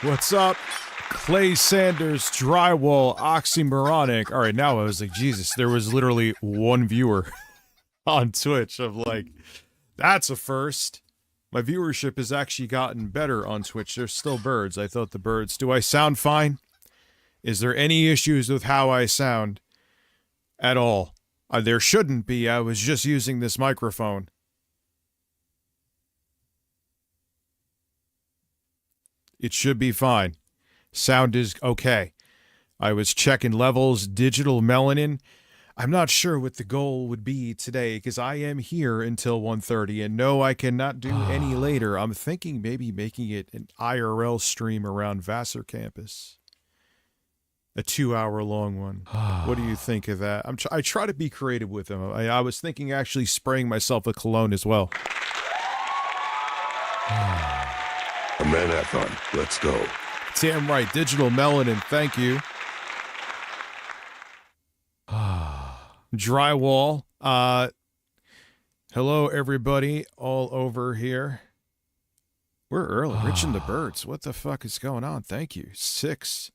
What's up? Clay Sanders, drywall, oxymoronic. All right, now I was like, Jesus, there was literally one viewer on Twitch. Of like, that's a first. My viewership has actually gotten better on Twitch. There's still birds. I thought the birds. Do I sound fine? Is there any issues with how I sound at all? There shouldn't be. I was just using this microphone. It should be fine. Sound is okay. I was checking levels, digital melanin. I'm not sure what the goal would be today because I am here until 1:30, and no, I cannot do any later. I'm thinking maybe making it an IRL stream around Vassar campus. A 2-hour long one. What do you think of that? I try to be creative with them. I was thinking actually spraying myself with cologne as well. A marathon. Let's go. Damn right. Digital melanin. Thank you. Drywall. Hello, everybody all over here. We're early. Rich and the Birds. What the fuck is going on? Thank you. 6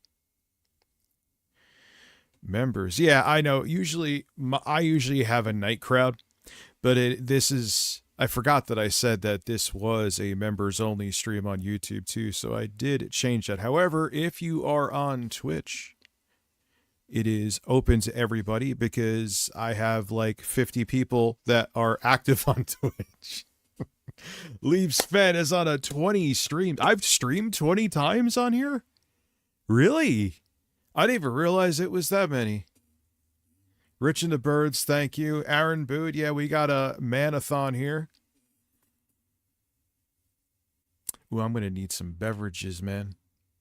members. Yeah, I know. I usually have a night crowd, but this is... I forgot that I said that this was a members-only stream on YouTube, too, so I did change that. However, if you are on Twitch, it is open to everybody because I have like 50 people that are active on Twitch. Leaves Fan is on a 20 stream. I've streamed 20 times on here? Really? I didn't even realize it was that many. Rich and the Birds, thank you. Aaron Bood, yeah, we got a manathon here. Ooh, I'm going to need some beverages, man.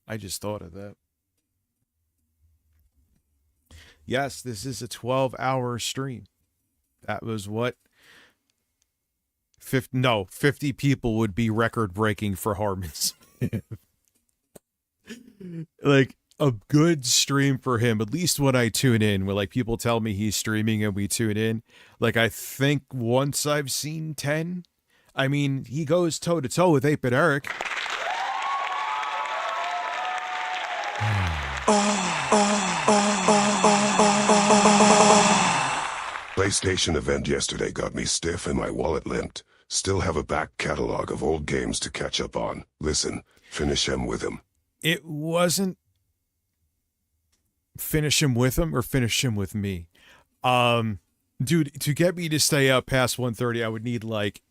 I just thought of that. Yes, this is a 12-hour stream. That was what? 50 people would be record-breaking for Harmon Smith. Like, a good stream for him, at least when I tune in, where like people tell me he's streaming and we tune in. Like, I think once I've seen 10. I mean, he goes toe-to-toe with 8-Bit Eric. PlayStation event yesterday got me stiff and my wallet limped. Still have a back catalog of old games to catch up on. Listen, finish him with him. It wasn't finish him with him or finish him with me. Dude, to get me to stay up past 1:30, I would need like,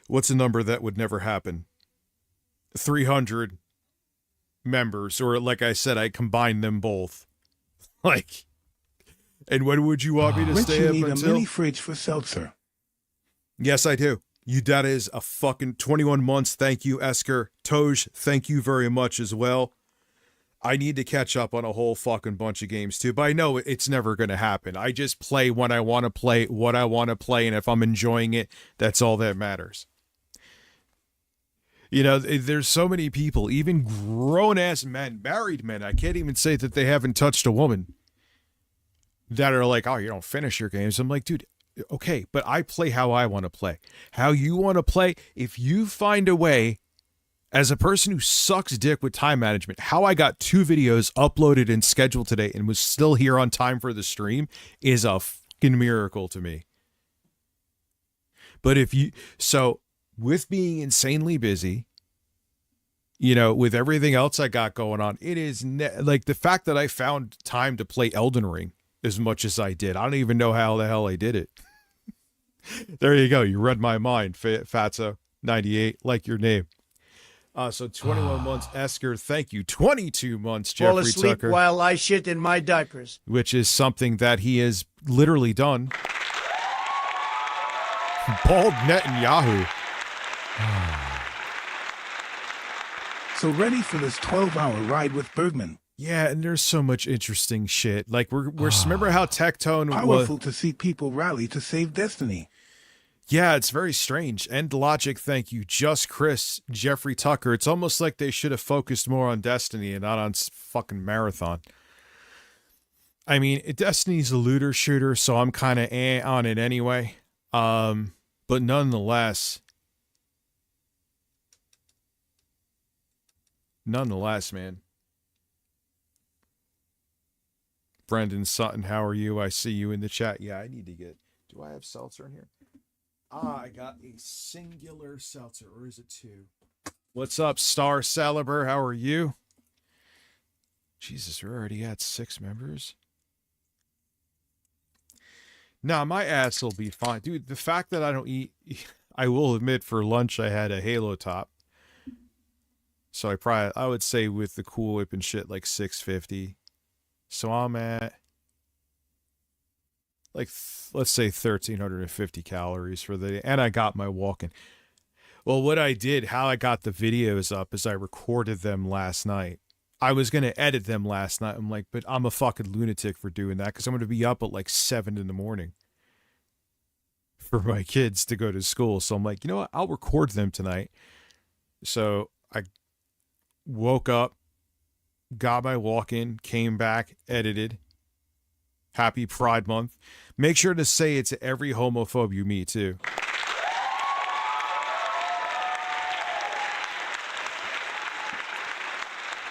what's a number that would never happen? 300 members, or like I said, I combine them both. Like, and when would you want me to stay up you need until? a mini fridge for seltzer. Yes, I do. That is a fucking 21 months. Thank you, Esker. Toj, thank you very much as well. I need to catch up on a whole fucking bunch of games too, but I know it's never going to happen. I just play when I want to play, what I want to play, and if I'm enjoying it, that's all that matters. You know, there's so many people, even grown-ass men, married men, I can't even say that they haven't touched a woman, that are like, oh, you don't finish your games. I'm like, dude, okay, but I play how I want to play. How you want to play, if you find a way, as a person who sucks dick with time management, how I got 2 videos uploaded and scheduled today and was still here on time for the stream is a fucking miracle to me. But with being insanely busy, you know, with everything else I got going on, it is like the fact that I found time to play Elden Ring as much as I did. I don't even know how the hell I did it. There you go. You read my mind, Fatso98, like your name. So 21 months, Esker, thank you. 22 months, Jeffrey Fall asleep Tucker. while I shit in my diapers. Which is something that he has literally done. Bald Netanyahu. So ready for this 12-hour ride with Bergman. Yeah, and there's so much interesting shit. Like, we're remember how Tectone was... Powerful to see people rally to save Destiny. Yeah, it's very strange. End Logic, thank you. Just Chris, Jeffrey Tucker. It's almost like they should have focused more on Destiny and not on fucking Marathon. I mean, Destiny's a looter shooter, so I'm kind of on it anyway. But nonetheless, nonetheless, man. Brendan Sutton, how are you? I see you in the chat. Yeah, I need to get. Do I have seltzer in here? I got a singular seltzer, or is it two? What's up, Star Caliber? How are you? Jesus, we're already at 6 members. Nah, my ass will be fine. Dude, the fact that I don't eat, I will admit for lunch I had a Halo Top. So I would say with the Cool Whip and shit, like 650. So I'm at, like, let's say 1,350 calories for the day. And I got my walking. Well, what I did, how I got the videos up is I recorded them last night. I was going to edit them last night. I'm like, but I'm a fucking lunatic for doing that because I'm going to be up at like 7 in the morning for my kids to go to school. So I'm like, you know what? I'll record them tonight. So I woke up, got my walk in, came back, edited. Happy Pride Month. Make sure to say it to every homophobe you meet, too.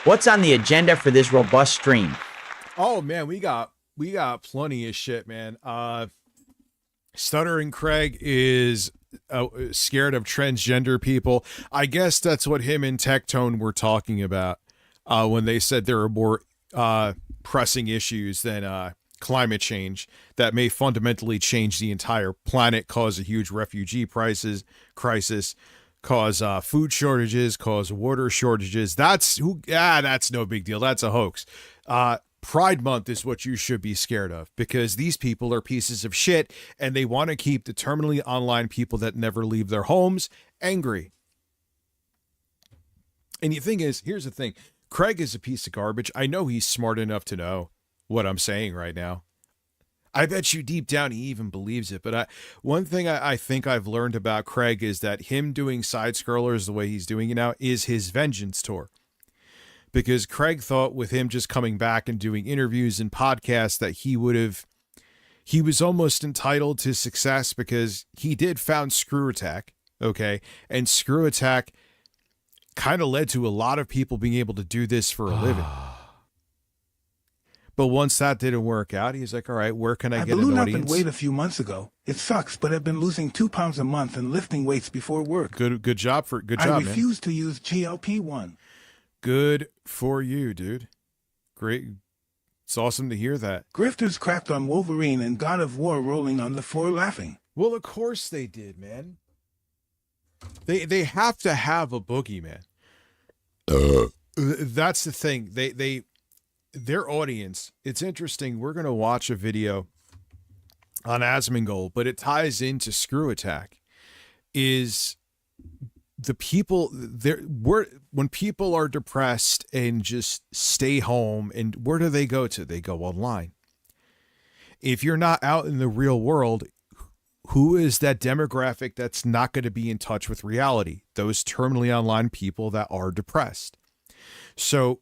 What's on the agenda for this robust stream? Oh man, we got plenty of shit, man. Stuttering Craig is scared of transgender people. I guess that's what him and Tectone were talking about when they said there are more pressing issues than climate change that may fundamentally change the entire planet, cause a huge refugee crisis, cause food shortages, cause water shortages. That's no big deal. That's a hoax. Pride Month is what you should be scared of because these people are pieces of shit and they want to keep the terminally online people that never leave their homes angry. And the thing is, here's the thing. Craig is a piece of garbage. I know he's smart enough to know what I'm saying right now. I bet you deep down he even believes it. But one thing I think I've learned about Craig is that him doing side scrollers the way he's doing it now is his vengeance tour. Because Craig thought with him just coming back and doing interviews and podcasts that he was almost entitled to success because he did found Screw Attack. Okay. And Screw Attack kind of led to a lot of people being able to do this for a living. But once that didn't work out, he's like, all right, where can I get an ballooned up audience? in weight a few months ago. It sucks, but I've been losing 2 pounds a month and lifting weights before work. Good job, man. I refuse to use GLP-1. Good for you, dude. Great. It's awesome to hear that. Grifters cracked on Wolverine and God of War rolling on the floor laughing. Well, of course they did, man. They have to have a boogeyman. That's the thing. Their audience, it's interesting. We're going to watch a video on Asmongold, but it ties into Screw Attack. Is the people when people are depressed and just stay home, and where do they go to? They go online. If you're not out in the real world, who is that demographic that's not going to be in touch with reality? Those terminally online people that are depressed. So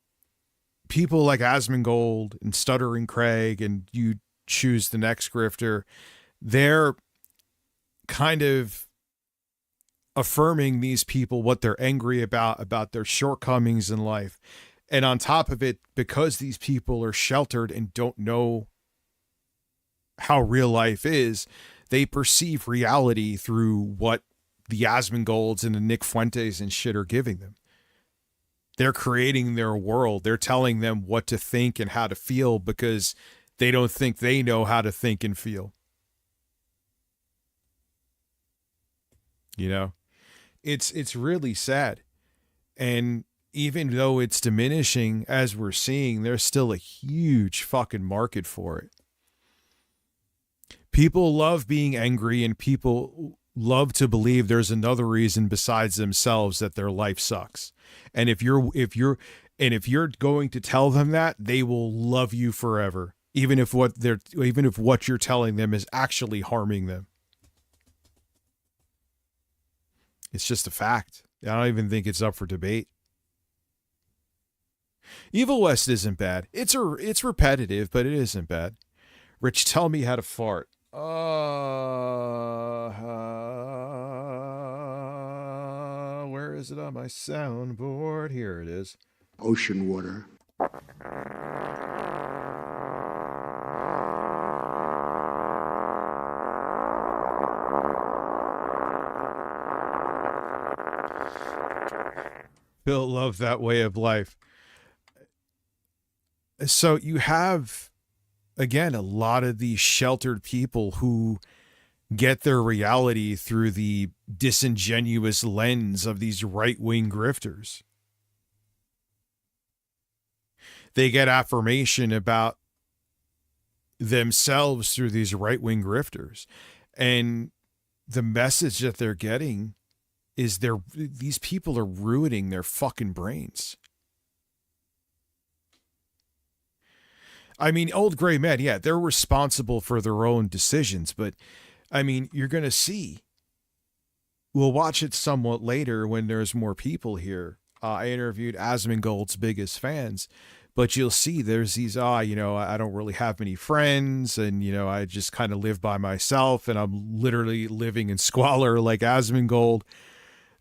people like Asmongold and Stuttering Craig, and you choose the next grifter, they're kind of affirming these people what they're angry about their shortcomings in life. And on top of it, because these people are sheltered and don't know how real life is, they perceive reality through what the Asmongolds and the Nick Fuentes and shit are giving them. They're creating their world. They're telling them what to think and how to feel because they don't think they know how to think and feel. You know, it's really sad. And even though it's diminishing as we're seeing, there's still a huge fucking market for it. People love being angry, and people love to believe there's another reason besides themselves that their life sucks. And if you're going to tell them that, they will love you forever, even if what you're telling them is actually harming them. It's just a fact. I don't even think it's up for debate. Evil West isn't bad. It's repetitive, but it isn't bad. Rich, tell me how to fart. Where is it on my soundboard? Here it is. ocean water. Bill loved that way of life. So you have, again, a lot of these sheltered people who get their reality through the disingenuous lens of these right-wing grifters. They get affirmation about themselves through these right-wing grifters. And the message that they're getting is these people are ruining their fucking brains. I mean, old gray men, yeah, they're responsible for their own decisions, but I mean, you're going to see. We'll watch it somewhat later when there's more people here. I interviewed Asmongold's biggest fans, but you'll see there's these, I don't really have many friends, and, I just kind of live by myself, and I'm literally living in squalor like Asmongold.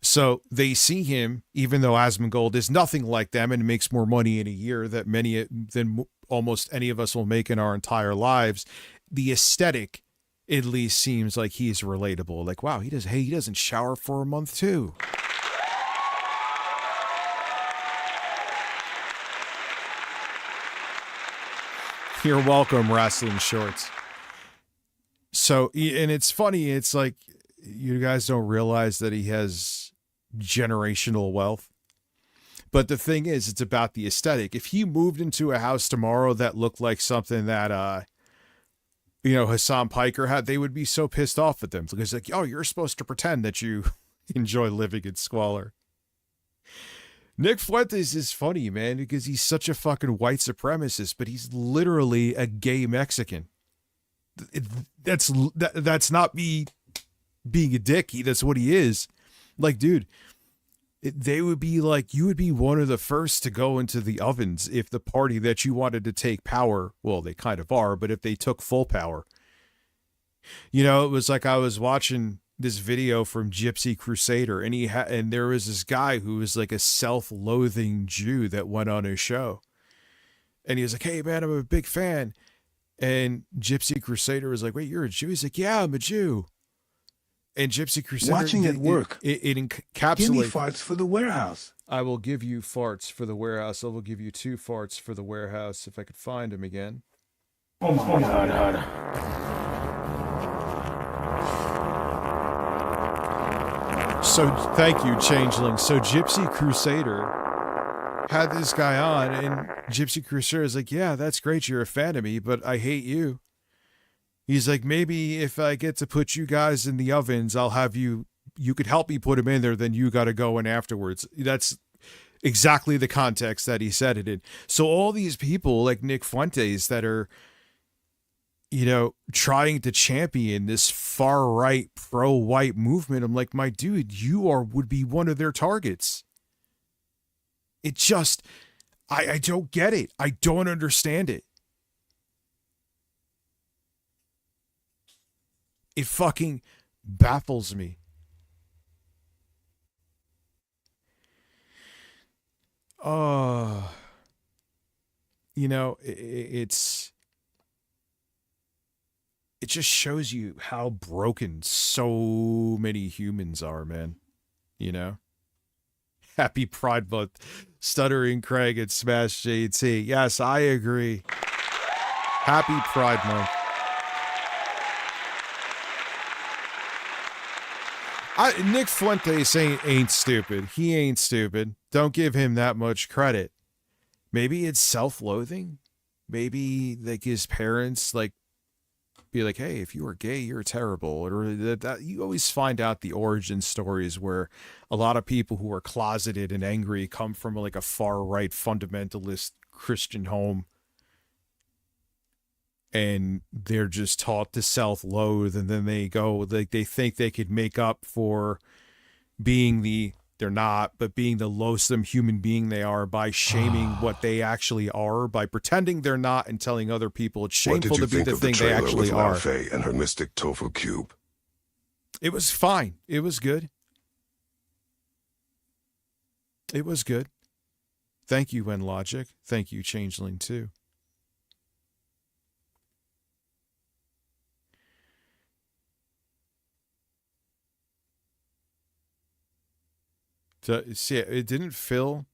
So they see him, even though Asmongold is nothing like them and makes more money in a year than almost any of us will make in our entire lives. The aesthetic at least seems like he's relatable. Like, wow, he doesn't shower for a month too. You're welcome, Wrestling Shorts. So, and it's funny, it's like, you guys don't realize that he has generational wealth. But the thing is, it's about the aesthetic. If he moved into a house tomorrow that looked like something that, Hassan Piker had, they would be so pissed off at them because like, oh, you're supposed to pretend that you enjoy living in squalor. Nick Fuentes is funny, man, because he's such a fucking white supremacist, but he's literally a gay Mexican. That's not me being a dick. That's what he is. Like, dude, they would be like, you would be one of the first to go into the ovens if the party that you wanted to take power, well, they kind of are, but if they took full power. It was like I was watching this video from Gypsy Crusader, and and there was this guy who was like a self-loathing Jew that went on his show. And he was like, hey, man, I'm a big fan. And Gypsy Crusader was like, wait, you're a Jew? He's like, yeah, I'm a Jew. And Gypsy Crusader, watching it work. It encapsulates. Give me farts for the warehouse. I will give you farts for the warehouse. I will give you 2 farts for the warehouse if I could find him again. Oh my God. So thank you, Changeling. So Gypsy Crusader had this guy on, and Gypsy Crusader is like, yeah, that's great. You're a fan of me, but I hate you. He's like, maybe if I get to put you guys in the ovens, I'll have you could help me put them in there, then you got to go in afterwards. That's exactly the context that he said it in. So all these people like Nick Fuentes that are, trying to champion this far right pro-white movement, I'm like, my dude, would be one of their targets. It just, I don't get it. I don't understand it. It fucking baffles me. It just shows you how broken so many humans are, man. Happy Pride Month. Stuttering Craig and Smash JT. Yes, I agree. Happy Pride Month. Nick Fuentes ain't stupid. He ain't stupid. Don't give him that much credit. Maybe it's self-loathing. Maybe like his parents be like, hey, if you were gay, you're terrible. Or that you always find out the origin stories where a lot of people who are closeted and angry come from like a far right fundamentalist Christian home. And they're just taught to self-loathe, and then they go, they think they could make up for being they're not, but being the loathsome human being they are by shaming what they actually are, by pretending they're not and telling other people it's shameful to be the thing they actually are. What did you think of the trailer with Lao Fei and her mystic tofu cube? It was fine. It was good. It was good. Thank you, WhenLogic. Thank you, Changeling, too. So, see, it didn't fill.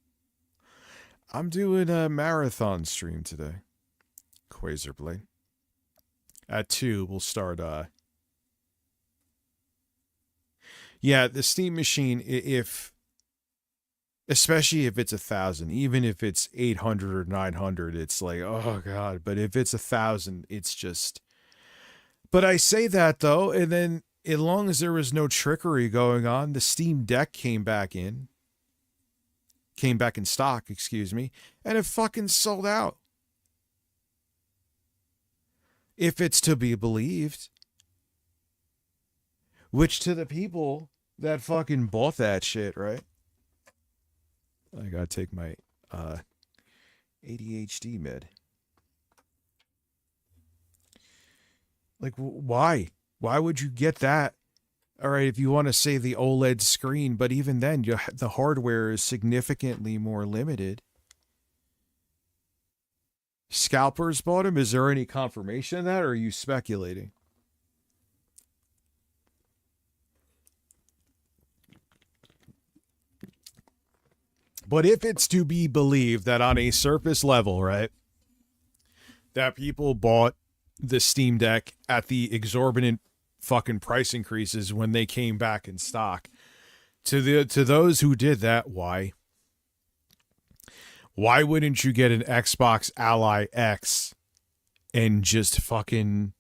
I'm doing a marathon stream today. Quasarblade. At 2, we'll start. Yeah, the Steam Machine, especially if it's 1,000, even if it's 800 or 900, it's like, oh God. But if it's 1,000, it's just. But I say that though, and then as long as there was no trickery going on, the Steam Deck came back in stock, excuse me, and it fucking sold out. If it's to be believed. Which to the people that fucking bought that shit, right? I gotta take my ADHD med. Like, why? Why would you get that? All right, if you want to say the OLED screen, but even then, the hardware is significantly more limited. Scalpers bought them? Is there any confirmation of that, or are you speculating? But if it's to be believed that on a surface level, right, that people bought the Steam Deck at the exorbitant fucking price increases when they came back in stock, to those who did that, why? Why wouldn't you get an Xbox Ally X and just fucking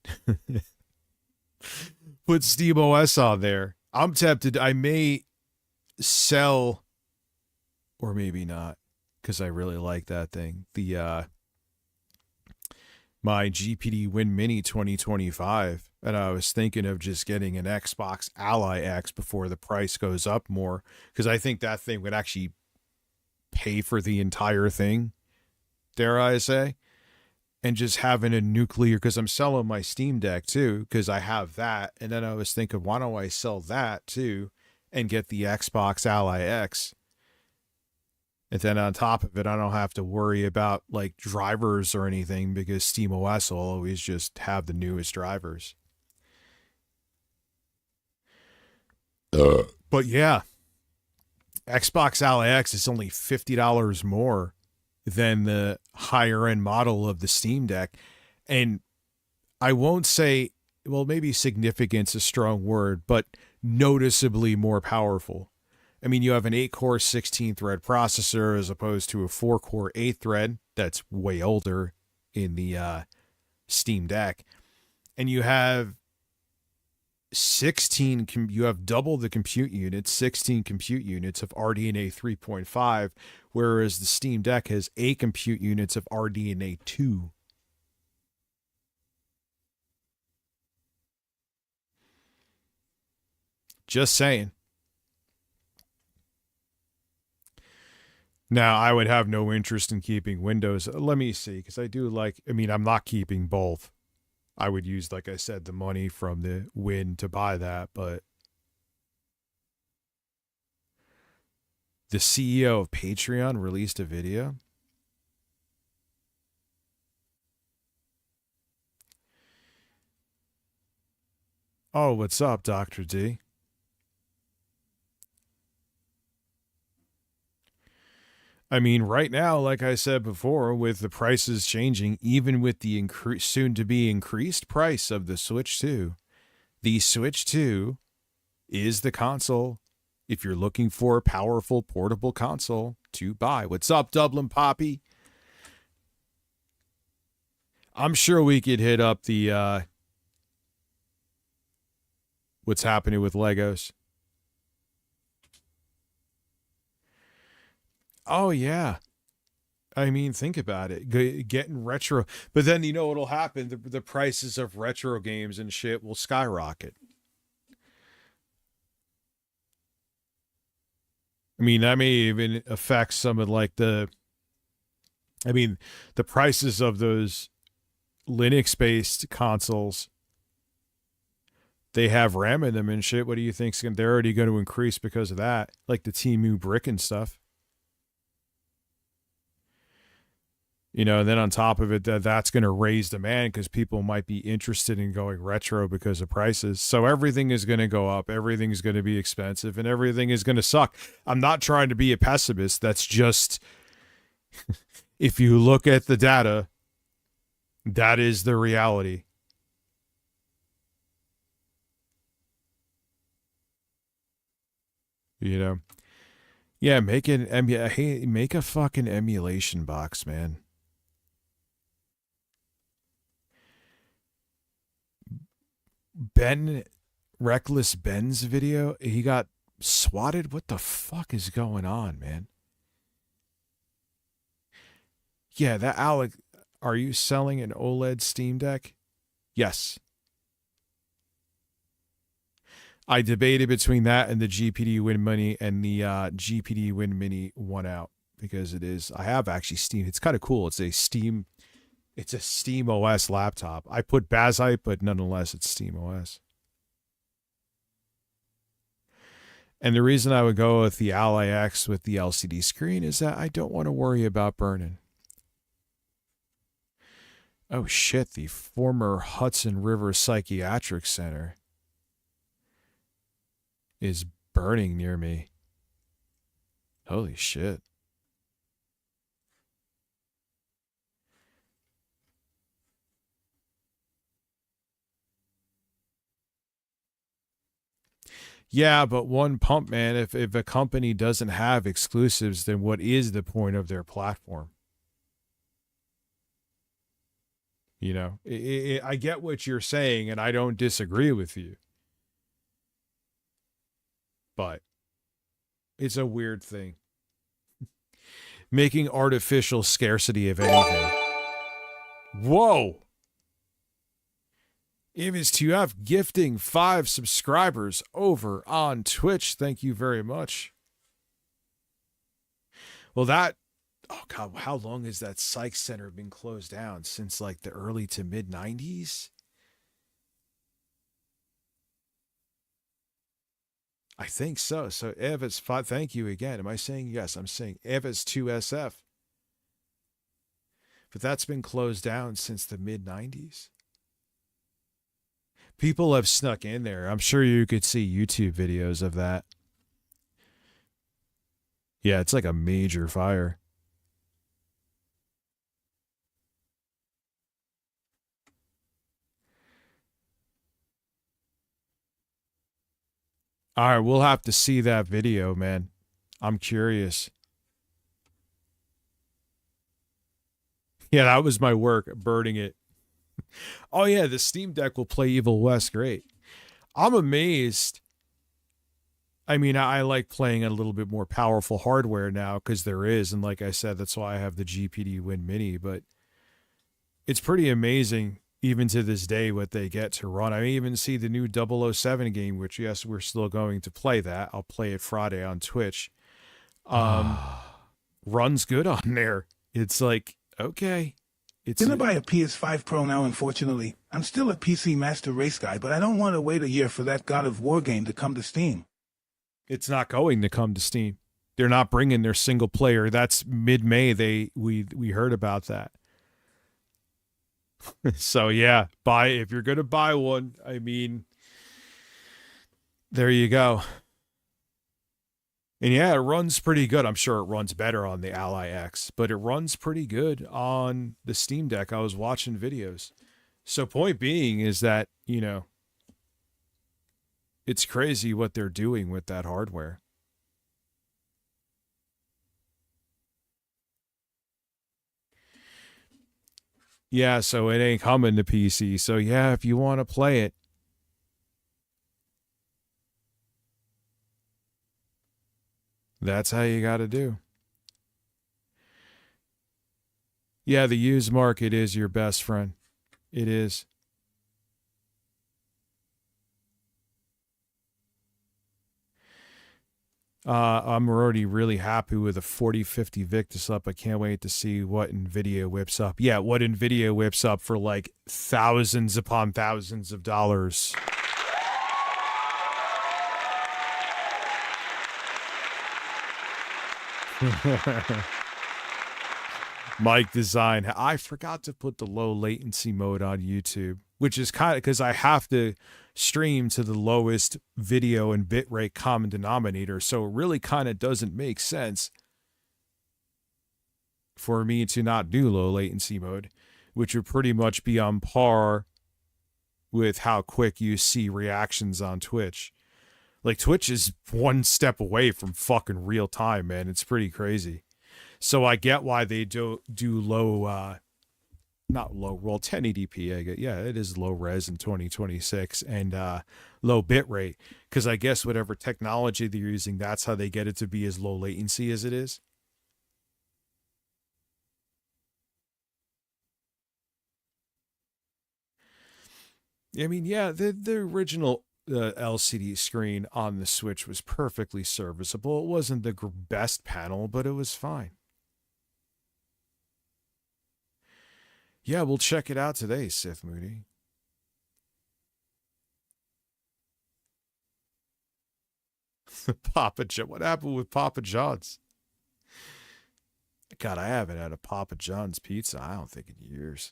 put SteamOS on there? I'm tempted. I may sell, or maybe not, because I really like that thing. My GPD Win Mini 2025, and I was thinking of just getting an Xbox Ally X before the price goes up more, because I think that thing would actually pay for the entire thing, dare I say, and just having a nuclear, because I'm selling my Steam Deck too, because I have that, and then I was thinking, why don't I sell that too and get the Xbox Ally X? And then on top of it, I don't have to worry about like drivers or anything, because SteamOS will always just have the newest drivers. But yeah, Xbox Ally X is only $50 more than the higher end model of the Steam Deck. And I won't say, well, maybe significant's a strong word, but noticeably more powerful. I mean, you have an 8-core 16-thread processor as opposed to a 4-core 8-thread that's way older in the Steam Deck. And you have you have double the compute units, 16 compute units of RDNA 3.5, whereas the Steam Deck has 8 compute units of RDNA 2. Just saying. Now, I would have no interest in keeping Windows. Let me see, because I do like, I mean, I'm not keeping both. I would use, like I said, the money from the win to buy that, but the CEO of Patreon released a video. Oh, what's up, Dr. D? I mean, right now, like I said before, with the prices changing, even with the soon-to-be increased price of the Switch 2, the Switch 2 is the console, if you're looking for a powerful portable console, to buy. What's up, Dublin Poppy? I'm sure we could hit up the what's happening with Legos. Oh, yeah. I mean, think about it. Getting retro. But then you know what'll happen? The prices of retro games and shit will skyrocket. I mean, that may even affect some of like the prices of those Linux-based consoles. They have RAM in them and shit. What do you think? They're already going to increase because of that. Like the Temu brick and stuff. You know, and then on top of it, that's going to raise demand because people might be interested in going retro because of prices. So everything is going to go up, everything's going to be expensive, and everything is going to suck. I'm not trying to be a pessimist. That's just, if you look at the data, that is the reality. You know, yeah, make a fucking emulation box, man. Reckless Ben's video, he got swatted. What the fuck is going on, man? Yeah, that Alec, are you selling an OLED Steam Deck? Yes. I debated between that and the GPD Win Mini, and the GPD Win Mini won out because it is. I have actually Steam. It's kind of cool. It's a Steam OS laptop. I put Bazzite, but nonetheless, it's Steam OS. And the reason I would go with the Ally X with the LCD screen is that I don't want to worry about burning. Oh shit, the former Hudson River Psychiatric Center is burning near me. Holy shit. Yeah, but one pump, man, if a company doesn't have exclusives, then what is the point of their platform? You know, I get what you're saying, and I don't disagree with you. But it's a weird thing. Making artificial scarcity of anything. Whoa! Image to have gifting 5 subscribers over on Twitch. Thank you very much. Well, oh God, how long has that psych center been closed down? Since like the early to mid 90s? I think so. So Eva's 5. Thank you again. Am I saying yes? I'm saying Eva's 2SF. But that's been closed down since the mid 90s. People have snuck in there. I'm sure you could see YouTube videos of that. Yeah, it's like a major fire. All right, we'll have to see that video, man. I'm curious. Yeah, that was my work, burning it. Oh, yeah, the Steam Deck will play Evil West great. I'm amazed. I mean, I like playing a little bit more powerful hardware now because there is. And like I said, that's why I have the GPD Win Mini. But it's pretty amazing, even to this day, what they get to run. I even see the new 007 game, which, yes, we're still going to play that. I'll play it Friday on Twitch. Runs good on there. It's like, okay. It's gonna buy a PS5 Pro now, unfortunately. I'm still a PC Master Race guy, but I don't want to wait a year for that God of War game to come to Steam. It's not going to come to Steam. They're not bringing their single player. That's mid-May. We heard about that. So yeah, if you're gonna buy one, I mean, there you go. And yeah, it runs pretty good. I'm sure it runs better on the Ally X, but it runs pretty good on the Steam Deck. I was watching videos. So point being is that, you know, it's crazy what they're doing with that hardware. Yeah, so it ain't coming to PC. So yeah, if you want to play it, that's how you got to do. Yeah, the used market is your best friend. It is. I'm already really happy with the 4050 Victus up. I can't wait to see what NVIDIA whips up. Yeah, what NVIDIA whips up for like thousands upon thousands of dollars. Mic design. I forgot to put the low latency mode on YouTube, which is kind of because I have to stream to the lowest video and bitrate common denominator. So it really kind of doesn't make sense for me to not do low latency mode, which would pretty much be on par with how quick you see reactions on Twitch. Like, Twitch is one step away from fucking real time, man. It's pretty crazy. So I get why they do low, not low, well, 1080p. I get, yeah, it is low res in 2026 and low bit rate, because I guess whatever technology they're using, that's how they get it to be as low latency as it is. I mean, yeah, the original LCD screen on the Switch was perfectly serviceable. It wasn't the best panel, but it was fine. Yeah, we'll check it out today, Sith Moody. Papa John. What happened with Papa John's? God, I haven't had a Papa John's pizza, I don't think, in years.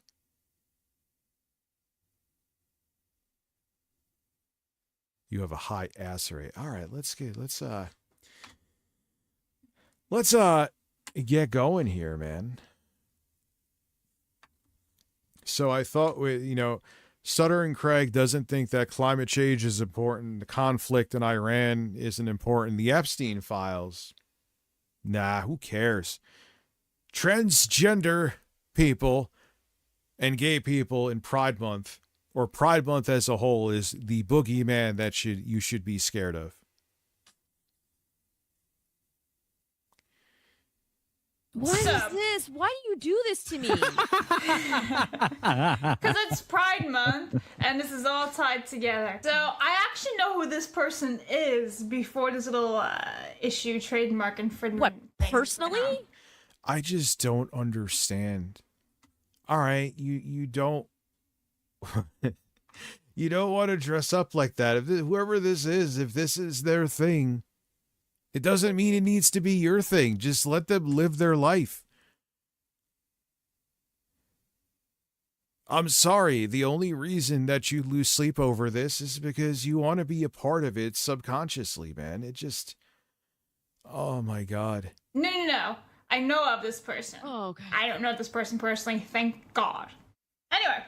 You have a high ass rate. All right, let's get going here, man. So I thought, Sutter and Craig doesn't think that climate change is important. The conflict in Iran isn't important. The Epstein files, nah, who cares? Transgender people and gay people in Pride Month, or Pride Month as a whole, is the boogeyman that you should be scared of. What is this? Why do you do this to me? Because it's Pride Month, and this is all tied together. So I actually know who this person is before this little issue trademark infringement. What, thing. personally? I just don't understand. All right, you don't you don't want to dress up like that. If whoever this is, if this is their thing, it doesn't mean it needs to be your thing. Just let them live their life. I'm sorry. The only reason that you lose sleep over this is because you want to be a part of it subconsciously, man. It just, oh my God. No. I know of this person. Oh, okay. I don't know this person personally, thank God. Anyway,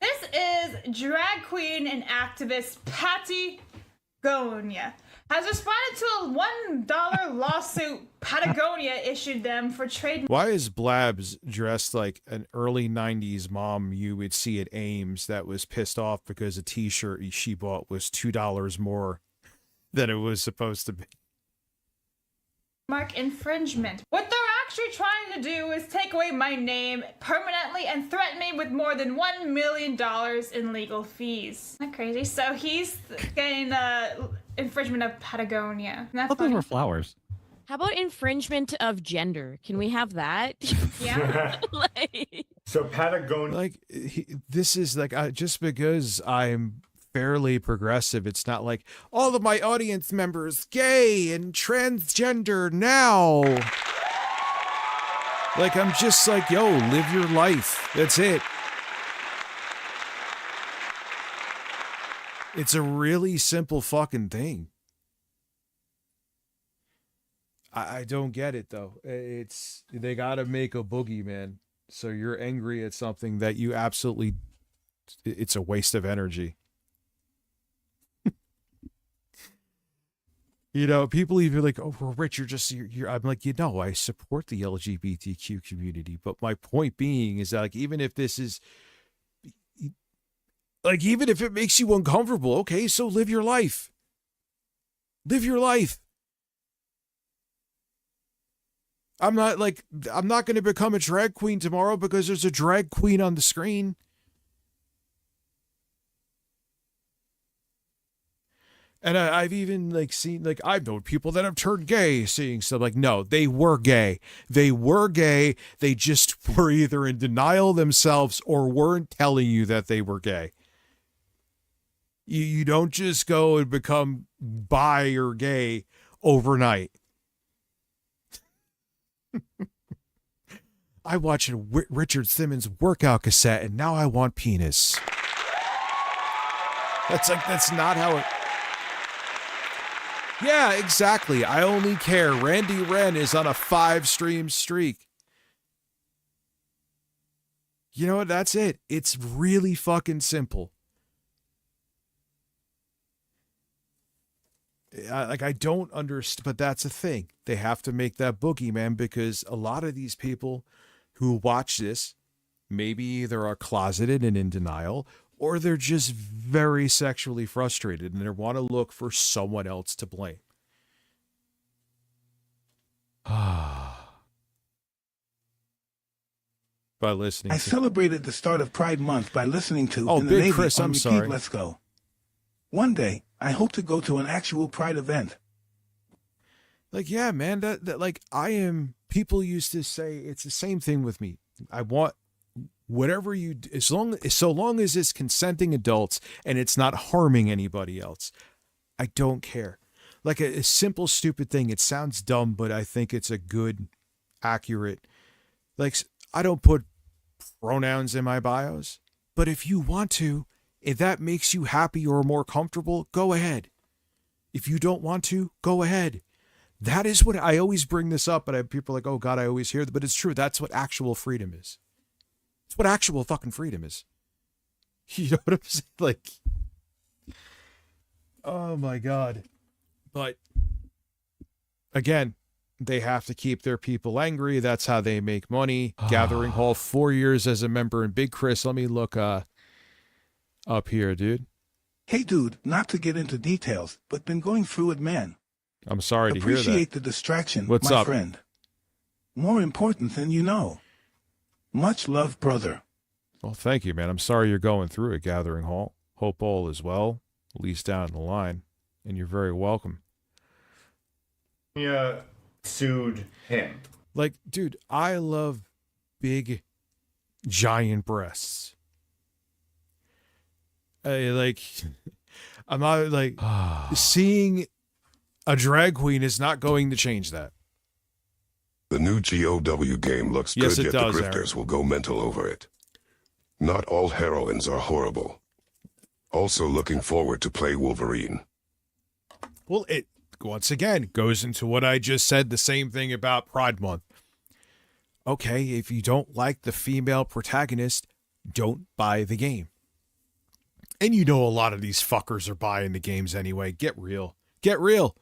this is drag queen and activist Patagonia has responded to a $1 lawsuit Patagonia issued them for trade. Why is Blabs dressed like an early 90s mom you would see at Ames that was pissed off because a t-shirt she bought was $2 more than it was supposed to be? Mark infringement. What they're actually trying to do is take away my name permanently and threaten me with more than $1 million in legal fees. Isn't that crazy? So he's getting infringement of Patagonia. I thought those were flowers. How about infringement of gender? Can we have that? Yeah. So Patagonia. Like, this is like, just because I'm fairly progressive, it's not like all of my audience members gay and transgender now. Like, I'm just like, yo, live your life. That's it. It's a really simple fucking thing. I don't get it though. They gotta make a boogeyman. So you're angry at something that you absolutely, it's a waste of energy. People even like, oh, well, Rich, you're I'm like, I support the LGBTQ community. But my point being is that, like, even if this is, like, even if it makes you uncomfortable, okay, so live your life. Live your life. I'm not going to become a drag queen tomorrow because there's a drag queen on the screen. And I've even seen, I've known people that have turned gay seeing stuff like, no, they were gay. They were gay. They just were either in denial themselves or weren't telling you that they were gay. You don't just go and become bi or gay overnight. I watched a Richard Simmons workout cassette and now I want penis. That's not how it. Yeah, exactly. I only care. Randy Wren is on a 5-stream streak. You know what? That's it. It's really fucking simple. I don't understand, but that's a thing. They have to make that boogeyman because a lot of these people who watch this maybe either are closeted and in denial, or they're just very sexually frustrated and they want to look for someone else to blame. By listening I to... celebrated the start of Pride Month by listening to Oh, In the Big Navy Chris, on I'm repeat, sorry. Let's Go. One day, I hope to go to an actual Pride event. Like, yeah, man, that like people used to say it's the same thing with me. I want whatever you do, so long as it's consenting adults and it's not harming anybody else. I don't care. Like a simple, stupid thing. It sounds dumb, but I think it's a good, accurate. Like, I don't put pronouns in my bios, but if you want to, if that makes you happy or more comfortable, go ahead. If you don't want to, go ahead. That is what I always bring this up, but people are like, oh God, I always hear that, but it's true. That's what actual freedom is. It's what actual fucking freedom is. You know what I'm saying? Like, oh my God. But again, they have to keep their people angry. That's how they make money. Gathering Hall, 4 years as a member. And Big Chris, let me look up here, dude. Hey, dude, not to get into details, but been going through it, man. I'm sorry to hear that. Appreciate the distraction, What's my up? friend. More important than you know. Much love, brother. Well, thank you, man. I'm sorry you're going through it, Gathering Hall. Hope all is well, at least down the line. And you're very welcome. Yeah, sued him. Like, dude, I love big, giant breasts. I'm not like seeing a drag queen is not going to change that. The new GOW game looks Yes, good, it yet does, the Aaron. grifters will go mental over it. Not all heroines are horrible. Also looking forward to play Wolverine. Well, it once again goes into what I just said, the same thing about Pride Month. Okay, if you don't like the female protagonist, don't buy the game. And you know a lot of these fuckers are buying the games anyway. Get real. Get real.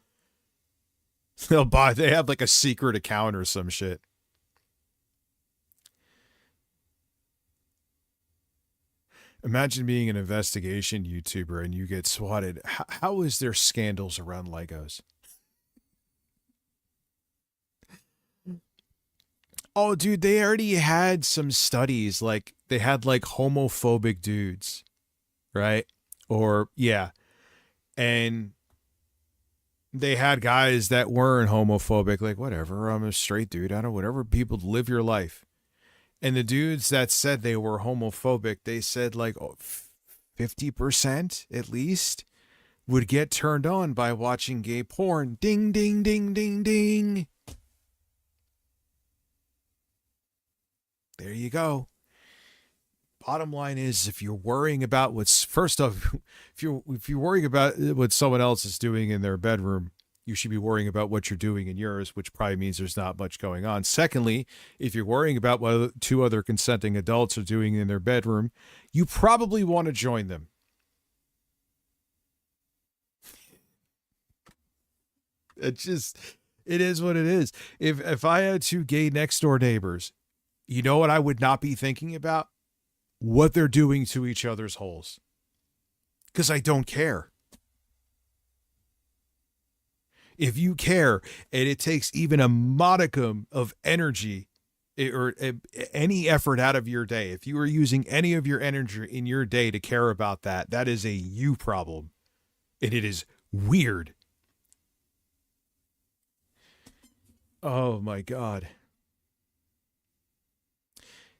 They have like a secret account or some shit. Imagine being an investigation YouTuber and you get swatted. How is there scandals around Legos? Oh, dude, they already had some studies. Like, they had like homophobic dudes, right? Or, yeah. And they had guys that weren't homophobic. Like, whatever, I'm a straight dude. I don't, whatever, people, live your life. And the dudes that said they were homophobic, they said like 50% at least would get turned on by watching gay porn. Ding, ding, ding, ding, ding. There you go. Bottom line is, if you're worrying about what's first off, if you're worrying about what someone else is doing in their bedroom, you should be worrying about what you're doing in yours, which probably means there's not much going on. Secondly, if you're worrying about what 2 other consenting adults are doing in their bedroom, you probably want to join them. It is what it is. If I had 2 gay next door neighbors, you know what I would not be thinking about? What they're doing to each other's holes. Because I don't care. If you care, and it takes even a modicum of energy or any effort out of your day, if you are using any of your energy in your day to care about that, that is a you problem. And it is weird. Oh my God.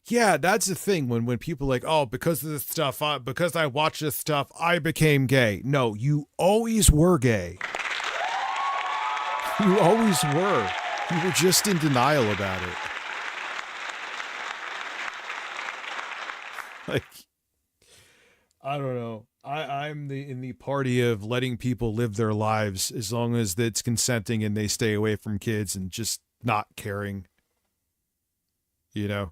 Yeah, that's the thing when people are like, oh, because of this stuff, because I watch this stuff, I became gay. No, you always were gay. You always were. You were just in denial about it. Like, I don't know. I'm in the party of letting people live their lives as long as it's consenting and they stay away from kids and just not caring. You know?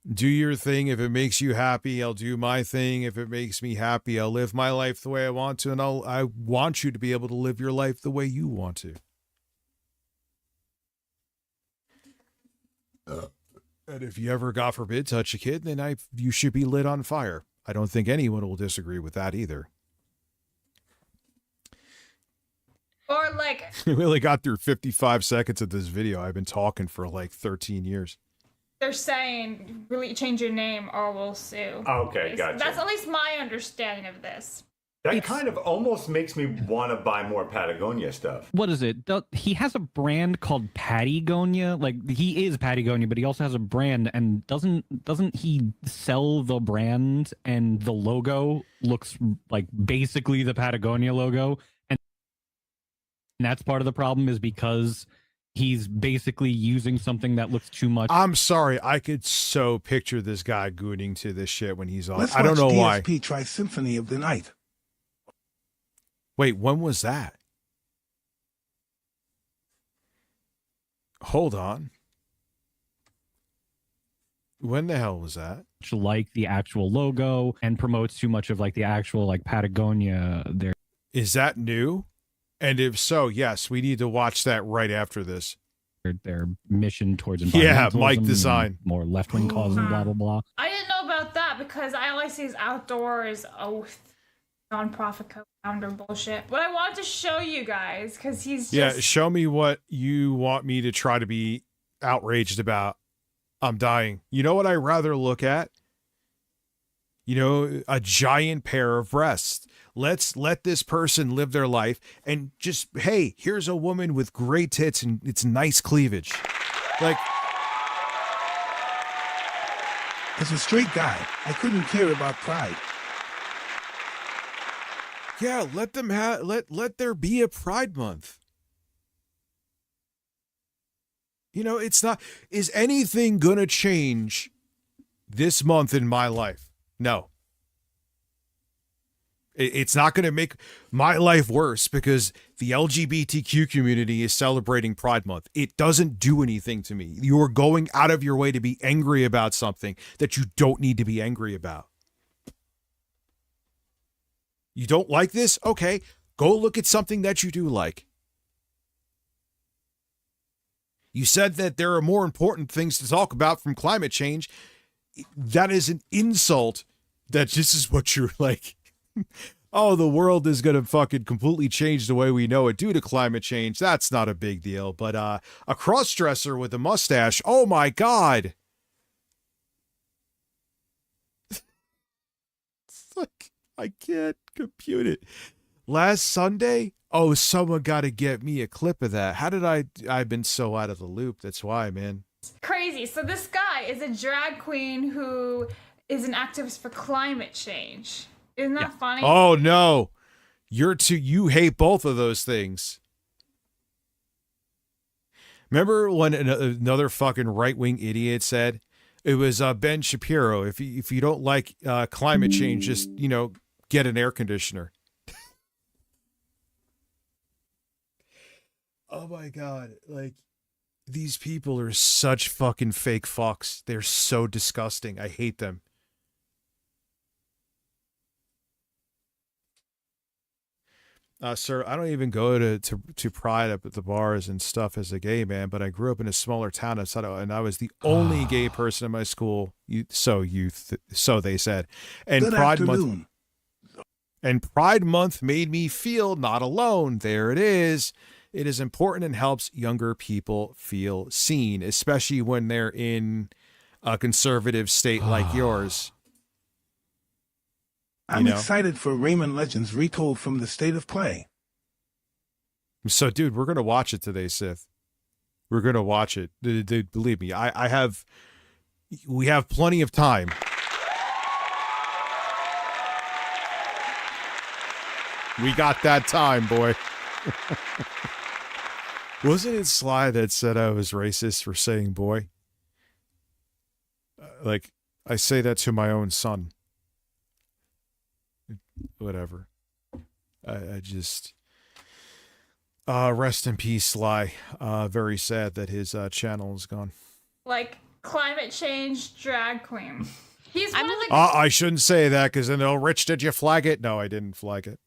Do your thing. If it makes you happy, I'll do my thing. If it makes me happy, I'll live my life the way I want to, and I want you to be able to live your life the way you want to. And if you ever, God forbid, touch a kid, then you should be lit on fire. I don't think anyone will disagree with that either. Or like, We only got through 55 seconds of this video. I've been talking for like 13 years. they're saying, really change your name or we'll sue. Okay, gotcha. That's at least my understanding of this. That kind of almost makes me want to buy more Patagonia stuff. What is it? He has a brand called Patagonia. Like, he is Patagonia, but he also has a brand. And doesn't he sell the brand, and the logo looks like basically the Patagonia logo? And that's part of the problem, is because he's basically using something that looks too much. I'm sorry. I could so picture this guy gooning to this shit when he's on. Let's I don't know watch why. DSP try Symphony of the Night. Wait, when was that? Hold on. When the hell was that? Like the actual logo, and promotes too much of like the actual like Patagonia there. Is that new? And if so, yes, we need to watch that right after this. Their mission towards Yeah, environmentalism, Mike design. more left-wing cause and blah blah blah. I didn't know about that because I always see outdoors non-profit co-founder bullshit. But I wanted to show you guys because he's just... Yeah, show me what you want me to try to be outraged about. I'm dying. You know what I'd rather look at? You know, a giant pair of breasts. Let's let this person live their life and just, hey, here's a woman with great tits and it's nice cleavage. Like, As a straight guy, I couldn't care about pride. yeah, let them have, let there be a Pride Month. You know, it's not, is anything gonna change this month in my life? No. It's not going to make my life worse because the LGBTQ community is celebrating Pride Month. It doesn't do anything to me. You are going out of your way to be angry about something that you don't need to be angry about. You don't like this? Okay, go look at something that you do like. You said that there are more important things to talk about from climate change. That is an insult that this is what you're like. Oh, the world is going to fucking completely change the way we know it due to climate change. That's not a big deal. But a cross-dresser with a mustache, oh my God. It's like, I can't compute it. Last Sunday, oh, someone got to get me a clip of that. How did I've been so out of the loop. That's why, man. Crazy. So this guy is a drag queen who is an activist for climate change. Isn't that funny? Oh no, you hate both of those things. Remember when another fucking right-wing idiot said, it was Ben Shapiro, if you don't like climate change, just, you know, get an air conditioner. Oh my God, like, these people are such fucking fake fucks. They're so disgusting. I hate them. Sir, I don't even go to Pride up at the bars and stuff as a gay man, but I grew up in a smaller town outside of, and I was the only gay person in my school. So they said. And Good Pride afternoon. Pride Month made me feel not alone. There it is. It is important and helps younger people feel seen, especially when they're in a conservative state like yours. I'm excited for Rayman Legends retold from the State of Play. So, dude, we're going to watch it today, Sith. We're going to watch it. Dude, believe me, we have plenty of time. We got that time, boy. Wasn't it Sly that said I was racist for saying boy? like I say that to my own son. Whatever. I just rest in peace, Sly. Very sad that his channel is gone. Like climate change drag queen. He's one of the I shouldn't say that because then they'll, Rich, did you flag it? No, I didn't flag it.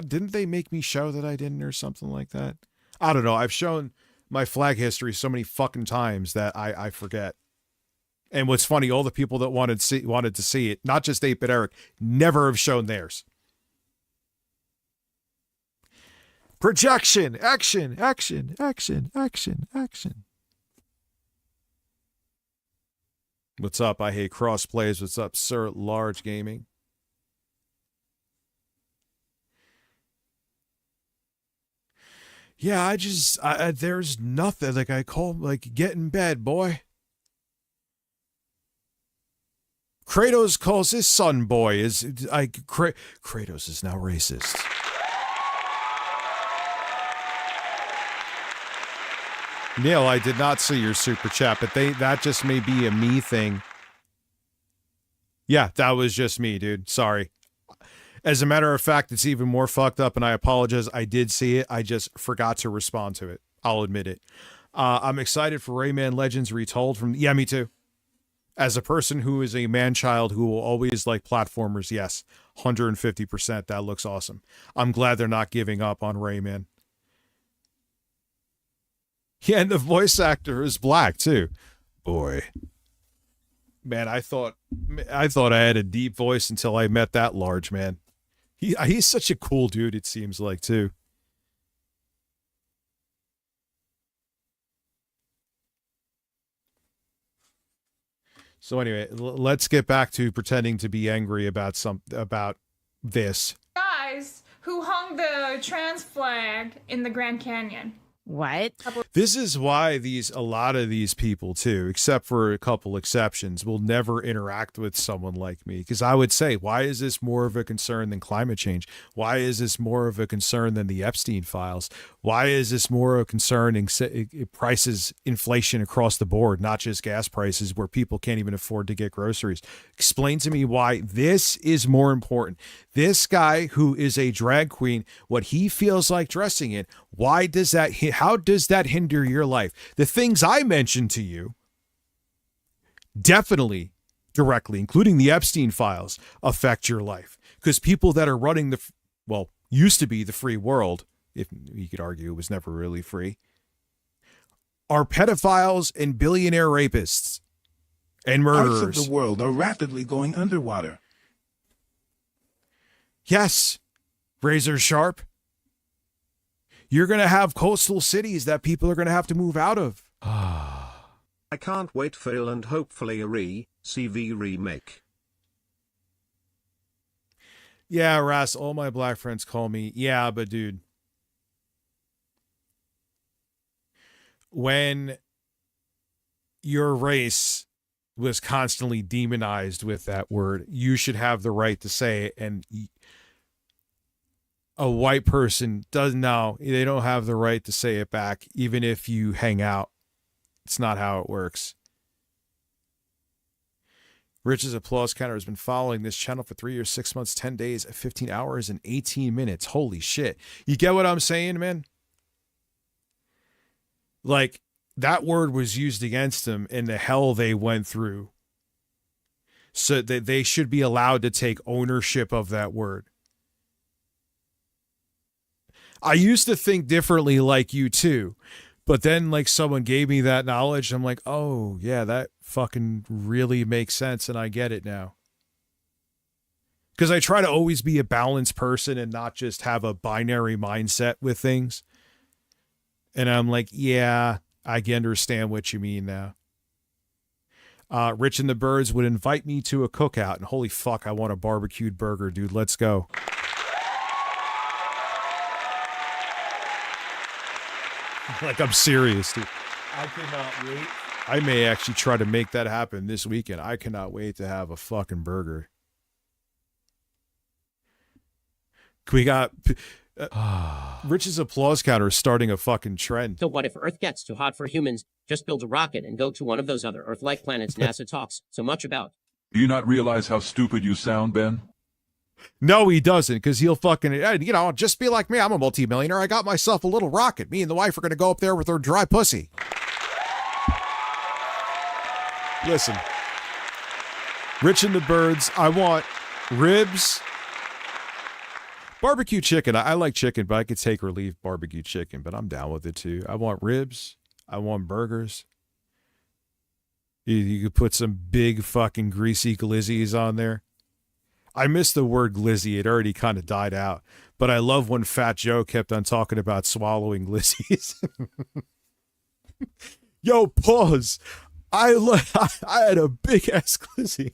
Didn't they make me show that I didn't or something like that? I don't know. I've shown my flag history so many fucking times that I forget. And what's funny, all the people that wanted to see it, not just 8-Bit Eric, never have shown theirs. Projection, action, action, action, action, action. What's up? I hate crossplays. What's up, Sir Large Gaming? Yeah, there's nothing. Like, I call, like, get in bed, boy. Kratos calls his son boy. Kratos is now racist. Neil, I did not see your super chat, but that just may be a me thing. Yeah, that was just me, dude. Sorry. As a matter of fact, it's even more fucked up, and I apologize. I did see it. I just forgot to respond to it. I'll admit it. I'm excited for Rayman Legends Retold from... Yeah, me too. As a person who is a man-child who will always like platformers, yes, 150%. That looks awesome. I'm glad they're not giving up on Rayman. Yeah, and the voice actor is black, too. Boy. Man, I thought I had a deep voice until I met that Large man. He's such a cool dude, it seems like, too. So anyway, let's get back to pretending to be angry about this. guys who hung the trans flag in the Grand Canyon. What? This is why a lot of these people too, except for a couple exceptions, will never interact with someone like me. Because I would say, why is this more of a concern than climate change? Why is this more of a concern than the Epstein files? Why is this more of a concern in prices, inflation across the board, not just gas prices where people can't even afford to get groceries? Explain to me why this is more important. This guy who is a drag queen, what he feels like dressing in, how does that hinder your life? The things I mentioned to you definitely directly, including the Epstein files, affect your life. Because people that are running used to be the free world, if you could argue it was never really free, are pedophiles and billionaire rapists and murderers. Parts of the world are rapidly going underwater. Yes, razor sharp. You're going to have coastal cities that people are going to have to move out of. I can't wait for Il and hopefully a CV remake. Yeah, Ras, all my black friends call me. Yeah, but dude. When your race was constantly demonized with that word, you should have the right to say it, and a white person they don't have the right to say it back, even if you hang out. It's not how it works. Rich's applause counter has been following this channel for 3 years, 6 months, 10 days, 15 hours, and 18 minutes. Holy shit. You get what I'm saying, man? Like, that word was used against them and the hell they went through. So that they should be allowed to take ownership of that word. I used to think differently like you too, but then like someone gave me that knowledge. I'm like, oh yeah, that fucking really makes sense. And I get it now. Cause I try to always be a balanced person and not just have a binary mindset with things. And I'm like, yeah, I can understand what you mean now. Rich and the Birds would invite me to a cookout, and holy fuck, I want a barbecued burger, dude. Let's go. Like, I'm serious, dude. I cannot wait. I may actually try to make that happen this weekend. I cannot wait to have a fucking burger. We got Rich's applause counter is starting a fucking trend. So what if Earth gets too hot for humans? Just build a rocket and go to one of those other Earth-like planets NASA talks so much about. Do you not realize how stupid you sound, Ben? No, he doesn't, because he'll fucking, you know, just be like me. I'm a multimillionaire. I got myself a little rocket. Me and the wife are going to go up there with her dry pussy. Listen, Rich and the Birds, I want ribs, barbecue chicken. I like chicken, but I could take or leave barbecue chicken, but I'm down with it too. I want ribs. I want burgers. You could put some big fucking greasy glizzies on there. I missed the word glizzy. It already kind of died out. But I love when Fat Joe kept on talking about swallowing glizzies. Yo, pause. I had a big ass glizzy.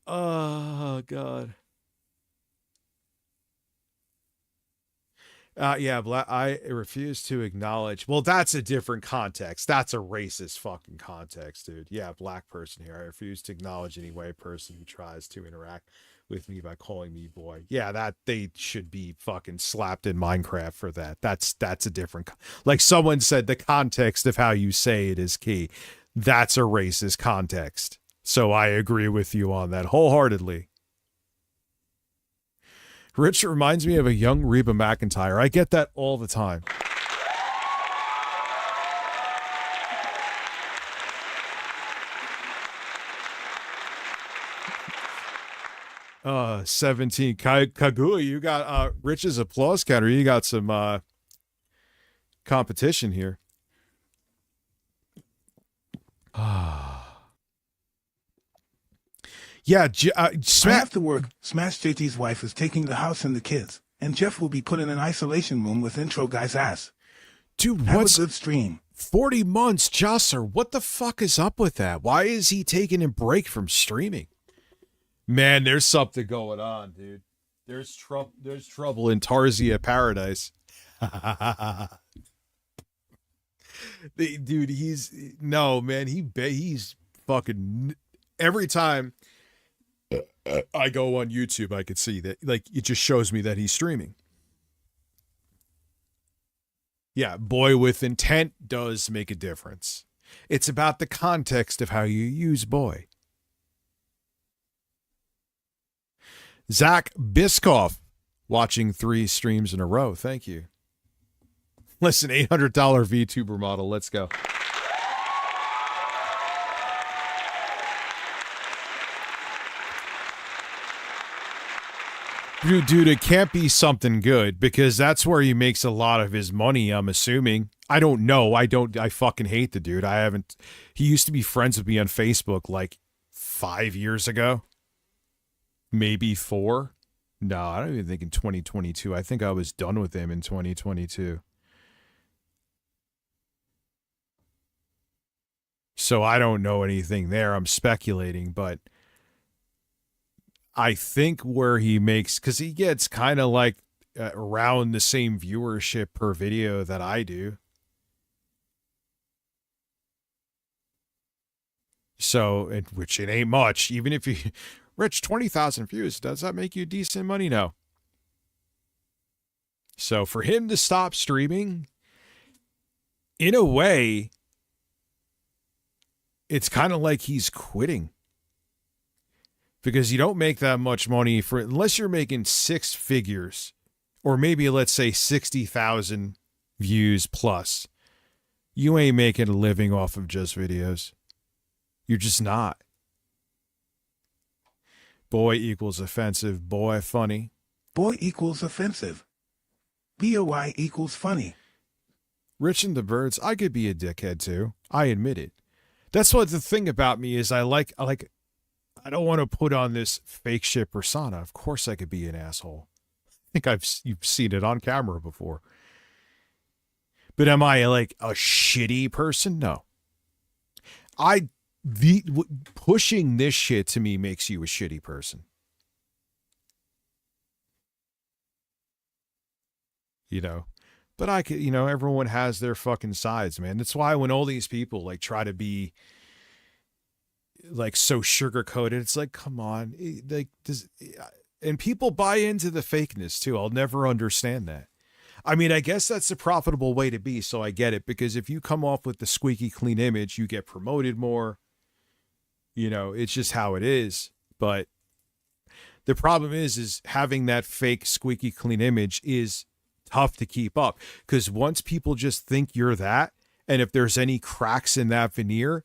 Oh, God. Yeah, I refuse to acknowledge. Well, that's a different context. That's a racist fucking context, dude. Yeah, black person here. I refuse to acknowledge any white person who tries to interact with me by calling me boy. Yeah, that they should be fucking slapped in Minecraft for that. That's a different. Like someone said, the context of how you say it is key. That's a racist context. So I agree with you on that wholeheartedly. Rich reminds me of a young Reba McEntire. I get that all the time. 17. Kagua, you got Rich's applause counter. You got some competition here. Yeah, I have to work. Smash JT's wife is taking the house and the kids, and Jeff will be put in an isolation room with intro guy's ass. Dude, have what's a good stream? 40 months, Josser. What the fuck is up with that? Why is he taking a break from streaming? Man, there's something going on, dude. There's trouble in Tarzia Paradise. Dude, he's fucking every time I go on YouTube, I could see that, like, it just shows me that he's streaming. Yeah, boy with intent does make a difference. It's about the context of how you use boy. Zach Biscoff watching 3 streams in a row. Thank you. Listen, $800 VTuber model. Let's go. Dude, it can't be something good because that's where he makes a lot of his money, I'm assuming. I don't know. I fucking hate the dude. He used to be friends with me on Facebook like 5 years ago. Maybe 4. No, I don't even think in 2022. I think I was done with him in 2022. So I don't know anything there. I'm speculating, but I think where he makes, because he gets kind of like around the same viewership per video that I do. So, which it ain't much. Even if you, Rich, 20,000 views, does that make you decent money? No. So for him to stop streaming, in a way, it's kind of like he's quitting. Because you don't make that much money unless you're making 6 figures, or maybe let's say 60,000 views plus. You ain't making a living off of just videos. You're just not. Boy equals offensive. Boy funny. Boy equals offensive. BOY equals funny. Rich and the Birds, I could be a dickhead too. I admit it. That's what the thing about me is. I don't want to put on this fake shit persona. Of course I could be an asshole. I think you've seen it on camera before. But am I like a shitty person? No. Pushing this shit to me makes you a shitty person. You know, but I could, everyone has their fucking sides, man. That's why when all these people like try to be like so sugar coated, it's like, come on, like And people buy into the fakeness too. I'll never understand that. I mean, I guess that's a profitable way to be, so I get it, because if you come off with the squeaky clean image, you get promoted more. You know, it's just how it is. But the problem is having that fake squeaky clean image is tough to keep up, because once people just think you're that, and if there's any cracks in that veneer,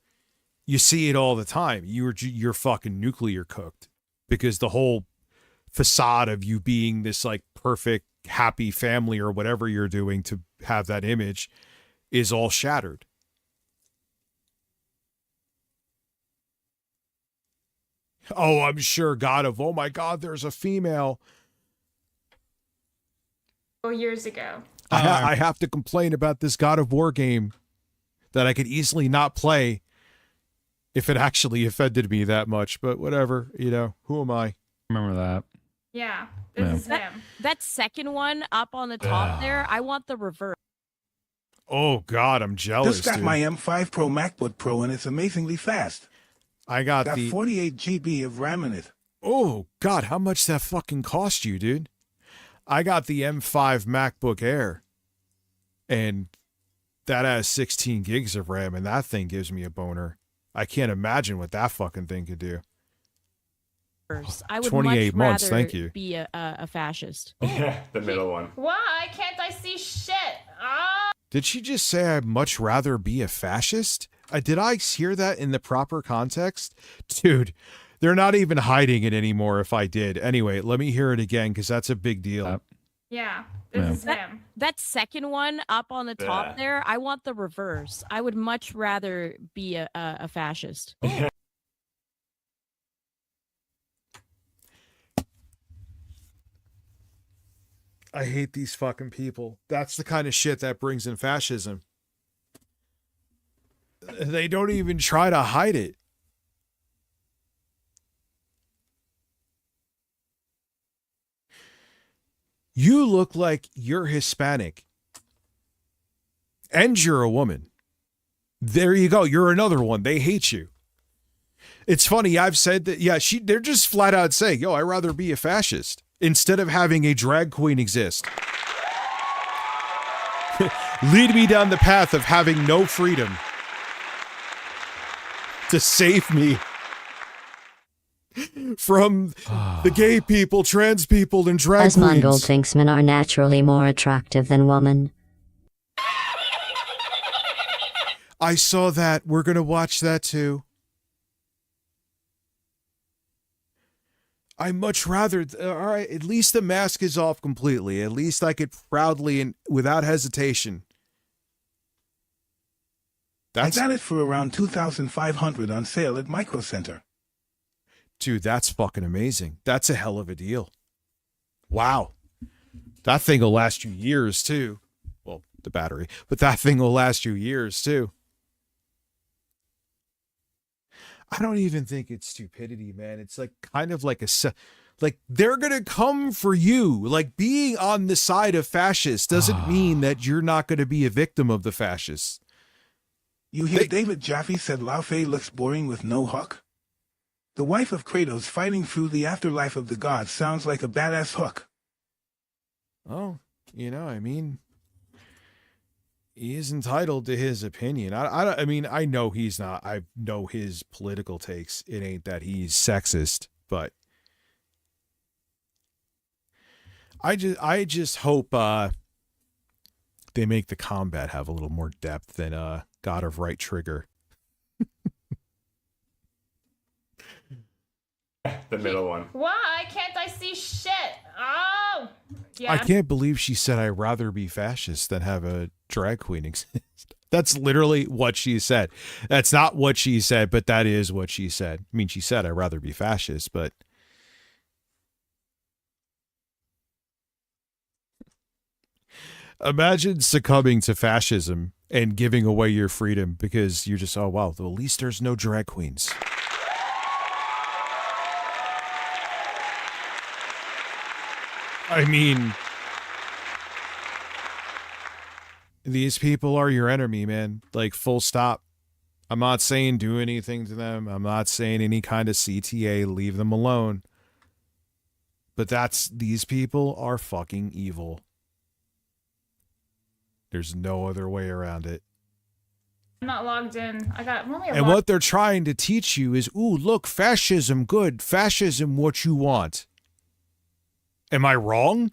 you see it all the time. You're fucking nuclear cooked, because the whole facade of you being this like perfect happy family or whatever you're doing to have that image is all shattered. Oh, I'm sure oh my God, there's a female. Years ago. I have to complain about this God of War game that I could easily not play if it actually offended me that much, but whatever, you know, who am I? Remember that. Yeah, this is him. That second one up on the top there, I want the reverse. Oh God, I'm jealous. Just got dude. my M5 Pro MacBook Pro, and it's amazingly fast. I got 48 GB of RAM in it. Oh God, how much that fucking cost you, dude? I got the M5 MacBook Air, and that has 16 gigs of RAM, and that thing gives me a boner. I can't imagine what that fucking thing could do. I would 28 much months, rather thank you. be a fascist. Yeah, the middle one. Why can't I see shit? Ah! Did she just say I'd much rather be a fascist? Did I hear that in the proper context? Dude, they're not even hiding it anymore if I did. Anyway, let me hear it again, because that's a big deal. Yeah, this is him. That second one up on the top Yeah. there, I want the reverse. I would much rather be a fascist. I hate these fucking people. That's the kind of shit that brings in fascism. They don't even try to hide it. You look like you're Hispanic. And you're a woman. There you go. You're another one. They hate you. It's funny. I've said that. Yeah, they're just flat out saying, yo, I'd rather be a fascist instead of having a drag queen exist. Lead me down the path of having no freedom to save me from the gay people, trans people, and drag Asmongold queens. thinks men are naturally more attractive than women. I saw that. We're going to watch that too. I much rather, all right, at least the mask is off completely. At least I could proudly and without hesitation. I got it for around $2,500 on sale at Micro Center. Dude, that's fucking amazing. That's a hell of a deal. Wow. That thing will last you years too. Well, the battery, but that thing will last you years too. I don't even think it's stupidity, man. It's like kind of like like they're going to come for you. Like being on the side of fascists doesn't mean that you're not going to be a victim of the fascists. You hear David Jaffe said Lao Fei looks boring with no hook? The wife of Kratos fighting through the afterlife of the gods sounds like a badass hook. Oh, you know, I mean, he is entitled to his opinion. I mean, I know he's not. I know his political takes. It ain't that he's sexist, but I just hope they make the combat have a little more depth than God of Right Trigger. The middle one. Why can't I see shit? Oh! Yeah. I can't believe she said I'd rather be fascist than have a drag queen exist. That's literally what she said. That's not what she said, but that is what she said. I mean, she said I'd rather be fascist, but imagine succumbing to fascism and giving away your freedom because you're just, oh, wow, well, at least there's no drag queens. I mean, these people are your enemy, man. Like, full stop. I'm not saying do anything to them. I'm not saying any kind of CTA, leave them alone. But these people are fucking evil. There's no other way around it. I'm not logged in. I'm only And what they're trying to teach you is, ooh, look, fascism, good. Fascism, what you want. Am I wrong?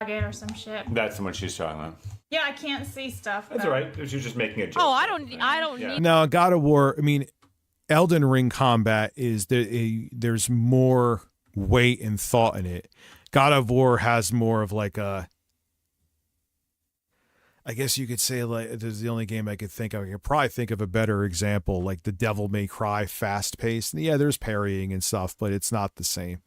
log in or some shit. That's the one she's talking about. Yeah, I can't see stuff. That's all right. She's just making a joke. Oh, I don't need. No, God of War, I mean, Elden Ring combat is there's more weight and thought in it. God of War has more of like a, I guess you could say, like, this is the only game I could think of. I could probably think of a better example, like the Devil May Cry fast paced. Yeah, there's parrying and stuff, but it's not the same.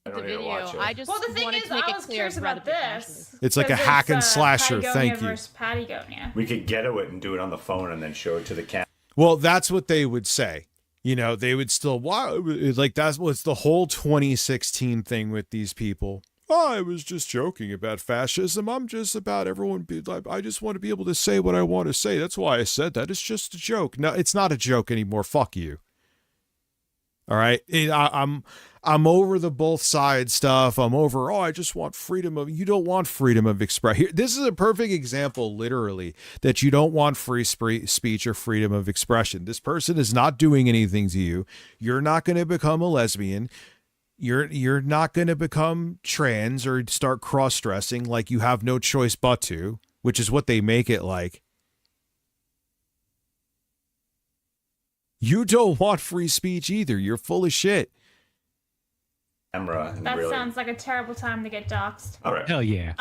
I The don't need to video. watch it. I just Well, the thing wanted is, to make I it was clear curious I'd rather about be this. It's like a 'cause hack and it's, slasher, Patagonia thank you. versus Patagonia. We could ghetto it and do it on the phone and then show it to the camera. Well, that's what they would say. You know, they would still, wow, like that's what's the whole 2016 thing with these people. Oh, I was just joking about fascism. I'm just about everyone. I just want to be able to say what I want to say. That's why I said that. It's just a joke. No, it's not a joke anymore. Fuck you. All right. I'm over the both sides stuff. I'm over, oh, I just want freedom of, you don't want freedom of expression. This is a perfect example, literally, that you don't want free speech or freedom of expression. This person is not doing anything to you. You're not going to become a lesbian. You're not going to become trans or start cross-dressing like you have no choice but to, which is what they make it like. You don't want free speech either. You're full of shit. That sounds like a terrible time to get doxxed. All right. Hell yeah.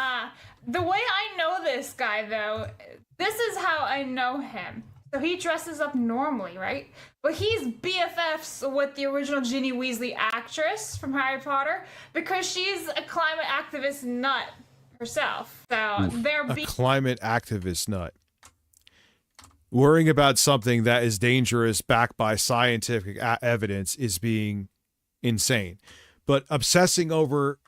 The way I know this guy, though, this is how I know him. So he dresses up normally, right? But he's BFFs with the original Ginny Weasley actress from Harry Potter because she's a climate activist nut herself. So they're a climate activist nut. Worrying about something that is dangerous backed by scientific evidence is being insane. But obsessing over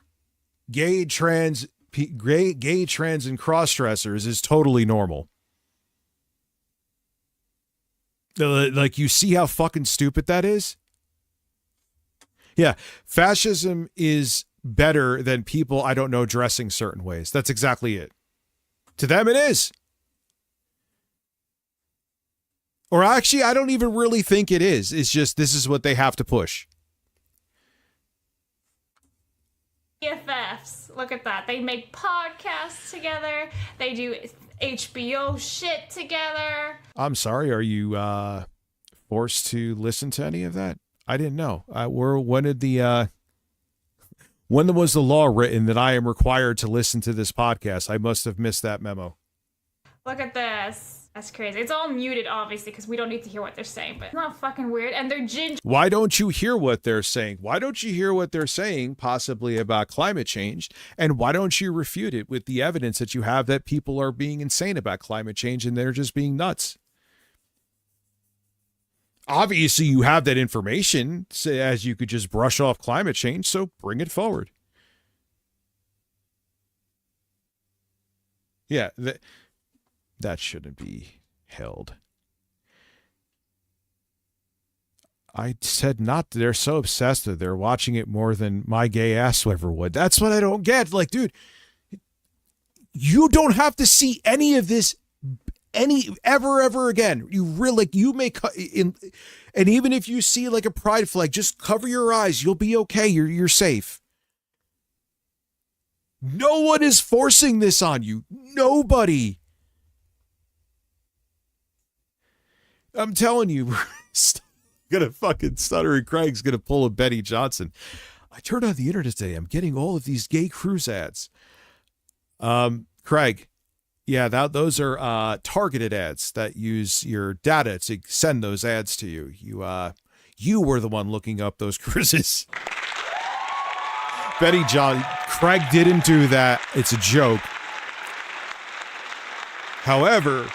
gay, trans, and cross-dressers is totally normal. Like, you see how fucking stupid that is? Yeah, fascism is better than people, I don't know, dressing certain ways. That's exactly it. To them, it is. Or actually, I don't even really think it is. It's just, this is what they have to push. BFFs. Look at that. They make podcasts together. They do HBO shit together. I'm sorry. Are you forced to listen to any of that? I didn't know. When was the law written that I am required to listen to this podcast? I must have missed that memo. Look at this. That's crazy. It's all muted, obviously, because we don't need to hear what they're saying, but it's not fucking weird. And they're ginger. Why don't you hear what they're saying? Why don't you hear what they're saying, possibly about climate change? And why don't you refute it with the evidence that you have that people are being insane about climate change and they're just being nuts? Obviously, you have that information, as you could just brush off climate change, so bring it forward. Yeah, that shouldn't be held. I said not. They're so obsessed that they're watching it more than my gay ass ever would. That's what I don't get. Like, dude, you don't have to see any of this ever again. You really, like, you may and even if you see like a pride flag, just cover your eyes. You'll be okay. You're safe. No one is forcing this on you. Nobody. I'm telling you, gonna fucking Stuttering Craig's gonna pull a Betty Johnson. I turned on the internet today. I'm getting all of these gay cruise ads. Craig, yeah, those are targeted ads that use your data to send those ads to you. You were the one looking up those cruises. Betty John, Craig didn't do that. It's a joke. However,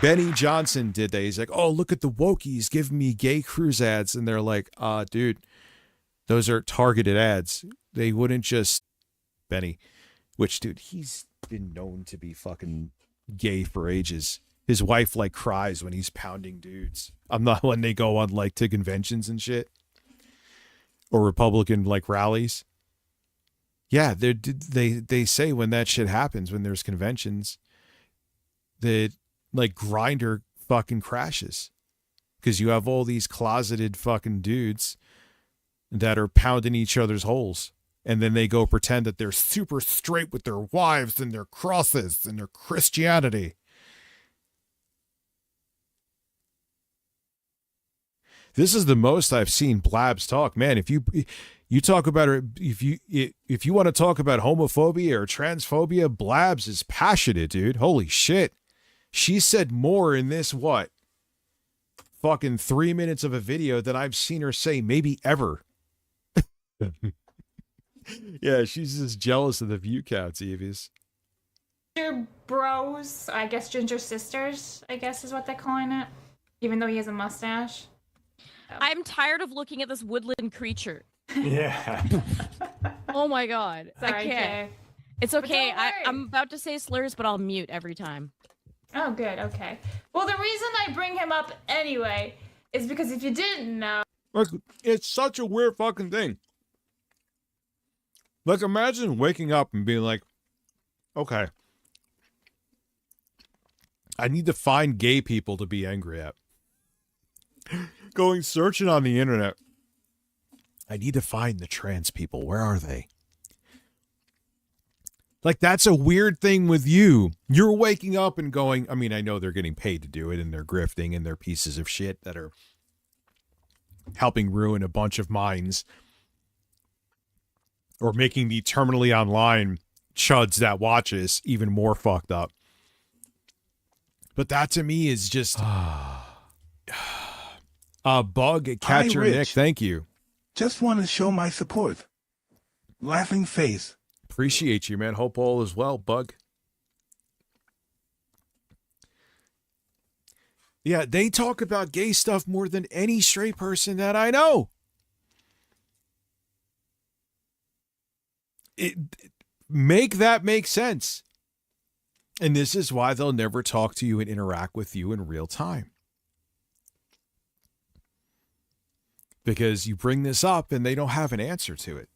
Benny Johnson did that. He's like, oh, look at the wokies giving me gay cruise ads. And they're like, dude, those are targeted ads. They wouldn't just Benny, which, dude, he's been known to be fucking gay for ages. His wife like cries when he's pounding dudes. I'm not when they go on like to conventions and shit, or Republican like rallies. Yeah, they say when that shit happens, when there's conventions, that like Grindr fucking crashes because you have all these closeted fucking dudes that are pounding each other's holes, and then they go pretend that they're super straight with their wives and their crosses and their Christianity. This is the most I've seen Blabs talk, man. If you talk about it, if you want to talk about homophobia or transphobia, Blabs is passionate, dude. Holy shit. She said more in this, what? Fucking 3 minutes of a video than I've seen her say maybe ever. Yeah, she's just jealous of the view counts, Evies. Ginger bros, I guess ginger sisters, I guess is what they're calling it. Even though he has a mustache. I'm tired of looking at this woodland creature. Yeah. Oh my god. Sorry, I can't. Kay. It's okay. don't worry. I'm about to say slurs, but I'll mute every time. Oh, good. Okay. Well, the reason I bring him up anyway is because if you didn't know, Like, it's such a weird fucking thing. Like, imagine waking up and being like, okay, I need to find gay people to be angry at. Going searching on the internet. I need to find the trans people. Where are they? Like, that's a weird thing with you. You're waking up and going, I mean, I know they're getting paid to do it and they're grifting and they're pieces of shit that are helping ruin a bunch of minds or making the terminally online chuds that watches even more fucked up. But that to me is just Bug Catcher Rich. Nick, thank you. Just want to show my support. Laughing face. Appreciate you, man. Hope all is well, Bug. Yeah, they talk about gay stuff more than any straight person that I know. Make that make sense. And this is why they'll never talk to you and interact with you in real time. Because you bring this up and they don't have an answer to it.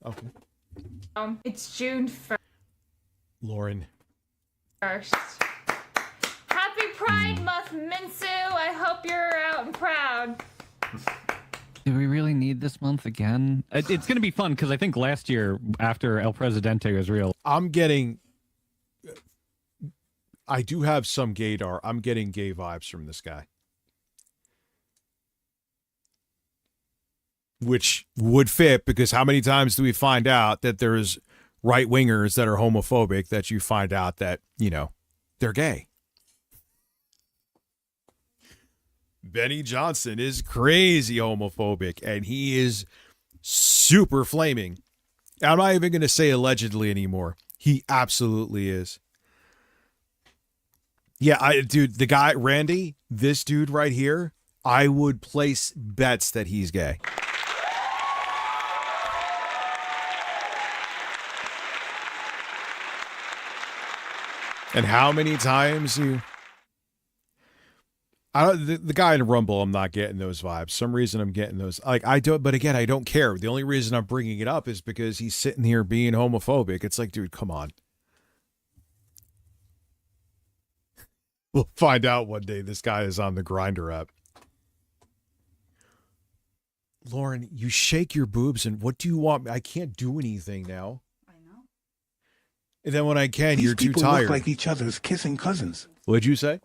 Okay. it's June 1st. Lauren. Happy Pride Month, Minsu. I hope you're out and proud. Do we really need this month again? It's going to be fun because I think last year after El Presidente was real. I do have some gaydar. I'm getting gay vibes from this guy. Which would fit because how many times do we find out that there's right wingers that are homophobic that you find out that, you know, they're gay? Benny Johnson is crazy homophobic and he is super flaming. I'm not even going to say allegedly anymore. He absolutely is. Yeah, dude, the guy, Randy, this dude right here, I would place bets that he's gay. And how many times the guy in Rumble, I'm not getting those vibes. Some reason I'm getting those. Like, I don't, but again, I don't care. The only reason I'm bringing it up is because he's sitting here being homophobic. It's like, dude, come on. We'll find out one day this guy is on the Grindr app. Lauren, you shake your boobs and what do you want? I can't do anything now. And then when I can, These you're too people tired. look like each other's kissing cousins. What'd you say?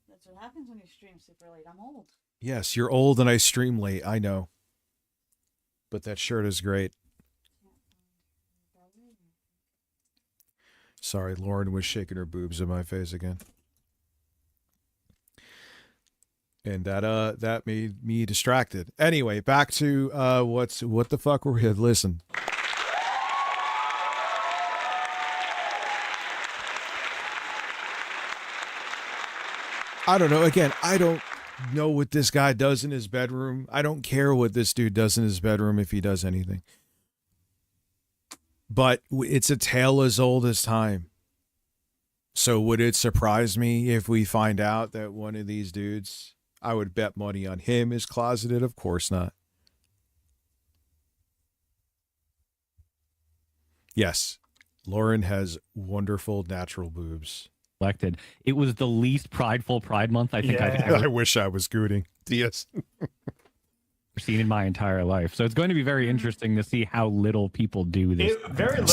That's what happens when you stream super late. I'm old. Yes, you're old and I stream late. I know. But that shirt is great. Sorry, Lauren was shaking her boobs in my face again. And that made me distracted. Anyway, back to what the fuck were we? Listen. I don't know. Again, I don't know what this guy does in his bedroom. I don't care what this dude does in his bedroom if he does anything. But it's a tale as old as time. So would it surprise me if we find out that one of these dudes, I would bet money on him, is closeted? Of course not. Yes, Lauren has wonderful natural boobs. Elected. It was the least prideful Pride Month I think I've I ever wish I was gooting. Yes. seen in my entire life. So it's going to be very interesting to see how little people do this.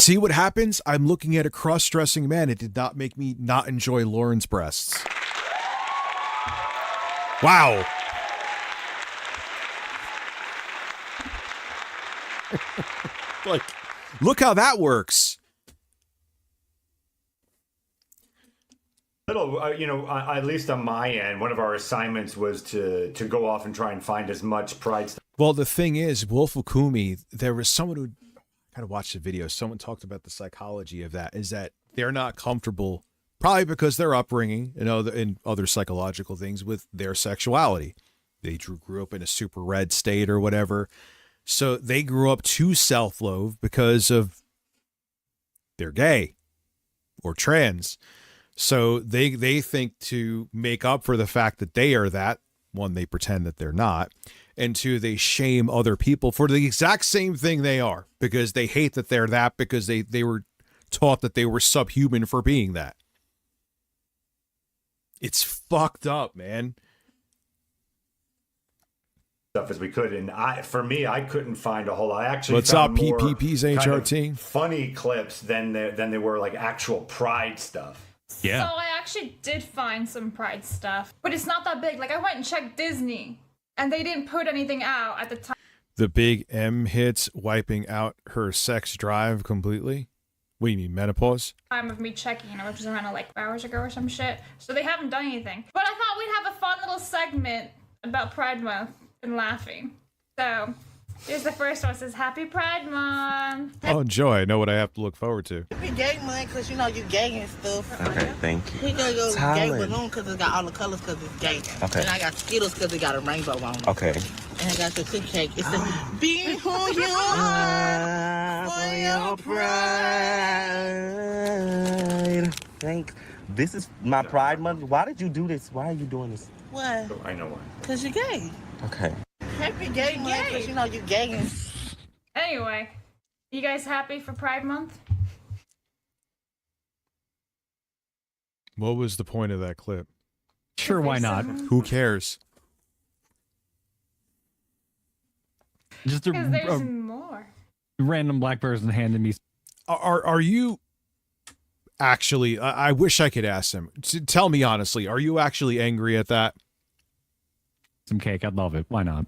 See what happens? I'm looking at a cross-dressing man. It did not make me not enjoy Lauren's breasts. Wow. Like, look how that works. Little, at least on my end, one of our assignments was to go off and try and find as much Pride stuff. Well, the thing is, Wolf Okumi, there was someone who kind of watched the video. Someone talked about the psychology of that, is that they're not comfortable, probably because their upbringing and other psychological things with their sexuality. They grew up in a super red state or whatever. So they grew up too self-loathe because of they're gay or trans. So they think to make up for the fact that they are that, one, they pretend that they're not, and two, they shame other people for the exact same thing they are, because they hate that they're that, because they were taught that they were subhuman for being that. It's fucked up, man. Stuff as we could, and I couldn't find a whole lot. I actually What's found up, more PPP's kind of HRT? funny clips than they were like actual Pride stuff. Yeah. So I actually did find some Pride stuff, but it's not that big. Like, I went and checked Disney, and they didn't put anything out at the time. The big M hits wiping out her sex drive completely? What do you mean, menopause? Time of me checking, which was around like 4 hours ago or some shit. So they haven't done anything. But I thought we'd have a fun little segment about Pride Month and laughing. So here's the first one. It says, Happy Pride Month. Oh, enjoy. I know what I have to look forward to. Happy gay month, because you know you gay and stuff. Okay, thank you. He gonna go gay Tyler. balloon because it's got all the colors because it's gay. Okay. And I got Skittles because it got a rainbow on it. Okay. And I got the tea cake. It says, be who you are for your pride. Thanks. This is my Pride Month. Why did you do this? Why are you doing this? What? I know why. Because you're gay. Okay. Happy gay month because you know you gay and... Anyway, you guys happy for Pride Month? What was the point of that clip? Sure, why not? Who cares? Just Because there's a more. random black person handed me Are you actually, I wish I could ask him. Tell me honestly, are you actually angry at that? some cake. I'd love it. Why not?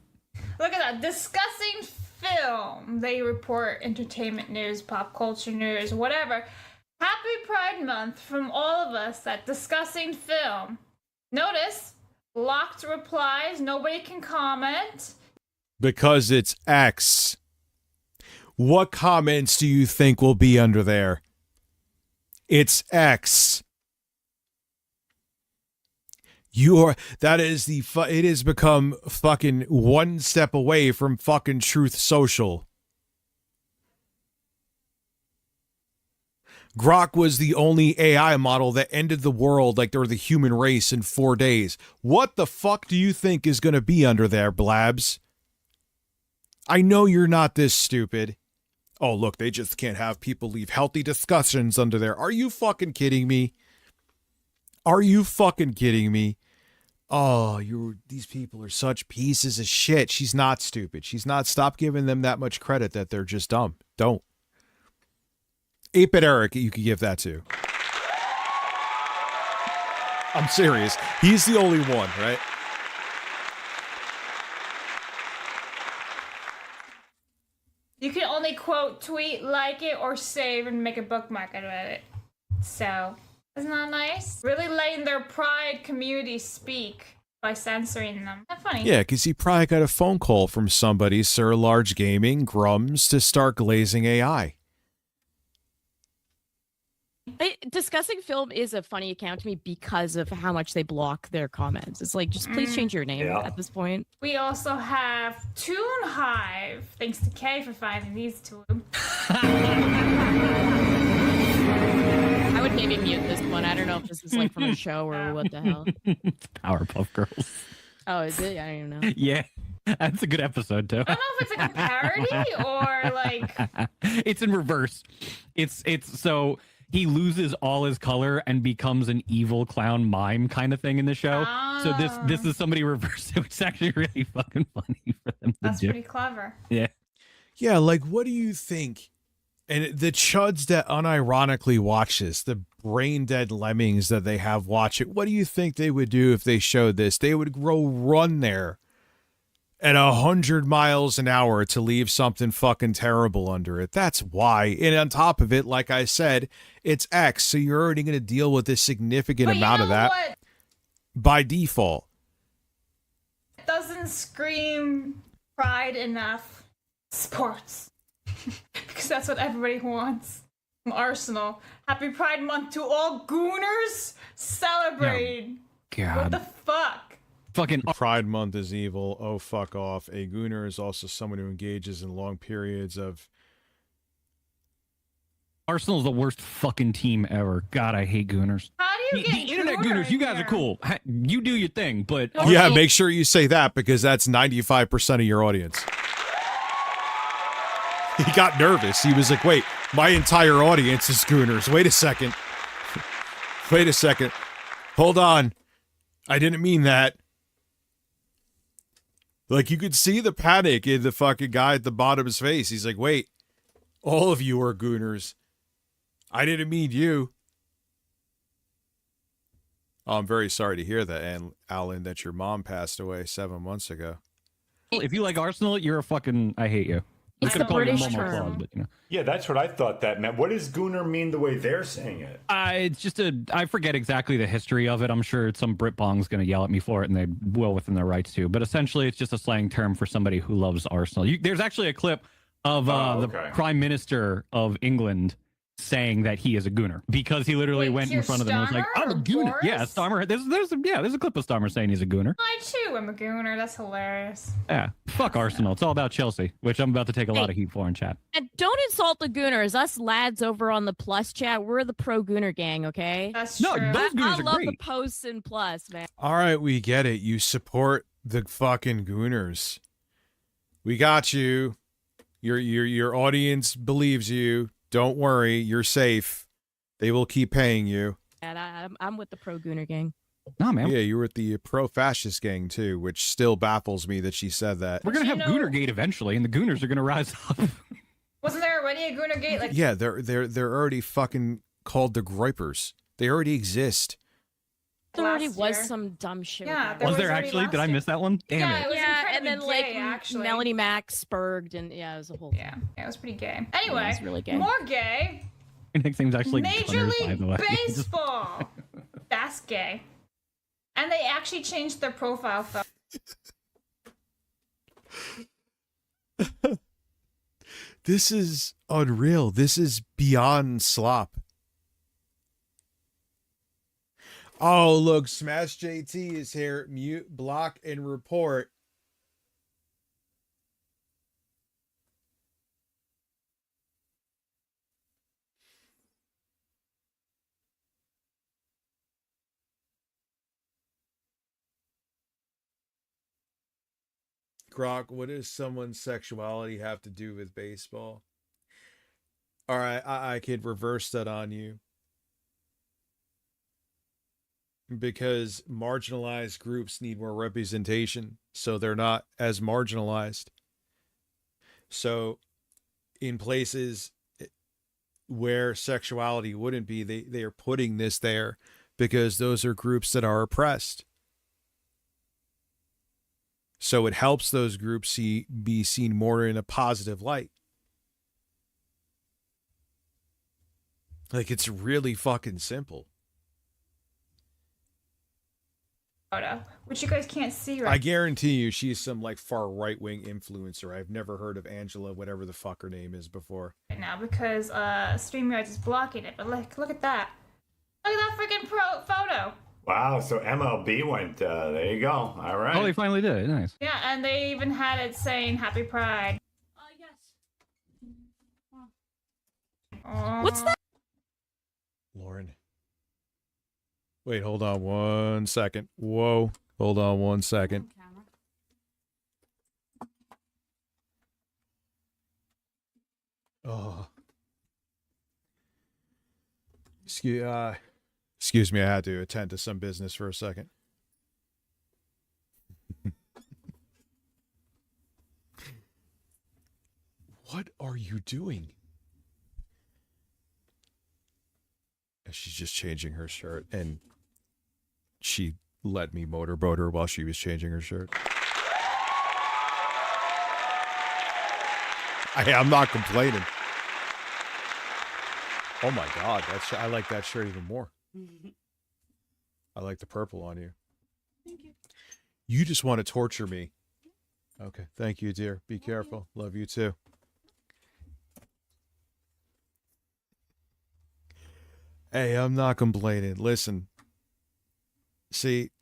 Look at that. Discussing film. They report entertainment news, pop culture news, whatever. Happy Pride Month from all of us at Discussing Film. Notice, locked replies. Nobody can comment. Because it's X. What comments do you think will be under there? It's X. It has become fucking one step away from fucking Truth Social. Grok was the only AI model that ended the world, or the human race, in 4 days. What the fuck do you think is going to be under there, Blabs? I know you're not this stupid. Oh, look, they just can't have people leave healthy discussions under there. Are you fucking kidding me? Are you fucking kidding me? Oh, these people are such pieces of shit. She's not stupid. She's not. Stop giving them that much credit that they're just dumb. Don't. 8-Bit Eric, you could give that to. I'm serious. He's the only one, right? You can only quote, tweet, like it, or save and make a bookmark out of it. So, isn't that nice? Really letting their Pride community speak by censoring them. That's funny. Yeah, because he probably got a phone call from somebody, Sir Large Gaming, Grums, to start glazing AI. Discussing Film is a funny account to me because of how much they block their comments. It's like, just please change your name at this point. We also have Toon Hive. Thanks to Kay for finding these two. I would maybe mute this one. I don't know know if this is like from a show or what the hell. It's Powerpuff Girls. Oh, is it? I don't even know. Yeah, that's a good episode too. I don't know if it's like a parody or like. It's in reverse. It's so he loses all his color and becomes an evil clown mime kind of thing in the show. So this is somebody reversed it, which is actually really fucking funny for them to That's do. pretty clever. Yeah. Yeah, like what do you think? And the chuds that unironically watch this, the brain dead lemmings that they have watch it, what do you think they would do if they showed this? They would run there at 100 miles an hour to leave something fucking terrible under it. That's why. And on top of it, like I said, it's X, so you're already going to deal with a significant amount of that What by default. doesn't scream pride enough? Sports. Because that's what everybody wants. From Arsenal. Happy Pride Month to all Gooners. Celebrate. God. What the fuck? Fucking Pride Month is evil. Oh, fuck off. A gooner is also someone who engages in long periods of. Arsenal's the worst fucking team ever. God, I hate Gooners. How do you get The internet Gooners, you guys are cool. You do your thing, but Yeah, make sure you say that because that's 95% of your audience. He got nervous. He was like, wait, my entire audience is Gooners. Wait a second. Wait a second. Hold on. I didn't mean that. Like, you could see the panic in the fucking guy at the bottom of his face. He's like, wait, all of you are Gooners. I didn't mean you. Oh, I'm very sorry to hear that, and Alan, that your mom passed away 7 months ago. if you like Arsenal, you're a fucking. I hate you. It's could a British Momo term. Claus, but, you know. Yeah, that's what I thought that meant. What does Gooner mean the way they're saying it? It's just I forget exactly the history of it. I'm sure some Britbong's going to yell at me for it, and they will within their rights to. But essentially, it's just a slang term for somebody who loves Arsenal. There's actually a clip of the Prime Minister of England saying that he is a Gooner because he literally went in front of them and was like, "I'm a Gooner." Boris? Yeah, Starmer. There's a clip of Starmer saying he's a Gooner. I too am a Gooner. That's hilarious. Yeah, fuck Arsenal. It's all about Chelsea, which I'm about to take a lot of heat for in chat. And don't insult the Gooners. Us lads over on the Plus chat, we're the pro Gooner gang, okay? That's No, true. those Gooners I are love the great. posts in Plus, man. All right, we get it. You support the fucking Gooners. We got you. Your audience believes you. Don't worry, you're safe. They will keep paying you. And I'm with the pro Gooner gang. No, man. Yeah, you were at the pro-fascist gang too, which still baffles me that she said that. We're gonna have Goonergate eventually, and the Gooners are gonna rise up. Wasn't there already a Gooner Gate? Like, Yeah, they're already fucking called the Groypers. They already exist. There already last was year. some dumb shit. Yeah, with that. Was there already actually? last Did I year. miss that one? Damn Yeah, it. it was Yeah, and incredibly then gay, actually. Melanie Mac spurged, and yeah, it was a whole thing. Yeah, it was pretty gay. Yeah, Anyway, it was really gay. more gay. My next name's actually Major Gunners, by League the way. Baseball. That's gay. And they actually changed their profile photo. This is unreal. This is beyond slop. Oh, look, Smash JT is here. Mute, block, and report. Grok, what does someone's sexuality have to do with baseball? All right, I could reverse that on you. Because marginalized groups need more representation, so they're not as marginalized. So in places where sexuality wouldn't be, they are putting this there because those are groups that are oppressed. So it helps those groups be seen more in a positive light. Like, it's really fucking simple. Photo, which you guys can't see right I guarantee you she's some like far right-wing influencer. I've never heard of Angela, whatever the fuck her name is, before. now because StreamYard is blocking it. But look at that. Look at that freaking photo. Wow, so MLB went, there you go. All right. Oh, they finally did it. Nice. Yeah, and they even had it saying Happy Pride. Yes. What's that? Lauren. Wait, hold on 1 second. Whoa. Hold on 1 second. Oh. Excuse me, I had to attend to some business for a second. What are you doing? She's just changing her shirt, and she let me motorboat her while she was changing her shirt. I'm not complaining. Oh my God, I like that shirt even more. I like the purple on you. Thank you. You just want to torture me. Okay, thank you, dear. Be careful. Love you too. Hey, I'm not complaining. Listen. See,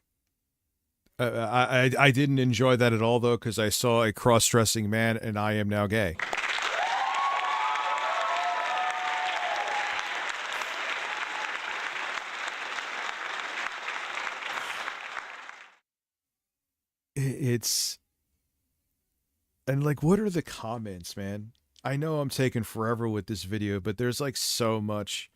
I didn't enjoy that at all, though, because I saw a cross-dressing man, and I am now gay. It's... And, like, what are the comments, man? I know I'm taking forever with this video, but there's, like, so much...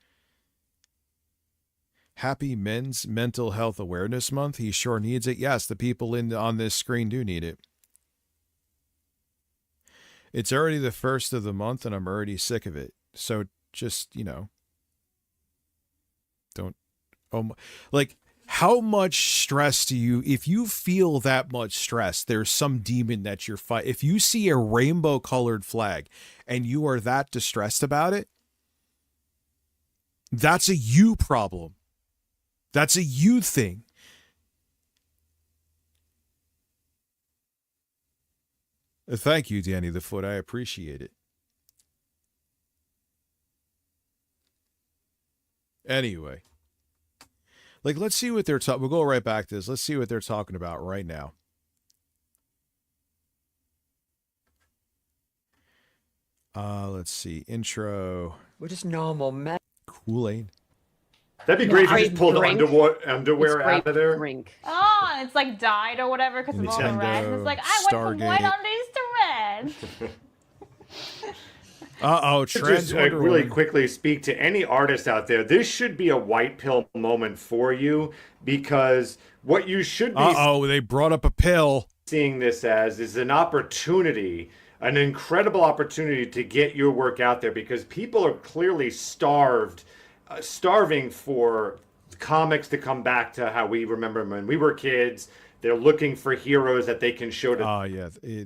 Happy Men's Mental Health Awareness Month. He sure needs it. Yes, the people on this screen do need it. It's already the first of the month, and I'm already sick of it. So just, you know, don't. Like, how much stress do you? If you feel that much stress, there's some demon that you're fighting. If you see a rainbow-colored flag, and you are that distressed about it, that's a you problem. That's a you thing. Thank you, Danny the Foot. I appreciate it. Anyway. Like, let's see what they're talking. We'll go right back to this. Let's see what they're talking about right now. Let's see. Intro. We're just normal men. Kool-Aid. That'd be great if you just pulled underwear out of there. Drink. Oh, and it's like dyed or whatever because of all the red. And it's like, I went from white undies to red. Uh-oh, just really quickly speak to any artist out there. This should be a white pill moment for you, because what you should be they brought up a pill. Seeing this as is an opportunity, an incredible opportunity to get your work out there, because people are clearly starving for comics to come back to how we remember them when we were kids. They're looking for heroes that they can show to. Yeah.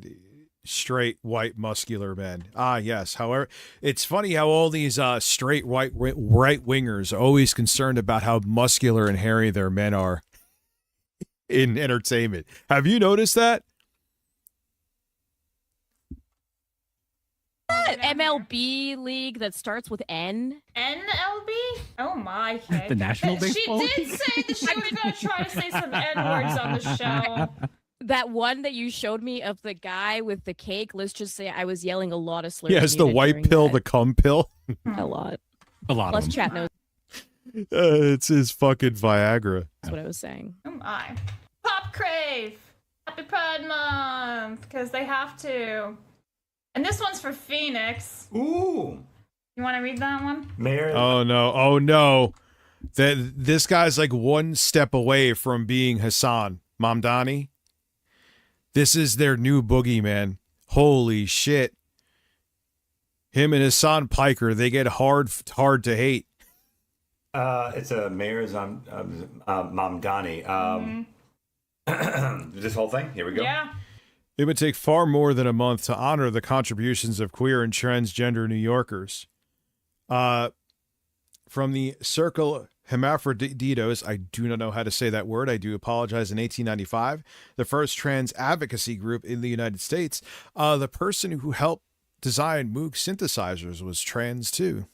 Straight white muscular men. Yes. However, it's funny how all these straight right wingers are always concerned about how muscular and hairy their men are in entertainment. Have you noticed that? MLB league that starts with N. NLB? Oh my god. The National Baseball She did say that she was going to try to say some N-words on the show. That one that you showed me of the guy with the cake, let's just say I was yelling a lot of slurs. Yes, the white pill, the cum pill. A lot. Plus of them. Chat knows. It's his fucking Viagra. That's what I was saying. Oh my. Pop Crave! Happy Pride Month! Because they have to. And this one's for Phoenix. Ooh. You want to read that one? Mayor. Oh no. This guy's like one step away from being Hassan Mamdani. This is their new boogeyman. Holy shit. Him and Hassan Piker, they get hard to hate. It's a mayor's Mamdani. This whole thing? Here we go. Yeah. It would take far more than a month to honor the contributions of queer and transgender New Yorkers. From the Circle Hermaphroditos, I do not know how to say that word. I do apologize. In 1895, the first trans advocacy group in the United States, the person who helped design Moog synthesizers was trans too.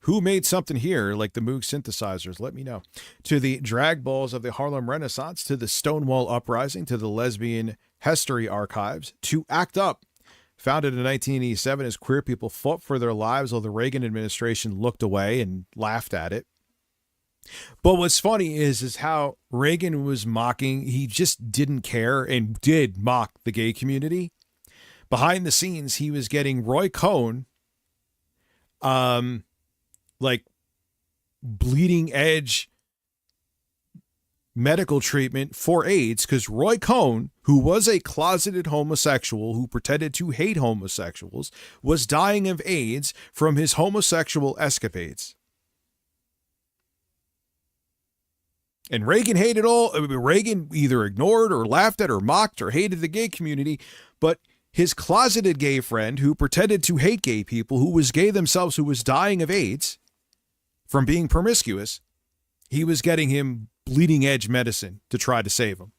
Who made something here like the Moog synthesizers? Let me know. To the drag balls of the Harlem Renaissance, to the Stonewall Uprising, to the lesbian history archives, to ACT UP, Founded in 1987 as queer people fought for their lives while the Reagan administration looked away and laughed at it. But what's funny is how Reagan was mocking, he just didn't care and did mock the gay community. Behind the scenes, he was getting Roy Cohn, like bleeding edge medical treatment for AIDS, because Roy Cohn, who was a closeted homosexual who pretended to hate homosexuals, was dying of AIDS from his homosexual escapades. And Reagan hated Reagan either ignored or laughed at or mocked or hated the gay community, but his closeted gay friend who pretended to hate gay people, who was gay themselves, who was dying of AIDS from being promiscuous, he was getting him bleeding edge medicine to try to save him.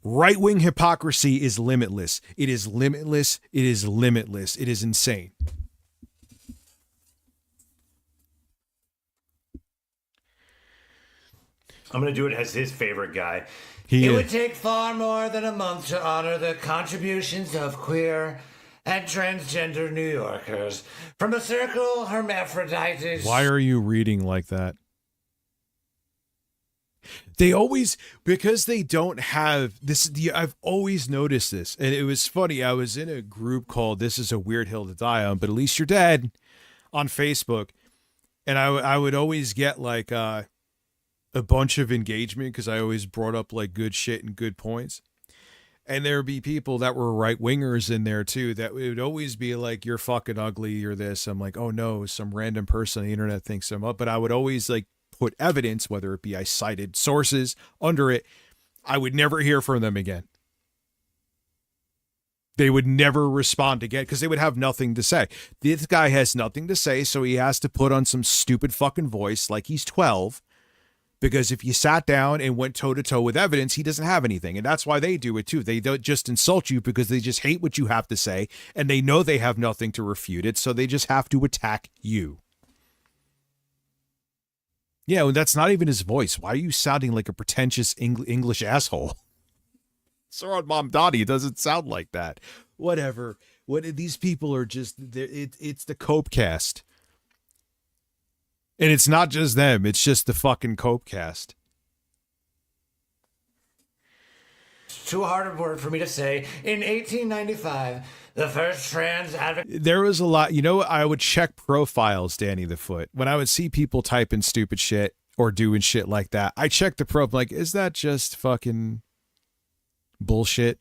Right-wing hypocrisy is limitless. It is limitless. It is limitless. It is insane. I'm going to do it as his favorite guy. It would take far more than a month to honor the contributions of queer and transgender New Yorkers. From a circle hermaphrodites. Why are you reading like that? They always, because they don't have this, I've always noticed this. And it was funny. I was in a group called This Is a Weird Hill to Die On, but at least you're dead on Facebook. And I would always get like a bunch of engagement because I always brought up like good shit and good points. And there would be people that were right wingers in there too, that would always be like, you're fucking ugly, you're this. I'm like, oh no, some random person on the internet thinks I'm up. But I would always like put evidence, whether it be I cited sources under it. I would never hear from them again. They would never respond again because they would have nothing to say. This guy has nothing to say, so he has to put on some stupid fucking voice like he's 12. Because if you sat down and went toe-to-toe with evidence, he doesn't have anything. And that's why they do it too. They don't just insult you because they just hate what you have to say. And they know they have nothing to refute it. So they just have to attack you. Yeah, well, that's not even his voice. Why are you sounding like a pretentious English asshole? Saran Mamdani doesn't sound like that. Whatever. These people are just, it's the Cope cast. And it's not just them. It's just the fucking Cope cast. It's too hard a word for me to say. In 1895, the first trans advocate. There was a lot. You know, I would check profiles, Danny the Foot. When I would see people typing stupid shit or doing shit like that, I checked the profile. Like, is that just fucking bullshit?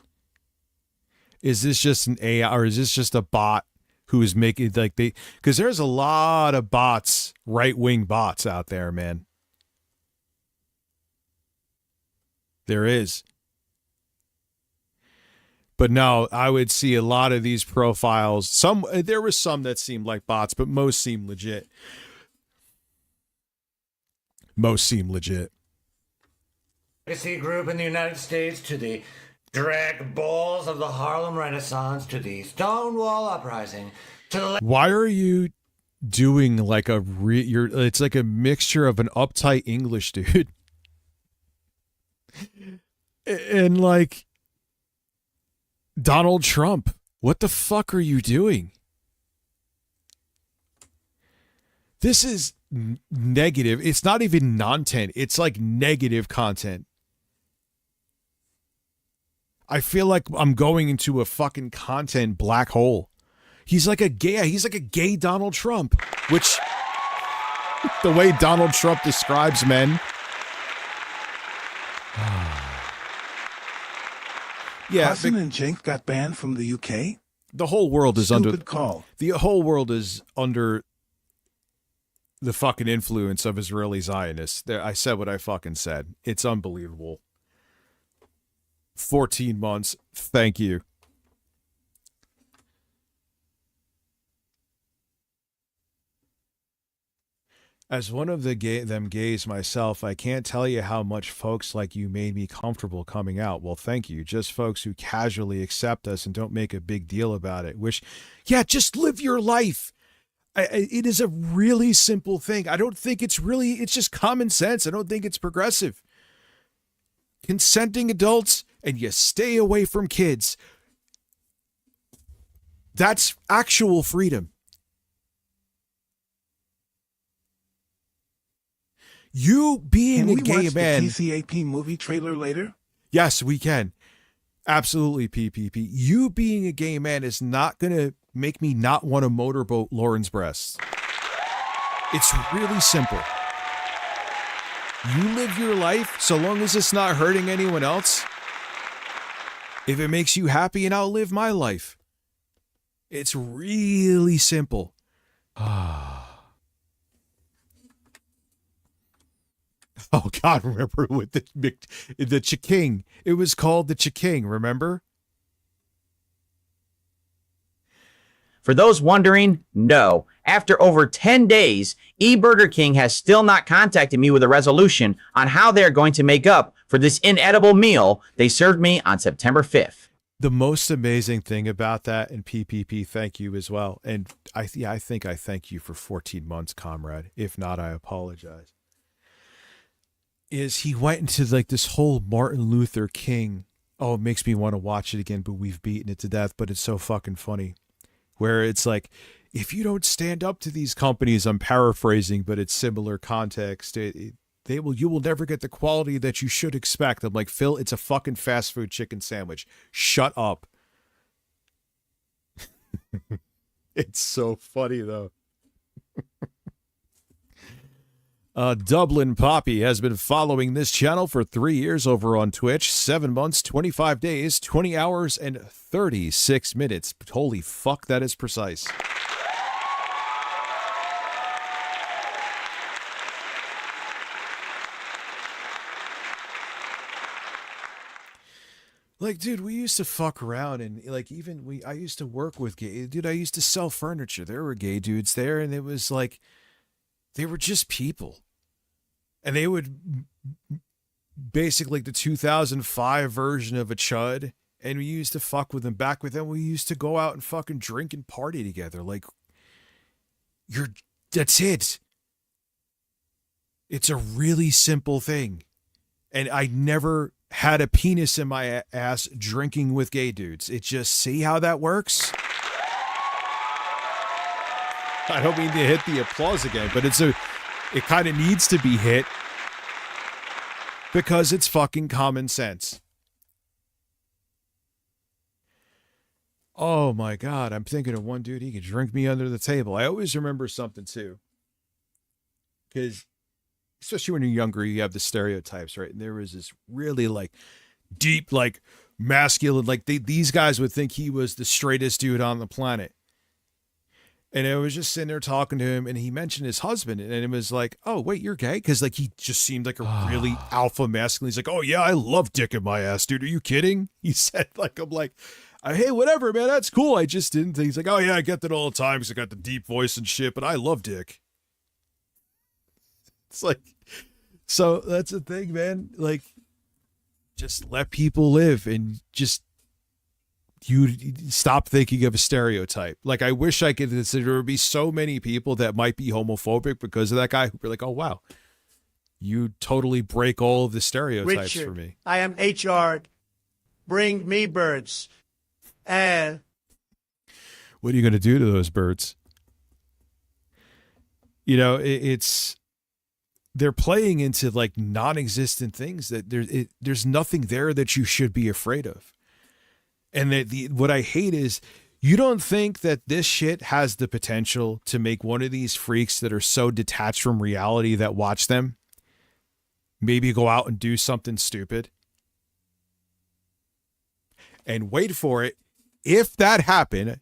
Is this just an AI or is this just a bot? Who is making like because there's a lot of bots, right-wing bots out there, man. There is. But no, I would see a lot of these profiles. There were some that seemed like bots, but most seem legit. Most seem legit. Legacy group in the United States to the drag balls of the Harlem Renaissance to the Stonewall Uprising to the. Why are you doing like it's like a mixture of an uptight English dude and like Donald Trump? What the fuck are you doing? This is negative. It's not even content. It's like negative content. I feel like I'm going into a fucking content black hole. He's like a gay Donald Trump, which the way Donald Trump describes men. Yeah, Hassan and Jenks got banned from the UK. The whole world is Stupid call. The whole world is under the fucking influence of Israeli Zionists. I said what I fucking said. It's unbelievable. 14 months. Thank you. As one of them gays myself, I can't tell you how much folks like you made me comfortable coming out. Well, thank you. Just folks who casually accept us and don't make a big deal about it. Just live your life. It is a really simple thing. I don't think it's just common sense. I don't think it's progressive. Consenting adults, and you stay away from kids. That's actual freedom. You being Can a we gay watch man. the TCAP movie trailer later? Yes, we can. Absolutely, PPP. You being a gay man is not going to make me not want to motorboat Lauren's breasts. It's really simple. You live your life so long as it's not hurting anyone else. If it makes you happy, and I'll live my life. It's really simple. Oh God, remember with the Chiking. It was called the Chiking, remember? For those wondering, no. After over 10 days, eBurger King has still not contacted me with a resolution on how they're going to make up for this inedible meal they served me on September 5th. The most amazing thing about that, and PPP, thank you as well. And I think I thank you for 14 months, comrade. If not, I apologize. Is he went into like this whole Martin Luther King. Oh, it makes me want to watch it again, but we've beaten it to death, but it's so fucking funny. Where it's like, if you don't stand up to these companies, I'm paraphrasing, but it's similar context. You will never get the quality that you should expect. I'm like, Phil, it's a fucking fast food chicken sandwich. Shut up. It's so funny though. Dublin Poppy has been following this channel for 3 years over on Twitch. 7 months, 25 days, 20 hours, and 36 minutes. Holy fuck, that is precise. Like, dude, we used to fuck around and like I used to work with gay dude. I used to sell furniture. There were gay dudes there, and it was like they were just people. And they would basically the 2005 version of a chud, and we used to fuck with them. Back with them, we used to go out and fucking drink and party together. Like, that's it. It's a really simple thing. And I never had a penis in my ass drinking with gay dudes. It just, see how that works? I don't mean to hit the applause again, but it kind of needs to be hit because it's fucking common sense. Oh my God, I'm thinking of one dude, he could drink me under the table. I always remember something too. Because especially when you're younger, you have the stereotypes, right? And there was this really like deep, like masculine, like these guys would think he was the straightest dude on the planet. And I was just sitting there talking to him, and he mentioned his husband, and it was like, oh, wait, you're gay? Because like he just seemed like a really alpha masculine. He's like, oh yeah, I love dick in my ass, dude. Are you kidding? He said, like, I'm like, hey, whatever, man, that's cool. I just didn't think. He's like, oh yeah, I get that all the time because I got the deep voice and shit, but I love dick. It's like, so that's the thing, man. Like, just let people live and just you stop thinking of a stereotype. Like, I wish I could consider there would be so many people that might be homophobic because of that guy who'd be like, oh, wow, you totally break all of the stereotypes Richard, for me. I am HR. Bring me birds. And what are you going to do to those birds? You know, it's they're playing into like non-existent things that there's nothing there that you should be afraid of. And what I hate is you don't think that this shit has the potential to make one of these freaks that are so detached from reality that watch them maybe go out and do something stupid. And wait for it. If that happened,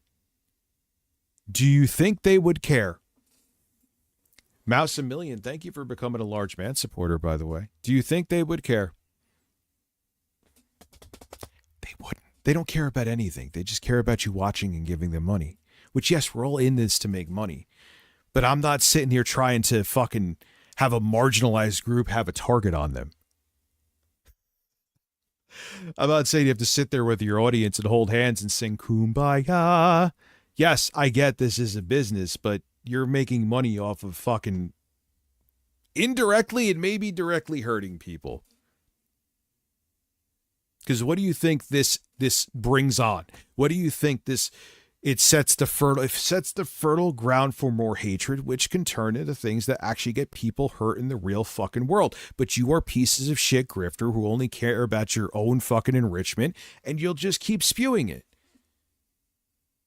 do you think they would care? Mouse a Million, thank you for becoming a large man supporter, by the way. Do you think they would care? They wouldn't. They don't care about anything. They just care about you watching and giving them money. Which, yes, we're all in this to make money. But I'm not sitting here trying to fucking have a marginalized group have a target on them. I'm not saying you have to sit there with your audience and hold hands and sing Kumbaya. Yes, I get this is a business, but you're making money off of fucking indirectly and maybe directly hurting people. Because what do you think this brings on? What do you think this it sets the fertile ground for more hatred, which can turn into things that actually get people hurt in the real fucking world. But you are pieces of shit grifter who only care about your own fucking enrichment, and you'll just keep spewing it.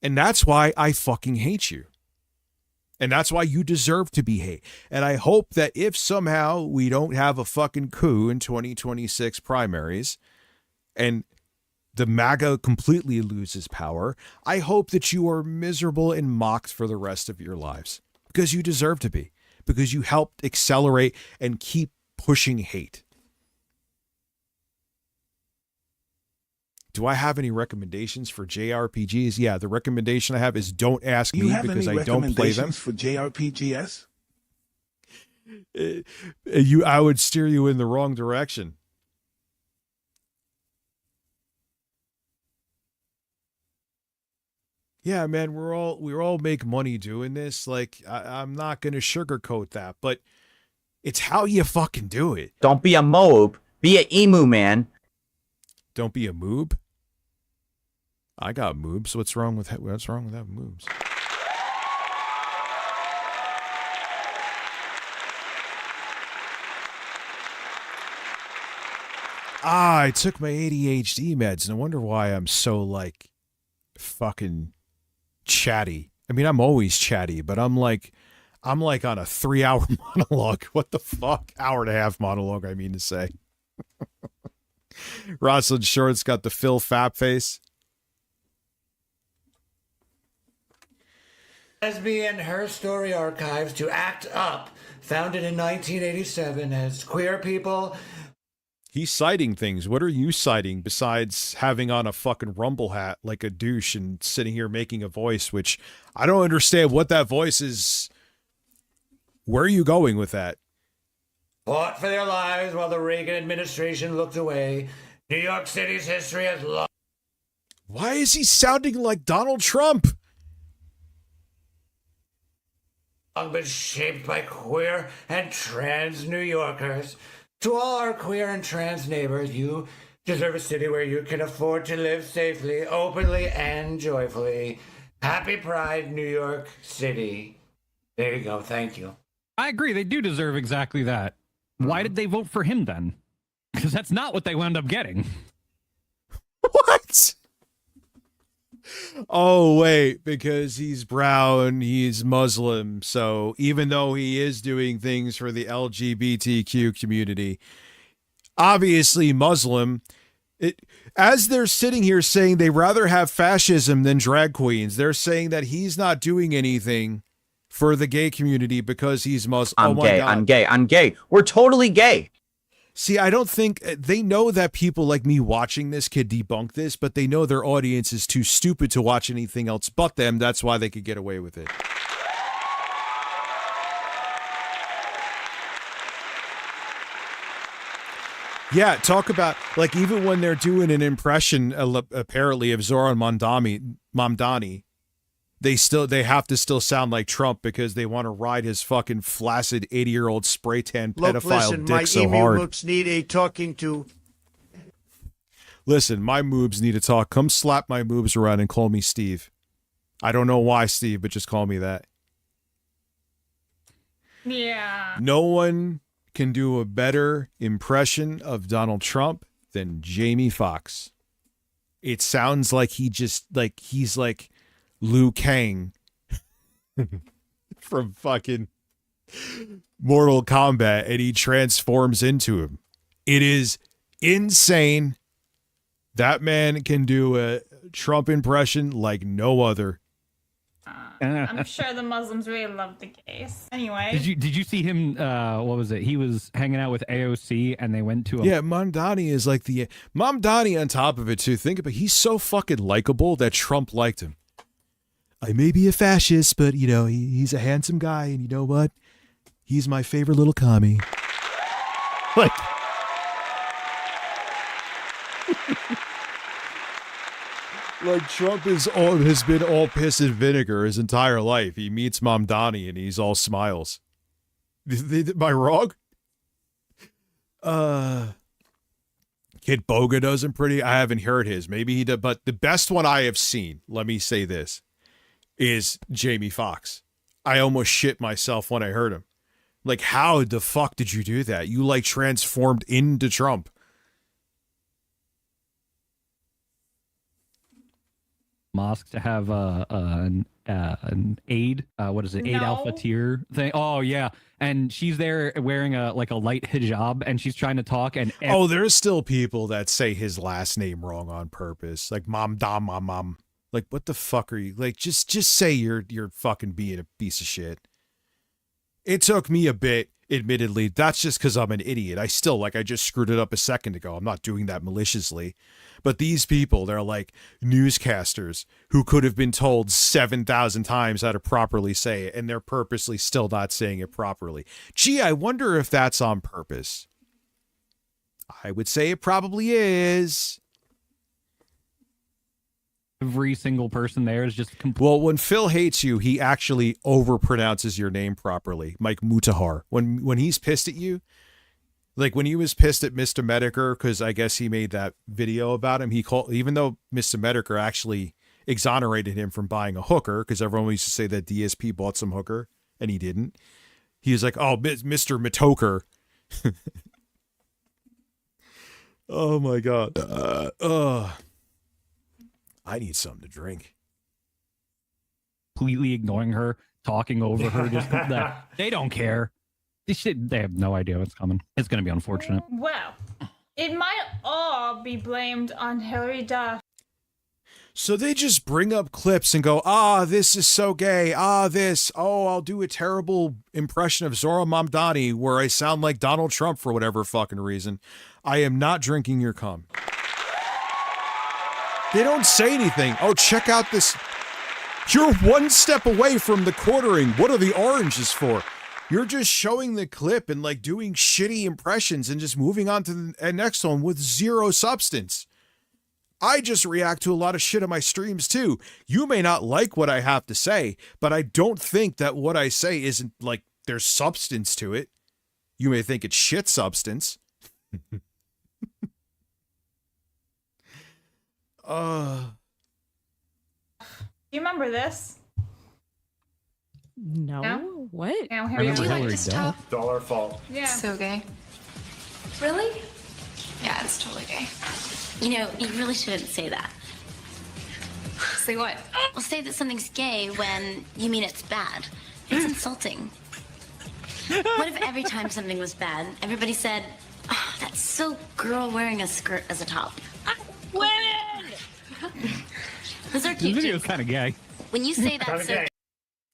And that's why I fucking hate you. And that's why you deserve to be hate. And I hope that if somehow we don't have a fucking coup in 2026 primaries and the MAGA completely loses power, I hope that you are miserable and mocked for the rest of your lives, because you deserve to be, because you helped accelerate and keep pushing hate. Do I have any recommendations for JRPGs? Yeah, the recommendation I have is don't ask me because I don't play them. For JRPGs? I would steer you in the wrong direction. Yeah, man, we all make money doing this. Like, I'm not gonna sugarcoat that, but it's how you fucking do it. Don't be a moob. Be a emu, man. Don't be a moob. I got moobs. What's wrong with having moobs? I took my ADHD meds, and I wonder why I'm so like fucking chatty. I mean, I'm always chatty, but I'm like on a 3-hour monologue. What the fuck? Hour and a half monologue, I mean to say. Rosalind Short's got the Phil Fap face. Lesbian Her Story Archives to ACT UP, founded in 1987 as queer people. He's citing things. What are you citing besides having on a fucking Rumble hat like a douche and sitting here making a voice, which I don't understand what that voice is. Where are you going with that? Fought for their lives while the Reagan administration looked away. New York City's history has long. Why is he sounding like Donald Trump? Been shaped by queer and trans New Yorkers. To all our queer and trans neighbors, you deserve a city where you can afford to live safely, openly, and joyfully. Happy Pride, New York City. There you go. Thank you. I agree. They do deserve exactly that. Why did they vote for him then? Because that's not what they wound up getting. What? Oh, wait, because he's brown, he's Muslim. So even though he is doing things for the LGBTQ community, obviously Muslim, as they're sitting here saying they rather have fascism than drag queens, they're saying that he's not doing anything for the gay community because he's Muslim. I'm gay. We're totally gay. See, I don't think they know that people like me watching this could debunk this, but they know their audience is too stupid to watch anything else but them. That's why they could get away with it. Yeah, talk about, like, even when they're doing an impression, apparently, of Zoran Mamdani, they have to still sound like Trump because they want to ride his fucking flaccid 80-year-old spray tan pedophile dick so hard. My moobs need a talking to. Listen, my moobs need to talk. Come slap my moobs around and call me Steve. I don't know why, Steve, but just call me that. Yeah. No one can do a better impression of Donald Trump than Jamie Foxx. It sounds like he's like Liu Kang from fucking Mortal Kombat, and he transforms into him. It is insane. That man can do a Trump impression like no other. I'm sure the Muslims really love the gays. Anyway. Did you see him, what was it? He was hanging out with AOC and they went to a... Yeah, Mamdani is like Mamdani on top of it too. Think about it. He's so fucking likable that Trump liked him. I may be a fascist, but, you know, he's a handsome guy, and you know what? He's my favorite little commie. Like... Like, Trump has been all piss and vinegar his entire life. He meets Mamdani, and he's all smiles. Am I wrong? Kid Boga does him pretty. I haven't heard his. Maybe he did, but the best one I have seen, let me say this. is Jamie Foxx. I almost shit myself when I heard him. Like, how the fuck did you do that? You like transformed into Trump. Musk to have an aide. What is it? Aide Alpha tier thing. Oh yeah, and she's there wearing a light hijab, and she's trying to talk. And oh, there's still people that say his last name wrong on purpose, like mom, dom, mom. Like, what the fuck are you? Like, just say you're fucking being a piece of shit. It took me a bit, admittedly. That's just because I'm an idiot. I just screwed it up a second ago. I'm not doing that maliciously. But these people, they're like newscasters who could have been told 7,000 times how to properly say it, and they're purposely still not saying it properly. Gee, I wonder if that's on purpose. I would say it probably is. Every single person there is just well, when Phil hates you, he actually overpronounces your name properly. Mike Mutahar. When he's pissed at you, like when he was pissed at Mr. Medicare, because I guess he made that video about him, even though Mr. Medicare actually exonerated him from buying a hooker, because everyone used to say that DSP bought some hooker, and he didn't. He was like, oh, Mr. Matoker. Oh my God. I need something to drink. Completely ignoring her, talking over her. Just they don't care. They have no idea what's coming. It's going to be unfortunate. Well, it might all be blamed on Hillary Duff. So they just bring up clips and go, this is so gay. This. Oh, I'll do a terrible impression of Zora Mamdani where I sound like Donald Trump for whatever fucking reason. I am not drinking your cum. They don't say anything. Oh, check out this. You're one step away from the quartering. What are the oranges for? You're just showing the clip and like doing shitty impressions and just moving on to the next one with zero substance. I just react to a lot of shit on my streams too. You may not like what I have to say, but I don't think that what I say isn't like there's substance to it. You may think it's shit substance. You remember this? No. What? No, Do you like this top? It's all our fault. Yeah. So gay. Really? Yeah, it's totally gay. You know, you really shouldn't say that. Say what? Well, say that something's gay when you mean it's bad. It's insulting. What if every time something was bad, everybody said, oh, that's so girl wearing a skirt as a top? Women! Those are This cute. video is kind of gay. When you say that, so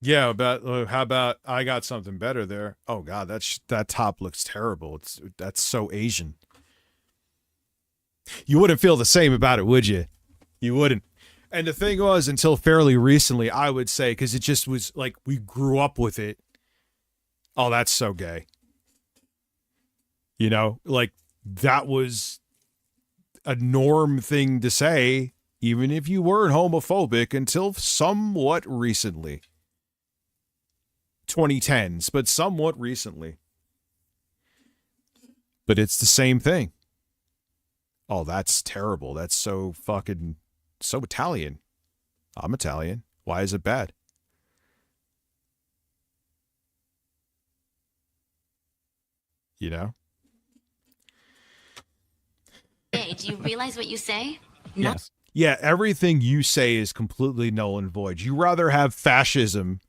Yeah, how about I got something better there? Oh God, that top looks terrible. That's so Asian. You wouldn't feel the same about it, would you? You wouldn't. And the thing was, until fairly recently, I would say, because it just was like we grew up with it. Oh, that's so gay. You know, like that was a norm thing to say, even if you weren't homophobic until somewhat recently. 2010s, but somewhat recently. But it's the same thing. Oh, that's terrible. That's so fucking, so Italian. I'm Italian. Why is it bad? You know? hey, do you realize what you say? Yes. Yeah, everything you say is completely null and void. You rather have fascism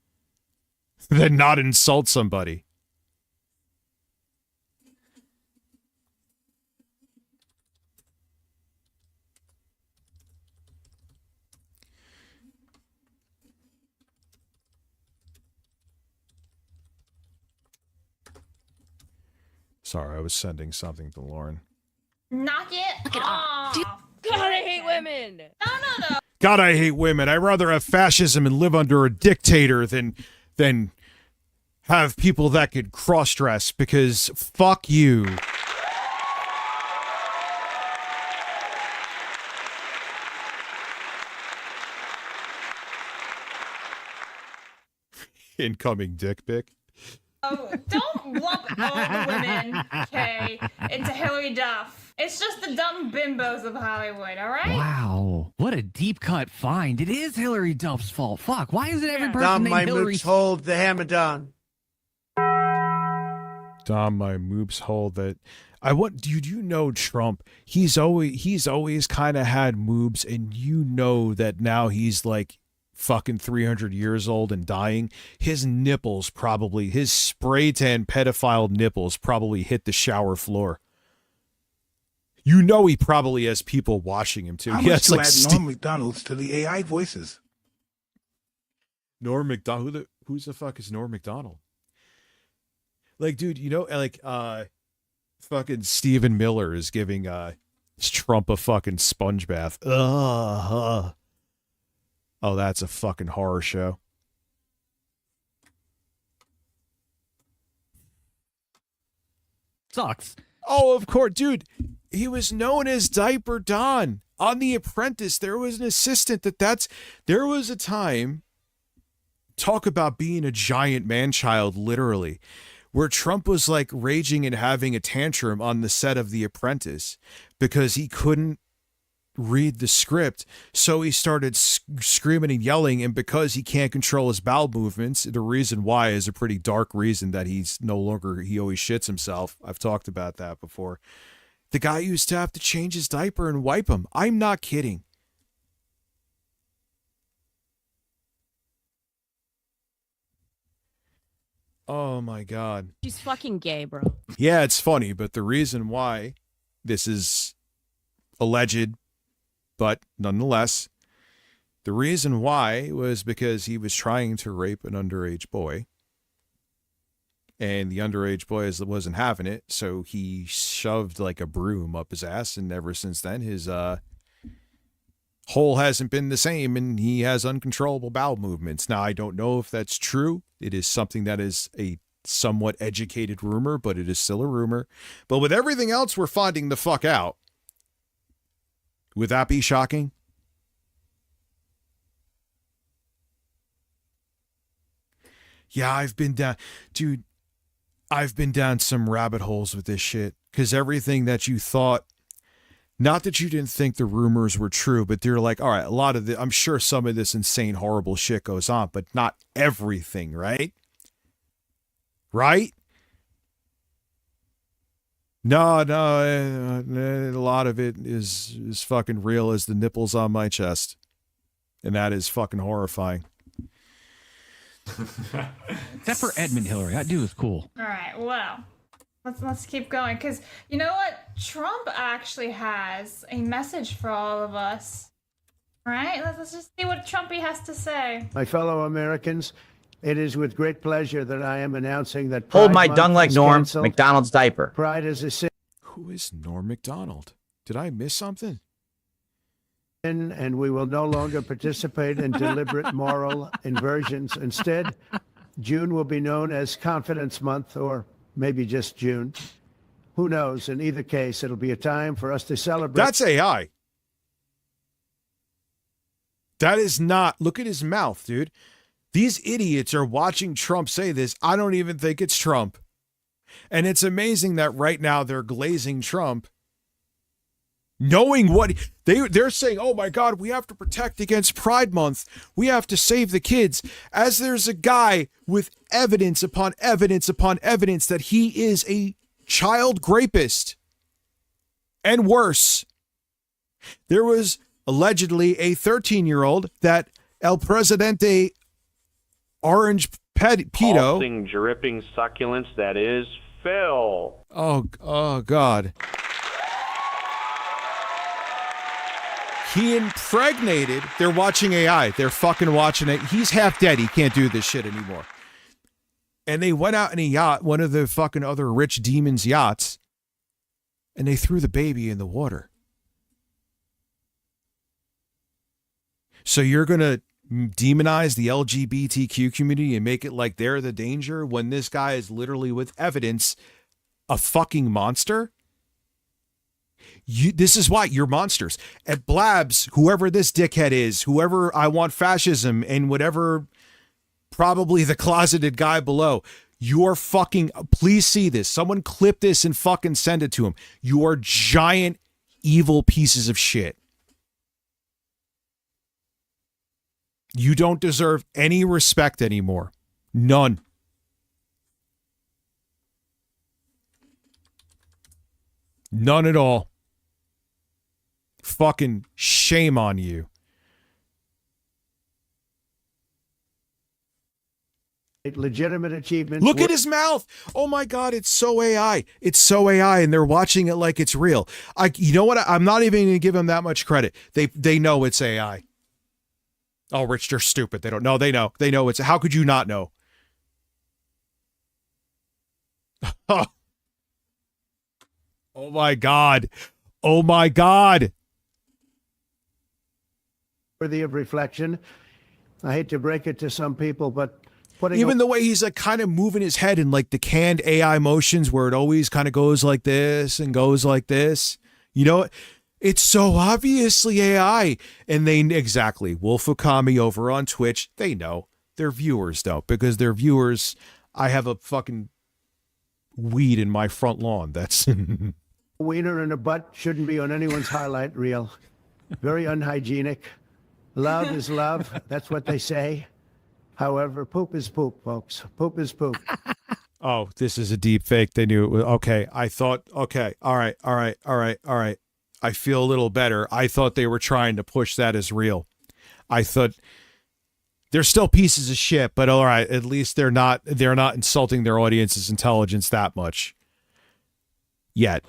than not insult somebody. Sorry, I was sending something to Lauren. Knock it off. God, I hate women. No. God, I hate women. I'd rather have fascism and live under a dictator than have people that could cross-dress, because fuck you. Incoming dick pic. Oh, don't lump all the women, okay, into Hillary Duff. It's just the dumb bimbos of Hollywood, all right? Wow. What a deep cut find. It is Hillary Duff's fault. Fuck. Why is it every person Dom, named my Hillary? moops hold the hammer down. Dom, my moops hold that. I want, dude, you know Trump. He's always kind of had moobs, and you know that now he's like fucking 300 years old and dying. His nipples probably, his spray tan pedophile nipples probably hit the shower floor. You know he probably has people watching him too. How He much has, to add Norm McDonald's to the AI voices? Norm McDonald. Who's the fuck is Norm McDonald? Like, dude, you know, like, fucking Stephen Miller is giving Trump a fucking sponge bath. Oh, that's a fucking horror show. Sucks. Oh, of course, dude. He was known as Diaper Don on The Apprentice. There was an assistant there was a time, talk about being a giant man-child, literally, where Trump was like raging and having a tantrum on the set of The Apprentice because he couldn't read the script. So he started screaming and yelling. And because he can't control his bowel movements, the reason why is a pretty dark reason that he always shits himself. I've talked about that before. The guy used to have to change his diaper and wipe him. I'm not kidding. Oh my God. She's fucking gay, bro. Yeah, it's funny, but the reason why this is alleged, but nonetheless, the reason why was because he was trying to rape an underage boy. And the underage boy wasn't having it, so he shoved like a broom up his ass, and ever since then, his hole hasn't been the same, and he has uncontrollable bowel movements. Now, I don't know if that's true. It is something that is a somewhat educated rumor, but it is still a rumor. But with everything else we're finding the fuck out, would that be shocking? Yeah, I've been down, dude. I've been down some rabbit holes with this shit because everything that you thought, not that you didn't think the rumors were true, but they're like, all right, a lot of I'm sure some of this insane, horrible shit goes on, but not everything, right? Right? No, a lot of it is fucking real as the nipples on my chest. And that is fucking horrifying. Except for Edmund Hillary. That dude is cool. All right, well, let's keep going because you know what? Trump actually has a message for all of us. Right? Let's just see what Trumpy has to say. My fellow Americans, it is with great pleasure that I am announcing that Hold Pride my Month dung like is Norm canceled. McDonald's diaper. Pride is a sin. Who is Norm McDonald? Did I miss something? And we will no longer participate in deliberate moral inversions. Instead, June will be known as Confidence Month, or maybe just June. Who knows? In either case, it'll be a time for us to celebrate. That's AI. That is not. Look at his mouth, dude. These idiots are watching Trump say this. I don't even think it's Trump. And it's amazing that right now they're glazing Trump, knowing what they're saying. Oh my God, we have to protect against Pride Month. We have to save the kids. As there's a guy with evidence upon evidence upon evidence that he is a child rapist. And worse, there was allegedly a 13-year-old that El Presidente Orange Pedo. Pulsing, dripping succulence that is Phil. Oh God. He impregnated. They're watching AI. They're fucking watching it. He's half dead. He can't do this shit anymore. And they went out in a yacht, one of the fucking other rich demons' yachts, and they threw the baby in the water. So you're going to demonize the LGBTQ community and make it like they're the danger when this guy is literally, with evidence, a fucking monster? This is why you're monsters. At Blabs, whoever this dickhead is, whoever I want fascism, and whatever, probably the closeted guy below, you're fucking, please see this. Someone clip this and fucking send it to him. You are giant, evil pieces of shit. You don't deserve any respect anymore. None. None at all. Fucking shame on you. Legitimate achievements. Look at his mouth. Oh my God, it's so AI. It's so AI, and they're watching it like it's real. You know what? I'm not even going to give them that much credit. They know it's AI. Oh, Rich, they're stupid. They don't know. They know. They know it's. How could you not know? Oh my God. Oh my God. Worthy of reflection. I hate to break it to some people, but even the way he's like kind of moving his head in like the canned AI motions where it always kind of goes like this and goes like this. You know, it's so obviously AI. And they exactly Wolf Okami over on Twitch. They know. Their viewers don't, because their viewers, I have a fucking weed in my front lawn. That's wiener in a butt shouldn't be on anyone's highlight reel. Very unhygienic. Love is love. That's what they say. However, poop is poop, folks. Poop is poop. Oh, this is a deep fake. They knew it was okay. I thought, okay, all right. I feel a little better. I thought they were trying to push that as real. I thought they're still pieces of shit, but all right, at least they're not insulting their audience's intelligence that much yet.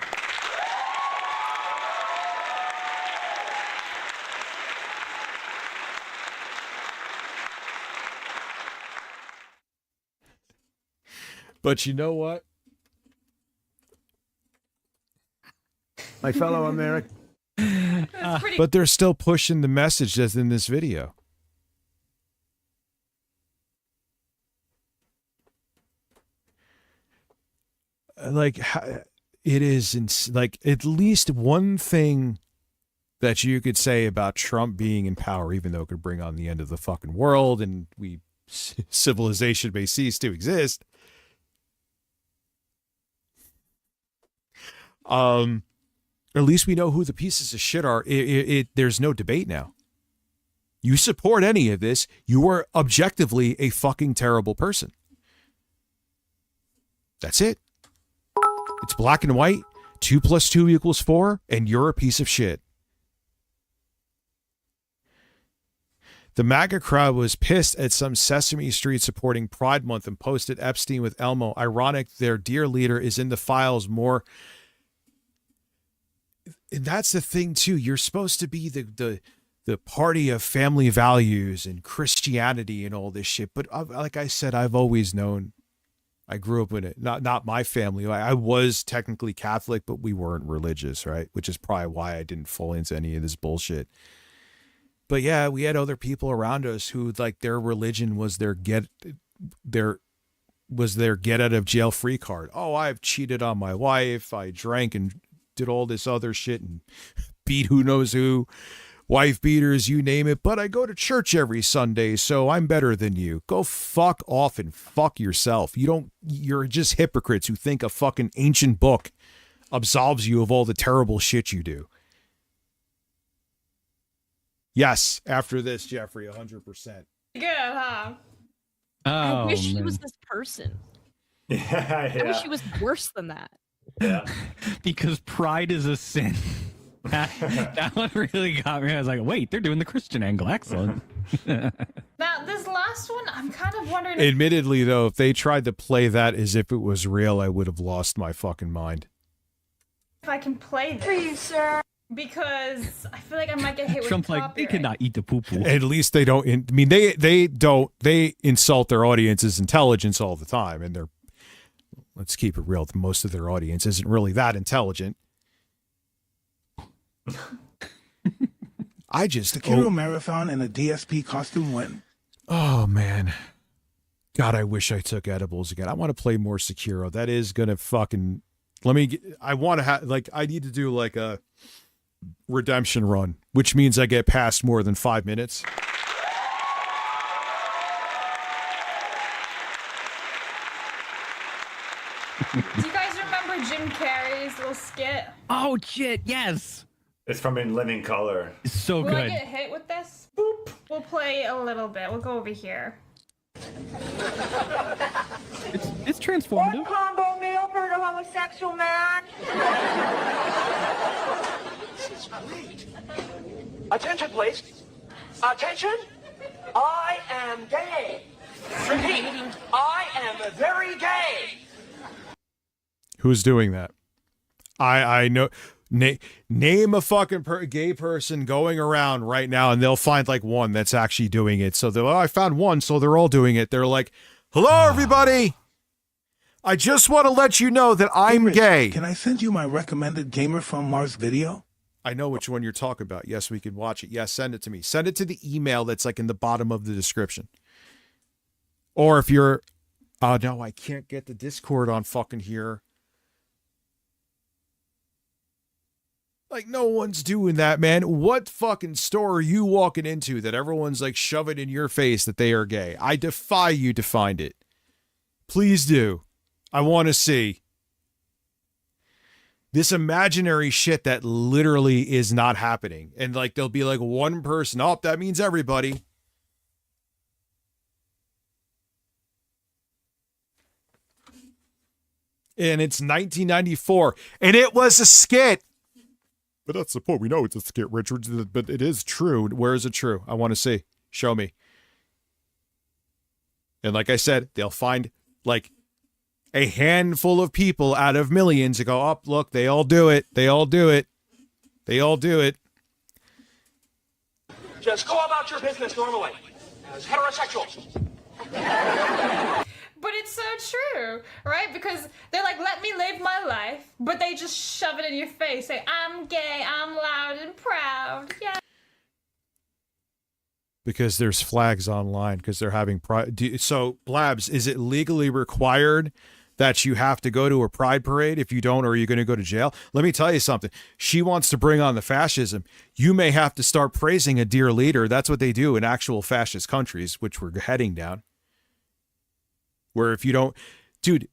But you know what? My fellow Americans. But they're still pushing the message that's in this video. Like, it is like at least one thing that you could say about Trump being in power, even though it could bring on the end of the fucking world and civilization may cease to exist. At least we know who the pieces of shit are. There's no debate now. You support any of this, you are objectively a fucking terrible person. That's it. It's black and white. 2 + 2 = 4, and you're a piece of shit. The MAGA crowd was pissed at some Sesame Street supporting Pride Month and posted Epstein with Elmo. Ironic, their dear leader is in the files more. And that's the thing too. You're supposed to be the party of family values and Christianity and all this shit. But like I said, I've always known. I grew up in it. Not my family. I was technically Catholic, but we weren't religious, right? Which is probably why I didn't fall into any of this bullshit. But yeah, we had other people around us who like their religion was their get out of jail free card. Oh, I've cheated on my wife. I drank and did all this other shit and beat who knows who, wife beaters, you name it. But I go to church every Sunday, so I'm better than you. Go fuck off and fuck yourself. You're just hypocrites who think a fucking ancient book absolves you of all the terrible shit you do. Yes, after this, Jeffrey, 100%. Good, huh? I wish he was this person. Yeah. I wish he was worse than that. Yeah. Because pride is a sin. That one really got me. I was like, wait, they're doing the Christian angle. Excellent. Now, this last one, I'm kind of wondering. Admittedly, though, if they tried to play that as if it was real, I would have lost my fucking mind. If I can play this. Please, sir. Because I feel like I might get hit with Trump's like, copyright. they cannot eat the poo-poo. At least they don't. I mean, they insult their audience's intelligence all the time, and let's keep it real. Most of their audience isn't really that intelligent. The Kiro Marathon in a DSP costume win. Oh man, God, I wish I took edibles again. I want to play more Sekiro. That is gonna fucking. I want to have I need to do like a redemption run, which means I get past more than 5 minutes. Do you guys remember Jim Carrey's little skit? Oh shit, yes. It's from In Living Color. It's so Will good. I get hit with this? Boop. we'll play a little bit. We'll go over here. It's transformative. Combo meal for the homosexual man. This is great. Attention, please. Attention. I am gay. Repeat. I am very gay. Who's doing that? I know. Name a fucking gay person going around right now, and they'll find like one that's actually doing it. So I found one, so they're all doing it. They're like, "Hello, everybody. I just want to let you know that I'm Rich, gay." Can I send you my recommended Gamer from Mars video? I know which one you're talking about. Yes, we can watch it. Yes, send it to me. Send it to the email that's like in the bottom of the description. Or if you're, oh no, I can't get the Discord on fucking here. Like, no one's doing that, man. What fucking store are you walking into that everyone's like shoving in your face that they are gay? I defy you to find it. Please do. I want to see. This imaginary shit that literally is not happening. And like, there'll be like one person. Oh, that means everybody. And it's 1994. And it was a skit. But that's the point. We know it's a skit, Richard, but it is true. Where is it true? I want to see. Show me. And like I said, they'll find like a handful of people out of millions to go, oh, look, they all do it. They all do it. They all do it. Just go about your business normally as heterosexuals. But it's so true, right? Because they're like, let me live my life, but they just shove it in your face. Say, I'm gay, I'm loud and proud. Yeah. Because there's flags online because they're having pride. So, Blabs, is it legally required that you have to go to a pride parade? If you don't, or are you going to go to jail? Let me tell you something. She wants to bring on the fascism. You may have to start praising a dear leader. That's what they do in actual fascist countries, which we're heading down. Where if you don't, dude,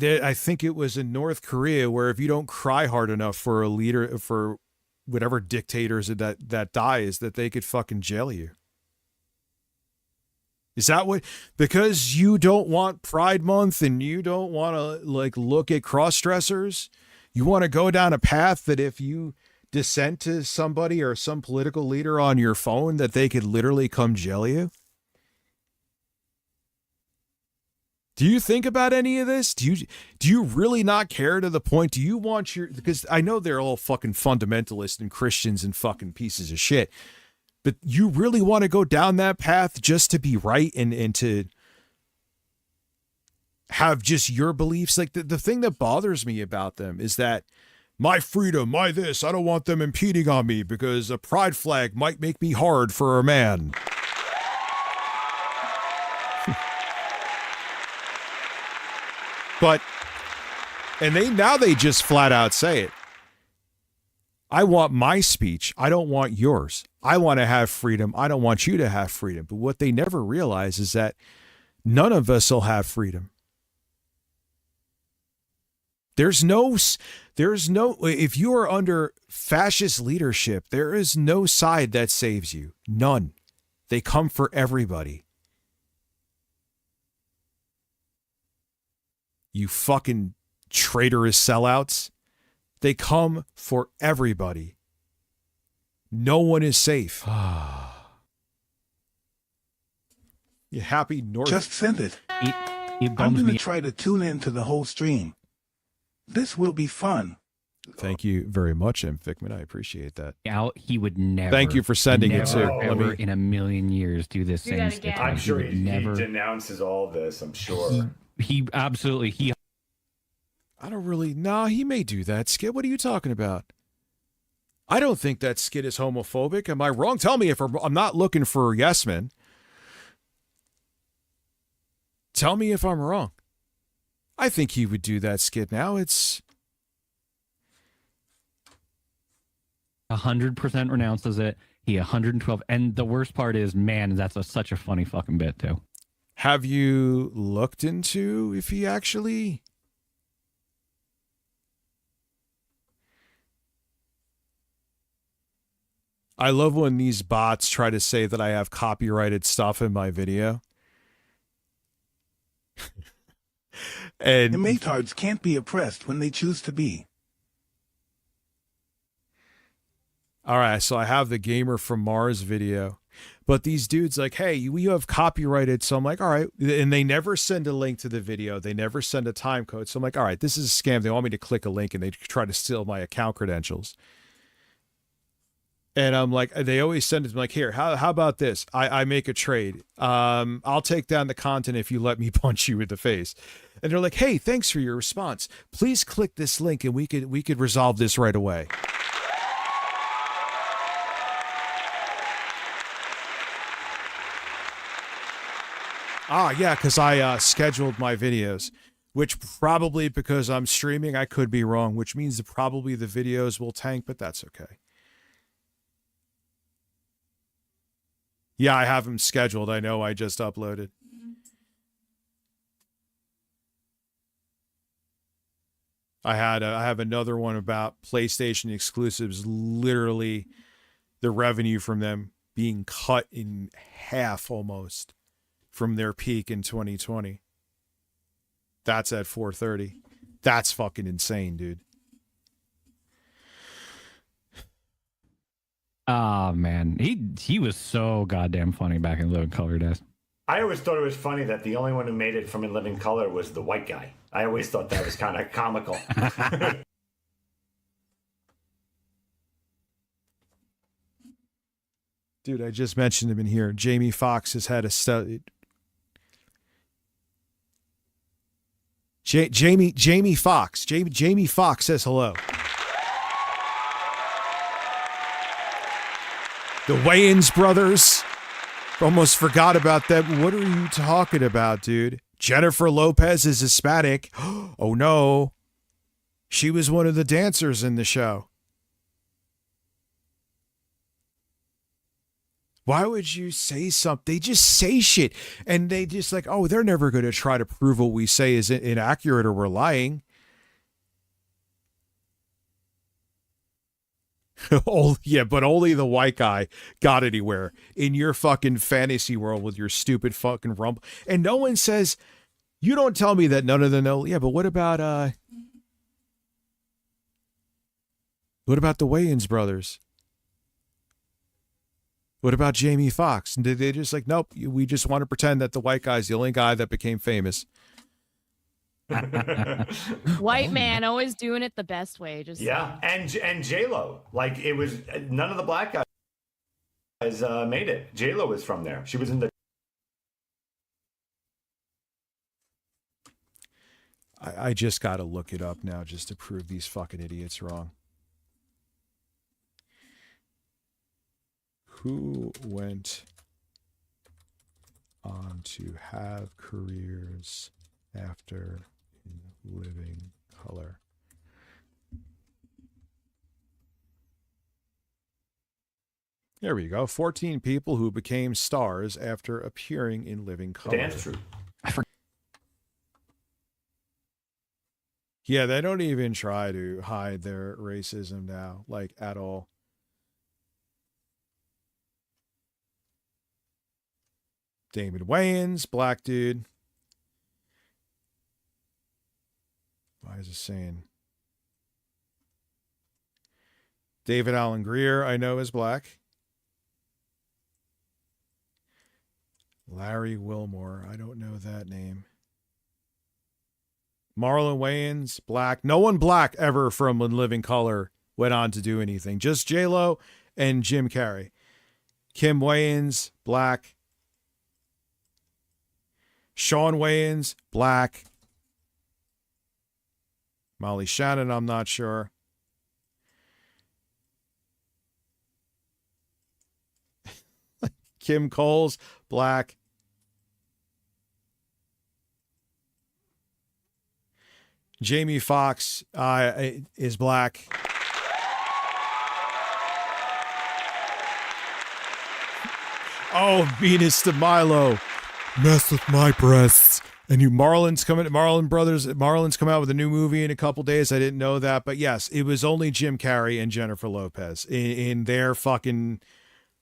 I think it was in North Korea where if you don't cry hard enough for a leader, for whatever dictators that dies, that they could fucking jail you. Is that what, because you don't want Pride Month and you don't want to like look at cross-dressers, you want to go down a path that if you dissent to somebody or some political leader on your phone that they could literally come jail you? Do you think about any of this? Do you really not care to the point? Do you want your, because I know they're all fucking fundamentalists and Christians and fucking pieces of shit, but you really want to go down that path just to be right and to have just your beliefs? Like the thing that bothers me about them is that my freedom, my this, I don't want them impeding on me because a pride flag might make me hard for a man. But, and they just flat out say it. I want my speech. I don't want yours. I want to have freedom. I don't want you to have freedom. But what they never realize is that none of us will have freedom. There's no, if you are under fascist leadership, there is no side that saves you. None. They come for everybody. You fucking traitorous sellouts. They come for everybody. No one is safe. You happy North? Just send it. I'm going to try to tune in to the whole stream. This will be fun. Thank you very much, M. Fickman. I appreciate that. He would never. Thank you for sending it too. Ever in a million years do this same skit. I'm sure he never denounces all this. I'm sure. He absolutely I don't really. Nah, he may do that skit. What are you talking about? I don't think that skit is homophobic. Am I wrong? Tell me if I'm not looking for yes men. Tell me if I'm wrong. I think he would do that skit now. It's 100% renounces it. He 112. And the worst part is, man, that's such a funny fucking bit too. Have you looked into if he actually... I love when these bots try to say that I have copyrighted stuff in my video. And the Maytards can't be oppressed when they choose to be. All right, so I have the Gamer from Mars video, but these dudes like, hey, you have copyrighted. So I'm like, all right. And they never send a link to the video. They never send a time code. So I'm like, all right, this is a scam. They want me to click a link and they try to steal my account credentials. And I'm like, they always send it to me like, here, how about this? I make a trade. I'll take down the content if you let me punch you in the face. And they're like, hey, thanks for your response. Please click this link and we could resolve this right away. Yeah, because I scheduled my videos, which probably because I'm streaming, I could be wrong, which means that probably the videos will tank, but that's okay. Yeah, I have them scheduled. I know I just uploaded. I have another one about PlayStation exclusives, literally the revenue from them being cut in half almost from their peak in 2020. That's at 430. That's fucking insane, dude. Oh man, he was so goddamn funny back in Living Color days. I always thought it was funny that the only one who made it from In Living Color was the white guy. I always thought that was kind of comical. Dude, I just mentioned him in here. Jamie Foxx has had a Jamie Foxx. Jamie Foxx says hello. The Wayans brothers. Almost forgot about them. What are you talking about, dude? Jennifer Lopez is Hispanic. Oh no. She was one of the dancers in the show. Why would you say something? They just say shit. And they just like, oh, they're never going to try to prove what we say is inaccurate or we're lying. Oh, yeah, but only the white guy got anywhere in your fucking fantasy world with your stupid fucking rump. And no one says, you don't tell me that none of them know. Yeah, but what about the Wayans brothers? What about Jamie Foxx? And did they just like, nope, we just want to pretend that the white guy's the only guy that became famous. White man always doing it the best way. Just yeah, and J-Lo, like it was none of the black guys made it. J-Lo was from there. She was in the. I just got to look it up now just to prove these fucking idiots wrong. Who went on to have careers after In Living Color? There we go. 14 people who became stars after appearing in Living Color. Dance troupe. Yeah, they don't even try to hide their racism now, like at all. David Wayans, black dude. Why is it saying? David Alan Grier, I know is black. Larry Wilmore, I don't know that name. Marlon Wayans, black. No one black ever from In Living Color went on to do anything. Just J-Lo and Jim Carrey. Kim Wayans, black. Sean Wayans, black. Molly Shannon, I'm not sure. Kim Coles, black. Jamie Foxx is black. Oh, Venus de Milo. Mess with my breasts And Marlon Brothers, Marlon's come out with a new movie in a couple days. I didn't know that, but yes, it was only Jim Carrey and Jennifer Lopez in their fucking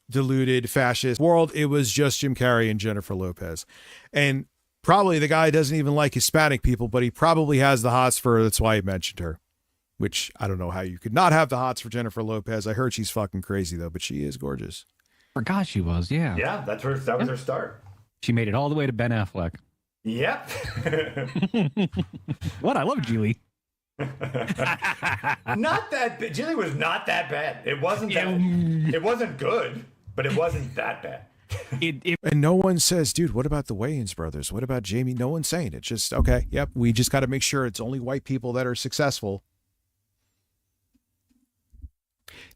deluded fascist world. It was just Jim Carrey and Jennifer Lopez. And probably the guy doesn't even like Hispanic people, but he probably has the hots for her. That's why he mentioned her, which I don't know how you could not have the hots for Jennifer Lopez. I heard she's fucking crazy though, but she is gorgeous. Forgot she was, yeah. Yeah, that was her start. She made it all the way to Ben Affleck. Yep. What? I love Geely. Not that bad. Geely was not that bad. It wasn't that. It wasn't good, but it wasn't that bad. And no one says, dude, what about the Wayans brothers? What about Jamie? No one's saying it. Just, okay, yep, we just got to make sure it's only white people that are successful.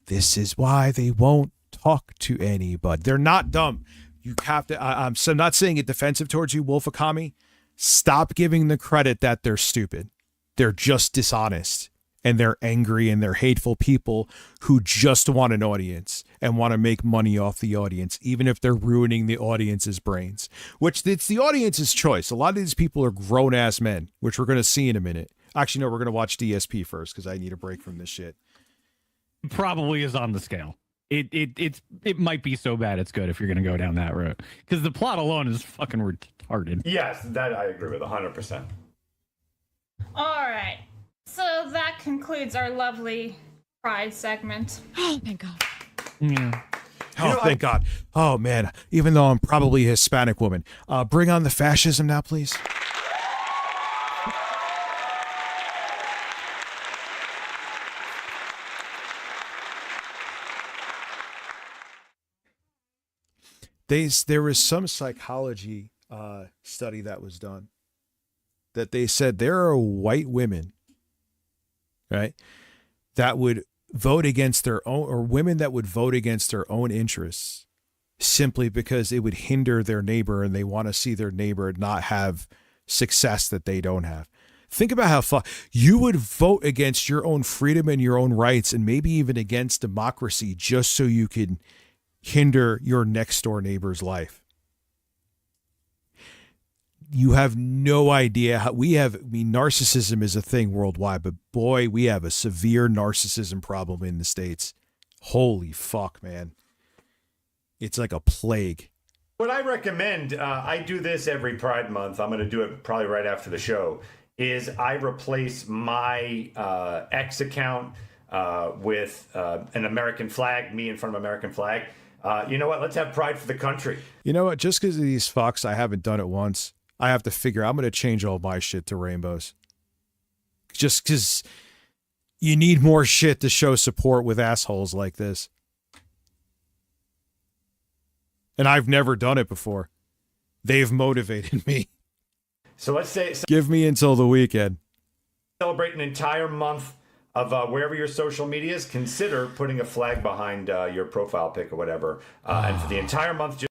This is why they won't talk to anybody. They're not dumb. You have to, I'm not saying it defensive towards you, Wolf Akami. Stop giving the credit that they're stupid. They're just dishonest. And they're angry and they're hateful people who just want an audience and want to make money off the audience, even if they're ruining the audience's brains, which it's the audience's choice. A lot of these people are grown ass men, which we're going to see in a minute. Actually, no, we're going to watch DSP first because I need a break from this shit. Probably is on the scale. It might be so bad it's good if you're going to go down that road, because the plot alone is fucking retarded. Yes, that I agree with 100%. All right. So that concludes our lovely Pride segment. Oh, thank God. Yeah. Oh, thank God. Oh, man. Even though I'm probably a Hispanic woman. Bring on the fascism now, please. There was some psychology study that was done that they said there are white women, right, that would vote against their own, or women that would vote against their own interests simply because it would hinder their neighbor and they want to see their neighbor not have success that they don't have. Think about how you would vote against your own freedom and your own rights and maybe even against democracy just so you could hinder your next door neighbor's life. You have no idea how narcissism is a thing worldwide, but boy, we have a severe narcissism problem in the States. Holy fuck, man. It's like a plague. What I recommend, I do this every Pride Month. I'm going to do it probably right after the show, is I replace my X account with an American flag, me in front of American flag. You know what? Let's have pride for the country. You know what? Just because of these fucks, I haven't done it once. I have to figure I'm going to change all my shit to rainbows. Just because you need more shit to show support with assholes like this. And I've never done it before. They've motivated me. So let's say... Give me until the weekend. Celebrate an entire month of wherever your social media is. Consider putting a flag behind your profile pic or whatever. And for the entire month...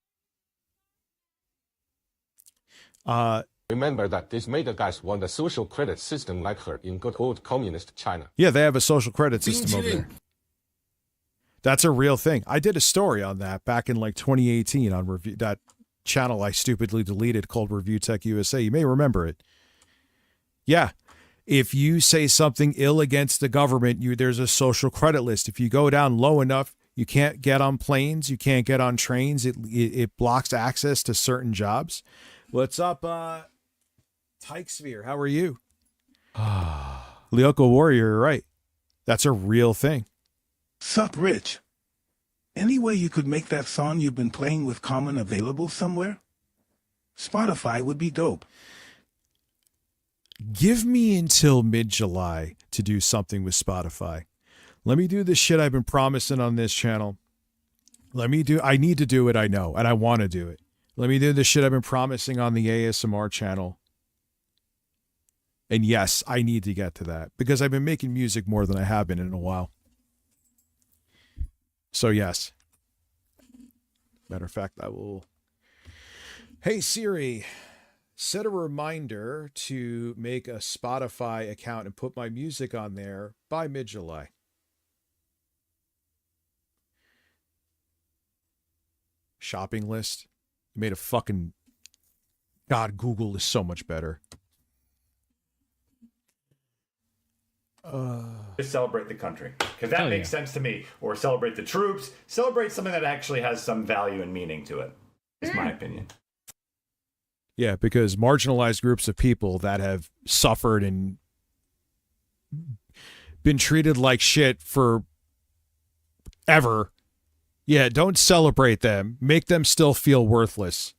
Remember that these mega guys want a social credit system like her in good old communist China. Yeah, they have a social credit system over there. That's a real thing. I did a story on that back in like 2018 on review, that channel I stupidly deleted called Review Tech USA. You may remember it. Yeah. If you say something ill against the government, there's a social credit list. If you go down low enough, you can't get on planes, you can't get on trains. It blocks access to certain jobs. What's up, Tykesphere? How are you? Lyoko Warrior, you're right. That's a real thing. Sup, Rich? Any way you could make that song you've been playing with Common available somewhere? Spotify would be dope. Give me until mid-July to do something with Spotify. Let me do the shit I've been promising on this channel. I need to do it, I know, and I want to do it. Let me do the shit I've been promising on the ASMR channel. And yes, I need to get to that because I've been making music more than I have been in a while. So yes. Matter of fact, I will. Hey Siri, set a reminder to make a Spotify account and put my music on there by mid-July. Shopping list. Made a fucking God, Google is so much better. Just celebrate the country, because that makes sense to me. Or celebrate the troops. Celebrate something that actually has some value and meaning to it. Is my opinion. Yeah, because marginalized groups of people that have suffered and been treated like shit for ever. Yeah, don't celebrate them. Make them still feel worthless.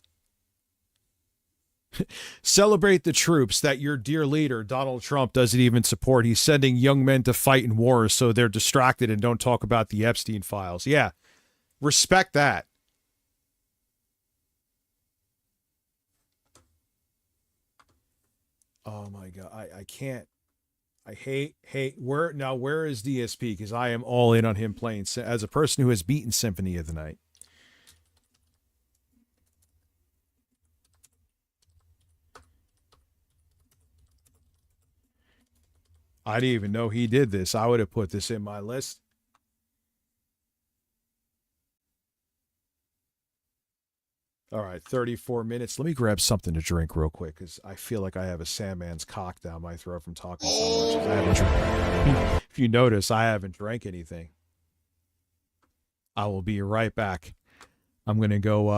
Celebrate the troops that your dear leader, Donald Trump, doesn't even support. He's sending young men to fight in wars so they're distracted and don't talk about the Epstein files. Yeah, respect that. Oh my God, I can't. I hate, where is DSP? Because I am all in on him playing as a person who has beaten Symphony of the Night. I didn't even know he did this. I would have put this in my list. All right, 34 minutes. Let me grab something to drink real quick because I feel like I have a Sandman's cock down my throat from talking so much. I haven't drank. If you notice, I haven't drank anything. I will be right back. I'm going to go,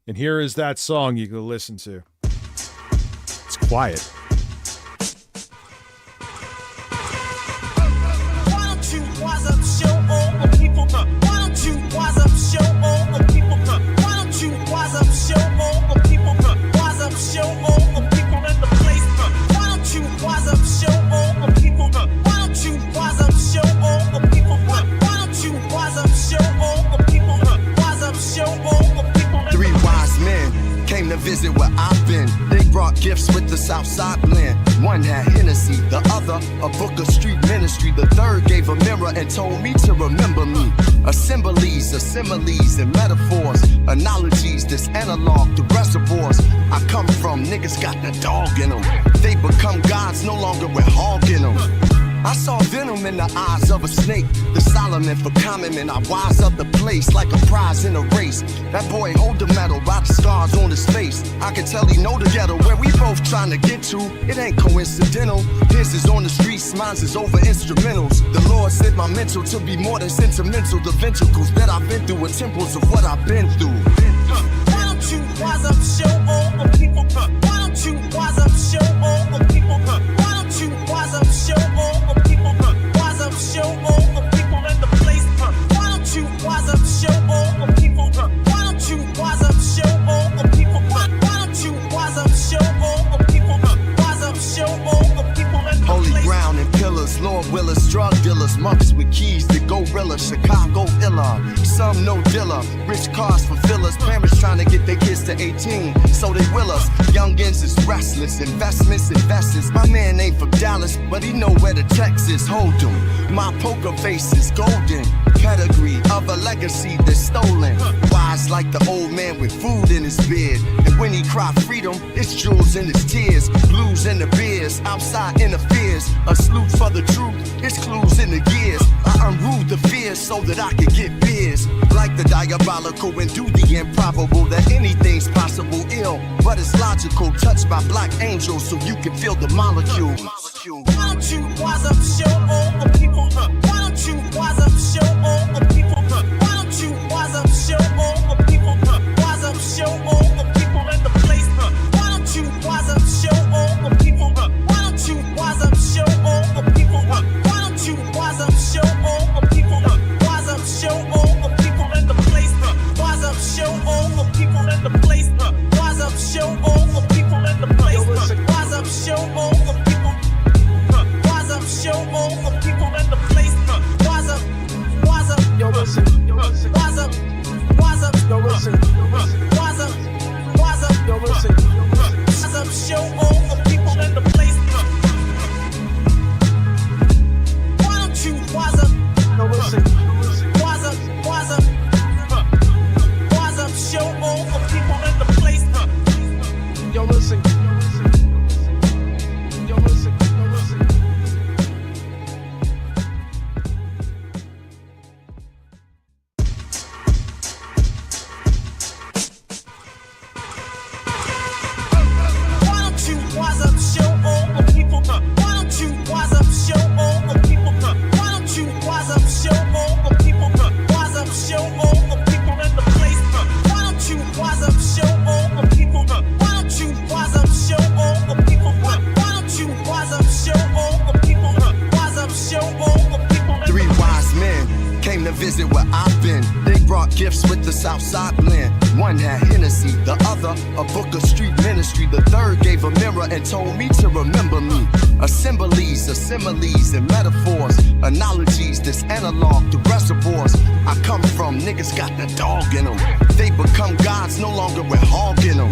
and here is that song you can listen to. It's quiet. Wise up, show all the people. Why don't you wise up, show all the people? Why don't you wise up, show all the people? Wise up, show all the people in the place. Why don't you wise up, show all the people? Why don't you wise up, show all the people? Why don't you wise up, show all the people? Wise up, show all the people. Three wise men came to visit where I've been. They brought gifts with the Southside blend. One had Hennessy, the other a book of street ministry. The third gave a mirror and told me to remember me. Assemblies, similes and metaphors, analogies, this analog to reservoirs I come from. Niggas got the dog in them. They become gods no longer with hog in them. I saw venom in the eyes of a snake. The Solomon for common men, I wise up the place like a prize in a race. That boy hold the medal by the scars on his face. I can tell he know the ghetto where we both trying to get to. It ain't coincidental. His is on the streets, mine's is over instrumentals. The Lord said my mental to be more than sentimental. The ventricles that I've been through are temples of what I've been through. Why don't you wise up, show all the people? Why don't you wise up, show all the people? Why don't you wise up, show all the people? Wise up, show all the people in the place. Why don't you wise up, show all the people? Why don't you wise up, show all the people? Why don't you wise up, show all the people? Wise up, show all the people in the Holy place. ground and pillars, Lord Willis, drug dealers, monks with keys, the gorilla, Chicago illa. Some no dealer, rich cars for fillers, parents trying to get their kids to 18, so they will us. Youngins is restless, investments. My man ain't from Dallas, but he know where the Texas hold him. My poker face is golden, pedigree of a legacy that's stolen. Wise like the old man with food in his beard, and when he cry freedom, it's jewels in his tears, blues in the beers, outside interferes. A salute for the truth, it's clues in the gears. I unruled the fears so that I could get beers. Like the diabolical and do the improbable, that anything's possible ill, but it's logical. Touched by black angels so you can feel the molecule. Why don't you wise up, show all the people? Why don't you wise up, show all the people? Why don't you wise up, show all the people? Wise up, show all the people in the place. Why don't you wise up, show all the people? Why don't you wise up, show all the people? Why don't you wise up, show all the people? Wise up, show all the people in the place. Wise up, show all the people in the place. Wise up, show all the people in the place. Wise up, show all the people. Wise up, show all the people in the place. Wise up, yo listen, wise up, yo listen, wise up, yo listen, wise up, show all the people in the place. Why don't you wise up, yo listen, wise up, show all the people in the place. Yo listen, gifts with the Southside blend. One had Hennessy, the other a book of street ministry. The third gave a mirror and told me to remember me. Assemblies, similes, and metaphors. Analogies, this analog to reservoirs I come from. Niggas got the dog in them. They become gods, no longer with hog in them.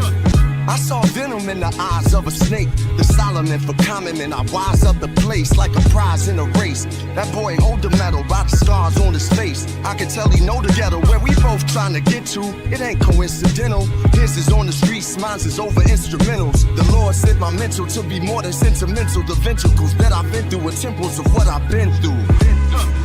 I saw venom in the eyes of a snake. The Solomon for common man, I wise up the place like a prize in a race. That boy hold the medal by the scars on his face. I can tell he know the ghetto where we both trying to get to. It ain't coincidental. His is on the streets, mine's is over instrumentals. The Lord said my mental to be more than sentimental. The ventricles that I've been through are temples of what I've been through.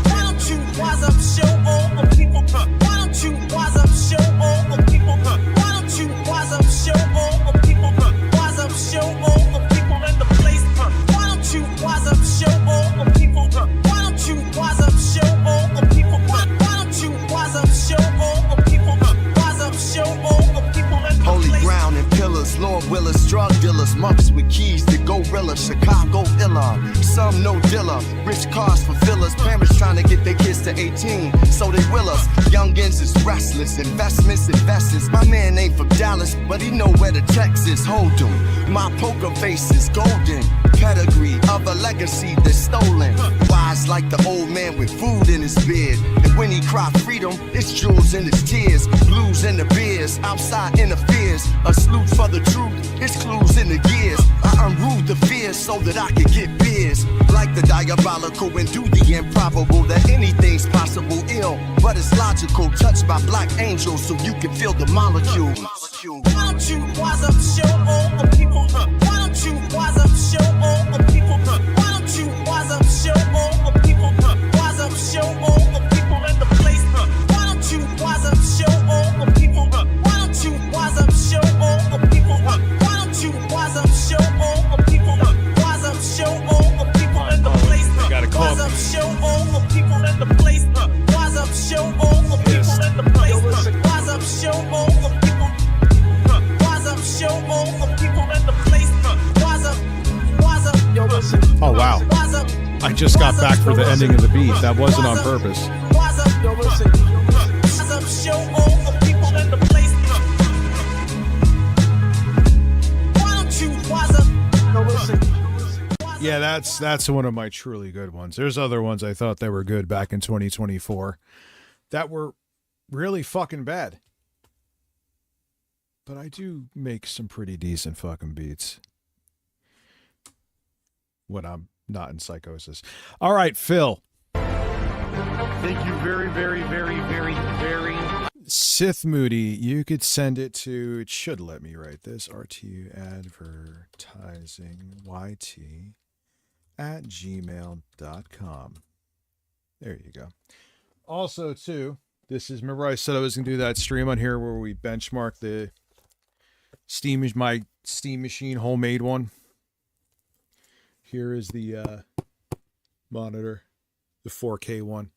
Why don't you wise up, show all the people? Why don't you wise up, show all the people? Why don't you wise up, show all the people? Wise up, show all the people in the place. Why don't you wise up, show all the people? Why don't you wise up, show all the people? Why don't you wise up, show all the people? Wise up, show all the people in the Holy place. ground and pillars, Lord Willis, drug dealers, monks with keys to gorilla, Chicago illa. Some no dealer, rich cars for fillers, parents trying to get their kids to 18, so they will us. Youngins is restless, investments, investors. My man ain't from Dallas, but he know where the Texas hold him. My poker face is golden, pedigree of a legacy that's stolen. Wise like the old man with food in his beard, and when he cry freedom, it's jewels in his tears, blues in the beers, outside interferes. A salute for the truth, it's clues in the gears. I unroot the fears so that I can get beers. Like the diabolical and do the improbable, that anything's possible ill, but it's logical. Touched by black angels so you can feel the molecule. Why don't you wise up, show all the people? Why don't you wise up, show all the people? Why don't you wise up, show all the people? Wise up, show all the people in the place. Why don't you wise up, show all the people? Why don't you wise up, show all the people? Why don't you wise up, show all the people? Wise up, show all the people in the place. Wise up, show all the people in the place. Wise up, show all the people in the place. Wise up, show all the people. Wise up, show all the people in the place. Wise up, wise up. Yo, listen. Oh, wow. I just got back for the ending of the beat. That wasn't on purpose. Wise up, yo, listen. Wise up, show all the people in the place. Why don't you wise up? Yo, listen. Yeah, that's one of my truly good ones. There's other ones I thought that were good back in 2024 that were really fucking bad. But I do make some pretty decent fucking beats when I'm not in psychosis. All right, Phil. Thank you very, very, very, very, very. Sith Moody, you could send it to, it should let me write this, RTU advertising YT at gmail.com. There you go. Also, too, this is, remember I said I was going to do that stream on here where we benchmark the my Steam Machine homemade one. Here is the monitor, the 4K one.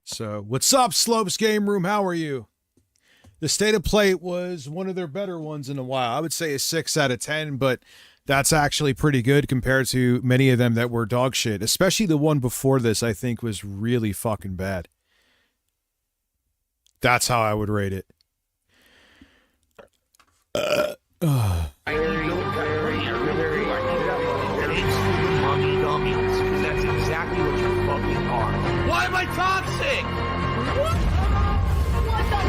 So, what's up, Slopes Game Room? How are you? The State of Play was one of their better ones in a while. I would say a 6 out of 10, but that's actually pretty good compared to many of them that were dog shit. Especially the one before this, I think, was really fucking bad. That's how I would rate it. That's exactly what you fucking are. Why am I toxic? What the fuck?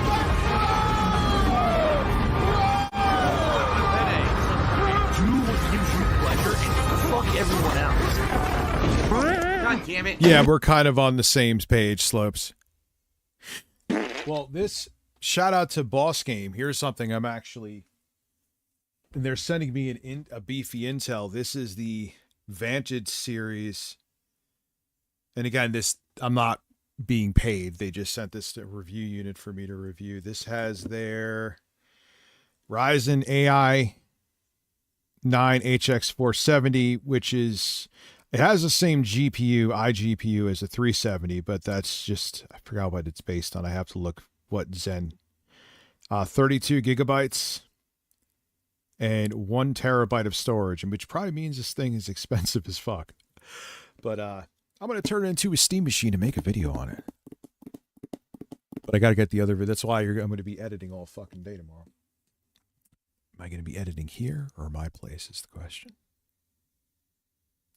Do what gives you pleasure and fuck everyone else. God damn it. Yeah, we're kind of on the same page, Slopes. Well, this shout out to Boss Game. Here's something I'm actually, and they're sending me a beefy intel. This is the Vantage series. And again, this, I'm not being paid. They just sent this to a review unit for me to review. This has their Ryzen AI 9 HX470, which is, it has the same GPU, iGPU as a 370, but that's just, I forgot what it's based on. I have to look what Zen. 32 gigabytes and 1 terabyte of storage, and which probably means this thing is expensive as fuck. But I'm going to turn it into a Steam Machine and make a video on it. But I got to get the other video. That's why I'm going to be editing all fucking day tomorrow. Am I going to be editing here or my place is the question.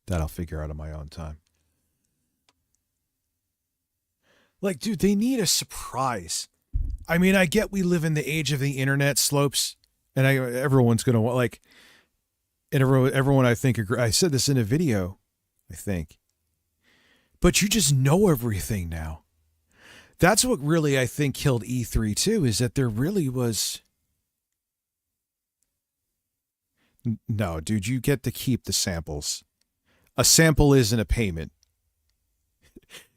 That I'll figure out on my own time. Like, dude, they need a surprise. I mean, I get we live in the age of the internet, Slopes, and everyone's going to want, like, and everyone I think, I said this in a video, I think. But you just know everything now. That's what really, I think, killed E3 too, is that there really was... No, dude, you get to keep the samples. A sample isn't a payment.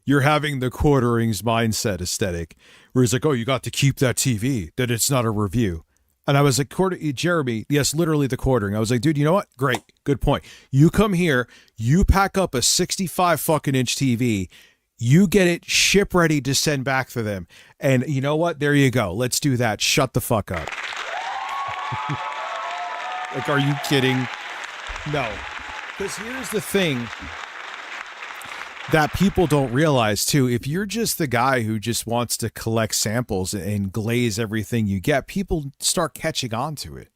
You're having the quarterings mindset aesthetic, where he's like, oh, you got to keep that TV, that it's not a review. And I was like, Jeremy, yes, literally the quartering. I was like, dude, you know what? Great. Good point. You come here, you pack up a 65 fucking inch TV, you get it ship ready to send back for them. And you know what? There you go. Let's do that. Shut the fuck up. Like, are you kidding? No. Because here's the thing that people don't realize too. If you're just the guy who just wants to collect samples and glaze everything you get, people start catching on to it.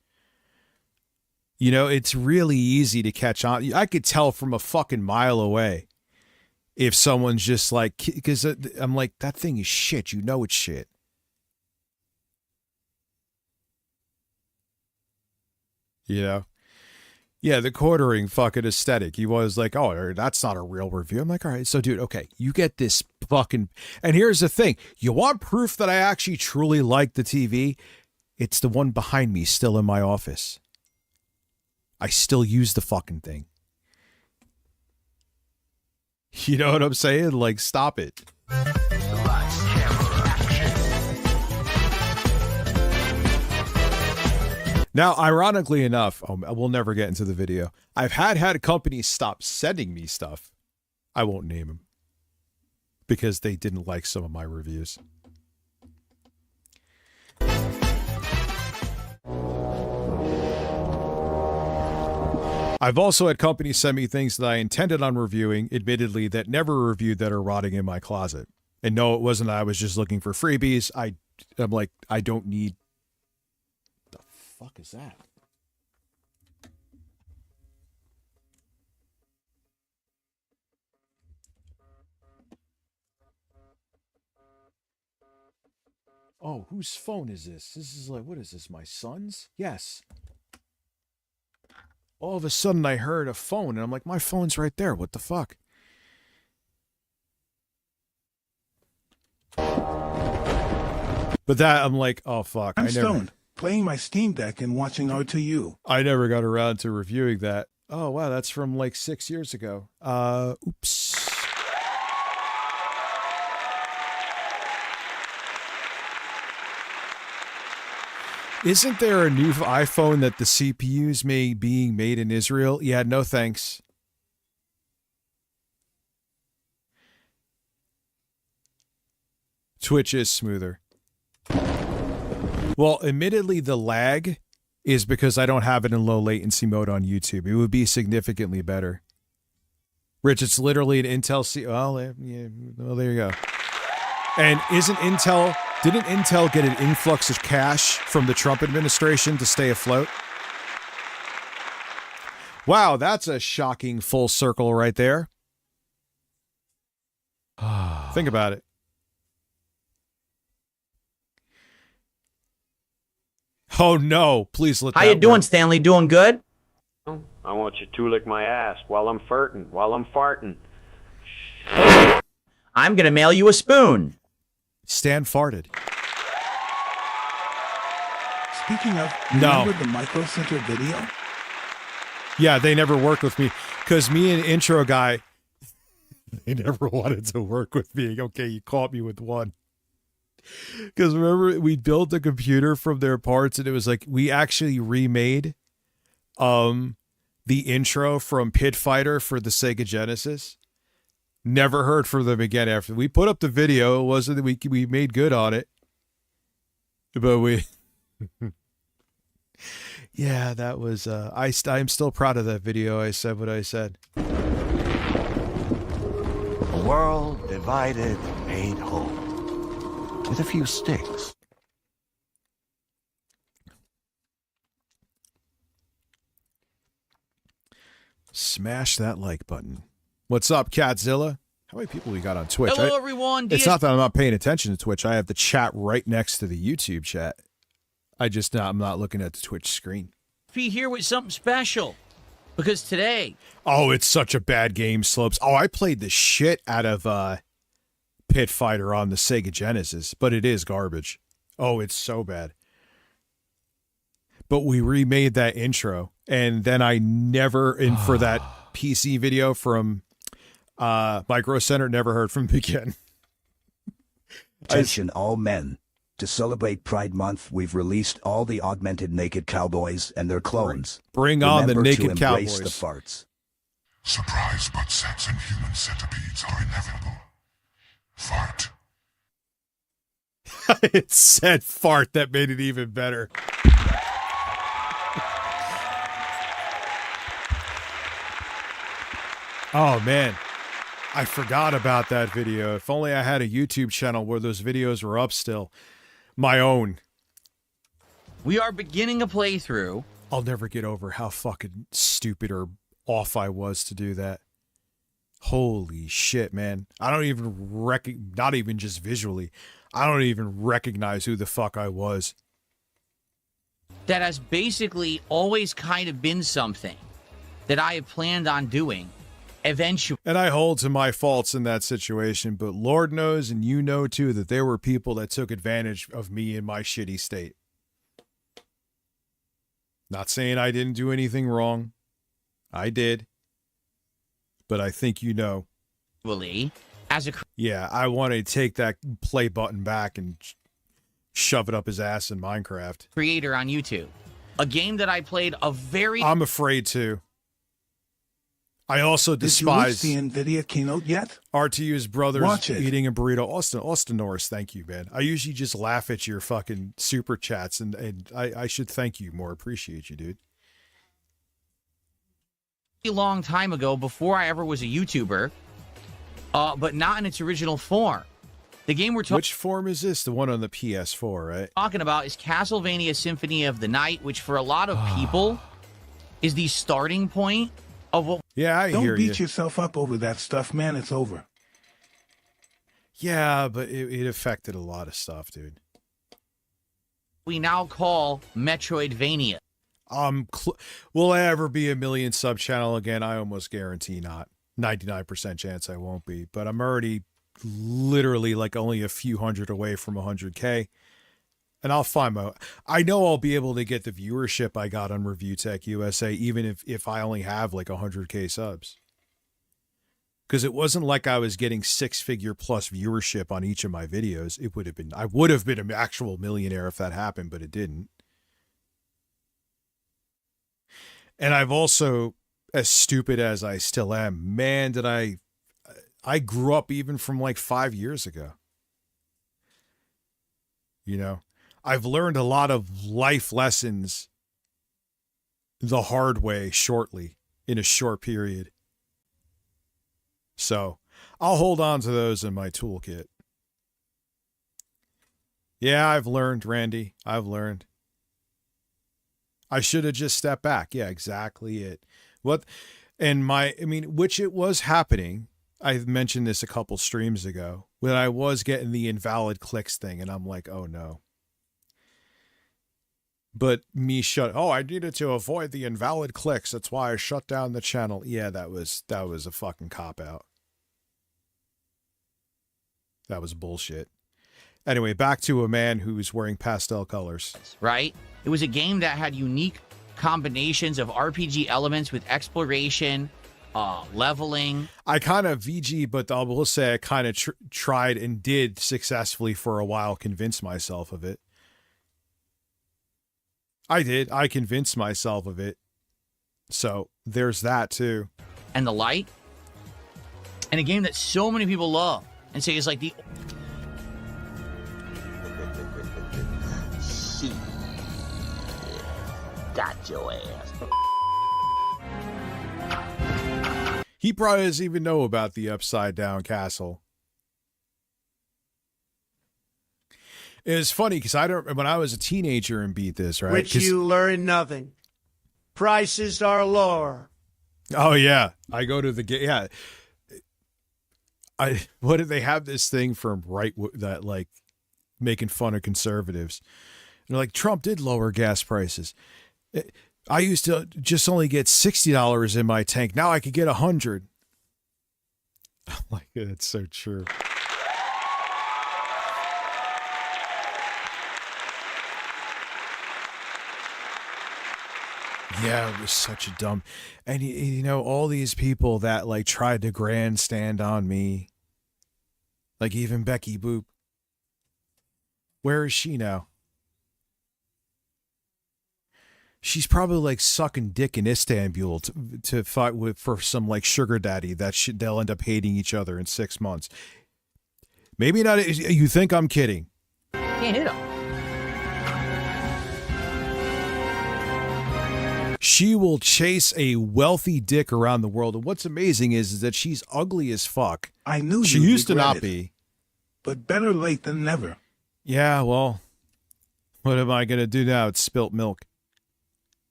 You know, it's really easy to catch on. I could tell from a fucking mile away if someone's just like, because I'm like, that thing is shit. You know it's shit. You know? Yeah, the quartering fucking aesthetic. He was like, oh, that's not a real review. I'm like, all right, so dude, okay, you get this fucking... And here's the thing. You want proof that I actually truly like the TV? It's the one behind me still in my office. I still use the fucking thing. You know what I'm saying? Like, stop it. Now, ironically enough, we'll never get into the video. I've had companies stop sending me stuff. I won't name them because they didn't like some of my reviews. I've also had companies send me things that I intended on reviewing, admittedly, that never reviewed, that are rotting in my closet. And no, it wasn't. I was just looking for freebies. I'm like, I don't need... Fuck is that? Oh, whose phone is this? This is like, what is this, my son's? Yes. All of a sudden I heard a phone and I'm like, my phone's right there. What the fuck? But that, I'm like, oh fuck. I'm stoned, playing my Steam Deck and watching R2U. I never got around to reviewing that. Oh wow, that's from like 6 years ago. Oops. Isn't there a new iPhone that the CPU's being made in Israel? Yeah, no thanks. Twitch is smoother. Well, admittedly, the lag is because I don't have it in low latency mode on YouTube. It would be significantly better. Rich, it's literally an Intel yeah, well, there you go. And didn't Intel get an influx of cash from the Trump administration to stay afloat? Wow, that's a shocking full circle right there. Think about it. Oh no, please let How you doing, Stanley? Doing good? I want you to lick my ass while I'm farting. I'm gonna mail you a spoon. Stan farted. Speaking of, remember the Micro Center video? Yeah, they never worked with me because me and Intro Guy, they never wanted to work with me. Okay, you caught me with one. Because remember, we built the computer from their parts, and it was like we actually remade the intro from Pit Fighter for the Sega Genesis. Never heard from them again after we put up the video. It wasn't that we made good on it, but we yeah, that was I'm still proud of that video. I said what I said. A world divided made whole. with a few sticks. Smash that like button. What's up, Catzilla? How many people we got on Twitch? Hello, everyone. It's not that I'm not paying attention to Twitch. I have the chat right next to the YouTube chat. I'm not looking at the Twitch screen. Be here with something special because today. Oh, it's such a bad game, Slopes. Oh, I played the shit out of Pit Fighter on the Sega Genesis, but it is garbage. Oh, it's so bad. But we remade that intro, and then I never, and for that PC video from Micro Center, never heard from him again. Attention all men. To celebrate Pride Month, we've released all the augmented naked cowboys and their clones. Bring on the Remember naked to embrace cowboys. the farts. Surprise butt sex and human centipedes are inevitable. Fart. It said fart. That made it even better. Oh, man. I forgot about that video. If only I had a YouTube channel where those videos were up still. My own. We are beginning a playthrough. I'll never get over how fucking stupid or off I was to do that. Holy shit, man. I don't even not even just visually. I don't even recognize who the fuck I was. That has basically always kind of been something that I have planned on doing eventually. And I hold to my faults in that situation, but Lord knows, and you know too, that there were people that took advantage of me in my shitty state. Not saying I didn't do anything wrong. I did. But I think you know. As a yeah, I want to take that play button back and shove it up his ass in Minecraft. Creator on YouTube. A game that I played I'm afraid to. I also despise Did you watch the NVIDIA keynote yet? RTU's brothers Watch it. eating a burrito. Austin Norris, thank you, man. I usually just laugh at your fucking super chats, and I should thank you more. Appreciate you, dude. A long time ago, before I ever was a YouTuber, but not in its original form. The game we're Which form is this? The one on the PS4, right? talking about is Castlevania Symphony of the Night, which for a lot of people is the starting point of what. Yeah, I Don't hear beat you. yourself up over that stuff, man. It's over. Yeah, but it affected a lot of stuff, dude. we now call Metroidvania. Will I ever be a million sub channel again? I almost guarantee not. 99% chance I won't be, but I'm already literally like only a few hundred away from 100K. And I'll find I know I'll be able to get the viewership I got on Review Tech USA, even if I only have like 100K subs. Because it wasn't like I was getting 6-figure plus viewership on each of my videos. I would have been an actual millionaire if that happened, but it didn't. And I've also, as stupid as I still am, man, did I grew up even from like 5 years ago. You know, I've learned a lot of life lessons the hard way shortly in a short period. So I'll hold on to those in my toolkit. Yeah, I've learned, Randy. I've learned. I should have just stepped back. Yeah, exactly it. Which it was happening. I mentioned this a couple streams ago when I was getting the invalid clicks thing, and I'm like, oh no. But I needed to avoid the invalid clicks. That's why I shut down the channel. Yeah, that was a fucking cop-out. That was bullshit. Anyway, back to a man who's wearing pastel colors. Right? It was a game that had unique combinations of RPG elements with exploration, leveling. I kind of VG, but I will say I kind of tried and did successfully for a while convince myself of it. I did. I convinced myself of it. So there's that too. And the light. And a game that so many people love and say is like the... Got your ass. He probably doesn't even know about the Upside Down Castle. It was funny because when I was a teenager and beat this, right? Which 'Cause- you learn nothing. Prices are lower. Oh yeah, I go to the yeah. What did they have this thing from that like making fun of conservatives? They're like, Trump did lower gas prices. I used to just only get $60 in my tank. Now I could get $100. Like, it's so true. Yeah, it was such a dumb, and you know, all these people that like tried to grandstand on me, like even Becky Boop. Where is she now? She's probably like sucking dick in Istanbul to fight for some like sugar daddy that they'll end up hating each other in 6 months. Maybe not. You think I'm kidding? Can't hit him. She will chase a wealthy dick around the world. And what's amazing is that she's ugly as fuck. I knew she you'd used to regret not it. be. But better late than never. Yeah, well, what am I going to do now? It's spilt milk.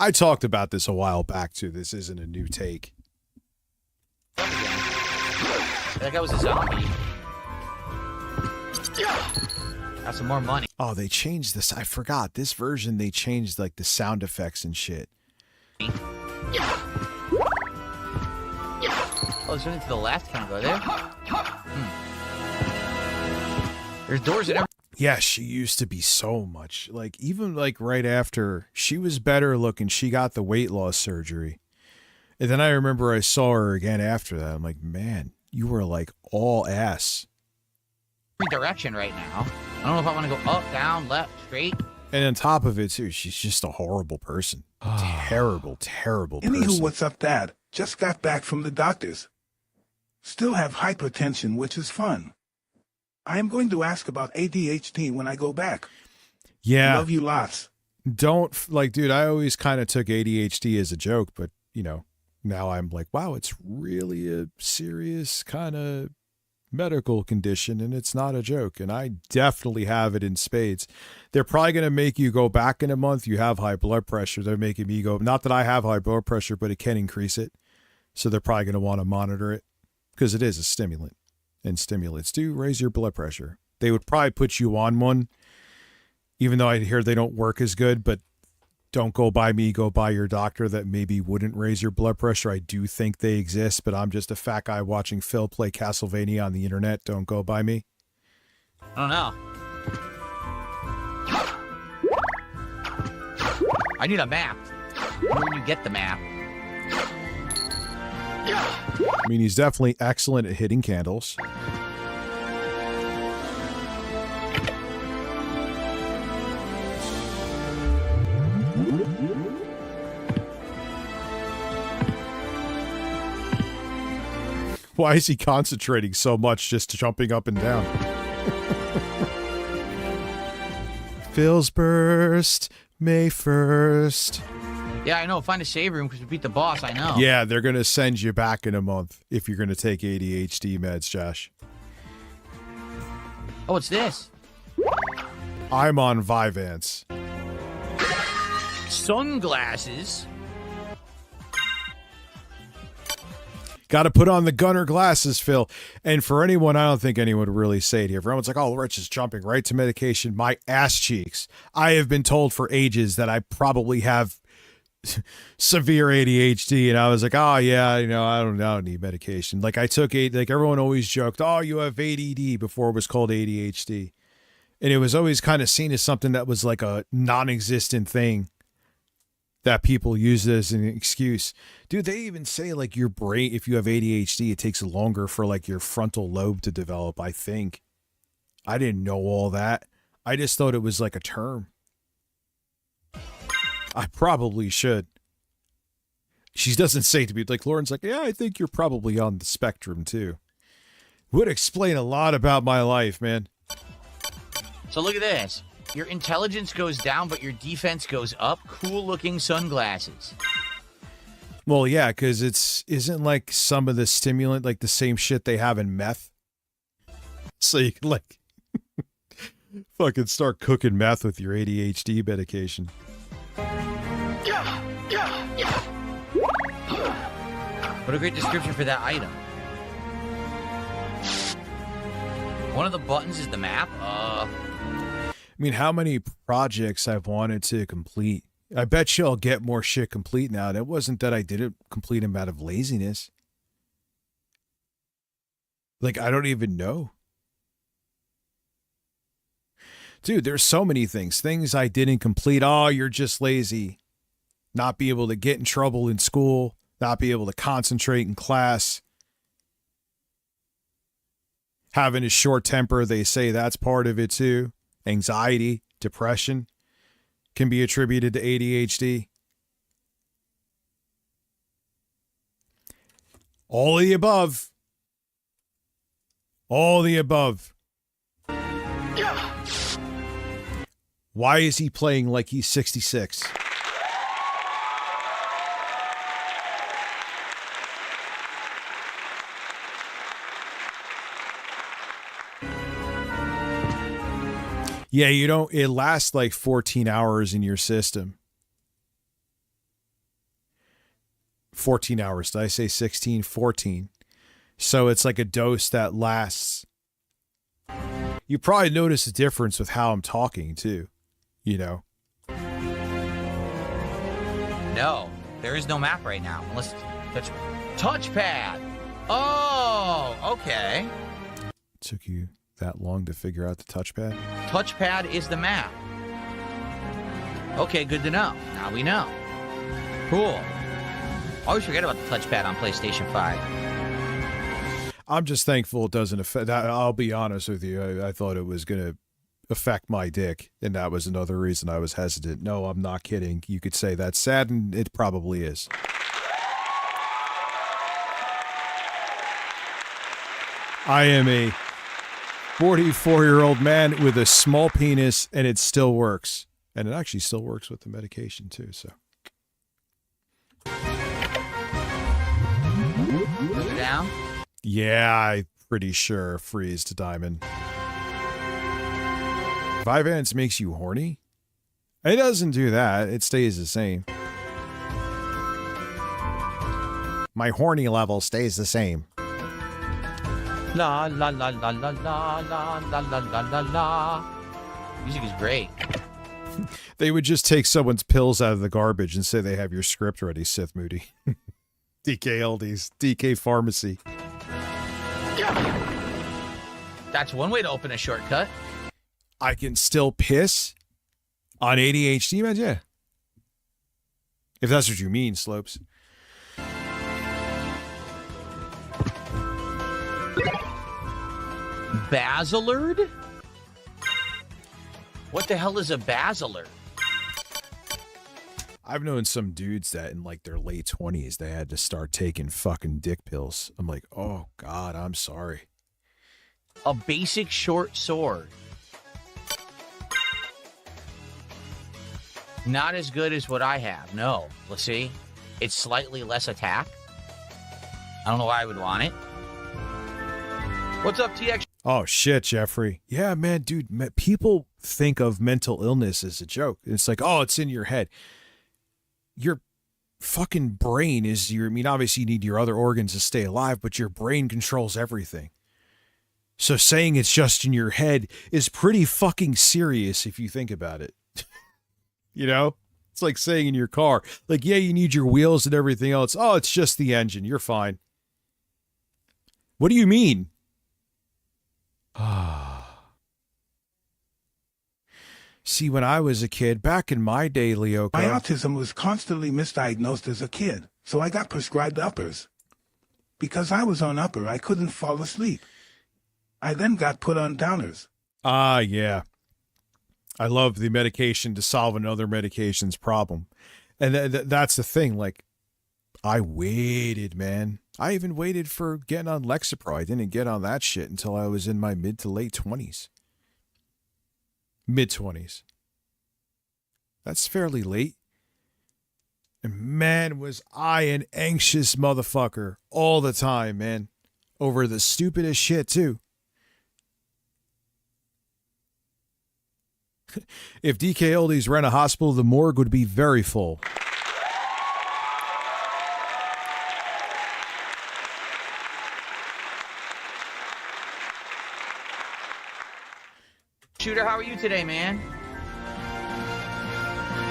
I talked about this a while back, too. This isn't a new take. That guy was a zombie. Got some more money. Oh, they changed this. I forgot. This version, they changed like the sound effects and shit. Oh, there's something to the left. Can I go there? There's doors in every. Yeah, she used to be so much. Like, even like right after she was better looking, she got the weight loss surgery. And then I remember I saw her again after that. I'm like, man, you were like all ass. Direction right now. I don't know if I want to go up, down, left, straight. And on top of it, too, she's just a horrible person. Terrible, terrible person. Anywho, what's up, Dad? Just got back from the doctors. Still have hypertension, which is fun. I am going to ask about ADHD when I go back. Yeah. Love you lots. Don't, like, dude, I always kind of took ADHD as a joke, but, you know, now I'm like, wow, it's really a serious kind of medical condition, and it's not a joke. And I definitely have it in spades. They're probably going to make you go back in a month. You have high blood pressure. They're making me go, not that I have high blood pressure, but it can increase it. So they're probably going to want to monitor it because it is a stimulant. And stimulants do raise your blood pressure. They would probably put you on one, even though I hear they don't work as good, but don't go by me, go by your doctor that maybe wouldn't raise your blood pressure. I do think they exist, but I'm just a fat guy watching Phil play Castlevania on the internet. Don't go by me. I don't know. I need a map. Where do you get the map? I mean, he's definitely excellent at hitting candles. Why is he concentrating so much just jumping up and down? Phil's burst, May 1st. Yeah, I know. Find a save room because we beat the boss. I know. Yeah, they're going to send you back in a month if you're going to take ADHD meds, Josh. Oh, what's this? I'm on Vyvanse. Sunglasses. Got to put on the gunner glasses, Phil. And for anyone, I don't think anyone would really say it here. Everyone's like, oh, Rich is jumping right to medication. My ass cheeks. I have been told for ages that I probably have severe ADHD. And I was like, oh, yeah, you know, I don't need medication. Like I took like everyone always joked, oh, you have ADD before it was called ADHD. And it was always kind of seen as something that was like a non-existent thing that people use as an excuse. Dude, they even say like your brain, if you have ADHD, it takes longer for like your frontal lobe to develop, I think. I didn't know all that. I just thought it was like a term. I probably should. She doesn't say to me, like Lauren's like, yeah, I think you're probably on the spectrum too. Would explain a lot about my life, man. So look at this. Your intelligence goes down, but your defense goes up. Cool looking sunglasses. Well, yeah, because isn't like some of the stimulant like the same shit they have in meth? So you can like fucking start cooking meth with your ADHD medication. What a great description for that item. One of the buttons is the map. I mean, how many projects I've wanted to complete? I bet you I'll get more shit complete now. And it wasn't that I didn't complete them out of laziness. Like, I don't even know. Dude, there's so many things. Things I didn't complete. Oh, you're just lazy. Not be able to get in trouble in school. Not be able to concentrate in class. Having a short temper, they say that's part of it too. Anxiety, depression can be attributed to ADHD. All of the above. All the above. Why is he playing like he's 66? Yeah, you don't, it lasts like 14 hours in your system. 14 hours. Did I say 16? 14. So it's like a dose that lasts. You probably notice a difference with how I'm talking too, you know? No, there is no map right now. Unless touchpad. Oh, okay. Took you that long to figure out the touchpad? Touchpad is the map. Okay, good to know. Now we know. Cool. Always forget about the touchpad on PlayStation 5. I'm just thankful it doesn't affect. I'll be honest with you. I thought it was going to affect my dick, and that was another reason I was hesitant. No, I'm not kidding. You could say that's sad, and it probably is. I am a 44-year-old man with a small penis, and it still works. And it actually still works with the medication, too, so. Goes down? Yeah, I'm pretty sure freeze to diamond. Vyvanse makes you horny? It doesn't do that. It stays the same. My horny level stays the same. La la la la la la la la la la la la. Music is great. They would just take someone's pills out of the garbage and say they have your script ready, Sith Moody. DK Aldi's, DK Pharmacy. That's one way to open a shortcut. I can still piss on ADHD meds? Yeah. If that's what you mean, Slopes. Basilard? What the hell is a basilard? I've known some dudes that in like their late 20s, they had to start taking fucking dick pills. I'm like, oh God, I'm sorry. A basic short sword. Not as good as what I have. No. Let's see. It's slightly less attack. I don't know why I would want it. What's up, TX? Oh shit, Jeffrey. Yeah, man, dude, people think of mental illness as a joke. It's like, oh, it's in your head. Your fucking brain is your, I mean, obviously you need your other organs to stay alive, but your brain controls everything. So saying it's just in your head is pretty fucking serious if you think about it. You know? It's like saying in your car, like, yeah, you need your wheels and everything else. Oh, it's just the engine. You're fine. What do you mean? See, when I was a kid, back in my day, Lyoko, my autism was constantly misdiagnosed as a kid, so I got prescribed uppers. Because I was on upper, I couldn't fall asleep. I then got put on downers. Ah, yeah. I love the medication to solve another medication's problem. And that's the thing. Like, I waited, man. I even waited for getting on Lexapro. I didn't get on that shit until I was in my mid to late 20s. Mid 20s. That's fairly late. And man, was I an anxious motherfucker all the time, man. Over the stupidest shit, too. If DK Oldies ran a hospital, the morgue would be very full. Shooter, how are you today, man?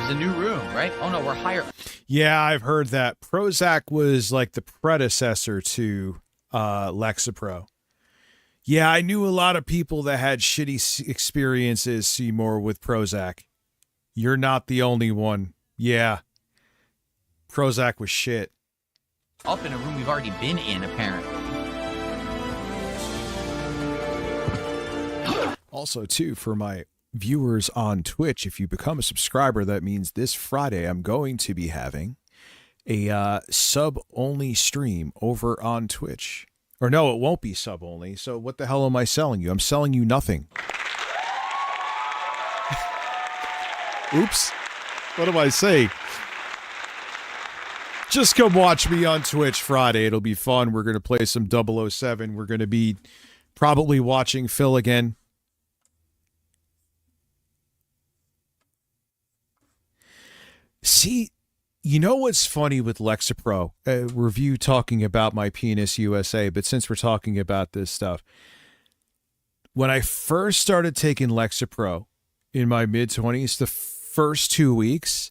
It's a new room, right? Oh no, we're higher. Yeah, I've heard that. Prozac was like the predecessor to Lexapro. Yeah, I knew a lot of people that had shitty experiences, Seymour, with Prozac. You're not the only one. Yeah. Prozac was shit. Up in a room we've already been in, apparently. Also, too, for my viewers on Twitch, if you become a subscriber, that means this Friday I'm going to be having a sub-only stream over on Twitch. Or no, it won't be sub-only. So what the hell am I selling you? I'm selling you nothing. Oops. What am I saying? Just come watch me on Twitch Friday. It'll be fun. We're going to play some 007. We're going to be probably watching Phil again. See, you know what's funny with Lexapro? A review talking about my penis USA, but since we're talking about this stuff, when I first started taking Lexapro in my mid-20s, the first 2 weeks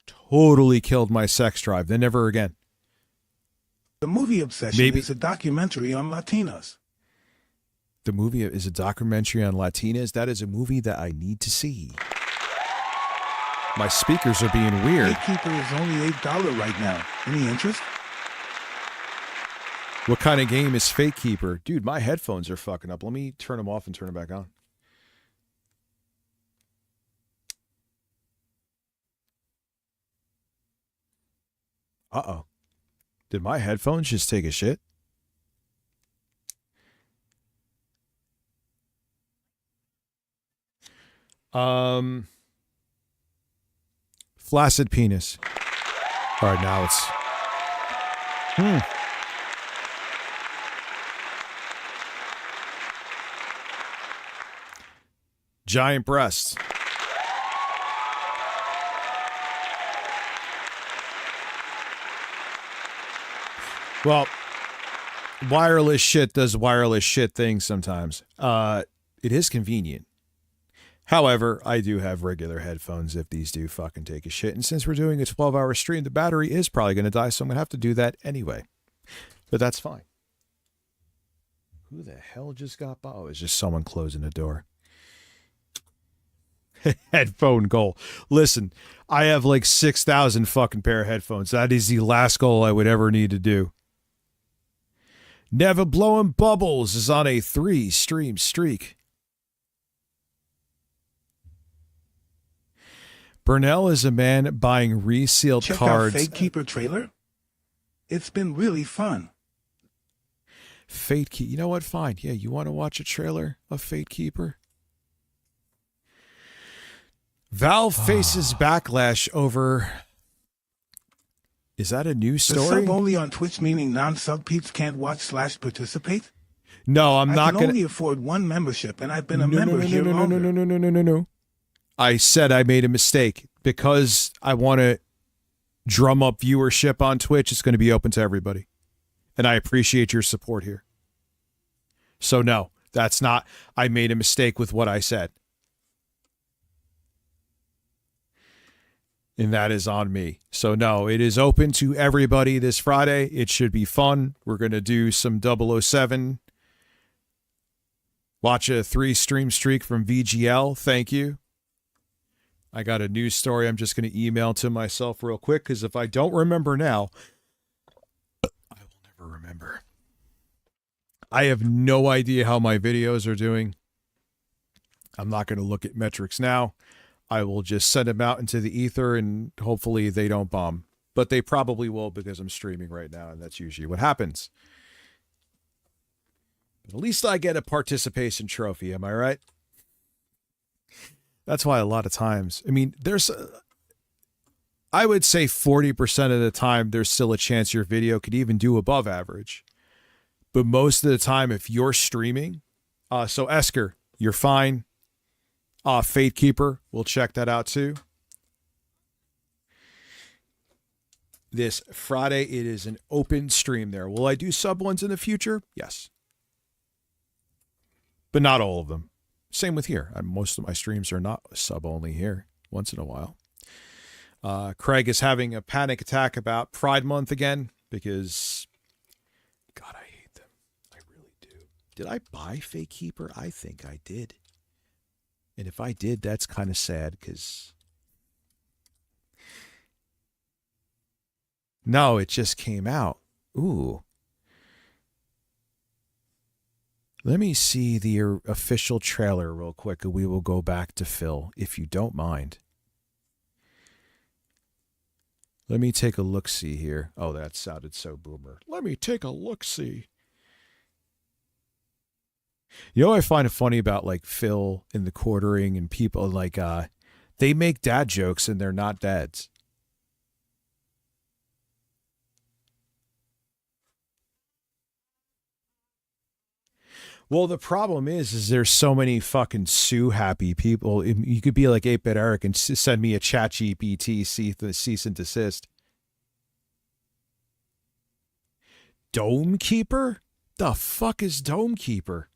totally killed my sex drive. Then never again. The movie Obsession is a documentary on Latinas. The movie is a documentary on Latinas. That is a movie that I need to see. My speakers are being weird. Gatekeeper is only $8 right now. Any interest? What kind of game is Fate Keeper? Dude, my headphones are fucking up. Let me turn them off and turn them back on. Uh-oh. Did my headphones just take a shit? Flaccid penis. All right, now it's... Giant breasts. Well, wireless shit does wireless shit things sometimes. It is convenient. However, I do have regular headphones if these do fucking take a shit. And since we're doing a 12-hour stream, the battery is probably going to die, so I'm going to have to do that anyway. But that's fine. Who the hell just got by? Oh, it's just someone closing the door. Headphone goal. Listen, I have like 6,000 fucking pair of headphones. That is the last goal I would ever need to do. Never Blowing Bubbles is on a 3-stream streak. Burnell is a man buying resealed cards. Check out Fate Keeper trailer. It's been really fun. Fate Keeper. You know what? Fine. Yeah, you want to watch a trailer of Fate Keeper? Valve faces backlash over... Is that a news The story? sub only on Twitch, meaning non-sub peeps can't watch/participate? No, I'm not I going can only afford one membership, and I've been a member here longer. No. I said I made a mistake. Because I want to drum up viewership on Twitch, it's going to be open to everybody. And I appreciate your support here. So no, that's not... I made a mistake with what I said. And that is on me. So no, it is open to everybody this Friday. It should be fun. We're going to do some 007. Watch a 3-stream streak from VGL. Thank you. I got a news story I'm just going to email to myself real quick, because if I don't remember now, I will never remember. I have no idea how my videos are doing. I'm not going to look at metrics now. I will just send them out into the ether, and hopefully they don't bomb. But they probably will, because I'm streaming right now, and that's usually what happens. But at least I get a participation trophy, am I right? That's why a lot of times, I mean, I would say 40% of the time, there's still a chance your video could even do above average. But most of the time, if you're streaming, so Esker, you're fine. Fate Keeper, we'll check that out too. This Friday, it is an open stream there. Will I do sub ones in the future? Yes. But not all of them. Same with here. Most of my streams are not sub only here, once in a while. Craig is having a panic attack about Pride Month again because, God, I hate them. I really do. Did I buy Fake Keeper? I think I did. And if I did, that's kind of sad because... No, it just came out. Ooh. Let me see the official trailer real quick, and we will go back to Phil, if you don't mind. Let me take a look-see here. Oh, that sounded so boomer. Let me take a look-see. You know what I find it funny about, like, Phil and the Quartering and people, like, they make dad jokes and they're not dads. Well, the problem is there's so many fucking Sue-happy people. You could be like 8-Bit Eric and send me a ChatGPT cease and desist. Dome Keeper? The fuck is Dome Keeper?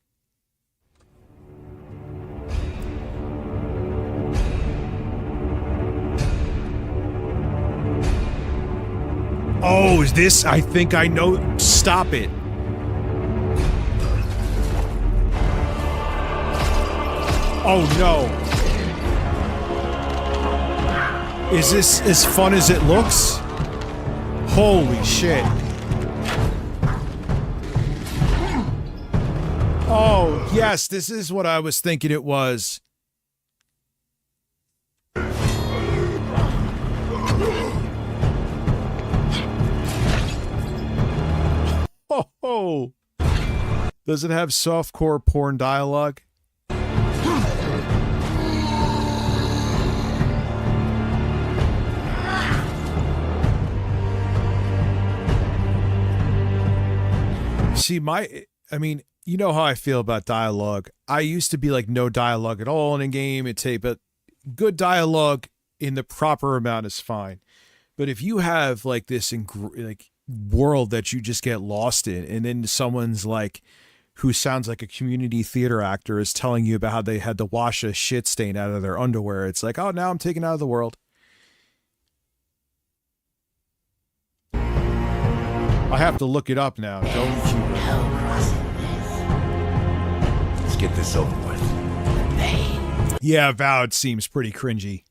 Oh, is this? I think I know. Stop it. Oh no. Is this as fun as it looks? Holy shit. Oh, yes, this is what I was thinking it was. Oh. Does it have softcore porn dialogue? See, I mean, you know how I feel about dialogue. I used to be like no dialogue at all in a game, but good dialogue in the proper amount is fine. But if you have like this like world that you just get lost in, and then someone's like, who sounds like a community theater actor is telling you about how they had to wash a shit stain out of their underwear, it's like, oh, now I'm taken out of the world. I have to look it up now. Don't you? Let's get this over with. Yeah, Avowed seems pretty cringy.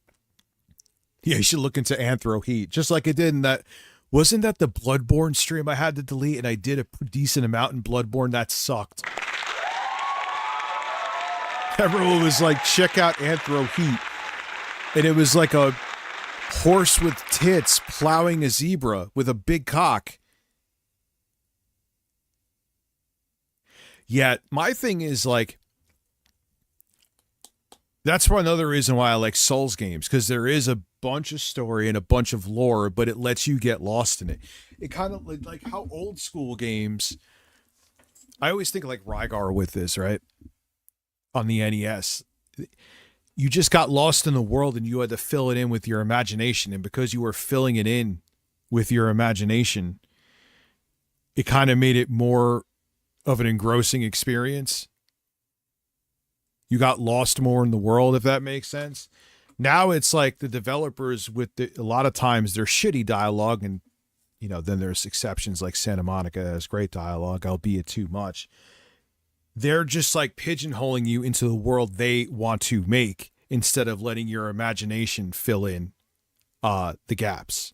Yeah, you should look into Anthro Heat, just like it did in that. Wasn't that the Bloodborne stream I had to delete, and I did a decent amount in Bloodborne? That sucked. Everyone was like, check out Anthro Heat. And it was like a horse with tits plowing a zebra with a big cock. Yeah, my thing is like, that's another reason why I like Souls games, because there is a bunch of story and a bunch of lore, but it lets you get lost in it. It kind of like how old school games, I always think like Rygar with this, right? On the NES. You just got lost in the world and you had to fill it in with your imagination. And because you were filling it in with your imagination, it kind of made it more of an engrossing experience. You got lost more in the world, if that makes sense. Now it's like the developers a lot of times they're shitty dialogue, and you know, then there's exceptions like Santa Monica has great dialogue, albeit too much. They're just like pigeonholing you into the world they want to make instead of letting your imagination fill in the gaps.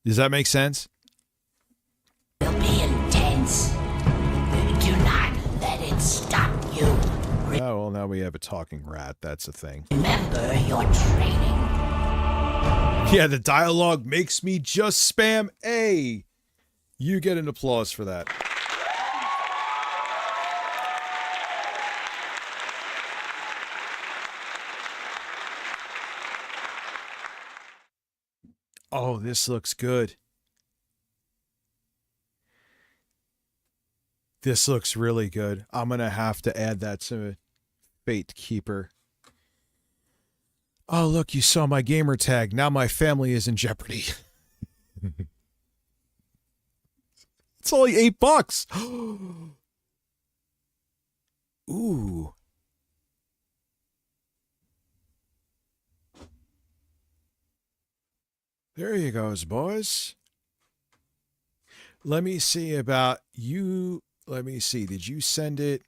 Does that make sense? Will be intense. Do not let it stop you. Oh, well, now we have a talking rat. That's a thing. Remember your training. Yeah, the dialogue makes me just spam A. You get an applause for that. Oh, this looks good. This looks really good. I'm going to have to add that to Fate Keeper. Oh, look, you saw my gamer tag. Now my family is in jeopardy. It's only $8. Ooh. There you goes, boys. Let me see about you. Let me see. Did you send it?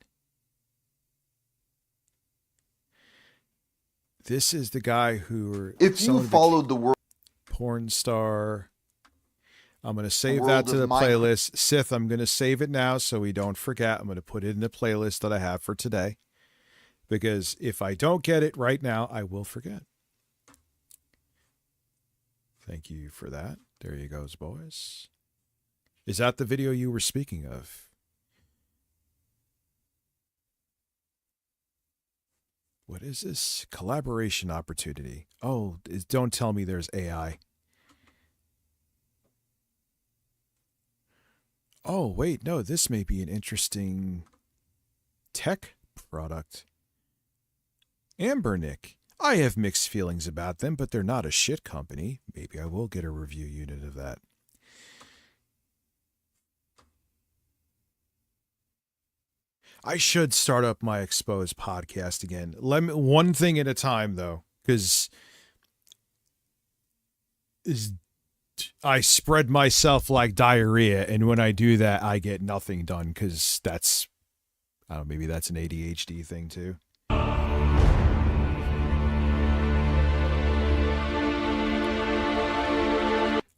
This is the guy who... If you followed the world... Porn star. I'm going to save World that to of the Minecraft. playlist. Sith, I'm going to save it now so we don't forget. I'm going to put it in the playlist that I have for today. Because if I don't get it right now, I will forget. Thank you for that. There you goes, boys. Is that the video you were speaking of? What is this? Collaboration opportunity. Oh, don't tell me there's AI. Oh, wait, no, this may be an interesting tech product. Ambernick. I have mixed feelings about them, but they're not a shit company. Maybe I will get a review unit of that. I should start up my Exposed podcast again. One thing at a time, though, because I spread myself like diarrhea, and when I do that, I get nothing done, because that's, I don't know, maybe that's an ADHD thing, too.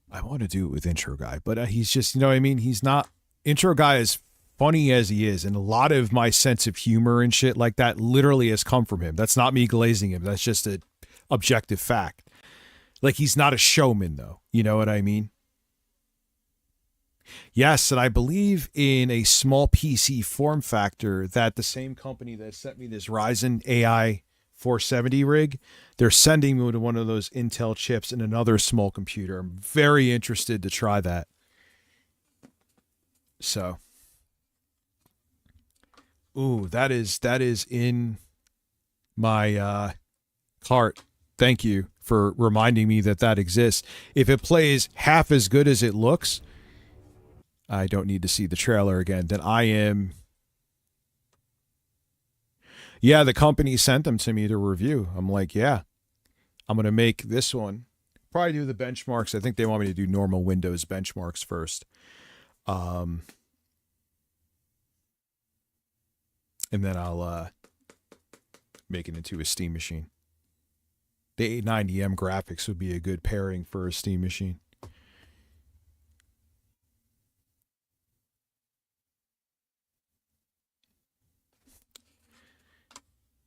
I want to do it with Intro Guy, but he's just, you know what I mean? He's not, Intro Guy is funny as he is, and a lot of my sense of humor and shit like that literally has come from him. That's not me glazing him. That's just an objective fact. Like, he's not a showman, though. You know what I mean? Yes, and I believe in a small PC form factor that the same company that sent me this Ryzen AI 470 rig, they're sending me to one of those Intel chips in another small computer. I'm very interested to try that. So, ooh, that is in my cart. Thank you for reminding me that that exists. If it plays half as good as it looks, I don't need to see the trailer again. Then I am... Yeah, the company sent them to me to review. I'm like, yeah, I'm going to make this one. Probably do the benchmarks. I think they want me to do normal Windows benchmarks first. And then I'll make it into a Steam machine. The 890M graphics would be a good pairing for a Steam machine.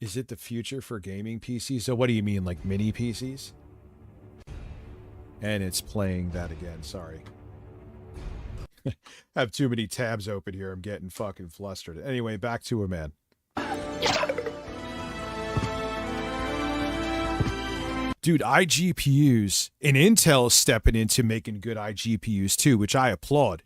Is it the future for gaming PCs? So what do you mean, like mini PCs? And it's playing that again, sorry. I have too many tabs open here. I'm getting fucking flustered. Anyway, back to a man. Dude, iGPUs, and Intel is stepping into making good iGPUs too, which I applaud.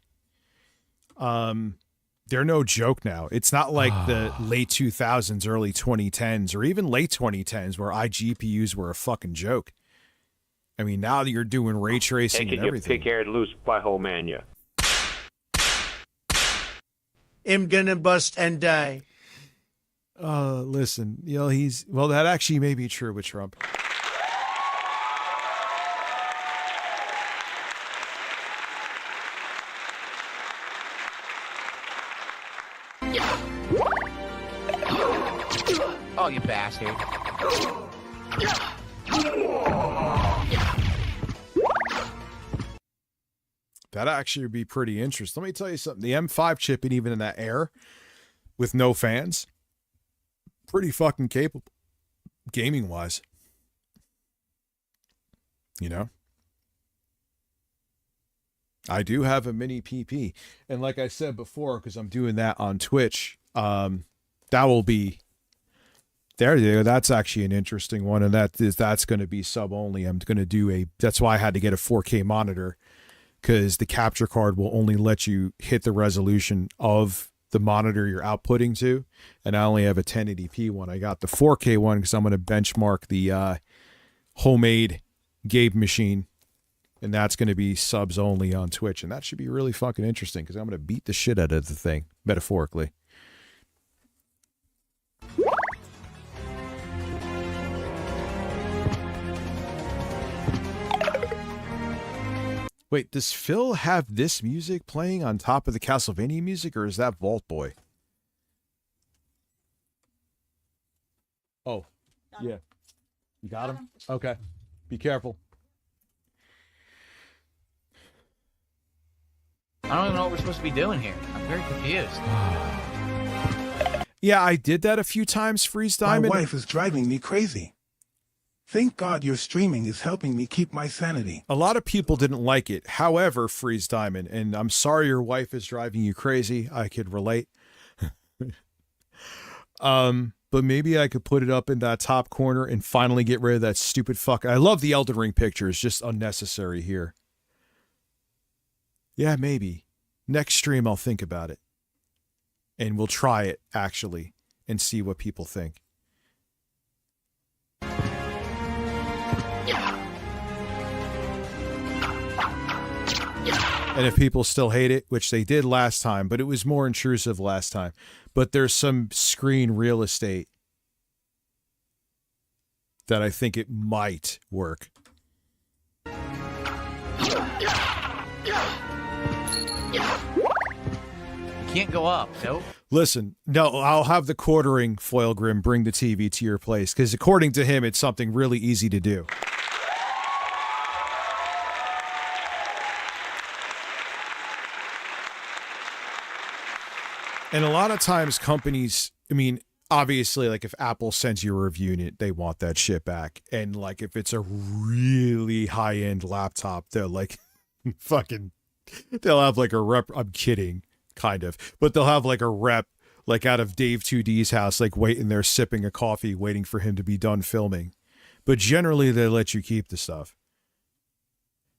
They're no joke now. It's not like the late 2000s, early 2010s, or even late 2010s where iGPUs were a fucking joke. I mean, now that you're doing ray tracing and everything. Take your loose butthole man, yeah. I'm gonna bust and die. Listen, you know, well, that actually may be true with Trump. Oh, you bastard. That actually would be pretty interesting. Let me tell you something. The M5 chip, and even in that Air with no fans, pretty fucking capable gaming-wise. You know? I do have a mini PP. And like I said before, because I'm doing that on Twitch, that will be There you go. That's actually an interesting one, and that's going to be sub only. I'm going to do that's why I had to get a 4K monitor, because the capture card will only let you hit the resolution of the monitor you're outputting to, and I only have a 1080p one. I got the 4K one because I'm going to benchmark the homemade Gabe machine, and that's going to be subs only on Twitch, and that should be really fucking interesting because I'm going to beat the shit out of the thing, metaphorically. Wait, does Phil have this music playing on top of the Castlevania music, or is that Vault Boy? Oh, yeah. You got him? Okay. Be careful. I don't even know what we're supposed to be doing here. I'm very confused. Yeah, I did that a few times, Freeze Diamond. My wife is driving me crazy. Thank God your streaming is helping me keep my sanity. A lot of people didn't like it. However, Freeze Diamond, and I'm sorry your wife is driving you crazy. I could relate. But maybe I could put it up in that top corner and finally get rid of that stupid fuck. I love the Elden Ring picture. It's just unnecessary here. Yeah, maybe. Next stream, I'll think about it. And we'll try it, actually, and see what people think. And if people still hate it, which they did last time, but it was more intrusive last time. But there's some screen real estate that I think it might work. You can't go up, nope. Listen, no, I'll have the quartering Foil Grim bring the TV to your place, because according to him, it's something really easy to do. And a lot of times companies, I mean, obviously, like if Apple sends you a review unit, they want that shit back. And like if it's a really high-end laptop, they're like fucking, they'll have like a rep. I'm kidding, kind of. But they'll have like a rep like out of Dave 2D's house, like waiting there sipping a coffee, waiting for him to be done filming. But generally, they let you keep the stuff.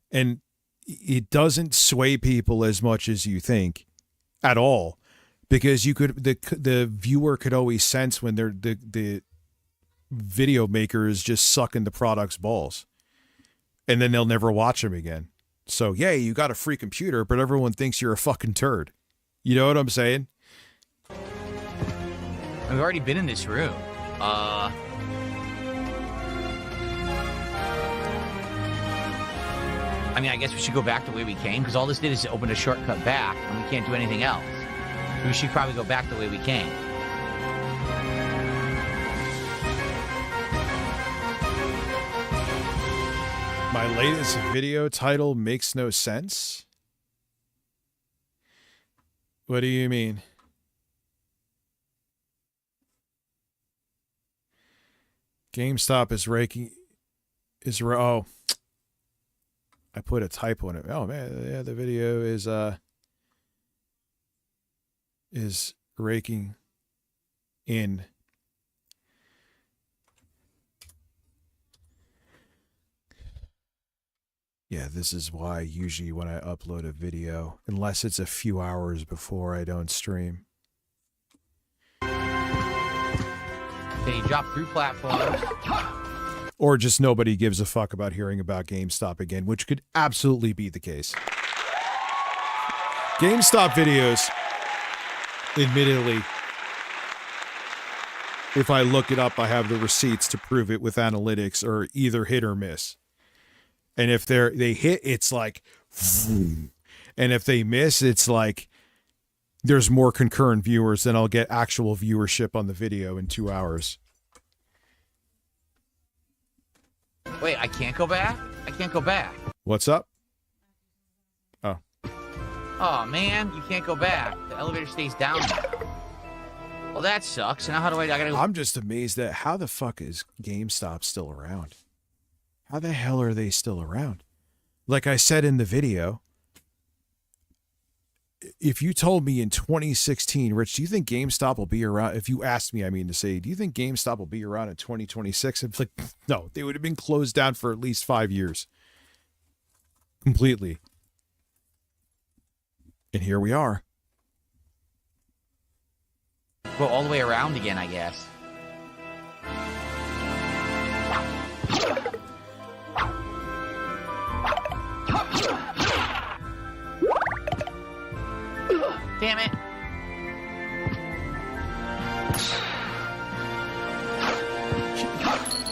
And it doesn't sway people as much as you think at all. Because you could, the viewer could always sense when the video maker is just sucking the product's balls, and then they'll never watch them again. So yay, you got a free computer, but everyone thinks you're a fucking turd. You know what I'm saying? We've already been in this room. I mean, I guess we should go back the way we came, because all this did is open a shortcut back, and we can't do anything else. We should probably go back the way we came. My latest video title makes no sense? What do you mean? GameStop is raking... Oh. I put a typo in it. Oh, man. Yeah, the video is raking in. Yeah, this is why usually when I upload a video, unless it's a few hours before, I don't stream. They drop through platforms. Or just nobody gives a fuck about hearing about GameStop again, which could absolutely be the case. GameStop videos, admittedly, if I look it up, I have the receipts to prove it with analytics, or either hit or miss. And if they hit, it's like, and if they miss, it's like there's more concurrent viewers than I'll get actual viewership on the video in 2 hours. Wait, I can't go back? I can't go back. What's up? Oh. Oh, man, you can't go back. The elevator stays down now. Well, that sucks. Now how do I gotta go? I'm just amazed at how the fuck is GameStop still around? How the hell are they still around? Like I said in the video, if you told me in 2016, Rich, do you think GameStop will be around? If you asked me, I mean to say, do you think GameStop will be around in 2026? It's like, no, they would have been closed down for at least 5 years. Completely. And here we are. Go all the way around again, I guess. Damn it.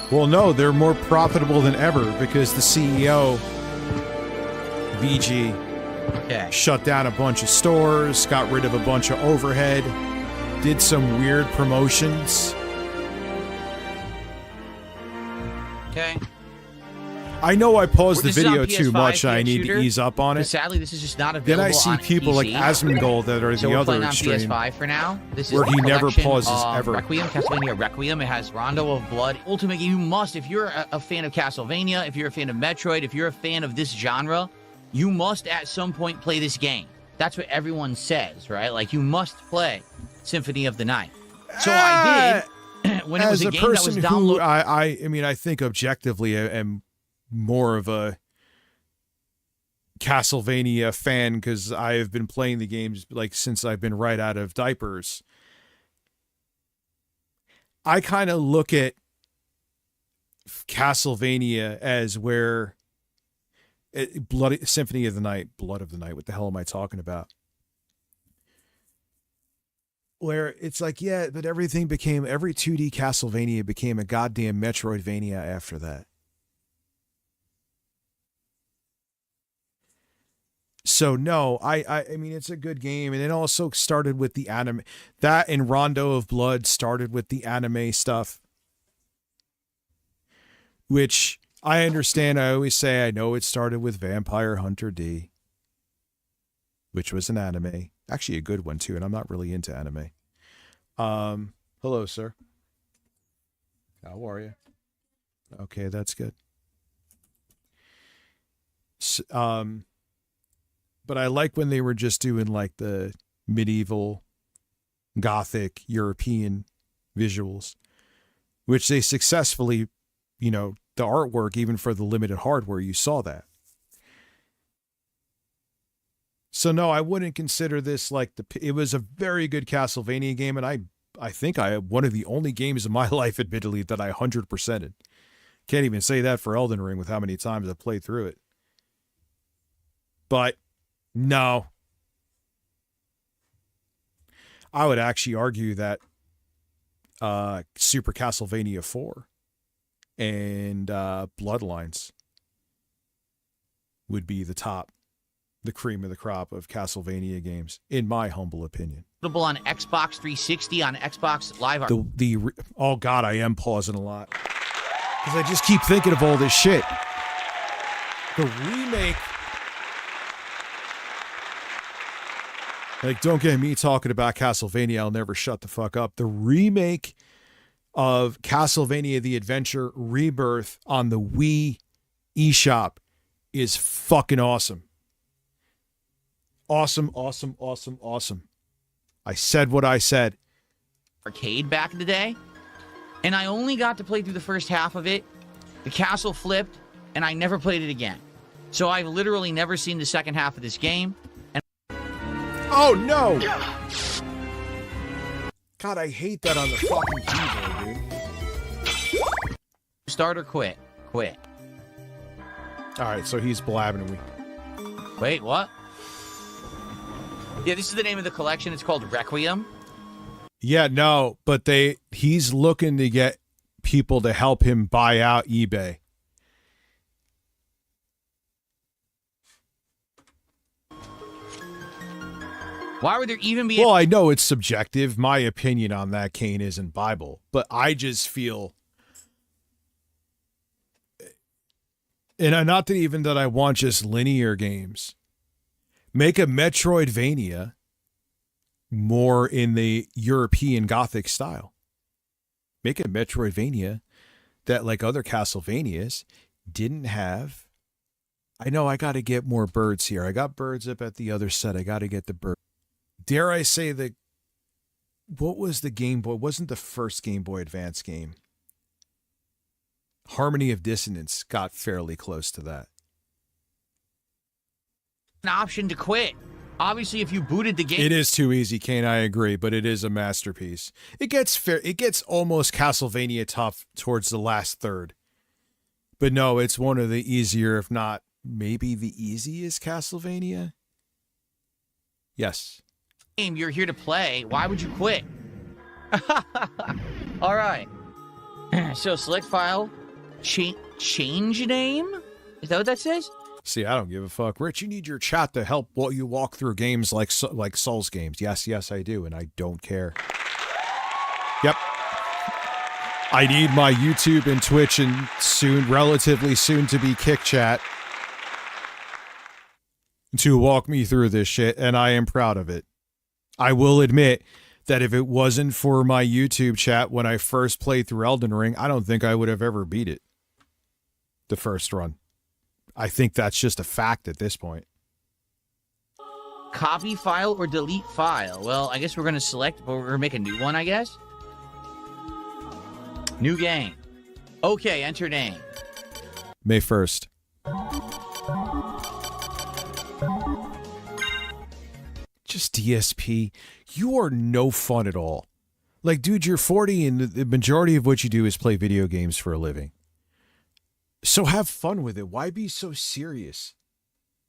Well, no, they're more profitable than ever because the CEO, VG, shut down a bunch of stores, got rid of a bunch of overhead, did some weird promotions. Okay. I know I paused the This is on video too PS5, much. I PS need shooter, to ease up on but it. sadly, this is just not Then available I see on people like PC. Asmongold that are So the we're other playing on extreme, PS5 for now. This is where the he never collection pauses of ever. Requiem, Castlevania Requiem. It has Rondo of Blood. Ultimate, you must, if you're a fan of Castlevania, if you're a fan of Metroid, if you're a fan of this genre, you must at some point play this game. That's what everyone says, right? Like, you must play Symphony of the Night. So I did when it was a game that was person who downloaded. I mean, I think objectively I am more of a Castlevania fan because I have been playing the games like since I've been right out of diapers. I kind of look at Castlevania as where Symphony of the Night, Blood of the Night. What the hell am I talking about? Where it's like, yeah, but every 2D Castlevania became a goddamn Metroidvania after that. So no, I mean, it's a good game. And it also started with the anime. That and Rondo of Blood started with the anime stuff. Which I understand. I always say I know it started with Vampire Hunter D. Which was an anime. Actually a good one too, and I'm not really into anime. Hello, sir. How are you? Okay, that's good. But I like when they were just doing like the medieval, gothic, European visuals, which they successfully, you know, the artwork, even for the limited hardware, you saw that. So no, I wouldn't consider this like it was a very good Castlevania game. And I think I had one of the only games in my life, admittedly, that I 100%ed. Can't even say that for Elden Ring with how many times I played through it. But no. I would actually argue that Super Castlevania 4 and Bloodlines would be the cream of the crop of Castlevania games, in my humble opinion. Available on Xbox 360, on Xbox Live. Oh God, I am pausing a lot because I just keep thinking of all this shit. The remake. Like, don't get me talking about Castlevania. I'll never shut the fuck up. The remake of Castlevania The Adventure Rebirth on the Wii eShop is fucking awesome. Awesome, awesome, awesome, awesome. I said what I said. Arcade back in the day, and I only got to play through the first half of it. The castle flipped, and I never played it again. So I've literally never seen the second half of this game. Oh, no! God, I hate that on the fucking keyboard, dude. Start or quit? Quit. All right, so he's blabbing me. Wait, what? Yeah, this is the name of the collection. It's called Requiem. Yeah, no, but he's looking to get people to help him buy out eBay. Why would there even be... Well, I know it's subjective. My opinion on that, Kane, isn't Bible. But I just feel... And not that even that I want just linear games. Make a Metroidvania more in the European Gothic style. Make a Metroidvania that, like other Castlevanias, didn't have I know I got to get more birds here. I got birds up at the other set. I got to get the bird. Dare I say that? What was the Game Boy? Wasn't the first Game Boy Advance game? Harmony of Dissonance got fairly close to that. An option to quit. Obviously, if you booted the game, It is too easy, Kane. I agree, but it is a masterpiece. It gets fair. It gets almost Castlevania tough towards the last third. But no, it's one of the easier, if not maybe the easiest Castlevania. Yes. game you're here to play, why would you quit? All right. So select file, change name. Is that what that says? See, I don't give a fuck. Rich, you need your chat to help while you walk through games like Souls games. Yes, I do, and I don't care. Yep. I need my YouTube and Twitch and relatively soon to be Kick Chat to walk me through this shit, and I am proud of it. I will admit that if it wasn't for my YouTube chat when I first played through Elden Ring, I don't think I would have ever beat it. The first run. I think that's just a fact at this point. Copy file or delete file? Well, I guess we're going to select, but we're going to make a new one, I guess. New game. Okay, enter name. May 1st. Just DSP. You are no fun at all. Like, dude, you're 40 and the majority of what you do is play video games for a living. So have fun with it. Why be so serious?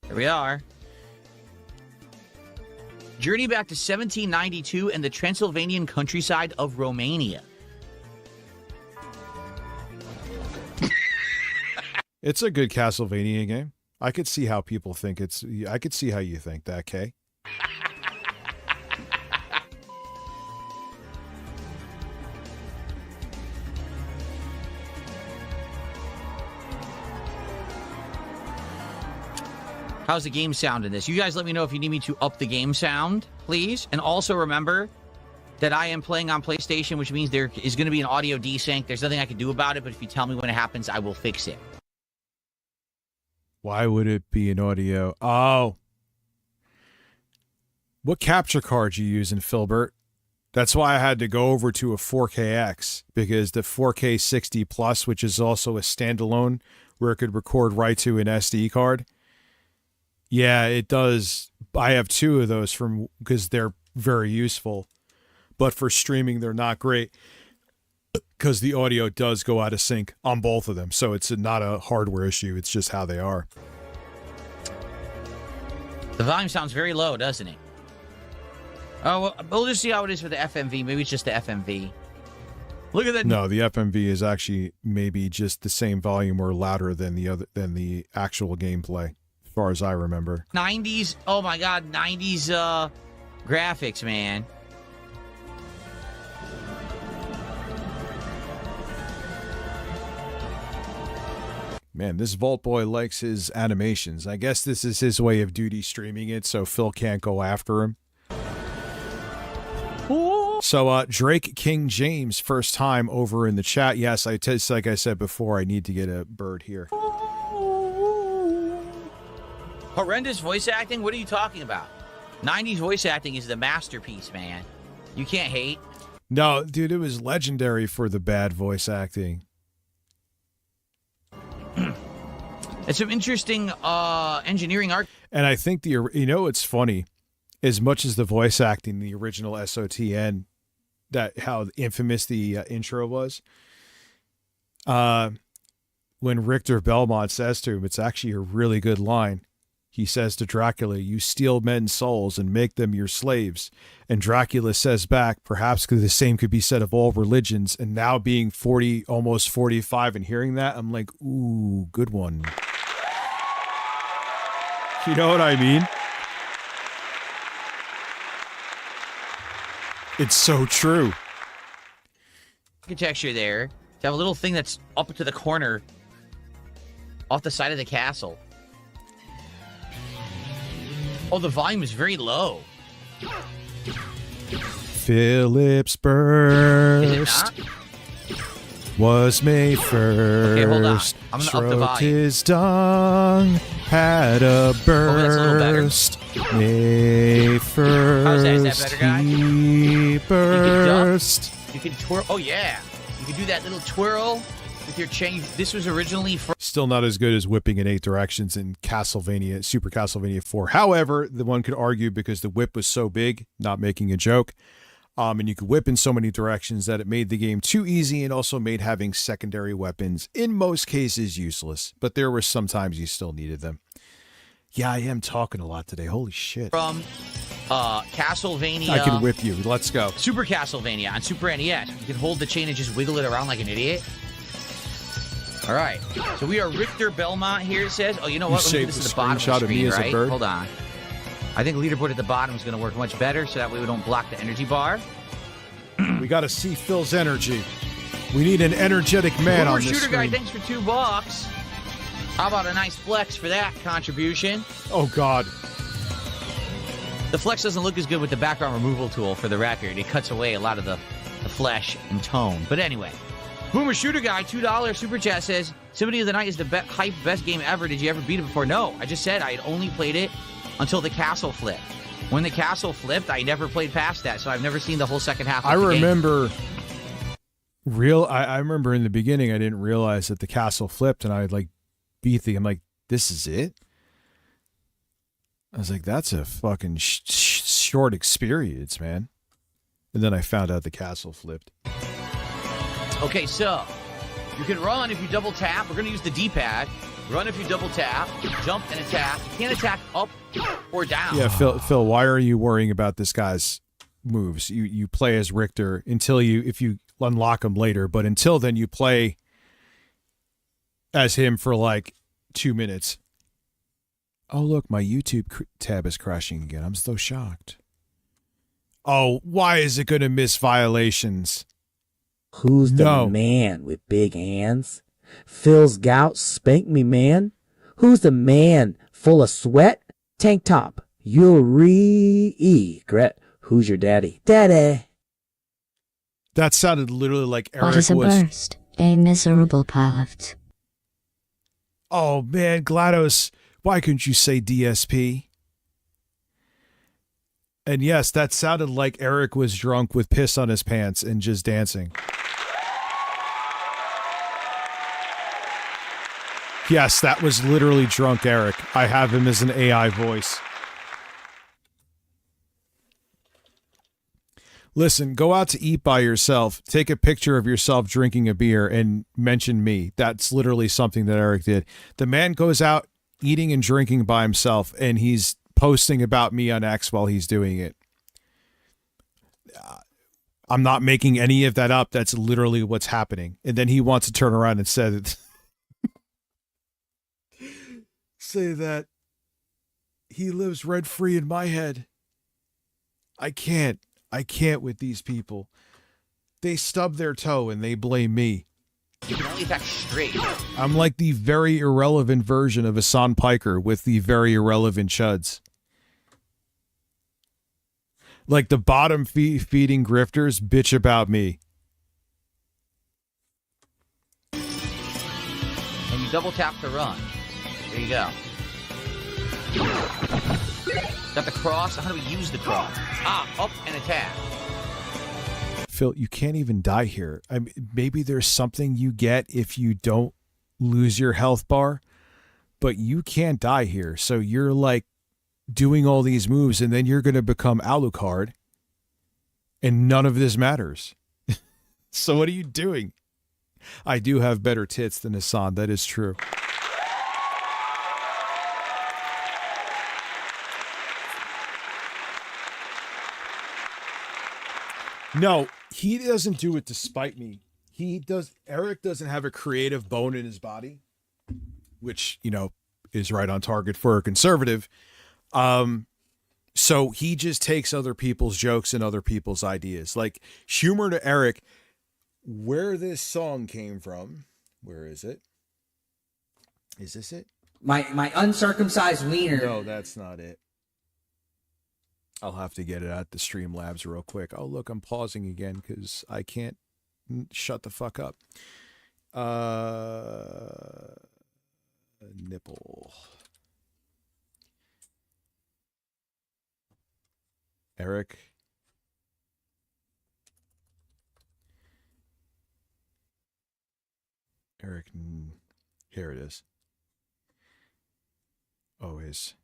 Here we are. Journey back to 1792 and the Transylvanian countryside of Romania. It's a good Castlevania game. I could see how people think it's... I could see how you think that, Kay. How's the game sound in this? You guys let me know if you need me to up the game sound, please. And also remember that I am playing on PlayStation, which means there is going to be an audio desync. There's nothing I can do about it, but if you tell me when it happens, I will fix it. Why would it be an audio? Oh. What capture card you using, Filbert? That's why I had to go over to a 4KX, because the 4K 60 Plus, which is also a standalone where it could record right to an SD card. Yeah, it does. I have two of those because they're very useful. But for streaming, they're not great because the audio does go out of sync on both of them. So it's not a hardware issue. It's just how they are. The volume sounds very low, doesn't it? Oh, well, we'll just see how it is for the FMV. Maybe it's just the FMV. Look at that. No, the FMV is actually maybe just the same volume or louder than the actual gameplay, as far as I remember. 90s. Oh my God, 90s graphics, man. Man, this Vault Boy likes his animations. I guess this is his way of duty streaming it, so Phil can't go after him. So, Drake King James, first time over in the chat. Yes, like I said before, I need to get a bird here. Horrendous voice acting? What are you talking about? 90s voice acting is the masterpiece, man. You can't hate. No, dude, it was legendary for the bad voice acting. It's some interesting engineering art. And I think it's funny, as much as the voice acting, the original SOTN, how infamous the intro was. When Richter Belmont says to him, it's actually a really good line. He says to Dracula, "You steal men's souls and make them your slaves." And Dracula says back, "Perhaps the same could be said of all religions." And now being 40, almost 45 and hearing that, I'm like, ooh, good one. You know what I mean? It's so true. Architecture there. To have a little thing that's up to the corner off the side of the castle. Oh, the volume is very low. Phillips burst. Is it not? was May 1st. hold on. I'm gonna up the Stroked volume. his dong, had a that's a little better. burst. May 1st, How's that? Is that better, guy? he burst. You can twirl. Oh, yeah. You can do that little twirl with your chain. This was originally for. Still not as good as whipping in 8 directions in Castlevania, Super Castlevania 4. However, the one could argue because the whip was so big, not making a joke, and you could whip in so many directions that it made the game too easy and also made having secondary weapons, in most cases, useless. But there were some times you still needed them. Yeah, I am talking a lot today. Holy shit. From Castlevania. I can whip you. Let's go. Super Castlevania on Super NES. You can hold the chain and just wiggle it around like an idiot. All right. So we are Richter Belmont here, it says. Oh, you know what? Let me do this at the bottom of the screenshot of me screen, as a right? bird? Hold on. I think leaderboard at the bottom is going to work much better, so that way we don't block the energy bar. We got to see Phil's energy. We need an energetic man on this Shooter screen. Guy, thanks for $2. How about a nice flex for that contribution? Oh, God. The flex doesn't look as good with the background removal tool, for the record. It cuts away a lot of the flesh and tone. But anyway, Boomer Shooter Guy, $2 super chat says, Symphony of the Night is the hype best game ever. Did you ever beat it before? No, I just said I had only played it until the castle flipped. When the castle flipped, I never played past that, so I've never seen the whole second half of I the game. remember I remember in the beginning I didn't realize that the castle flipped and I like beat I'm like, this is it? I was like, that's a fucking short experience, man. And then I found out the castle flipped. Okay, so you can run if you double tap. We're going to use the D-pad. Run if you double tap. Jump and attack. You can't attack up or down. Yeah, Phil, why are you worrying about this guy's moves? You play as Richter until if you unlock him later, but until then you play as him for like 2 minutes. Oh, look, my YouTube tab is crashing again. I'm so shocked. Oh, why is it going to miss violations? Who's the man with big hands? Phil's gout spank me, man. Who's the man full of sweat? Tank top. Yuri Gret. Who's your daddy? Daddy. That sounded literally like Eric What is a was. burst? A miserable pilot. Oh man, GLaDOS, why couldn't you say DSP? And yes, that sounded like Eric was drunk with piss on his pants and just dancing. Yes, that was literally drunk Eric. I have him as an AI voice. Listen, go out to eat by yourself, take a picture of yourself drinking a beer, and mention me. That's literally something that Eric did. The man goes out eating and drinking by himself, and he's posting about me on X while he's doing it. I'm not making any of that up. That's literally what's happening. And then he wants to turn around and say that he lives rent-free in my head. I can't with these people. They stub their toe and they blame me. You can only attack straight. I'm like the very irrelevant version of Hassan Piker with the very irrelevant chuds. Like the bottom feeding grifters bitch about me. And you double tap to run. There you go. Got the cross. How do we use the cross? Up and attack. Phil, you can't even die here. I mean, maybe there's something you get if you don't lose your health bar, but you can't die here. So you're like doing all these moves and then you're going to become Alucard and none of this matters. So what are you doing? I do have better tits than Hassan. That is true. No, he doesn't do it to spite me. Eric doesn't have a creative bone in his body, which, is right on target for a conservative. So he just takes other people's jokes and other people's ideas. Like humor to Eric, where this song came from. Where is it? Is this it? My uncircumcised wiener. No, that's not it. I'll have to get it at the Streamlabs real quick. Oh, look, I'm pausing again because I can't shut the fuck up. Nipple. Eric. Here it is. Always.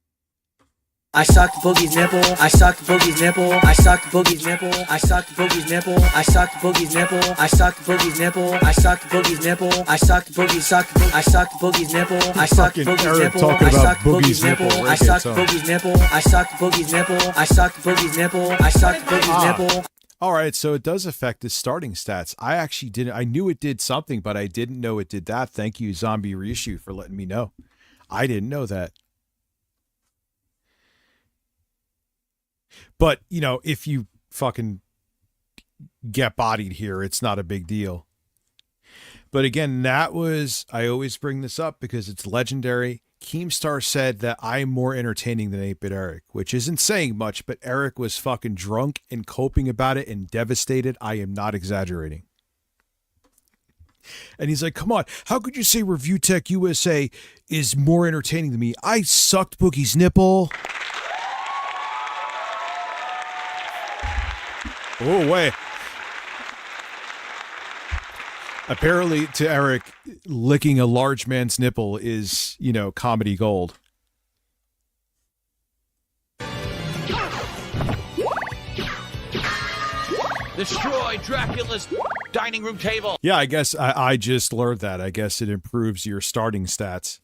I sucked Boogie's nipple. I sucked Boogie's nipple. I sucked Boogie's nipple. I sucked Boogie's nipple. I sucked Boogie's nipple. I sucked Boogie's nipple. I sucked Boogie's nipple. I sucked Boogie sucked. I sucked Boogie's nipple. I sucked Boogie's nipple. I sucked Boogie's nipple. I sucked Boogie's nipple. I sucked Boogie's nipple. I sucked Boogie's nipple. I sucked Boogie's nipple. All right, so it does affect his starting stats. I actually didn't. I knew it did something, but I didn't know it did that. Thank you, Zombie Rishu, for letting me know. I didn't know that. But, you know, if you fucking get bodied here, it's not a big deal. But again, that was, I always bring this up because it's legendary. Keemstar said that I'm more entertaining than 8-Bit Eric, which isn't saying much, but Eric was fucking drunk and coping about it and devastated. I am not exaggerating. And he's like, come on, how could you say Review Tech USA is more entertaining than me? I sucked Boogie's nipple. Oh, wait. Apparently, to Eric, licking a large man's nipple is, you know, comedy gold. Destroy Dracula's dining room table. Yeah, I guess I just learned that. I guess it improves your starting stats.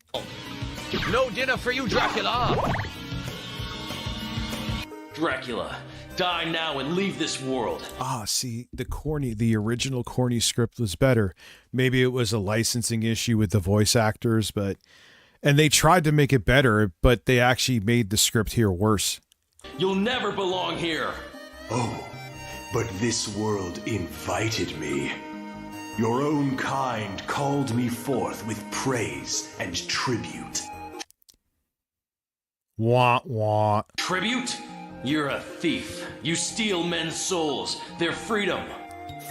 No dinner for you, Dracula. Dracula, die now and leave this world. Ah, see, the original corny script was better. Maybe it was a licensing issue with the voice actors, and they tried to make it better, but they actually made the script here worse. You'll never belong here. Oh, but this world invited me. Your own kind called me forth with praise and tribute. Wah, wah. Tribute? You're a thief. You steal men's souls, their freedom.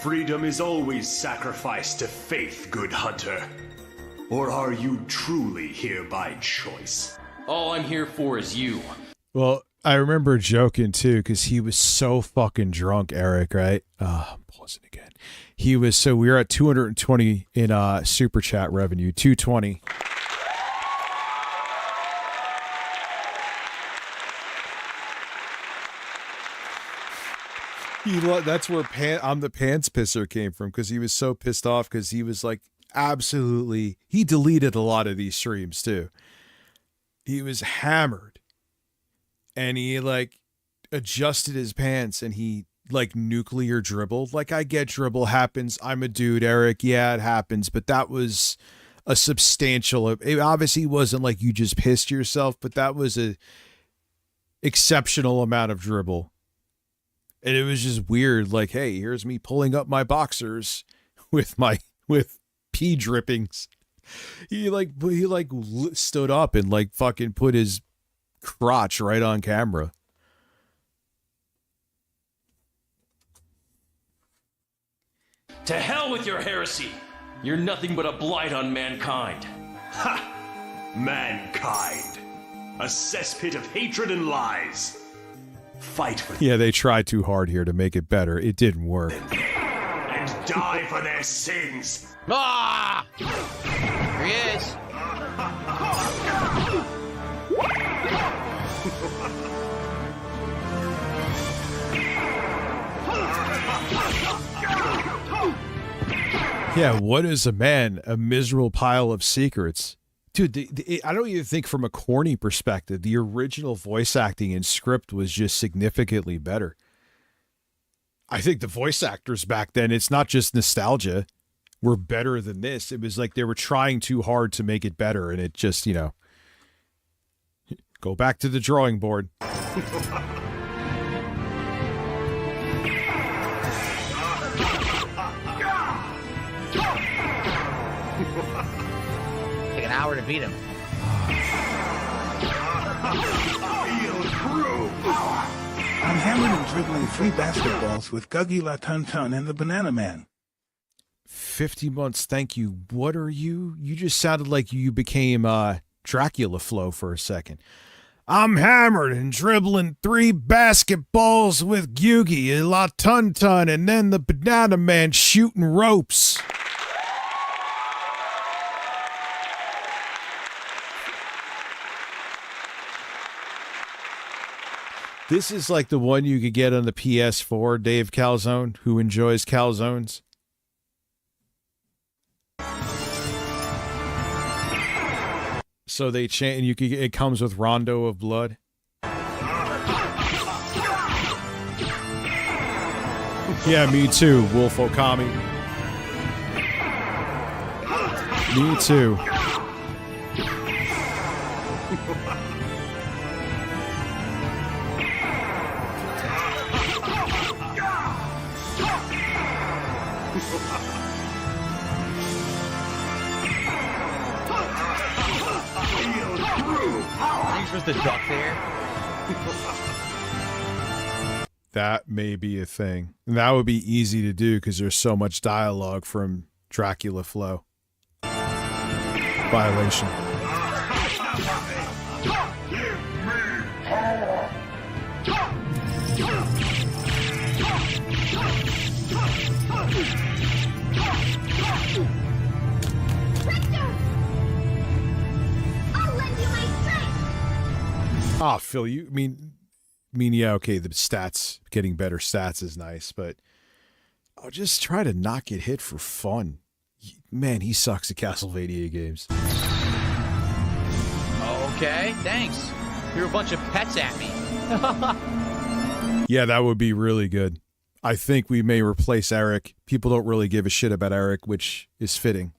Freedom is always sacrificed to faith, good hunter. Or are you truly here by choice? All I'm here for is you. Well, I remember joking too, because he was so fucking drunk, Eric, right? I'm pausing again. We were at 220 in super chat revenue, 220. That's where I'm the pants pisser came from, because he was so pissed off because he was like he deleted a lot of these streams too. He was hammered and he like adjusted his pants and he like nuclear dribbled. Like, I get dribble happens. I'm a dude, Eric. Yeah, it happens. But that was a substantial, it obviously wasn't like you just pissed yourself, but that was a exceptional amount of dribble. And it was just weird, like, hey, here's me pulling up my boxers with pee drippings. He stood up and like fucking put his crotch right on camera. To hell with your heresy. You're nothing but a blight on mankind. Ha! Mankind. A cesspit of hatred and lies. Fight for Yeah, they tried too hard here to make it better. It didn't work. and die for their sins. Ah! Here he is. Yeah, what is a man? A miserable pile of secrets. Dude, I don't even think from a corny perspective, the original voice acting and script was just significantly better. I think the voice actors back then, it's not just nostalgia, were better than this. It was like they were trying too hard to make it better, and it just, go back to the drawing board. Take an hour to beat him. I'm hammering and dribbling 3 basketballs with Guggy La Tun Tun and the Banana Man. 50 months. Thank you. What are you? You just sounded like you became Dracula Flow for a second. I'm hammered and dribbling 3 basketballs with Yugi, a La Tun Tun, and then the Banana Man shooting ropes. This is like the one you could get on the PS4, Dave Calzone, who enjoys calzones. So they change, and it comes with Rondo of Blood. Yeah, me too, Wolf Okami. Me too. Was the duck there? That may be a thing. And that would be easy to do because there's so much dialogue from Dracula Flow. Violation. Oh, Phil, you mean, yeah, okay, the stats, getting better stats is nice, but I'll just try to not get hit for fun. Man, he sucks at Castlevania games. Okay, thanks. You're a bunch of pets at me. Yeah, that would be really good. I think we may replace Eric. People don't really give a shit about Eric, which is fitting.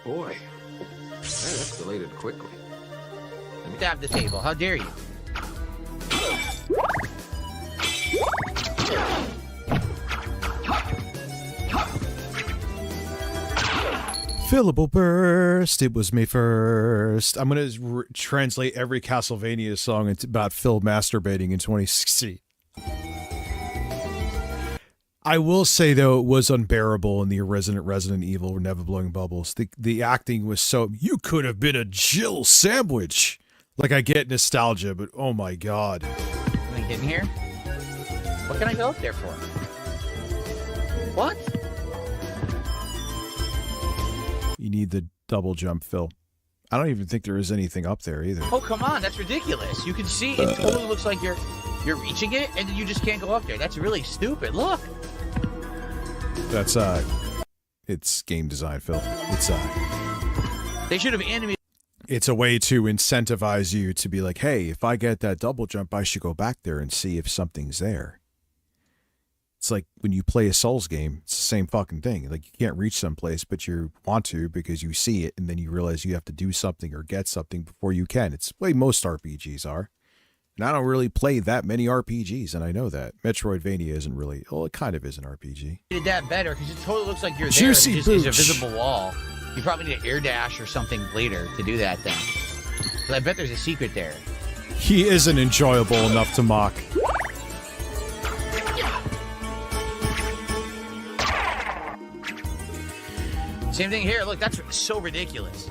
Boy, that escalated quickly. Let me tap the table. How dare you? Fillable burst. It was me first. I'm going to translate every Castlevania song about Phil masturbating in 2016. I will say, though, it was unbearable in the Resident Evil Never Blowing Bubbles. The acting was so... You could have been a Jill sandwich. Like, I get nostalgia, but oh my God. Can I get in here? What can I go up there for? What? You need the double jump, Phil. I don't even think there is anything up there either. Oh, come on. That's ridiculous. You can see it totally looks like you're reaching it, and then you just can't go up there. That's really stupid. Look. That's, it's game design, Phil. It's, They should have animated. It's a way to incentivize you to be like, hey, if I get that double jump, I should go back there and see if something's there. It's like when you play a Souls game, it's the same fucking thing. Like, you can't reach someplace, but you want to because you see it, and then you realize you have to do something or get something before you can. It's the way most RPGs are. And I don't really play that many RPGs, and I know that. Metroidvania isn't really... Well, it kind of is an RPG. Did that better because it totally looks like you're there. Juicy and it just is a booch. visible wall. You probably need an air dash or something later to do that thing. But I bet there's a secret there. He isn't enjoyable enough to mock. Same thing here. Look, that's so ridiculous.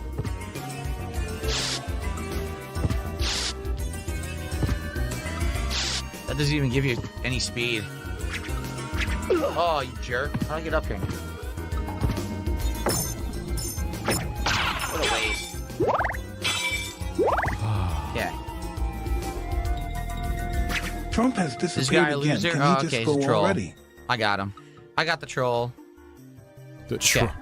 That doesn't even give you any speed. Oh, you jerk. How do I get up here? What a waste. Yeah. Trump has This disappeared guy a again. loser? Can Oh, he just okay, he's go a troll. already? I got him. I got the troll. The troll. Yeah.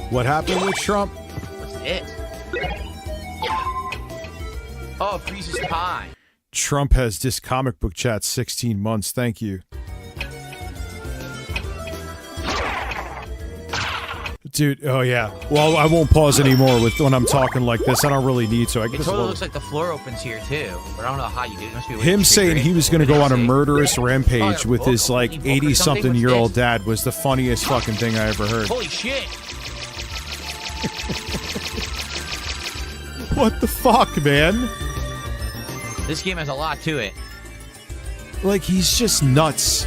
What happened with Trump? What's it? Oh, it freezes time. Trump has this comic book chat 16 months. Thank you. Dude, oh yeah. Well, I won't pause anymore when I'm talking like this. I don't really need to. I It guess totally looks like the floor opens here too, but I don't know how you do it. It must be a way him to saying trigger he it. was going to go on a murderous Oh, rampage yeah, with his like Volker something? 80-something-year-old What's dad was the funniest fucking thing I ever heard. Holy shit! What the fuck, man? This game has a lot to it. Like, he's just nuts.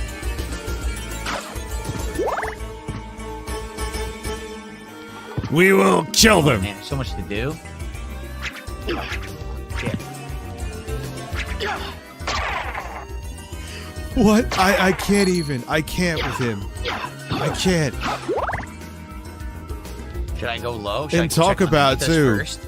We will kill them. Man, so much to do. Shit. What? I can't even. I can't with him. I can't. Should I go low? Should I And talk check about, Mammitas too, first?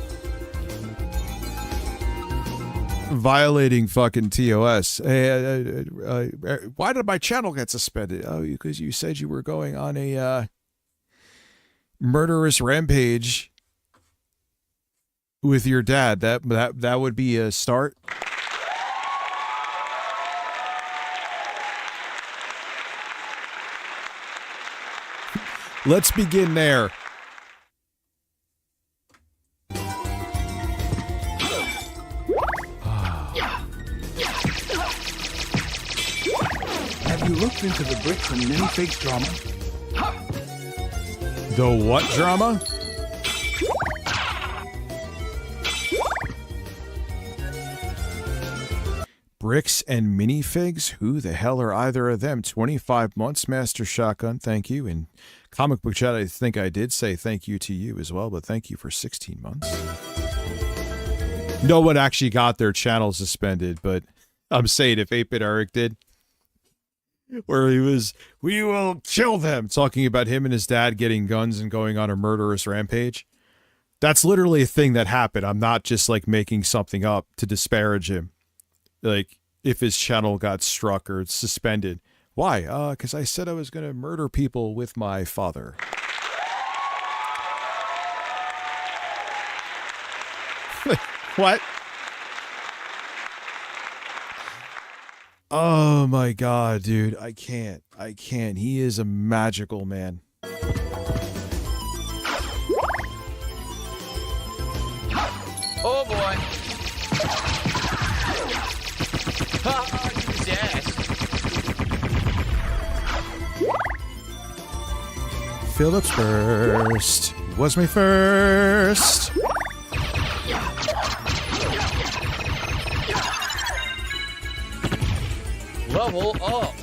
violating fucking TOS. Why did my channel get suspended? Oh, because you said you were going on a murderous rampage with your dad. That would be a start. Let's begin there. Have you looked into the bricks and minifigs drama? The what drama? Bricks and minifigs? Who the hell are either of them? 25 months, Master Shotgun, thank you. And Comic Book Chat, I think I did say thank you to you as well, but thank you for 16 months. No one actually got their channel suspended, but I'm saying if 8-Bit Eric did, where he was, we will kill them, talking about him and his dad getting guns and going on a murderous rampage. That's literally a thing that happened. I'm not just like making something up to disparage him. Like, if his channel got struck or suspended. Why? Because I said I was going to murder people with my father. What? Oh my god, dude. I can't. He is a magical man. Oh boy. His ass. Phillips first. Was my first. Level up.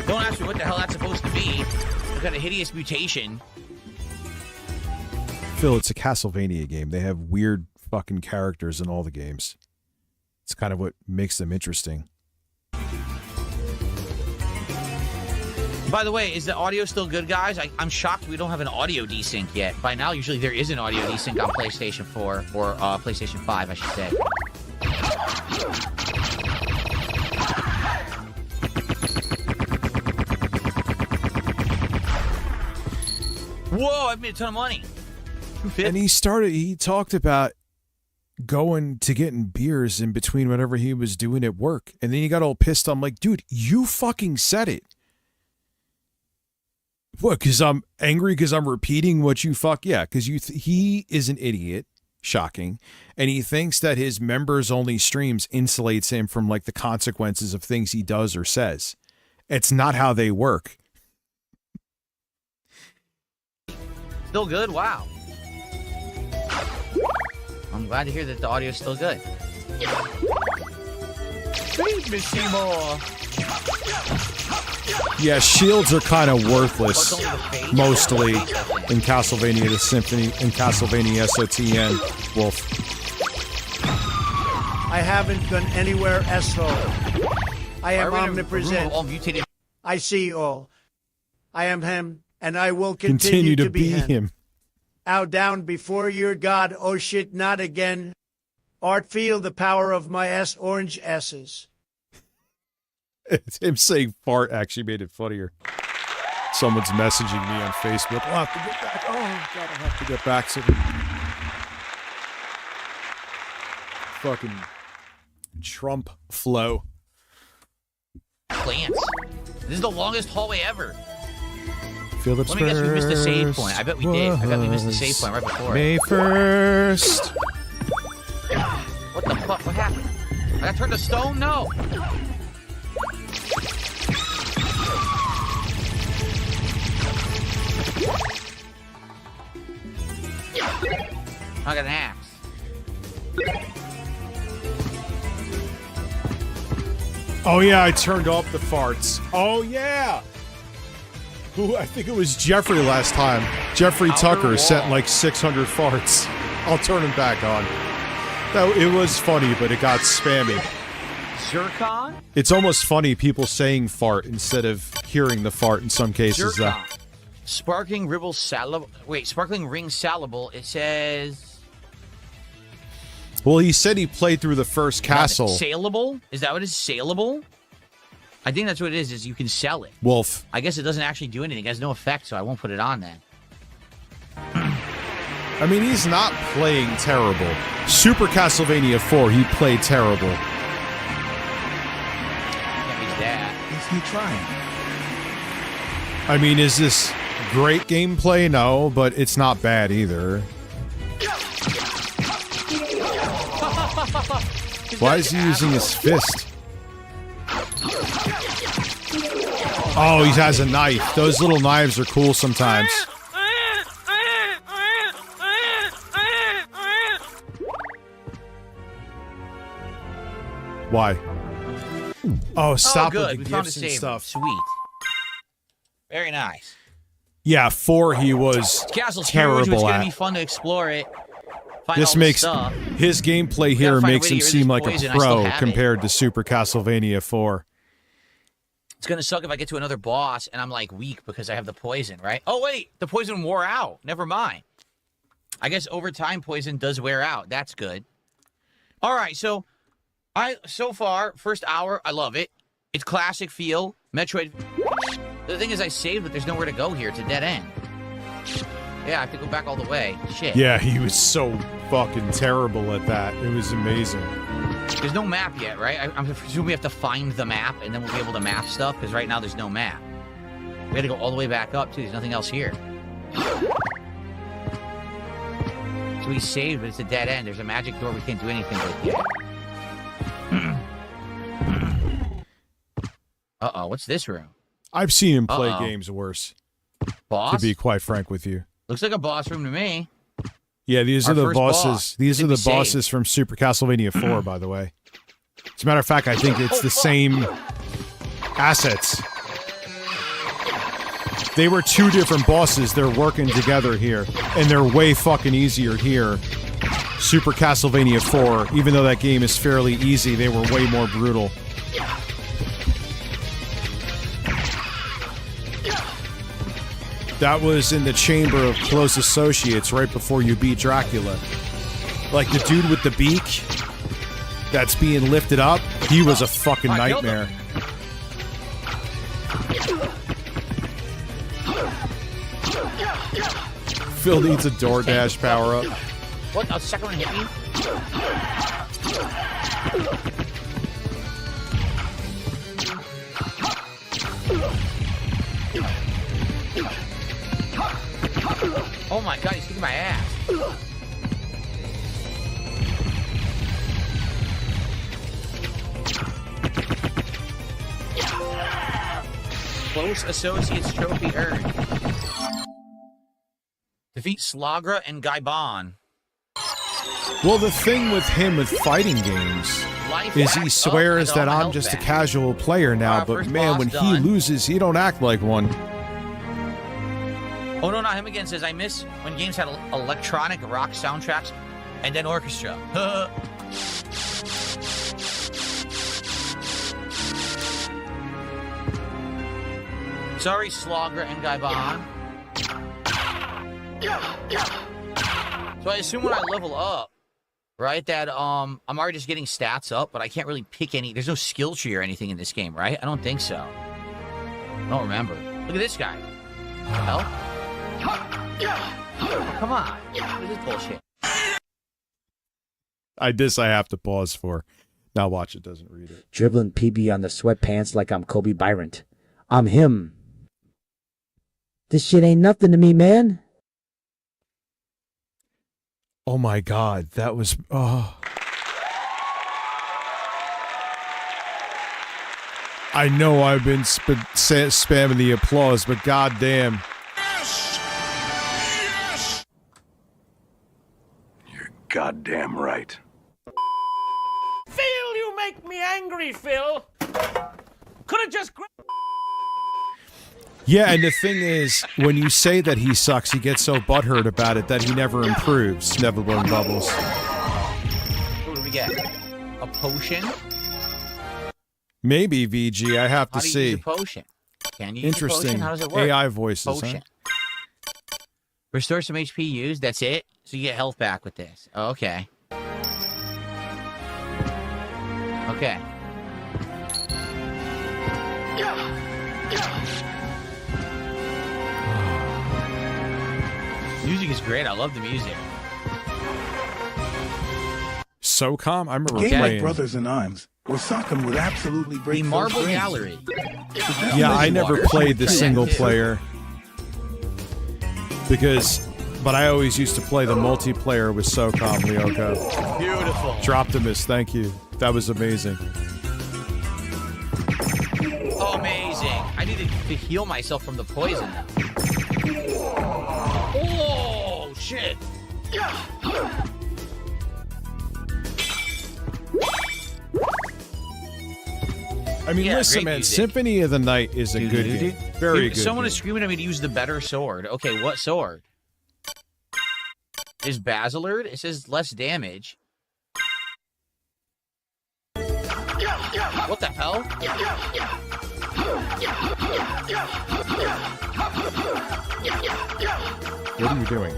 Don't ask me what the hell that's supposed to be. I've got a hideous mutation. Phil, it's a Castlevania game. They have weird fucking characters in all the games. It's kind of what makes them interesting. By the way, is the audio still good, guys? I'm shocked we don't have an audio desync yet. By now, usually there is an audio desync on PlayStation 4 or PlayStation 5, I should say. Whoa, I've made a ton of money. And he talked about going to getting beers in between whatever he was doing at work. And then he got all pissed. I'm like, dude, you fucking said it. What, because I'm angry because I'm repeating what you Yeah, because he is an idiot. Shocking. And he thinks that his members only streams insulates him from like the consequences of things he does or says. It's not how they work. Still good? Wow. I'm glad to hear that the audio is still good. Feed me, Seymour. Yeah, shields are kind of worthless, mostly, in Castlevania the Symphony, in Castlevania SOTN, Wolf. I haven't gone anywhere asshole. I am omnipresent. I see all. I am him, and I will continue to be him. Out down before your god, oh shit, not again. Art feel the power of my orange S's. It's him saying fart actually made it funnier. Someone's messaging me on Facebook. I'll have to get back. Oh, God, I'll have to get back to them. Fucking Trump flow. Plants. This is the longest hallway ever. Phillips Let me guess, we missed a save point. I bet we did. I bet we missed a save point right before May it. 1st. What the fuck? What happened? I got turned to stone? No. I got an axe. Oh yeah, I turned off the farts. Oh yeah. Who? I think it was Jeffrey last time. Jeffrey Tucker sent like 600 farts. I'll turn him back on. That it was funny, but it got spammy. Zircon? It's almost funny people saying fart instead of hearing the fart in some cases. Zircon. Sparkling Ribble Salable. Wait, Sparkling Ring Salable. It says. Well, he said he played through the first castle. Saleable? Is that what it is? Saleable? I think that's what it is you can sell it. Wolf. I guess it doesn't actually do anything. It has no effect, so I won't put it on then. I mean, he's not playing terrible. Super Castlevania 4, he played terrible. Can't be that. Is he trying? I mean, is this great gameplay? No, but it's not bad either. Why is he using his fist? Oh, he has a knife. Those little knives are cool sometimes. Why? Oh, stop good. with We the found gifts a and save. stuff. Sweet. Very nice. Yeah, 4 he was Castle's huge. terrible It's going to at. be fun to explore it. Find This all the makes stuff. his gameplay here find a makes way to him get rid of seem this like poison. a I still pro have it. compared to Super Castlevania 4. It's going to suck if I get to another boss and I'm like weak because I have the poison, right? Oh, wait. The poison wore out. Never mind. I guess over time poison does wear out. That's good. All right. So far, first hour, I love it. It's classic feel. Metroid. The thing is I saved, but there's nowhere to go here. It's a dead end. Yeah, I have to go back all the way. Shit. Yeah, he was so fucking terrible at that. It was amazing. There's no map yet, right? I'm presuming we have to find the map, and then we'll be able to map stuff, because right now there's no map. We had to go all the way back up, too. There's nothing else here. So we saved, but it's a dead end. There's a magic door we can't do anything with yet. Uh-oh, what's this room? I've seen him play games worse. Boss? To be quite frank with you. Looks like a boss room to me. Yeah, these Our are the first bosses. boss. These are Should the be saved. bosses from Super Castlevania 4, by the way. As a matter of fact, I think it's the same assets. They were 2 different bosses. They're working together here. And they're way fucking easier here. Super Castlevania 4, even though that game is fairly easy, they were way more brutal. That was in the Chamber of Close Associates right before you beat Dracula. Like the dude with the beak that's being lifted up, he was a fucking nightmare. Phil needs a DoorDash power-up. What? A second one hit me? Oh my god, he's kicking my ass. Close Associates Trophy earned. Defeat Slagra and Gaibon. Well, the thing with him with fighting games is he swears that I'm just a casual player now, but man, when he loses, he don't act like one. Oh no, not him again. Says I miss when games had electronic rock soundtracks and then orchestra. Sorry, Slagra and Gaibon. So I assume when I level up, right, that I'm already just getting stats up, but I can't really pick any. There's no skill tree or anything in this game, right? I don't think so. I don't remember. Look at this guy. What the hell? Oh, come on. What is this bullshit? I have to pause for. Now watch, it doesn't read it. Dribbling PB on the sweatpants like I'm Kobe Bryant. I'm him. This shit ain't nothing to me, man. Oh my God, that was I know I've been spamming the applause, but goddamn. You're goddamn right. Phil, you make me angry, Phil. Could have just. Yeah, and the thing is, when you say that he sucks, he gets so butthurt about it that he never improves. Never blowing bubbles. What do we get? A potion? Maybe, VG. I have to How do you see. use a potion? Can you Interesting. use a potion? How does it work? AI voices, Potion. Restore some HP used. That's it? So you get health back with this. Oh, okay. Okay. Music is great. I love the music. SOCOM? I remember Game like playing. Brothers in Arms, where Socom would absolutely break The Phil's Marble brain. Gallery. Yeah, I never played the single player but I always used to play the multiplayer with SOCOM, Lyoko. Beautiful. Droptimus, thank you. That was amazing. Oh, amazing. I needed to heal myself from the poison. Oh, shit. I mean, Yeah, listen, great man, music. Symphony of the Night is a good game. Very good. Someone game. is screaming at me to use the better sword. Okay, what sword? Is Basilard? It says less damage. What the hell? What are you doing?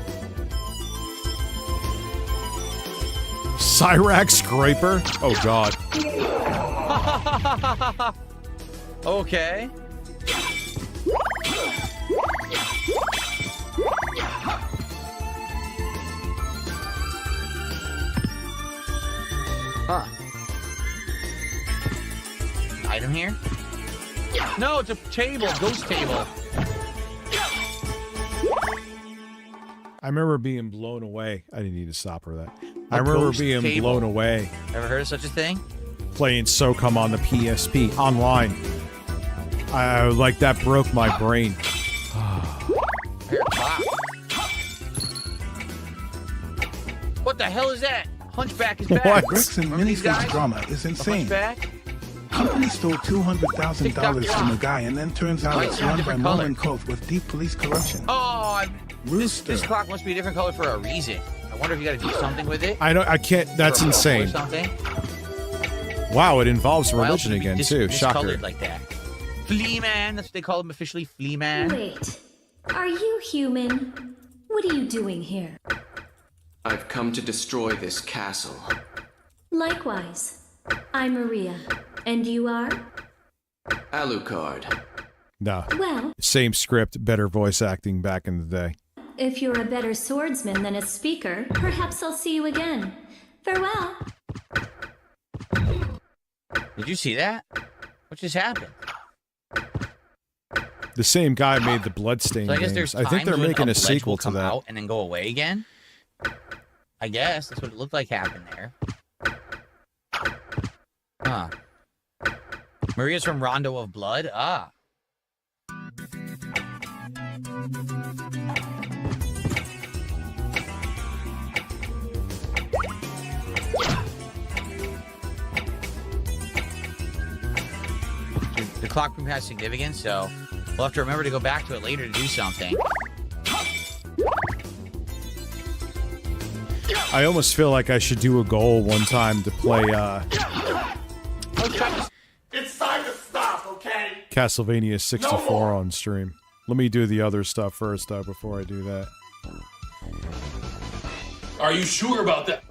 Cyrax Scraper? Oh, God. Okay. Huh. Item here? No, it's a table, ghost table. I remember being blown away. I didn't need to stop her that. I A remember ghost being table. blown away Ever heard of such a thing? playing SOCOM on the PSP online. I like that broke my brain. Here, pop. What the hell is that? Hunchback is back. What? Bricks and Remember these Minifig's guys? drama is A insane. Hunchback? Company stole $200,000 from a guy, and then turns out Why it's is it a run by different color? Mormon cult with deep police corruption. Oh, Rooster. this clock must be a different color for a reason. I wonder if you got to do something with it. I can't. That's Or insane. something. Wow, it involves Why else religion would it be again too. discolored Shocker. like that. Flea Man. That's what they call him officially. Flea Man. Wait, are you human? What are you doing here? I've come to destroy this castle. Likewise. I'm Maria. And you are? Alucard. No. Well, Same script, better voice acting back in the day. if you're a better swordsman than a speaker, perhaps I'll see you again. Farewell. Did you see that? What just happened? The same guy made the Bloodstained So I guess games. there's I think they're times when making a ledge sequel will to come that. out and then go away again. I guess that's what it looked like happened there. Huh. Maria's from Rondo of Blood. Ah. The clock room has significance, so we'll have to remember to go back to it later to do something. I almost feel like I should do a goal one time to play It's time to stop, okay? Castlevania 64 on stream. Let me do the other stuff first, though, before I do that. Are you sure about that?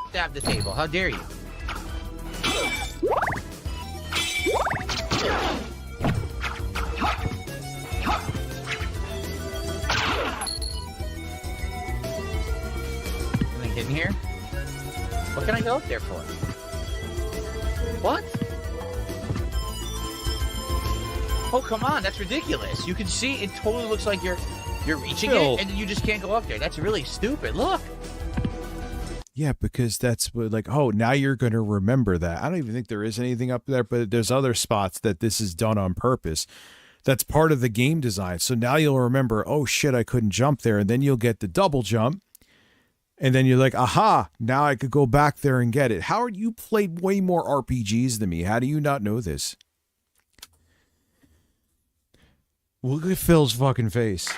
Stab the table. How dare you? Anything hidden here? What can I go up there for? What? Oh, come on. That's ridiculous. You can see it totally looks like you're reaching Phil. it, and you just can't go up there. That's really stupid. Look. Yeah, because that's what, like, oh, now you're going to remember that. I don't even think there is anything up there, but there's other spots that this is done on purpose. That's part of the game design. So now you'll remember, oh, shit, I couldn't jump there. And then you'll get the double jump. And then you're like, aha, now I could go back there and get it. Howard, you played way more RPGs than me. How do you not know this? Look at Phil's fucking face.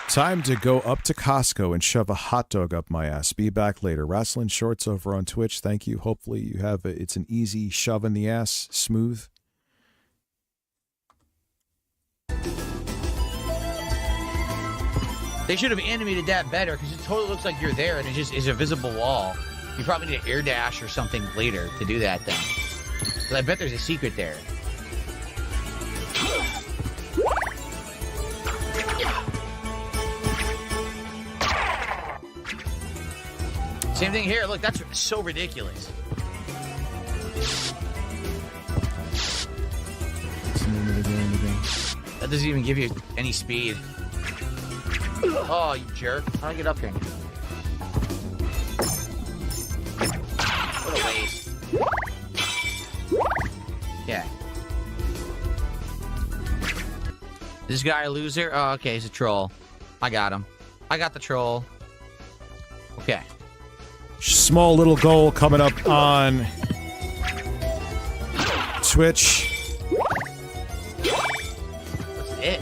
Time to go up to Costco and shove a hot dog up my ass. Be back later. Wrestling Shorts over on Twitch. Thank you. Hopefully you have it's an easy shove in the ass. Smooth. They should have animated that better because it totally looks like you're there and it just is a visible wall. You probably need an air dash or something later to do that then. Because I bet there's a secret there. Same thing here. Look, that's so ridiculous. That doesn't even give you any speed. Oh, you jerk. How do I get up here? What a waste. Yeah. This guy a loser? Oh, okay, he's a troll. I got him. I got the troll. Okay. Small little goal coming up on Twitch. What's it?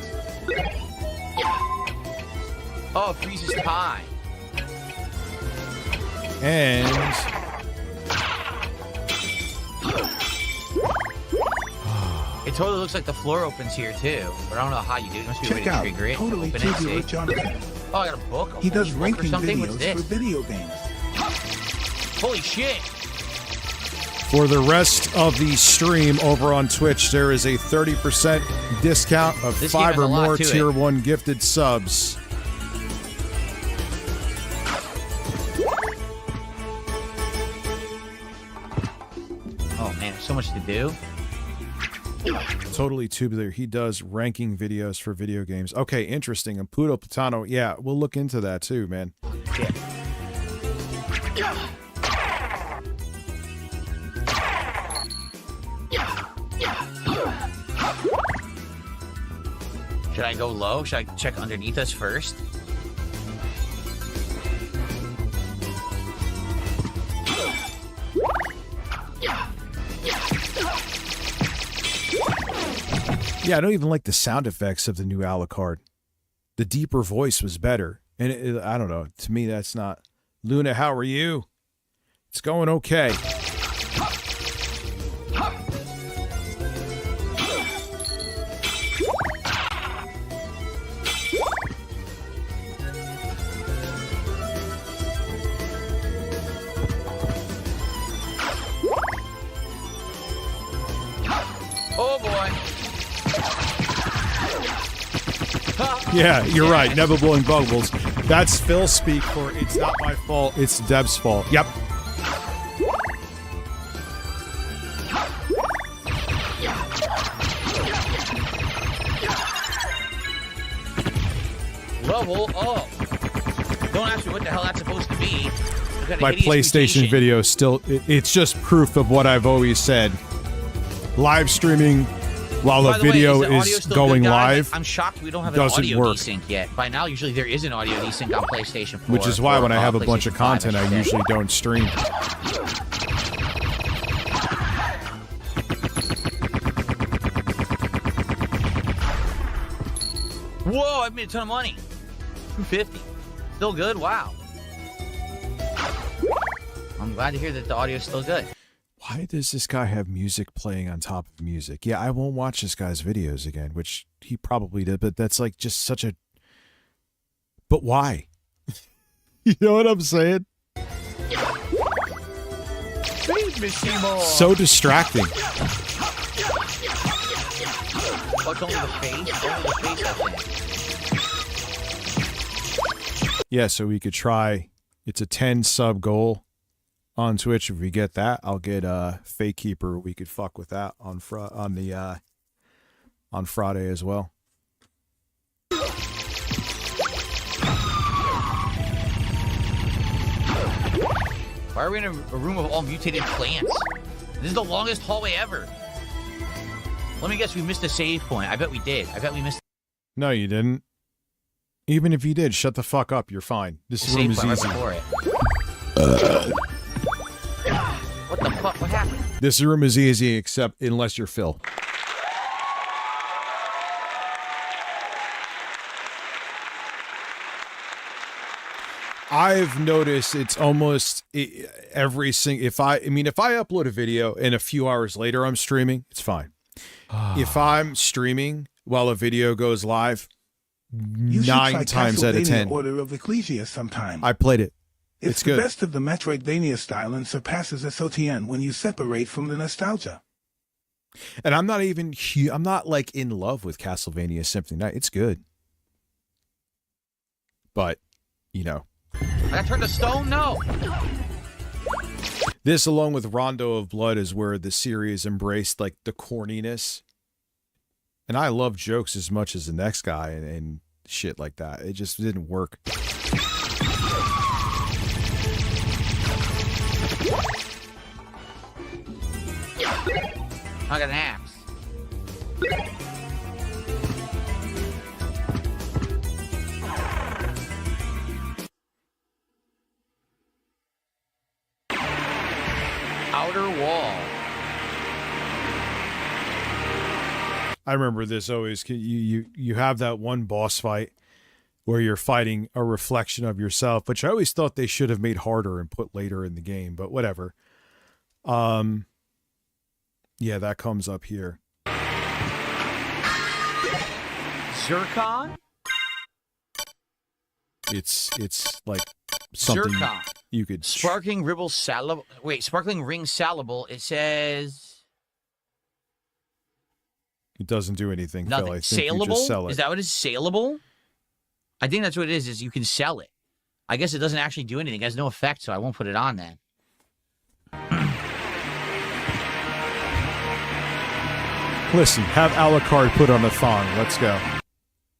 Oh, it freezes time. And it totally looks like the floor opens here too, but I don't know how you do it. It must be a way Check to out trigger it. Totally Open Tubular it, see? Jonathan. Oh, I got a book. He does holy book or ranking something. What's videos this? for video games. Holy shit! for the rest of the stream over on Twitch, there is a 30% discount of This 5 game has or a lot more to it. Tier 1 gifted subs. Oh man, there's so much to do. Totally tubular. He does ranking videos for video games. Okay, interesting. And Pluto Platano, yeah, we'll look into that too, man. Yeah. Should I go low? Should I check underneath us first? Yeah, I don't even like the sound effects of the new Alucard. The deeper voice was better. And I don't know. To me, that's not. Luna, how are you? It's going okay. Oh boy. Yeah, you're right. Never blowing bubbles. That's Phil speak for it's not my fault, it's Deb's fault. Yep. Level up. Don't ask me what the hell that's supposed to be. I've got a My hideous PlayStation mutation. video still, it's just proof of what I've always said. Live streaming while By the the way, video is the audio is still going good, guys? live. I'm shocked we don't have an doesn't audio work. desync yet. By now, usually there is an audio desync on PlayStation 4. Which is why or, when I have a PlayStation bunch of 5, content, I should say. usually don't stream. Whoa, I've made a ton of money. 250. Still good? Wow. I'm glad to hear that the audio is still good. Why does this guy have music playing on top of music? Yeah, I won't watch this guy's videos again, which he probably did, but that's like just such a... But why? You know what I'm saying? Feed me, Seymour. So distracting. Oh, it's only the face? Only the face, I think. Yeah, so we could try It's a 10 sub goal on Twitch. If we get that, I'll get Fake Keeper. We could fuck with that on Friday as well. Why are we in a room of all mutated plants? This is the longest hallway ever. Let me guess, we missed a save point. I bet we did. I bet we missed. No, you didn't. Even if you did, shut the fuck up. You're fine. This room is easy. Right what the fuck? What happened? This room is easy, except unless you're Phil. I've noticed it's almost every single. If I upload a video and a few hours later I'm streaming, it's fine. If I'm streaming while a video goes live, You 9 times out of 10, Order of Ecclesia sometime. I played it. It's good. the best of the Metroidvania style and surpasses SOTN when you separate from the nostalgia. And I'm not even. I'm not like in love with Castlevania Symphony Night. It's good, but you know. I turned to stone? No. This, along with Rondo of Blood, is where the series embraced like the corniness. And I love jokes as much as the next guy and shit like that. It just didn't work. I got an axe. Outer wall. I remember this always. You have that one boss fight where you're fighting a reflection of yourself, which I always thought they should have made harder and put later in the game, but whatever. Yeah, that comes up here. Zircon? It's like something Zircon. you could. Sparkling Ribble Salable. Wait, Sparkling Ring Salable. It says It doesn't do anything, nothing. Phil. I think Saleable? you just sell it. Is that what it is? Saleable? I think that's what it is you can sell it. I guess it doesn't actually do anything. It has no effect, so I won't put it on then. Listen, have Alucard put on a thong. Let's go.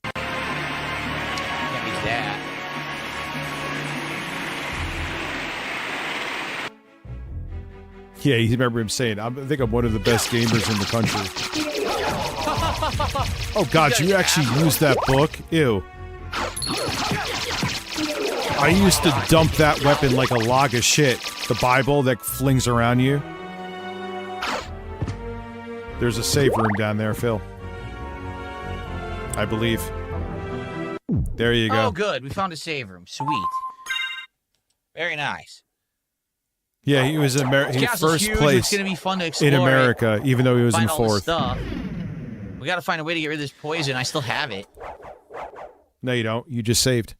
Can't use that. Yeah, you remember him saying, I think I'm one of the best gamers in the country. Oh, God, you actually used that book? Ew. I used to dump that weapon like a log of shit. The Bible that flings around you. There's a save room down there, Phil. I believe. There you go. Oh, good. We found a save room. Sweet. Very nice. Yeah, he was in first huge. place It's gonna be fun to explore in America, even though he was in find all the fourth. stuff. We got to find a way to get rid of this poison. I still have it. No, you don't. You just saved.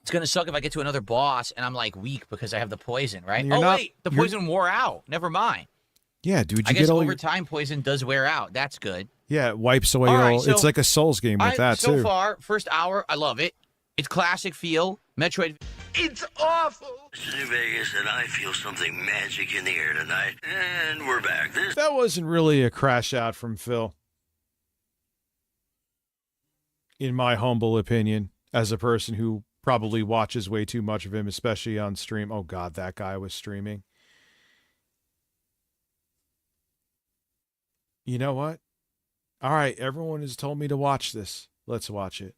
It's going to suck if I get to another boss and I'm like weak because I have the poison, right? You're Oh, not- wait. The you're- poison wore out. Never mind. Yeah, dude, I you guess get all over your... time poison does wear out. That's good. Yeah, it wipes away All right, all... so it's like a Souls game with that, so too. far, first hour, I love it. It's classic feel. Metroid. It's awful. This is New Vegas, and I feel something magic in the air tonight. And we're back. That wasn't really a crash out from Phil. In my humble opinion, as a person who probably watches way too much of him, especially on stream. Oh, God, that guy was streaming. You know what? All right, everyone has told me to watch this. Let's watch it.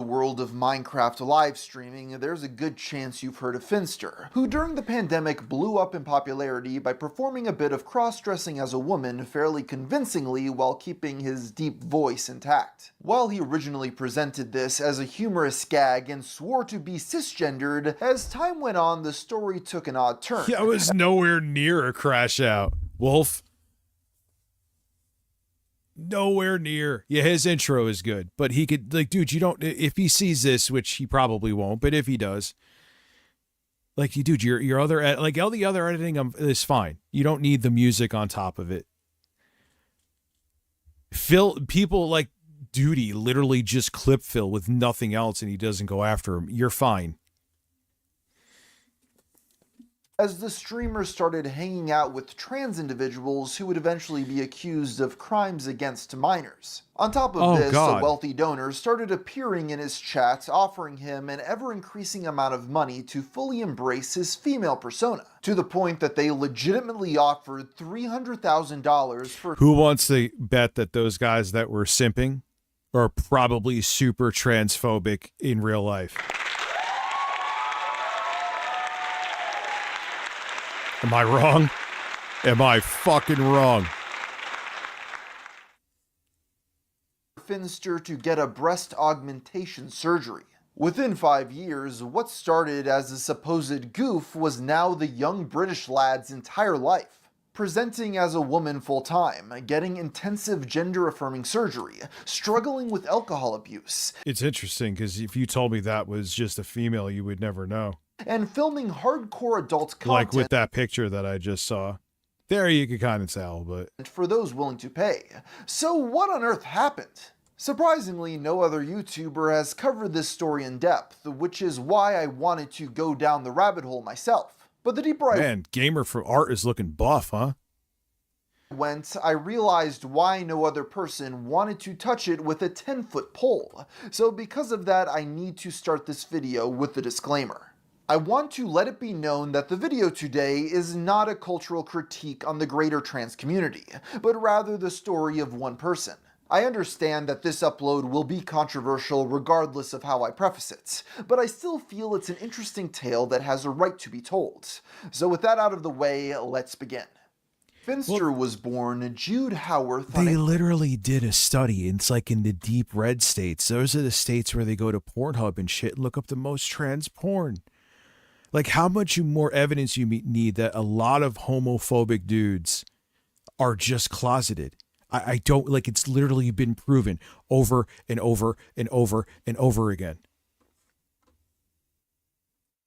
The world of Minecraft live streaming, there's a good chance you've heard of Finster, who during the pandemic blew up in popularity by performing a bit of cross-dressing as a woman fairly convincingly while keeping his deep voice intact. While he originally presented this as a humorous gag and swore to be cisgendered, as time went on the story took an odd turn. Yeah, I was nowhere near a crash out. Wolf. Nowhere near. Yeah, his intro is good, but he could, like, dude, you don't, if he sees this, which he probably won't, but if he does, like, you, dude, your other, like, all the other editing is fine. You don't need the music on top of it. Phil, people like Duty literally just clip Phil with nothing else and he doesn't go after him. You're fine. as the streamer started hanging out with trans individuals who would eventually be accused of crimes against minors. On top of this, a wealthy donor started appearing in his chat, offering him an ever-increasing amount of money to fully embrace his female persona, to the point that they legitimately offered $300,000 for— Who wants to bet that those guys that were simping are probably super transphobic in real life? Am I wrong? Am I fucking wrong? Finster to get a breast augmentation surgery. Within 5 years, what started as a supposed goof was now the young British lad's entire life. Presenting as a woman full-time, getting intensive gender-affirming surgery, struggling with alcohol abuse. It's interesting because if you told me that was just a female, you would never know. And filming hardcore adult content. Like with that picture that I just saw. There you could kind of tell, but... for those willing to pay. So what on earth happened? Surprisingly, no other YouTuber has covered this story in depth, which is why I wanted to go down the rabbit hole myself. But the deeper Man, Gamer for Art is looking buff, huh? went, I realized why no other person wanted to touch it with a 10-foot pole. So because of that, I need to start this video with the disclaimer. I want to let it be known that the video today is not a cultural critique on the greater trans community, but rather the story of one person. I understand that this upload will be controversial regardless of how I preface it, but I still feel it's an interesting tale that has a right to be told. So with that out of the way, let's begin. Finster was born Jude Howarth. They literally did a study. It's like in the deep red states. Those are the states where they go to Pornhub and shit and look up the most trans porn. Like how much more evidence you need that a lot of homophobic dudes are just closeted. I don't, like, it's literally been proven over and over and over and over again.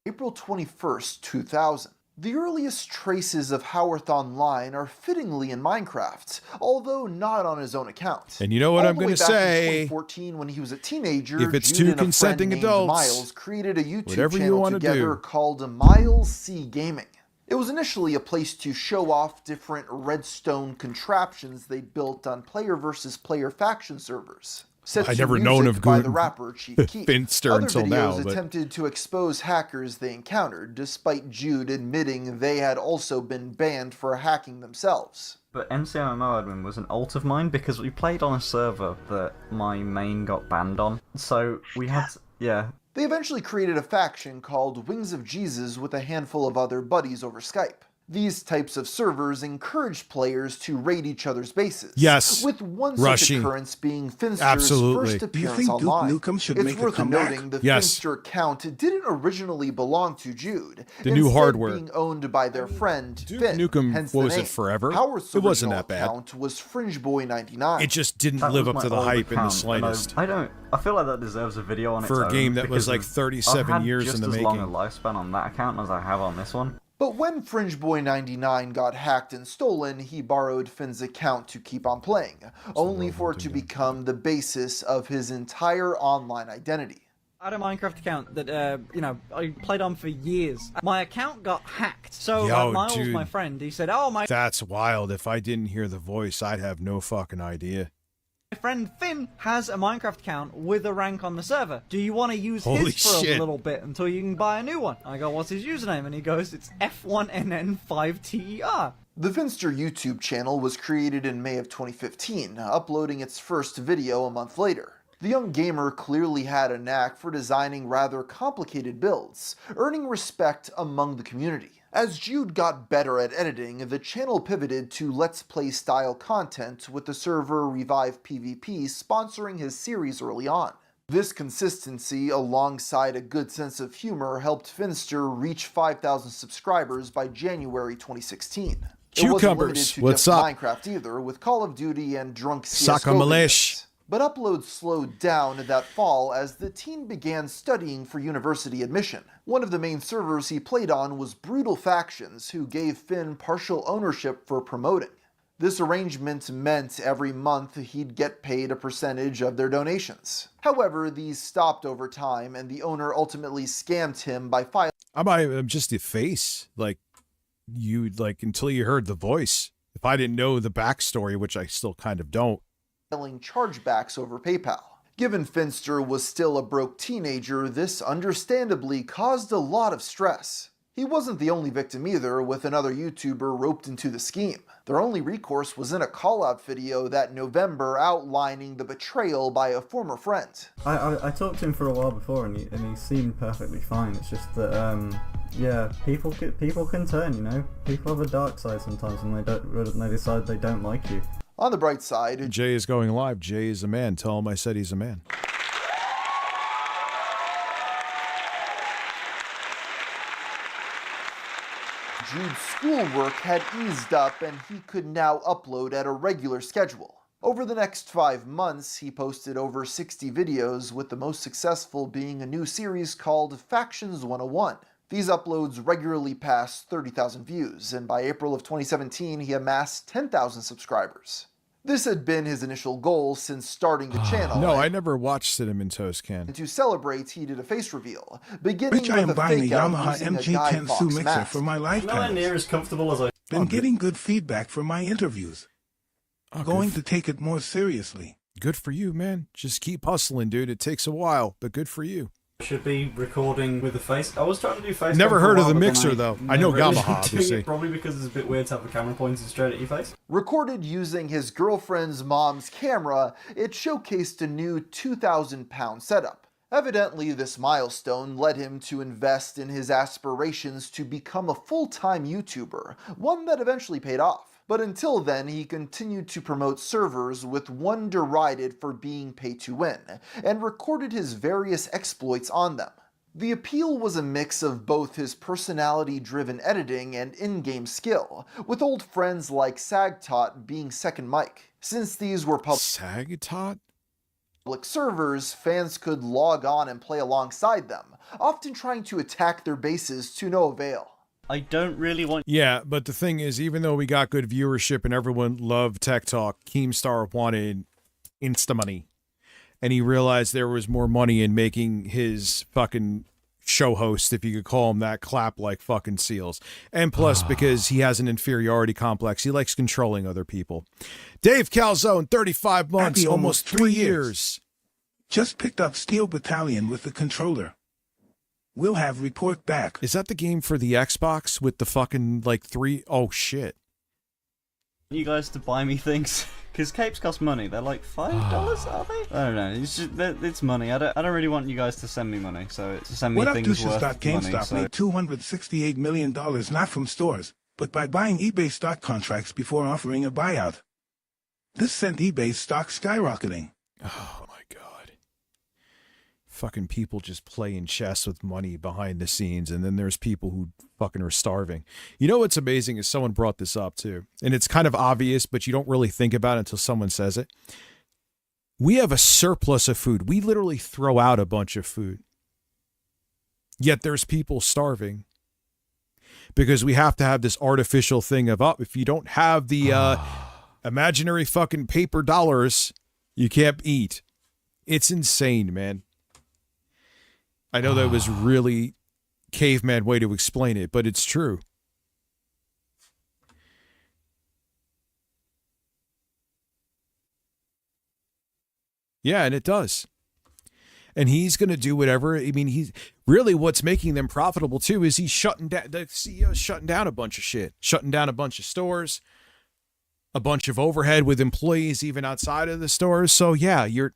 April 21st, 2000. The earliest traces of Howarth online are fittingly in Minecraft, although not on his own account. And you know what I'm going to say? In 2014, when he was a teenager, if it's Jude two and consenting a friend named adults, Miles created a YouTube whatever you channel want to together do. called Miles C Gaming. It was initially a place to show off different redstone contraptions they built on player versus player faction servers. I never known of by the rapper Chief Keef. Finster Other until videos now. But... attempted to expose hackers they encountered, despite Jude admitting they had also been banned for hacking themselves. But MCMMO admin was an alt of mine because we played on a server that my main got banned on. So we had to, yeah. They eventually created a faction called Wings of Jesus with a handful of other buddies over Skype. These types of servers encourage players to raid each other's bases. Yes. With one Rushing. such occurrence being Finster's Absolutely. first Do you appearance think Duke online. Nukem should It's make a worth comeback? noting the Yes. Finster account didn't originally belong to Jude. The new instead hardware. being owned by their friend Duke Finn. Nukem, hence what the was it, name. forever? Howard's It wasn't original that bad. account was FringeBoy99. It just didn't That live was up to my the old hype in the account, and slightest. I feel like that deserves a video on its For a own game that was because like of- 37 I've had years just in the as long making. a lifespan on that account as I have on this one. But when FringeBoy99 got hacked and stolen, he borrowed Finn's account to keep on playing, only for it to become the basis of his entire online identity. I had a Minecraft account that, you know, I played on for years. My account got hacked. So Yo, Miles, dude. my friend, he said, oh, my That's wild. If I didn't hear the voice, I'd have no fucking idea. friend Finn has a Minecraft account with a rank on the server. Do you want to use Holy his for shit. a little bit until you can buy a new one? I go, what's his username? And he goes, it's F1NN5TER. The Finster YouTube channel was created in May of 2015, uploading its first video a month later. The young gamer clearly had a knack for designing rather complicated builds, earning respect among the community. As Jude got better at editing, the channel pivoted to Let's Play style content, with the server Revive PvP sponsoring his series early on. This consistency, alongside a good sense of humor, helped Finster reach 5,000 subscribers by January 2016. It wasn't limited Cucumbers, to what's just up? Minecraft either, with Call of Duty and drunk Soccer CSGO Milish. videos. But uploads slowed down that fall as the teen began studying for university admission. One of the main servers he played on was Brutal Factions, who gave Finn partial ownership for promoting. This arrangement meant every month he'd get paid a percentage of their donations. However, these stopped over time, and the owner ultimately scammed him by filing I'm just the face. Like, you like until you heard the voice. If I didn't know the backstory, which I still kind of don't. Selling chargebacks over PayPal. Given Finster was still a broke teenager, this understandably caused a lot of stress. He wasn't the only victim either, with another YouTuber roped into the scheme. Their only recourse was in a call-out video that November outlining the betrayal by a former friend. I talked to him for a while before, and he seemed perfectly fine. It's just that, yeah, people can turn, you know? People have a dark side sometimes, and they decide they don't like you. On the bright side, Jay is going live. Jay is a man. Tell him I said he's a man. Jude's schoolwork had eased up and he could now upload at a regular schedule. Over the next 5 months, he posted over 60 videos, with the most successful being a new series called Factions 101. These uploads regularly passed 30,000 views, and by April of 2017, he amassed 10,000 subscribers. This had been his initial goal since starting the channel. No, I never watched Cinnamon Toast Can. And to celebrate, he did a face reveal, beginning Which I am with a buying a fake out Yamaha using a Guy MG10 Fawkes Sue mixer mask. for my lifetime. Nowhere near as comfortable as I... Been getting good feedback from my interviews. Going to take it more seriously. Good for you, man. Just keep hustling, dude. It takes a while, but good for you. Should be recording with the face. I was trying to do face. Never heard of the mixer, though. I know Yamaha, obviously. Probably because it's a bit weird to have the camera pointed straight at your face. Recorded using his girlfriend's mom's camera, it showcased a new 2,000-pound setup. Evidently, this milestone led him to invest in his aspirations to become a full-time YouTuber, one that eventually paid off. But until then, he continued to promote servers, with one derided for being pay-to-win, and recorded his various exploits on them. The appeal was a mix of both his personality-driven editing and in-game skill, with old friends like Sagtot being second mic. Since these were Sagtot? public servers, fans could log on and play alongside them, often trying to attack their bases to no avail. I don't really want... Yeah, but the thing is, even though we got good viewership and everyone loved Tech Talk, Keemstar wanted Insta money. And he realized there was more money in making his fucking show host, if you could call him that, clap like fucking seals. And plus, because he has an inferiority complex, he likes controlling other people. Dave Calzone, 35 months, Happy almost 3 years. Just picked up Steel Battalion with the controller. We'll have report back. Is that the game for the Xbox with the fucking, like, 3? Oh, shit. You guys to buy me things? Because capes cost money. They're like $5, are they? I don't know. It's just, it's money. I don't really want you guys to send me money. So to send me What things Douches worth thought GameStop money. So... made $268 million not from stores, but by buying eBay stock contracts before offering a buyout. This sent eBay's stock skyrocketing. Oh my god. Fucking people just playing chess with money behind the scenes, and then there's people who fucking are starving. You know what's amazing is someone brought this up too, and it's kind of obvious, but you don't really think about it until someone says it. We have a surplus of food. We literally throw out a bunch of food. Yet there's people starving. Because we have to have this artificial thing of, if you don't have the imaginary fucking paper dollars, you can't eat. It's insane, man. I know that was really caveman way to explain it, but it's true. Yeah, and it does. And he's going to do whatever. I mean, he's really what's making them profitable too is he's shutting down. The CEO's shutting down a bunch of shit, shutting down a bunch of stores, a bunch of overhead with employees even outside of the stores. So yeah, you're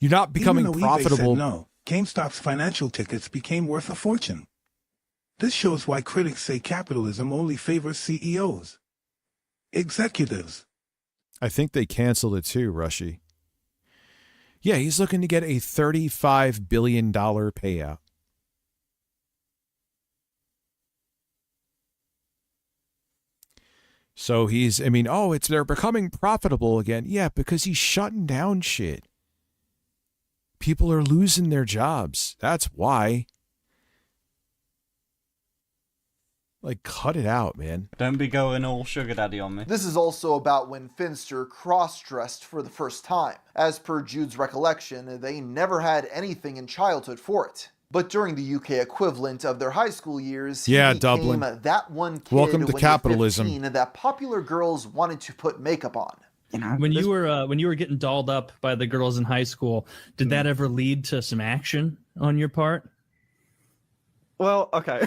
not becoming Even though profitable. eBay said no, GameStop's financial tickets became worth a fortune. This shows why critics say capitalism only favors CEOs. Executives. I think they canceled it too, Rushy. Yeah, he's looking to get a $35 billion payout. So they're becoming profitable again. Yeah, because he's shutting down shit. People are losing their jobs. That's why. Like, cut it out, man. Don't be going all sugar daddy on me. This is also about when Finster cross-dressed for the first time. As per Jude's recollection, they never had anything in childhood for it. But during the UK equivalent of their high school years, he Yeah, became Dublin. that one kid Welcome to when you're capitalism. 15 that popular girls wanted to put makeup on. When you were getting dolled up by the girls in high school, did that ever lead to some action on your part? Well, okay.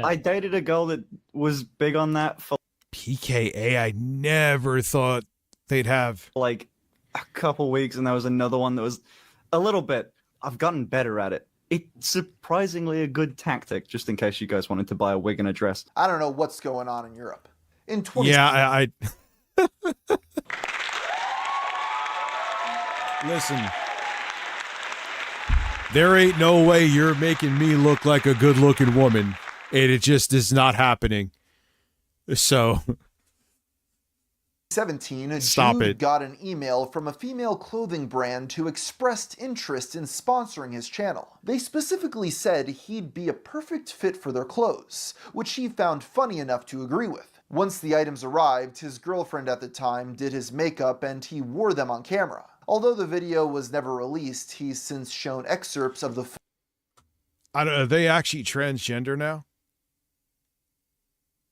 I dated a girl that was big on that for PKA, I never thought they'd have like a couple weeks, and there was another one that was a little bit. I've gotten better at it. It's surprisingly a good tactic, just in case you guys wanted to buy a wig and a dress. I don't know what's going on in Europe. In 20 Yeah, I listen. There ain't no way you're making me look like a good-looking woman, and it just is not happening. So 2017, Stop Jude it. got an email from a female clothing brand who expressed interest in sponsoring his channel. They specifically said he'd be a perfect fit for their clothes, which he found funny enough to agree with. Once the items arrived, his girlfriend at the time did his makeup and he wore them on camera. Although the video was never released, he's since shown excerpts of the I don't, are they actually transgender now?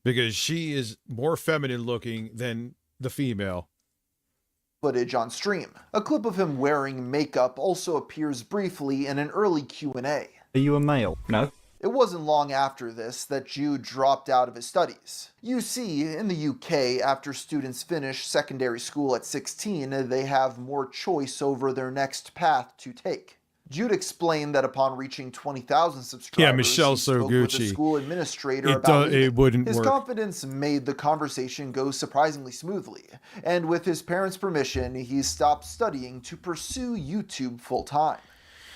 Because she is more feminine looking than the female. footage on stream. A clip of him wearing makeup also appears briefly in an early Q&A. Are you a male? No. It wasn't long after this that Jude dropped out of his studies. You see, in the UK, after students finish secondary school at 16, they have more choice over their next path to take. Jude explained that upon reaching 20,000 subscribers, Yeah, Michelle he spoke with the Soguchi. school administrator It about do- it leaving. wouldn't His work. confidence made the conversation go surprisingly smoothly, and with his parents' permission, he stopped studying to pursue YouTube full-time.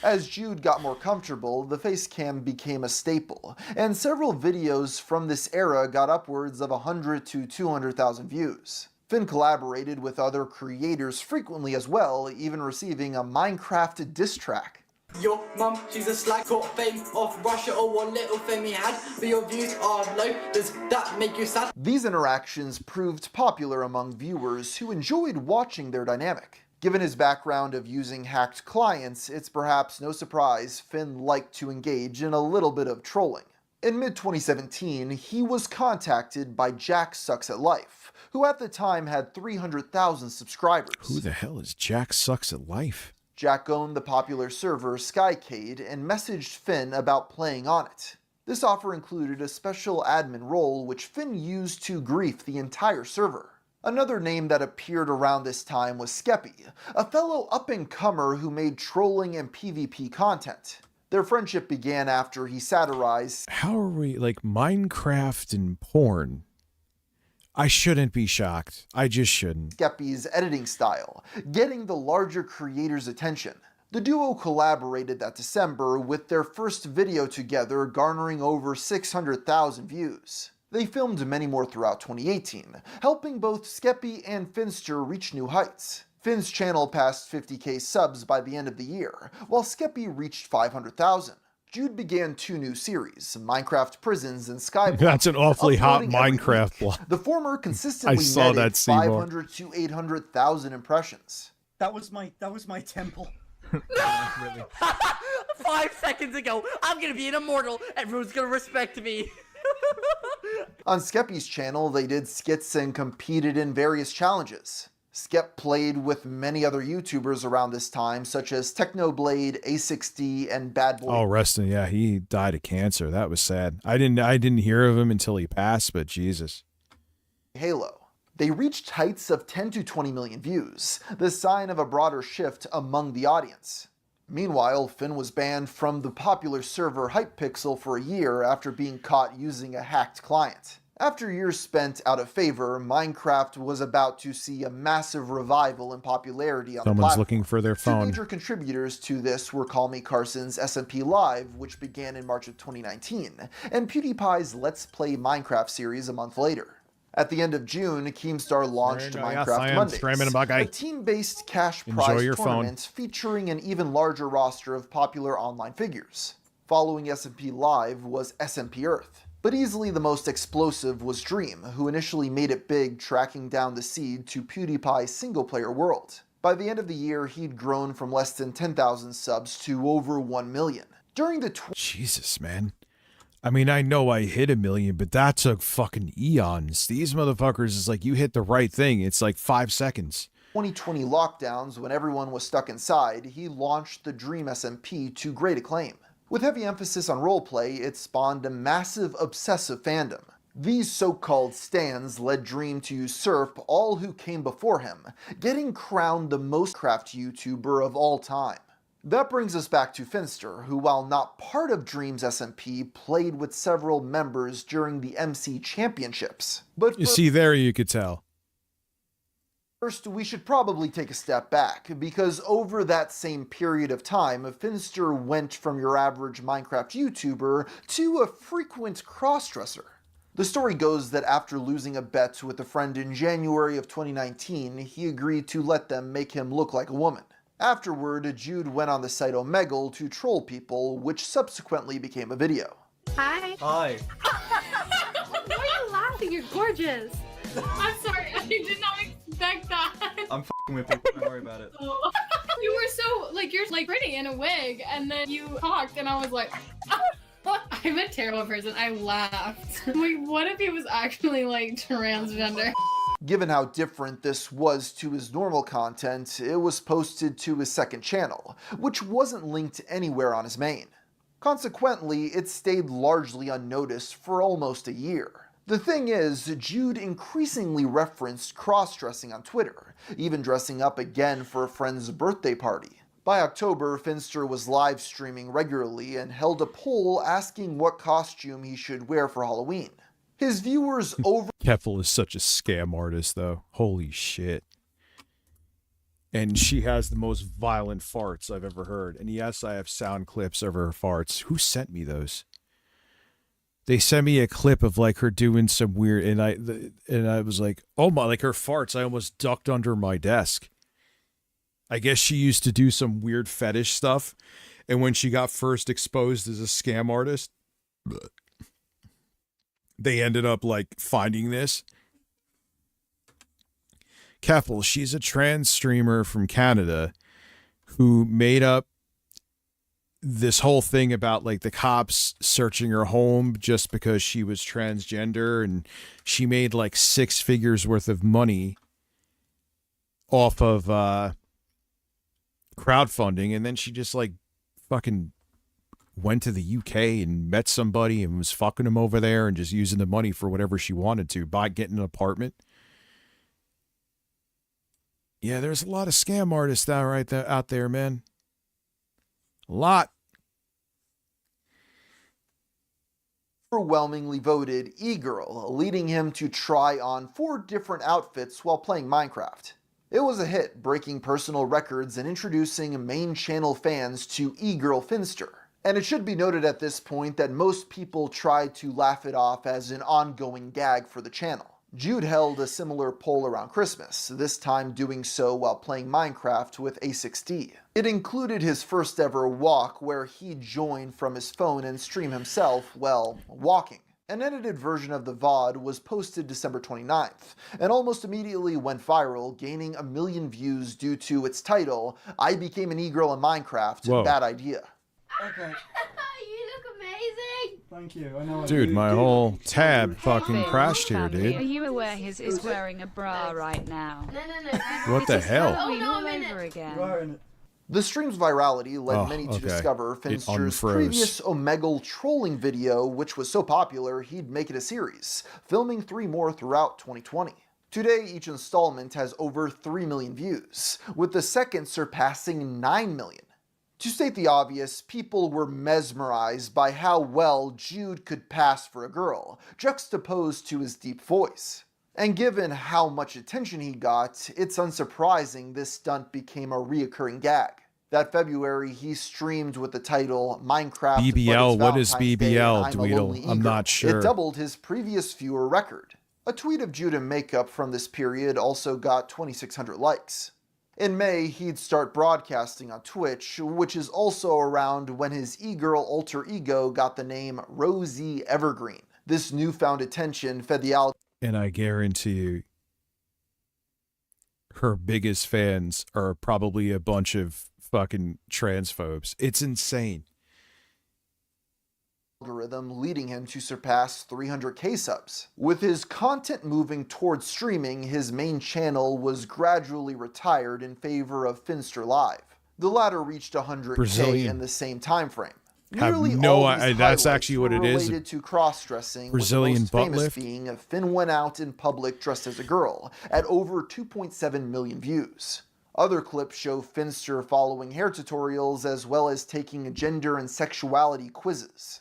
As Jude got more comfortable, the face cam became a staple, and several videos from this era got upwards of 100 to 200,000 views. Finn collaborated with other creators frequently as well, even receiving a Minecraft diss track. Your mum, she's a slag, caught fame off Russia or what little fame he had, but your views are low, does that make you sad? These interactions proved popular among viewers who enjoyed watching their dynamic. Given his background of using hacked clients, it's perhaps no surprise Finn liked to engage in a little bit of trolling. In mid-2017, he was contacted by Jack Sucks at Life, who at the time had 300,000 subscribers. Who the hell is Jack Sucks at Life? Jack owned the popular server Skycade and messaged Finn about playing on it. This offer included a special admin role which Finn used to grief the entire server. Another name that appeared around this time was Skeppy, a fellow up-and-comer who made trolling and PvP content. Their friendship began after he satirized How are we, like, Minecraft and porn? I shouldn't be shocked. I just shouldn't. Skeppy's editing style, getting the larger creators' attention. The duo collaborated that December with their first video together garnering over 600,000 views. They filmed many more throughout 2018, helping both Skeppy and Finster reach new heights. Finn's channel passed 50k subs by the end of the year, while Skeppy reached 500,000. Jude began 2 new series, Minecraft Prisons and Skyblock. That's an awfully hot uploading every Minecraft week. block. The former consistently I saw netted that, Seymour. 500 to 800,000 impressions. That was my temple. 5 seconds ago, I'm gonna be an immortal, everyone's gonna respect me. On Skeppy's channel, they did skits and competed in various challenges. Skep played with many other YouTubers around this time, such as Technoblade, A6D, and Bad Boy. Oh, resting. Yeah, he died of cancer. That was sad. I didn't hear of him until he passed, but Jesus. Halo. They reached heights of 10 to 20 million views, the sign of a broader shift among the audience. Meanwhile, Finn was banned from the popular server Hypepixel for a year after being caught using a hacked client. After years spent out of favor, Minecraft was about to see a massive revival in popularity on the Someone's platform. looking for their Two phone. major contributors to this were Call Me Carson's SMP Live, which began in March of 2019, and PewDiePie's Let's Play Minecraft series a month later. At the end of June, Keemstar launched Minecraft Mondays, a team-based cash prize tournament featuring an even larger roster of popular online figures. Following SMP Live was SMP Earth. But easily the most explosive was Dream, who initially made it big tracking down the seed to PewDiePie's single-player world. By the end of the year, he'd grown from less than 10,000 subs to over 1 million. During the Jesus, man. I mean, I know I hit 1 million, but that took fucking eons. These motherfuckers is like, you hit the right thing. It's like 5 seconds. 2020 lockdowns, when everyone was stuck inside, he launched the Dream SMP to great acclaim. With heavy emphasis on roleplay, it spawned a massive obsessive fandom. These so-called stans led Dream to usurp all who came before him, getting crowned the most craft YouTuber of all time. That brings us back to Finster, who while not part of Dream's SMP, played with several members during the MC Championships. But you see there, you could tell. First, we should probably take a step back, because over that same period of time, Finster went from your average Minecraft YouTuber to a frequent crossdresser. The story goes that after losing a bet with a friend in January of 2019, he agreed to let them make him look like a woman. Afterward, Jude went on the site Omegle to troll people, which subsequently became a video. Hi. Hi. Why are you laughing? You're gorgeous. I'm sorry, I did not expect that. I'm f***ing with you, don't worry about it. You were so, like, you're like pretty in a wig, and then you talked, and I was like, I'm a terrible person. I laughed. Like, what if he was actually, like, transgender? Given how different this was to his normal content, it was posted to his second channel, which wasn't linked anywhere on his main. Consequently, it stayed largely unnoticed for almost a year. The thing is, Jude increasingly referenced cross-dressing on Twitter, even dressing up again for a friend's birthday party. By October, Finster was live streaming regularly and held a poll asking what costume he should wear for Halloween. His viewers over- Keffel is such a scam artist, though. Holy shit. And she has the most violent farts I've ever heard. And yes, I have sound clips of her farts. Who sent me those? They sent me a clip of like her doing some weird, and I was like, oh my, like her farts. I almost ducked under my desk. I guess she used to do some weird fetish stuff. And when she got first exposed as a scam artist, they ended up like finding this. Keffel, she's a trans streamer from Canada who made up this whole thing about like the cops searching her home just because she was transgender, and she made like 6 figures worth of money off of crowdfunding, and then she just like fucking went to the UK and met somebody and was fucking him over there and just using the money for whatever she wanted to, by getting an apartment. Yeah, there's a lot of scam artists out there, man. A lot. Overwhelmingly voted E-Girl, leading him to try on 4 different outfits while playing Minecraft. It was a hit, breaking personal records and introducing main channel fans to E-Girl Finster. And it should be noted at this point that most people tried to laugh it off as an ongoing gag for the channel. Jude held a similar poll around Christmas, this time doing so while playing Minecraft with A6D. It included his first ever walk, where he joined from his phone and streamed himself, well, walking. An edited version of the VOD was posted December 29th, and almost immediately went viral, gaining 1 million views due to its title, I Became an E-Girl in Minecraft, Whoa. Bad Idea. You Okay. look amazing! Thank you. I know. Dude, my whole tab fucking crashed here, Are dude. you aware his is wearing a bra right now? No. What the hell? Halloween all over again. The stream's virality led many to discover It Finster's unfroze. previous Omegle trolling video, which was so popular he'd make it a series, filming 3 more throughout 2020. Today, each installment has over 3 million views, with the second surpassing 9 million. To state the obvious, people were mesmerized by how well Jude could pass for a girl, juxtaposed to his deep voice. And given how much attention he got, it's unsurprising this stunt became a reoccurring gag. That February, he streamed with the title Minecraft BBL, what is Valentine's Day, BBL, I'm a Lonely Dweedle? I'm E-Girl. not sure. It doubled his previous viewer record. A tweet of Jude in makeup from this period also got 2,600 likes. In May, he'd start broadcasting on Twitch, which is also around when his E-Girl alter ego got the name Rosie Evergreen. This newfound attention fed the algorithm. And I guarantee you, her biggest fans are probably a bunch of fucking transphobes. It's insane. Algorithm leading him to surpass 300k subs. With his content moving towards streaming, his main channel was gradually retired in favor of Finster Live. The latter reached 100k Brazilian. in the same time frame. Have Nearly no all these idea. That's highlights actually what were it is. related to cross-dressing, Brazilian with the most butt famous lift? being Finn went out in public dressed as a girl at over 2.7 million views. Other clips show Finster following hair tutorials as well as taking gender and sexuality quizzes.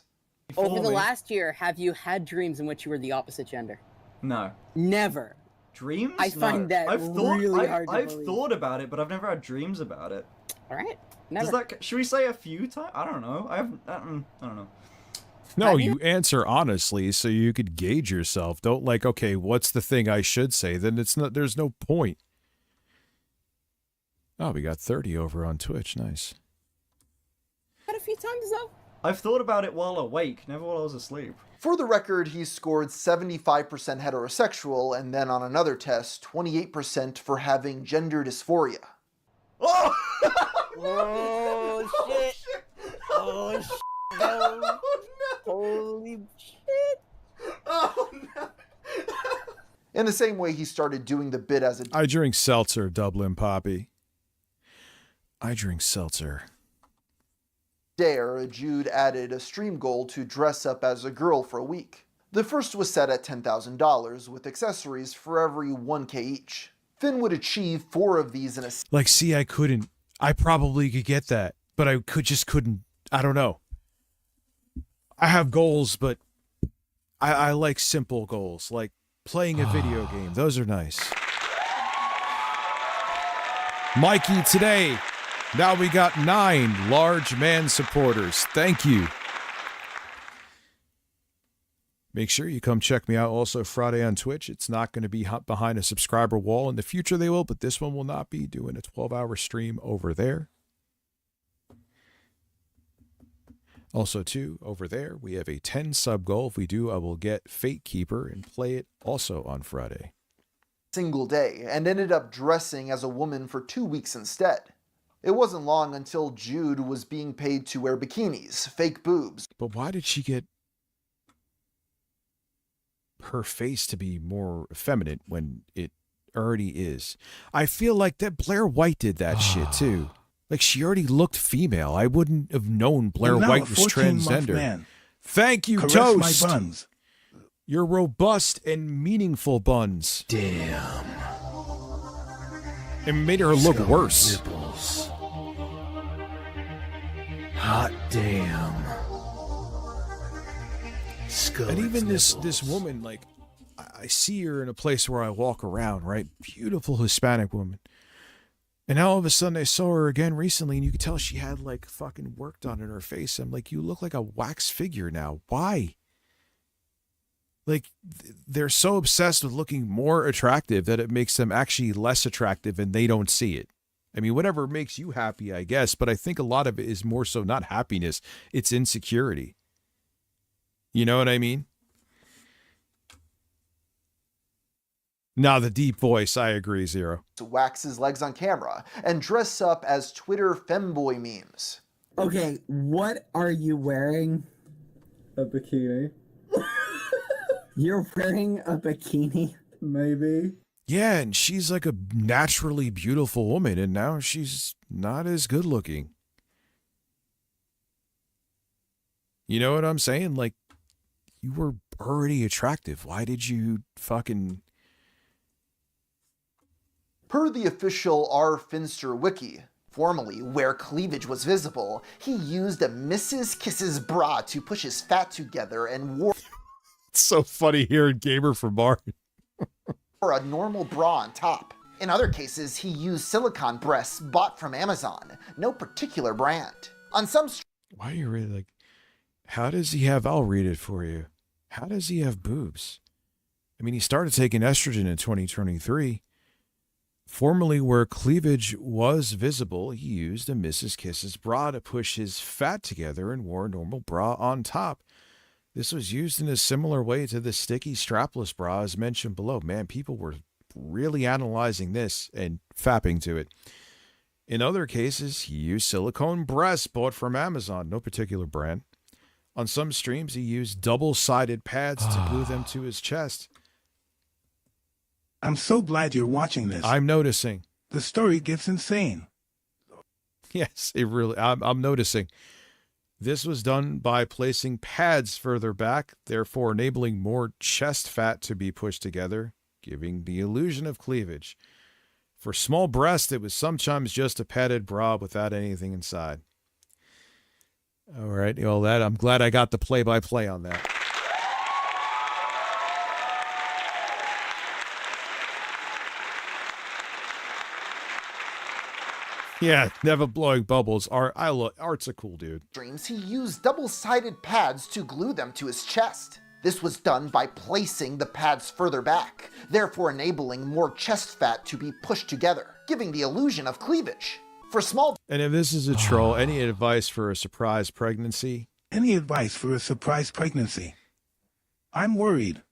Over the last year, have you had dreams in which you were the opposite gender? No. Never. Dreams? I find that I've thought, really hard to I've believe. thought about it, but I've never had dreams about it. All right. Does Never. that, should we say a few times? I don't know. I don't know. No, you answer honestly so you could gauge yourself. Don't like, okay, what's the thing I should say? Then it's not, there's no point. Oh, we got 30 over on Twitch. Nice. Had a few times though. I've thought about it while awake, never while I was asleep. For the record, he scored 75% heterosexual and then on another test, 28% for having gender dysphoria. Oh! Oh shit! Oh shit! No. no. Holy shit! Oh no! In the same way, he started doing the bit as a I drink seltzer, Dublin Poppy. I drink seltzer. dare, Jude added a stream goal to dress up as a girl for a week. The first was set at $10,000 with accessories for every 1k each. Finn would achieve 4 of these in a Like, see, I couldn't. I probably could get that, but I just couldn't. I don't know. I have goals, but I like simple goals, like playing a video game. Those are nice. Mikey, today, now we got 9 large man supporters. Thank you. Make sure you come check me out also Friday on Twitch. It's not going to be behind a subscriber wall. In the future they will, but this one will not be. Doing a 12-hour stream over there. Also, too, over there, we have a 10 sub goal. If we do, I will get Fate Keeper and play it also on Friday. single day and ended up dressing as a woman for 2 weeks instead. It wasn't long until Jude was being paid to wear bikinis, fake boobs. But why did she get her face to be more effeminate when it already is? I feel like that Blair White did that shit too. Like, she already looked female. I wouldn't have known Blair You're now White a was 14-month transgender. man. Thank you, Caress Toast. my buns. Your robust and meaningful buns. Damn. It made her look worse. Nipples. Hot damn. And even this woman, like, I see her in a place where I walk around, right? Beautiful Hispanic woman. And now all of a sudden I saw her again recently, and you could tell she had like fucking work done in her face. I'm like, you look like a wax figure now. Why? Like, they're so obsessed with looking more attractive that it makes them actually less attractive, and they don't see it. I mean, whatever makes you happy, I guess, but I think a lot of it is more so not happiness, it's insecurity. You know what I mean? Now, the deep voice, I agree, Zero. To wax his legs on camera and dress up as Twitter femboy memes. Okay, what are you wearing? A bikini. You're wearing a bikini? Maybe. Yeah, and she's like a naturally beautiful woman, and now she's not as good looking. You know what I'm saying? Like, you were already attractive. Why did you fucking... Per the official R. Finster wiki, formerly where cleavage was visible, he used a Mrs. Kisses bra to push his fat together and wore It's so funny hearing Gamer from Mars. a normal bra on top. In other cases, he used silicone breasts bought from Amazon, no particular brand. On some Why are you really like... How does he have... I'll read it for you. How does he have boobs? I mean, he started taking estrogen in 2023. Formerly where cleavage was visible, he used a Mrs. Kisses bra to push his fat together and wore a normal bra on top. This was used in a similar way to the sticky strapless bra as mentioned below. Man, people were really analyzing this and fapping to it. In other cases, he used silicone breasts bought from Amazon, no particular brand. On some streams, he used double-sided pads to glue them to his chest. I'm so glad you're watching this. I'm noticing. The story gets insane. Yes, it really. I'm noticing. This was done by placing pads further back, therefore enabling more chest fat to be pushed together, giving the illusion of cleavage. For small breasts, it was sometimes just a padded bra without anything inside. All right, well, that I'm glad I got the play-by-play on that. Yeah, never blowing bubbles. Art's a cool dude. Streams, he used double-sided pads to glue them to his chest. This was done by placing the pads further back, therefore enabling more chest fat to be pushed together, giving the illusion of cleavage. For small... And if this is a troll, any advice for a surprise pregnancy? Any advice for a surprise pregnancy? I'm worried.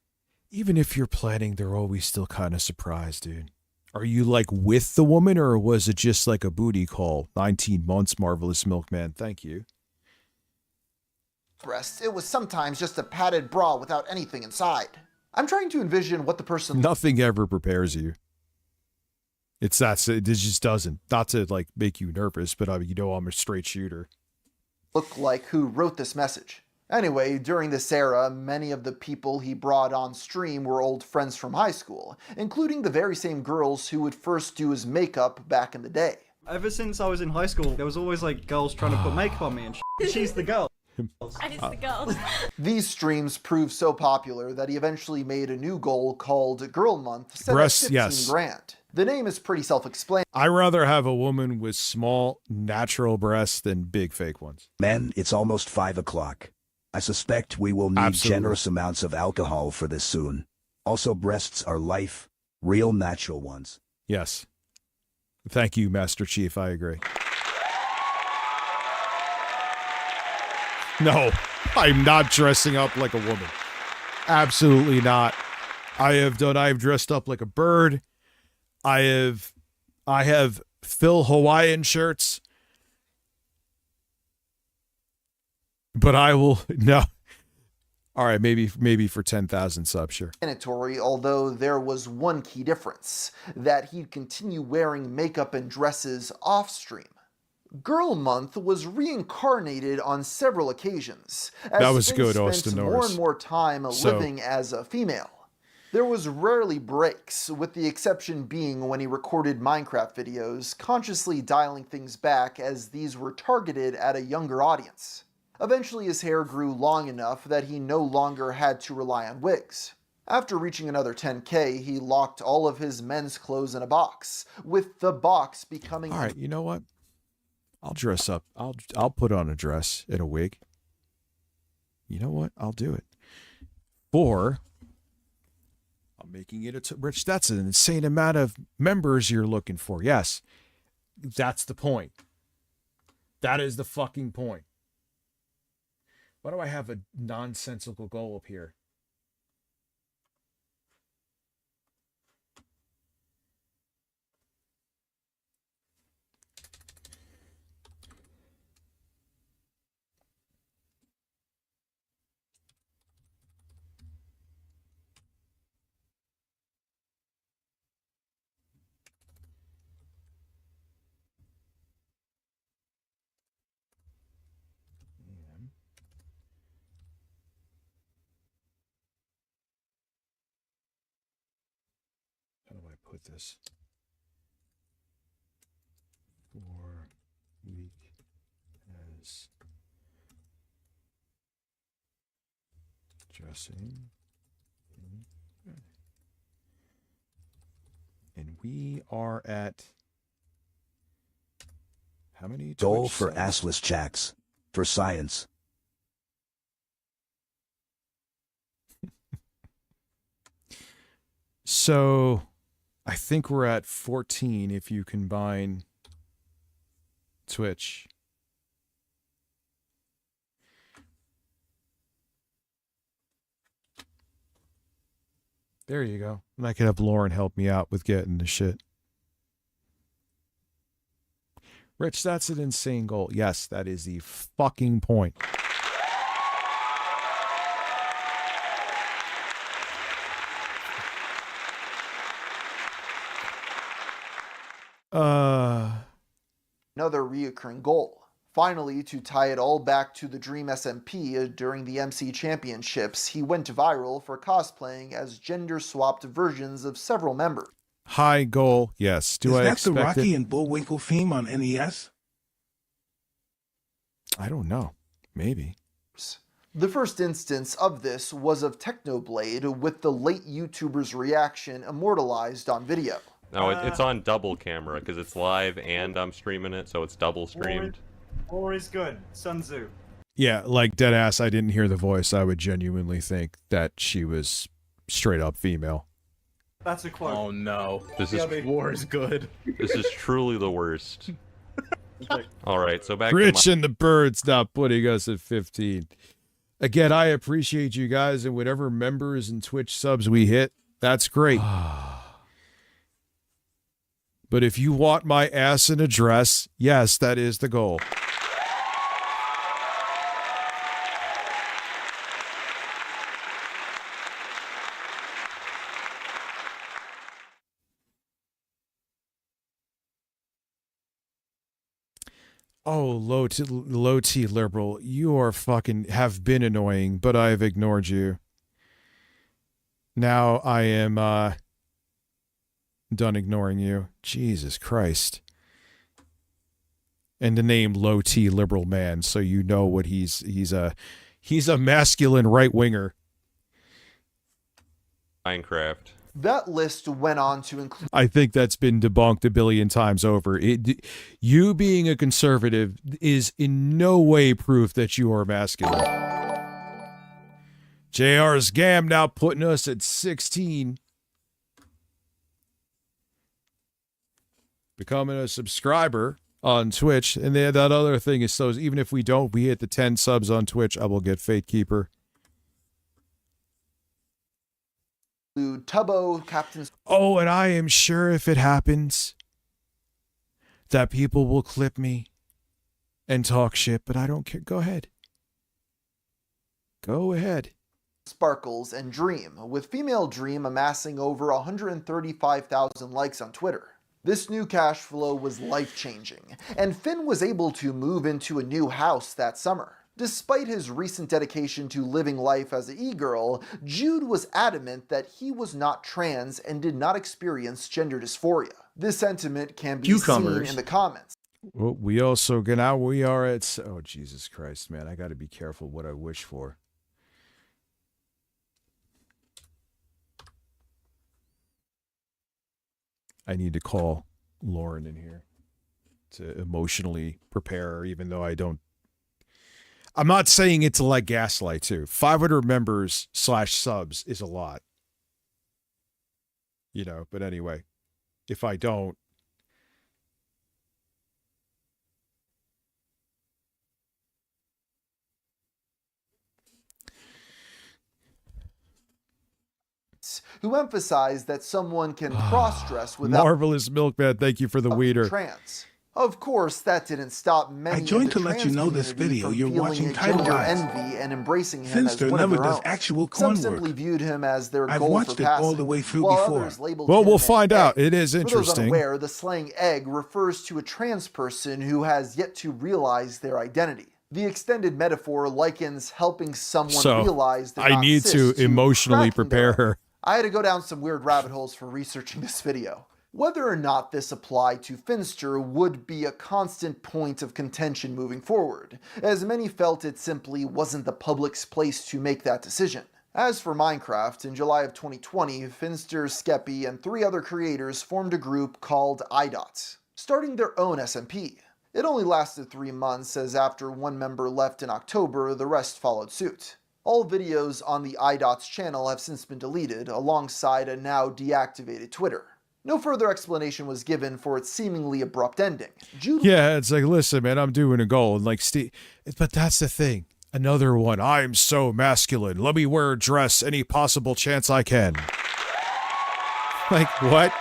Even if you're planning, they're always still kind of surprised, dude. Are you like with the woman, or was it just like a booty call? 19 months, Marvelous Milkman. Thank you. Breasts, it was sometimes just a padded bra without anything inside. I'm trying to envision what the person... Nothing ever prepares you. It just doesn't. Not to like make you nervous, but you know I'm a straight shooter. Look like who wrote this message. Anyway, during this era, many of the people he brought on stream were old friends from high school, including the very same girls who would first do his makeup back in the day. Ever since I was in high school, there was always like girls trying to put makeup on me and she's the girl. These streams proved so popular that he eventually made a new goal called Girl Month, set Breasts, at 15 yes. grand. The name is pretty self-explanatory. I'd rather have a woman with small, natural breasts than big fake ones. Men, it's almost 5 o'clock. I suspect we will need Absolutely. generous amounts of alcohol for this soon. Also, breasts are life, real natural ones. Yes. Thank you, Master Chief. I agree. No, I'm not dressing up like a woman. Absolutely not. I've dressed up like a bird. I have Phil Hawaiian shirts. But I will no. All right, maybe for 10,000 subs, sure. Although there was one key difference, that he'd continue wearing makeup and dresses off-stream. Girl Month was reincarnated on several occasions, as That was Finn good, spent Austin more Norris. and more time living as a female. There was rarely breaks, with the exception being when he recorded Minecraft videos, consciously dialing things back as these were targeted at a younger audience. Eventually his hair grew long enough that he no longer had to rely on wigs. After reaching another 10K, he locked all of his men's clothes in a box, with the box becoming... All right, you know what? I'll dress up. I'll put on a dress and a wig. You know what? I'll do it. Or I'm making it Rich, that's an insane amount of members you're looking for. Yes. That's the point. That is the fucking point. Why do I have a nonsensical goal up here? How do I put this? 4 week as dressing. And we are at how many? Goal Twitch for subs? assless chacks. For science. So I think we're at 14 if you combine Twitch. There you go. And I could have Lauren help me out with getting the shit. Rich, that's an insane goal. Yes, that is the fucking point. Another reoccurring goal. Finally, to tie it all back to the Dream SMP, during the MC Championships, he went viral for cosplaying as gender-swapped versions of several members. High goal, yes. Do Is I that the expect Rocky it? and Bullwinkle theme on NES? I don't know. Maybe. The first instance of this was of Technoblade, with the late YouTuber's reaction immortalized on video. No, it's on double camera because it's live and I'm streaming it, so it's double streamed. War is good. Sun Tzu. Yeah, like deadass, I didn't hear the voice. I would genuinely think that she was straight up female. That's a quote. Oh no. This is war is good. This is truly the worst. All right, so back Rich to and the Birds not putting us at 15. Again, I appreciate you guys and whatever members and Twitch subs we hit. That's great. But if you want my ass in a dress, yes, that is the goal. Oh, low T liberal, you are fucking have been annoying, but I've ignored you. Now I am done ignoring you. Jesus Christ. And the name low T liberal man, so you know what he's a masculine right winger. Minecraft. That list went on to include... I think that's been debunked a billion times over. You being a conservative is in no way proof that you are masculine. JR's Gam now putting us at 16. Becoming a subscriber on Twitch. And then that other thing is, so even if we hit the 10 subs on Twitch, I will get Fate Keeper. Tubbo, Captain... Oh, and I am sure if it happens that people will clip me and talk shit, but I don't care. Go ahead. Go ahead. Sparkles and Dream, with female Dream amassing over 135,000 likes on Twitter. This new cash flow was life-changing, and Finn was able to move into a new house that summer. Despite his recent dedication to living life as an e-girl, Jude was adamant that he was not trans and did not experience gender dysphoria. This sentiment can be seen in the comments. Well, we also now we are at... Oh, Jesus Christ, man. I got to be careful what I wish for. I need to call Lauren in here to emotionally prepare her, even though I don't... I'm not saying it to like gaslight too. 500 members / subs is a lot. You know, but anyway, if I don't... who emphasized that someone can cross-dress without... Marvelous Milkman, thank you for the weeder. Trans. Of course, that didn't stop many I joined in the to let you trans know this community video from you're feeling watching a Title gender Eyes. envy and embracing him Finster as one never of their does own. actual Some corn simply work. viewed him as their I've goal watched for it passing, all the way through while before. others labeled Well, him we'll an find egg. out. It is For those interesting. unaware, the slang egg refers to a trans person who has yet to realize their identity. The extended metaphor likens helping someone realize they're I not need cis to emotionally cracking prepare their her. I had to go down some weird rabbit holes for researching this video. Whether or not this applied to Finster would be a constant point of contention moving forward, as many felt it simply wasn't the public's place to make that decision. As for Minecraft, in July of 2020, Finster, Skeppy, and 3 other creators formed a group called iDots, starting their own SMP. It only lasted 3 months, as after one member left in October, the rest followed suit. All videos on the iDots channel have since been deleted, alongside a now deactivated Twitter. No further explanation was given for its seemingly abrupt ending. Yeah, it's like, listen, man, I'm doing a goal. And like, Steve, but that's the thing. Another one. I'm so masculine. Let me wear a dress any possible chance I can. Like, what?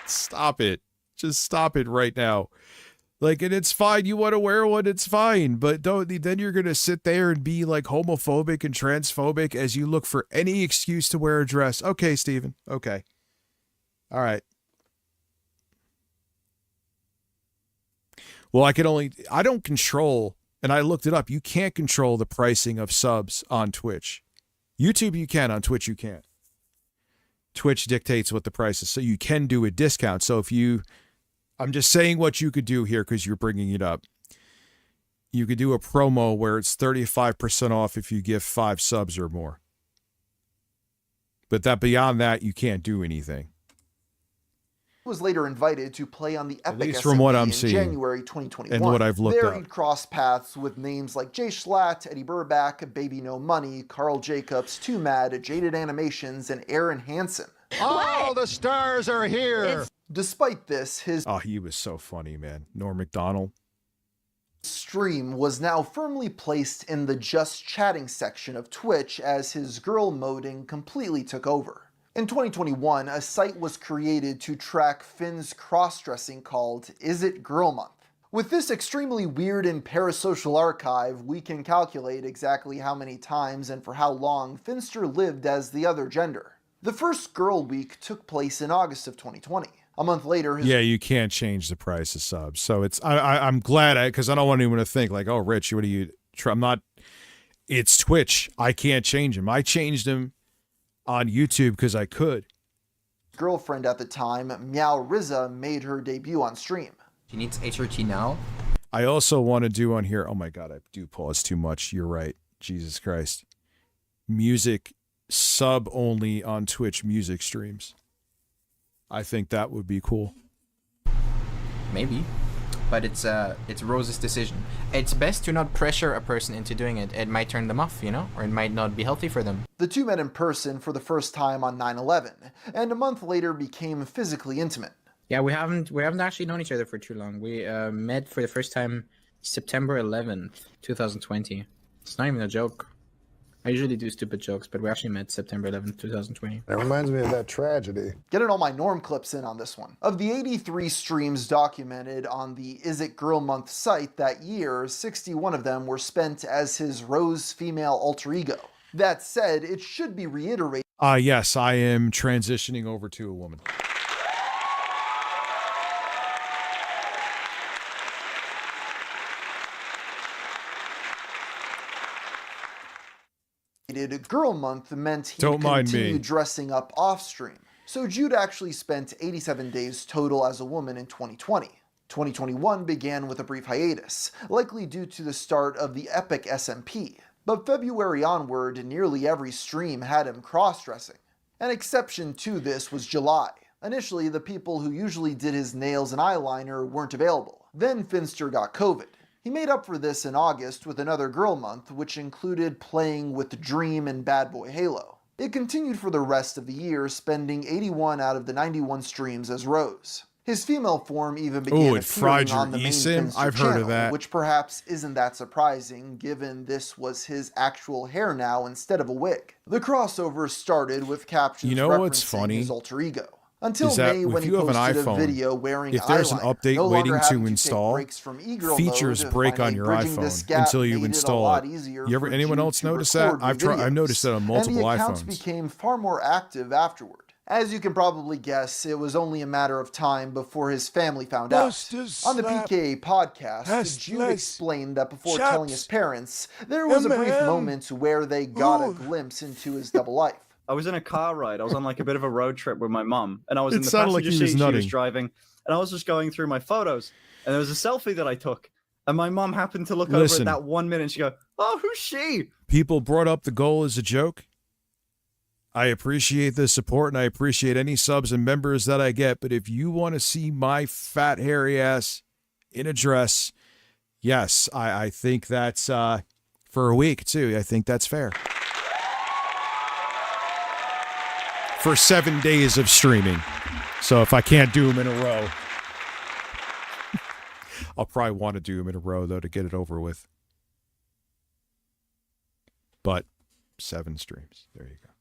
Stop it. Just stop it right now. Like, and it's fine. You want to wear one, it's fine. But don't, then you're going to sit there and be like homophobic and transphobic as you look for any excuse to wear a dress. Okay, Steven. Okay. All right. Well, I don't control, and I looked it up. You can't control the pricing of subs on Twitch. YouTube you can, on Twitch you can't. Twitch dictates what the price is, so you can do a discount. So if you, I'm just saying what you could do here because you're bringing it up. You could do a promo where it's 35% off if you give 5 subs or more. But that beyond that, you can't do anything. Was later invited to play on the Epic least from what SMP I'm in seeing January 2021. and what I've looked there up. he'd crossed paths with names like Jay Schlatt, Eddie Burback, Baby No Money, Carl Jacobs, Too Mad, Jaded Animations, and Aaron Hansen. All the stars are here. Despite this, his Oh, he was so funny, man. Norm Macdonald. stream was now firmly placed in the just chatting section of Twitch as his girl moding completely took over. In 2021, a site was created to track Finn's cross-dressing called Is It Girl Month. With this extremely weird and parasocial archive, we can calculate exactly how many times and for how long Finster lived as the other gender. The first Girl Week took place in August of 2020. A month later, his Yeah, you can't change the price of subs. So it's I'm glad because I don't want anyone to think like, oh, Rich, what are you? I'm not. It's Twitch. I can't change him. I changed him on YouTube because I could. girlfriend at the time, Meow Riza, made her debut on stream. She needs HRT now. I also want to do on here. Oh my God, I do pause too much. You're right. Jesus Christ. Music sub only on Twitch music streams. I think that would be cool. Maybe. But it's Rose's decision. It's best to not pressure a person into doing it. It might turn them off, you know, or it might not be healthy for them. The two met in person for the first time on 9/11, and a month later became physically intimate. Yeah, we haven't actually known each other for too long. We met for the first time September 11th, 2020. It's not even a joke. I usually do stupid jokes, but we actually met September 11th, 2020. That reminds me of that tragedy. Getting all my Norm clips in on this one. Of the 83 streams documented on the Is It Girl Month site that year, 61 of them were spent as his Rose female alter ego. That said, it should be reiterated. Yes, I am transitioning over to a woman. Girl Month meant he Don't mind me. continued dressing up off stream. So Jude actually spent 87 days total as a woman in 2020. 2021 began with a brief hiatus, likely due to the start of the Epic SMP. But February onward, nearly every stream had him cross-dressing. An exception to this was July. Initially, the people who usually did his nails and eyeliner weren't available. Then Finster got COVID. He made up for this in August with another Girl Month, which included playing with Dream and Bad Boy Halo. It continued for the rest of the year, spending 81 out of the 91 streams as Rose. His female form even began appearing on the main Finster I've heard channel, of that. which perhaps isn't that surprising, given this was his actual hair now instead of a wig. The crossover started with captions You know what's referencing funny? his alter ego. Until Is that May, when if he you have an posted iPhone, a video wearing if there's an eyeliner, update no longer waiting having to take install, breaks from e-girl features mode, break on finally your bridging this iPhone gap until you made it a install lot it. easier You ever for anyone Jude else to notice that? record I've noticed it on multiple and the accounts iPhones. became far more active afterward. As you can probably guess, it was only a matter of time before his family found out. On the PKA podcast, Jude explained that before telling his parents, there was a brief moment where they got a glimpse into his double life. I was in a car ride. I was on like a bit of a road trip with my mum, and I was It in the sounded like passenger he was seat. She was nutting. driving, and I was just going through my photos, and there was a selfie that I took, and my mum happened to look over Listen. at that 1 minute, and she go, "Oh, who's she?" People brought up the goal as a joke. I appreciate the support and I appreciate any subs and members that I get. But if you want to see my fat, hairy in a dress, yes, I think that's for a week too. I think that's fair. For 7 days of streaming. So if I can't do them in a row, I'll probably want to do them in a row though to get it over with. But 7 streams. There you go.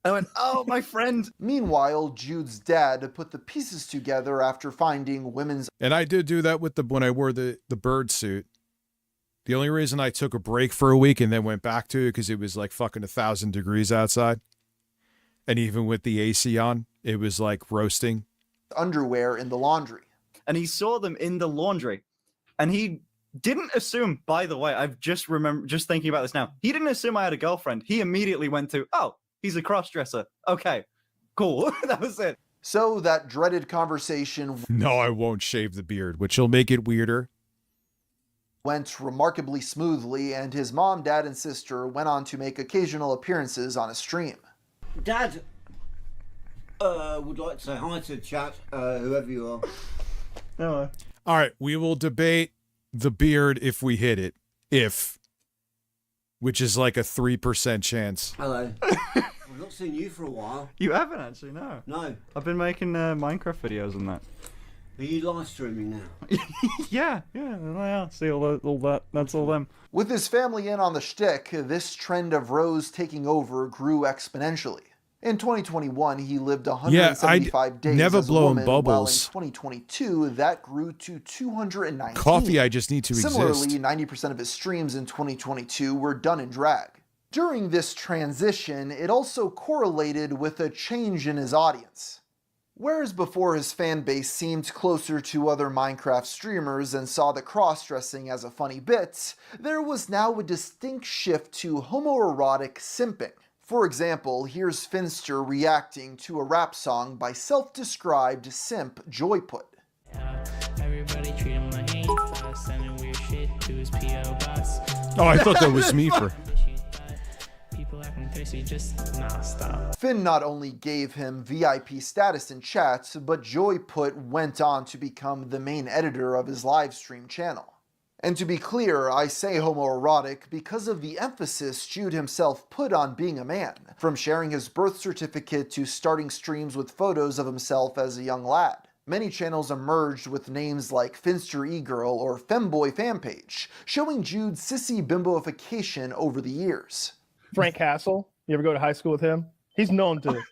I went, oh, my friend. Meanwhile, Jude's dad put the pieces together after finding women's... And I did do that with when I wore the bird suit. The only reason I took a break for a week and then went back to it because it was like fucking 1,000 degrees outside. And even with the AC on, it was like roasting. Underwear in the laundry. And he saw them in the laundry. And he didn't assume, by the way, I've just thinking about this now. He didn't assume I had a girlfriend. He immediately went to, oh, he's a cross-dresser. Okay, cool. That was it. So that dreaded conversation... No, I won't shave the beard, which will make it weirder. ...went remarkably smoothly, and his mom, dad, and sister went on to make occasional appearances on a stream. Dad would like to say hi to chat, whoever you are. Hello. All right, we will debate the beard if we hit it. Which is like a 3% chance. Hello. I've not seen you for a while. You haven't actually, no. No. I've been making Minecraft videos and that. Are you live streaming now? Yeah. See all that. That's all them. With his family in on the shtick, this trend of Rose taking over grew exponentially. In 2021, he lived 175 days never as a blowing woman, bubbles. while in 2022, that grew to 219. Coffee, I just need to Similarly, exist. 90% of his streams in 2022 were done in drag. During this transition, it also correlated with a change in his audience. Whereas before his fan base seemed closer to other Minecraft streamers and saw the cross-dressing as a funny bit, there was now a distinct shift to homoerotic simping. For example, here's Finster reacting to a rap song by self-described simp Joyput. Oh, I thought that was me for... Finn not only gave him VIP status in chat, but Joyput went on to become the main editor of his livestream channel. And to be clear, I say homoerotic because of the emphasis Jude himself put on being a man, from sharing his birth certificate to starting streams with photos of himself as a young lad. Many channels emerged with names like Finster E-Girl or Femboy Fanpage, showing Jude's sissy bimboification over the years. Frank Castle, you ever go to high school with him? He's known to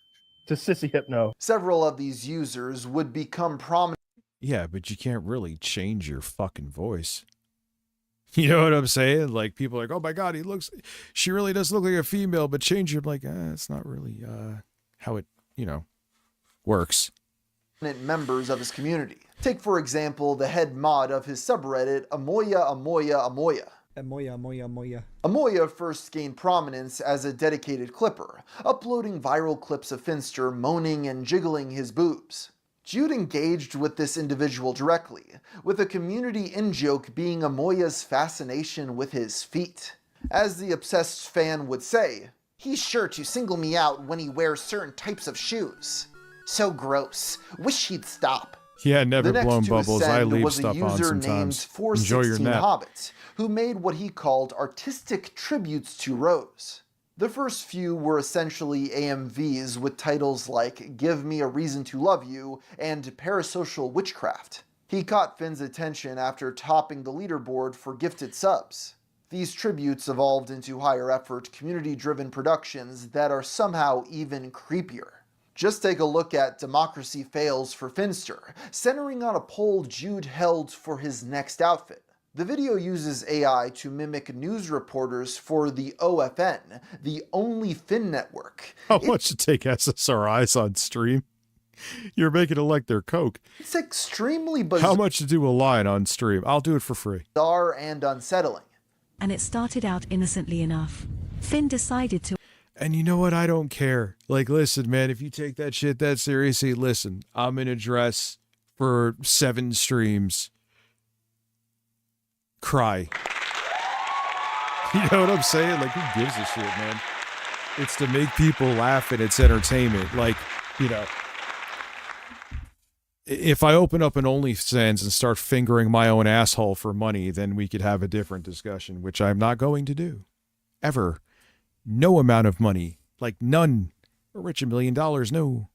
sissy hypno. Several of these users would become prominent. Yeah, but you can't really change your fucking voice. You know what I'm saying? Like, people are like, oh my god, she really does look like a female, but change it. I'm like, it's not really how it, works. Members of his community. Take, for example, the head mod of his subreddit, Amoya. Amoya first gained prominence as a dedicated clipper, uploading viral clips of Finster moaning and jiggling his boobs. Jude engaged with this individual directly, with a community in-joke being Amoya's fascination with his feet. As the obsessed fan would say, he's sure to single me out when he wears certain types of shoes. So gross. Wish he'd stop. Yeah, never The next blown to bubbles. I ascend leave was a stuff on user named sometimes. Enjoy your 416 nap. Hobbit, who made what he called artistic tributes to Rose. The first few were essentially AMVs with titles like Give Me a Reason to Love You and Parasocial Witchcraft. He caught Finn's attention after topping the leaderboard for gifted subs. These tributes evolved into higher effort, community-driven productions that are somehow even creepier. Just take a look at Democracy Fails for Finster, centering on a poll Jude held for his next outfit. The video uses AI to mimic news reporters for the OFN, the Only Finn network. How much to take SSRIs on stream? You're making it like they're coke. It's extremely How much to do a line on stream? I'll do it for free. bizarre and unsettling. And it started out innocently enough. Finn decided to... And you know what? I don't care. Like, listen, man, if you take that shit that seriously, listen, I'm in a dress for 7 streams. Cry. You know what I'm saying? Like, who gives a shit, man? It's to make people laugh and it's entertainment. Like, if I open up an OnlyFans and start fingering my own asshole for money, then we could have a different discussion, which I'm not going to do. Ever. No amount of money. Like, none. We're rich $1 million. No.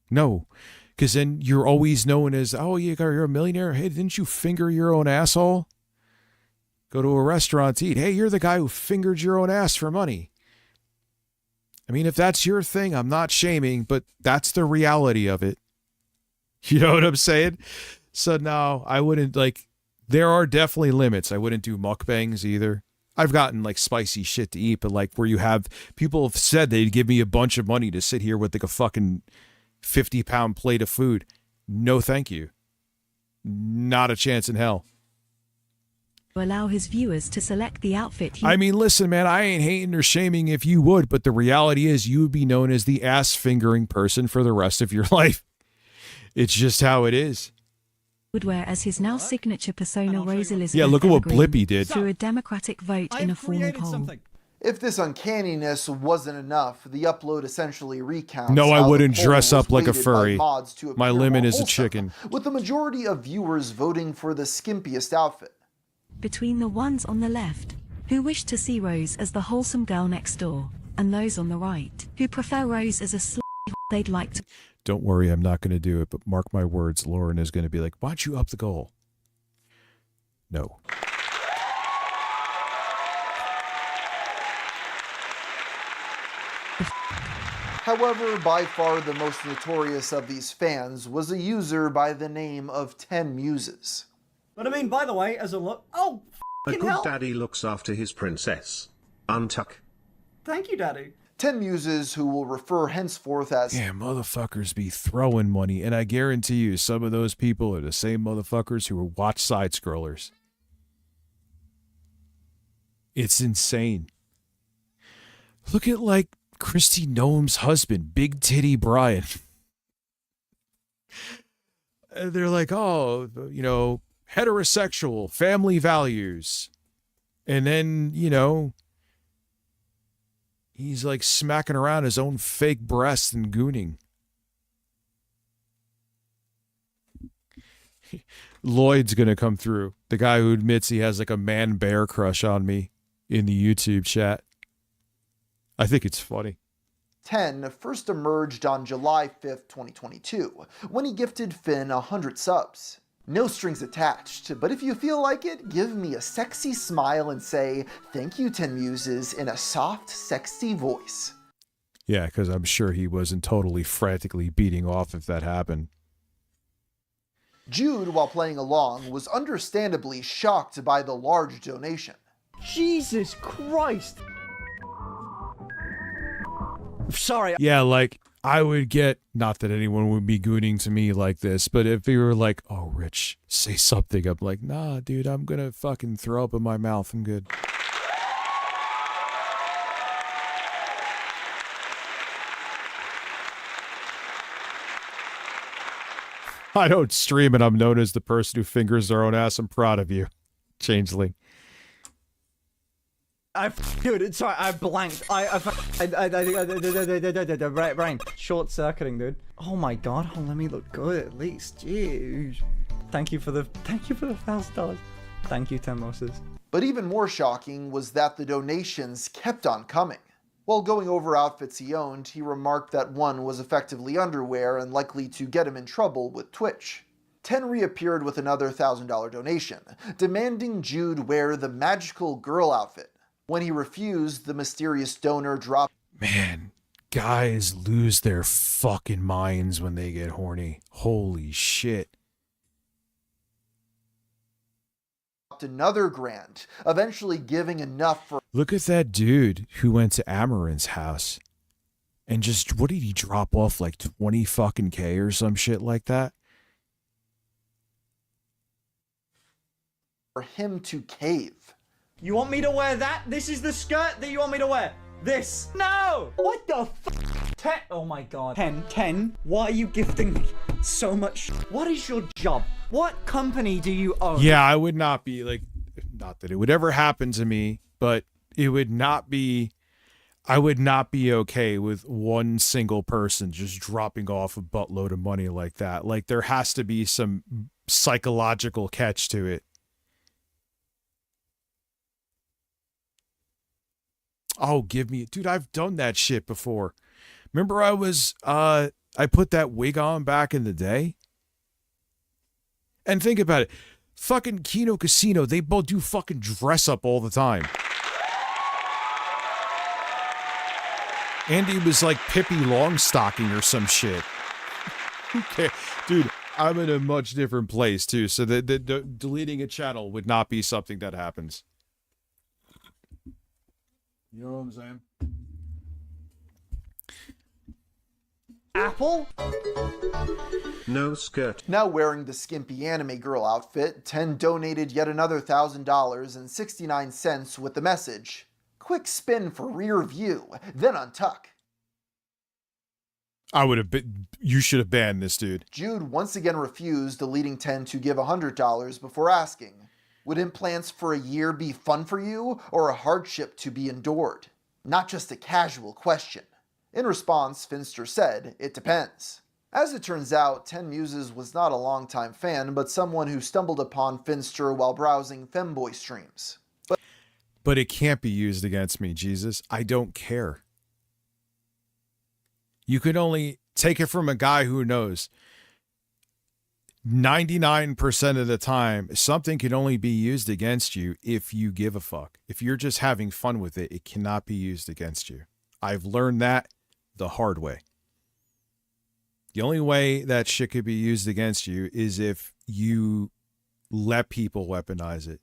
No. Because then you're always known as, oh, you're a millionaire. Hey, didn't you finger your own asshole? Go to a restaurant to eat. Hey, you're the guy who fingered your own ass for money. I mean, if that's your thing, I'm not shaming, but that's the reality of it. You know what I'm saying? So no, I wouldn't like, there are definitely limits. I wouldn't do mukbangs either. I've gotten like spicy shit to eat, but like where you have, people have said they'd give me a bunch of money to sit here with like a fucking 50-pound plate of food. No, thank you. Not a chance in hell. Allow his viewers to select the outfit he I mean, listen, man, I ain't hating or shaming if you would, but the reality is you would be known as the ass-fingering person for the rest of your life. It's just how it is. would wear as his now signature persona Rose Elizabeth Yeah, look at what Evergreen Blippi did. through a democratic vote in a formal poll. If this uncanniness wasn't enough, the upload essentially recounts. No, I how the wouldn't poll dress was up like a weighted by furry. mods to My appear limit more is a wholesome, chicken. with the majority of viewers voting for the skimpiest outfit. Between the ones on the left, who wish to see Rose as the wholesome girl next door, and those on the right, who prefer Rose as a they'd like to. Don't worry, I'm not going to do it, but mark my words, Lauren is going to be like, why don't you up the goal? No. However, by far the most notorious of these fans was a user by the name of 10 Muses. But I mean, by the way, as a look, oh, A f***ing good hell! daddy looks after his princess. Untuck. Thank you, Daddy. 10 Muses who will refer henceforth as Yeah, motherfuckers be throwing money, and I guarantee you some of those people are the same motherfuckers who watch side scrollers. It's insane. Look at like Christy Noam's husband, Big Titty Brian. They're like, oh, you know, heterosexual, family values. And then, you know, he's like smacking around his own fake breasts and gooning. Lloyd's going to come through. The guy who admits he has like a man-bear crush on me in the YouTube chat. I think it's funny. 10 first emerged on July 5th, 2022, when he gifted Finn 100 subs. No strings attached, but if you feel like it, give me a sexy smile and say, thank you 10 Muses, in a soft, sexy voice. Yeah, because I'm sure he wasn't totally frantically beating off if that happened. Jude, while playing along, was understandably shocked by the large donation. Jesus Christ! Sorry. Yeah, like, I would get, not that anyone would be gooning to me like this, but if you were like, oh, Rich, say something, I'm like, nah, dude, I'm gonna fucking throw up in my mouth. I'm good. I don't stream and I'm known as the person who fingers their own ass. I'm proud of you, Changeling. Dude, sorry, I blanked. Brain short circuiting, dude. Oh my god, oh, let me look good at least. Jeez. Thank you for the $1,000. Thank you, 10 Moses. But even more shocking was that the donations kept on coming. While going over outfits he owned, he remarked that one was effectively underwear and likely to get him in trouble with Twitch. 10 reappeared with another $1,000 donation, demanding Jude wear the magical girl outfit. When he refused, the mysterious donor dropped. Man, guys lose their fucking minds when they get horny. Holy shit. Another grand, eventually giving enough for. Look at that dude who went to Amaran's house and just, what did he drop off, like 20 fucking K or some shit like that? For him to cave. You want me to wear that? This is the skirt that you want me to wear? This? No! What the f? 10. Oh my god. 10. Why are you gifting me so much? What is your job? What company do you own? Yeah, I would not be like, not that it would ever happen to me, but it would not be, I would not be okay with one single person just dropping off a buttload of money like that. Like, there has to be some psychological catch to it. Oh, give me, dude, I've done that shit before. Remember I put that wig on back in the day? And think about it. Fucking Kino Casino, they both do fucking dress up all the time. Andy was like Pippi Longstocking or some shit. Okay, dude, I'm in a much different place too, so the deleting a channel would not be something that happens. You know what I'm saying? Apple? No skirt. Now wearing the skimpy anime girl outfit, 10 donated yet another $1,000.69 with the message, "Quick spin for rear view, then untuck." I would have been. You should have banned this dude. Jude once again refused, leading 10 to give $100 before asking, "Would implants for a year be fun for you or a hardship to be endured? Not just a casual question." In response, Finster said, "It depends." As it turns out, 10 Muses was not a longtime fan, but someone who stumbled upon Finster while browsing femboy streams. But it can't be used against me, Jesus. I don't care. You can only take it from a guy who knows 99% of the time, something can only be used against you if you give a fuck. If you're just having fun with it, it cannot be used against you. I've learned that the hard way. The only way that shit could be used against you is if you let people weaponize it.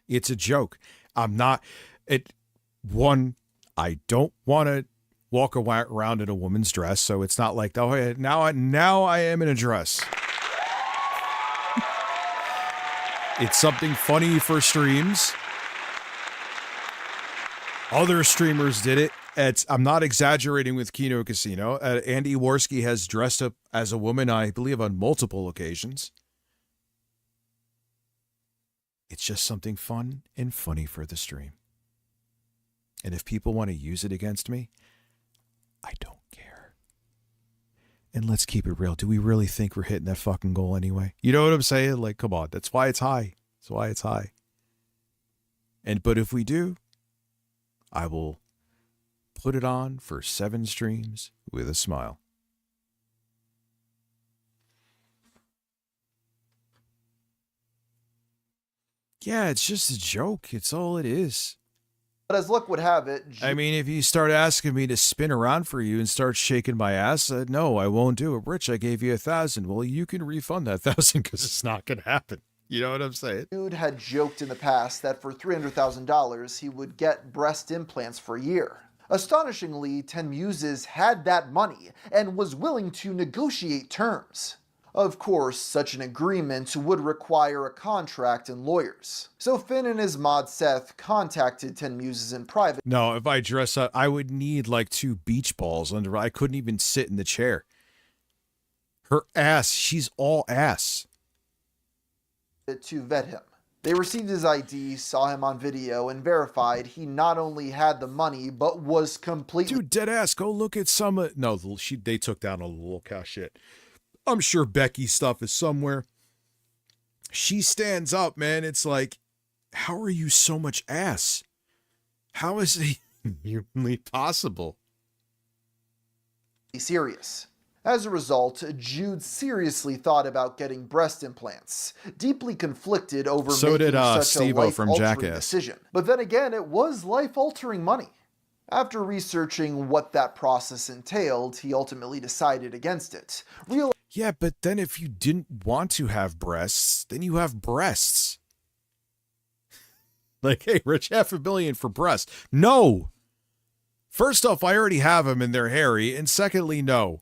It's a joke. I'm not. I don't want to walk around in a woman's dress, so it's not like, oh, now I am in a dress. It's something funny for streams. Other streamers did it. I'm not exaggerating with Kino Casino. Andy Worski has dressed up as a woman, I believe, on multiple occasions. It's just something fun and funny for the stream. And if people want to use it against me, I don't care. And let's keep it real. Do we really think we're hitting that fucking goal anyway? You know what I'm saying? Like, come on. That's why it's high. That's why it's high. But if we do, I will put it on for 7 streams with a smile. Yeah, it's just a joke. It's all it is. But as luck would have it, I mean, if you start asking me to spin around for you and start shaking my ass, no, I won't do it. Rich, I gave you $1,000. Well, you can refund that $1,000 because it's not going to happen. You know what I'm saying? Jude had joked in the past that for $300,000 he would get breast implants for a year. Astonishingly, 10 Muses had that money and was willing to negotiate terms. Of course, such an agreement would require a contract and lawyers. So Finn and his mod Seth contacted 10 Muses in private. No, if I dress up, I would need like 2 beach balls under. I couldn't even sit in the chair. Her ass, she's all ass. To vet him. They received his ID, saw him on video, and verified he not only had the money, but was completely... Dude, dead ass, go look at some... No, they took down a little cow shit. I'm sure Becky's stuff is somewhere. She stands up, man. It's like, how are you so much ass? How is it humanly possible? Serious. As a result, Jude seriously thought about getting breast implants, deeply conflicted over making such Steve-O a life-altering Jackass. decision. But then again, it was life-altering money. After researching what that process entailed, he ultimately decided against it. Yeah, but then if you didn't want to have breasts, then you have breasts. Like, hey, Rich, $500 million for breasts. No! First off, I already have them and they're hairy, and secondly, no.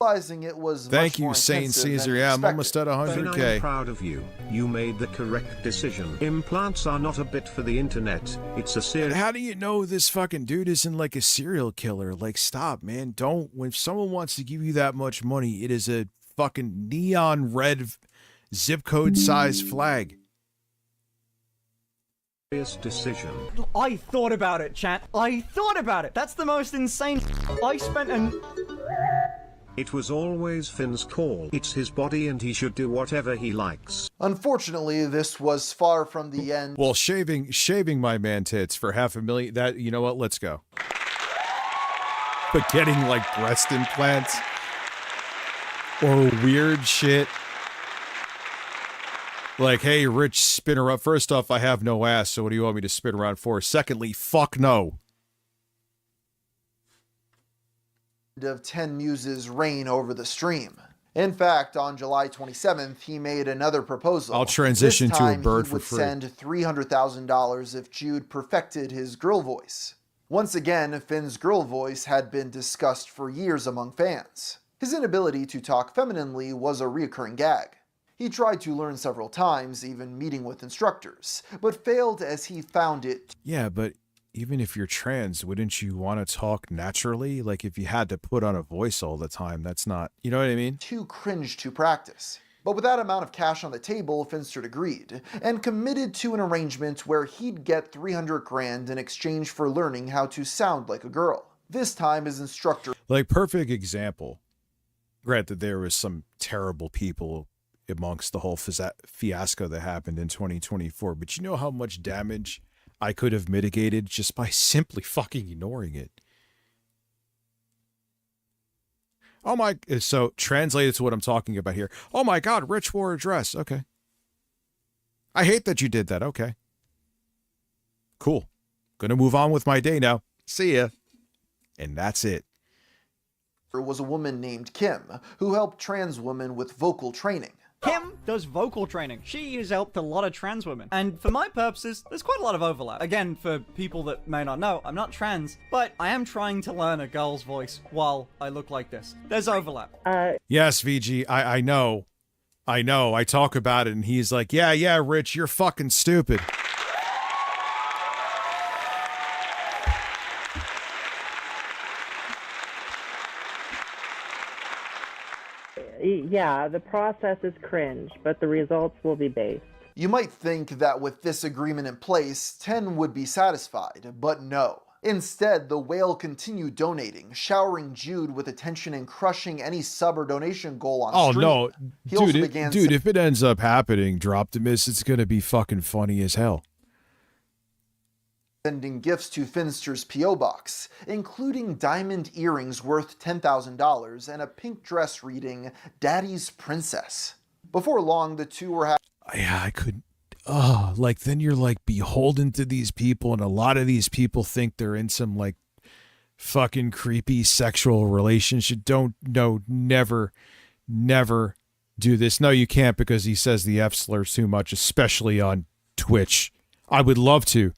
Realizing it was Thank much you, more Saint intensive Caesar. than Yeah, I'm expected. almost at 100K. Ben, I'm proud of you. You made the correct decision. Implants are not a bit for the internet. It's a serious... How do you know this fucking dude isn't like a serial killer? Like, stop, man. Don't. When someone wants to give you that much money, it is a fucking neon red zip code size flag. Decision. I thought about it, chat. I thought about it. That's the most insane. I spent an... It was always Finn's call. It's his body and he should do whatever he likes. Unfortunately, this was far from the end. Well, shaving my man tits for $500 million, that, you know what, let's go. But getting like breast implants, Or weird shit. Like, hey, Rich, spin around. First off, I have no ass, so what do you want me to spin around for? Secondly, fuck no. Of 10 Muses' reign over the stream. In fact, on July 27th, he made another proposal. I'll transition This to a time, bird he for would free. send $300,000 if Jude perfected his girl voice. Once again, Finn's girl voice had been discussed for years among fans. His inability to talk femininely was a recurring gag. He tried to learn several times, even meeting with instructors, but failed as he found it Yeah, but even if you're trans, wouldn't you want to talk naturally? Like, if you had to put on a voice all the time, that's not, you know what I mean? too cringe to practice. But with that amount of cash on the table, Finster agreed, and committed to an arrangement where he'd get 300 grand in exchange for learning how to sound like a girl. This time his instructor Like, perfect example. Granted, there was some terrible people amongst the whole fiasco that happened in 2024, but you know how much damage I could have mitigated just by simply fucking ignoring it. Oh my, so translated to what I'm talking about here. Oh my God, Rich wore a dress. Okay. I hate that you did that. Okay. Cool. Gonna move on with my day now. See ya. And that's it. was a woman named Kim, who helped trans women with vocal training. Kim does vocal training. She has helped a lot of trans women. And for my purposes, there's quite a lot of overlap. Again, for people that may not know, I'm not trans, but I am trying to learn a girl's voice while I look like this. There's overlap. Yes, VG, I know. I know. I talk about it and he's like, yeah, Rich, you're fucking stupid. Yeah, the process is cringe, but the results will be based. You might think that with this agreement in place, 10 would be satisfied, but no. Instead, the whale continued donating, showering Jude with attention and crushing any sub or donation goal on Oh stream. no, He also dude, began dude, if it ends up happening, Droptimus, it's gonna be fucking funny as hell. sending gifts to Finster's P.O. box, including diamond earrings worth $10,000 and a pink dress reading Daddy's Princess. Before long, the two were Yeah, I couldn't. Oh, like then you're like beholden to these people, and a lot of these people think they're in some like fucking creepy sexual relationship. Never do this. No, you can't because he says the F slurs too much, especially on Twitch. I would love to.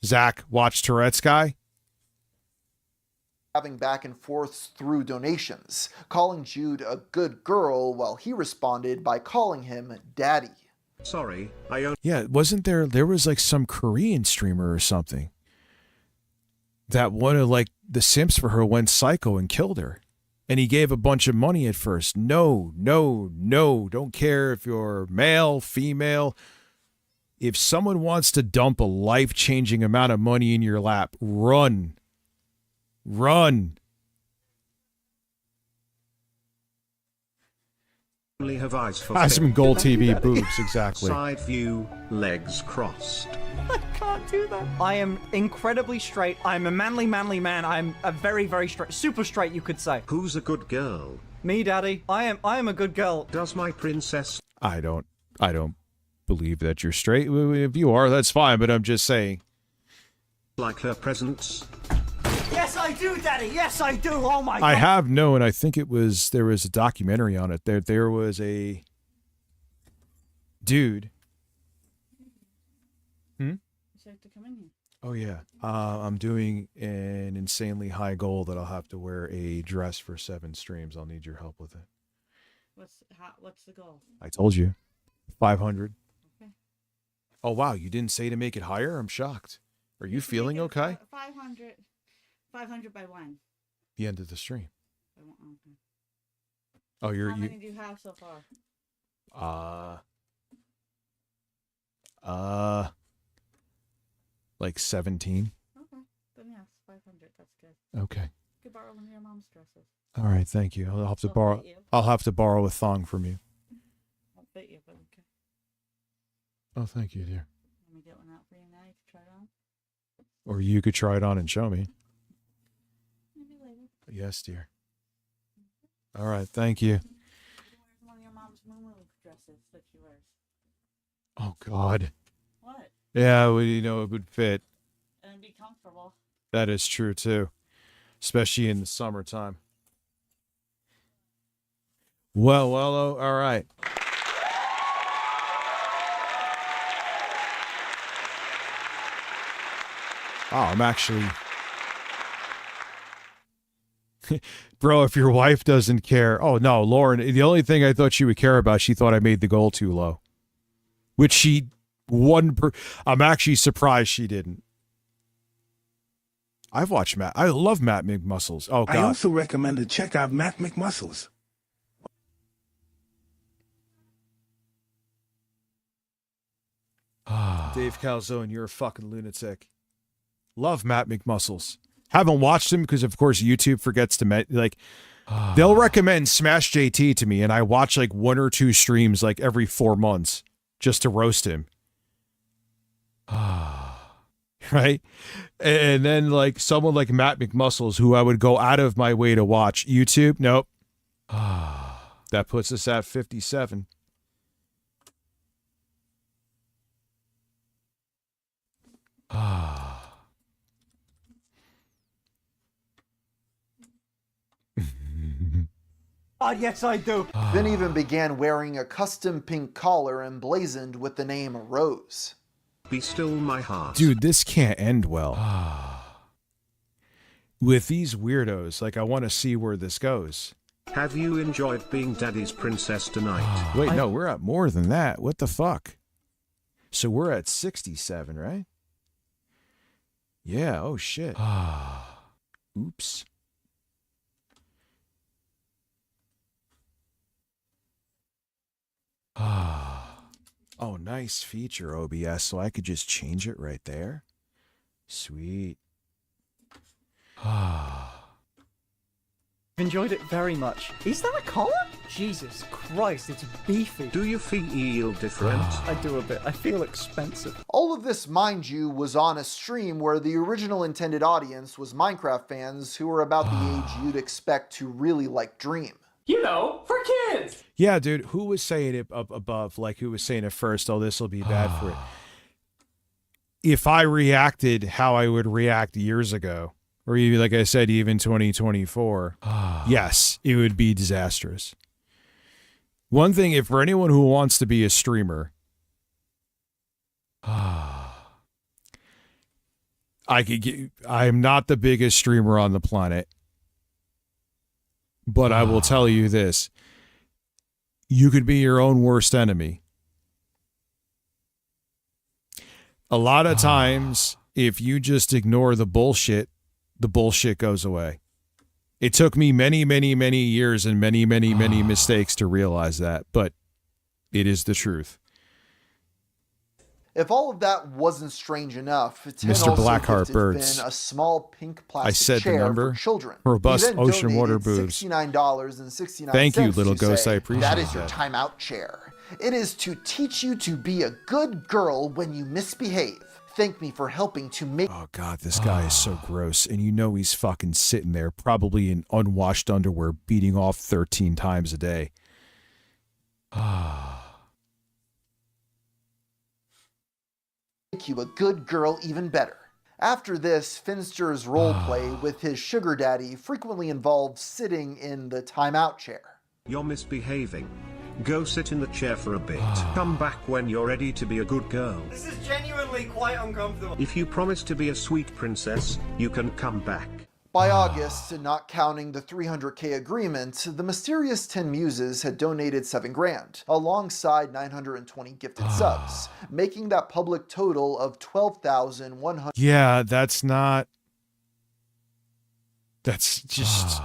Zach, watch Tourette's guy. having back and forths through donations, calling Jude a good girl while he responded by calling him Daddy. Sorry, Yeah, wasn't there was like some Korean streamer or something that one of like the simps for her went psycho and killed her. And he gave a bunch of money at first. No. Don't care if you're male, female. If someone wants to dump a life-changing amount of money in your lap, run. only have eyes for Have some Finn. gold TV boobs, exactly. Side view, legs crossed. I can't do that. I am incredibly straight. I'm a manly man. I'm a very, very straight, super straight, you could say. Who's a good girl? Me, Daddy. I am a good girl. Does my princess? I don't believe that you're straight. If you are, that's fine, but I'm just saying. Like her presents? Yes, I do, Daddy. Yes, I do. Oh my God. I have known, I think there was a documentary on it. There was a dude. Oh yeah. I'm doing an insanely high goal that I'll have to wear a dress for 7 streams. I'll need your help with it. What's the goal? I told you. 500. Okay. Oh wow, you didn't say to make it higher? I'm shocked. Are you feeling okay? 500 by when? The end of the stream. Okay. Oh, How many do you have so far? Like 17. Okay. Then yes, 500. That's good. Okay. You could borrow one of your mom's dresses. All right, thank you. I'll have to They'll borrow. fit you. I'll have to borrow a thong from you. Won't fit you, but okay. Oh, thank you, dear. Let me get one out for you now. You can try it on. Or you could try it on and show me. Maybe later. Yes, dear. All right, thank you. One of your mom's moo dresses that she wears. Oh God. What? Yeah, well, you know, it would fit. And be comfortable. That is true too, especially in the summertime. Well, oh, all right. Oh, I'm actually... Bro, if your wife doesn't care... Oh, no, Lauren, the only thing I thought she would care about, she thought I made the goal too low. Which she... I'm actually surprised she didn't. I've watched Matt. I love Matt McMuscles. Oh, God. I also recommend to check out Matt McMuscles. Dave Calzone, you're a fucking lunatic. Love Matt McMuscles. Haven't watched him because, of course, YouTube forgets to they'll recommend Smash JT to me, and I watch like 1 or 2 streams like every 4 months just to roast him. Right? And then like someone like Matt McMuscles, who I would go out of my way to watch YouTube. Nope. That puts us at 57. Yes, I do. Finn even began wearing a custom pink collar emblazoned with the name Rose. Be still my heart. Dude, this can't end well. With these weirdos, like I want to see where this goes. Have you enjoyed being Daddy's princess tonight? Wait, no, we're at more than that. What the fuck? So we're at 67, right? Yeah, oh shit. Oops. Oh, nice feature, OBS, so I could just change it right there. Sweet. Enjoyed it very much. Is that a collar? Jesus Christ, it's beefy. Do you feel different? I do a bit. I feel expensive. All of this, mind you, was on a stream where the original intended audience was Minecraft fans who were about the age you'd expect to really like Dream. You know, for kids. Yeah, dude, who was saying it up above? Like, who was saying it first? Oh, this will be bad for it. If I reacted how I would react years ago, or even, like I said, even 2024, yes, it would be disastrous. One thing, if for anyone who wants to be a streamer, I'm not the biggest streamer on the planet, but I will tell you this. You could be your own worst enemy. A lot of times, if you just ignore the bullshit goes away. It took me many, many, many years and many, many, many mistakes to realize that, but it is the truth. If all of that wasn't strange enough, Tin Mr. also Blackheart gifted Birds. Finn a small pink plastic I said the chair number. for children. Robust He then ocean water donated boobs. $69.69. Thank you, little to ghost. say, I appreciate that is your that. timeout chair. It is to teach you to be a good girl when you misbehave. Thank me for helping to make... Oh, God, this guy is so gross. And you know he's fucking sitting there, probably in unwashed underwear, beating off 13 times a day. Make you a good girl even better. After this, Finster's roleplay with his sugar daddy frequently involved sitting in the timeout chair. You're misbehaving. Go sit in the chair for a bit. Come back when you're ready to be a good girl. This is genuinely quite uncomfortable. If you promise to be a sweet princess, you can come back. By August, not counting the 300K agreement, the mysterious 10 Muses had donated $7,000, alongside 920 gifted subs, making that public total of 12,100. Yeah, that's just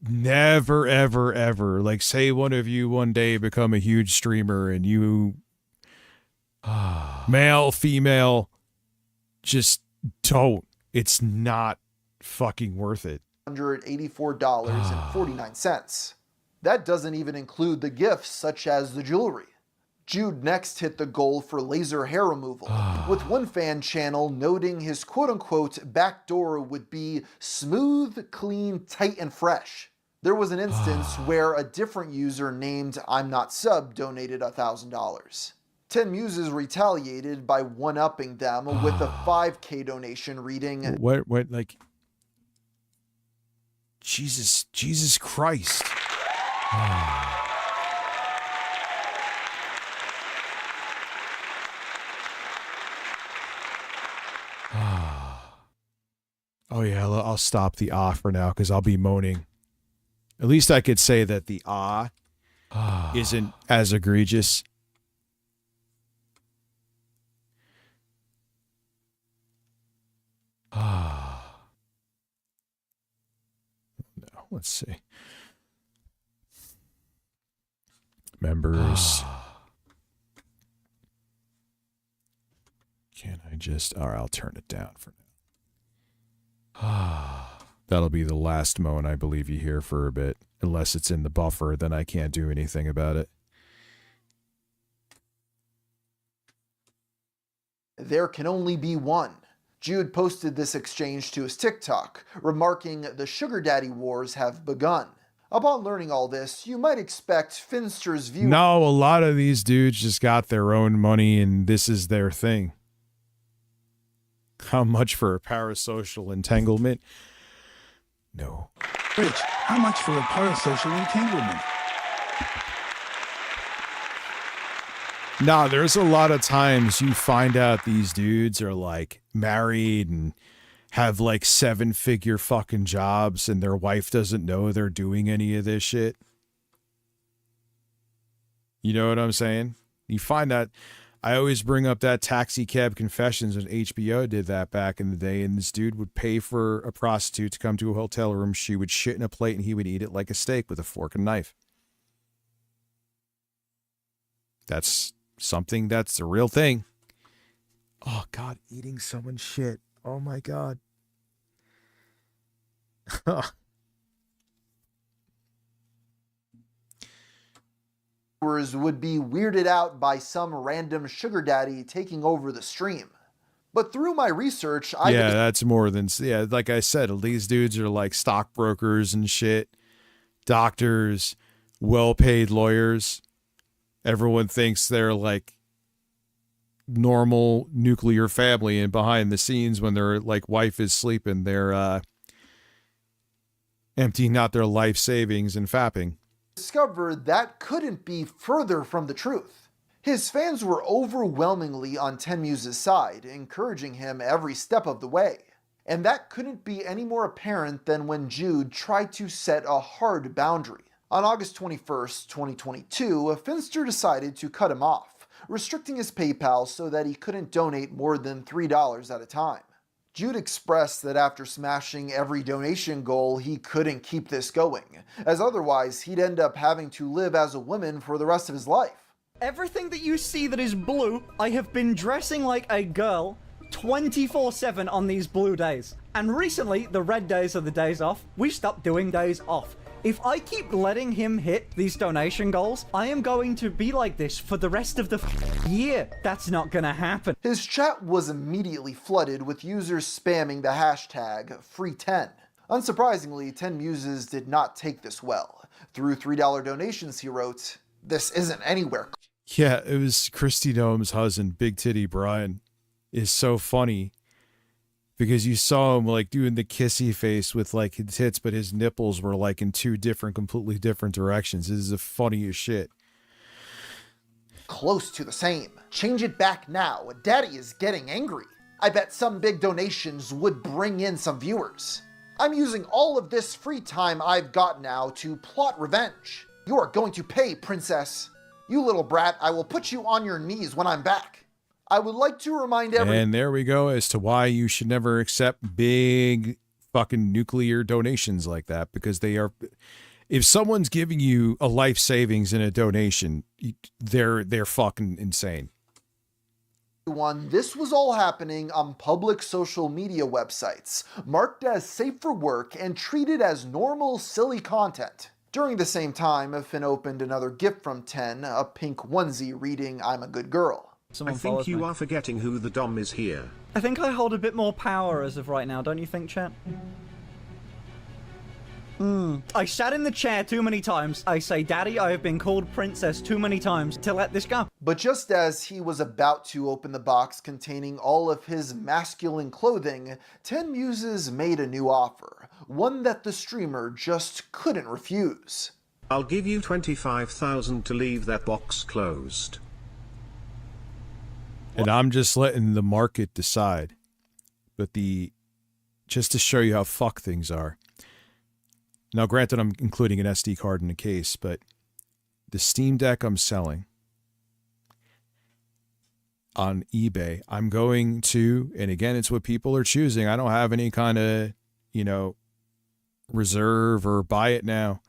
never, ever, ever. Like, say one of you one day become a huge streamer and you, male, female, just don't. It's not fucking worth it. $184.49. That doesn't even include the gifts such as the jewelry. Jude next hit the goal for laser hair removal, with one fan channel noting his quote-unquote backdoor would be smooth, clean, tight, and fresh. There was an instance where a different user named I'm Not Sub donated $1,000. 10 Muses retaliated by one-upping them with a 5K donation reading, What, like... Jesus Christ. Oh yeah, I'll stop the for now because I'll be moaning. At least I could say that the isn't as egregious. No, let's see. Members. Can I just... All right, I'll turn it down for now. That'll be the last moan I believe you hear for a bit. Unless it's in the buffer, then I can't do anything about it. There can only be one. Jude posted this exchange to his TikTok, remarking the sugar daddy wars have begun. Upon learning all this, you might expect Finster's view... No, a lot of these dudes just got their own money and this is their thing. How much for a parasocial entanglement? No. Rich, how much for a parasocial entanglement? Nah, there's a lot of times you find out these dudes are like married and have like 7-figure fucking jobs and their wife doesn't know they're doing any of this shit. You know what I'm saying? You find that... I always bring up that Taxi Cab Confessions when HBO did that back in the day, and this dude would pay for a prostitute to come to a hotel room. She would shit in a plate and he would eat it like a steak with a fork and knife. That's something that's a real thing. Oh God, eating someone's shit. Oh my God. would be weirded out by some random sugar daddy taking over the stream. But through my research, that's more than... Yeah, like I said, these dudes are like stockbrokers and shit. Doctors, well-paid lawyers. Everyone thinks they're like normal nuclear family, and behind the scenes when their like wife is sleeping, they're emptying out their life savings and fapping. Discovered that couldn't be further from the truth. His fans were overwhelmingly on 10 Muse's side, encouraging him every step of the way. And that couldn't be any more apparent than when Jude tried to set a hard boundary. On August 21st, 2022, Finster decided to cut him off, restricting his PayPal so that he couldn't donate more than $3 at a time. Jude expressed that after smashing every donation goal, he couldn't keep this going, as otherwise he'd end up having to live as a woman for the rest of his life. Everything that you see that is blue, I have been dressing like a girl 24/7 on these blue days. And recently, the red days are the days off. We stopped doing days off. If I keep letting him hit these donation goals, I am going to be like this for the rest of the year. That's not gonna happen. His chat was immediately flooded with users spamming the hashtag #Free10. Unsurprisingly, 10 Muses did not take this well. Through $3 donations, he wrote, "This isn't anywhere." Yeah, it was Christy Dome's husband, Big Titty Brian, is so funny. Because you saw him like doing the kissy face with like his tits, but his nipples were like in two completely different directions. This is the funniest shit. Close to the same. Change it back now. Daddy is getting angry. I bet some big donations would bring in some viewers. I'm using all of this free time I've got now to plot revenge. You are going to pay, princess. You little brat, I will put you on your knees when I'm back. I would like to remind everyone... And there we go as to why you should never accept big fucking nuclear donations like that, because they are... If someone's giving you a life savings in a donation, they're fucking insane. This was all happening on public social media websites, marked as safe for work and treated as normal, silly content. During the same time, Finn opened another gift from 10, a pink onesie reading, "I'm a good girl." I think you are forgetting who the Dom is here. I think I hold a bit more power as of right now, don't you think, chat? I sat in the chair too many times. I say, Daddy, I have been called princess too many times to let this go. But just as he was about to open the box containing all of his masculine clothing, 10 Muses made a new offer, one that the streamer just couldn't refuse. I'll give you 25,000 to leave that box closed. And I'm just letting the market decide. But just to show you how fucked things are. Now, granted, I'm including an SD card in the case, but the Steam Deck I'm selling on eBay, I'm going to, and again, it's what people are choosing. I don't have any kind of, reserve or buy it now.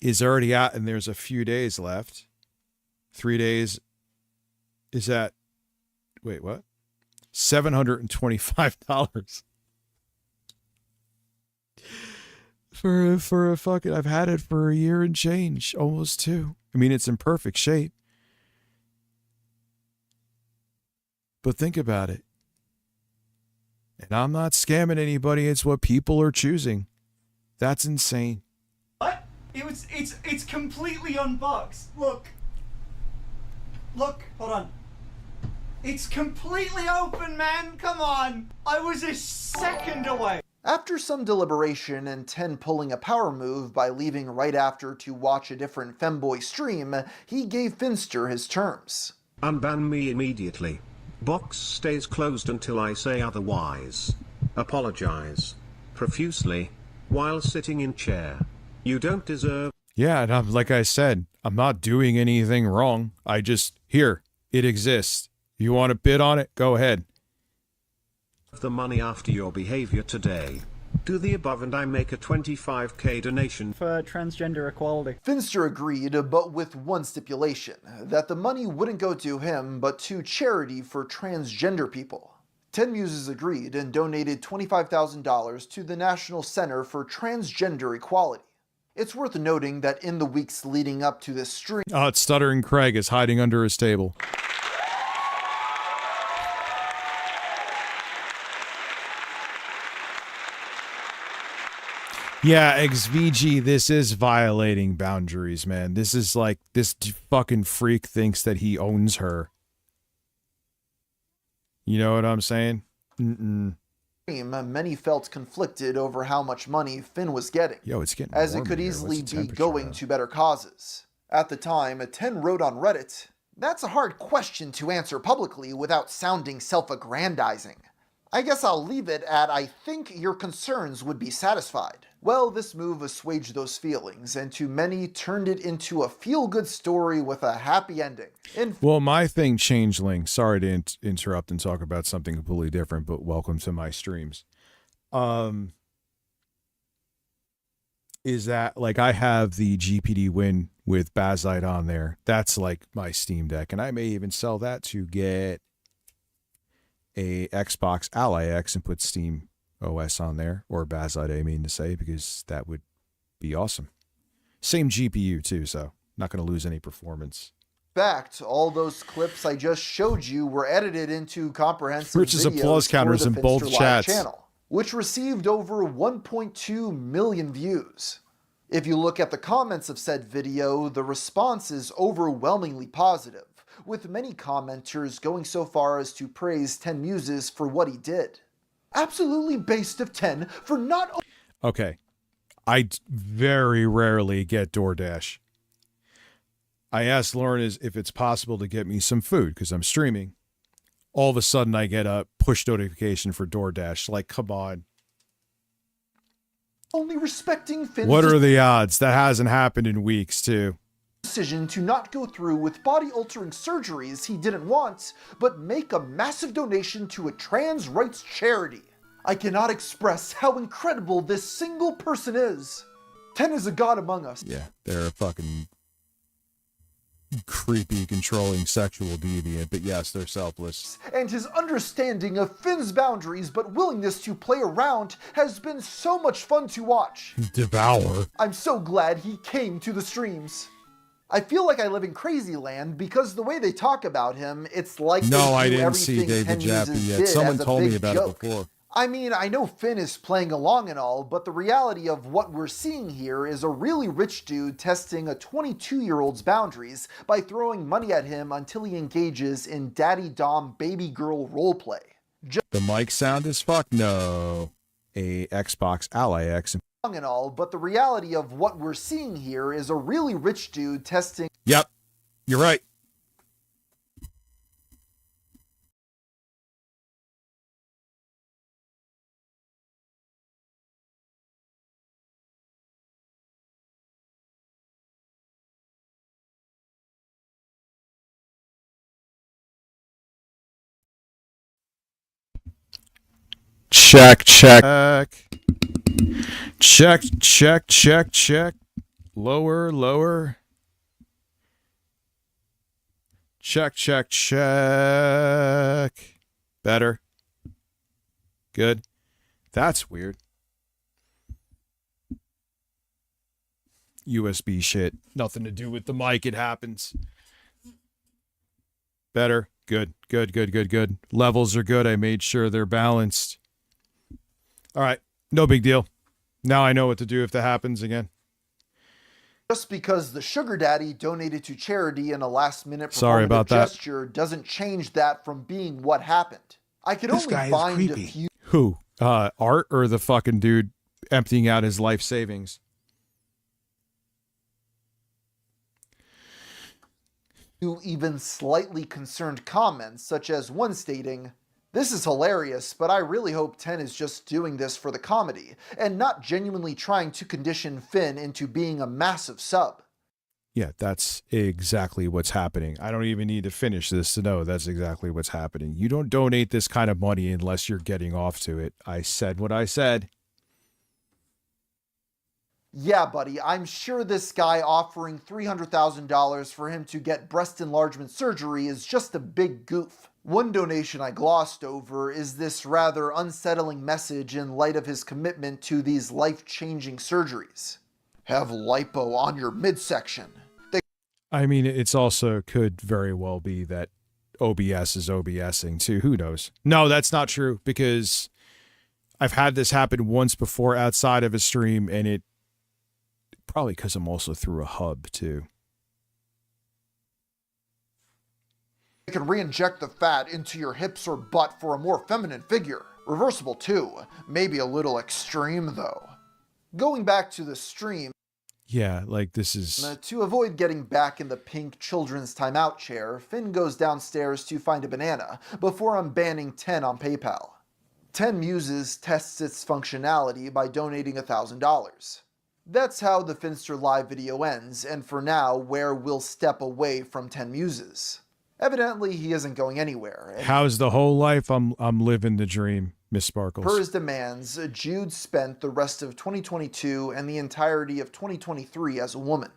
Is already out, and there's a few days left. 3 days is at, wait, what? $725. For a fucking, I've had it for a year and change, almost 2. I mean, it's in perfect shape. But think about it. And I'm not scamming anybody. It's what people are choosing. That's insane. What? It's completely unboxed. Look, hold on. It's completely open, man. Come on. I was a second away. After some deliberation and 10 pulling a power move by leaving right after to watch a different femboy stream, he gave Finster his terms. Unban me immediately. Box stays closed until I say otherwise. Apologize. Profusely. While sitting in chair. You don't deserve... Yeah, and like I said, I'm not doing anything wrong. I just, here, it exists. You want to bid on it? Go ahead. The money after your behavior today. Do the above and I make a 25k donation for transgender equality. Finster agreed, but with one stipulation, that the money wouldn't go to him, but to charity for transgender people. 10 Muses agreed and donated $25,000 to the National Center for Transgender Equality. It's worth noting that in the weeks leading up to this stream... Oh, it's Stuttering Craig is hiding under his table. Yeah, XVG, this is violating boundaries, man. This is like, this fucking freak thinks that he owns her. You know what I'm saying? Many felt conflicted over how much money Finn was getting, Yo, it's getting as it warm could in here. easily What's the be temperature going at? to better causes. At the time, 10 wrote on Reddit, "That's a hard question to answer publicly without sounding self-aggrandizing. I guess I'll leave it at I think your concerns would be satisfied." Well, this move assuaged those feelings, and to many turned it into a feel-good story with a happy ending. Well, my thing, Changeling, sorry to interrupt and talk about something completely different, but welcome to my streams. Is that, like, I have the GPD Win with Bazite on there. That's like my Steam Deck, and I may even sell that to get a Xbox Ally X and put Steam OS on there, or Bazite, I mean to say, because that would be awesome. Same GPU too, so not going to lose any performance. In fact, all those clips I just showed you were edited into comprehensive Rich's videos applause counters for in the both Finster Live chats. channel, which received over 1.2 million views. If you look at the comments of said video, the response is overwhelmingly positive, with many commenters going so far as to praise 10 Muses for what he did. Absolutely based of 10 for not... Okay. I very rarely get DoorDash. I asked Lauren if it's possible to get me some food because I'm streaming. All of a sudden I get a push notification for DoorDash. Like, come on. Only respecting Finn's What are the odds? That hasn't happened in weeks, too. decision to not go through with body-altering surgeries he didn't want, but make a massive donation to a trans rights charity. I cannot express how incredible this single person is. 10 is a god among us. Yeah, they're a fucking creepy, controlling sexual deviant, but yes, they're selfless. And his understanding of Finn's boundaries but willingness to play around has been so much fun to watch. Devour. I'm so glad he came to the streams. I feel like I live in crazy land because the way they talk about him, it's like No, I they do didn't see everything David 10 Jaffe Muses yet. did Someone as a told me big about joke. it before. I mean, I know Finn is playing along and all, but the reality of what we're seeing here is a really rich dude testing a 22-year-old's boundaries by throwing money at him until he engages in daddy dom baby girl roleplay. The mic sound is fuck no. A Xbox Ally X. And all, but the reality of what we're seeing here is a really rich dude testing. Yep, you're right. Check, check. Check, check, check, check. Lower, lower. Check, check, check. Better. Good. That's weird. USB shit. Nothing to do with the mic. It happens. Better. Good. Good, good, good, good. Levels are good. I made sure they're balanced. All right. No big deal. Now I know what to do if that happens again. Just because the sugar daddy donated to charity in a last-minute Sorry about that. gesture doesn't change that from being what happened. I could This only guy is find a creepy. few Who? Art or the fucking dude emptying out his life savings? even slightly concerned comments, such as one stating, "This is hilarious, but I really hope 10 is just doing this for the comedy, and not genuinely trying to condition Finn into being a massive sub." Yeah, that's exactly what's happening. I don't even need to finish this to know that's exactly what's happening. You don't donate this kind of money unless you're getting off to it. I said what I said. Yeah, buddy, I'm sure this guy offering $300,000 for him to get breast enlargement surgery is just a big goof. One donation I glossed over is this rather unsettling message in light of his commitment to these life-changing surgeries. Have lipo on your midsection. I mean, it's also could very well be that OBS is OBSing too. Who knows? No, that's not true because I've had this happen once before outside of a stream, and it probably because I'm also through a hub too. You can re-inject the fat into your hips or butt for a more feminine figure. Reversible too. Maybe a little extreme though. Going back to the stream, Yeah, like this is... to avoid getting back in the pink children's timeout chair, Finn goes downstairs to find a banana before unbanning 10 on PayPal. 10 Muses tests its functionality by donating $1,000. That's how the Finster Live video ends, and for now, Ware will step away from 10 Muses. Evidently, he isn't going anywhere. How's the whole life? I'm living the dream, Miss Sparkles. Per his demands, Jude spent the rest of 2022 and the entirety of 2023 as a woman.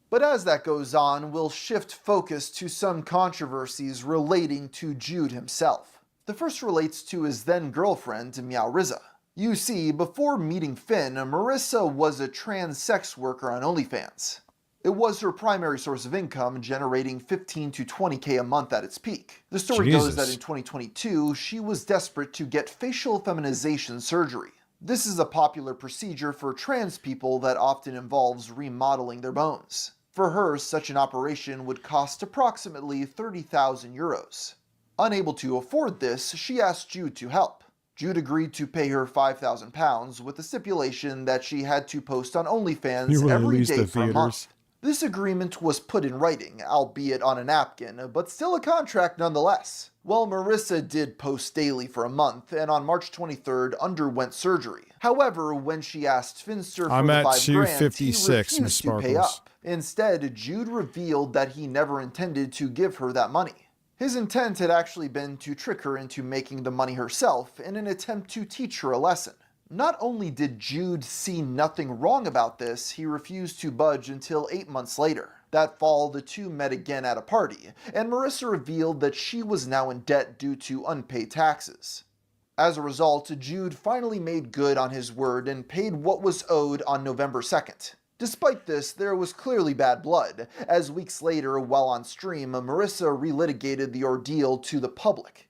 But as that goes on, we'll shift focus to some controversies relating to Jude himself. The first relates to his then-girlfriend, Meow Rizza. You see, before meeting Finn, Marissa was a trans sex worker on OnlyFans. It was her primary source of income, generating 15 to 20K a month at its peak. The story goes that in 2022, she was desperate to get facial feminization surgery. This is a popular procedure for trans people that often involves remodeling their bones. For her, such an operation would cost approximately 30,000 euros. Unable to afford this, she asked Jude to help. Jude agreed to pay her £5,000 with the stipulation that she had to post on OnlyFans every day for a month. This agreement was put in writing, albeit on a napkin, but still a contract nonetheless. Well, Marissa did post daily for a month, and on March 23rd underwent surgery. However, when she asked Finster for I'm the at $5,000, he 256, Miss refused to pay Sparkles. up. Instead, Jude revealed that he never intended to give her that money. His intent had actually been to trick her into making the money herself in an attempt to teach her a lesson. Not only did Jude see nothing wrong about this, he refused to budge until 8 months later. That fall, the two met again at a party, and Marissa revealed that she was now in debt due to unpaid taxes. As a result, Jude finally made good on his word and paid what was owed on November 2nd. Despite this, there was clearly bad blood, as weeks later, while on stream, Marissa relitigated the ordeal to the public.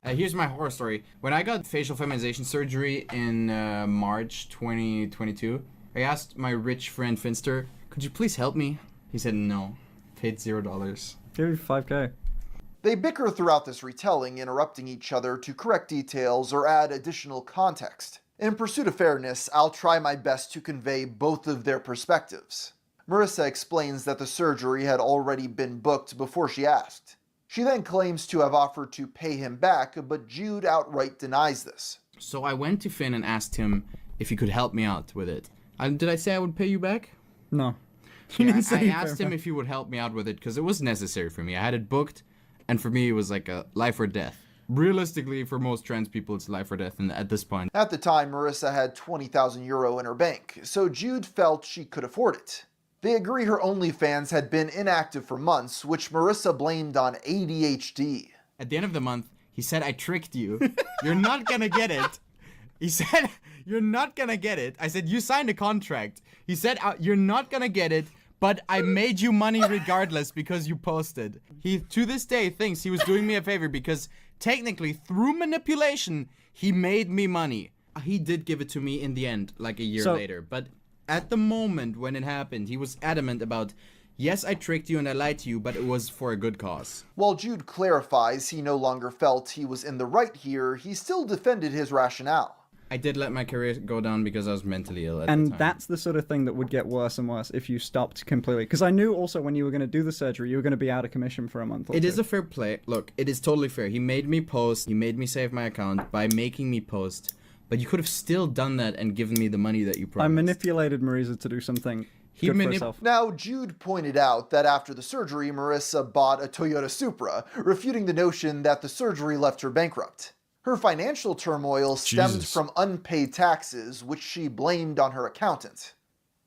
Here's my horror story. When I got facial feminization surgery in March 2022, I asked my rich friend Finster, could you please help me? He said no. Paid $0. Give me 5k. They bicker throughout this retelling, interrupting each other to correct details or add additional context. In pursuit of fairness, I'll try my best to convey both of their perspectives. Marissa explains that the surgery had already been booked before she asked. She then claims to have offered to pay him back, but Jude outright denies this. So I went to Finn and asked him if he could help me out with it. Did I say I would pay you back? No. Yeah, I asked him if he would help me out with it because it was necessary for me. I had it booked, and for me it was like a life or death. Realistically, for most trans people, it's life or death, and at this point. At the time, Marissa had 20,000 euro in her bank, so Jude felt she could afford it. They agree her OnlyFans had been inactive for months, which Marissa blamed on ADHD. At the end of the month, he said, I tricked you. You're not gonna get it. He said, you're not gonna get it. I said, you signed a contract. He said, you're not gonna get it, but I made you money regardless because you posted. He, to this day, thinks he was doing me a favor because technically, through manipulation, he made me money. He did give it to me in the end, like a year later, but at the moment when it happened, he was adamant about, yes, I tricked you and I lied to you, but it was for a good cause. While Jude clarifies he no longer felt he was in the right here, he still defended his rationale. I did let my career go down because I was mentally ill at the And time. that's the sort of thing that would get worse and worse if you stopped completely. Because I knew also when you were going to do the surgery, you were going to be out of commission for a month or It two. is a fair play. Look, it is totally fair. He made me post. He made me save my account by making me post. But you could have still done that and given me the money that you promised. I manipulated Marisa to do something good for herself. Now, Jude pointed out that after the surgery, Marissa bought a Toyota Supra, refuting the notion that the surgery left her bankrupt. Her financial turmoil stemmed from unpaid taxes, which she blamed on her accountant.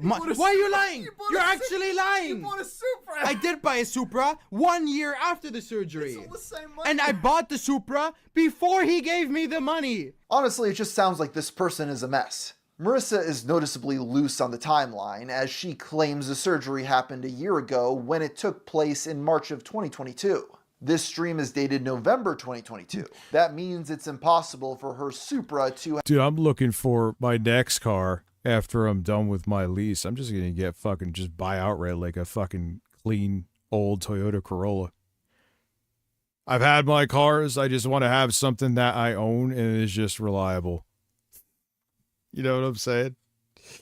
Why are you lying? You're actually lying. You bought a Supra. I did buy a Supra 1 year after the surgery. It's all the same money. And I bought the Supra before he gave me the money. Honestly, it just sounds like this person is a mess. Marissa is noticeably loose on the timeline, as she claims the surgery happened a year ago when it took place in March of 2022. This stream is dated November 2022. That means it's impossible for her Supra to... Dude, I'm looking for my next car after I'm done with my lease. I'm just gonna get fucking just buy outright like a fucking clean old Toyota Corolla. I've had my cars. I just want to have something that I own and is just reliable. You know what I'm saying?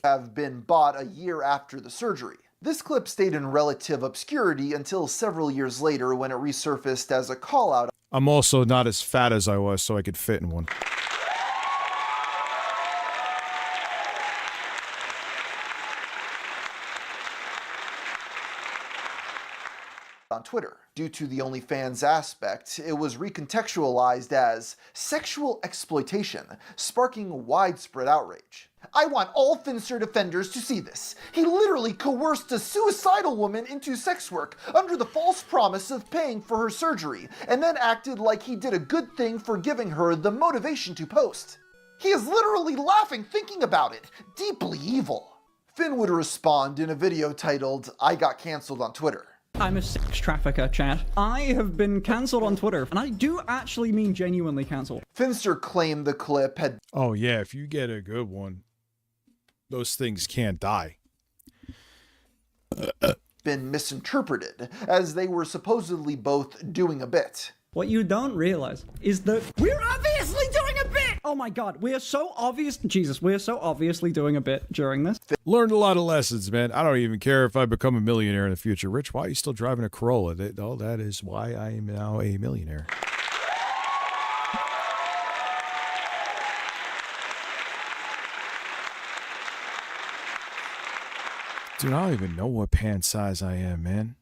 Have been bought a year after the surgery. This clip stayed in relative obscurity until several years later when it resurfaced as a call-out. I'm also not as fat as I was, so I could fit in one. On Twitter. Due to the OnlyFans aspect, it was recontextualized as sexual exploitation, sparking widespread outrage. I want all Finster defenders to see this. He literally coerced a suicidal woman into sex work under the false promise of paying for her surgery, and then acted like he did a good thing for giving her the motivation to post. He is literally laughing thinking about it. Deeply evil. Finn would respond in a video titled, I got cancelled on Twitter. I'm a sex trafficker, Chad. I have been cancelled on Twitter, and I do actually mean genuinely cancelled. Finster claimed the clip had... Oh yeah, if you get a good one, those things can't die. ...been misinterpreted, as they were supposedly both doing a bit. What you don't realize is that we're obviously doing a bit! Oh my god, we are so obvious... Jesus, we are so obviously doing a bit during this. Learned a lot of lessons, man. I don't even care if I become a millionaire in the future. Rich, why are you still driving a Corolla? That is why I am now a millionaire. Dude, I don't even know what pant size I am, man.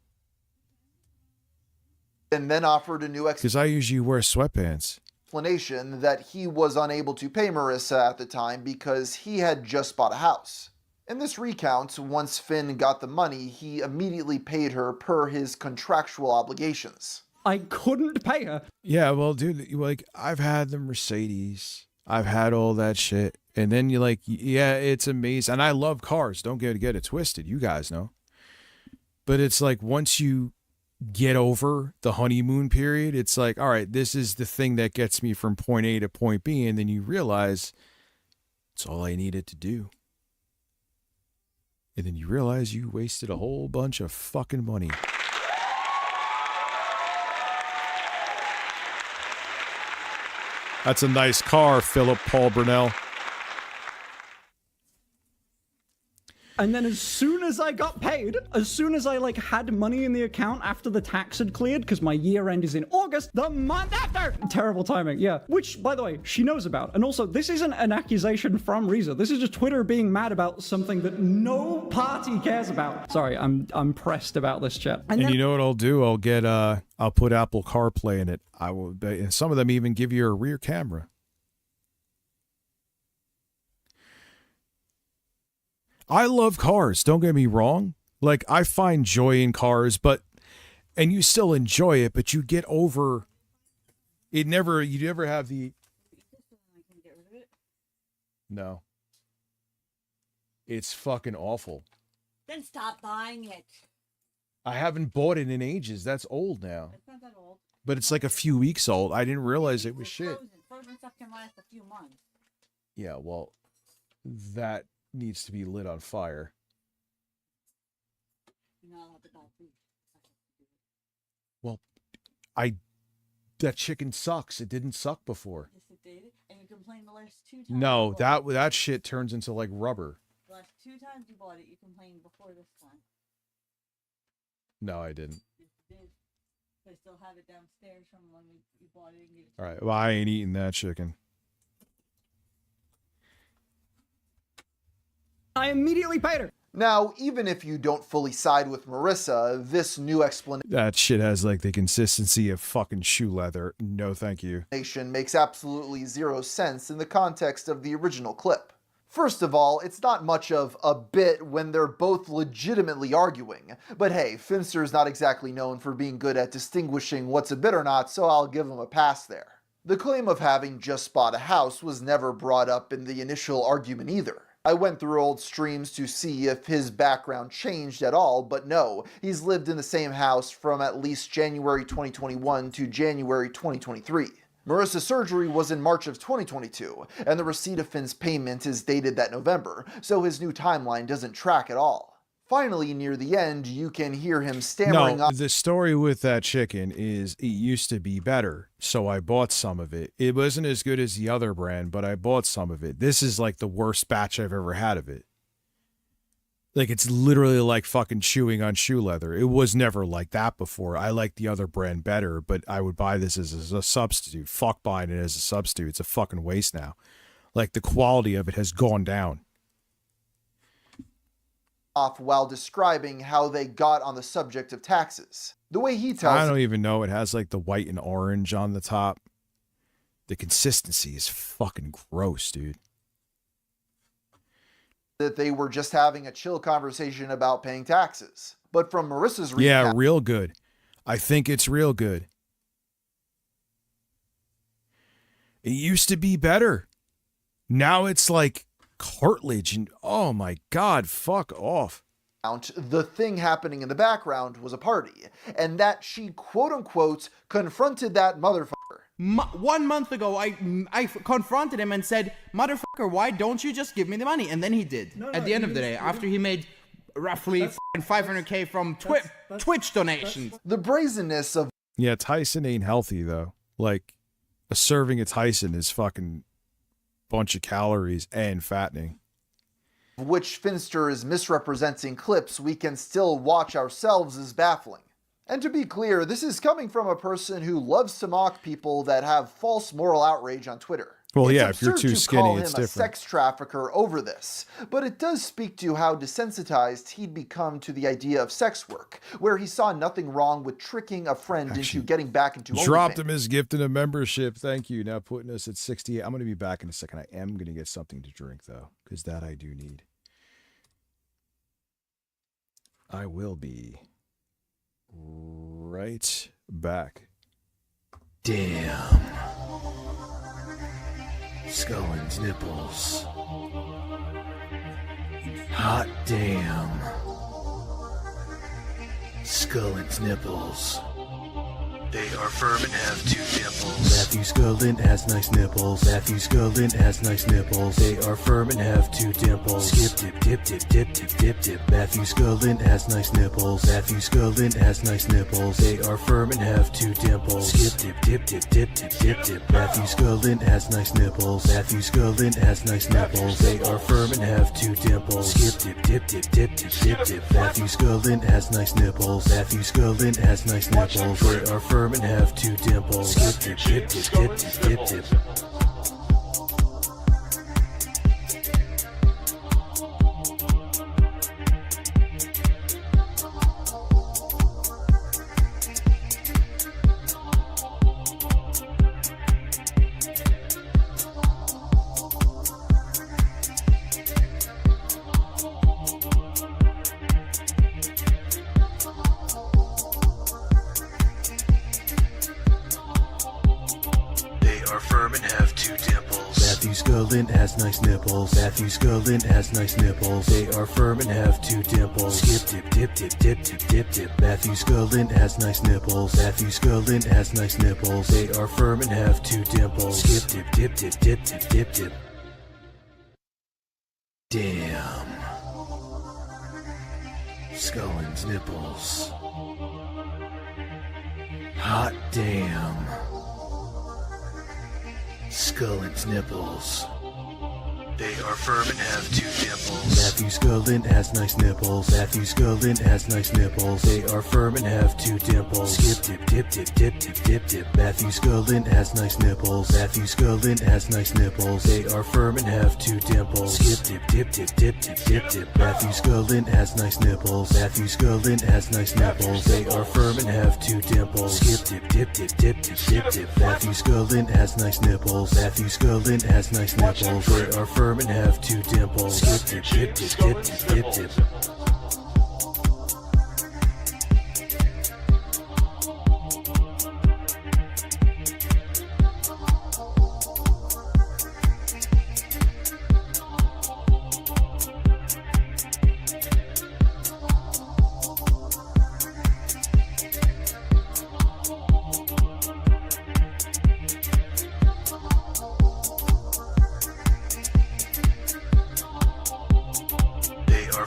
And then offered a new Because I usually wear sweatpants. explanation that he was unable to pay Marissa at the time because he had just bought a house. In this recount, once Finn got the money, he immediately paid her per his contractual obligations. I couldn't pay her. Yeah, well, dude, like, I've had the Mercedes. I've had all that shit. And then you're like, yeah, it's amazing. And I love cars. Don't get it twisted. You guys know. But it's like once you get over the honeymoon period. It's like, all right, this is the thing that gets me from point A to point B. And then you realize it's all I needed to do. And then you realize you wasted a whole bunch of fucking money. That's a nice car, Philip Paul Burnell. And then as soon as I got paid, as soon as I like had money in the account after the tax had cleared, because my year end is in August, the month after. Terrible timing, yeah. Which, by the way, she knows about. And also, this isn't an accusation from Reza. This is just Twitter being mad about something that no party cares about. Sorry, I'm pressed about this, chat. And you know what I'll do? I'll get I'll put Apple CarPlay in it. I will, and some of them even give you a rear camera. I love cars, don't get me wrong. Like, I find joy in cars, and you still enjoy it, but you get over it. You never have the. No. It's fucking awful. Then stop buying it. I haven't bought it in ages. That's old now. It's not that old. But it's like a few weeks old. I didn't realize it was shit. Frozen stuff can last a few months. Yeah, well, that needs to be lit on fire. You're not allowed to buy food. Well, that chicken sucks. It didn't suck before. Yes, it did. And you complained the last 2 times. No, that shit turns into like rubber. The last 2 times you bought it, you complained before this time. No, I didn't. Yes, you did. I still have it downstairs from when you bought it and gave it to All right, well, I ain't eating that chicken. I immediately paid her. Now, even if you don't fully side with Marissa, this new explanation That shit has like the consistency of fucking shoe leather. No, thank you. makes absolutely zero sense in the context of the original clip. First of all, it's not much of a bit when they're both legitimately arguing. But hey, Finster's not exactly known for being good at distinguishing what's a bit or not, so I'll give him a pass there. The claim of having just bought a house was never brought up in the initial argument either. I went through old streams to see if his background changed at all, but no, he's lived in the same house from at least January 2021 to January 2023. Marissa's surgery was in March of 2022, and the receipt of Finn's payment is dated that November, so his new timeline doesn't track at all. Finally, near the end, you can hear him stammering No, the story with that chicken is it used to be better, so I bought some of it. It wasn't as good as the other brand, but I bought some of it. This is like the worst batch I've ever had of it. Like, it's literally like fucking chewing on shoe leather. It was never like that before. I like the other brand better, but I would buy this as a substitute. Fuck buying it as a substitute. It's a fucking waste now. Like, the quality of it has gone down. off while describing how they got on the subject of taxes. The way he tells I don't even know. It has like the white and orange on the top. The consistency is fucking gross, dude. that they were just having a chill conversation about paying taxes. But from Marissa's recap, Yeah, real good. I think it's real good. It used to be better. Now it's like cartilage and oh my god, fuck off. the thing happening in the background was a party, and that she quote-unquote confronted that motherfucker. 1 month ago, I confronted him and said, motherfucker, why don't you just give me the money? And then he did. At the end of the day, after he made roughly 500k from Twitch donations. The brazenness of... Yeah, Tyson ain't healthy, though. Like, a serving of Tyson is fucking bunch of calories and fattening. which Finster is misrepresenting clips we can still watch ourselves is baffling. And to be clear, this is coming from a person who loves to mock people that have false moral outrage on Twitter. Well, It's yeah, if you're absurd too to skinny, call it's him a different. sex trafficker over this, but it does speak to how desensitized he'd become to the idea of sex work, where he saw nothing wrong with tricking a friend into getting back into Dropped OnlyFans. him his gift and a membership. Thank you. Now putting us at 68. I'm going to be back in a second. I am going to get something to drink, though, because that I do need. I will be right back. Damn. Scullin's nipples. Hot damn. Scullin's nipples. They are firm and have 2 dimples. Matthew Scullin has nice nipples. Matthew Scullin has nice nipples. They are firm and have 2 dimples. Skip dip dip dip dip dip dip dip. Matthew Scullin has nice nipples. Matthew Scullin has nice nipples. They are firm and have 2 dimples. Skip dip dip dip dip dip dip dip. Matthew Scullin has nice nipples. Matthew Scullin has nice nipples. They are firm and have 2 dimples. Skip dip dip dip dip dip dip dip. Matthew Scullin has nice nipples. Matthew Scullin has nice nipples. They are firm and have 2 dimples. Dip dip dip dip dip dip dip. Matthew Scullin has nice nipples. Matthew Scullin has nice nipples. They are firm and have 2 dimples. Skip dip dip dip dip dip dip dip. Matthew Scullin has nice nipples. Matthew Scullin has nice nipples. They are firm and have 2 dimples. Skip dip dip dip dip dip dip dip. Damn. Scullin's nipples. Hot damn. Scullin's nipples. They are firm and have 2 dimples. Matthew Scullin has nice nipples. Matthew Scullin has nice nipples. They are firm and have 2 dimples. Skip dip dip dip dip dip dip dip. Matthew Scullin has nice nipples. Matthew Scullin has nice nipples. They are firm and have 2 dimples. Skip dip dip dip dip dip dip dip. Matthew Scullin has nice nipples. Matthew Scullin has nice nipples. They are firm and have 2 dimples. Skip dip dip dip dip dip dip dip. Matthew Scullin has nice nipples. Matthew Scullin has nice nipples. They are firm and have 2 dimples. Dip dip dip dip dip dip dip.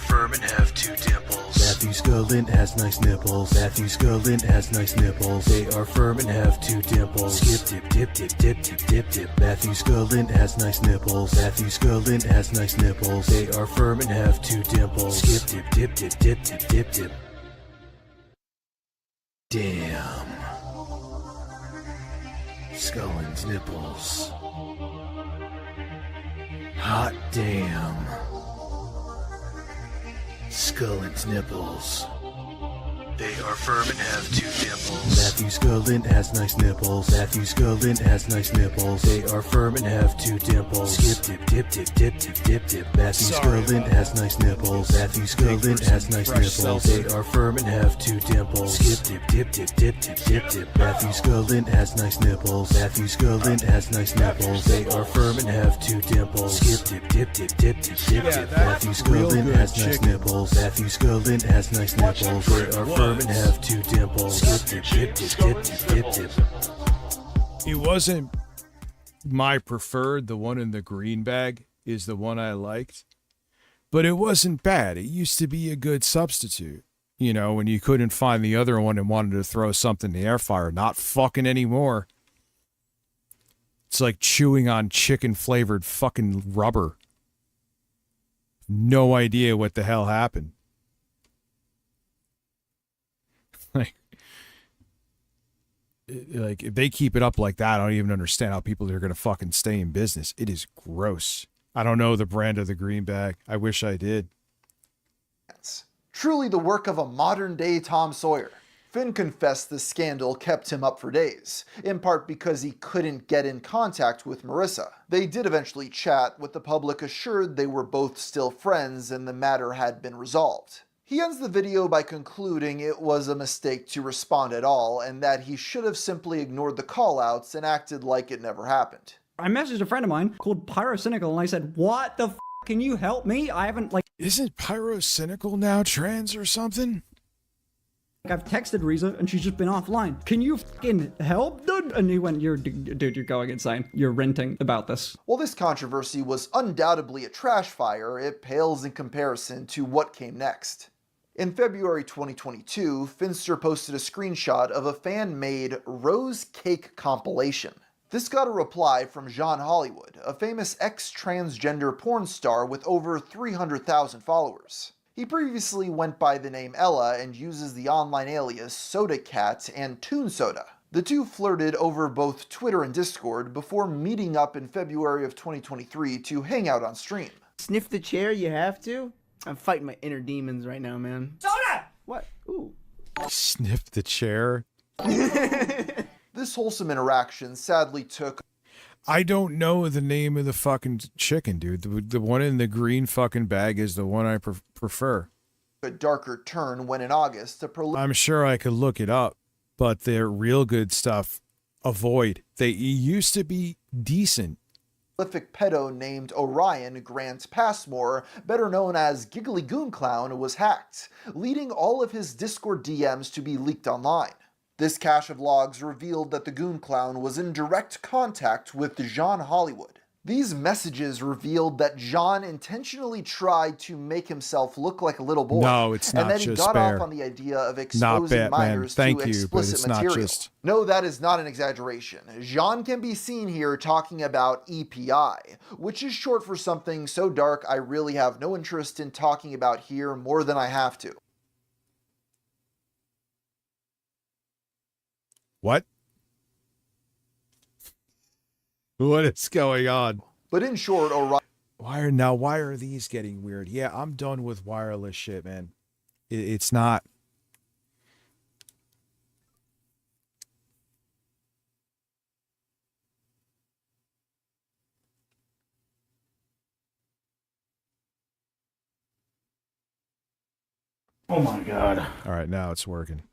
Firm and have 2 dimples. Matthew Scullin has nice nipples. Matthew Scullin has nice nipples. They are firm and have 2 dimples. Skip dip dip dip dip dip dip dip. Matthew Scullin has nice nipples. Matthew Scullin has nice nipples. They are firm and have 2 dimples. Skip dip dip dip dip dip dip dip. Damn. Scullin's nipples. Hot damn. Scullin's nipples. They are firm and have 2 dimples. Matthew Scullin has nice nipples. Matthew Scullin has nice nipples. They are firm and have 2 dimples. Skip dip dip dip dip dip dip dip. Matthew Scullin has nice nipples. Matthew Scullin has nice nipples. They are firm and have 2 dimples. Skip dip dip dip dip dip dip dip. Matthew Scullin has nice nipples. Matthew Scullin has nice nipples. They are firm and have 2 dimples. Skip dip dip dip dip dip dip dip. Matthew Scullin has nice nipples. Matthew Scullin has nice nipples. They are firm and have 2 dimples. Dip dip dip dip dip dip dip. It wasn't my preferred. The one in the green bag is the one I liked, but it wasn't bad. It used to be a good substitute. You know, when you couldn't find the other one and wanted to throw something in the air fryer. Not fucking anymore. It's like chewing on chicken flavored fucking rubber. No idea what the hell happened. Like, if they keep it up like that, I don't even understand how people are going to fucking stay in business. It is gross. I don't know the brand of the green bag. I wish I did. Truly the work of a modern-day Tom Sawyer. Finn confessed the scandal kept him up for days, in part because he couldn't get in contact with Marissa. They did eventually chat, with the public assured they were both still friends and the matter had been resolved. He ends the video by concluding it was a mistake to respond at all, and that he should have simply ignored the callouts and acted like it never happened. I messaged a friend of mine called Pyrocynical and I said, what the f***, can you help me? I haven't, like... Isn't Pyrocynical now trans or something? I've texted Reza and she's just been offline. Can you fucking help, dude? And he went, dude, you're going insane. You're ranting about this. While this controversy was undoubtedly a trash fire, it pales in comparison to what came next. In February 2022, Finster posted a screenshot of a fan-made rose cake compilation. This got a reply from John Hollywood, a famous ex-transgender porn star with over 300,000 followers. He previously went by the name Ella and uses the online alias SodaCat and ToonSoda. The two flirted over both Twitter and Discord before meeting up in February of 2023 to hang out on stream. Sniff the chair, you have to? I'm fighting my inner demons right now, man. Soda! What? Ooh. Sniff the chair. This wholesome interaction sadly took... I don't know the name of the fucking chicken, dude. The one in the green fucking bag is the one I prefer. A darker turn when in August, I'm sure I could look it up, but their real good stuff, avoid. They used to be decent. Prolific pedo named Orion Grant Passmore, better known as Giggly Goon Clown, was hacked, leading all of his Discord DMs to be leaked online. This cache of logs revealed that the Goon Clown was in direct contact with John Hollywood. These messages revealed that John intentionally tried to make himself look like a little boy. No, it's not and then he just got Bear. off on the idea of Not exposing Batman. minors Thank to you, but explicit it's not material. just- No, that is not an exaggeration. Jean can be seen here talking about EPI, which is short for something so dark I really have no interest in talking about here more than I have to. What? What is going on? But in short, Orion... Why are these getting weird? Yeah, I'm done with wireless shit, man. It's not. Oh my god. All right, now it's working.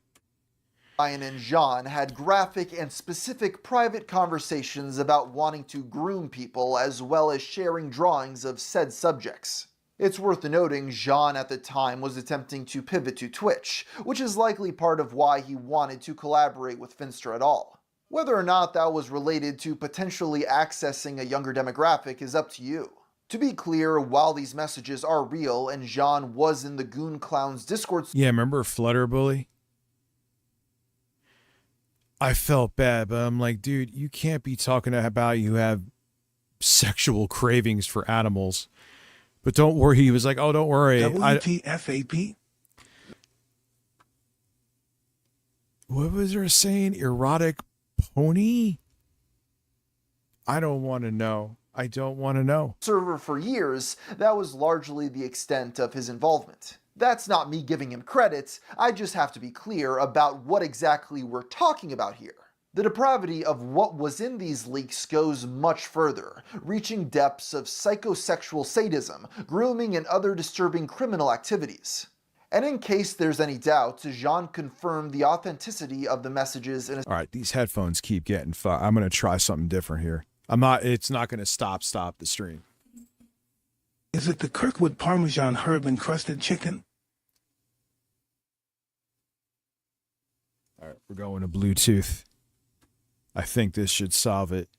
Ryan and Jean had graphic and specific private conversations about wanting to groom people as well as sharing drawings of said subjects. It's worth noting Jean at the time was attempting to pivot to Twitch, which is likely part of why he wanted to collaborate with Finster at all. Whether or not that was related to potentially accessing a younger demographic is up to you. To be clear, while these messages are real and Jean was in the Goon Clown's Discord... Yeah, remember Flutter Bully? I felt bad, but I'm like, dude, you can't be talking about you have sexual cravings for animals. But don't worry. He was like, oh, don't worry. WTFAP? What was there saying? Erotic pony? I don't want to know. I don't want to know. Server for years, that was largely the extent of his involvement. That's not me giving him credit, I just have to be clear about what exactly we're talking about here. The depravity of what was in these leaks goes much further, reaching depths of psychosexual sadism, grooming, and other disturbing criminal activities. And in case there's any doubt, Jean confirmed the authenticity of the messages in a... All right, these headphones keep getting fucked. I'm going to try something different here. It's not going to stop the stream. Is it the Kirkwood Parmesan herb encrusted chicken? All right, we're going to Bluetooth. I think this should solve it.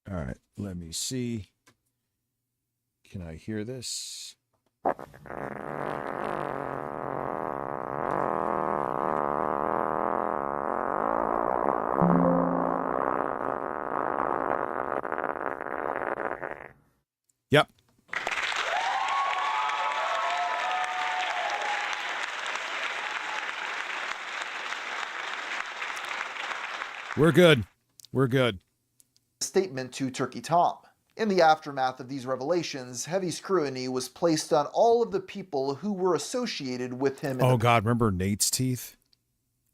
All right, let me see. Can I hear this? Yep. We're good. We're good. Statement to Turkey Tom. In the aftermath of these revelations, heavy scrutiny was placed on all of the people who were associated with him. Oh God, remember Nate's teeth?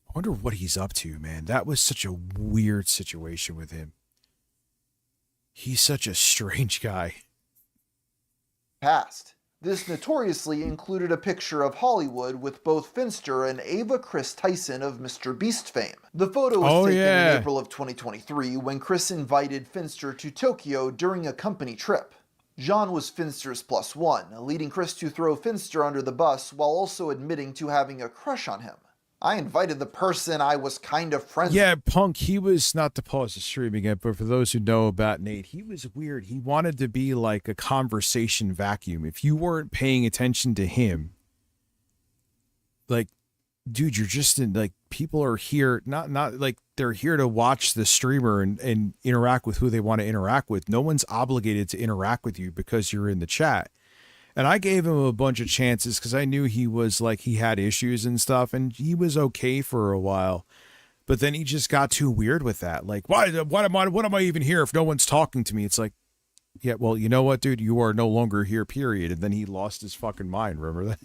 I wonder what he's up to, man. That was such a weird situation with him. He's such a strange guy. Past. This notoriously included a picture of Hollywood with both Finster and Ava Chris Tyson of Mr. Beast fame. The photo was taken in April of 2023 when Chris invited Finster to Tokyo during a company trip. Jean was Finster's +1, leading Chris to throw Finster under the bus while also admitting to having a crush on him. I invited the person I was kind of friends with. Yeah, Punk, he was, not to pause the stream again, but for those who know about Nate, he was weird. He wanted to be like a conversation vacuum. If you weren't paying attention to him, like, dude, you're just in, like, people are here, not like they're here to watch the streamer and interact with who they want to interact with. No one's obligated to interact with you because you're in the chat. And I gave him a bunch of chances because I knew he was like, he had issues and stuff, and he was okay for a while. But then he just got too weird with that. Like, what am I even here if no one's talking to me? It's like, yeah, well, you know what, dude? You are no longer here, period. And then he lost his fucking mind. Remember that?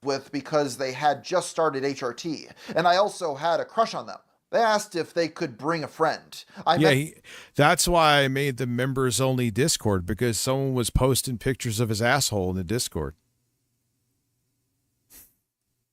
With because they had just started HRT, and I also had a crush on them. They asked if they could bring a friend. That's why I made the members only Discord, because someone was posting pictures of his asshole in the Discord.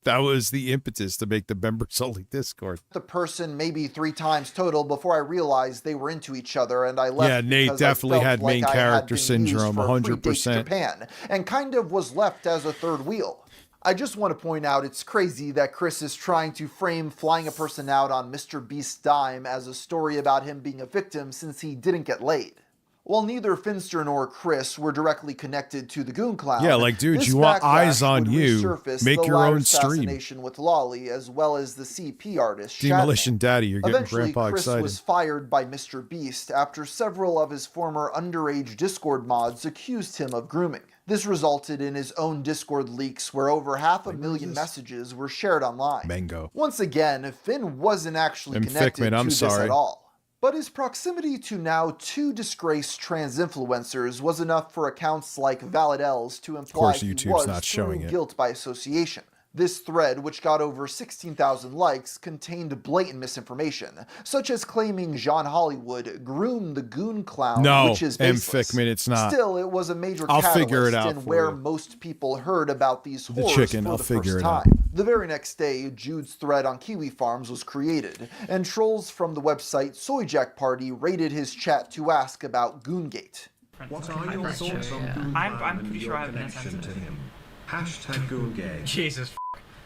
That was the impetus to make the members only Discord. The person maybe 3 times total before I realized they were into each other, and I left. Yeah, Nate definitely had main character syndrome, 100%. Japan, and kind of was left as a third wheel. I just want to point out it's crazy that Chris is trying to frame flying a person out on Mr. Beast's dime as a story about him being a victim since he didn't get laid. While neither Finster nor Chris were directly connected to the Goon Clown, yeah, like, dude, you want eyes on you, make your own stream. With Lolly, as well as the CP artist Demolition Shatner. Daddy, you're getting Eventually, grandpa Chris excited. was fired by Mr. Beast after several of his former underage Discord mods accused him of grooming. This resulted in his own Discord leaks where over 500,000 messages were shared online. Mango. Once again, Finn wasn't actually connected to this at all. But his proximity to now 2 disgraced trans influencers was enough for accounts like Validels to imply he was through guilt by association. This thread, which got over 16,000 likes, contained blatant misinformation, such as claiming Jean Hollywood groomed the Goon Clown, which is baseless. It's not. Still, it was a major I'll catalyst figure it out in for where you. most people heard about these horrors I'll for the figure first it out. time. The very next day, Jude's thread on Kiwi Farms was created, and trolls from the website Soyjack Party raided his chat to ask about Goongate. What are your thoughts on Goon I'm pretty sure I have an connection to him? Hashtag Goongate. Jesus.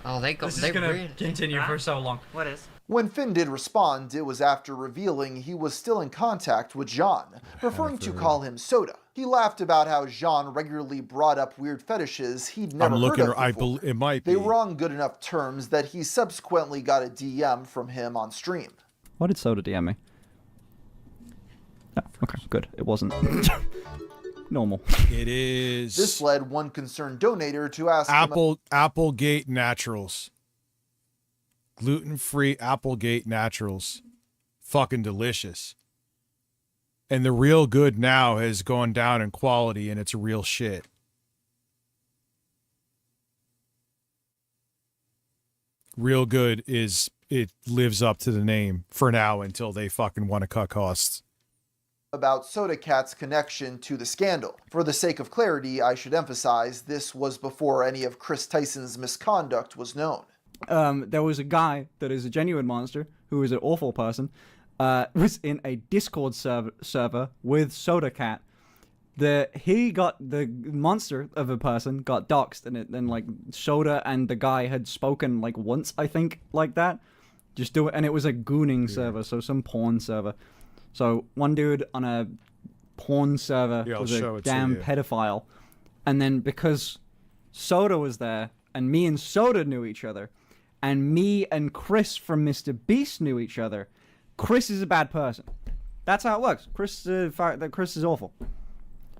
Oh, they go. This they is gonna really continue for so long. What is? When Finn did respond, it was after revealing he was still in contact with Jean, preferring to call him Soda. He laughed about how Jean regularly brought up weird fetishes he'd never heard of before. It might be. They were on good enough terms that he subsequently got a DM from him on stream. Why did Soda DM me? Oh, okay, good. It wasn't normal. It is. This led one concerned donator to ask Applegate Naturals. Gluten-free Applegate Naturals. Fucking delicious. And the Real Good now has gone down in quality, and it's real shit. Real Good it lives up to the name for now until they fucking want to cut costs. About Soda Cat's connection to the scandal. For the sake of clarity, I should emphasize this was before any of Chris Tyson's misconduct was known. There was a guy that is a genuine monster who is an awful person, was in a Discord server with Soda Cat. The monster of a person got doxxed, and then like Soda and the guy had spoken like once, I think, like that. Just do it, and it was a gooning server, so some porn server. So one dude on a porn server was a damn pedophile, and then because Soda was there, and me and Soda knew each other, and me and Chris from Mr. Beast knew each other, Chris is a bad person. That's how it works. Chris is awful.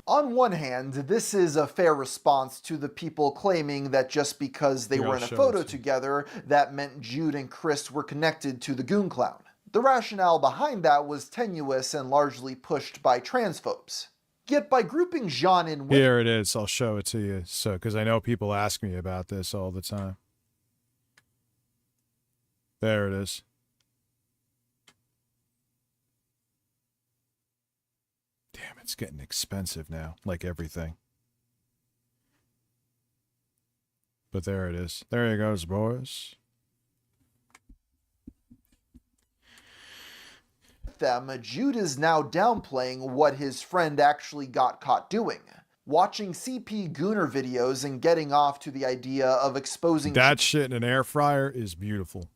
On one hand, this is a fair response to the people claiming that just because they were in a photo together, that meant Jude and Chris were connected to the Goon Clown. The rationale behind that was tenuous and largely pushed by transphobes. Yet by grouping Jean in with... Here it is. I'll show it to you. So, because I know people ask me about this all the time. There it is. Damn, it's getting expensive now, like everything. But there it is. There he goes, boys. Jude is now downplaying what his friend actually got caught doing. Watching CP Gooner videos and getting off to the idea of exposing that shit in an air fryer is beautiful.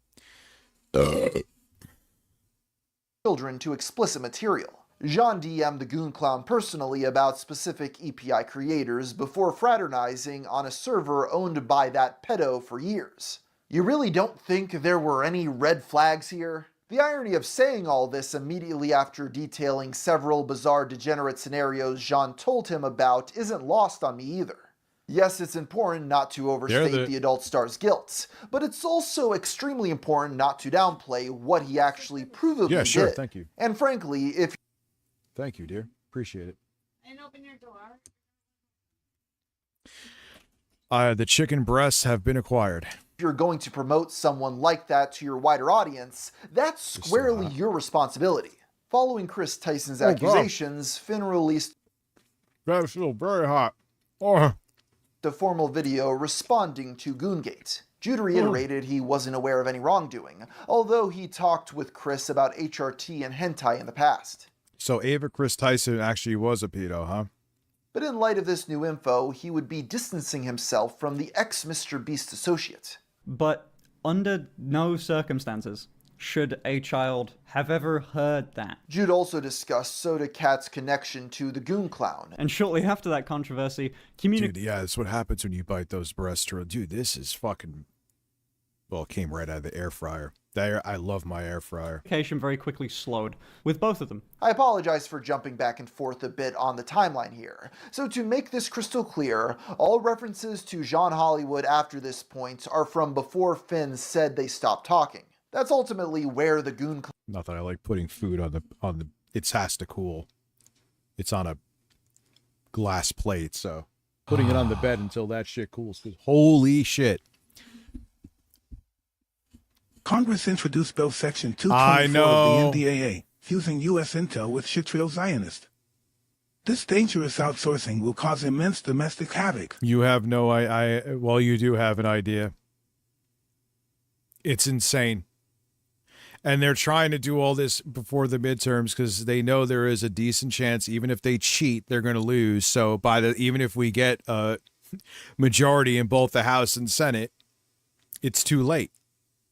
Children to explicit material. Jean DM'd the Goon Clown personally about specific EPI creators before fraternizing on a server owned by that pedo for years. You really don't think there were any red flags here? The irony of saying all this immediately after detailing several bizarre degenerate scenarios Jean told him about isn't lost on me either. Yes, it's important not to overstate the adult star's guilt, but it's also extremely important not to downplay what he actually provably Yeah, sure, did. thank you. And frankly, if Thank you, dear. Appreciate it. And open your door. The chicken breasts have been acquired. you're going to promote someone like that to your wider audience, that's squarely your responsibility. Following Chris Tyson's accusations, Finn released That's still very hot. Oh. the formal video responding to Goongate. Jude reiterated he wasn't aware of any wrongdoing, although he talked with Chris about HRT and hentai in the past. So Ava Chris Tyson actually was a pedo, huh? But in light of this new info, he would be distancing himself from the ex-Mr. Beast associate. But under no circumstances should a child have ever heard that. Jude also discussed Soda Cat's connection to the Goon Clown. And shortly after that controversy, Dude, yeah, that's what happens when you bite those breasts. Dude, this is fucking... Well, it came right out of the air fryer. I love my air fryer. Communication very quickly slowed with both of them. I apologize for jumping back and forth a bit on the timeline here. So to make this crystal clear, all references to John Hollywood after this point are from before Finn said they stopped talking. That's ultimately where the Goon Clown... Not that I like putting food on the it has to cool. It's on a glass plate, so putting it on the bed until that shit cools. Holy shit. Congress introduced Bill Section 224 of the NDAA, fusing U.S. intel with Shitril Zionist. This dangerous outsourcing will cause immense domestic havoc. You have no well, you do have an idea. It's insane. And they're trying to do all this before the midterms because they know there is a decent chance, even if they cheat, they're going to lose. So even if we get a majority in both the House and Senate, it's too late.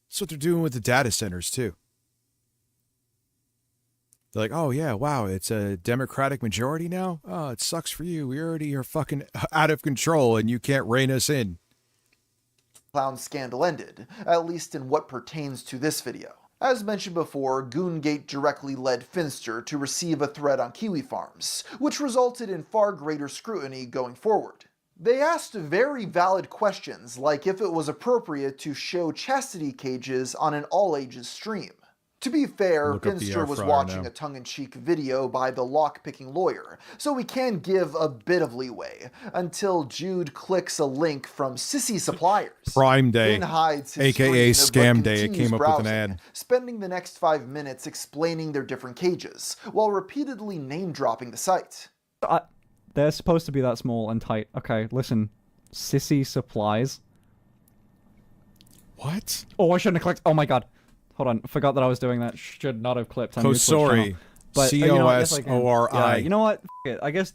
That's what they're doing with the data centers, too. They're like, oh, yeah, wow, it's a Democratic majority now? Oh, it sucks for you. We already are fucking out of control, and you can't rein us in. Clown scandal ended, at least in what pertains to this video. As mentioned before, Goongate directly led Finster to receive a threat on Kiwi Farms, which resulted in far greater scrutiny going forward. They asked very valid questions, like if it was appropriate to show chastity cages on an all-ages stream. To be fair, Finster was watching a tongue-in-cheek video by the lock-picking lawyer, so we can give a bit of leeway, until Jude clicks a link from Sissy Suppliers. Prime Day, Finn hides his aka screen, Scam Day, it came up with an ad. Spending the next 5 minutes explaining their different cages, while repeatedly name-dropping the site. They're supposed to be that small and tight. Okay, listen. Sissy Supplies. What? Oh, I shouldn't have clicked. Oh my god. Hold on. Forgot that I was doing that. Should not have clipped. Kosori. C-O-S-O-R-I. You know what? F it. I guess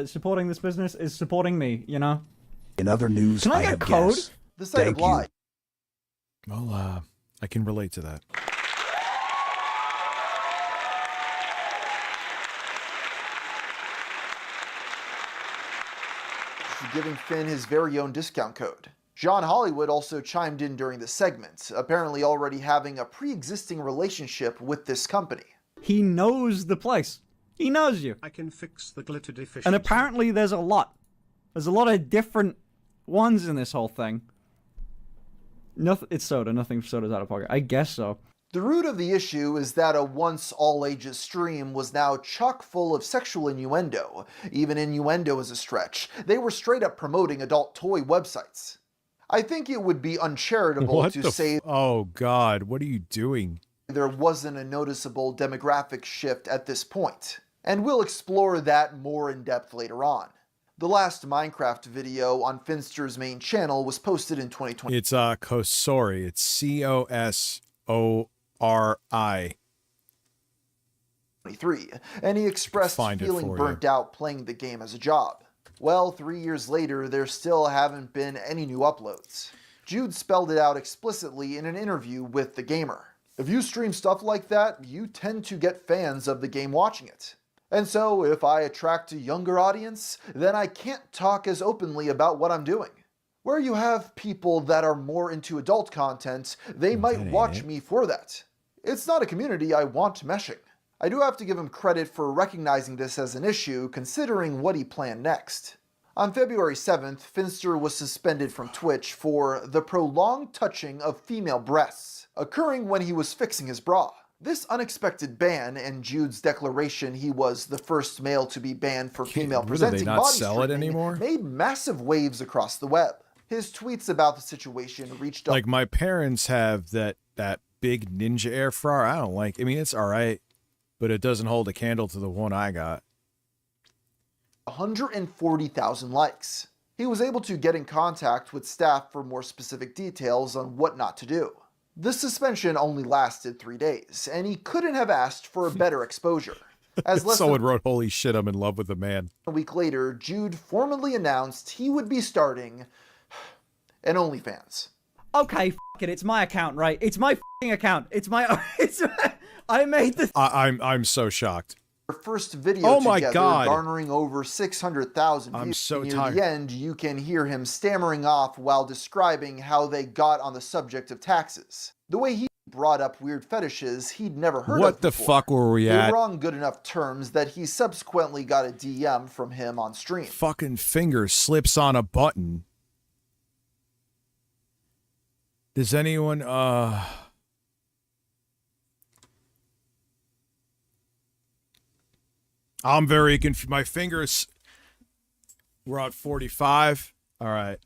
supporting this business is supporting me, you know? In other news, can I get code? The site of lie. Well, I can relate to that. Giving Finn his very own discount code. John Hollywood also chimed in during the segment, apparently already having a pre-existing relationship with this company. He knows the place. He knows you. I can fix the glitter deficiency. And apparently there's a lot. There's a lot of different ones in this whole thing. Nothing. It's soda. Nothing soda's out of pocket. I guess so. The root of the issue is that a once all-ages stream was now chock full of sexual innuendo. Even innuendo is a stretch. They were straight up promoting adult toy websites. I think it would be uncharitable to say oh god, what are you doing? There wasn't a noticeable demographic shift at this point, and we'll explore that more in depth later on. The last Minecraft video on Finster's main channel was posted in 2020. It's Kosori. It's Cosori. And he expressed feeling burnt out playing the game as a job. Well, 3 years later, there still haven't been any new uploads. Jude spelled it out explicitly in an interview with The Gamer. If you stream stuff like that, you tend to get fans of the game watching it. And so, if I attract a younger audience, then I can't talk as openly about what I'm doing. Where you have people that are more into adult content, they might watch me for that. It's not a community I want meshing. I do have to give him credit for recognizing this as an issue, considering what he planned next. On February 7th, Finster was suspended from Twitch for the prolonged touching of female breasts, occurring when he was fixing his bra. This unexpected ban, and Jude's declaration he was the first male to be banned for female presenting body streaming, made massive waves across the web. His tweets about the situation reached like my parents have that big Ninja air fryer. I don't like. I mean, it's all right, but it doesn't hold a candle to the one I got. 140,000 likes. He was able to get in contact with staff for more specific details on what not to do. The suspension only lasted 3 days, and he couldn't have asked for a better exposure. As someone wrote, "Holy shit, I'm in love with the man." A week later, Jude formally announced he would be starting an OnlyFans. Okay, f it, it's my account, right? It's my f***ing account. It's my, I made this. I'm so shocked. Their first video together, God. garnering over 600,000 views. I'm so Near tired. the end, you can hear him stammering off while describing how they got on the subject of taxes. The way he brought up weird fetishes he'd never heard of What the before. fuck were we They at? were on good enough terms that he subsequently got a DM from him on stream. Fucking finger slips on a button. Does anyone, I'm very confused. My fingers, we're at 45. All right.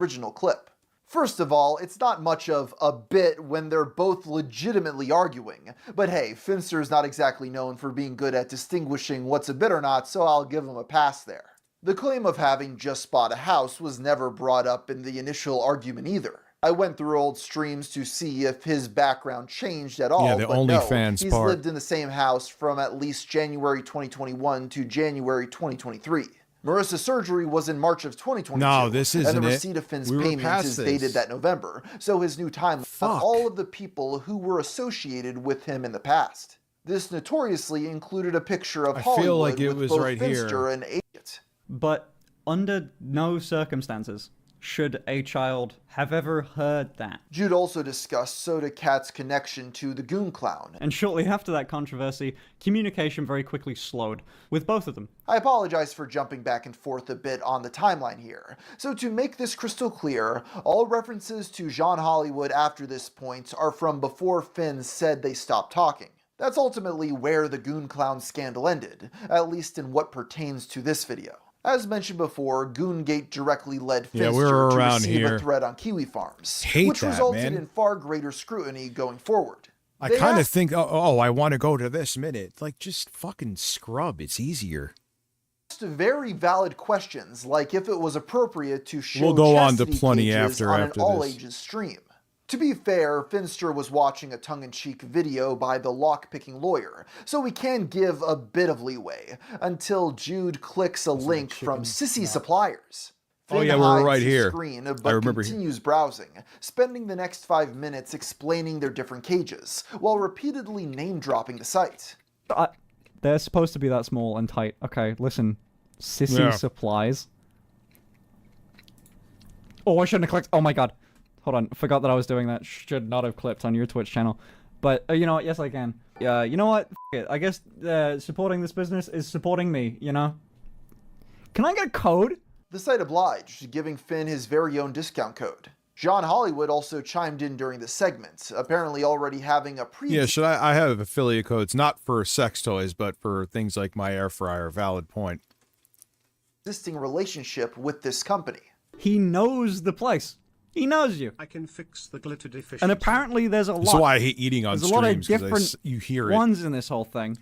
Original clip. First of all, it's not much of a bit when they're both legitimately arguing. But hey, Finster's not exactly known for being good at distinguishing what's a bit or not, so I'll give him a pass there. The claim of having just bought a house was never brought up in the initial argument either. I went through old streams to see if his background changed at all, Yeah, the but OnlyFans he's part. lived in the same house from at least January 2021 to January 2023. Marissa's surgery was in March of 2022. No, this isn't and the it. receipt of Finn's We were payment past is this. dated that November, so his new timeline of all of the people who were associated with him in the past. This notoriously included a picture of I Hollywood feel like it with was both right here. Finster and Idiot. But under no circumstances should a child have ever heard that. Jude also discussed Soda Cat's connection to the Goon Clown. And shortly after that controversy, communication very quickly slowed with both of them. I apologize for jumping back and forth a bit on the timeline here. So to make this crystal clear, all references to John Hollywood after this point are from before Finn said they stopped talking. That's ultimately where the Goon Clown scandal ended, at least in what pertains to this video. As mentioned before, Goongate directly led Finster we're to around receive here. a threat on Kiwi Farms, Hate which that, resulted man. in far greater scrutiny going forward. I They kind of asked think, oh, I want to go to this minute. Like, just fucking scrub. It's easier. very valid questions, like if it was appropriate to show We'll go on to chastity plenty cages after on an this. all-ages stream. To be fair, Finster was watching a tongue-in-cheek video by the lock-picking lawyer, so we can give a bit of leeway, until Jude clicks a link from Sissy Suppliers. Oh, Finn yeah, we're hides right his here. Screen, I but remember continues browsing, spending the next 5 minutes explaining their different cages, while repeatedly name-dropping the site. They're supposed to be that small and tight. Okay, listen. Sissy Yeah. Supplies. Oh, I shouldn't have clicked. Oh my god. Hold on. Forgot that I was doing that. Should not have clipped on your Twitch channel. But, you know what? Yes, I can. Yeah, you know what? F it. I guess supporting this business is supporting me, you know? Can I get a code? The site obliged, giving Finn his very own discount code. John Hollywood also chimed in during the segment, apparently already having a Yeah, should I have affiliate codes, not for sex toys, but for things like my air fryer. Valid point. existing relationship with this company. He knows the place. He knows you. I can fix the glitter deficiency. And apparently there's a lot. That's why I hate eating on There's a lot of streams, 'cause different you hear it. ones in this whole thing.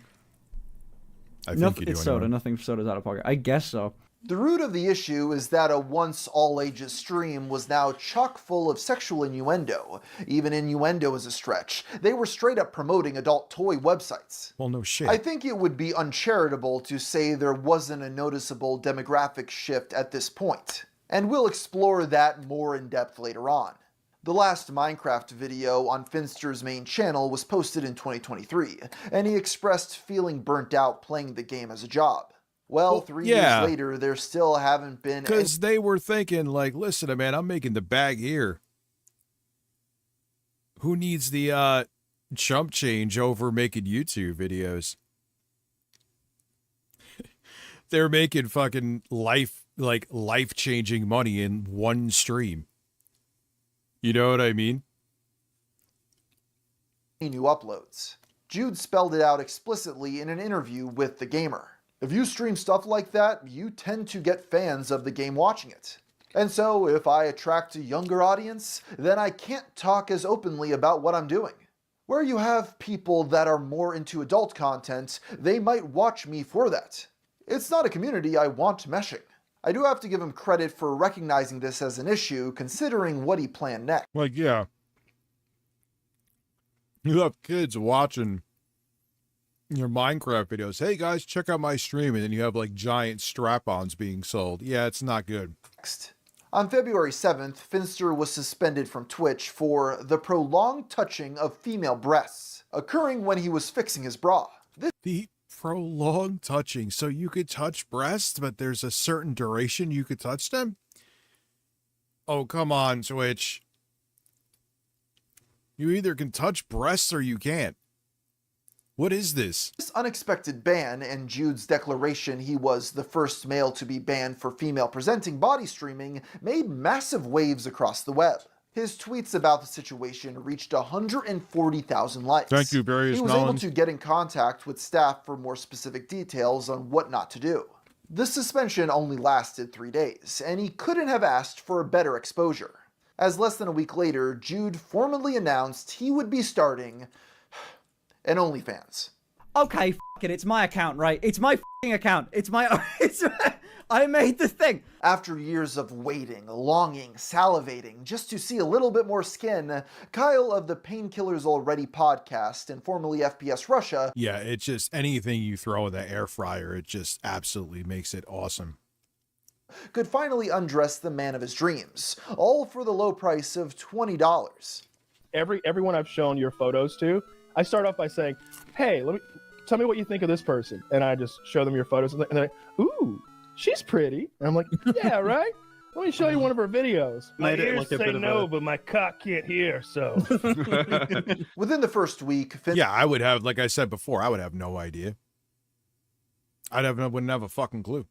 I think you do It's soda. anyway. Nothing soda's out of pocket. I guess so. The root of the issue is that a once all-ages stream was now chock full of sexual innuendo. Even innuendo is a stretch. They were straight up promoting adult toy websites. Well, no shit. I think it would be uncharitable to say there wasn't a noticeable demographic shift at this point, and we'll explore that more in depth later on. The last Minecraft video on Finster's main channel was posted in 2023, and he expressed feeling burnt out playing the game as a job. Well, 3 yeah. years later, there still haven't been... Because they were thinking, like, listen, man, I'm making the bag here. Who needs the chump change over making YouTube videos? They're making fucking life-changing money in one stream. You know what I mean? New uploads. Jude spelled it out explicitly in an interview with The Gamer. If you stream stuff like that, you tend to get fans of the game watching it. And so, if I attract a younger audience, then I can't talk as openly about what I'm doing. Where you have people that are more into adult content, they might watch me for that. It's not a community I want meshing. I do have to give him credit for recognizing this as an issue, considering what he planned next. Like, yeah. You have kids watching your Minecraft videos. Hey guys, check out my stream, and then you have like giant strap-ons being sold. Yeah, it's not good. On February 7th, Finster was suspended from Twitch for the prolonged touching of female breasts, occurring when he was fixing his bra. The prolonged touching, so you could touch breasts, but there's a certain duration you could touch them? Oh, come on, Twitch. You either can touch breasts or you can't. What is this? This unexpected ban and Jude's declaration he was the first male to be banned for female presenting body streaming made massive waves across the web. His tweets about the situation reached 140,000 likes. Thank you, Barry. He was able to get in contact with staff for more specific details on what not to do. The suspension only lasted 3 days, and he couldn't have asked for a better exposure, as less than a week later, Jude formally announced he would be starting an OnlyFans. Okay, f it, it's my account, right? It's my f***ing account. I made the thing. After years of waiting, longing, salivating, just to see a little bit more skin, Kyle of the Painkillers Already podcast and formerly FPS Russia. Yeah, it's just anything you throw in the air fryer, it just absolutely makes it awesome. Could finally undress the man of his dreams, all for the low price of $20. Everyone I've shown your photos to, I start off by saying, hey, tell me what you think of this person. And I just show them your photos and they're like, ooh, she's pretty. And I'm like, yeah, right? Let me show you one of her videos. My ears say no, but my cock can't hear, so. Within the first week, yeah, I would have, like I said before, I would have no idea. Wouldn't have a fucking clue.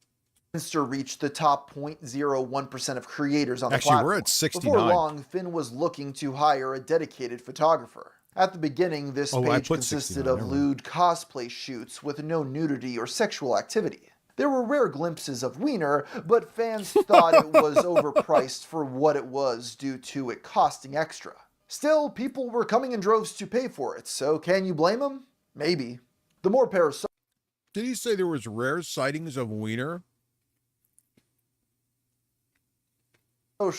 Finster reached the top 0.01% of creators on the Actually, platform. we're at 69. Before long, Finn was looking to hire a dedicated photographer. At the beginning, this page consisted of lewd cosplay shoots with no nudity or sexual activity. There were rare glimpses of wiener, but fans thought it was overpriced for what it was due to it costing extra. Still, people were coming in droves to pay for it, so can you blame them? Maybe. The more parasocial... Did he say there was rare sightings of wiener?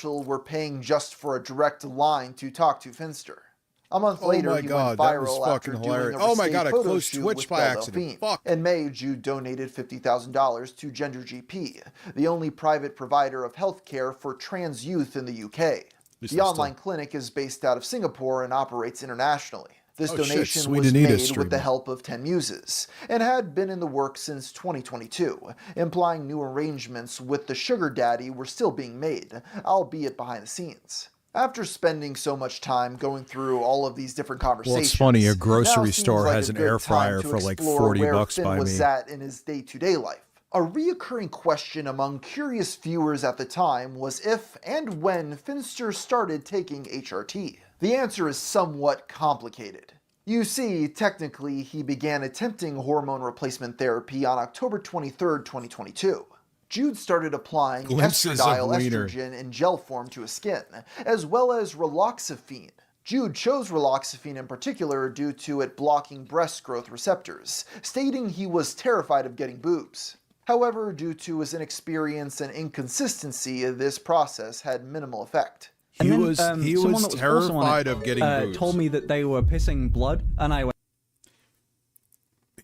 Were paying just for a direct line to talk to Finster. A month later, he went that viral was after fucking doing hilarious. a Oh my risque god, I photo closed shoot Twitch with by Belle accident. Delphine. Fuck. In May, Jude donated $50,000 to GenderGP, the only private provider of healthcare for trans youth in the UK. The online clinic is based out of Singapore and operates internationally. This donation was made with the help of 10 Muses, and had been in the works since 2022, implying new arrangements with the sugar daddy were still being made, albeit behind the scenes. After spending so much time going through all of these different conversations, Well, it's funny, a grocery store like has a an good air time fryer to for like explore 40 where bucks Finn by was me. at in his day-to-day life. A reoccurring question among curious viewers at the time was if and when Finster started taking HRT. The answer is somewhat complicated. You see, technically, he began attempting hormone replacement therapy on October 23, 2022. Jude started applying Glimpses of estradiol wiener. estrogen in gel form to his skin, as well as raloxifene. Jude chose raloxifene in particular due to it blocking breast growth receptors, stating he was terrified of getting boobs. However, due to his inexperience and inconsistency, this process had minimal effect. He And then, was someone that was also on terrified it, of getting boobs. told me that they were pissing blood, and I went,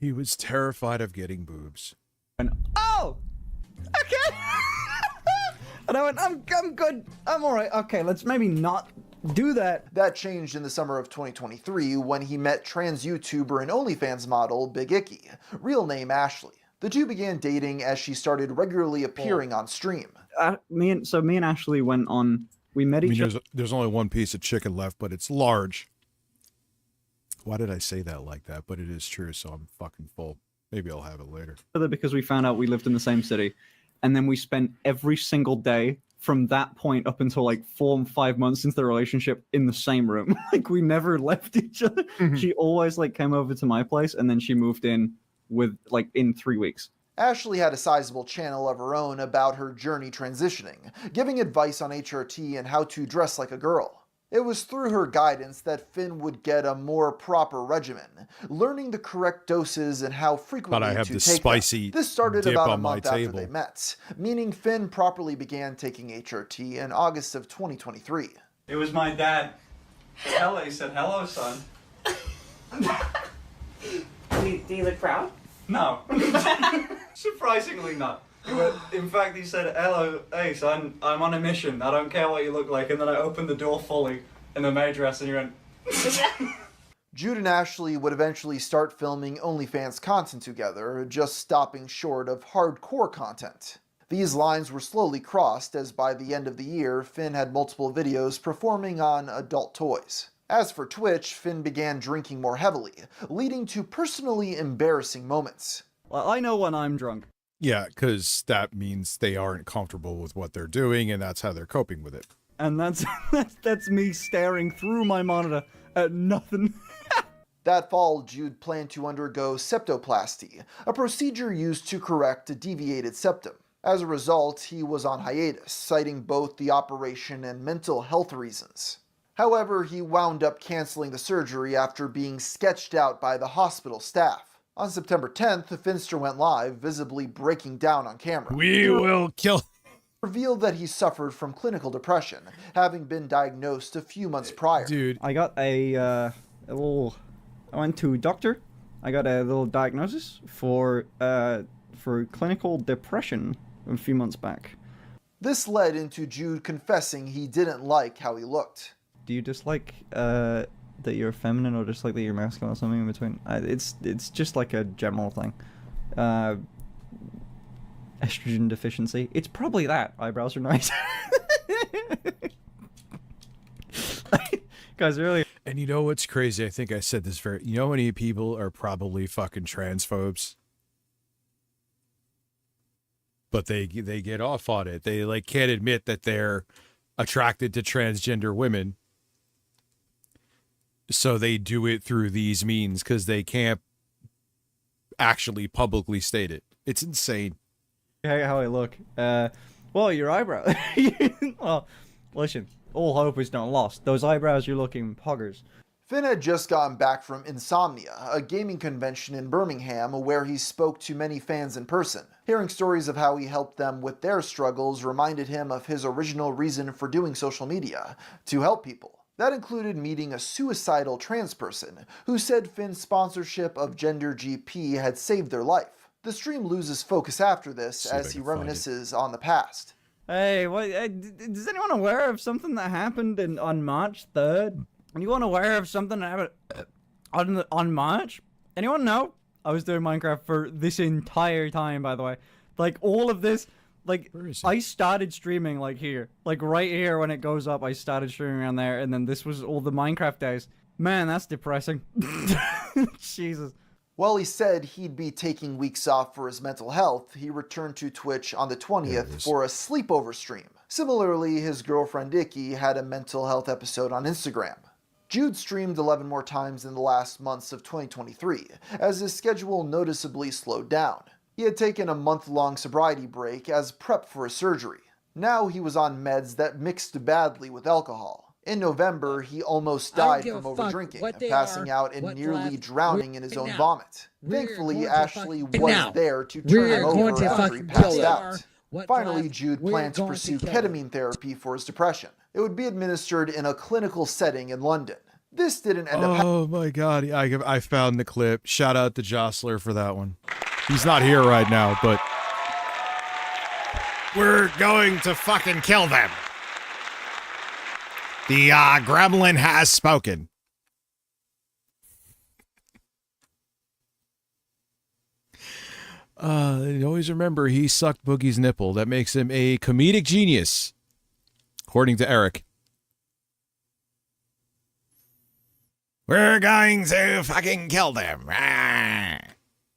He was terrified of getting boobs. oh, okay. And I went, I'm good, I'm all right. Okay, let's maybe not do that. That changed in the summer of 2023 when he met trans YouTuber and OnlyFans model Big Icky, real name Ashley. The two began dating as she started regularly appearing on stream. Me and Ashley went on. We met I mean, each other. there's only one piece of chicken left, but it's large. Why did I say that like that? But it is true, so I'm fucking full. Maybe I'll have it later. Because we found out we lived in the same city, and then we spent every single day from that point up until like 4 and 5 months into the relationship in the same room. Like we never left each other. She always like came over to my place, and then she moved in with like in 3 weeks. Ashley had a sizable channel of her own about her journey transitioning, giving advice on HRT and how to dress like a girl. It was through her guidance that Finn would get a more proper regimen, learning the correct doses and how frequently But I have to this take spicy them. This started dip about a on my month after table. they met, meaning Finn properly began taking HRT in August of 2023. It was my dad. He said, hello, son. Do you look proud? No. Surprisingly not. In fact, he said, hello, hey son, I'm on a mission. I don't care what you look like. And then I opened the door fully in the maid dress and he went... Jude and Ashley would eventually start filming OnlyFans content together, just stopping short of hardcore content. These lines were slowly crossed as by the end of the year, Finn had multiple videos performing on adult toys. As for Twitch, Finn began drinking more heavily, leading to personally embarrassing moments. Well, I know when I'm drunk. Yeah, because that means they aren't comfortable with what they're doing, and that's how they're coping with it. And that's me staring through my monitor at nothing. That fall, Jude planned to undergo septoplasty, a procedure used to correct a deviated septum. As a result, he was on hiatus, citing both the operation and mental health reasons. However, he wound up canceling the surgery after being sketched out by the hospital staff. On September 10th, Finster went live, visibly breaking down on camera. We will kill... Revealed that he suffered from clinical depression, having been diagnosed a few months prior. Dude. I got a little... I went to a doctor. I got a little diagnosis for clinical depression a few months back. This led into Jude confessing he didn't like how he looked. Do you dislike that you're feminine or dislike that you're masculine or something in between? It's just like a general thing. Estrogen deficiency. It's probably that. Eyebrows are nice. Guys, really. And you know what's crazy? I think I said this very... You know how many people are probably fucking transphobes? But they get off on it. They like can't admit that they're attracted to transgender women. So they do it through these means because they can't actually publicly state it. It's insane. How I look. Well, your eyebrow. Well, listen. All hope is not lost. Those eyebrows, you're looking poggers. Finn had just gotten back from Insomnia, a gaming convention in Birmingham where he spoke to many fans in person. Hearing stories of how he helped them with their struggles reminded him of his original reason for doing social media, to help people. That included meeting a suicidal trans person who said Finn's sponsorship of Gender GP had saved their life. The stream loses focus after this as he reminisces on the past. Hey, what? Is anyone aware of something that happened on March 3rd? Anyone aware of something that happened on March? Anyone know? I was doing Minecraft for this entire time, by the way. Like, all of this, like, I started streaming, like, here. Like, right here when it goes up, I started streaming around there, and then this was all the Minecraft days. Man, that's depressing. Jesus. While he said he'd be taking weeks off for his mental health, he returned to Twitch on the 20th for a sleepover stream. Similarly, his girlfriend Icky had a mental health episode on Instagram. Jude streamed 11 more times in the last months of 2023, as his schedule noticeably slowed down. He had taken a month-long sobriety break as prep for his surgery. Now he was on meds that mixed badly with alcohol. In November, he almost died from overdrinking, passing out and nearly drowning in his own vomit. Thankfully, Ashley was there to turn him over after he passed out. Finally, Jude planned to pursue ketamine therapy for his depression. It would be administered in a clinical setting in London. This didn't end up. Oh my god, I found the clip. Shout out to Jostler for that one. He's not here right now, but we're going to fucking kill them. The gremlin has spoken. Always remember, he sucked Boogie's nipple. That makes him a comedic genius, according to Eric. We're going to fucking kill them.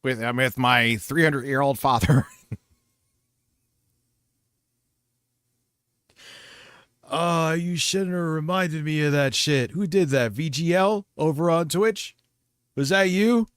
With my 300-year-old father. You shouldn't have reminded me of that shit. Who did that? VGL over on Twitch? Was that you?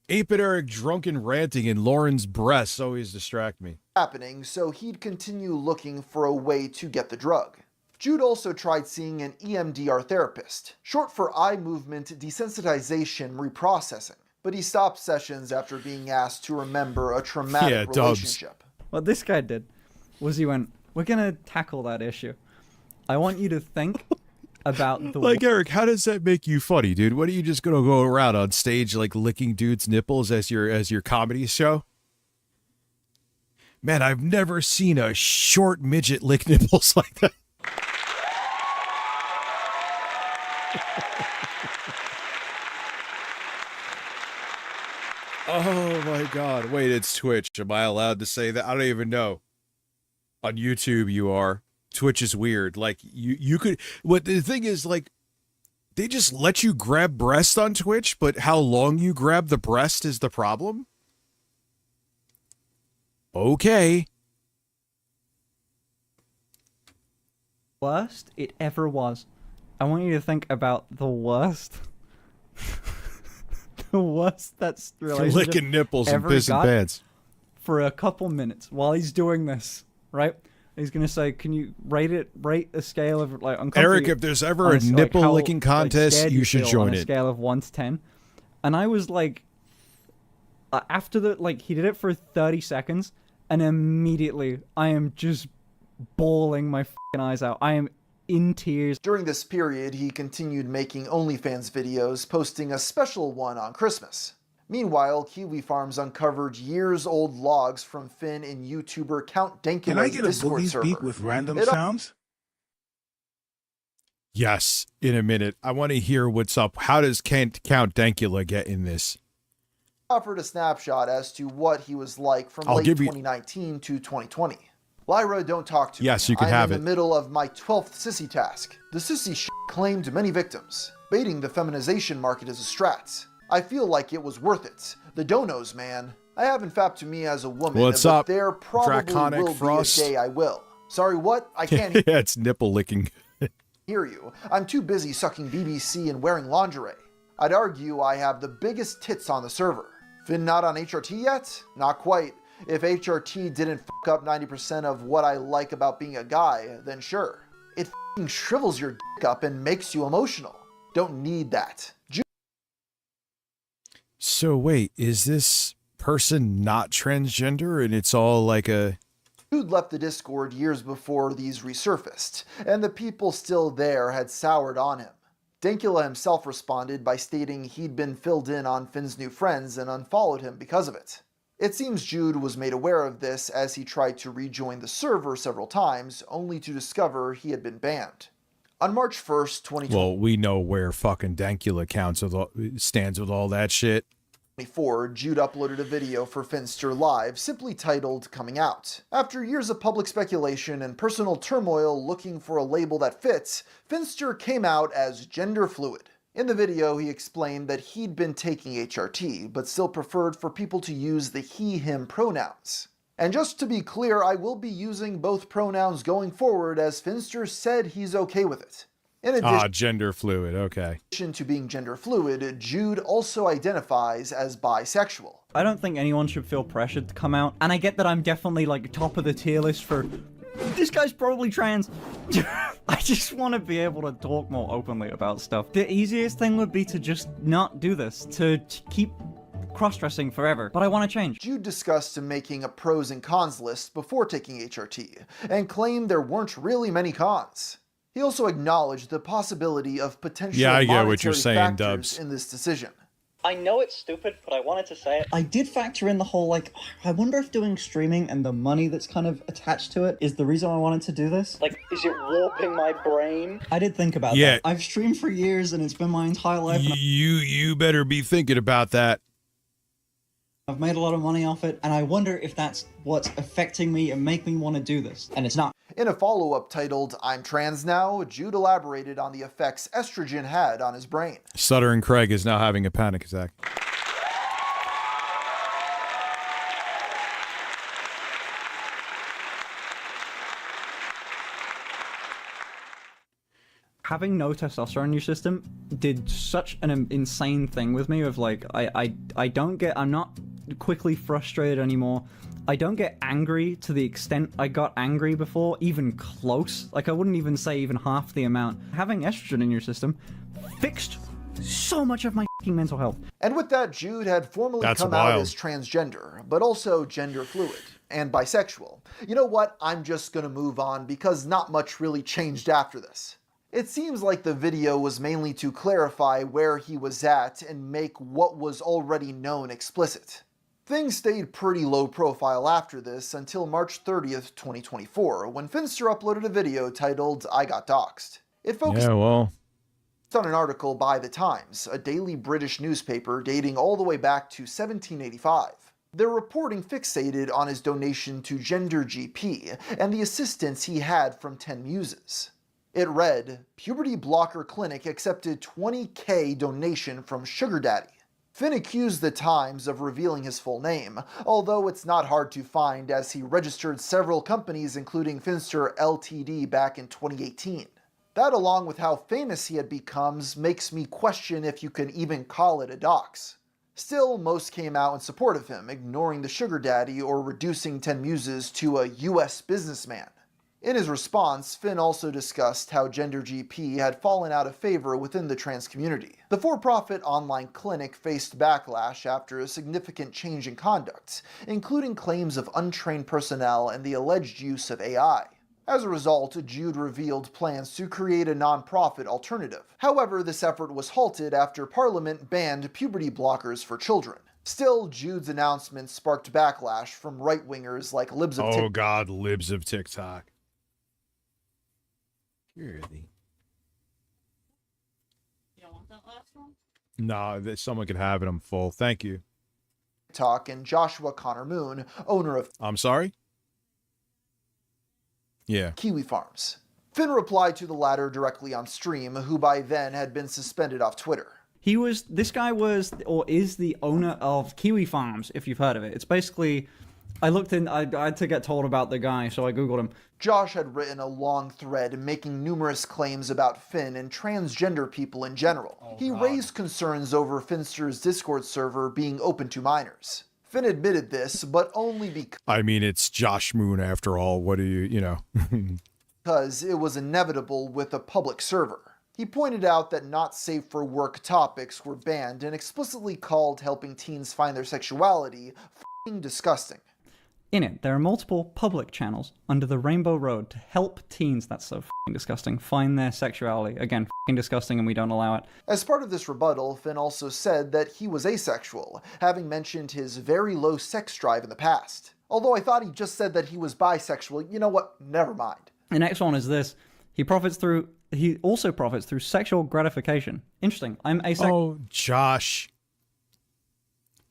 8-Bit Eric drunken ranting in Lauren's breasts always distract me. Happening, so he'd continue looking for a way to get the drug. Jude also tried seeing an EMDR therapist, short for eye movement desensitization reprocessing, but he stopped sessions after being asked to remember a traumatic relationship. What this guy did was he went, we're gonna tackle that issue. I want you to think about the like Eric, how does that make you funny, dude? What are you just gonna go around on stage like licking dudes' nipples as your comedy show? Man, I've never seen a short midget lick nipples like that. Oh my god. Wait, it's Twitch. Am I allowed to say that? I don't even know. On YouTube you are. Twitch is weird. Like you could what the thing is, like, they just let you grab breast on Twitch, but how long you grab the breast is the problem? Okay. Worst it ever was. I want you to think about the worst. The worst that's relationship licking nipples and ever pissing got pants. For a couple minutes while he's doing this, right? He's gonna say, "Can you rate a scale of like uncomfy?" Eric, if there's ever a nipple licking contest, you should join on it. A scale of 1 to 10, and I was like, after he did it for 30 seconds, and immediately I am just bawling my fucking eyes out. I am in tears. During this period, he continued making OnlyFans videos, posting a special one on Christmas. Meanwhile, Kiwi Farms uncovered years-old logs from Finn and YouTuber Count Dankula's Can I get a Discord boogie server. speak with random sounds? Yes, in a minute. I want to hear what's up. How does Count Dankula get in this? Offered a snapshot as to what he was like from I'll late give you- 2019 to 2020. Lyra, don't talk to me. Yes, you can I'm have in it. the middle of my 12th sissy task. The sissy claimed many victims. Baiting the feminization market is a strat. I feel like it was worth it. The donos, man. I haven't fapped to me as a woman, What's but up, there probably Draconic will Frost? be a day I will. Sorry, what? I can't Yeah, it's nipple licking. hear you. I'm too busy sucking BBC and wearing lingerie. I'd argue I have the biggest tits on the server. Finn not on HRT yet? Not quite. If HRT didn't fuck up 90% of what I like about being a guy, then sure. It f***ing shrivels your dick up and makes you emotional. Don't need that. So wait, is this person not transgender and it's all like a... Jude left the Discord years before these resurfaced, and the people still there had soured on him. Dankula himself responded by stating he'd been filled in on Finn's new friends and unfollowed him because of it. It seems Jude was made aware of this as he tried to rejoin the server several times, only to discover he had been banned. On March 1st, 2020, Well, we know where fucking Dankula stands with all that shit. Jude uploaded a video for Finster Live simply titled Coming Out. After years of public speculation and personal turmoil looking for a label that fits, Finster came out as gender fluid. In the video, he explained that he'd been taking HRT, but still preferred for people to use the he/him pronouns. And just to be clear, I will be using both pronouns going forward as Finster said he's okay with it. In addition gender fluid, okay. to being gender fluid, Jude also identifies as bisexual. I don't think anyone should feel pressured to come out, and I get that I'm definitely like top of the tier list for this guy's probably trans. I just want to be able to talk more openly about stuff. The easiest thing would be to just not do this, to keep cross-dressing forever, but I want to change. Jude discussed making a pros and cons list before taking HRT, and claimed there weren't really many cons. He also acknowledged the possibility of potential I get what monetary you're saying, factors Dubs. in this decision. I know it's stupid, but I wanted to say it. I did factor in the whole, like, I wonder if doing streaming and the money that's kind of attached to it is the reason I wanted to do this. Like, is it warping my brain? I did think about that. I've streamed for years and it's been my entire life. You better be thinking about that. I've made a lot of money off it, and I wonder if that's what's affecting me and making me want to do this. And it's not. In a follow-up titled, I'm Trans Now, Jude elaborated on the effects estrogen had on his brain. Stuttering Craig is now having a panic attack. Having no testosterone in your system did such an insane thing with me of like, I'm not quickly frustrated anymore. I don't get angry to the extent I got angry before, even close. Like, I wouldn't even say even half the amount. Having estrogen in your system fixed so much of my fucking mental health. And with that, Jude had formally come out as transgender, but also gender fluid and bisexual. You know what? I'm just gonna move on because not much really changed after this. It seems like the video was mainly to clarify where he was at and make what was already known explicit. Things stayed pretty low profile after this until March 30th, 2024, when Finster uploaded a video titled I Got Doxxed. It focused on an article by The Times, a daily British newspaper dating all the way back to 1785. Their reporting fixated on his donation to Gender GP and the assistance he had from 10 Muses. It read, Puberty Blocker Clinic accepted $20,000 donation from Sugar Daddy. Finn accused The Times of revealing his full name, although it's not hard to find as he registered several companies including Finster Ltd back in 2018. That, along with how famous he had become, makes me question if you can even call it a dox. Still, most came out in support of him, ignoring the Sugar Daddy or reducing 10 Muses to a US businessman. In his response, Finn also discussed how Gender GP had fallen out of favor within the trans community. The for-profit online clinic faced backlash after a significant change in conduct, including claims of untrained personnel and the alleged use of AI. As a result, Jude revealed plans to create a non-profit alternative. However, this effort was halted after Parliament banned puberty blockers for children. Still, Jude's announcement sparked backlash from right-wingers like Libs of TikTok. Oh god, Libs of TikTok. You don't want that last one? No, someone could have it. I'm full. Thank you. And Joshua Connor Moon, owner of I'm sorry? Yeah. Kiwi Farms. Finn replied to the latter directly on stream, who by then had been suspended off Twitter. This guy was, or is the owner of Kiwi Farms, if you've heard of it. It's basically, I had to get told about the guy, so I googled him. Josh had written a long thread making numerous claims about Finn and transgender people in general. He raised concerns over Finster's Discord server being open to minors. Finn admitted this, but only because I mean, it's Josh Moon after all. What do you know? because it was inevitable with a public server. He pointed out that not safe for work topics were banned and explicitly called helping teens find their sexuality f***ing disgusting. In it, there are multiple public channels under the Rainbow Road to help teens, that's so f***ing disgusting, find their sexuality. Again, f***ing disgusting, and we don't allow it. As part of this rebuttal, Finn also said that he was asexual, having mentioned his very low sex drive in the past. Although I thought he just said that he was bisexual, you know what, never mind. The next one is this. He also profits through sexual gratification. Interesting. I'm asexual. Oh, Josh.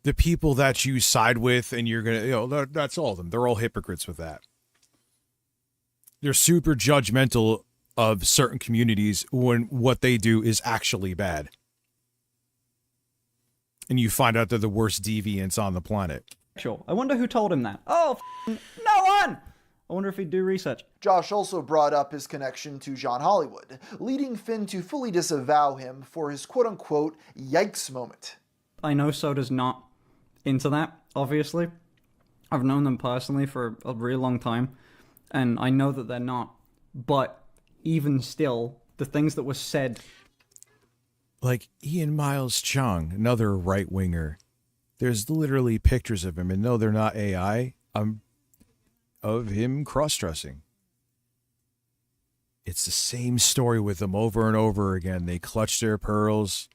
The people that you side with and you're going to, that's all of them. They're all hypocrites with that. They're super judgmental of certain communities when what they do is actually bad. And you find out they're the worst deviants on the planet. I wonder who told him that. Oh, no one! I wonder if he'd do research. Josh also brought up his connection to John Hollywood, leading Finn to fully disavow him for his quote-unquote yikes moment. I know Soda's not into that, obviously. I've known them personally for a really long time, and I know that they're not. But even still, the things that were said... Like Ian Miles Chung, another right-winger. There's literally pictures of him, and no, they're not AI, of him cross-dressing. It's the same story with them over and over again. They clutch their pearls.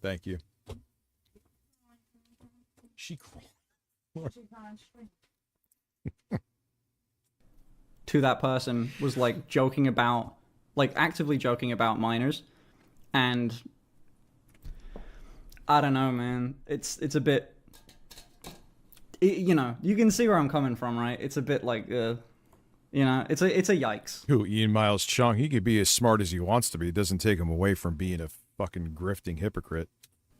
Thank you. She to that person was like joking about, like actively joking about minors, and I don't know, man. It's a bit, you know, you can see where I'm coming from, right? It's a bit like, you know, it's a yikes. Who, Ian Miles Chung? He could be as smart as he wants to be. It doesn't take him away from being a fucking grifting hypocrite.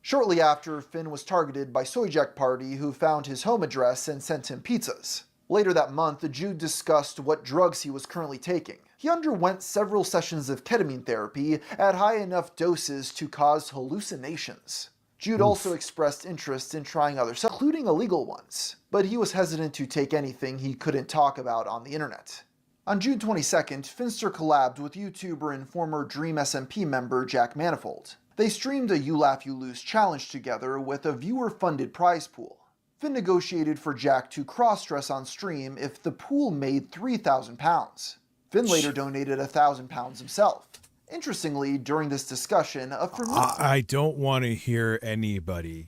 Shortly after, Finn was targeted by Soyjack Party, who found his home address and sent him pizzas. Later that month, Jude discussed what drugs he was currently taking. He underwent several sessions of ketamine therapy at high enough doses to cause hallucinations. Jude also expressed interest in trying other substances, including illegal ones, but he was hesitant to take anything he couldn't talk about on the internet. On June 22nd, Finster collabed with YouTuber and former Dream SMP member Jack Manifold. They streamed a You Laugh, You Lose challenge together with a viewer-funded prize pool. Finn negotiated for Jack to cross-dress on stream if the pool made £3,000. Finn later donated £1,000 himself. Interestingly, during this discussion, I don't want to hear anybody.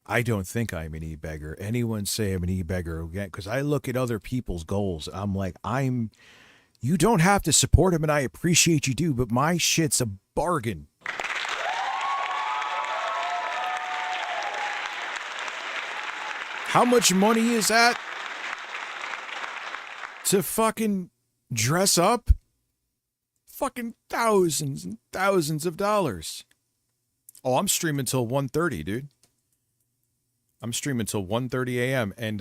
I don't think I'm an e-beggar. Anyone say I'm an e-beggar again? Because I look at other people's goals. I'm like, you don't have to support him, and I appreciate you do, but my shit's a bargain. How much money is that to fucking dress up? Fucking thousands and thousands of dollars. Oh, I'm streaming till 1:30, dude. I'm streaming till 1:30 a.m. And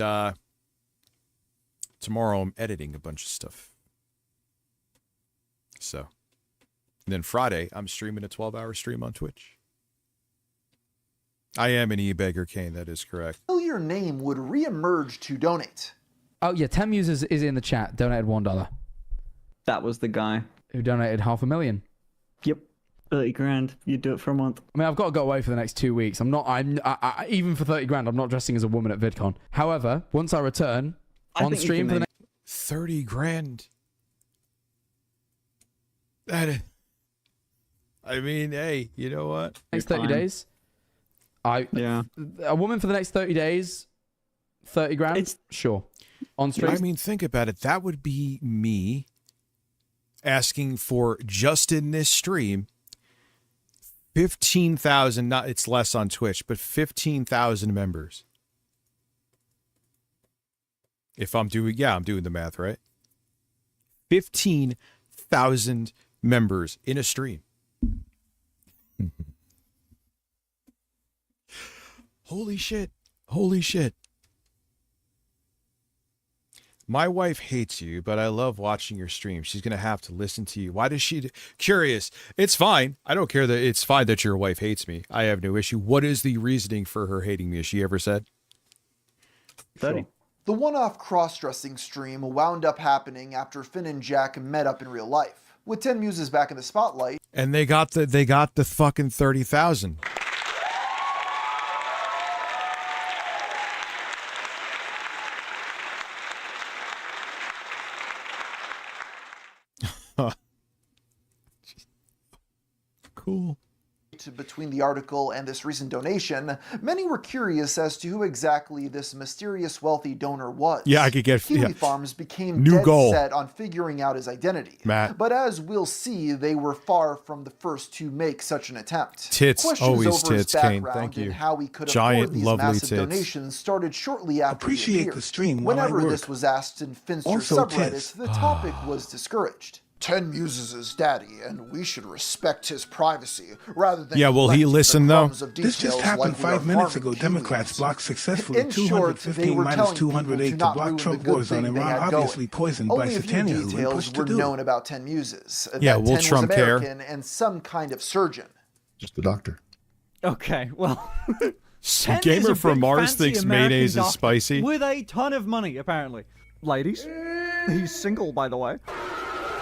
tomorrow I'm editing a bunch of stuff. So, and then Friday I'm streaming a 12-hour stream on Twitch. I am an e-beggar, Kane. That is correct. Your name would re-emerge to donate. Oh yeah, Temus is in the chat. Donated $1. That was the guy who donated $500,000. Yep, 30 grand. You'd do it for a month. I mean, I've got to go away for the next 2 weeks. I even for 30 grand, I'm not dressing as a woman at VidCon. However, once I return on stream for the next 30 grand. That. I mean, hey, you know what? Next 30 days. A woman for the next 30 days, 30 grand? Sure. On stream? I mean, think about it. That would be me asking for, just in this stream, 15,000, it's less on Twitch, but 15,000 members. If I'm doing, I'm doing the math, right? 15,000 members in a stream. Holy shit. Holy shit. My wife hates you, but I love watching your stream. She's going to have to listen to you. Why does she? Curious. It's fine. I don't care that it's fine that your wife hates me. I have no issue. What is the reasoning for her hating me? Has she ever said? 30. The one-off cross-dressing stream wound up happening after Finn and Jack met up in real life. With 10 Muses back in the spotlight. And they got the fucking 30,000. Cool. Between the article and this recent donation, many were curious as to who exactly this mysterious wealthy donor was. Yeah, I could get Kiwi Farms became new dead goal. set on figuring out his identity. Matt. But as we'll see, they were far from the first to make such an attempt. Tits, Questions always over his tits, Kane. background Thank you. and how he could Giant, afford these lovely massive tits. donations started shortly after he Appreciate appeared. the stream while I Whenever work. this was asked in Finster's Also subreddit, tits. the topic was discouraged. Ten Muses is daddy, and we should respect his privacy rather than. Yeah, will he listen though? This just happened 5 minutes ago. Democrats blocked successfully In short, they 215 were minus telling 208 people to not block ruin Trump the good wars on thing they Iran, had obviously going. poisoned by Only a few Netanyahu and details pushed were to do. known about Ten Muses. Yeah, that will 10 Trump was care? American and some kind of surgeon. Just the doctor. Okay, well. Some 10 is gamer a from big, Mars fancy thinks American mayonnaise is doctor spicy. With a ton of money, apparently. Ladies, he's single, by the way.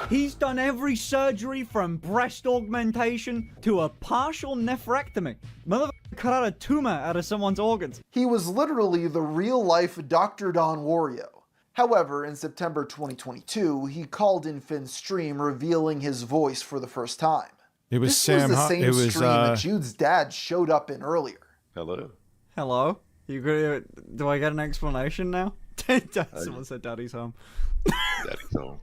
He's done every surgery from breast augmentation to a partial nephrectomy. Motherfucker cut out a tumor out of someone's organs. He was literally the real-life Dr. Don Wario. However, in September 2022, he called in Finn's stream, revealing his voice for the first time. It was This Sam. was the same It was stream that Jude's dad showed up in earlier. Hello. Hello? Do I get an explanation now? Someone said daddy's home. Daddy's home.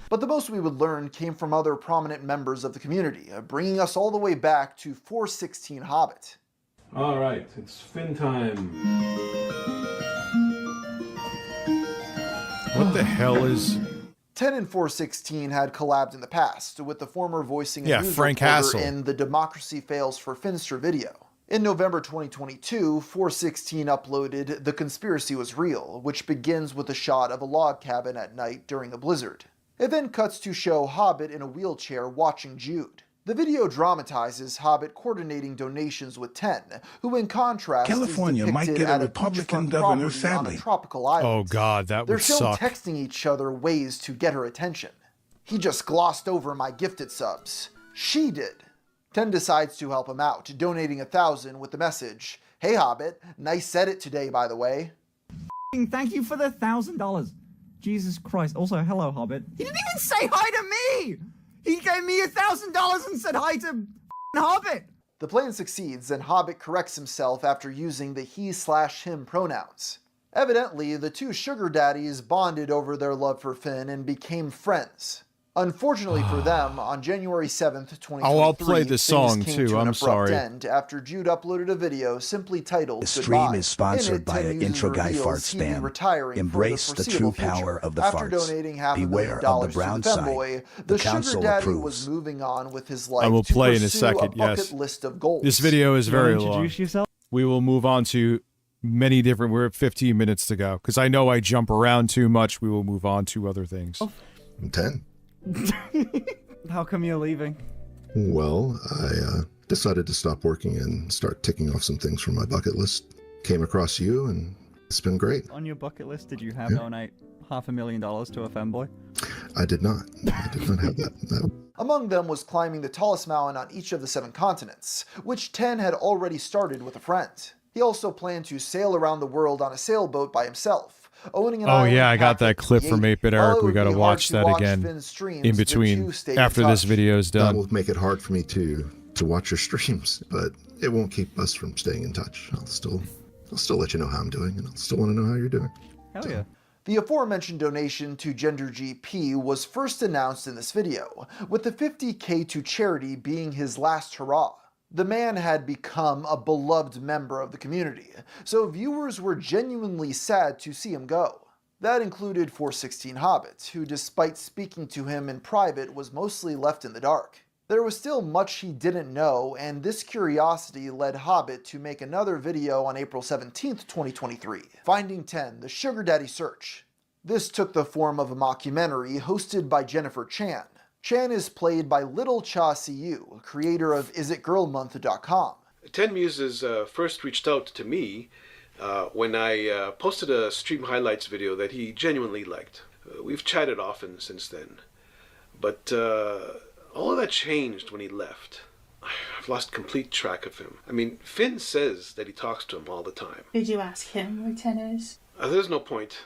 But the most we would learn came from other prominent members of the community, bringing us all the way back to 416 Hobbit. All right, it's Finn time. What the hell is... 10 and 416 had collabed in the past, with the former voicing a news Frank reporter Hassel. in the Democracy Fails for Finster video. In November 2022, 416 uploaded The Conspiracy Was Real, which begins with a shot of a log cabin at night during a blizzard. It then cuts to show Hobbit in a wheelchair watching Jude. The video dramatizes Hobbit coordinating donations with 10, who in contrast California is might depicted get a at Republican beachfront governor, property on a sadly. tropical island. Oh god, that They're would still suck. texting each other ways to get her attention. He just glossed over my gifted subs. She did. 10 decides to help him out, donating 1,000 with the message, "Hey Hobbit, nice edit today by the way." Thank you for the $1,000. Jesus Christ. Also, hello, Hobbit. He didn't even say hi to me! He gave me $1,000 and said hi to Hobbit! The plan succeeds, and Hobbit corrects himself after using the he/him pronouns. Evidently, the two sugar daddies bonded over their love for Finn and became friends. Unfortunately for them, on January 7th, 2023, I'll play the things song came too, to an I'm abrupt sorry. end after Jude uploaded a video simply titled The stream Goodbye. is sponsored In it, by 10 an users intro guy reveals fart he'd be spam. retiring Embrace for the foreseeable true power future. of the After farts. donating $500,000 Beware of the to brown the side. femboy, The the sugar council daddy approves. was moving on with his life I will to play in a pursue second, a bucket yes. list of goals. This video is You wanna very long. introduce yourself? We will move on to many different... We're at 15 minutes to go. Because I know I jump around too much. We will move on to other things. I'm 10. How come you're leaving? Well, I decided to stop working and start ticking off some things from my bucket list. Came across you, and it's been great. On your bucket list, did you have Yeah. donate $500,000 to a femboy? I did not. I did not have that. No. Among them was climbing the tallest mountain on each of the 7 continents, which 10 had already started with a friend. He also planned to sail around the world on a sailboat by himself, owning an Oh island yeah, I got packed that with clip from 8-Bit While Eric. it We would got to be hard watch to that watch again Finn's streams, in the between two stayed in after this touch. video is That done. will make it hard for me to watch your streams, but it won't keep us from staying in touch. I'll still let you know how I'm doing, and I'll still want to know how you're doing. Hell yeah. The aforementioned donation to GenderGP was first announced in this video, with the $50K to charity being his last hurrah. The man had become a beloved member of the community, so viewers were genuinely sad to see him go. That included 416 Hobbit, who despite speaking to him in private was mostly left in the dark. There was still much he didn't know, and this curiosity led Hobbit to make another video on April 17th, 2023, Finding 10, the Sugar Daddy Search. This took the form of a mockumentary hosted by Jennifer Chan. Chan is played by Little Cha Siu, creator of IsItGirlMonth.com. 10 Muses first reached out to me when I posted a stream highlights video that he genuinely liked. We've chatted often since then, but all of that changed when he left. I've lost complete track of him. I mean, Finn says that he talks to him all the time. Did you ask him where 10 is? There's no point.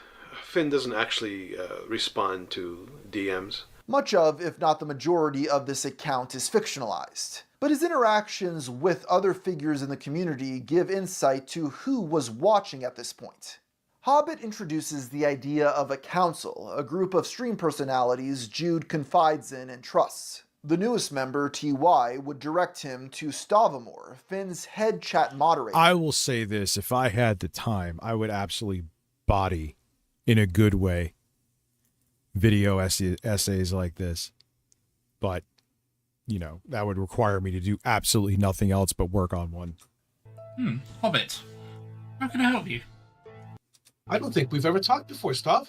Finn doesn't actually respond to DMs. Much of, if not the majority of this account is fictionalized, but his interactions with other figures in the community give insight to who was watching at this point. Hobbit introduces the idea of a council, a group of stream personalities Jude confides in and trusts. The newest member, TY, would direct him to Stavamore, Finn's head chat moderator. I will say this, if I had the time, I would absolutely body, in a good way, video essays like this. But, you know, that would require me to do absolutely nothing else but work on one. Hobbit. How can I help you? I don't think we've ever talked before, Stav.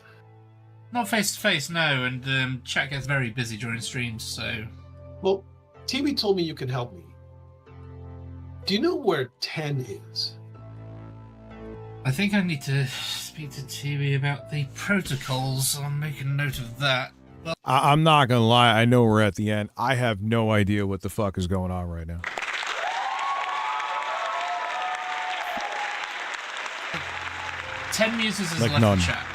Not face to face, no, and chat gets very busy during streams, so... Well, TV told me you can help me. Do you know where 10 is? I think I need to speak to TV about the protocols. I'll make a note of that. Well, I'm not gonna lie, I know we're at the end. I have no idea what the fuck is going on right now. Ten users has Like left none. the chat.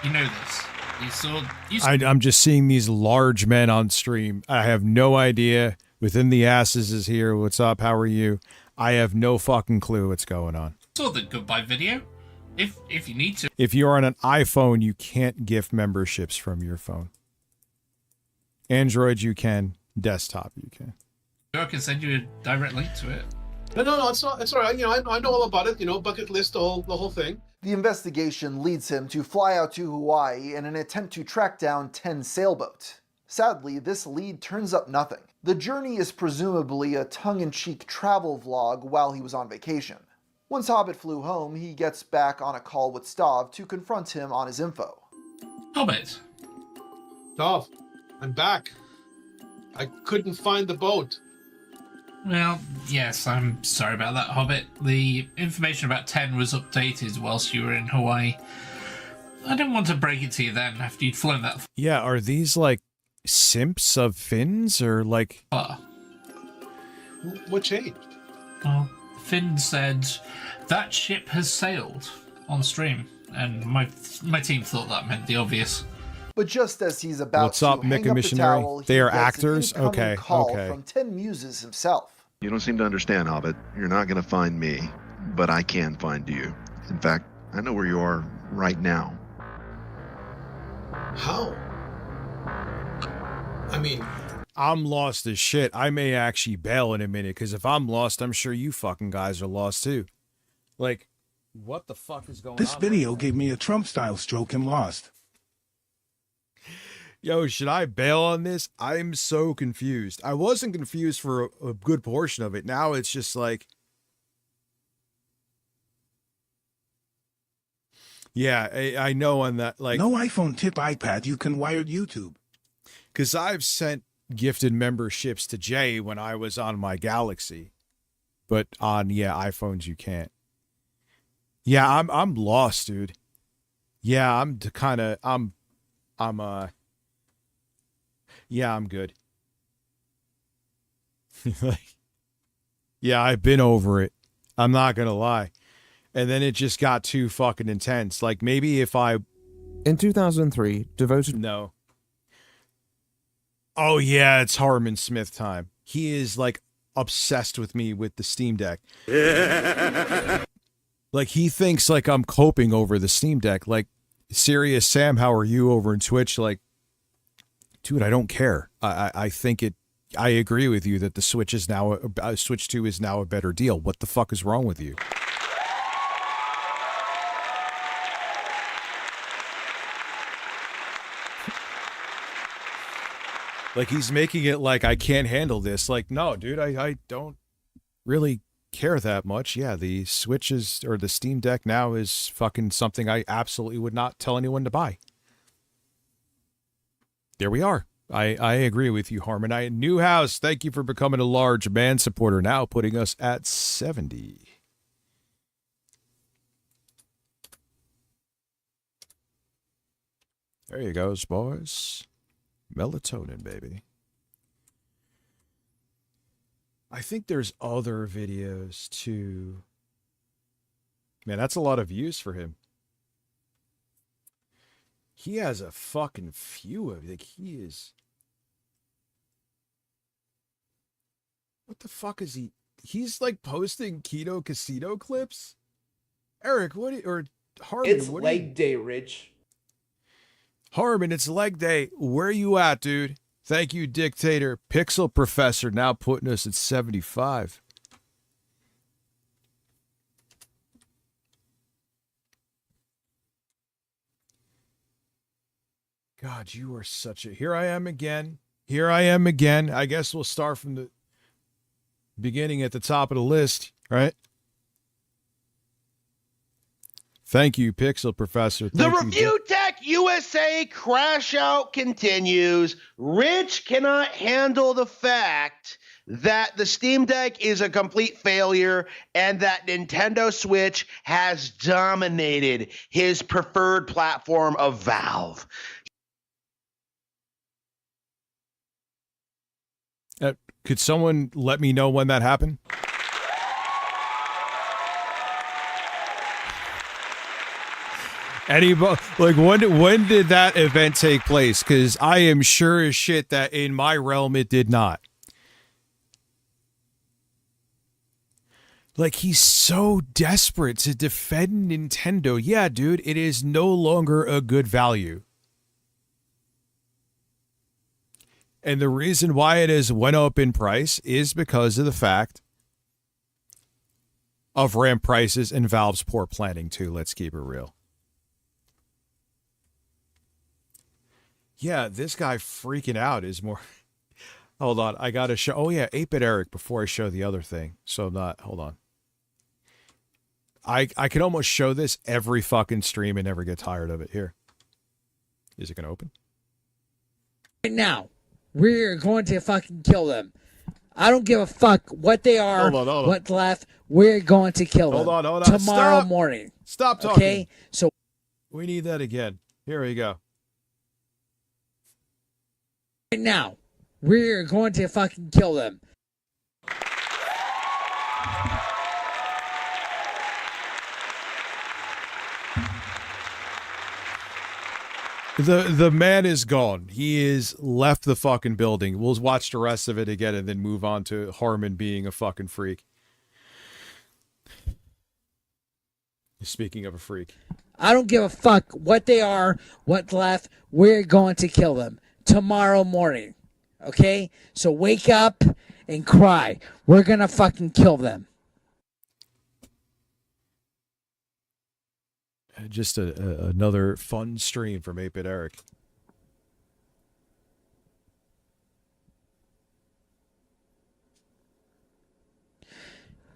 You know this. You saw. I'm just seeing these large men on stream. I have no idea. Within the Asses is here. What's up? How are you? I have no fucking clue what's going on. saw the goodbye video. If you need to. If you're on an iPhone, you can't gift memberships from your phone. Android, you can. Desktop, you can. I can send you a direct link to it. No, it's not. It's all right. You know, I know all about it. You know, bucket list, the whole thing. The investigation leads him to fly out to Hawaii in an attempt to track down 10 sailboat. Sadly, this lead turns up nothing. The journey is presumably a tongue-in-cheek travel vlog while he was on vacation. Once Hobbit flew home, he gets back on a call with Stav to confront him on his info. Hobbit. Stav, I'm back. I couldn't find the boat. Well, yes, I'm sorry about that, Hobbit. The information about 10 was updated whilst you were in Hawaii. I didn't want to break it to you then, after you'd flown that. Yeah, are these like simps of Finns or like... What changed? Well, Finn said that ship has sailed on stream, and my team thought that meant the obvious. But just as he's about What's to up, hang Mika up the Missionary? towel, he They are gets an actors? incoming Okay, call okay. from 10 Muses himself. You don't seem to understand, Hobbit. You're not going to find me, but I can find you. In fact, I know where you are right now. How? I mean... I'm lost as shit. I may actually bail in a minute, because if I'm lost, I'm sure you fucking guys are lost too. Like, what the fuck is going This on? video gave me a Trump-style stroke and lost. Yo, should I bail on this? I'm so confused. I wasn't confused for a good portion of it. Now it's just like... Yeah, I know on that, like... No iPhone tip iPad, you can wire YouTube. Because I've sent gifted memberships to Jay when I was on my Galaxy. But on, iPhones you can't. Yeah, I'm lost, dude. Yeah, I'm good. Yeah, I've been over it. I'm not gonna lie. And then it just got too fucking intense. Like, maybe if I... In 2003, devoted... No. Oh, yeah, it's Harmon Smith time. He is, like, obsessed with me with the Steam Deck. Like, he thinks, like, I'm coping over the Steam Deck. Like, Serious Sam, how are you over in Twitch? Like, dude, I don't care. I think it... I agree with you that the Switch is now... Switch 2 is now a better deal. What the fuck is wrong with you? Like, he's making it like I can't handle this. Like, no, dude, I don't really care that much. Yeah, the Switch is, or the Steam Deck now is fucking something I absolutely would not tell anyone to buy. There we are. I agree with you, Harmon. Newhouse, thank you for becoming a large man supporter, now putting us at 70. There you goes, boys. Melatonin, baby. I think there's other videos too. Man, that's a lot of views for him. He has a fucking few of, like, he is... What the fuck is he? He's like posting Keto Casino clips? Eric, or Harmon, It's what leg day, Rich. Harmon, it's leg day. Where you at, dude? Thank you, Dictator. Pixel Professor now putting us at 75. God, you are such a... Here I am again. Here I am again. I guess we'll start from the beginning at the top of the list, right? Thank you, Pixel Professor. The Thank you. Review Tech USA crash out continues. Rich cannot handle the fact that the Steam Deck is a complete failure and that Nintendo Switch has dominated his preferred platform of Valve. Could someone let me know when that happened? Anybody, like, when did that event take place? Because I am sure as shit that in my realm it did not. Like, he's so desperate to defend Nintendo. Yeah, dude, it is no longer a good value. And the reason why it has went up in price is because of the fact of RAM prices and Valve's poor planning too. Let's keep it real. Yeah, this guy freaking out is more... Hold on, I gotta show... Oh yeah, 8-Bit Eric before I show the other thing. So not... Hold on. I can almost show this every fucking stream and never get tired of it. Here. Is it gonna open? Right now, we're going to fucking kill them. I don't give a fuck what they are, Hold on. what's left. We're going to kill them. Hold on. Tomorrow Stop. morning. Stop talking. Okay? So we need that again. Here we go. right now, we're going to fucking kill them. The man is gone. He is left the fucking building. We'll watch the rest of it again and then move on to Harmon being a fucking freak. Speaking of a freak. I don't give a fuck what they are, what's left. We're going to kill them tomorrow morning. Okay? So wake up and cry. We're going to fucking kill them. Just another fun stream from 8-Bit Eric.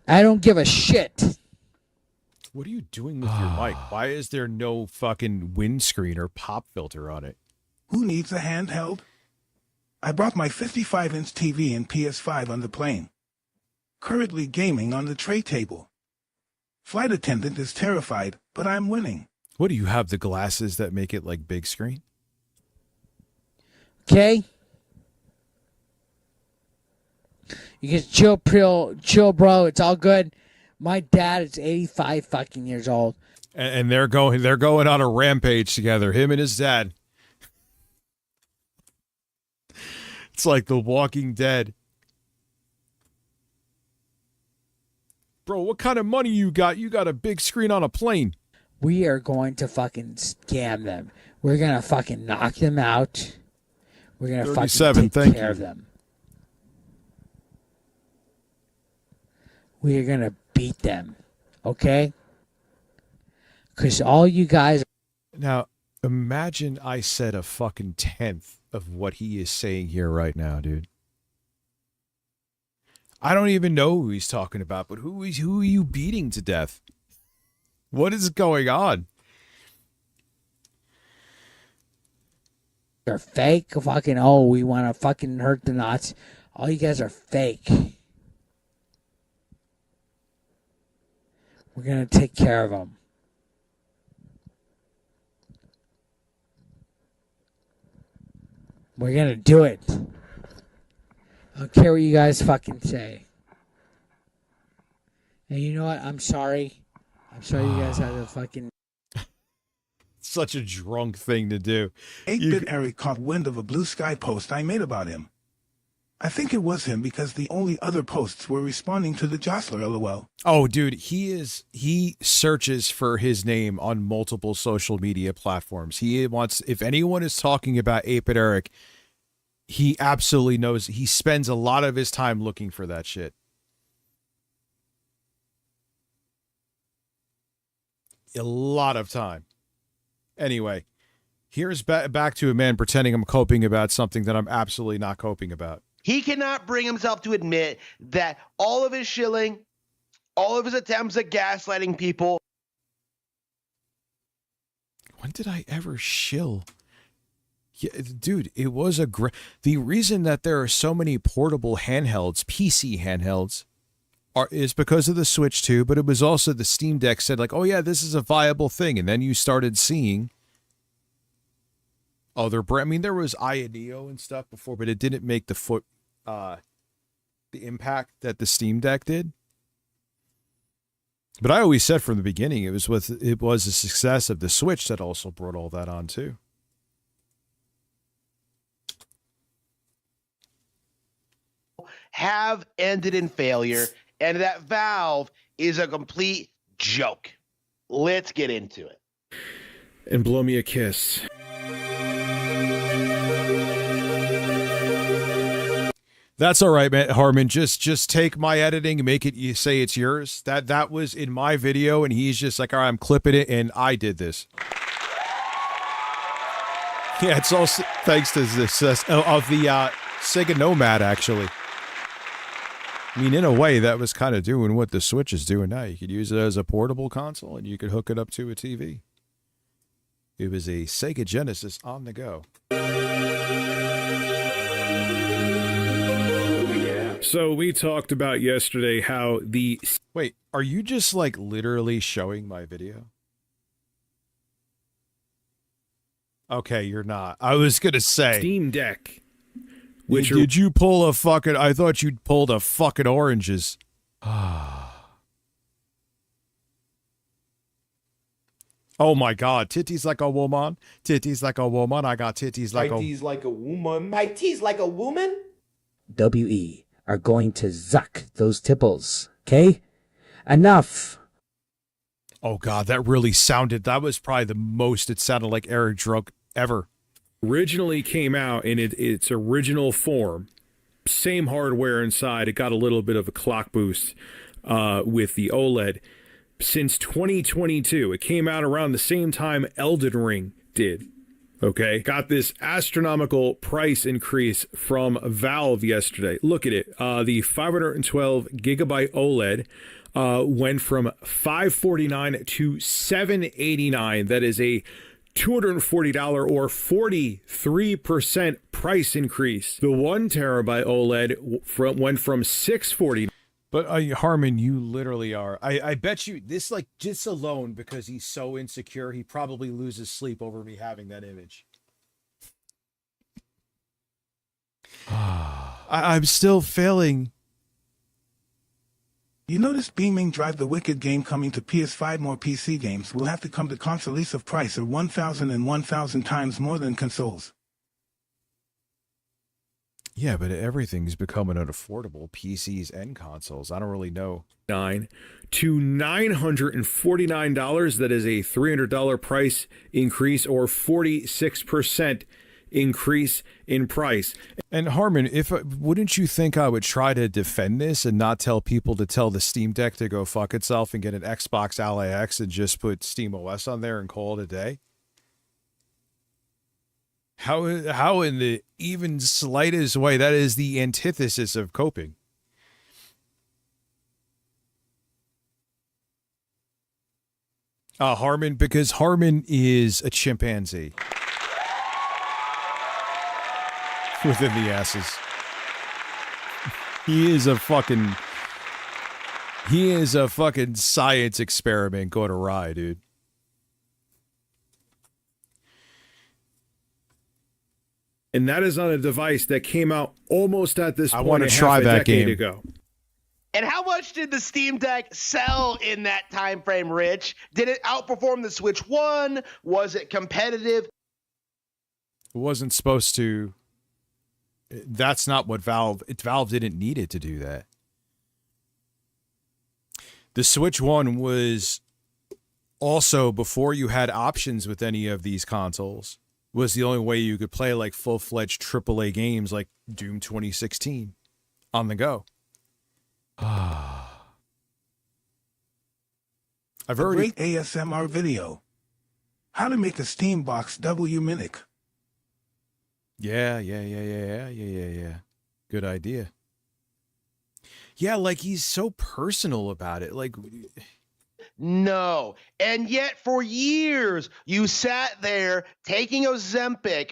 I don't give a shit. What are you doing with your mic? Why is there no fucking windscreen or pop filter on it? Who needs a handheld? I brought my 55-inch TV and PS5 on the plane. Currently gaming on the tray table. Flight attendant is terrified, but I'm winning. What, do you have the glasses that make it like big screen? Okay? You can chill, bro. It's all good. My dad is 85 fucking years old. And they're going on a rampage together, him and his dad. It's like The Walking Dead. Bro, what kind of money you got? You got a big screen on a plane. We are going to fucking scam them. We're going to fucking knock them out. We're going to fucking take care of them. We are going to beat them. Okay? Because all you guys... Now, imagine I said a fucking tenth of what he is saying here right now, dude. I don't even know who he's talking about, but who are you beating to death? What is going on? They're fake. Fucking, we want to fucking hurt the Nazis. All you guys are fake. We're going to take care of them. We're going to do it. I don't care what you guys fucking say. And you know what? I'm sorry. I'm sorry you guys had to fucking... Such a drunk thing to do. 8-Bit Eric caught wind of a Blue Sky post I made about him. I think it was him because the only other posts were responding to the Jostler LOL. Oh, dude, he searches for his name on multiple social media platforms. He wants, if anyone is talking about 8-Bit Eric, he absolutely knows. He spends a lot of his time looking for that shit. A lot of time. Anyway, Here's back to a man pretending I'm coping about something that I'm absolutely not coping about. He cannot bring himself to admit that all of his shilling, all of his attempts at gaslighting people. When did I ever shill? Yeah, dude, it was the reason that there are so many portable handhelds, PC handhelds, is because of the Switch 2, but it was also the Steam Deck said like, oh yeah, this is a viable thing. And then you started seeing other brand. I mean, there was Aya Neo and stuff before, but it didn't make the impact that the Steam Deck did. But I always said from the beginning, it was the success of the Switch that also brought all that on too. Have ended in failure, and that Valve is a complete joke. Let's get into it. And blow me a kiss. That's all right, man. Harmon. Just take my editing and make it. You say it's yours. That was in my video, and he's just like, all right, I'm clipping it, and I did this. Yeah, it's all thanks to the success of the Sega Nomad, actually. I mean, in a way, that was kind of doing what the Switch is doing now. You could use it as a portable console, and you could hook it up to a TV. It was a Sega Genesis on the go. So we talked about yesterday how the... Wait, are you just like literally showing my video? Okay, you're not. I was going to say... Steam Deck. Did you pull a fucking... I thought you'd pulled a fucking oranges. Oh my god, titties like a woman. Titties like a woman. I got titties like titties like a woman. My titties like a woman? WE are going to zuck those tipples, okay? Enough. Oh god, that really sounded... That was probably the most it sounded like Eric drunk ever. Originally came out in its original form. Same hardware inside. It got a little bit of a clock boost with the OLED. Since 2022, it came out around the same time Elden Ring did. Okay, got this astronomical price increase from Valve yesterday. Look at it. The 512 gigabyte OLED went from $549 to $789. That is a $240 or 43% price increase. The 1 terabyte OLED went from $649. But Harmon, you literally are. I bet you this, like, just alone because he's so insecure, he probably loses sleep over me having that image. I'm still failing. You notice Beaming Drive the Wicked game coming to PS5. More PC games will have to come to consoles of price of 1,000 and 1,000 times more than consoles. Yeah, but everything's becoming unaffordable, PCs and consoles. I don't really know. $9 to $949. That is a $300 price increase or 46% increase in price. And Harmon, wouldn't you think I would try to defend this and not tell people to tell the Steam Deck to go fuck itself and get an Xbox Ally X and just put Steam OS on there and call it a day? How in the even slightest way, that is the antithesis of coping. Harmon, because Harmon is a chimpanzee. Within the asses. He is a fucking science experiment going awry, dude. And that is on a device that came out almost at this point. I want to try that game ago. And how much did the Steam Deck sell in that time frame, Rich? Did it outperform the Switch 1? Was it competitive? It wasn't supposed to. That's not what Valve didn't need it to do that. The Switch 1 was also, before you had options with any of these consoles, was the only way you could play like full-fledged AAA games like Doom 2016 on the go. I've already... Great ASMR video. How to make a Steam box W Mimic. Yeah. Good idea. Yeah, like he's so personal about it. Like, No. And yet for years, you sat there taking Ozempic.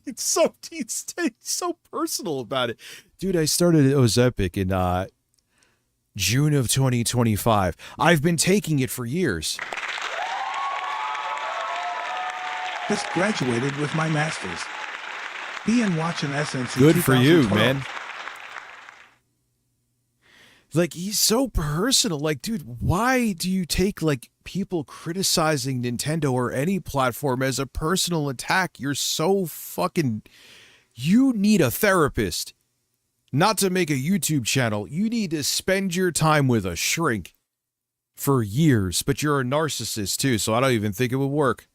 it's so personal about it. Dude, I started Ozempic in June of 2025. I've been taking it for years. Just graduated with my master's. Be and watch an SNC. Good for you, 2012. man. Like, he's so personal. Like, dude, why do you take, like, people criticizing Nintendo or any platform as a personal attack? You're so fucking... You need a therapist. Not to make a YouTube channel. You need to spend your time with a shrink for years. But you're a narcissist, too, so I don't even think it would work.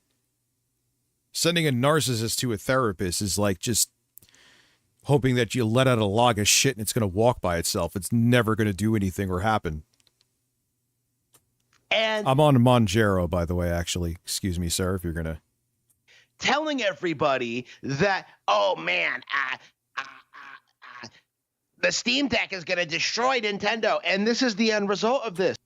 Sending a narcissist to a therapist is like just hoping that you let out a log of shit and it's going to walk by itself. It's never going to do anything or happen. And I'm on Monjaro, by the way, actually. Excuse me, sir, if you're going to... telling everybody that, oh, man, the Steam Deck is going to destroy Nintendo. And this is the end result of this.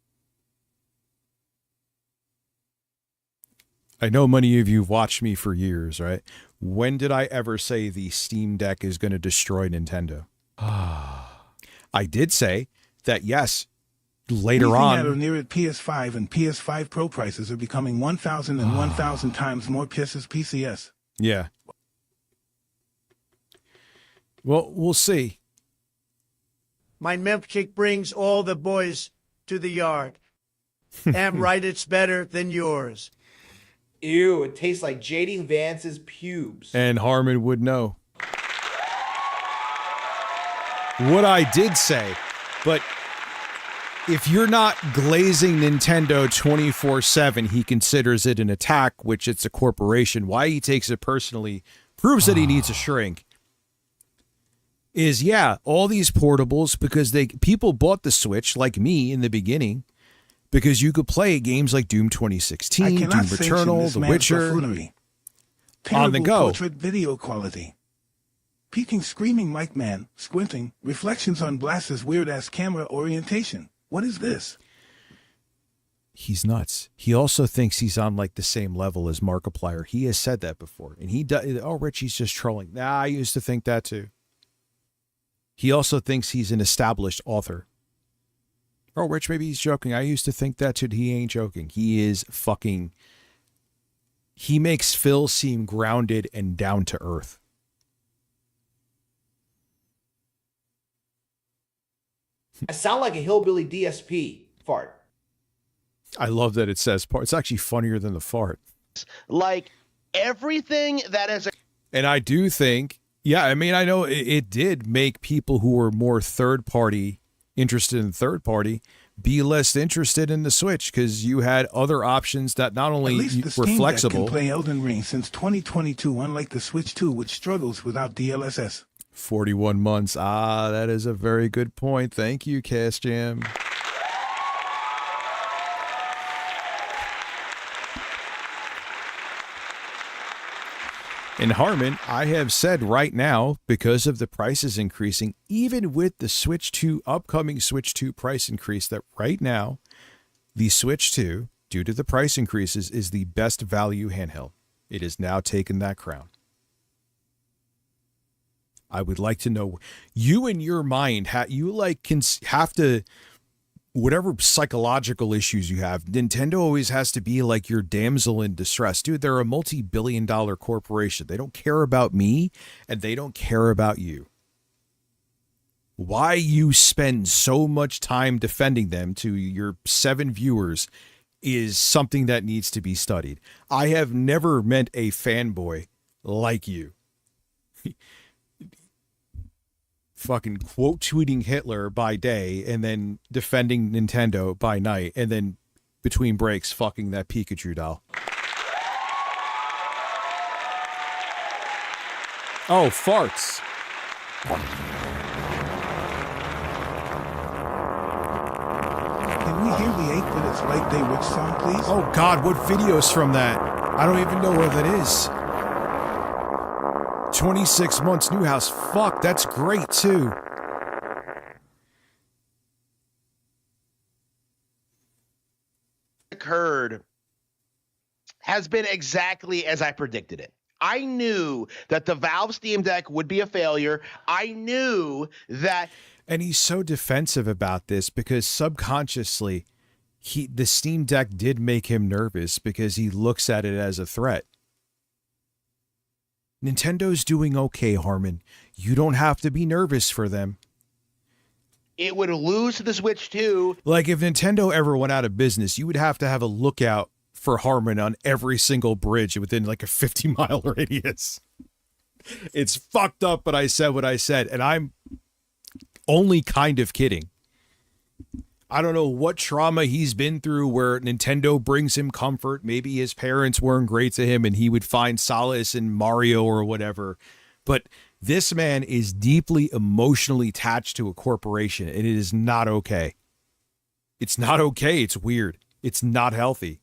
I know many of you have watched me for years, right? When did I ever say the Steam Deck is going to destroy Nintendo? I did say that, yes, later on... At or near it, PS5 and PS5 Pro prices are becoming 1,000 and 1,000 times more pisses PCS. Yeah. Well, we'll see. My milkshake brings all the boys to the yard. Am right, it's better than yours. Ew, it tastes like J.D. Vance's pubes. And Harmon would know. What I did say, but if you're not glazing Nintendo 24/7, he considers it an attack, which it's a corporation. Why he takes it personally proves that he needs a shrink. Is, yeah, all these portables, because people bought the Switch, like me in the beginning, because you could play games like Doom 2016, Doom Eternal, The Witcher, on the go. Portrait video quality. Peeking screaming mic man, squinting, reflections on Blast's weird-ass camera orientation. What is this? He's nuts. He also thinks he's on like the same level as Markiplier. He has said that before. And he does, oh, Richie's just trolling. Nah, I used to think that too. He also thinks he's an established author. Oh, Rich, maybe he's joking. I used to think that too. He ain't joking. He is fucking... He makes Phil seem grounded and down to earth. I sound like a hillbilly DSP fart. I love that it says fart. It's actually funnier than the fart. Like, everything that is... And I do think... Yeah, I mean, I know it did make people who were more third-party interested in third-party be less interested in the Switch because you had other options that not only At least the were Steam flexible. Deck can play Elden Ring since 2022, unlike the Switch 2, which struggles without DLSS. 41 months. Ah, that is a very good point. Thank you, Cast Jam. In Harmon, I have said right now, because of the prices increasing, even with the Switch 2, upcoming Switch 2 price increase, that right now, the Switch 2, due to the price increases, is the best value handheld. It has now taken that crown. I would like to know, you in your mind, have to, whatever psychological issues you have, Nintendo always has to be like your damsel in distress. Dude, they're a multi-billion-dollar corporation. They don't care about me, and they don't care about you. Why you spend so much time defending them to your 7 viewers is something that needs to be studied. I have never met a fanboy like you. Fucking quote tweeting Hitler by day and then defending Nintendo by night, and then between breaks fucking that Pikachu doll. Oh, farts. Can we hear the for this Late Day Witch song, please? Oh God, what video's from that? I don't even know where that is. 26 Months Newhouse. Fuck, that's great too. Occurred has been exactly as I predicted it. I knew that the Valve Steam Deck would be a failure. I knew that. And he's so defensive about this because subconsciously, the Steam Deck did make him nervous because he looks at it as a threat. Nintendo's doing okay, Harmon. You don't have to be nervous for them. It would lose to the Switch 2. Like, if Nintendo ever went out of business, you would have to have a lookout for Harmon on every single bridge within like a 50-mile radius. It's fucked up, but I said what I said, and I'm only kind of kidding. I don't know what trauma he's been through where Nintendo brings him comfort. Maybe his parents weren't great to him and he would find solace in Mario or whatever. But this man is deeply emotionally attached to a corporation, and it is not okay. It's not okay. It's weird. It's not healthy.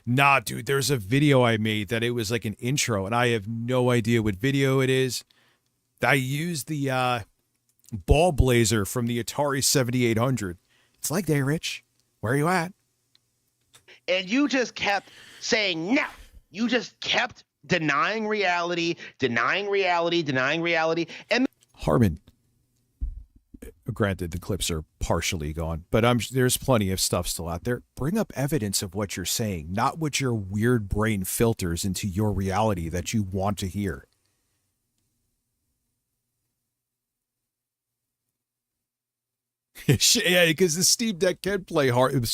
Nah, dude, there's a video I made that it was like an intro, and I have no idea what video it is. I used the ball blazer from the Atari 7800. It's like, "Hey, Rich, where are you at?" And you just kept saying no. You just kept denying reality, denying reality, denying reality. And Harmon, granted, the clips are partially gone, but there's plenty of stuff still out there. Bring up evidence of what you're saying, not what your weird brain filters into your reality that you want to hear. Yeah, because the Steam Deck can play hard.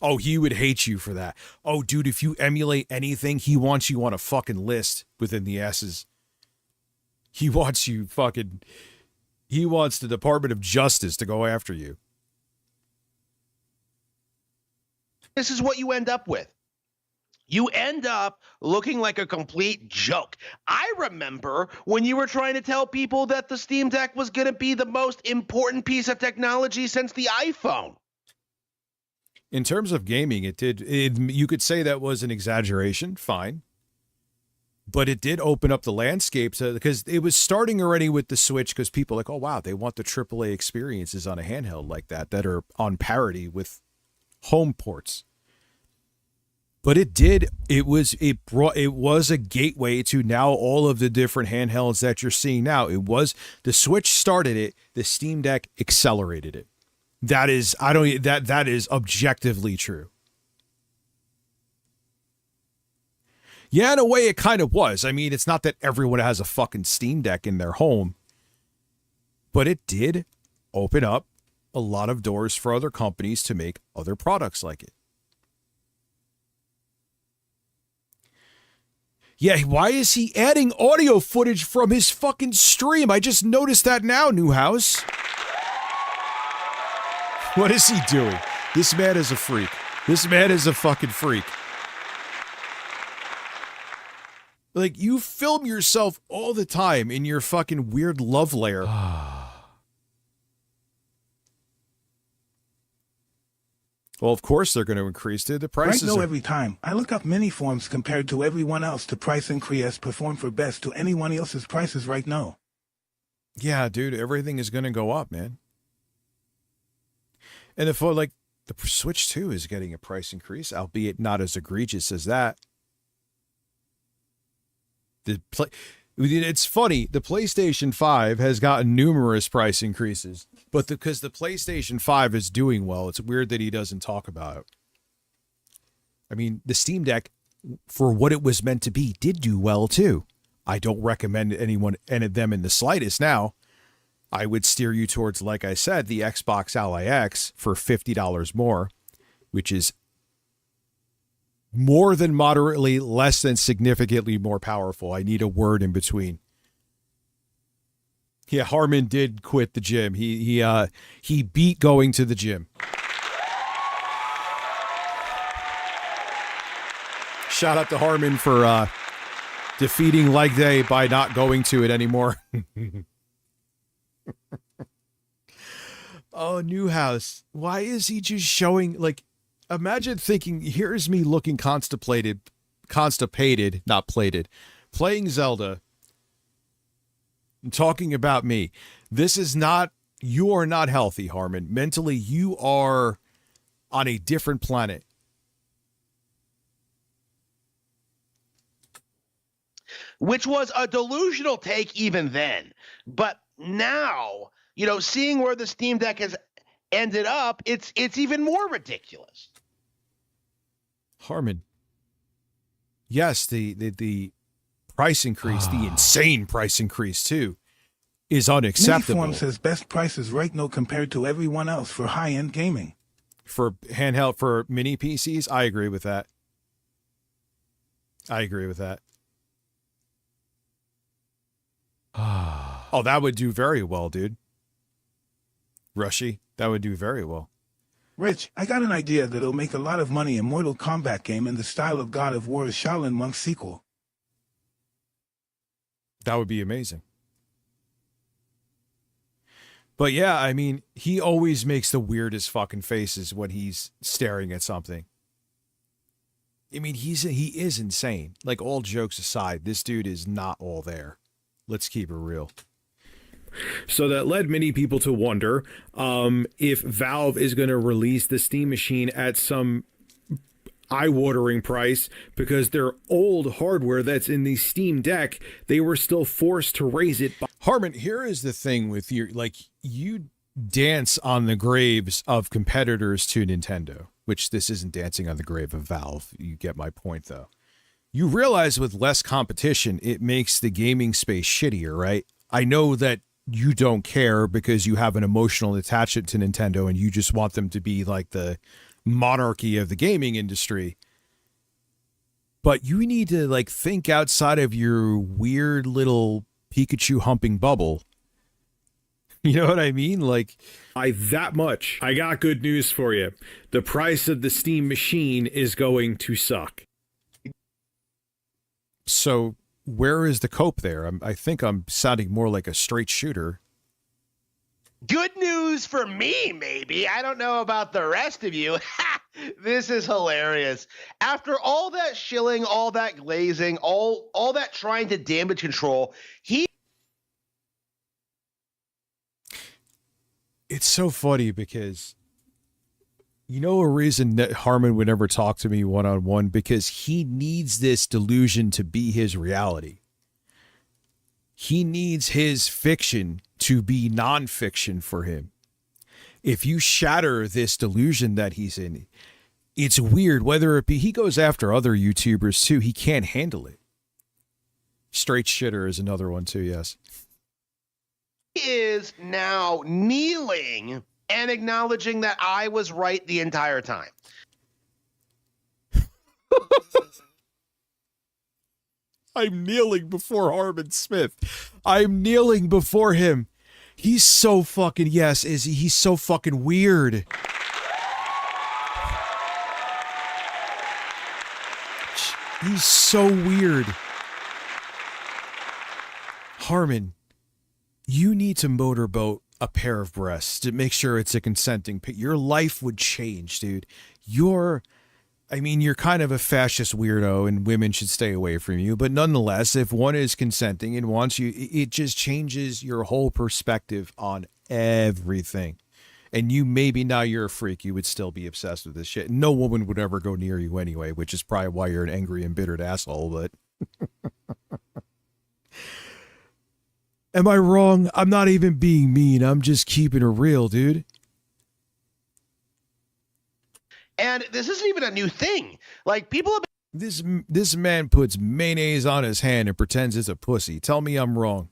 Oh, he would hate you for that. Oh, dude, if you emulate anything, he wants you on a fucking list within the S's. He wants you fucking... He wants the Department of Justice to go after you. this is what you end up with. You end up looking like a complete joke. I remember when you were trying to tell people that the Steam Deck was going to be the most important piece of technology since the iPhone. In terms of gaming, you could say that was an exaggeration, fine. But it did open up the landscape because it was starting already with the Switch because people are like, oh, wow, they want the AAA experiences on a handheld like that are on parity with home ports. But it was a gateway to now all of the different handhelds that you're seeing now. The Switch started it, the Steam Deck accelerated it. That is objectively true. Yeah, in a way it kind of was. I mean, it's not that everyone has a fucking Steam Deck in their home, but it did open up a lot of doors for other companies to make other products like it. Yeah, why is he adding audio footage from his fucking stream? I just noticed that now, Newhouse. What is he doing? This man is a freak. This man is a fucking freak. Like, you film yourself all the time in your fucking weird love lair. Well, of course they're going to increase the prices. Right now, every time I look up mini forms compared to everyone else, the price increase perform for best to anyone else's prices right now. Yeah, dude, everything is going to go up, man. And if the Switch 2 is getting a price increase, albeit not as egregious as that. It's funny, the PlayStation 5 has gotten numerous price increases, but because the PlayStation 5 is doing well, it's weird that he doesn't talk about it. I mean, the Steam Deck, for what it was meant to be, did do well too. I don't recommend any of them in the slightest now. I would steer you towards, like I said, the Xbox Ally X for $50 more, which is more than moderately, less than significantly more powerful. I need a word in between. Yeah, Harmon did quit the gym. He beat going to the gym. Shout out to Harmon for defeating Leg Day by not going to it anymore. Oh, Newhouse. Why is he just showing, like, imagine thinking, here's me looking constipated, not plated, playing Zelda, and talking about me. This is not, you are not healthy, Harmon. Mentally, you are on a different planet. Which was a delusional take even then. But now, you know, seeing where the Steam Deck has ended up, it's even more ridiculous. Harmon. Yes, the price increase, the insane price increase too, is unacceptable. Miniform says best prices right now compared to everyone else for high-end gaming. For handheld, for mini PCs, I agree with that. Oh, that would do very well, dude. Rushy, that would do very well. Rich, I got an idea that'll make a lot of money in Mortal Kombat game in the style of God of War's Shaolin Monk sequel. That would be amazing. But yeah, I mean, he always makes the weirdest fucking faces when he's staring at something. I mean, he is insane. Like, all jokes aside, this dude is not all there. Let's keep it real. So that led many people to wonder if Valve is going to release the Steam Machine at some eye-watering price, because their old hardware that's in the Steam Deck, they were still forced to raise it. Harmon, here is the thing with your, like, you dance on the graves of competitors to Nintendo, which this isn't dancing on the grave of Valve. You get my point, though. You realize with less competition, it makes the gaming space shittier, right? I know that you don't care because you have an emotional attachment to Nintendo and you just want them to be like the monarchy of the gaming industry. But you need to, like, think outside of your weird little Pikachu humping bubble. You know what I mean? Like, that much. I got good news for you. The price of the Steam Machine is going to suck. So where is the cope there? I think I'm sounding more like a straight shooter. Good news for me, maybe. I don't know about the rest of you. This is hilarious. After all that shilling, all that glazing, all that trying to damage control, It's so funny because, you know, a reason that Harmon would never talk to me one-on-one, because he needs this delusion to be his reality. He needs his fiction to be nonfiction for him. If you shatter this delusion that he's in, it's weird. Whether it be, he goes after other YouTubers too. He can't handle it. Straight shitter is another one too, yes. he is now kneeling and acknowledging that I was right the entire time. I'm kneeling before Harmon Smith. I'm kneeling before him. He's so fucking, yes, he's so fucking weird. He's so weird. Harmon, you need to motorboat a pair of breasts to make sure it's a consenting. Your life would change, dude. You're kind of a fascist weirdo and women should stay away from you. But nonetheless, if one is consenting and wants you, it just changes your whole perspective on everything. And you, maybe now you're a freak, you would still be obsessed with this shit. No woman would ever go near you anyway, which is probably why you're an angry, embittered asshole. But am I wrong? I'm not even being mean. I'm just keeping it real, dude. And this isn't even a new thing. Like, people have been... This man puts mayonnaise on his hand and pretends it's a pussy. Tell me I'm wrong.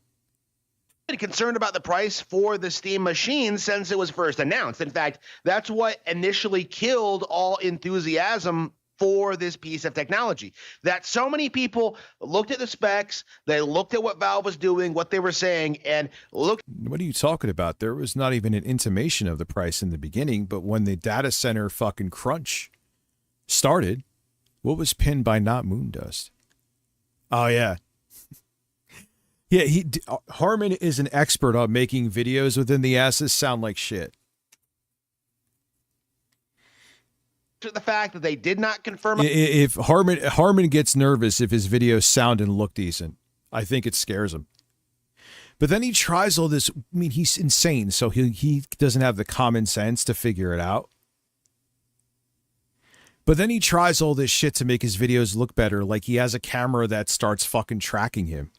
Concerned about the price for the Steam Machine since it was first announced. In fact, that's what initially killed all enthusiasm for this piece of technology. That so many people looked at the specs, they looked at what Valve was doing, what they were saying, and looked. What are you talking about? There was not even an intimation of the price in the beginning, but when the data center fucking crunch started, what was pinned by Not Moondust? Oh, yeah. Yeah, Harmon is an expert on making videos within the asses sound like shit. the fact that they did not confirm. If Harmon gets nervous if his videos sound and look decent, I think it scares him. But then he tries all this. I mean, he's insane, so he doesn't have the common sense to figure it out. But then he tries all this shit to make his videos look better, like he has a camera that starts fucking tracking him.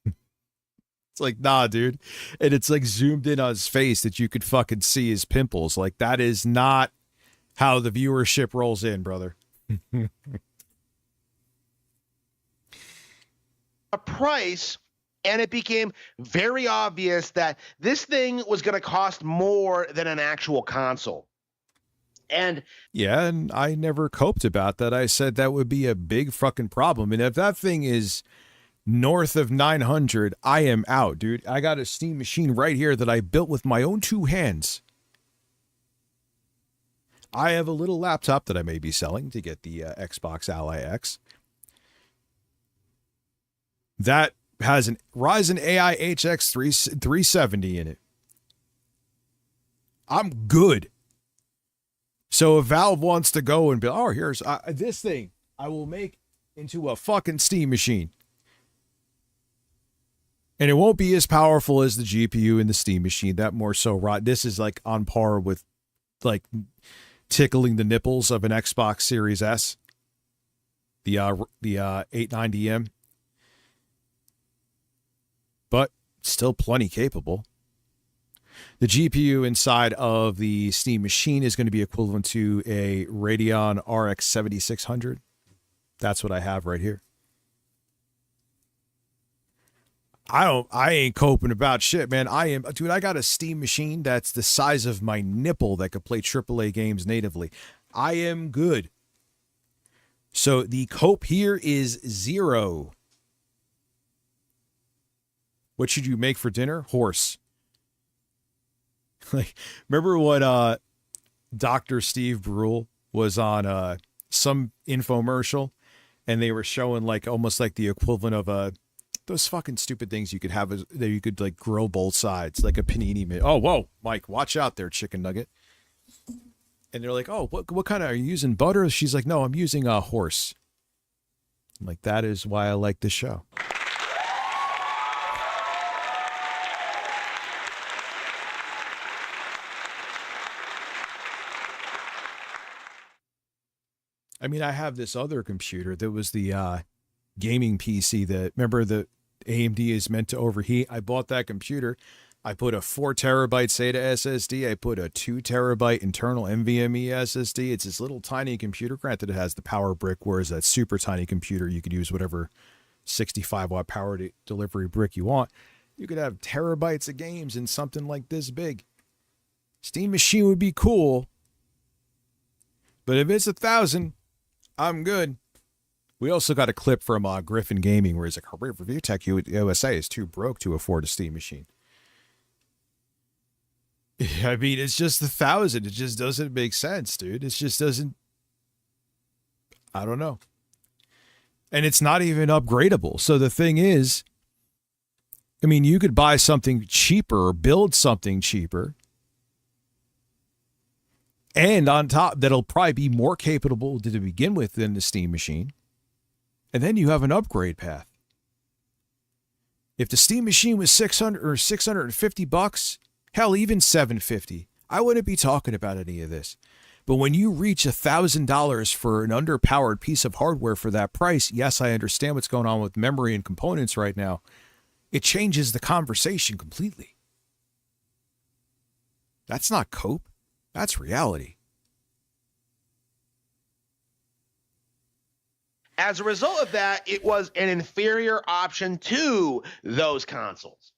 It's like, nah, dude. And it's like zoomed in on his face that you could fucking see his pimples. Like, that is not how the viewership rolls in, brother. A price, and it became very obvious that this thing was going to cost more than an actual console. And yeah, and I never coped about that. I said that would be a big fucking problem. And if that thing is north of 900, I am out, dude. I got a Steam machine right here that I built with my own two hands. I have a little laptop that I may be selling to get the Xbox Ally X. That has an Ryzen AI HX 370 in it. I'm good. So if Valve wants to go and be, oh, here's this thing I will make into a fucking Steam machine. And it won't be as powerful as the GPU in the Steam machine. That more so, this is like on par with like tickling the nipples of an Xbox Series S. The 890M. But still plenty capable. The GPU inside of the Steam machine is going to be equivalent to a Radeon RX 7600. That's what I have right here. I ain't coping about shit, man. Dude, I got a Steam machine that's the size of my nipple that could play AAA games natively. I am good. So the cope here is 0. What should you make for dinner? Horse. Like, remember what Dr. Steve Brule was on some infomercial, and they were showing like almost like the equivalent of those fucking stupid things you could have that you could like grill both sides, like a panini. Oh, whoa, Mike, watch out there, chicken nugget. And they're like, oh, what kind of, are you using butter? She's like, no, I'm using a horse. I'm like, that is why I like this show. I mean, I have this other computer that was the gaming PC that, remember, the AMD is meant to overheat. I bought that computer. I put a 4 terabyte SATA SSD. I put a 2 terabyte internal NVMe SSD. It's this little tiny computer. Granted, it has the power brick, whereas that super tiny computer, you could use whatever 65 watt power delivery brick you want. You could have terabytes of games in something like this big. Steam machine would be cool. But if it's 1,000, I'm good. We also got a clip from Griffin Gaming where he's like, Review Tech USA is too broke to afford a Steam machine. I mean, it's just 1,000. It just doesn't make sense, dude. It just doesn't. I don't know. And it's not even upgradable. So the thing is, I mean, you could buy something cheaper or build something cheaper. And on top, that'll probably be more capable to begin with than the Steam machine. And then you have an upgrade path. If the Steam machine was $600 or $650, hell, even $750, I wouldn't be talking about any of this. But when you reach $1,000 for an underpowered piece of hardware for that price, yes, I understand what's going on with memory and components right now. It changes the conversation completely. That's not cope. That's reality. As a result of that, it was an inferior option to those consoles.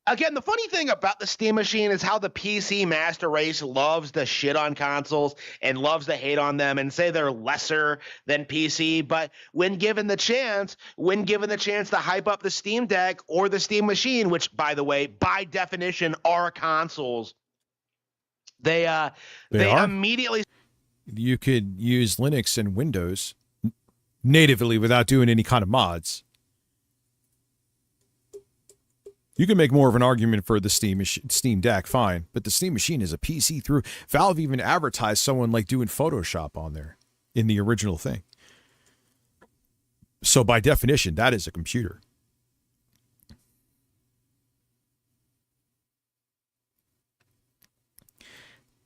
Again, the funny thing about the Steam machine is how the PC master race loves to shit on consoles and loves to hate on them and say they're lesser than PC. But when given the chance to hype up the Steam Deck or the Steam machine, which, by the way, by definition are consoles, they immediately. You could use Linux and Windows natively without doing any kind of mods. You can make more of an argument for the Steam Deck, fine, but the Steam Machine is a PC through. Valve even advertised someone like doing Photoshop on there in the original thing. So by definition, that is a computer.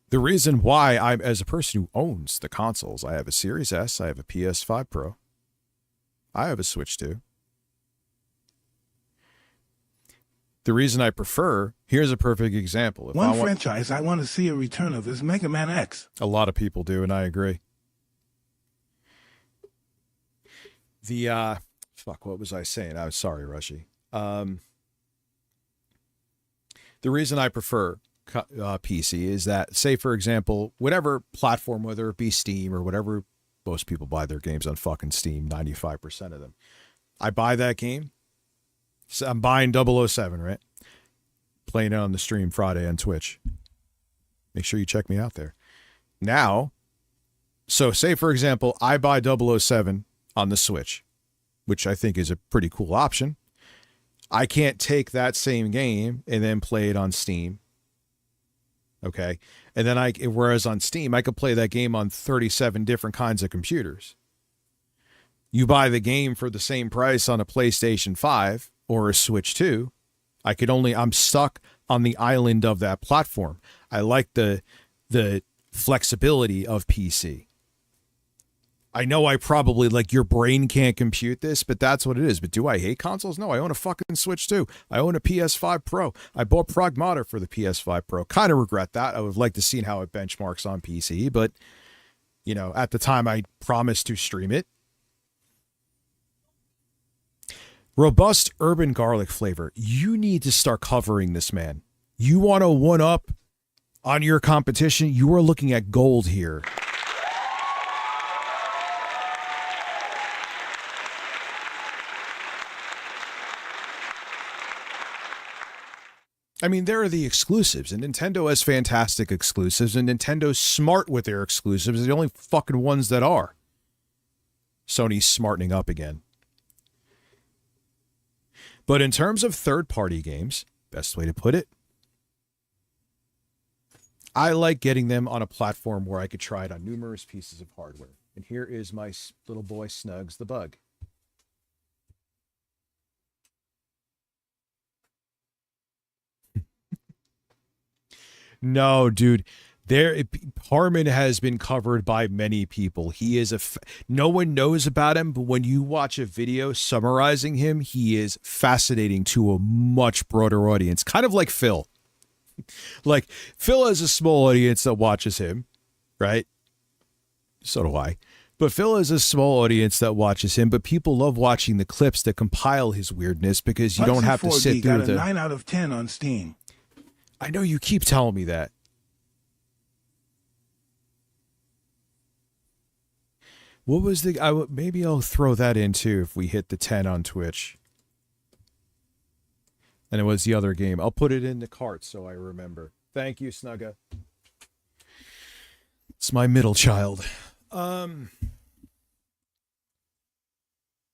The reason why I'm, as a person who owns the consoles, I have a Series S, I have a PS5 Pro, I have a Switch 2. The reason I prefer, here's a perfect example. If One franchise I want to see a return of is Mega Man X. A lot of people do, and I agree. Fuck, what was I saying? I was sorry, Rushy. The reason I prefer PC is that, say, for example, whatever platform, whether it be Steam or whatever, most people buy their games on fucking Steam, 95% of them. I buy that game. So I'm buying 007, right? Playing it on the stream Friday on Twitch. Make sure you check me out there. Now, so say, for example, I buy 007 on the Switch, which I think is a pretty cool option. I can't take that same game and then play it on Steam. Okay. And then whereas on Steam, I could play that game on 37 different kinds of computers. You buy the game for the same price on a PlayStation 5 or a Switch 2. I'm stuck on the island of that platform. I like the flexibility of PC. I know I probably, like, your brain can't compute this, but that's what it is. But do I hate consoles? No, I own a fucking Switch 2. I own a PS5 Pro. I bought Pragmata for the PS5 Pro. Kind of regret that. I would like to see how it benchmarks on PC, but, you know, at the time I promised to stream it. Robust urban garlic flavor. You need to start covering this, man. You want to one-up on your competition? You are looking at gold here. I mean, there are the exclusives, and Nintendo has fantastic exclusives, and Nintendo's smart with their exclusives. They're the only fucking ones that are. Sony's smartening up again. But in terms of third-party games, best way to put it, I like getting them on a platform where I could try it on numerous pieces of hardware. And here is my little boy Snugs the Bug. No, dude. Harmon has been covered by many people. He is no one knows about him, but when you watch a video summarizing him, he is fascinating to a much broader audience. Kind of like Phil. Like, Phil has a small audience that watches him, right? So do I. But Phil has a small audience that watches him, but people love watching the clips that compile his weirdness because you don't have to sit through got a 9 out of 10 on Steam. I know you keep telling me that. What was maybe I'll throw that in too if we hit the 10 on Twitch. And it was the other game. I'll put it in the cart so I remember. Thank you, Snugga. It's my middle child.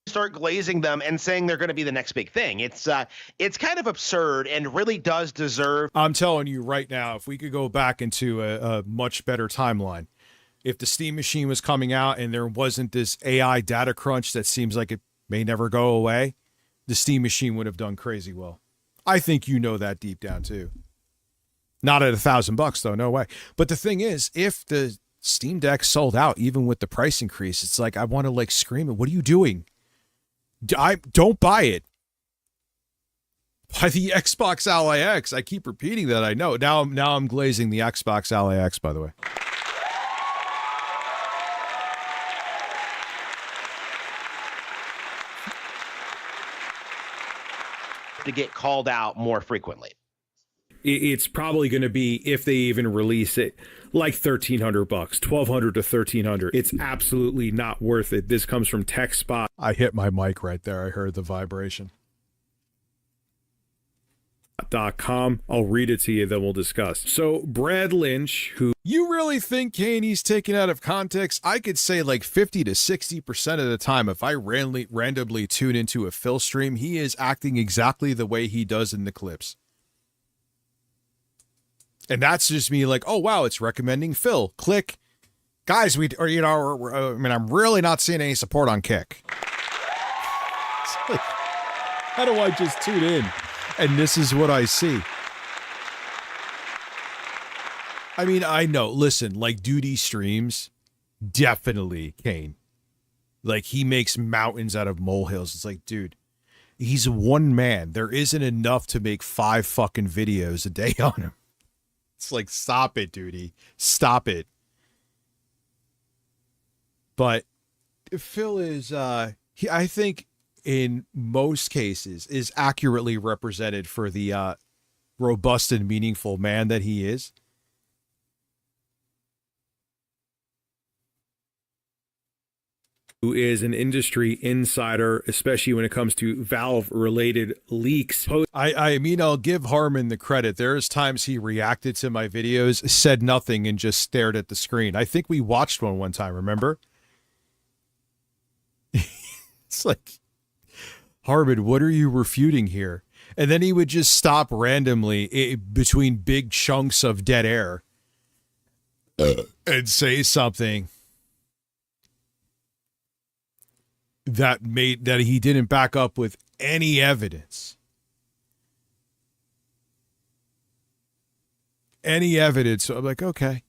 Start glazing them and saying they're going to be the next big thing. It's kind of absurd and really does deserve. I'm telling you right now, if we could go back into a much better timeline, if the Steam Machine was coming out and there wasn't this AI data crunch that seems like it may never go away, the Steam Machine would have done crazy well. I think you know that deep down too. Not at $1,000 though, no way. But the thing is, if the Steam Deck sold out even with the price increase, it's like I want to like scream it. What are you doing? Don't buy it. Buy the Xbox Ally X. I keep repeating that. I know. Now I'm glazing the Xbox Ally X, by the way. To get called out more frequently. It's probably going to be, if they even release it, like $1,300, $1,200 to $1,300. It's absolutely not worth it. This comes from TechSpot. I hit my mic right there. I heard the vibration. GameSpot.com. I'll read it to you, then we'll discuss. So Brad Lynch, who... You really think Kane he's taken out of context? I could say like 50 to 60% of the time, if I randomly tune into a Phil stream, he is acting exactly the way he does in the clips. And that's just me like, oh, wow, it's recommending Phil. Click. Guys, I'm really not seeing any support on Kick. It's like, how do I just tune in? And this is what I see. I mean, I know, listen, like Duty streams, definitely Kane. Like he makes mountains out of molehills. It's like, dude, he's one man. There isn't enough to make 5 fucking videos a day on him. It's like, stop it, Duty. Stop it. But Phil is, I think in most cases is accurately represented for the robust and meaningful man that he is. Who is an industry insider, especially when it comes to Valve-related leaks. I mean, I'll give Harmon the credit. There's times he reacted to my videos, said nothing, and just stared at the screen. I think we watched one time, remember? It's like, Harmon, what are you refuting here? And then he would just stop randomly between big chunks of dead air and say something that he didn't back up with any evidence. So I'm like, okay.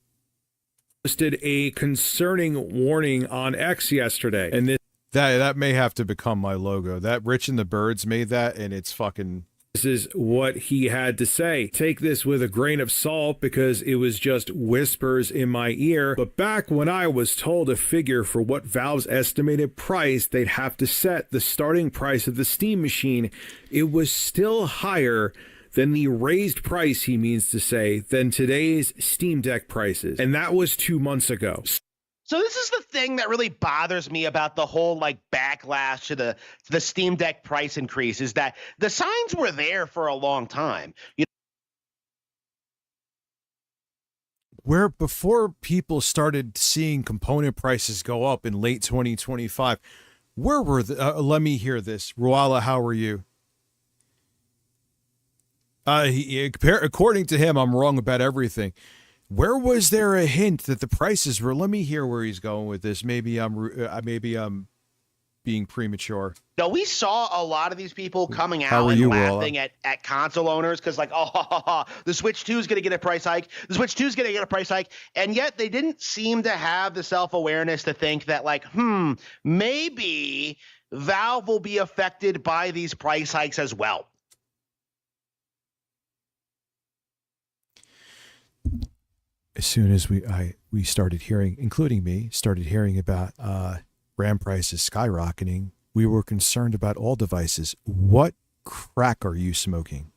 Posted a concerning warning on X yesterday, and that may have to become my logo. That Rich and the Birds made that, and it's fucking... This is what he had to say. Take this with a grain of salt because it was just whispers in my ear. But back when I was told a figure for what Valve's estimated price they'd have to set the starting price of the Steam machine, it was still higher than the raised price, he means to say, than today's Steam Deck prices. And that was 2 months ago. So this is the thing that really bothers me about the whole like backlash to the Steam Deck price increase is that the signs were there for a long time. Where before people started seeing component prices go up in late 2025, where were let me hear this. Ruala, how are you? According to him, I'm wrong about everything. Where was there a hint that the prices were? Let me hear where he's going with this. Maybe I'm being premature. No, we saw a lot of these people coming out and laughing at console owners because like, the Switch 2 is going to get a price hike. The Switch 2 is going to get a price hike. And yet they didn't seem to have the self-awareness to think that like, maybe Valve will be affected by these price hikes as well. As soon as we started hearing, including me, started hearing about RAM prices skyrocketing, we were concerned about all devices. What crack are you smoking?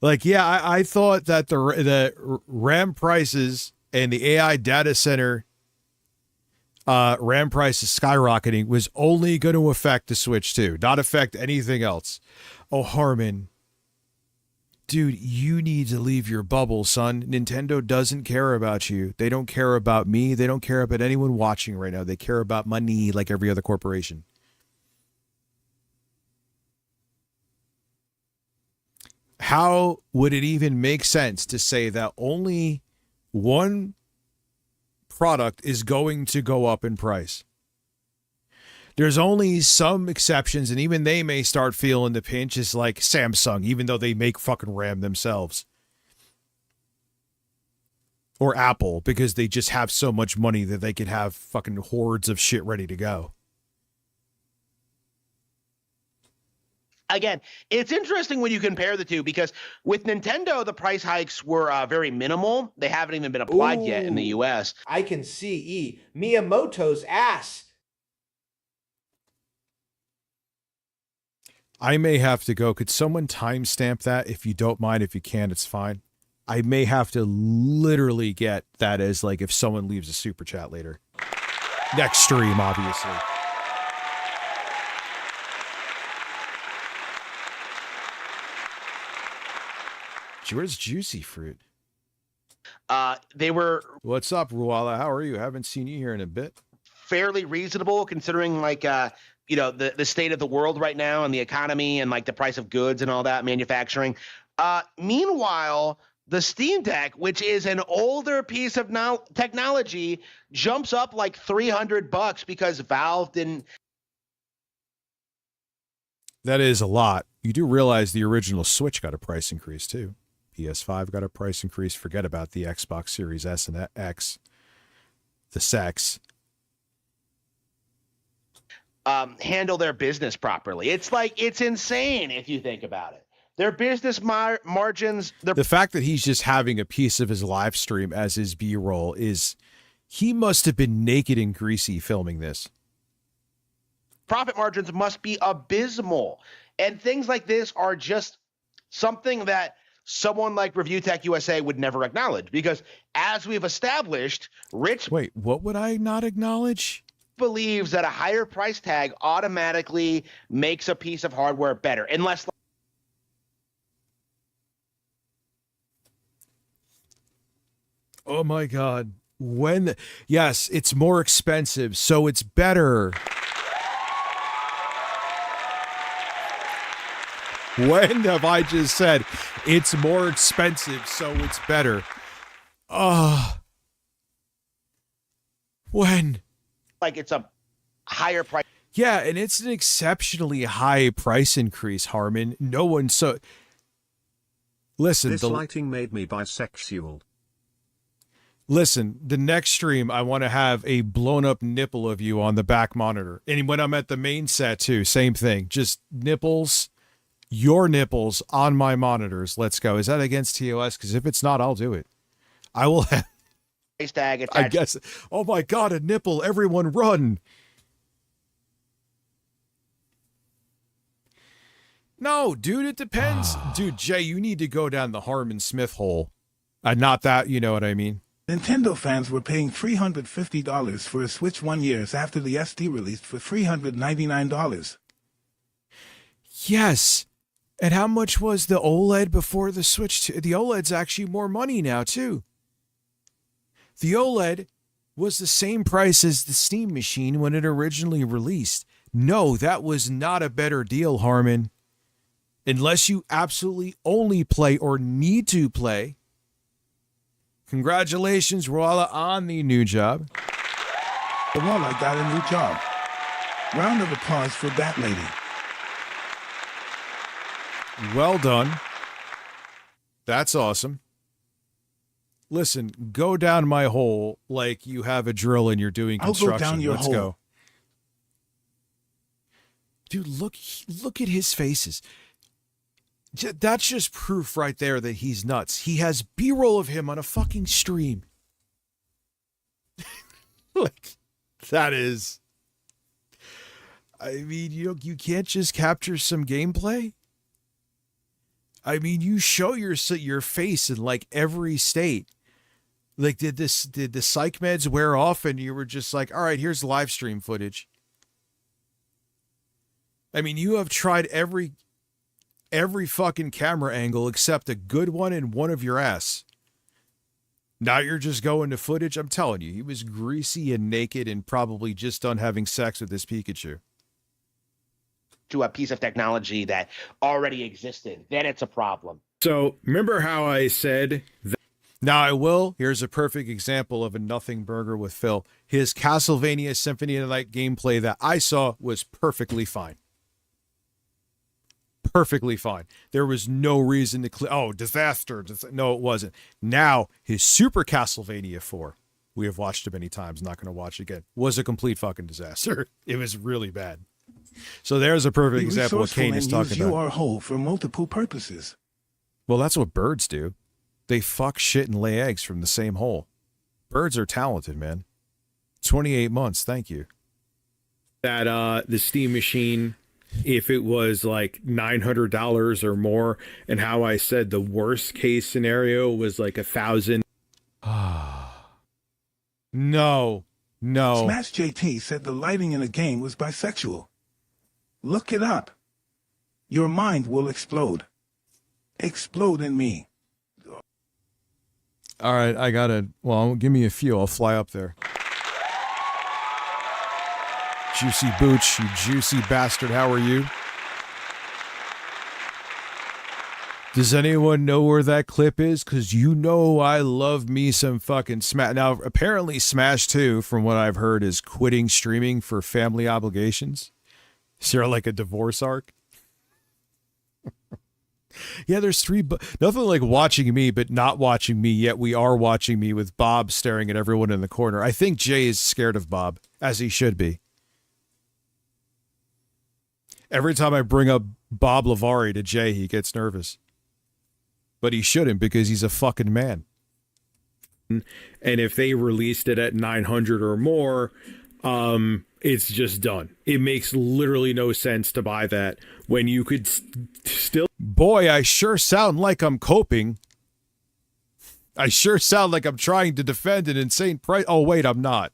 Like, yeah, I thought that the RAM prices and the AI data center RAM prices skyrocketing was only going to affect the Switch 2, not affect anything else. Oh, Harmon. Dude, you need to leave your bubble, son. Nintendo doesn't care about you. They don't care about me. They don't care about anyone watching right now. They care about money like every other corporation. How would it even make sense to say that only one product is going to go up in price? There's only some exceptions, and even they may start feeling the pinch, is like Samsung, even though they make fucking RAM themselves. Or Apple, because they just have so much money that they could have fucking hordes of shit ready to go. Again, it's interesting when you compare the two because with Nintendo, the price hikes were very minimal. They haven't even been applied yet in the US. I can see Miyamoto's ass. I may have to go. Could someone timestamp that? If you don't mind, if you can, it's fine. I may have to literally get that as like if someone leaves a super chat later. Next stream, obviously. Where's Juicy Fruit? They were What's up, Ruala? How are you? Haven't seen you here in a bit. fairly reasonable considering the state of the world right now and the economy and like the price of goods and all that manufacturing. Meanwhile, the Steam Deck, which is an older piece of technology, jumps up like $300 because Valve didn't. That is a lot. You do realize the original Switch got a price increase too. PS5 got a price increase. Forget about the Xbox Series S and X. The sex. Handle their business properly. It's insane if you think about it. Their business margins. The fact that he's just having a piece of his live stream as his B-roll is, he must have been naked and greasy filming this. Profit margins must be abysmal. And things like this are just something that someone like Review Tech USA would never acknowledge because, as we've established, Rich. Wait, what would I not acknowledge? Believes that a higher price tag automatically makes a piece of hardware better, unless. Oh my God. Yes, it's more expensive, so it's better. When have I just said it's more expensive, so it's better? When? Like it's a higher price. Yeah, and it's an exceptionally high price increase, Harmon. No one so. Listen, this lighting made me bisexual. Listen, the next stream, I want to have a blown up nipple of you on the back monitor. And when I'm at the main set too, same thing. Just nipples, your nipples on my monitors. Let's go. Is that against TOS? Because if it's not, I'll do it. I will have. Price tag attached. I guess. Oh my God, a nipple. Everyone run. No, dude, it depends. Dude, Jay, you need to go down the Harmon Smith hole. Not that, you know what I mean? Nintendo fans were paying $350 for a Switch 1 year after the SD released for $399. Yes. And how much was the OLED before the Switch? The OLED's actually more money now, too. The OLED was the same price as the Steam machine when it originally released. No, that was not a better deal, Harmon. Unless you absolutely only play or need to play. Congratulations, Roala, on the new job. Roala got a new job. Round of applause for that lady. Well done. That's awesome. Listen, go down my hole like you have a drill and you're doing construction. I'll go down your Let's hole. go. Dude, look at his faces. That's just proof right there that he's nuts. He has B-roll of him on a fucking stream. Like, that is. I mean, you can't just capture some gameplay. I mean, you show your face in like every state. Like, did the psych meds wear off and you were just like, all right, here's live stream footage? I mean, you have tried every fucking camera angle except a good one and one of your ass. Now you're just going to footage. I'm telling you, he was greasy and naked and probably just done having sex with his Pikachu. To a piece of technology that already existed, then it's a problem. So remember how I said that? Now I will. Here's a perfect example of a nothing burger with Phil. His Castlevania Symphony of the Night gameplay that I saw was perfectly fine. Perfectly fine. There was no reason to disaster. No, it wasn't. Now, his Super Castlevania 4, we have watched it many times, not going to watch it again, was a complete fucking disaster. It was really bad. So there's a perfect example of what Kane is talking You about. are whole for multiple purposes. Well, that's what birds do. They fuck, shit, and lay eggs from the same hole. Birds are talented, man. 28 months, thank you. That the Steam machine, if it was like $900 or more, and how I said the worst case scenario was like $1,000. No. Smash JT said the lighting in a game was bisexual. Look it up. Your mind will explode. Explode in me. All right, I gotta. Well, give me a few. I'll fly up there. Juicy Booch, you juicy bastard. How are you? Does anyone know where that clip is? Because you know I love me some fucking Smash. Now, apparently Smash 2, from what I've heard, is quitting streaming for family obligations. Is there like a divorce arc? Yeah, there's nothing like watching me, but not watching me, yet we are watching me with Bob staring at everyone in the corner. I think Jay is scared of Bob, as he should be. Every time I bring up Bob Lavari to Jay, he gets nervous. But he shouldn't, because he's a fucking man. And if they released it at 900 or more, it's just done. It makes literally no sense to buy that when you could still... Boy, I sure sound like I'm coping. I sure sound like I'm trying to defend an insane price. Oh, wait, I'm not.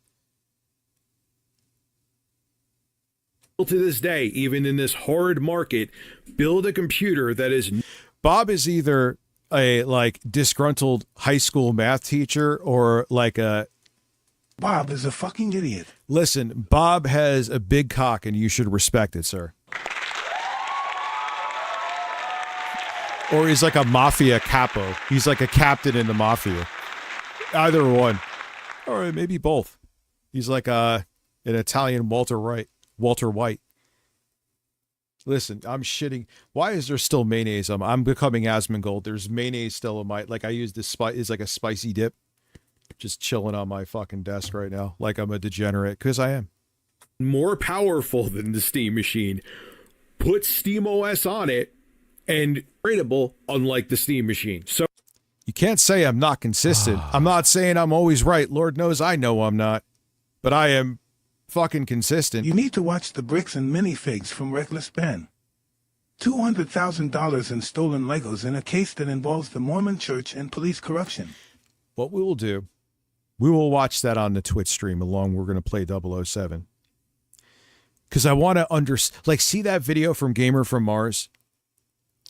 To this day, even in this horrid market, build a computer that is... Bob is either a, like, disgruntled high school math teacher or, like, a... Bob is a fucking idiot. Listen, Bob has a big cock and you should respect it, sir. Or he's like a mafia capo. He's like a captain in the mafia. Either one. Or maybe both. He's like an Italian Walter White. Listen, I'm shitting. Why is there still mayonnaise? I'm becoming Asmongold. There's mayonnaise still in my... Like, I use this is like a spicy dip. Just chilling on my fucking desk right now. Like I'm a degenerate. Because I am. More powerful than the Steam machine. Put SteamOS on it. And upgradable, unlike the Steam machine. So you can't say I'm not consistent. I'm not saying I'm always right. Lord knows I know I'm not. But I am fucking consistent. You need to watch the bricks and minifigs from Reckless Ben. $200,000 in stolen Legos in a case that involves the Mormon Church and police corruption. What we will do, we will watch that on the Twitch stream along. We're going to play 007. Because I want to see that video from Gamer from Mars?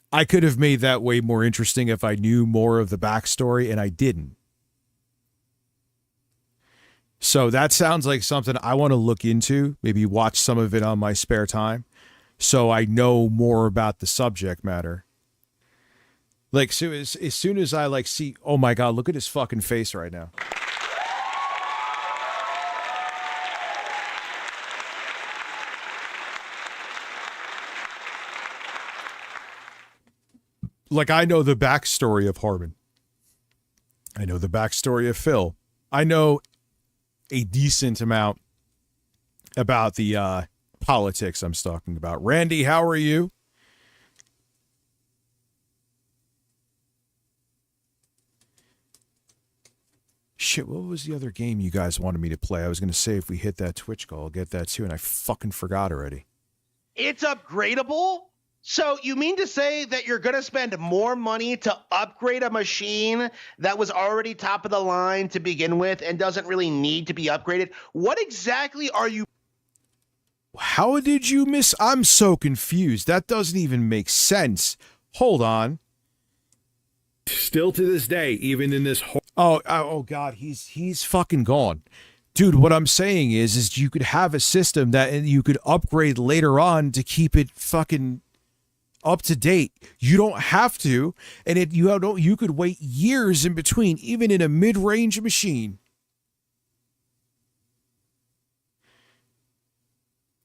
I could have made that way more interesting if I knew more of the backstory, and I didn't. So that sounds like something I want to look into, maybe watch some of it on my spare time, so I know more about the subject matter. Like, so as soon as I, like, see, oh my God, look at his fucking face right now. Like, I know the backstory of Harmon. I know the backstory of Phil. I know a decent amount about the politics I'm talking about. Randy, how are you? Shit, what was the other game you guys wanted me to play? I was going to say if we hit that Twitch goal, I'll get that too, and I fucking forgot already. It's upgradable? So you mean to say that you're going to spend more money to upgrade a machine that was already top of the line to begin with and doesn't really need to be upgraded? What exactly are you... How did you miss? I'm so confused. That doesn't even make sense. Hold on. Still to this day, even in this... Oh God, he's fucking gone. Dude, what I'm saying is you could have a system that you could upgrade later on to keep it fucking... up to date. You don't have to, and you could wait years in between, even in a mid-range machine.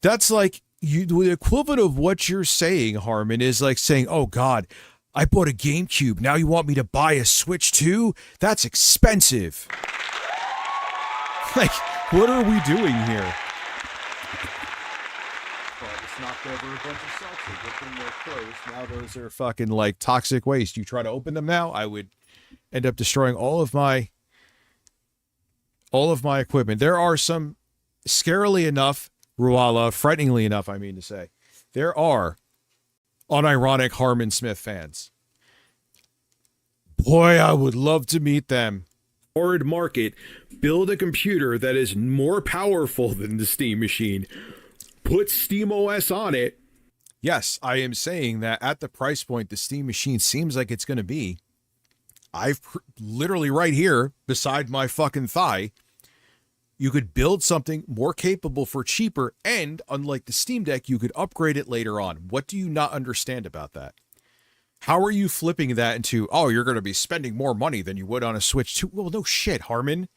That's like the equivalent of what you're saying, Harmon, is like saying, "Oh God, I bought a GameCube. Now you want me to buy a Switch too? That's expensive." Like, what are we doing here? Knocked over a bunch of seltzer, get them more closed. Now those are fucking like toxic waste. You try to open them now, I would end up destroying all of my equipment. There are some, scarily enough, Ruala, frighteningly enough, I mean to say, there are unironic Harmon Smith fans. Boy, I would love to meet them. Hard market, build a computer that is more powerful than the Steam machine. Put SteamOS on it. Yes, I am saying that at the price point the Steam machine seems like it's going to be, literally right here beside my fucking thigh, you could build something more capable for cheaper, and unlike the Steam Deck, you could upgrade it later on. What do you not understand about that? How are you flipping that into, oh, you're going to be spending more money than you would on a Switch 2? Well, no shit, Harmon.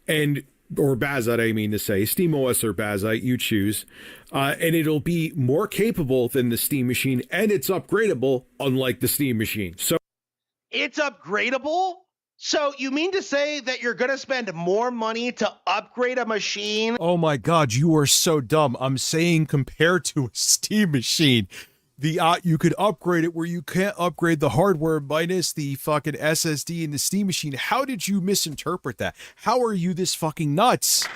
And, or Bazite, I mean to say, SteamOS or Bazite, you choose. And it'll be more capable than the Steam machine, and it's upgradable, unlike the Steam machine. So It's upgradable? So you mean to say that you're going to spend more money to upgrade a machine? Oh my God, you are so dumb. I'm saying compared to a Steam machine, you could upgrade it where you can't upgrade the hardware minus the fucking SSD in the Steam machine. How did you misinterpret that? How are you this fucking nuts?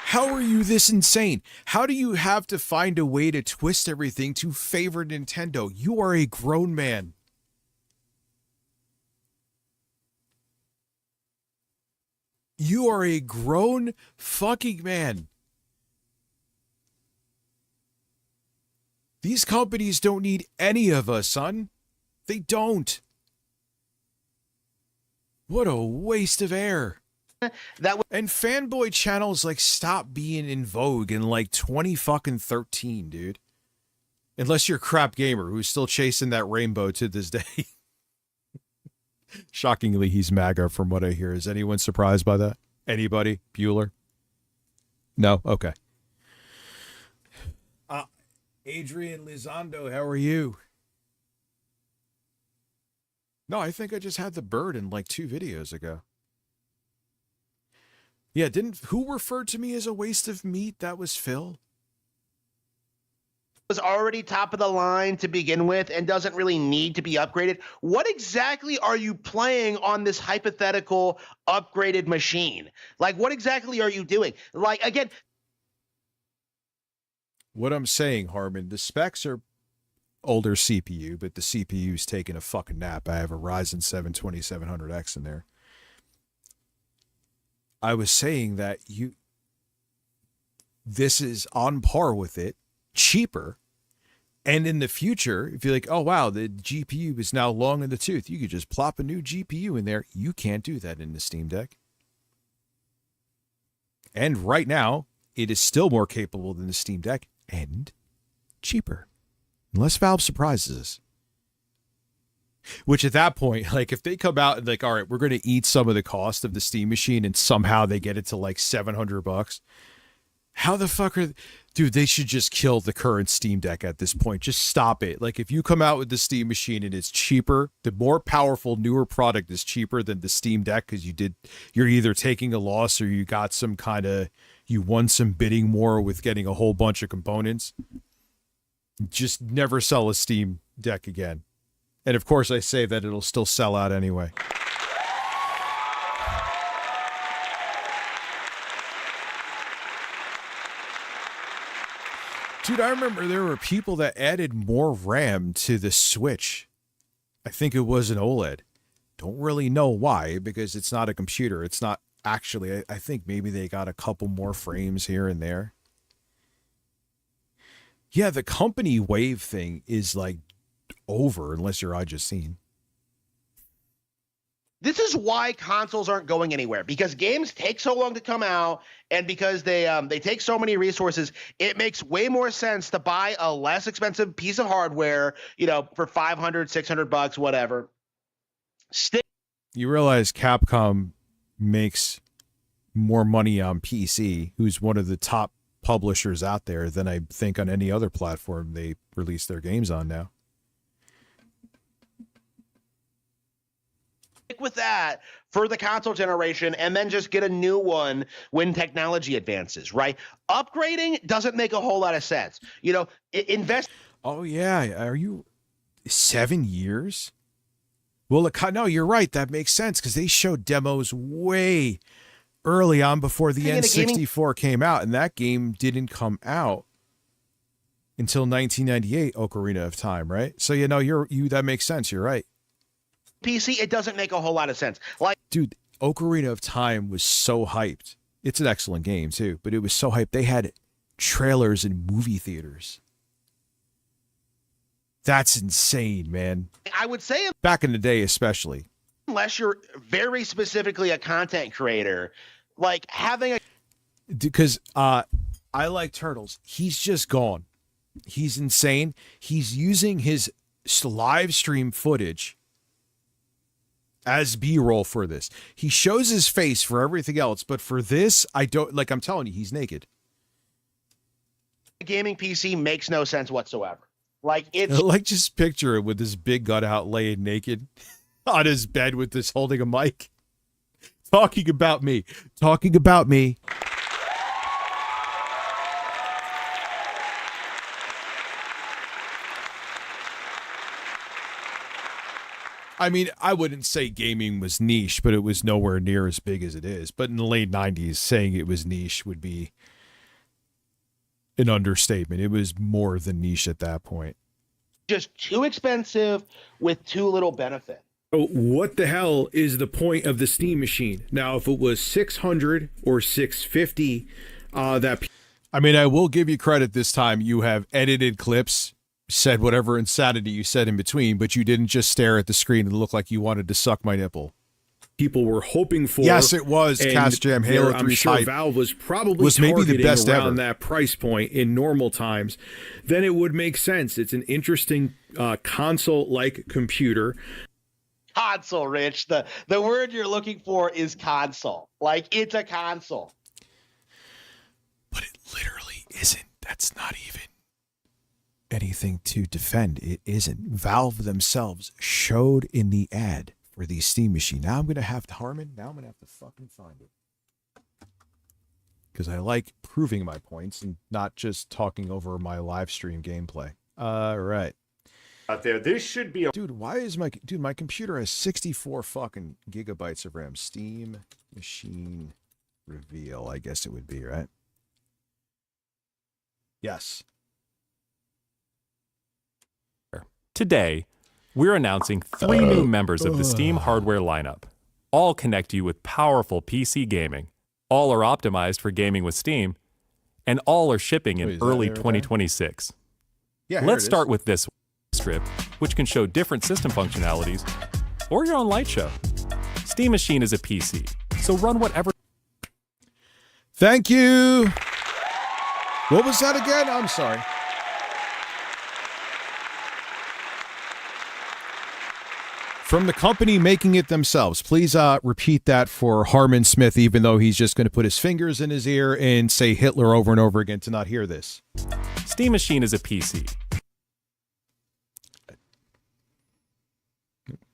How are you this insane? How do you have to find a way to twist everything to favor Nintendo? You are a grown man. You are a grown fucking man. These companies don't need any of us, son. They don't. What a waste of air. And fanboy channels like stop being in vogue in like 2013, dude. Unless you're Crap Gamer, who's still chasing that rainbow to this day. Shockingly, he's MAGA from what I hear. Is anyone surprised by that? Anybody? Bueller? No? Okay. Adrian Lizondo, how are you? No, I think I just had the bird in like 2 videos ago. Yeah, who referred to me as a waste of meat? That was Phil. Was already top of the line to begin with and doesn't really need to be upgraded. What exactly are you playing on this hypothetical upgraded machine? Like, what exactly are you doing? Like, again, what I'm saying, Harmon, the specs are older CPU, but the CPU's taking a fucking nap. I have a Ryzen 7 2700X in there. I was saying that this is on par with it, cheaper, and in the future, if you're like, oh wow, the GPU is now long in the tooth, you could just plop a new GPU in there. You can't do that in the Steam Deck. And right now, it is still more capable than the Steam Deck and cheaper, unless Valve surprises us. Which at that point, like if they come out and like, all right, we're going to eat some of the cost of the Steam machine and somehow they get it to like $700. How the fuck dude, they should just kill the current Steam Deck at this point. Just stop it. Like if you come out with the Steam machine and it's cheaper, the more powerful, newer product is cheaper than the Steam Deck because you're either taking a loss or you got some kind of, you won some bidding more with getting a whole bunch of components. Just never sell a Steam Deck again. And of course, I say that it'll still sell out anyway. Dude, I remember there were people that added more RAM to the Switch. I think it was an OLED. Don't really know why, because it's not a computer. It's not actually, I think maybe they got a couple more frames here and there. Yeah, the company wave thing is like over unless you're iJustine. this is why consoles aren't going anywhere, because games take so long to come out, and because they take so many resources. It makes way more sense to buy a less expensive piece of hardware, for $500, $600, whatever. You realize Capcom makes more money on PC, who's one of the top publishers out there, than I think on any other platform they release their games on now. Stick with that for the console generation and then just get a new one when technology advances, right? Upgrading doesn't make a whole lot of sense. Invest. Oh, yeah. Are you 7 years? Well, no, you're right. That makes sense because they showed demos way early on before the N64 came out, and that game didn't come out until 1998, Ocarina of Time, right? So, that makes sense. You're right. PC, it doesn't make a whole lot of sense. Dude, Ocarina of Time was so hyped It's an excellent game too, but it was so hyped. They had trailers in movie theaters. That's insane, man. I would say, Back in the day, especially. unless you're very specifically a content creator, like having a Because I like Turtles. He's just gone. He's insane. He's using his live stream footage as B-roll for this. He shows his face for everything else, but for this, I don't, like I'm telling you, he's naked. gaming PC makes no sense whatsoever. Like it's Like just picture it with this big gut out laying naked on his bed with this holding a mic. Talking about me. Talking about me. I mean, I wouldn't say gaming was niche, but it was nowhere near as big as it is. But in the late 90s, saying it was niche would be an understatement. It was more than niche at that point. just too expensive with too little benefit. Oh, what the hell is the point of the Steam Machine? Now, if it was 600 or 650, that... I mean, I will give you credit this time. You have edited clips, said whatever insanity you said in between, but you didn't just stare at the screen and look like you wanted to suck my nipple. People were hoping for. Yes, it was. Cast Jam Halo 3 I'm sure hype Valve was probably was maybe the best around ever. that price point in normal times. Then it would make sense. It's an interesting console-like computer. Console, Rich. The word you're looking for is console. Like, it's a console. But it literally isn't. That's not even anything to defend. It isn't. Valve themselves showed in the ad for the Steam Machine. Now I'm going to have to, Harmon, now I'm going to have to fucking find it. Because I like proving my points and not just talking over my live stream gameplay. Right. Out there, this should be a... Dude, why is my... Dude, my computer has 64 fucking gigabytes of RAM. Steam Machine reveal, I guess it would be, right? Yes. Today, we're announcing 3 new members of the Steam hardware lineup. All connect you with powerful PC gaming. All are optimized for gaming with Steam, and all are shipping in early 2026. Yeah, let's start with this strip, which can show different system functionalities, or your own light show. Steam Machine is a PC, so run whatever. Thank you. What was that again? I'm sorry. From the company making it themselves. Please repeat that for Harmon Smith, even though he's just going to put his fingers in his ear and say Hitler over and over again to not hear this. Steam Machine is a PC.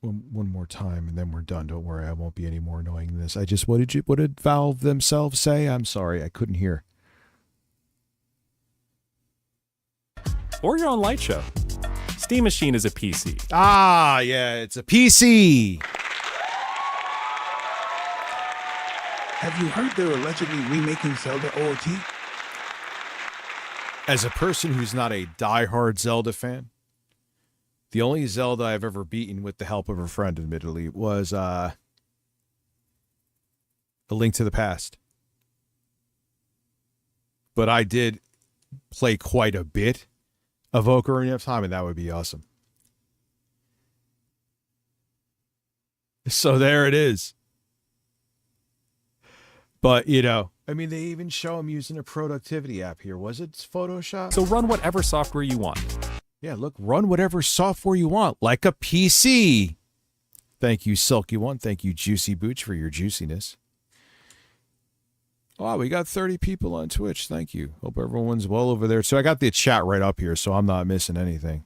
One more time and then we're done. Don't worry, I won't be any more annoying than this. What did Valve themselves say? I'm sorry, I couldn't hear. Or your own light show. Steam Machine is a PC. Ah, yeah, it's a PC. Have you heard they're allegedly remaking Zelda OOT? As a person who's not a diehard Zelda fan, the only Zelda I've ever beaten with the help of a friend, admittedly, was A Link to the Past. But I did play quite a bit of Ocarina of Time, and that would be awesome. So there it is. But, you know, I mean, they even show him using a productivity app here. Was it Photoshop? So run whatever software you want. Yeah, look, run whatever software you want, like a PC. Thank you, Silky One. Thank you, Juicy Booch, for your juiciness. Oh, we got 30 people on Twitch. Thank you. Hope everyone's well over there. So I got the chat right up here, so I'm not missing anything.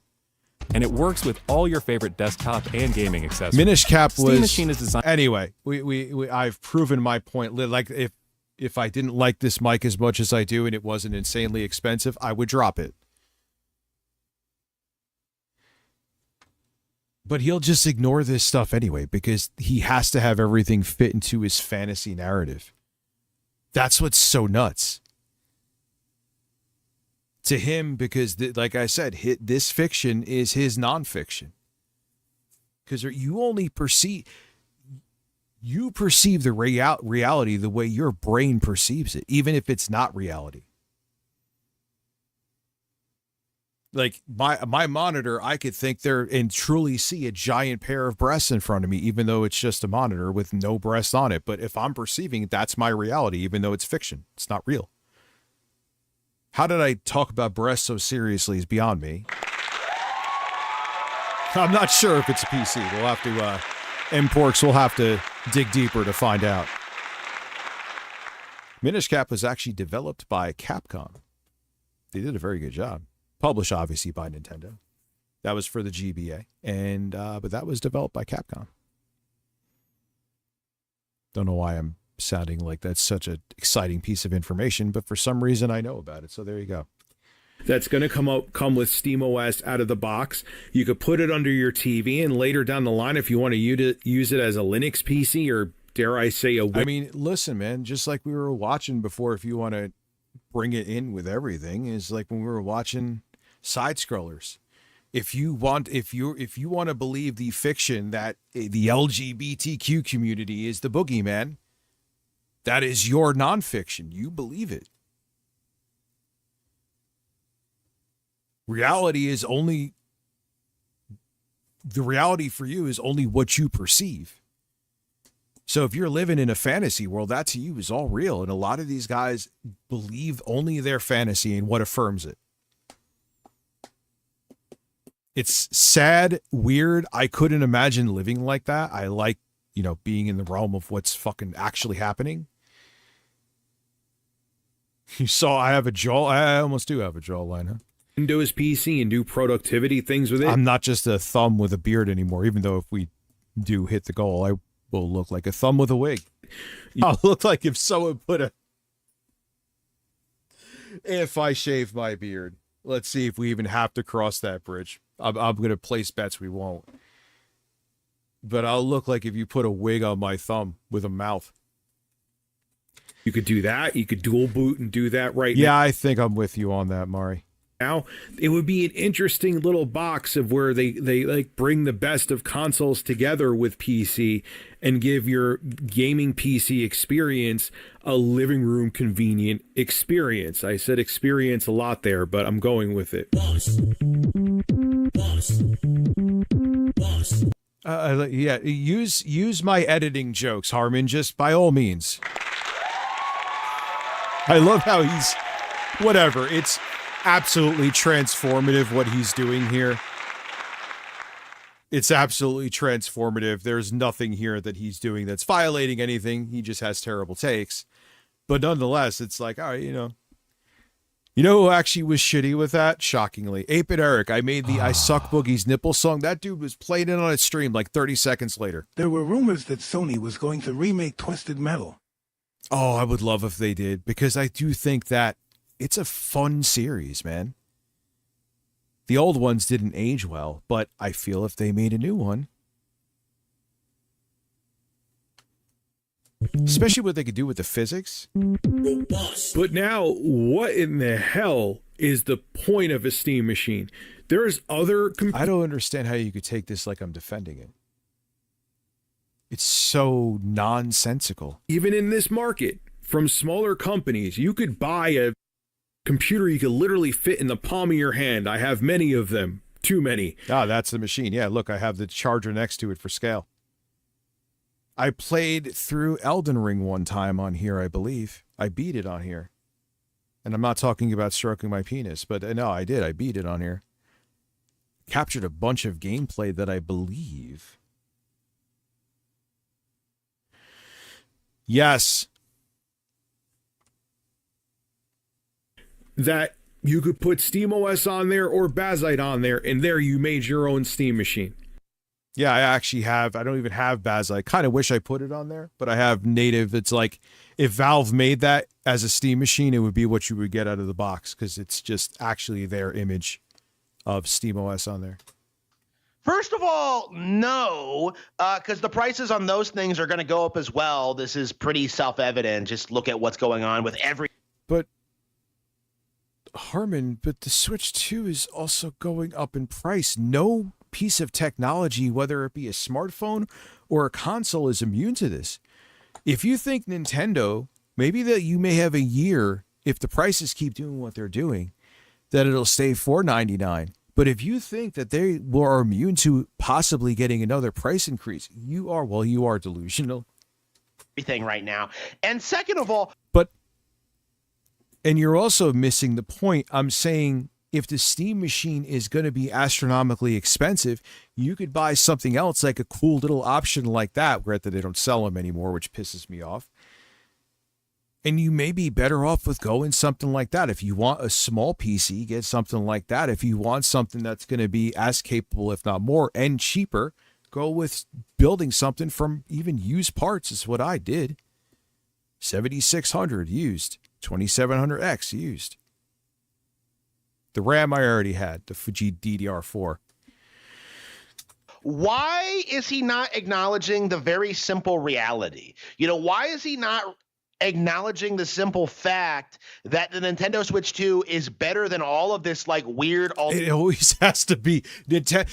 And it works with all your favorite desktop and gaming accessories. Minish Cap was... Steam Machine is designed... Anyway, I've proven my point. Like, if I didn't like this mic as much as I do and it wasn't insanely expensive, I would drop it. But he'll just ignore this stuff anyway because he has to have everything fit into his fantasy narrative. That's what's so nuts. To him, because like I said, this fiction is his nonfiction. Because you only perceive... you perceive the reality the way your brain perceives it, even if it's not reality. Like my monitor, I could think there and truly see a giant pair of breasts in front of me, even though it's just a monitor with no breasts on it. But if I'm perceiving it, that's my reality, even though it's fiction. It's not real. How did I talk about breasts so seriously is beyond me. I'm not sure if it's a PC. We'll have to, Mporks will have to dig deeper to find out. Minish Cap was actually developed by Capcom. They did a very good job. Published, obviously, by Nintendo. That was for the GBA. And, but that was developed by Capcom. Don't know why I'm sounding like that's such an exciting piece of information, but for some reason I know about it. So there you go. That's going to come with SteamOS out of the box. You could put it under your TV, and later down the line, if you want to use it as a Linux PC or, dare I say, I mean, listen, man, just like we were watching before, if you want to bring it in with everything, is like when we were watching side scrollers. If you want to believe the fiction that the LGBTQ community is the boogeyman, that is your nonfiction. You believe it. Reality for you is only what you perceive. So if you're living in a fantasy world, that to you is all real. And a lot of these guys believe only their fantasy and what affirms it. It's sad, weird. I couldn't imagine living like that. I like, being in the realm of what's fucking actually happening. You saw I have a jaw. I almost do have a jawline, huh? Windows PC and do productivity things with it. I'm not just a thumb with a beard anymore, even though if we do hit the goal, I will look like a thumb with a wig. I'll look like if someone if I shave my beard. Let's see if we even have to cross that bridge. I'm going to place bets we won't. But I'll look like if you put a wig on my thumb with a mouth. You could do that. You could dual boot and do that right now. Yeah, I think I'm with you on that, Mari. Now, it would be an interesting little box of where they like bring the best of consoles together with PC and give your gaming PC experience a living room convenient experience. I said experience a lot there, but I'm going with it. Yeah, use my editing jokes, Harmon, just by all means. I love how he's whatever. It's absolutely transformative what he's doing here. It's absolutely transformative. There's nothing here that he's doing that's violating anything. He just has terrible takes. But nonetheless, it's like, all right, You know who actually was shitty with that? Shockingly. Ape and Eric. I made the I Suck Boogie's nipple song. That dude was playing it on his stream like 30 seconds later. There were rumors that Sony was going to remake Twisted Metal. Oh, I would love if they did, because I do think that it's a fun series, man. The old ones didn't age well, but I feel if they made a new one, especially what they could do with the physics. But now, what in the hell is the point of a Steam machine? There's other... I don't understand how you could take this like I'm defending it. It's so nonsensical. Even in this market, from smaller companies, you could buy a computer you could literally fit in the palm of your hand. I have many of them. Too many. Ah, that's the machine. Yeah, look, I have the charger next to it for scale. I played through Elden Ring one time on here, I believe. I beat it on here. And I'm not talking about stroking my penis, but no, I did. I beat it on here. Captured a bunch of gameplay that I believe. Yes. That you could put SteamOS on there or Bazite on there, and there you made your own Steam machine. Yeah, I actually have. I don't even have Bazite. I kind of wish I put it on there, but I have native. It's like if Valve made that as a Steam machine, it would be what you would get out of the box because it's just actually their image of SteamOS on there. First of all, no, because the prices on those things are going to go up as well. This is pretty self-evident. Just look at what's going on with every... But, Harmon, the Switch 2 is also going up in price. No piece of technology, whether it be a smartphone or a console, is immune to this. If you think Nintendo, maybe that you may have a year, if the prices keep doing what they're doing, that it'll stay $4.99. But if you think that they are immune to possibly getting another price increase, you are delusional. Everything right now. And second of all, and you're also missing the point. I'm saying if the Steam machine is going to be astronomically expensive, you could buy something else, like a cool little option like that. Granted, they don't sell them anymore, which pisses me off. And you may be better off with going something like that. If you want a small PC, get something like that. If you want something that's going to be as capable, if not more, and cheaper, go with building something from even used parts. Is what I did. 7600 used, 2700X used. The RAM I already had, the Fuji DDR4. Why is he not acknowledging the very simple reality? Why is he not acknowledging the simple fact that the Nintendo Switch 2 is better than all of this weird... It always has to be Nintendo.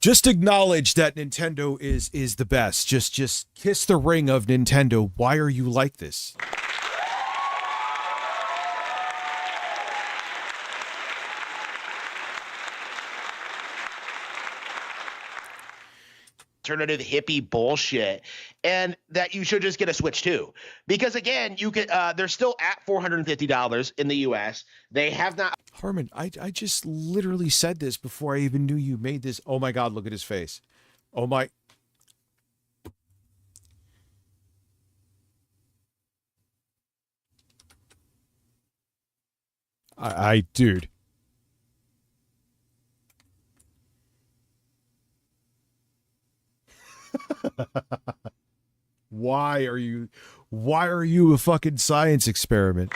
Just acknowledge that Nintendo is the best. Just kiss the ring of Nintendo. Why are you like this? Alternative hippie bullshit, and that you should just get a Switch 2, because again, you could they're still at $450 in the US. They have not. Harmon, I just literally said this before I even knew you made this. Oh my God, look at his face. Oh my. Dude. Why are you a fucking science experiment?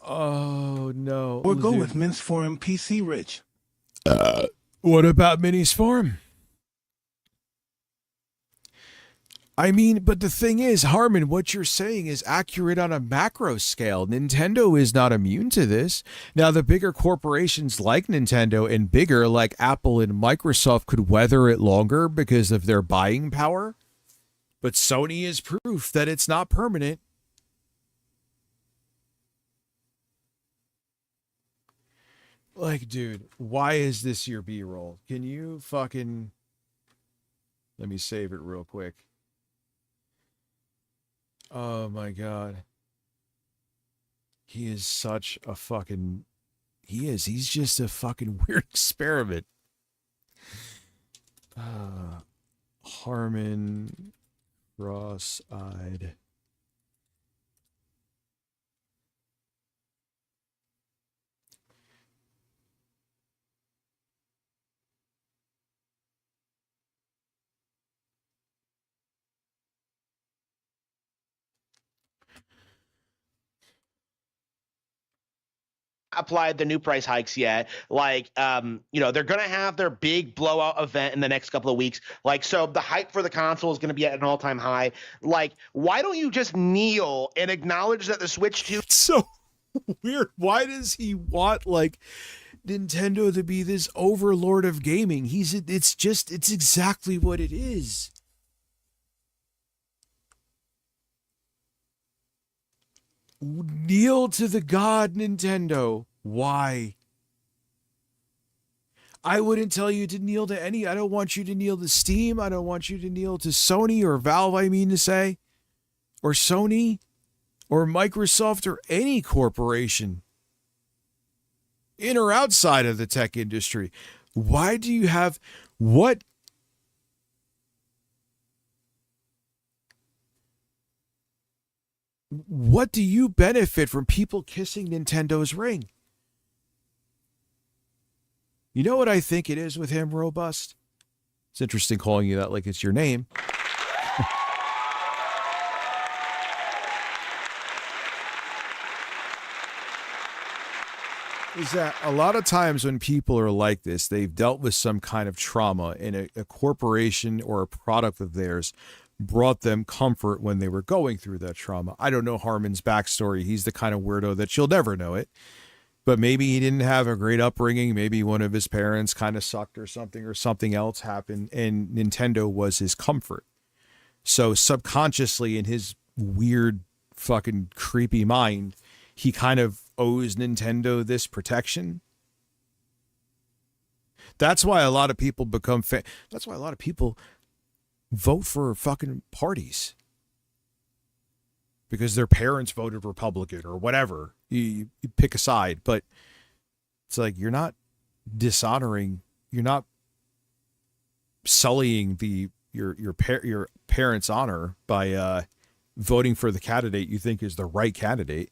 Oh no. Or go with Min's Forum PC, Rich. What about Mini's Forum? I mean, but the thing is, Harmon, what you're saying is accurate on a macro scale. Nintendo is not immune to this. Now, the bigger corporations like Nintendo and bigger like Apple and Microsoft could weather it longer because of their buying power. But Sony is proof that it's not permanent. Dude, why is this your B-roll? Can you fucking... Let me save it real quick. Oh my God. He is such a fucking... He's just a fucking weird experiment. Harmon, cross-eyed. Applied the new price hikes yet. They're gonna have their big blowout event in the next couple of weeks. So the hype for the console is gonna be at an all-time high. Why don't you just kneel and acknowledge that the Switch 2... It's so weird. Why does he want Nintendo to be this overlord of gaming? It's exactly what it is. Kneel to the god Nintendo. Why? I wouldn't tell you to kneel to any. I don't want you to kneel to Steam. I don't want you to kneel to Sony or Valve, I mean to say. Or Sony. Or Microsoft or any corporation. In or outside of the tech industry. Why do you have... What... What do you benefit from people kissing Nintendo's ring? You know what I think it is with him, Robust? It's interesting calling you that like it's your name. Is that a lot of times when people are like this, they've dealt with some kind of trauma, and a corporation or a product of theirs brought them comfort when they were going through that trauma. I don't know Harmon's backstory. He's the kind of weirdo that you'll never know it. But maybe he didn't have a great upbringing. Maybe one of his parents kind of sucked or something else happened, and Nintendo was his comfort. So subconsciously in his weird fucking creepy mind, he kind of owes Nintendo this protection. That's why a lot of people that's why a lot of people vote for fucking parties. Because their parents voted Republican or whatever. You pick a side, but it's like you're not dishonoring, you're not sullying your parents' honor by voting for the candidate you think is the right candidate.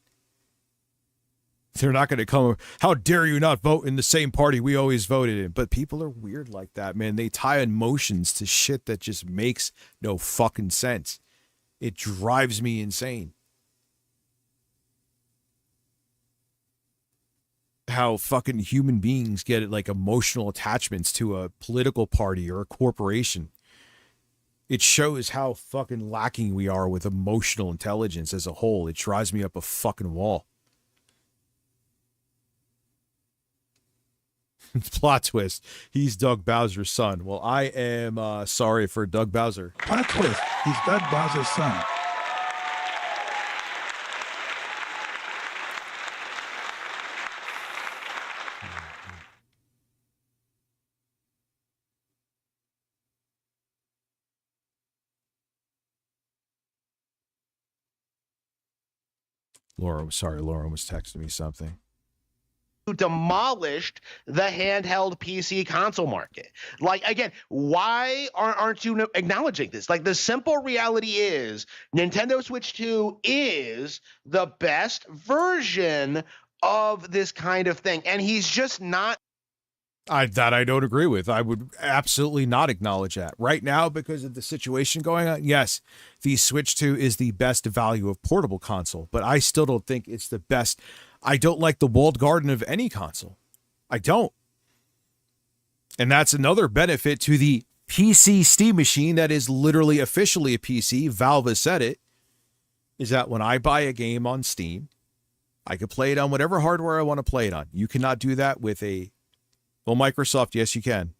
They're not going to come, how dare you not vote in the same party we always voted in? But people are weird like that, man. They tie emotions to shit that just makes no fucking sense. It drives me insane. How fucking human beings get like emotional attachments to a political party or a corporation. It shows how fucking lacking we are with emotional intelligence as a whole. It drives me up a fucking wall. Plot twist. He's Doug Bowser's son. Well, I am sorry for Doug Bowser. Plot twist. He's Doug Bowser's son. Laura was texting me something. Demolished the handheld PC console market. Like, again, why aren't you acknowledging this? Like, the simple reality is Nintendo Switch 2 is the best version of this kind of thing, and he's just not. That I don't agree with. I would absolutely not acknowledge that. Right now, because of the situation going on, yes, the Switch 2 is the best value of portable console, but I still don't think it's the best. I don't like the walled garden of any console. I don't. And that's another benefit to the PC Steam machine that is literally officially a PC. Valve has said it, is that when I buy a game on Steam, I can play it on whatever hardware I want to play it on. You cannot do that with well, Microsoft, yes, you can.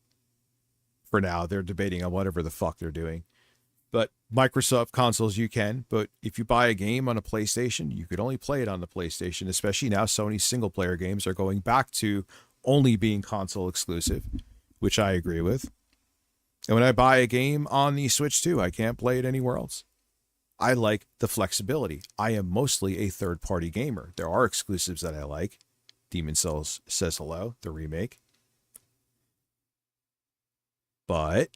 For now, they're debating on whatever the fuck they're doing. But Microsoft consoles, you can. But if you buy a game on a PlayStation, you could only play it on the PlayStation, especially now Sony's single-player games are going back to only being console exclusive, which I agree with. And when I buy a game on the Switch 2, I can't play it anywhere else. I like the flexibility. I am mostly a third-party gamer. There are exclusives that I like. Demon's Souls Says Hello, the remake. But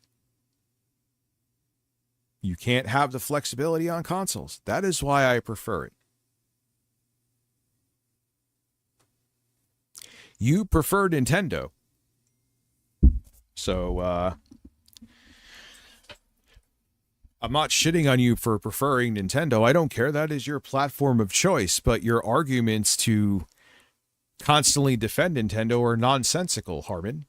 you can't have the flexibility on consoles. That is why I prefer it. You prefer Nintendo. So, I'm not shitting on you for preferring Nintendo. I don't care. That is your platform of choice. But your arguments to constantly defend Nintendo are nonsensical, Harmon.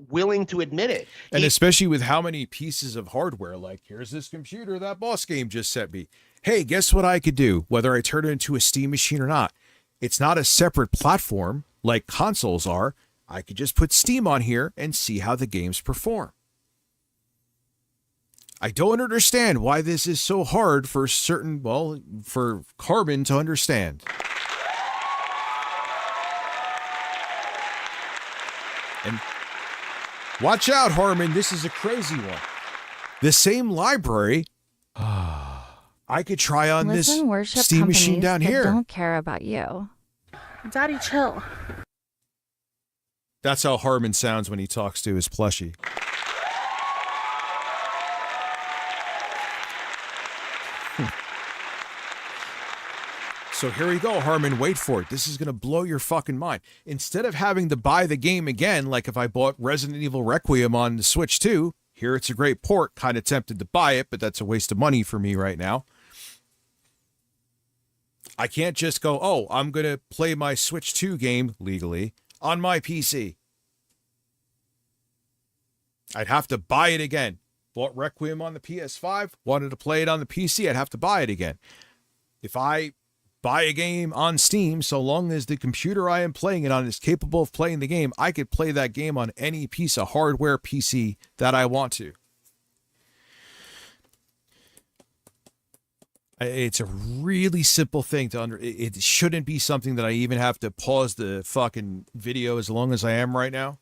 Willing to admit it. And especially with how many pieces of hardware, like here's this computer that Boss Game just sent me. Hey, guess what I could do? Whether I turn it into a Steam machine or not. It's not a separate platform like consoles are. I could just put Steam on here and see how the games perform. I don't understand why this is so hard for for Carbon to understand. And watch out, Harmon. This is a crazy one. The same library, I could try on this Steam machine down here. Don't care about you. Daddy, chill. That's how Harmon sounds when he talks to his plushie. So here we go, Harmon. Wait for it. This is going to blow your fucking mind. Instead of having to buy the game again, like if I bought Resident Evil Requiem on the Switch 2, here it's a great port. Kind of tempted to buy it, but that's a waste of money for me right now. I can't just go, oh, I'm going to play my Switch 2 game legally on my PC. I'd have to buy it again. Bought Requiem on the PS5, wanted to play it on the PC, I'd have to buy it again. If I buy a game on Steam, so long as the computer I am playing it on is capable of playing the game, I could play that game on any piece of hardware PC that I want to. It's a really simple thing to it shouldn't be something that I even have to pause the fucking video as long as I am right now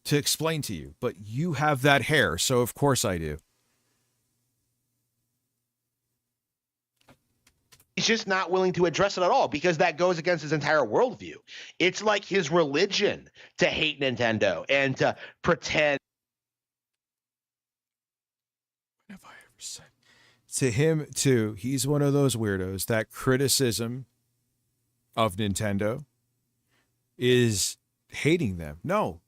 to explain to you. But you have that hair, so of course I do. He's just not willing to address it at all because that goes against his entire worldview. It's like his religion to hate Nintendo and to pretend. What have I ever said? To him, too, he's one of those weirdos that criticism of Nintendo is hating them. No.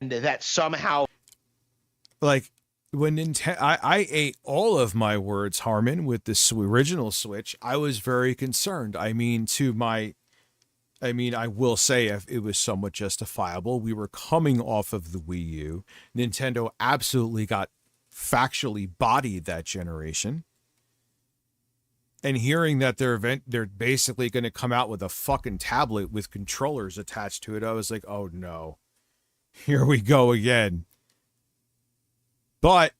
And that somehow. Like, when Nintendo, I ate all of my words, Harmon, with the original Switch. I was very concerned. I will say if it was somewhat justifiable. We were coming off of the Wii U. Nintendo absolutely got factually bodied that generation. And hearing that they're basically going to come out with a fucking tablet with controllers attached to it, I was like, oh no, here we go again. But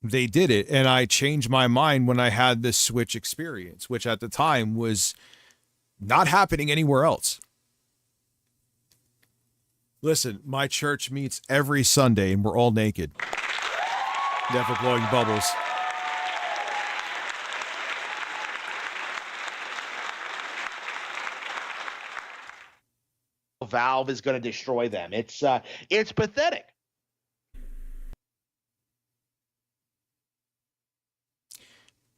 they did it, and I changed my mind when I had this Switch experience, which at the time was not happening anywhere else. Listen, my church meets every Sunday, and we're all naked. Never blowing bubbles. Valve is going to destroy them. It's pathetic.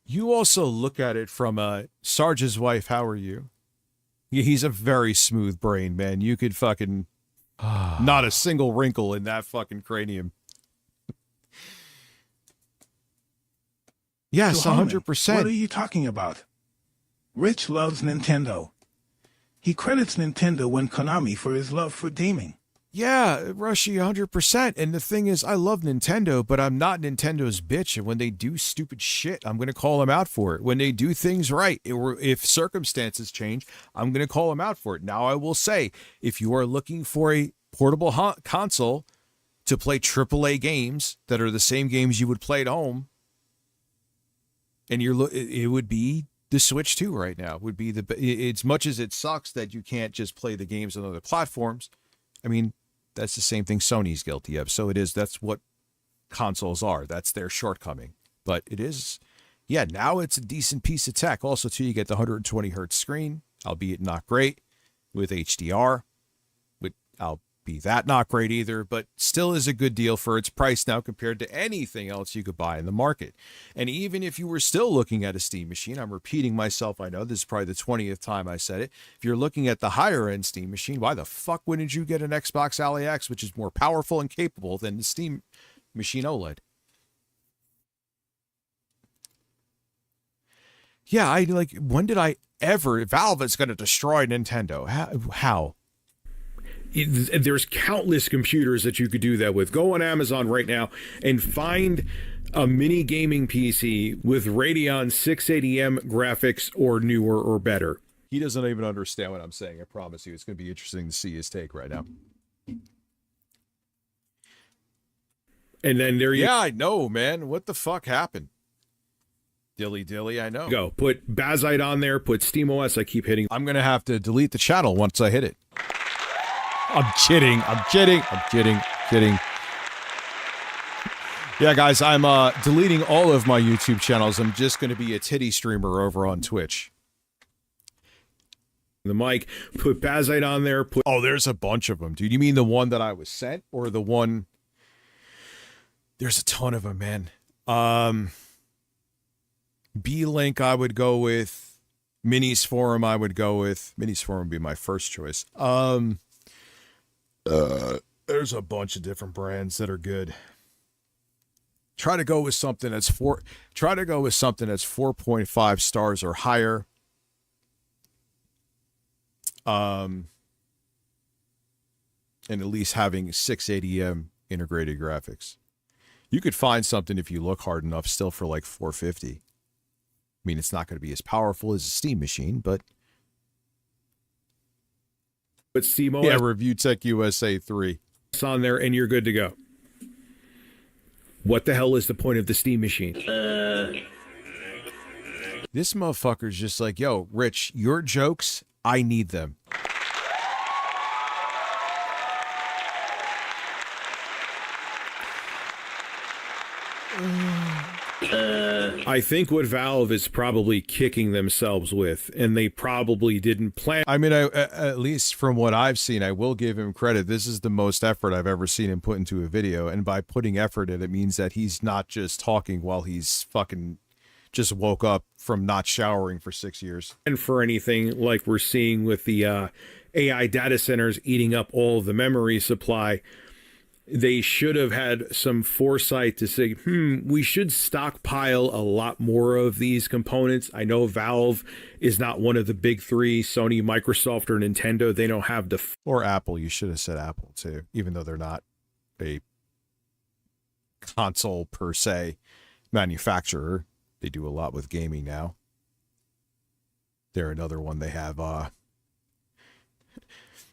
You also look at it from Sarge's wife. How are you? He's a very smooth brain, man. You could fucking not a single wrinkle in that fucking cranium. Yes, 100%. What are you talking about? Rich loves Nintendo. He credits Nintendo and Konami for his love for gaming. Yeah, Rushy, 100%. And the thing is, I love Nintendo, but I'm not Nintendo's bitch. And when they do stupid shit, I'm going to call them out for it. When they do things right, or if circumstances change, I'm going to call them out for it. Now, I will say, if you are looking for a portable console to play AAA games that are the same games you would play at home, and it would be the Switch 2 right now. Would be as much as it sucks that you can't just play the games on other platforms. I mean, that's the same thing Sony's guilty of. So it is. That's what consoles are. That's their shortcoming. But it is, yeah, now it's a decent piece of tech. Also, too, you get the 120 hertz screen, albeit not great, with HDR. I'll be that not great either, but still is a good deal for its price now compared to anything else you could buy in the market. And even if you were still looking at a Steam machine, I'm repeating myself, I know this is probably the 20th time I said it. If you're looking at the higher end Steam machine, why the fuck wouldn't you get an Xbox Ally X, which is more powerful and capable than the Steam machine OLED? Yeah, when did I ever, Valve is going to destroy Nintendo. How? There's countless computers that you could do that with. Go on Amazon right now and find a mini gaming PC with Radeon 680M graphics or newer or better. He doesn't even understand what I'm saying. I promise you. It's going to be interesting to see his take right now. And then there you Yeah, I know, man. What the fuck happened? Dilly, I know. Go. Put Bazite on there. Put SteamOS. I keep hitting. I'm going to have to delete the channel once I hit it. I'm kidding. Yeah, guys, I'm deleting all of my YouTube channels. I'm just going to be a titty streamer over on Twitch. The mic, put Bazite on there. Oh, there's a bunch of them, dude. You mean the one that I was sent or the one? There's a ton of them, man. B-Link I would go with. Minis Forum I would go with. Minis Forum would be my first choice. There's a bunch of different brands that are good. Try to go with something that's 4.5 stars or higher. and at least having 680M integrated graphics. You could find something if you look hard enough still for like $450. I mean, it's not going to be as powerful as a Steam machine, but SteamOS, yeah, Review Tech USA 3. It's on there and you're good to go. What the hell is the point of the Steam machine? This motherfucker's just like, yo, Rich, your jokes, I need them. I think what Valve is probably kicking themselves with, and they probably didn't plan. I mean, at least from what I've seen, I will give him credit. This is the most effort I've ever seen him put into a video. And by putting effort in, it means that he's not just talking while he's fucking just woke up from not showering for 6 years. And for anything like we're seeing with the AI data centers eating up all of the memory supply, they should have had some foresight to say, we should stockpile a lot more of these components. I know Valve is not one of the big three, Sony, Microsoft, or Nintendo. They don't have the... Or Apple. You should have said Apple, too, even though they're not a console per se manufacturer. They do a lot with gaming now. They're another one. They have...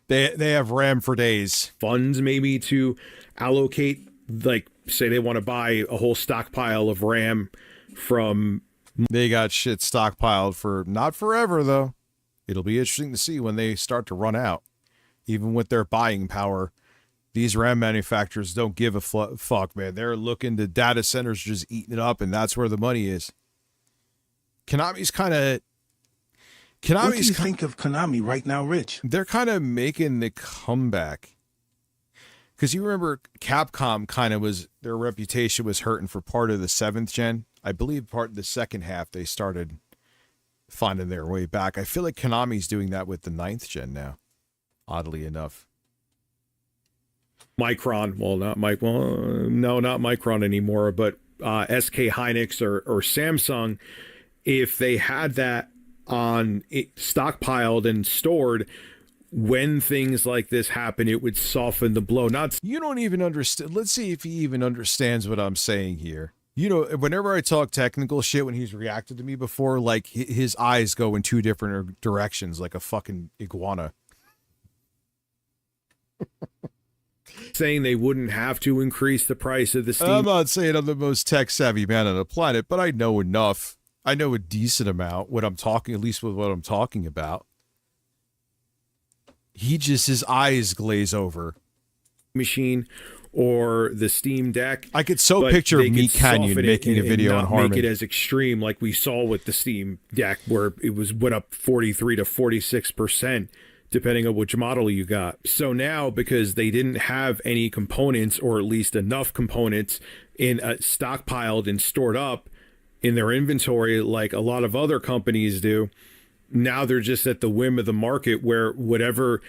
They have RAM for days. Funds maybe to allocate, like, say they want to buy a whole stockpile of RAM from... They got shit stockpiled for not forever, though. It'll be interesting to see when they start to run out. Even with their buying power, these RAM manufacturers don't give a fuck, man. They're looking to data centers just eating it up, and that's where the money is. Konami's kind of... What do you think of Konami right now, Rich? They're kind of making the comeback. Because you remember Capcom kind of was, their reputation was hurting for part of the 7th gen. I believe part of the second half they started finding their way back. I feel like Konami's doing that with the 9th gen now, oddly enough. Micron, not Micron anymore, but SK Hynix or Samsung, if they had that on it stockpiled and stored, when things like this happen, it would soften the blow. You don't even understand. Let's see if he even understands what I'm saying here. You know, whenever I talk technical shit, when he's reacted to me before, like his eyes go in two different directions, like a fucking iguana. Saying they wouldn't have to increase the price of the Steam. I'm not saying I'm the most tech savvy man on the planet, but I know enough. I know a decent amount what I'm talking, at least with what I'm talking about. His eyes glaze over. Machine or the Steam Deck. I could picture Meat Canyon making a video on Harmon. Make it as extreme like we saw with the Steam Deck, where it went up 43 to 46%, depending on which model you got. So now, because they didn't have any components, or at least enough components stockpiled and stored up in their inventory like a lot of other companies do, now they're just at the whim of the market, where whatever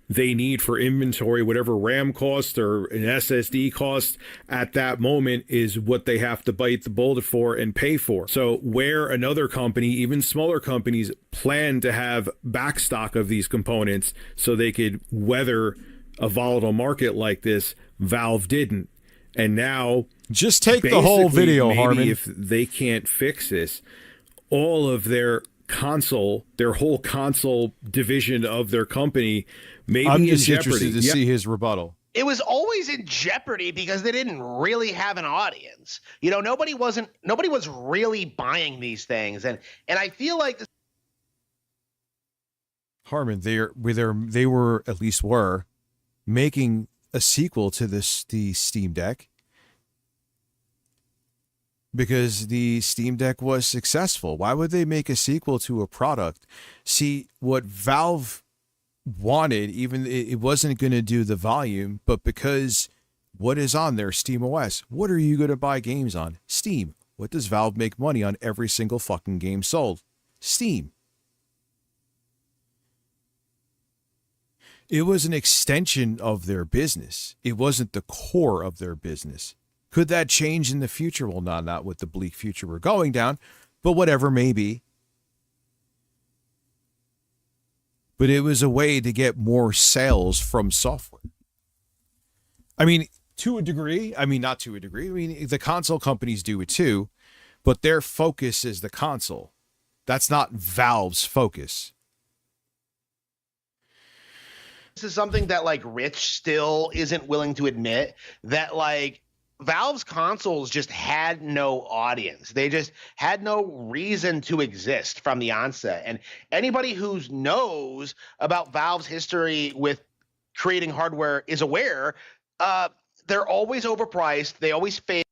they need for inventory, whatever RAM cost or an SSD cost at that moment, is what they have to bite the bullet for and pay for. So where another company, even smaller companies, plan to have backstock of these components so they could weather a volatile market like this, Valve didn't. And now, just take the whole video, Harmon. If they can't fix this, all of their whole console division of their company, maybe I'm in just jeopardy. interested to see his rebuttal. It was always in jeopardy because they didn't really have an audience. You know, nobody was really buying these things, and I feel like Harmon, they were at least making a sequel to the Steam Deck, because the Steam Deck was successful. Why would they make a sequel to a product? See, what Valve wanted, even it wasn't going to do the volume, but because what is on there, SteamOS, what are you going to buy games on? Steam. What does Valve make money on every single fucking game sold? Steam. It was an extension of their business. It wasn't the core of their business. Could that change in the future? Well, not with the bleak future we're going down, but whatever may be. But it was a way to get more sales from software. I mean, to a degree. I mean, not to a degree. I mean, the console companies do it too, but their focus is the console. That's not Valve's focus. This is something that like Rich still isn't willing to admit, that like Valve's consoles just had no audience. They just had no reason to exist from the onset. And anybody who knows about Valve's history with creating hardware is aware they're always overpriced. They always fail.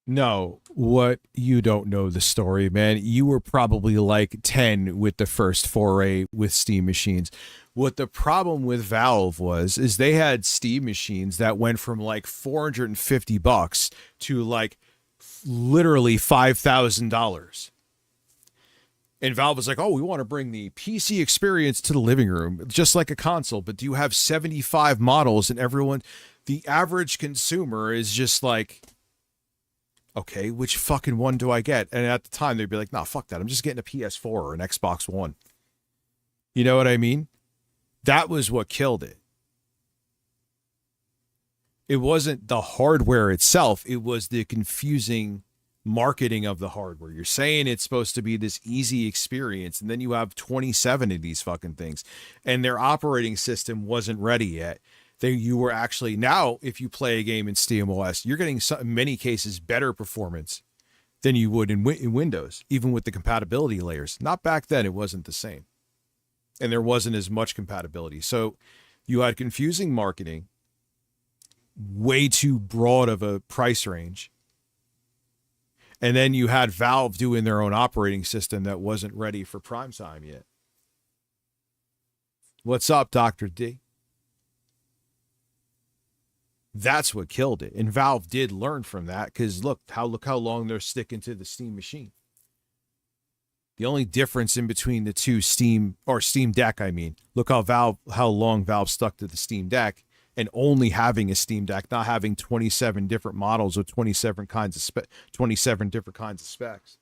No, what you don't know the story, man. You were probably like 10 with the first foray with Steam machines. What the problem with Valve was is they had Steam machines that went from like $450 to like literally $5,000. And Valve was like, oh, we want to bring the PC experience to the living room, just like a console. But do you have 75 models and everyone, the average consumer is just like, okay, which fucking one do I get? And at the time, they'd be like, nah, fuck that. I'm just getting a PS4 or an Xbox One. You know what I mean? That was what killed it. It wasn't the hardware itself. It was the confusing marketing of the hardware. You're saying it's supposed to be this easy experience, and then you have 27 of these fucking things, and their operating system wasn't ready yet. You were actually, now if you play a game in SteamOS, you're getting in many cases better performance than you would in Windows, even with the compatibility layers. Not back then, it wasn't the same. And there wasn't as much compatibility. So you had confusing marketing, way too broad of a price range. And then you had Valve doing their own operating system that wasn't ready for prime time yet. What's up, Dr. D? That's what killed it. And Valve did learn from that, because look how long they're sticking to the Steam machine. The only difference in between the two Steam Deck, I mean, look how long Valve stuck to the Steam Deck and only having a Steam Deck, not having 27 different models with 27 different kinds of specs.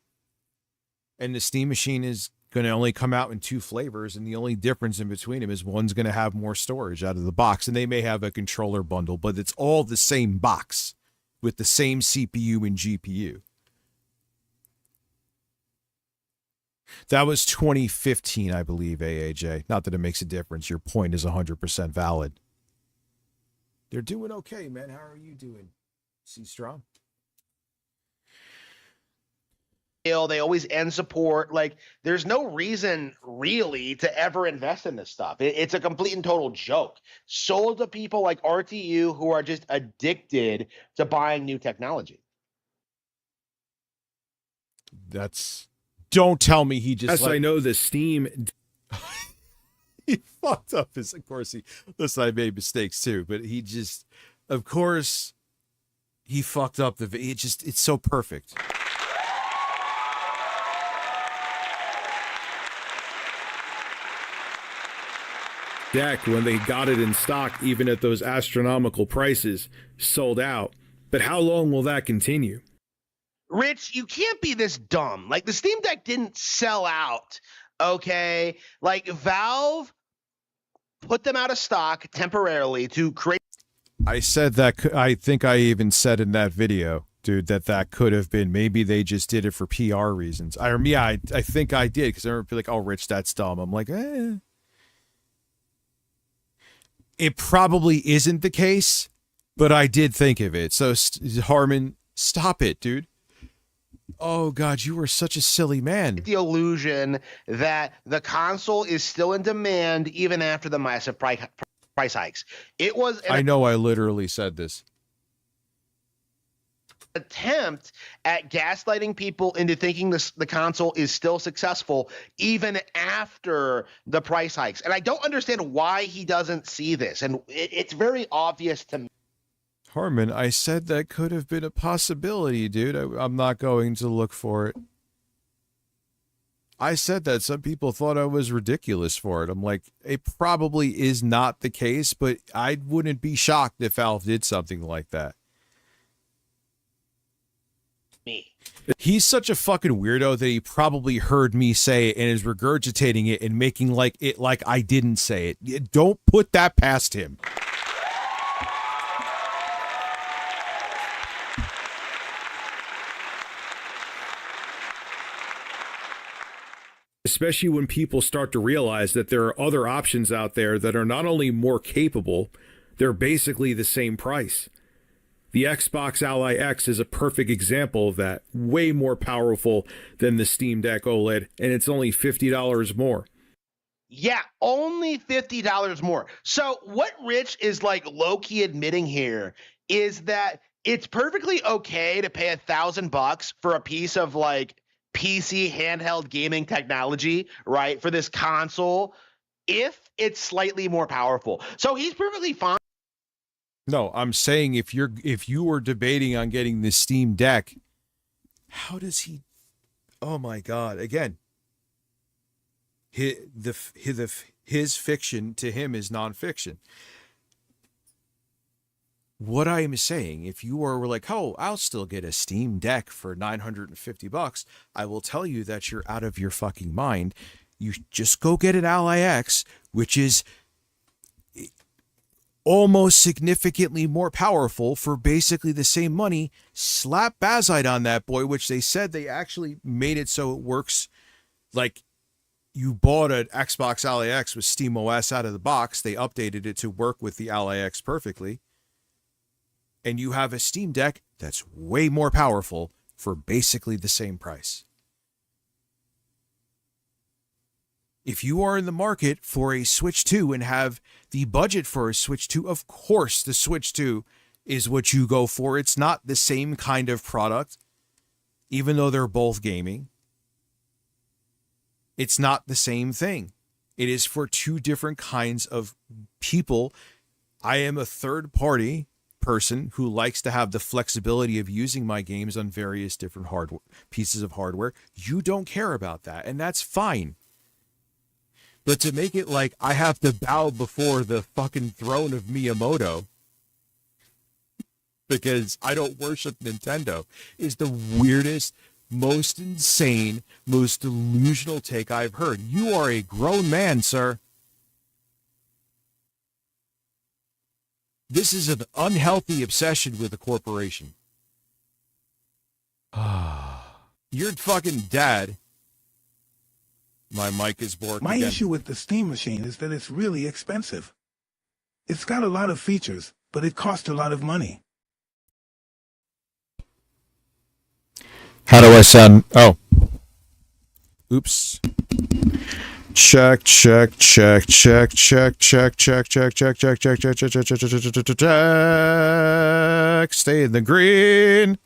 And the Steam machine is going to only come out in 2 flavors, and the only difference in between them is one's going to have more storage out of the box, and they may have a controller bundle, but it's all the same box with the same CPU and GPU. That was 2015, I believe, AAJ. Not that it makes a difference. Your point is 100% valid. They're doing okay, man. How are you doing? C Strong? They always end support. Like, there's no reason really to ever invest in this stuff. It's a complete and total joke. Sold to people like RTU who are just addicted to buying new technology. Don't tell me he just. Yes, I know the Steam. He fucked up his. Of course, listen, I made mistakes too, but he just, of course, he fucked up it's so perfect. Deck, when they got it in stock, even at those astronomical prices, sold out. But how long will that continue? Rich, you can't be this dumb. Like, the Steam Deck didn't sell out, okay? Like, Valve put them out of stock temporarily to create. I said that. I think I even said in that video, dude, that could have been, maybe they just did it for PR reasons. I think I did, because I remember like, oh, Rich, that's dumb. I'm like, It probably isn't the case, but I did think of it. So, Harmon, stop it, dude. Oh, God, you were such a silly man. The illusion that the console is still in demand even after the massive price hikes. It was. I know I literally said this. Attempt at gaslighting people into thinking the console is still successful even after the price hikes. And I don't understand why he doesn't see this. And it's very obvious to me. Harmon, I said that could have been a possibility, dude. I'm not going to look for it. I said that some people thought I was ridiculous for it. I'm like, it probably is not the case, but I wouldn't be shocked if Valve did something like that. Me. He's such a fucking weirdo that he probably heard me say it and is regurgitating it and making like I didn't say it. Don't put that past him. especially when people start to realize that there are other options out there that are not only more capable, they're basically the same price. The Xbox Ally X is a perfect example of that. Way more powerful than the Steam Deck OLED, and it's only $50 more. Yeah, only $50 more. So what Rich is like low-key admitting here is that it's perfectly okay to pay $1,000 for a piece of like PC handheld gaming technology, right? For this console, if it's slightly more powerful. So he's perfectly fine. No, I'm saying if you were debating on getting the Steam Deck, how does he? Oh my God! Again, his fiction to him is nonfiction. What I am saying, if you were like, oh, I'll still get a Steam Deck for $950, I will tell you that you're out of your fucking mind. You just go get an Ally X, which is almost significantly more powerful for basically the same money. Slap Bazite on that boy, which they said they actually made it so it works like you bought an Xbox Ally X with SteamOS out of the box. They updated it to work with the Ally X perfectly. And you have a Steam Deck that's way more powerful for basically the same price. If you are in the market for a Switch 2 and have the budget for a Switch 2, of course the Switch 2 is what you go for. It's not the same kind of product, even though they're both gaming. It's not the same thing. It is for two different kinds of people. I am a third party person who likes to have the flexibility of using my games on various different pieces of hardware. You don't care about that, and that's fine. But to make it like I have to bow before the fucking throne of Miyamoto because I don't worship Nintendo is the weirdest, most insane, most delusional take I've heard. You are a grown man, sir. This is an unhealthy obsession with a corporation. Your fucking dad. My mic is borked My again. issue with the Steam Machine is that it's really expensive. It's got a lot of features, but it costs a lot of money. How do I sound? Oh. Oops. Check. Stay in the green.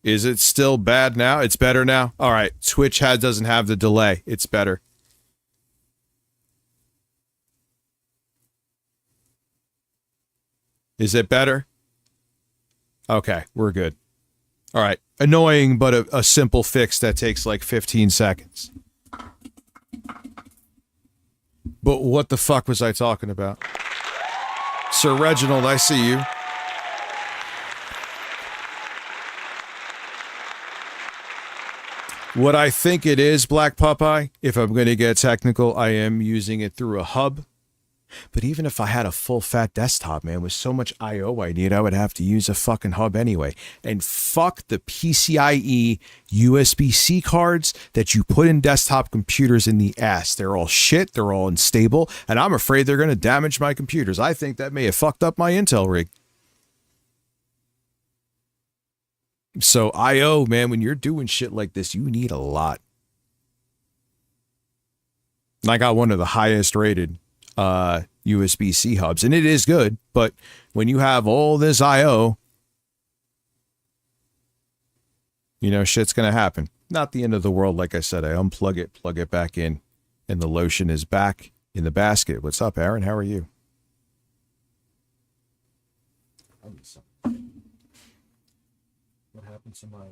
Is it still bad now? It's better now? All right. Twitch doesn't have the delay. It's better. Is it better? Okay, we're good. All right. Annoying, but a simple fix that takes like 15 seconds. But what the fuck was I talking about? Sir Reginald, I see you. What I think it is, Black Popeye, if I'm going to get technical, I am using it through a hub. But even if I had a full-fat desktop, man, with so much I.O. I need, I would have to use a fucking hub anyway. And fuck the PCIe USB-C cards that you put in desktop computers in the ass. They're all shit, they're all unstable, and I'm afraid they're going to damage my computers. I think that may have fucked up my Intel rig. So I.O., man, when you're doing shit like this, you need a lot. And I got one of the highest rated USB-C hubs, and it is good, but when you have all this I.O., you know, shit's gonna happen. Not the end of the world, like I said. I unplug it, plug it back in, and the lotion is back in the basket. What's up, Aaron? How are you? What happened to my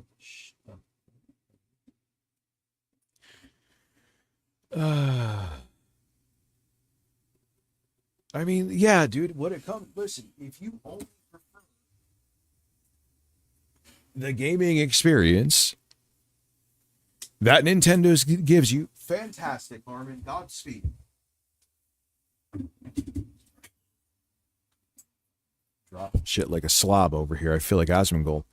I mean, yeah, dude, what it comes, listen, if you only prefer the gaming experience that Nintendo gives you, fantastic, Armin, Godspeed. Drop shit like a slob over here. I feel like Asmongold.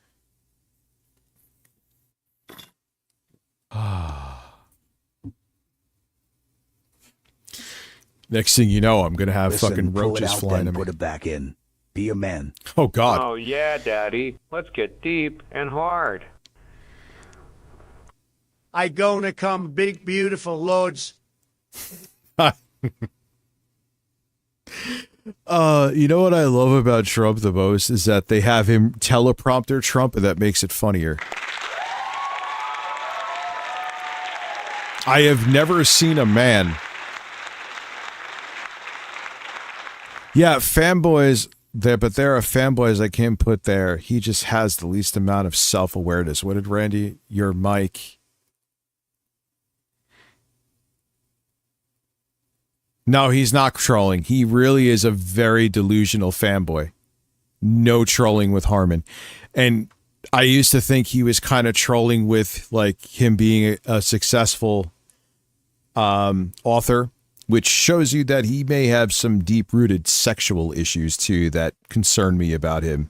Next thing you know, I'm gonna have Listen, fucking pull it roaches out, flying then at me. put it back in. Be a man. Oh God. Oh yeah, Daddy. Let's get deep and hard. I gonna come big, beautiful loads. You know what I love about Trump the most is that they have him teleprompter Trump, and that makes it funnier. I have never seen a man. Yeah, fanboys, but there are fanboys I can't put there. He just has the least amount of self-awareness. What did Randy, your mic? No, he's not trolling. He really is a very delusional fanboy. No trolling with Harmon. And I used to think he was kind of trolling with like him being a successful author, which shows you that he may have some deep-rooted sexual issues too that concern me about him.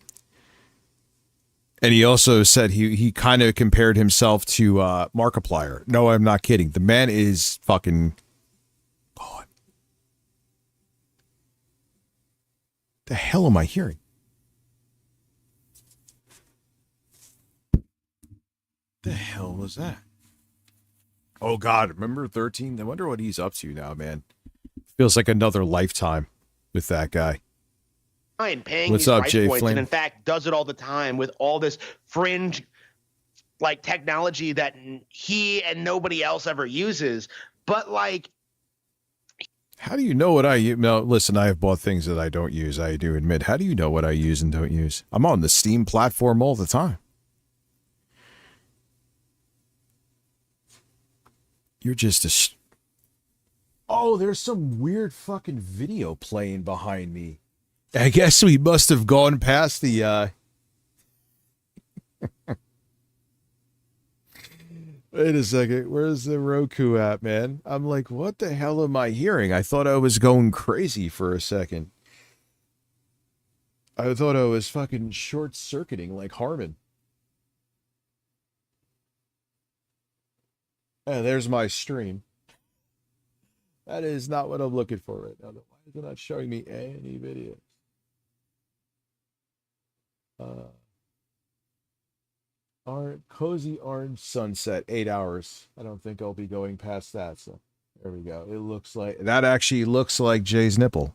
And he also said he kind of compared himself to Markiplier. No, I'm not kidding. The man is fucking... God. The hell am I hearing? The hell was that? Oh God, remember 13? I wonder what he's up to now, man. Feels like another lifetime with that guy. Paying What's these up, price Jay points, Flynn? and in fact does it all the time with all this fringe like technology that he and nobody else ever uses. But like, How do you know what I use? No, listen, I have bought things that I don't use. I do admit. How do you know what I use and don't use? I'm on the Steam platform all the time. You're just a... Oh, there's some weird fucking video playing behind me. I guess we must have gone past the... Wait a second. Where's the Roku at, man? I'm like, what the hell am I hearing? I thought I was going crazy for a second. I thought I was fucking short-circuiting like Harmon. Oh, there's my stream. That is not what I'm looking for right now. Why is it not showing me any videos? Cozy Orange Sunset, 8 hours. I don't think I'll be going past that. So there we go. It looks like that actually looks like Jay's nipple.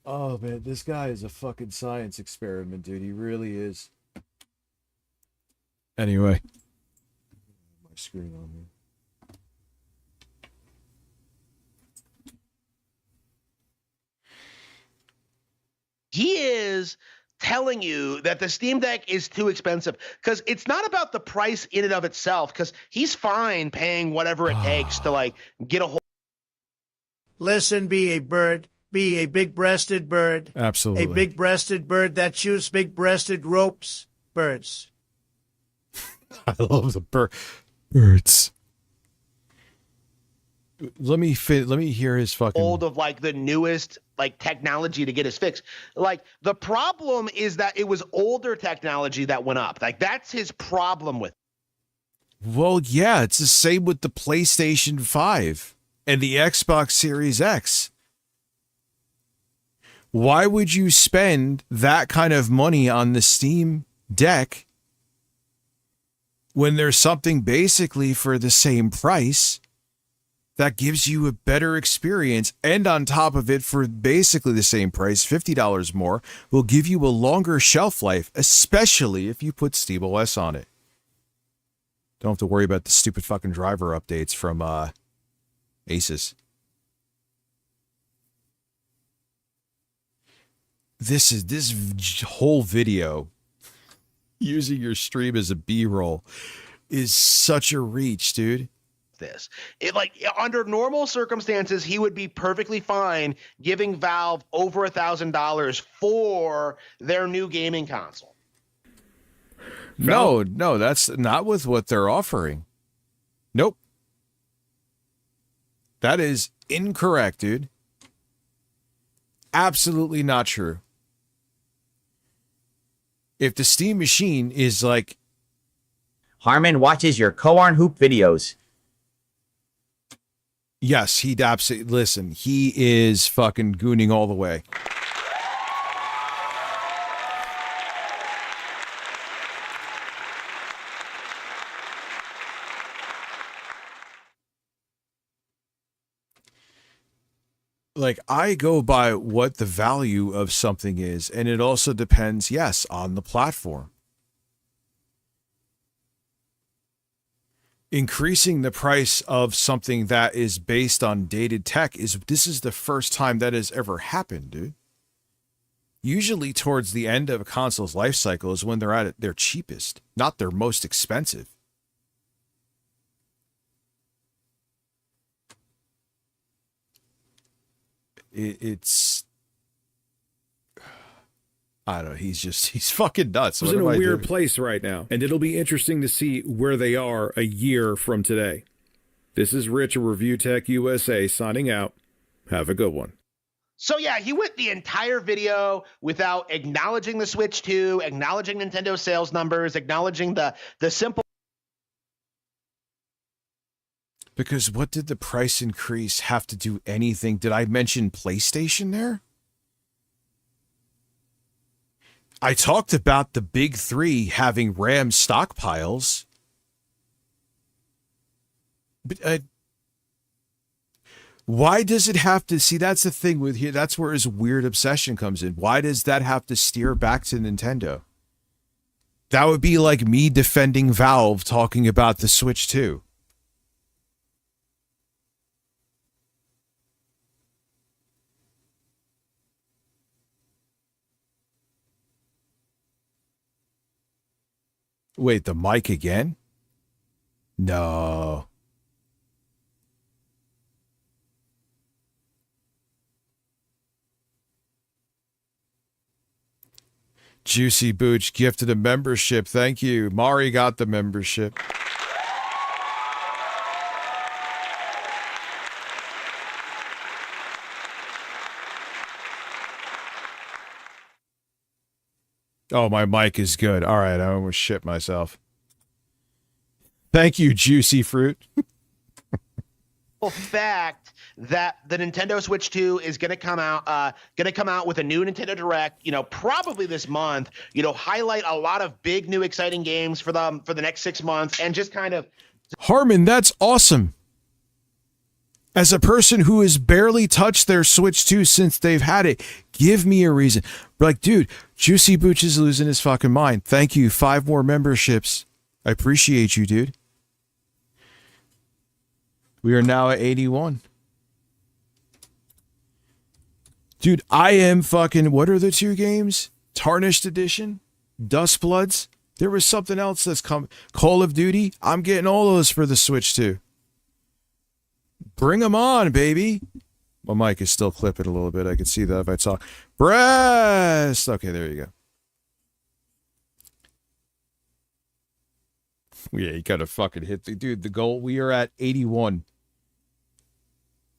Oh man, this guy is a fucking science experiment, dude. He really is. Anyway, my screen on here. he is telling you that the Steam Deck is too expensive because it's not about the price in and of itself, because he's fine paying whatever it takes to like get a whole. Listen, be a bird. Be a big-breasted bird. Absolutely. A big-breasted bird that chews big-breasted ropes. Birds. I love the birds. Let me hear his fucking Old of like the newest like technology to get his fix. Like the problem is that it was older technology that went up. Like that's his problem with. Well, yeah, it's the same with the PlayStation 5 and the Xbox Series X. Why would you spend that kind of money on the Steam Deck when there's something basically for the same price that gives you a better experience, and on top of it, for basically the same price, $50 more, will give you a longer shelf life, especially if you put SteamOS on it. Don't have to worry about the stupid fucking driver updates from Asus. This whole video using your stream as a B-roll is such a reach, dude. This it like under normal circumstances he would be perfectly fine giving Valve over $1,000 for their new gaming console. No, that's not with what they're offering. Nope. That is incorrect, dude. Absolutely not true. If the Steam Machine is like... Harmon watches your Koarn Hoop videos. Yes, he'd absolutely... Listen, he is fucking gooning all the way. Like, I go by what the value of something is, and it also depends, yes, on the platform. Increasing the price of something that is based on dated tech this is the first time that has ever happened, dude. Usually towards the end of a console's life cycle is when they're at their cheapest, not their most expensive. It's I don't know, he's fucking nuts. He's in a weird place right now, and it'll be interesting to see where they are a year from today. This is Rich of Review Tech USA signing out. Have a good one. So yeah, he went the entire video without acknowledging the Switch 2, acknowledging Nintendo sales numbers, acknowledging the simple. Because what did the price increase have to do anything? Did I mention PlayStation there? I talked about the big three having RAM stockpiles. But why does it have to... See, that's the thing with here. That's where his weird obsession comes in. Why does that have to steer back to Nintendo? That would be like me defending Valve talking about the Switch 2. Wait, the mic again? No. Juicy Booch gifted a membership. Thank you. Mari got the membership. Oh, my mic is good. All right, I almost shit myself. Thank you, Juicy Fruit. Fact that the Nintendo Switch 2 is going to come out with a new Nintendo Direct, probably this month, highlight a lot of big new exciting games for the next 6 months, and just kind of... Harmon, that's awesome. As a person who has barely touched their Switch 2 since they've had it, give me a reason. Like, dude, Juicy Booch is losing his fucking mind. Thank you. 5 more memberships. I appreciate you, dude. We are now at 81. Dude, I am fucking... What are the 2 games? Tarnished Edition? Dustbloods? There was something else that's come... Call of Duty? I'm getting all those for the Switch 2. Bring them on, baby. My mic is still clipping a little bit. I can see that if I talk. Breast! Okay, there you go. Yeah, you gotta fucking hit the... Dude, the goal... We are at 81.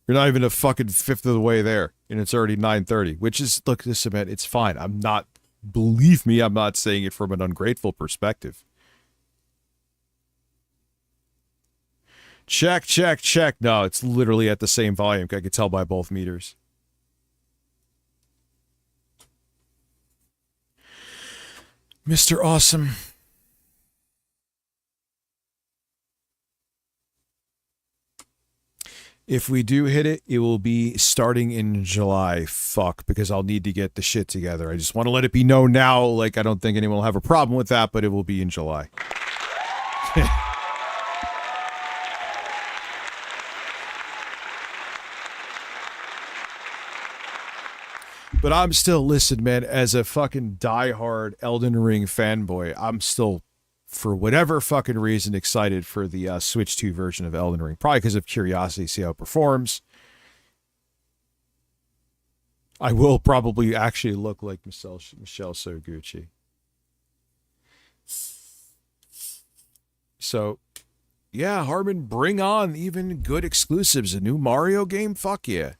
You're not even a fucking fifth of the way there. And it's already 9:30. Which is... Look, listen, man, it's fine. I'm not... Believe me, I'm not saying it from an ungrateful perspective. Check, check, check. No, it's literally at the same volume. I could tell by both meters. Mr. Awesome. If we do hit it, it will be starting in July. Fuck, because I'll need to get the shit together. I just want to let it be known now. Like, I don't think anyone will have a problem with that, but it will be in July. But I'm still, listen, man, as a fucking diehard Elden Ring fanboy, I'm still, for whatever fucking reason, excited for the Switch 2 version of Elden Ring. Probably because of curiosity, see how it performs. I will probably actually look like Michelle Soguchi. So, yeah, Harmon, bring on even good exclusives. A new Mario game? Fuck yeah.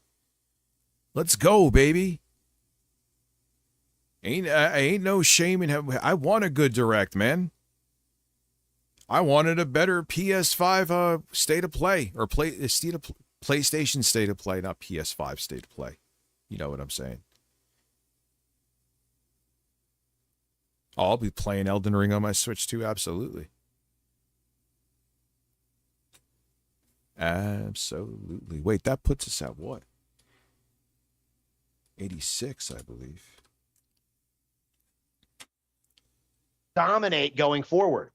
Let's go, baby. Ain't no shame in I want a good direct, man. I wanted a better PS5 state of play or PlayStation state of play, not PS5 state of play. You know what I'm saying? Oh, I'll be playing Elden Ring on my Switch too, absolutely. Absolutely. Wait, that puts us at what? 86, I believe. Dominate going forward.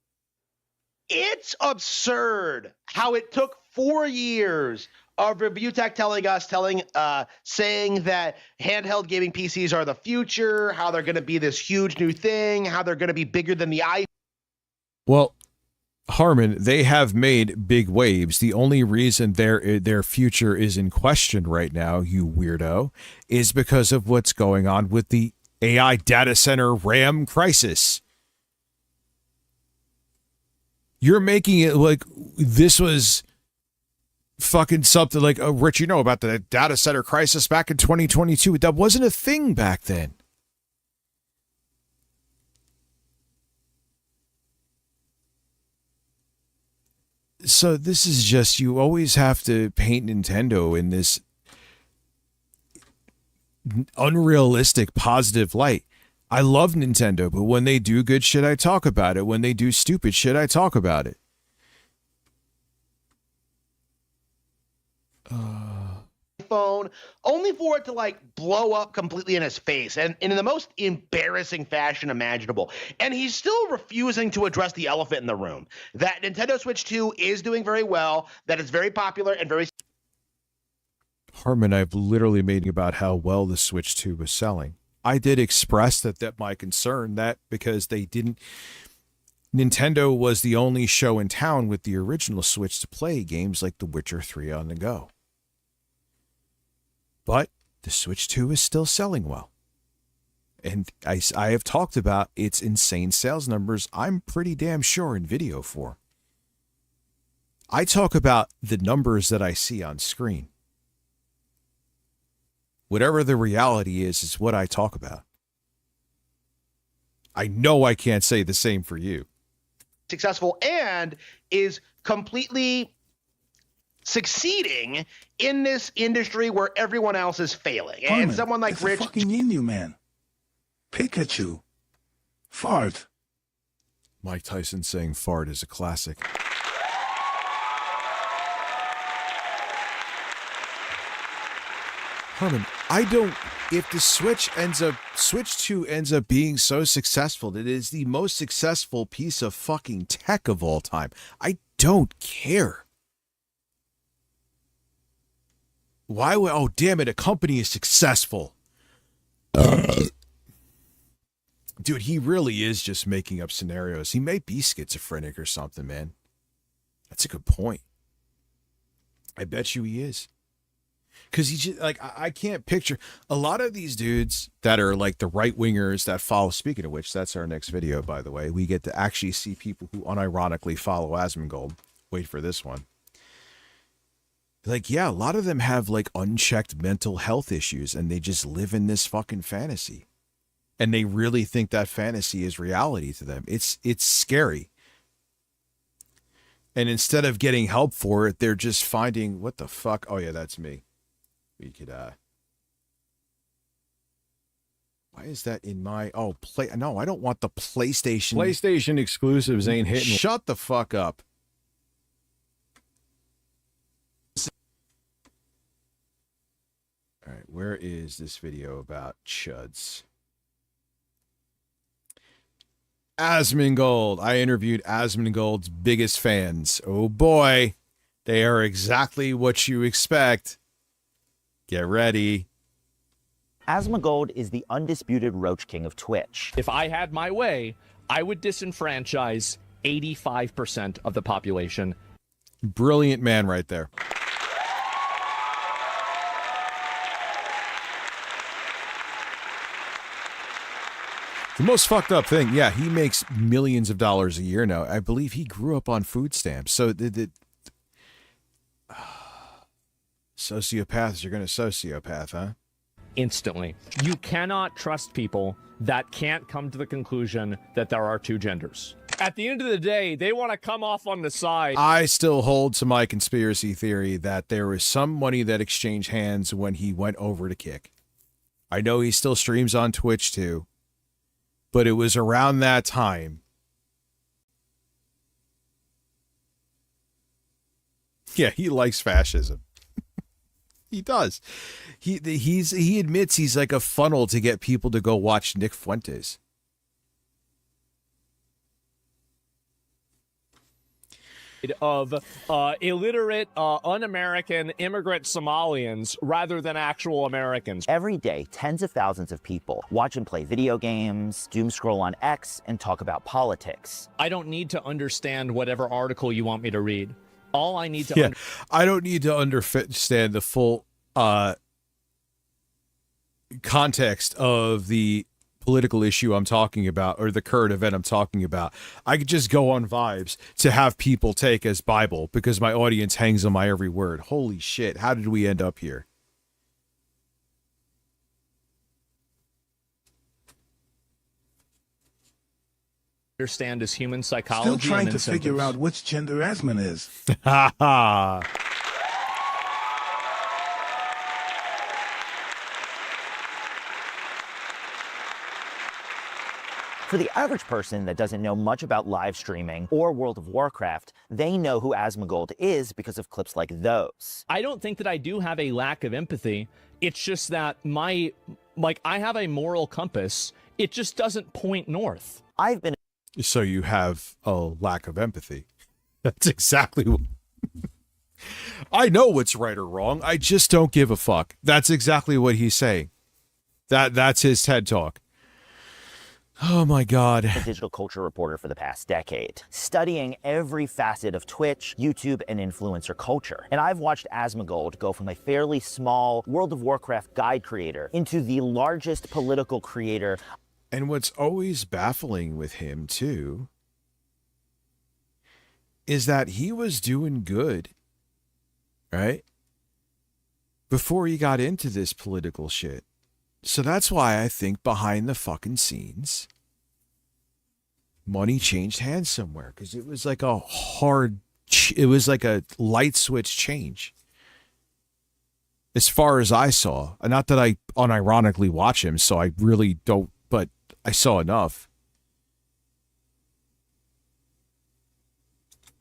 It's absurd how it took 4 years of Reviewtech saying that handheld gaming PCs are the future, how they're going to be this huge new thing, how they're going to be bigger than the iPhone. Well, Harmon, they have made big waves. The only reason their future is in question right now, you weirdo, is because of what's going on with the AI data center RAM crisis. You're making it like this was fucking something like, oh, Rich, you know about the data center crisis back in 2022. That wasn't a thing back then. So this is just, you always have to paint Nintendo in this unrealistic positive light. I love Nintendo, but when they do good shit, I talk about it. When they do stupid shit, I talk about it. Phone, only for it to like blow up completely in his face and in the most embarrassing fashion imaginable. And he's still refusing to address the elephant in the room, that Nintendo Switch 2 is doing very well, that it's very popular and very... Harmon, I've literally made about how well the Switch 2 was selling. I did express that my concern, that because they didn't... Nintendo was the only show in town with the original Switch to play games like The Witcher 3 on the go. But the Switch 2 is still selling well. And I have talked about its insane sales numbers, I'm pretty damn sure, in video for. I talk about the numbers that I see on screen. Whatever the reality is what I talk about. I know I can't say the same for you. Successful and is completely succeeding in this industry where everyone else is failing. Harmon, and someone like it's Rich... a fucking Inu, man. Pikachu. Fart. Mike Tyson saying fart is a classic. Harmon, if the Switch 2 ends up being so successful that it is the most successful piece of fucking tech of all time, I don't care. Why would, oh damn it, a company is successful. Dude, he really is just making up scenarios. He may be schizophrenic or something, man. That's a good point. I bet you he is. Because he just, like, I can't picture a lot of these dudes that are like the right wingers that follow. Speaking of which, that's our next video, by the way. We get to actually see people who unironically follow Asmongold. Wait for this one. Like, yeah, a lot of them have like unchecked mental health issues and they just live in this fucking fantasy. And they really think that fantasy is reality to them. It's scary. And instead of getting help for it, they're just finding, what the fuck? Oh yeah, that's me. We could, why is that in my, no, I don't want the PlayStation. PlayStation exclusives ain't hitting. Shut the fuck up. All right, where is this video about chuds? Asmongold. I interviewed Asmongold's biggest fans. Oh boy, they are exactly what you expect. Get ready. Asmongold is the undisputed Roach King of Twitch. If I had my way, I would disenfranchise 85% of the population. Brilliant man right there. The most fucked up thing, yeah, he makes millions of dollars a year now. I believe he grew up on food stamps. So sociopaths are going to sociopath, huh? instantly. You cannot trust people that can't come to the conclusion that there are two genders. At the end of the day, they want to come off on the side. I still hold to my conspiracy theory that there was some money that exchanged hands when he went over to Kick. I know he still streams on Twitch too, but it was around that time. Yeah, he likes fascism. He does. He admits he's like a funnel to get people to go watch Nick Fuentes. Of illiterate, un-American immigrant Somalians rather than actual Americans. Every day, tens of thousands of people watch and play video games, doom scroll on X, and talk about politics. I don't need to understand whatever article you want me to read. All I need to I don't need to understand the full context of the political issue I'm talking about or the current event I'm talking about. I could just go on Vibes to have people take as Bible because my audience hangs on my every word. Holy shit, how did we end up here? understand is human psychology. Still trying and to figure out which gender Asmon is. Ha ha. For the average person that doesn't know much about live streaming or World of Warcraft, they know who Asmongold is because of clips like those. I don't think that I do have a lack of empathy. It's just that I have a moral compass. It just doesn't point north. I've been... So you have a lack of empathy. That's exactly what... I know what's right or wrong. I just don't give a fuck. That's exactly what he's saying. That's his TED Talk. Oh my God. A digital culture reporter for the past decade, studying every facet of Twitch, YouTube, and influencer culture. And I've watched Asmongold go from a fairly small World of Warcraft guide creator into the largest political creator. And what's always baffling with him, too, is that he was doing good, right? Before he got into this political shit. So that's why I think behind the fucking scenes, money changed hands somewhere, because it was like a it was like a light switch change. As far as I saw, not that I unironically watch him, so I really don't, but I saw enough.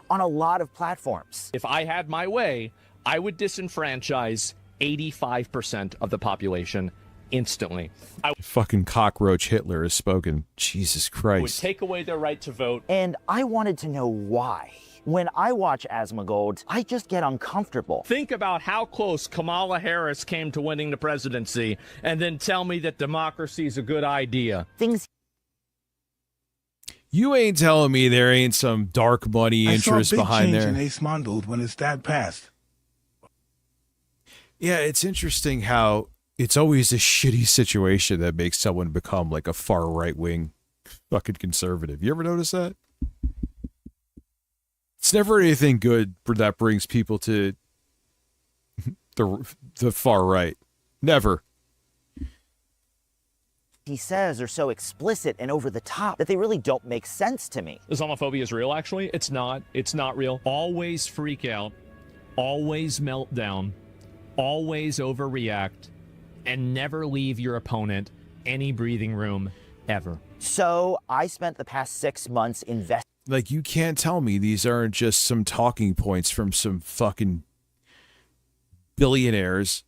On a lot of platforms. If I had my way, I would disenfranchise 85% of the population instantly. I Fucking cockroach Hitler has spoken. Jesus Christ. would take away their right to vote. And I wanted to know why. When I watch Asmongold, I just get uncomfortable. Think about how close Kamala Harris came to winning the presidency, and then tell me that democracy is a good idea. You ain't telling me there ain't some dark money interest behind there. I saw a big change in Asmongold when his dad passed. Yeah, it's interesting how it's always a shitty situation that makes someone become like a far right wing fucking conservative. You ever notice that? It's never anything good that brings people to the far right. Never. He says are so explicit and over the top that they really don't make sense to me. Islamophobia is real, actually. It's not. It's not real. Always freak out. Always melt down. Always overreact. And never leave your opponent any breathing room, ever. So I spent the past 6 months investing. Like, you can't tell me these aren't just some talking points from some fucking billionaires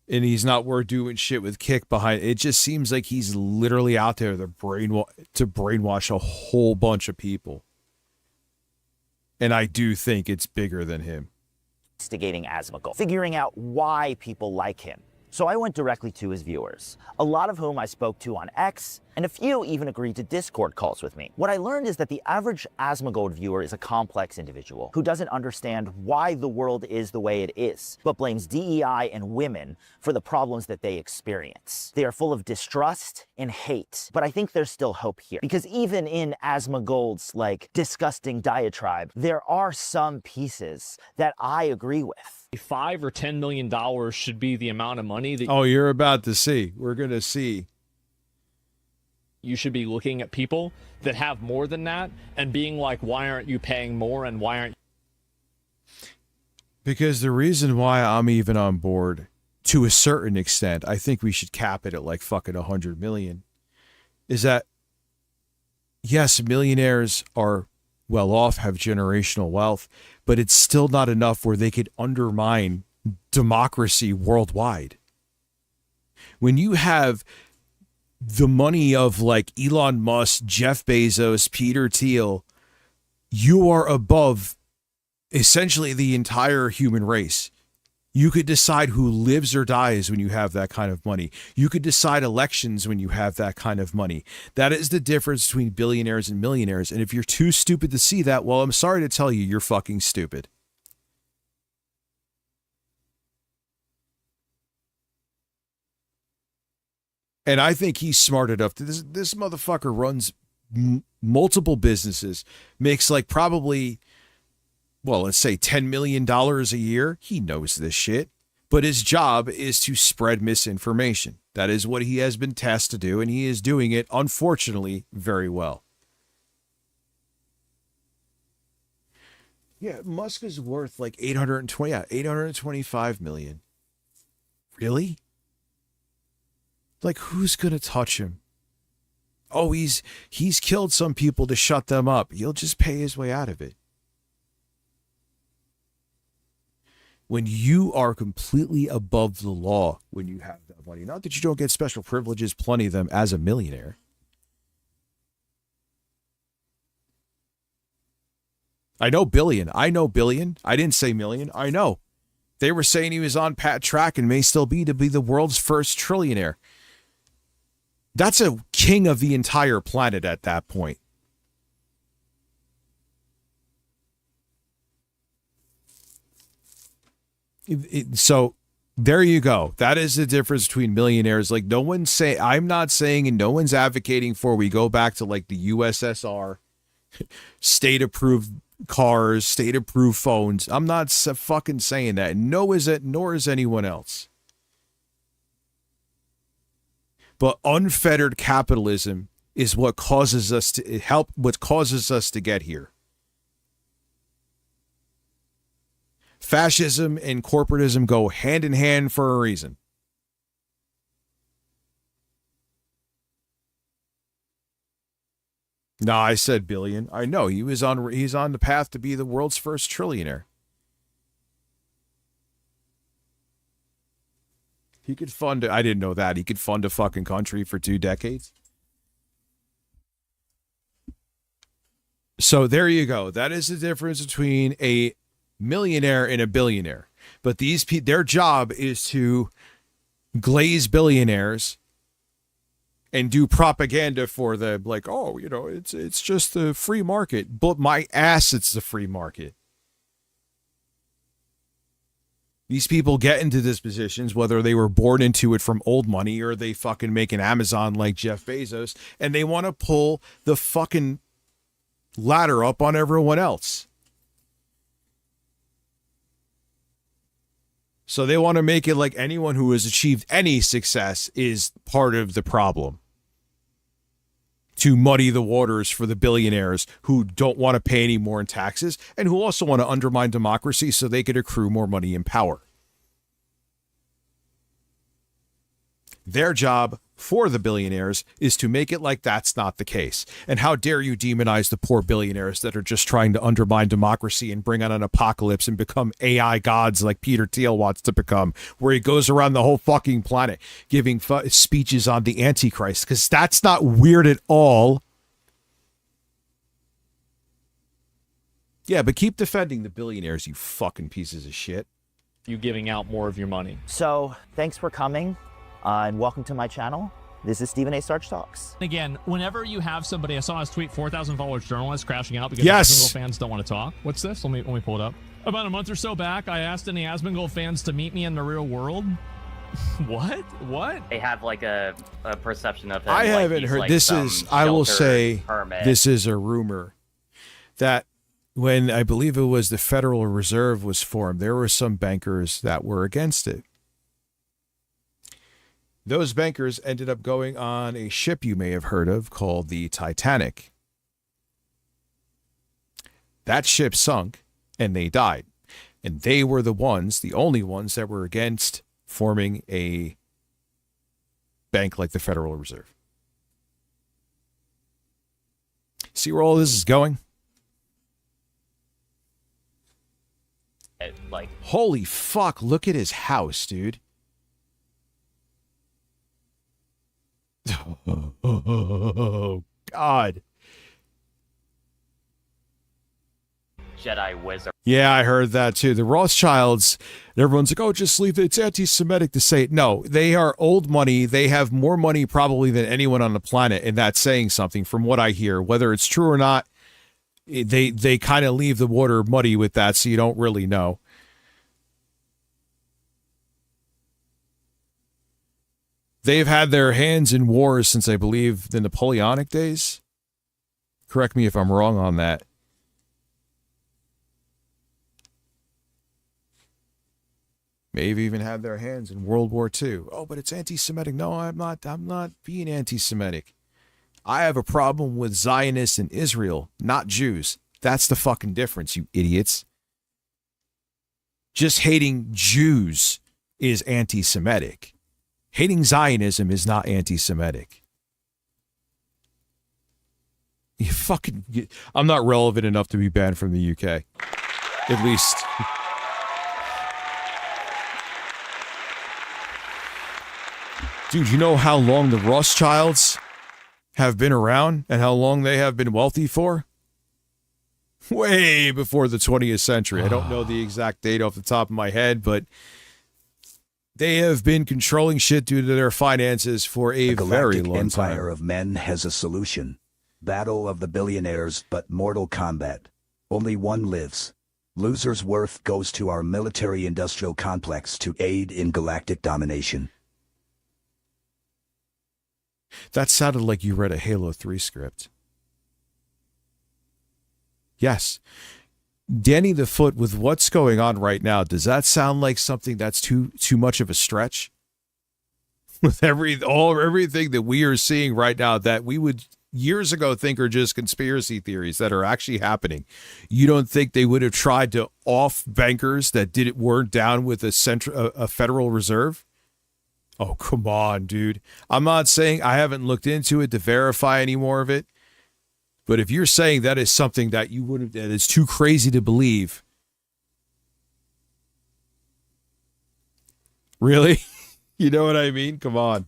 and he's not worth doing shit with Kick behind. It just seems like he's literally out there to brainwash a whole bunch of people. And I do think it's bigger than him. Investigating Asmongold, figuring out why people like him. So I went directly to his viewers, a lot of whom I spoke to on X, And a few even agreed to Discord calls with me. What I learned is that the average Asmongold viewer is a complex individual who doesn't understand why the world is the way it is, but blames DEI and women for the problems that they experience. They are full of distrust and hate, but I think there's still hope here. Because even in Asmongold's, like, disgusting diatribe, there are some pieces that I agree with. $5 or $10 million should be the amount of money that Oh, you're about to see. We're going to see. You should be looking at people that have more than that and being like, why aren't you paying more and why aren't Because the reason why I'm even on board, to a certain extent, I think we should cap it at like fucking 100 million, is that, yes, millionaires are well off, have generational wealth, but it's still not enough where they could undermine democracy worldwide. When you have the money of like Elon Musk, Jeff Bezos, Peter Thiel, you are above essentially the entire human race. You could decide who lives or dies when you have that kind of money. You could decide elections when you have that kind of money. That is the difference between billionaires and millionaires. And if you're too stupid to see that, well, I'm sorry to tell you, you're fucking stupid. And I think he's smart enough to this motherfucker runs multiple businesses, makes like probably, well, let's say $10 million a year. He knows this shit, but his job is to spread misinformation. That is what he has been tasked to do, and he is doing it, unfortunately, very well. Yeah, Musk is worth like 825 million. Really? Like, who's going to touch him? Oh, he's killed some people to shut them up. He'll just pay his way out of it. When you are completely above the law when you have that money, not that you don't get special privileges, plenty of them as a millionaire. I know billion. I didn't say million. I know. They were saying he was on pat track and may still be to be the world's first trillionaire. That's a king of the entire planet at that point. So there you go. That is the difference between millionaires. Like, no one's saying, I'm not saying, and no one's advocating for, we go back to like the USSR, state approved cars, state approved phones. I'm not fucking saying that. Nor is anyone else. But unfettered capitalism is what causes us to get here. Fascism and corporatism go hand in hand for a reason. No, I said billion. I know he's on the path to be the world's first trillionaire. He could fund, I didn't know that. He could fund a fucking country for 2 decades. So there you go. That is the difference between a millionaire and a billionaire. But these people, their job is to glaze billionaires and do propaganda for them. Like, oh, you know, it's just the free market. But my ass, it's the free market. These people get into these positions, whether they were born into it from old money or they fucking make an Amazon like Jeff Bezos, and they want to pull the fucking ladder up on everyone else. So they want to make it like anyone who has achieved any success is part of the problem. To muddy the waters for the billionaires who don't want to pay any more in taxes and who also want to undermine democracy so they could accrue more money and power. Their job for the billionaires is to make it like that's not the case. And how dare you demonize the poor billionaires that are just trying to undermine democracy and bring on an apocalypse and become AI gods like Peter Thiel wants to become, where he goes around the whole fucking planet giving speeches on the Antichrist, because that's not weird at all. Yeah, but keep defending the billionaires, you fucking pieces of shit. you giving out more of your money? So thanks for coming and welcome to my channel. This is Stephen A. Starch Talks. Again, whenever you have somebody, I saw his tweet, 4,000 followers journalists crashing out because Yes. Asmongold fans don't want to talk. What's this? Let me pull it up. About a month or so back, I asked any Asmongold fans to meet me in the real world. What? They have like a perception of him. I like haven't he's, heard. like, This some is, I will sheltered say, hermit. this is a rumor that when I believe it was the Federal Reserve was formed, there were some bankers that were against it. Those bankers ended up going on a ship you may have heard of called the Titanic. That ship sunk and they died. And they were the ones, the only ones that were against forming a bank like the Federal Reserve. See where all this is going? Like, holy fuck, look at his house, dude. Oh, God. Jedi wizard. Yeah, I heard that too. The Rothschilds, everyone's like, oh, just leave it. It's anti-Semitic to say it. No, they are old money. They have more money probably than anyone on the planet, and that's saying something from what I hear. Whether it's true or not, they kind of leave the water muddy with that, so you don't really know. They've had their hands in wars since, I believe, the Napoleonic days. Correct me if I'm wrong on that. Maybe even had their hands in World War II. Oh, but it's anti-Semitic. No, I'm not being anti-Semitic. I have a problem with Zionists in Israel, not Jews. That's the fucking difference, you idiots. Just hating Jews is anti-Semitic. Hating Zionism is not anti-Semitic. You fucking... I'm not relevant enough to be banned from the UK. At least... Dude, you know how long the Rothschilds have been around and how long they have been wealthy for? Way before the 20th century. I don't know the exact date off the top of my head, but they have been controlling shit due to their finances for a very Galactic long empire time. of men has a solution. Battle of the billionaires, but mortal combat. Only one lives. Loser's worth goes to our military-industrial complex to aid in galactic domination. That sounded like you read a Halo 3 script. Yes. Danny the Foot, with what's going on right now, does that sound like something that's too much of a stretch? With everything that we are seeing right now that we would years ago think are just conspiracy theories that are actually happening. You don't think they would have tried to off bankers that weren't down with a Federal Reserve? Oh, come on, dude. I'm not saying I haven't looked into it to verify any more of it. But if you're saying that is something that you would have, that is too crazy to believe. Really? You know what I mean? Come on.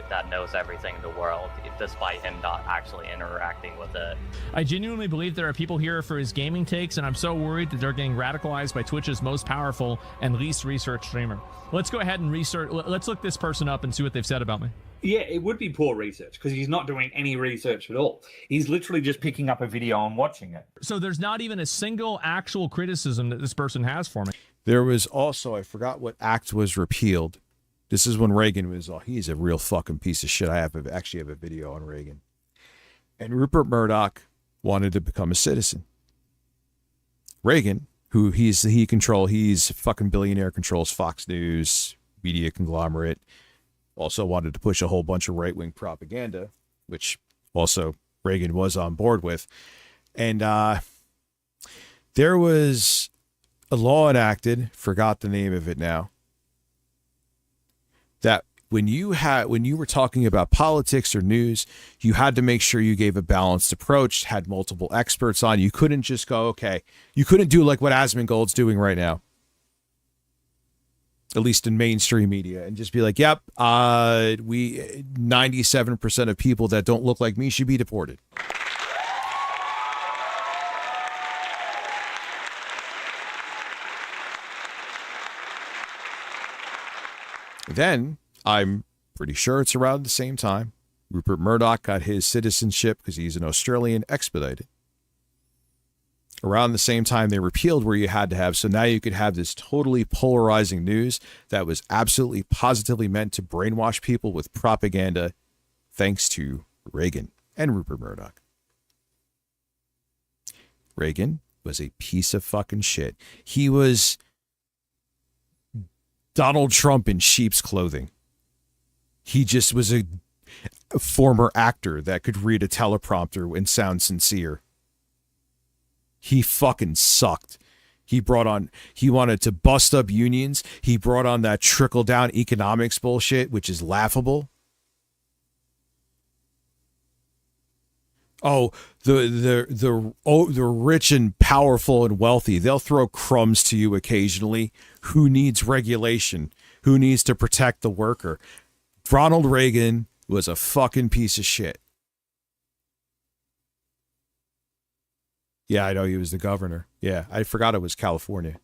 That knows everything in the world, despite him not actually interacting with it. I genuinely believe there are people here for his gaming takes, and I'm so worried that they're getting radicalized by Twitch's most powerful and least researched streamer. Let's go ahead and research. Let's look this person up and see what they've said about me. Yeah, it would be poor research because he's not doing any research at all. He's literally just picking up a video and watching it. So there's not even a single actual criticism that this person has for me. There was also, I forgot what act was repealed. This is when Reagan was, he's a real fucking piece of shit. I actually have a video on Reagan. And Rupert Murdoch wanted to become a citizen. Reagan, who he's a fucking billionaire, controls Fox News, media conglomerate, also wanted to push a whole bunch of right-wing propaganda, which also Reagan was on board with. And there was a law enacted, forgot the name of it now, that when you were talking about politics or news, you had to make sure you gave a balanced approach, had multiple experts on. You couldn't just go, okay. You couldn't do like what Asmongold's doing right now, at least in mainstream media, and just be like, yep, 97% of people that don't look like me should be deported. Then I'm Pretty sure it's around the same time Rupert Murdoch got his citizenship, because he's an Australian, expedited. Around the same time they repealed where you had to have, so now you could have this totally polarizing news that was absolutely positively meant to brainwash people with propaganda, thanks to Reagan and Rupert Murdoch. Reagan was a piece of fucking shit. He was Donald Trump in sheep's clothing. He just was a former actor that could read a teleprompter and sound sincere. He fucking sucked. He wanted to bust up unions. He brought on that trickle down economics bullshit, which is laughable. Oh, the rich and powerful and wealthy, they'll throw crumbs to you occasionally. Who needs regulation? Who needs to protect the worker? Ronald Reagan was a fucking piece of shit. Yeah, I know he was the governor. Yeah, I forgot it was California.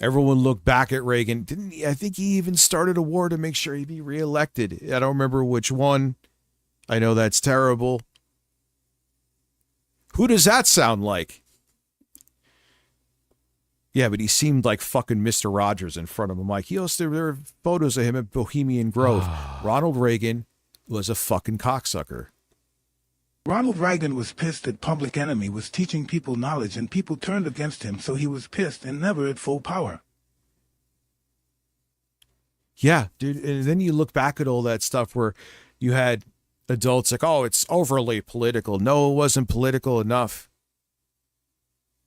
Everyone looked back at Reagan. Didn't he? I think he even started a war to make sure he'd be reelected. I don't remember which one. I know that's terrible. Who does that sound like? Yeah, but he seemed like fucking Mr. Rogers in front of him. Like, there were photos of him at Bohemian Grove. Ronald Reagan was a fucking cocksucker. Ronald Reagan was pissed that Public Enemy was teaching people knowledge and people turned against him, so he was pissed and never at full power. Yeah, dude. And then you look back at all that stuff where you had adults like, oh, it's overly political. No, it wasn't political enough.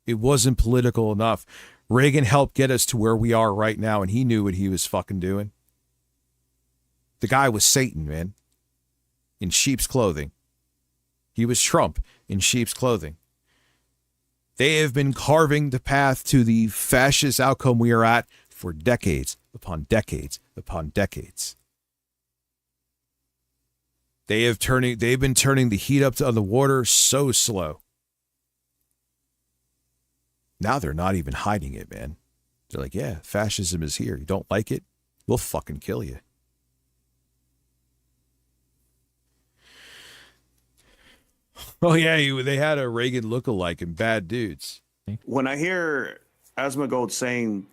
It wasn't political enough. Reagan helped get us to where we are right now, and he knew what he was fucking doing. The guy was Satan, man, in sheep's clothing. He was Trump in sheep's clothing. They have been carving the path to the fascist outcome we are at for decades upon decades upon decades. They've been turning the heat up on the water so slow. Now they're not even hiding it, man. They're like, yeah, fascism is here. You don't like it? We'll fucking kill you. Oh, yeah, they had a Reagan lookalike and bad dudes. When I hear Asmongold saying,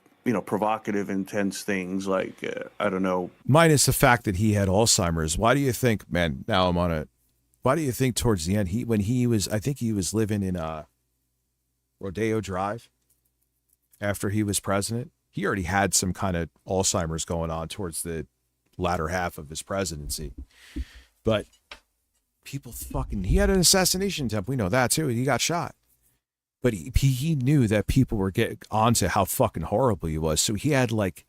provocative, intense things like, I don't know. Minus the fact that he had Alzheimer's. Why do you think, man, now I'm on it. Why do you think towards the end, I think he was living in Rodeo Drive after he was president. He already had some kind of Alzheimer's going on towards the latter half of his presidency. But people he had an assassination attempt. We know that too. He got shot. But he knew that people were getting onto how fucking horrible he was. So he had like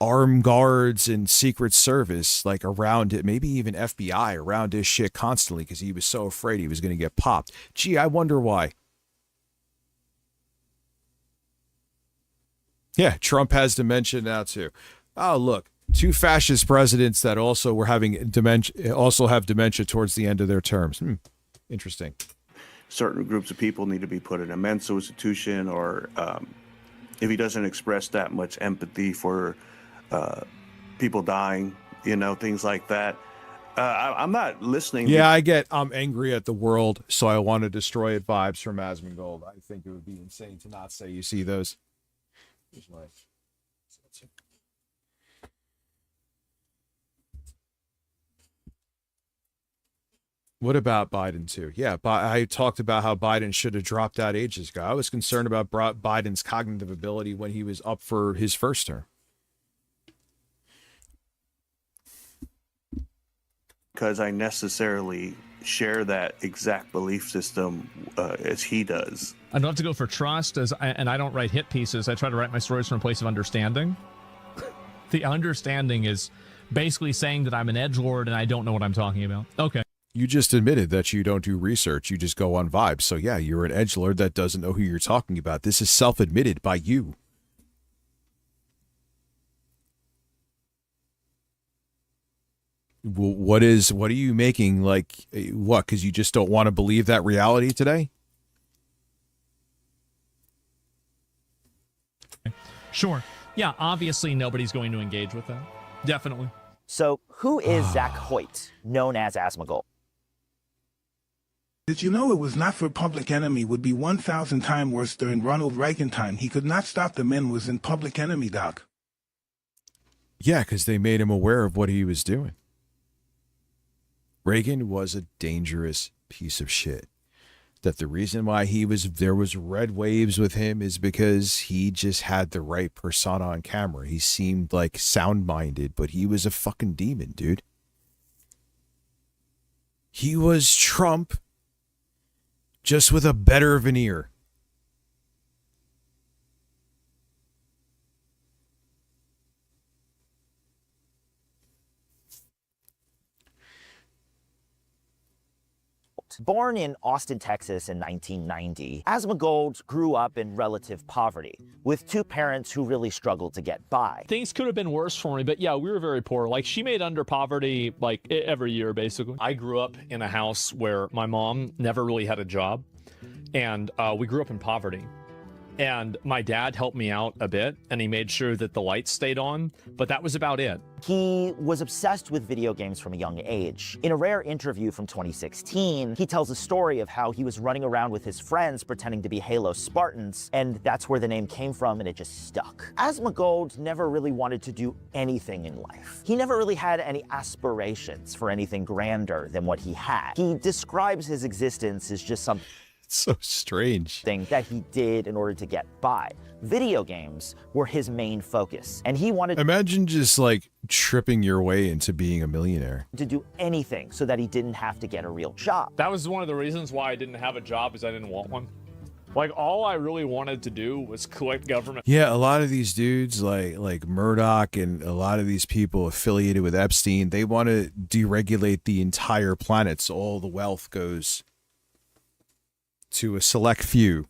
armed guards and Secret Service like around it, maybe even FBI around his shit constantly because he was so afraid he was going to get popped. Gee, I wonder why. Yeah, Trump has dementia now too. Oh, look, two fascist presidents that also were having dementia, also have dementia towards the end of their terms. Interesting. Certain groups of people need to be put in a mental institution, or if he doesn't express that much empathy for people dying, things like that. I'm not listening. Yeah, I'm angry at the world, so I want to destroy it vibes from Asmongold. I think it would be insane to not say you see those. Here's my... What about Biden too? Yeah, I talked about how Biden should have dropped out ages ago. I was concerned about Biden's cognitive ability when he was up for his first term. Because I necessarily share that exact belief system as he does. I'd love to go for trust, and I don't write hit pieces. I try to write my stories from a place of understanding. The understanding is basically saying that I'm an edgelord and I don't know what I'm talking about. Okay. You just admitted that you don't do research. You just go on vibes. So yeah, you're an edgelord that doesn't know who you're talking about. This is self-admitted by you. What are you making? Like what? Because you just don't want to believe that reality today? Sure. Yeah, obviously nobody's going to engage with that. Definitely. So who is Zach Hoyt, known as Asmongold? Did you know it was not for Public Enemy would be 1,000 times worse during Ronald Reagan time? He could not stop the men was in Public Enemy, Doc. Yeah, because they made him aware of what he was doing. Reagan was a dangerous piece of shit. That the reason why there was red waves with him is because he just had the right persona on camera. He seemed like sound-minded, but he was a fucking demon, dude. He was Trump, just with a better veneer. Born in Austin, Texas in 1990, Asmongold grew up in relative poverty, with two parents who really struggled to get by. Things could have been worse for me, but yeah, we were very poor. Like, she made under poverty, like, every year, basically. I grew up in a house where my mom never really had a job, and we grew up in poverty. And my dad helped me out a bit, and he made sure that the lights stayed on, but that was about it. He was obsessed with video games from a young age. In a rare interview from 2016, he tells a story of how he was running around with his friends pretending to be Halo Spartans, and that's where the name came from, and it just stuck. Asmongold never really wanted to do anything in life. He never really had any aspirations for anything grander than what he had. He describes his existence as just something so strange thing that he did in order to get by. Video games were his main focus, and he wanted Imagine just like tripping your way into being a millionaire. to do anything so that he didn't have to get a real job. That was one of the reasons why I didn't have a job, is I didn't want one. Like, all I really wanted to do was collect government. Yeah, a lot of these dudes like Murdoch and a lot of these people affiliated with Epstein, they want to deregulate the entire planet so all the wealth goes to a select few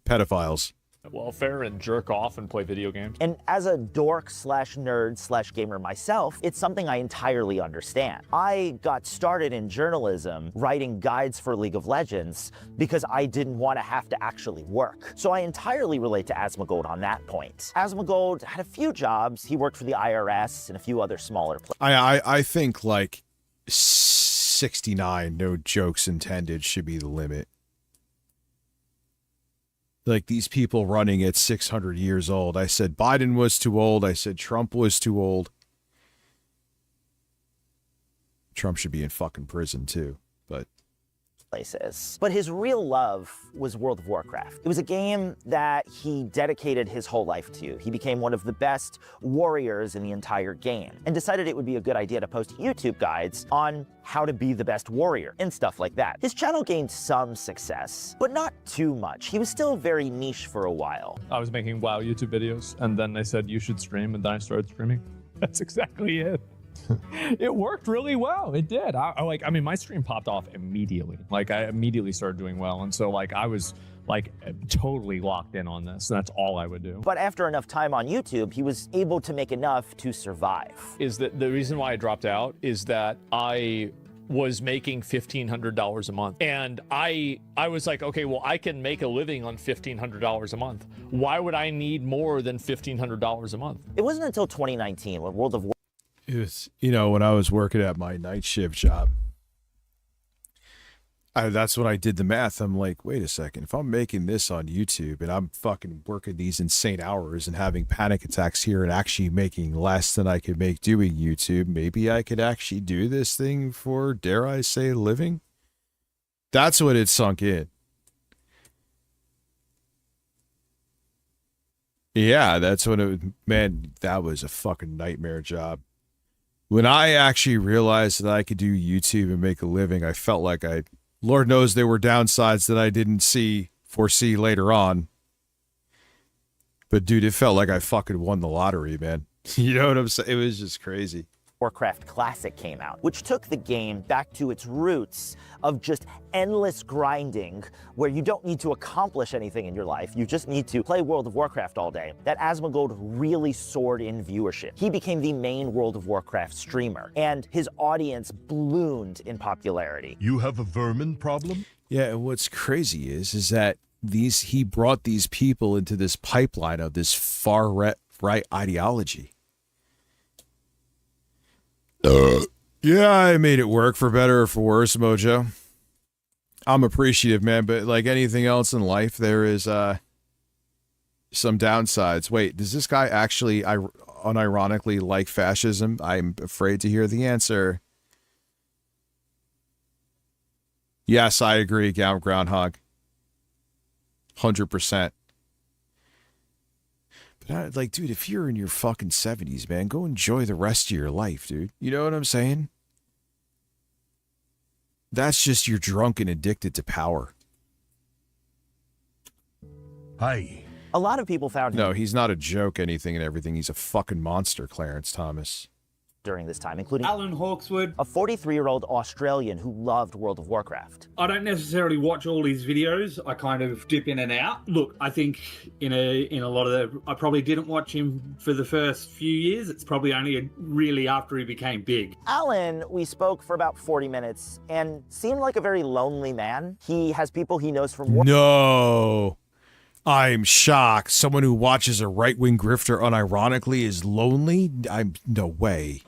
pedophiles. Welfare and jerk off and play video games. And as a dork slash nerd slash gamer myself, it's something I entirely understand. I got started in journalism writing guides for League of Legends because I didn't want to have to actually work. So I entirely relate to Asmongold on that point. Asmongold had a few jobs. He worked for the IRS and a few other smaller places. I think like 69, no jokes intended, should be the limit. Like, these people running at 600 years old. I said Biden was too old. I said Trump was too old. Trump should be in fucking prison too, but places. But his real love was World of Warcraft. It was a game that he dedicated his whole life to. He became one of the best warriors in the entire game and decided it would be a good idea to post YouTube guides on how to be the best warrior and stuff like that. His channel gained some success, but not too much. He was still very niche for a while. I was making WoW YouTube videos, and then they said you should stream, and then I started streaming. That's exactly it. It worked really well. It did. I mean, my stream popped off immediately. Like, I immediately started doing well, and so like I was like totally locked in on this. That's all I would do. But after enough time on YouTube, he was able to make enough to survive. Is that the reason why I dropped out? Is that I was making $1,500 a month, and I was like, okay, well, I can make a living on $1,500 a month. Why would I need more than $1,500 a month? It wasn't until 2019 when World of Warcraft. it was, you know, when I was working at my night shift job, that's when I did the math. I'm like, wait a second, if I'm making this on YouTube and I'm fucking working these insane hours and having panic attacks here and actually making less than I could make doing YouTube, maybe I could actually do this thing for, dare I say, a living? That's when it sunk in. Yeah, that's when it, man, that was a fucking nightmare job. When I actually realized that I could do YouTube and make a living, I felt like Lord knows there were downsides that I didn't foresee later on. But dude, it felt like I fucking won the lottery, man. You know what I'm saying? It was just crazy. Warcraft Classic came out, which took the game back to its roots of just endless grinding, where you don't need to accomplish anything in your life. You just need to play World of Warcraft all day. That Asmongold really soared in viewership. He became the main World of Warcraft streamer, and his audience ballooned in popularity. You have a vermin problem? Yeah, and what's crazy is that he brought these people into this pipeline of this far right ideology. Yeah, I made it work for better or for worse, Mojo. I'm appreciative, man, but like anything else in life, there is some downsides. Wait, does this guy actually unironically like fascism? I'm afraid to hear the answer. Yes, I agree, Groundhog. 100%. But like, dude, if you're in your fucking 70s, man, go enjoy the rest of your life, dude. You know what I'm saying? That's just you're drunk and addicted to power. Hi. A lot of people found No, he's not a joke, anything and everything. He's a fucking monster, Clarence Thomas. During this time, including Alan Hawkswood, a 43-year-old Australian who loved World of Warcraft. I don't necessarily watch all these videos. I kind of dip in and out. Look, I think in a lot of I probably didn't watch him for the first few years. It's probably only really after he became big. Alan, we spoke for about 40 minutes and seemed like a very lonely man. He has people he knows from work. No. I'm shocked. Someone who watches a right-wing grifter unironically is lonely? No way.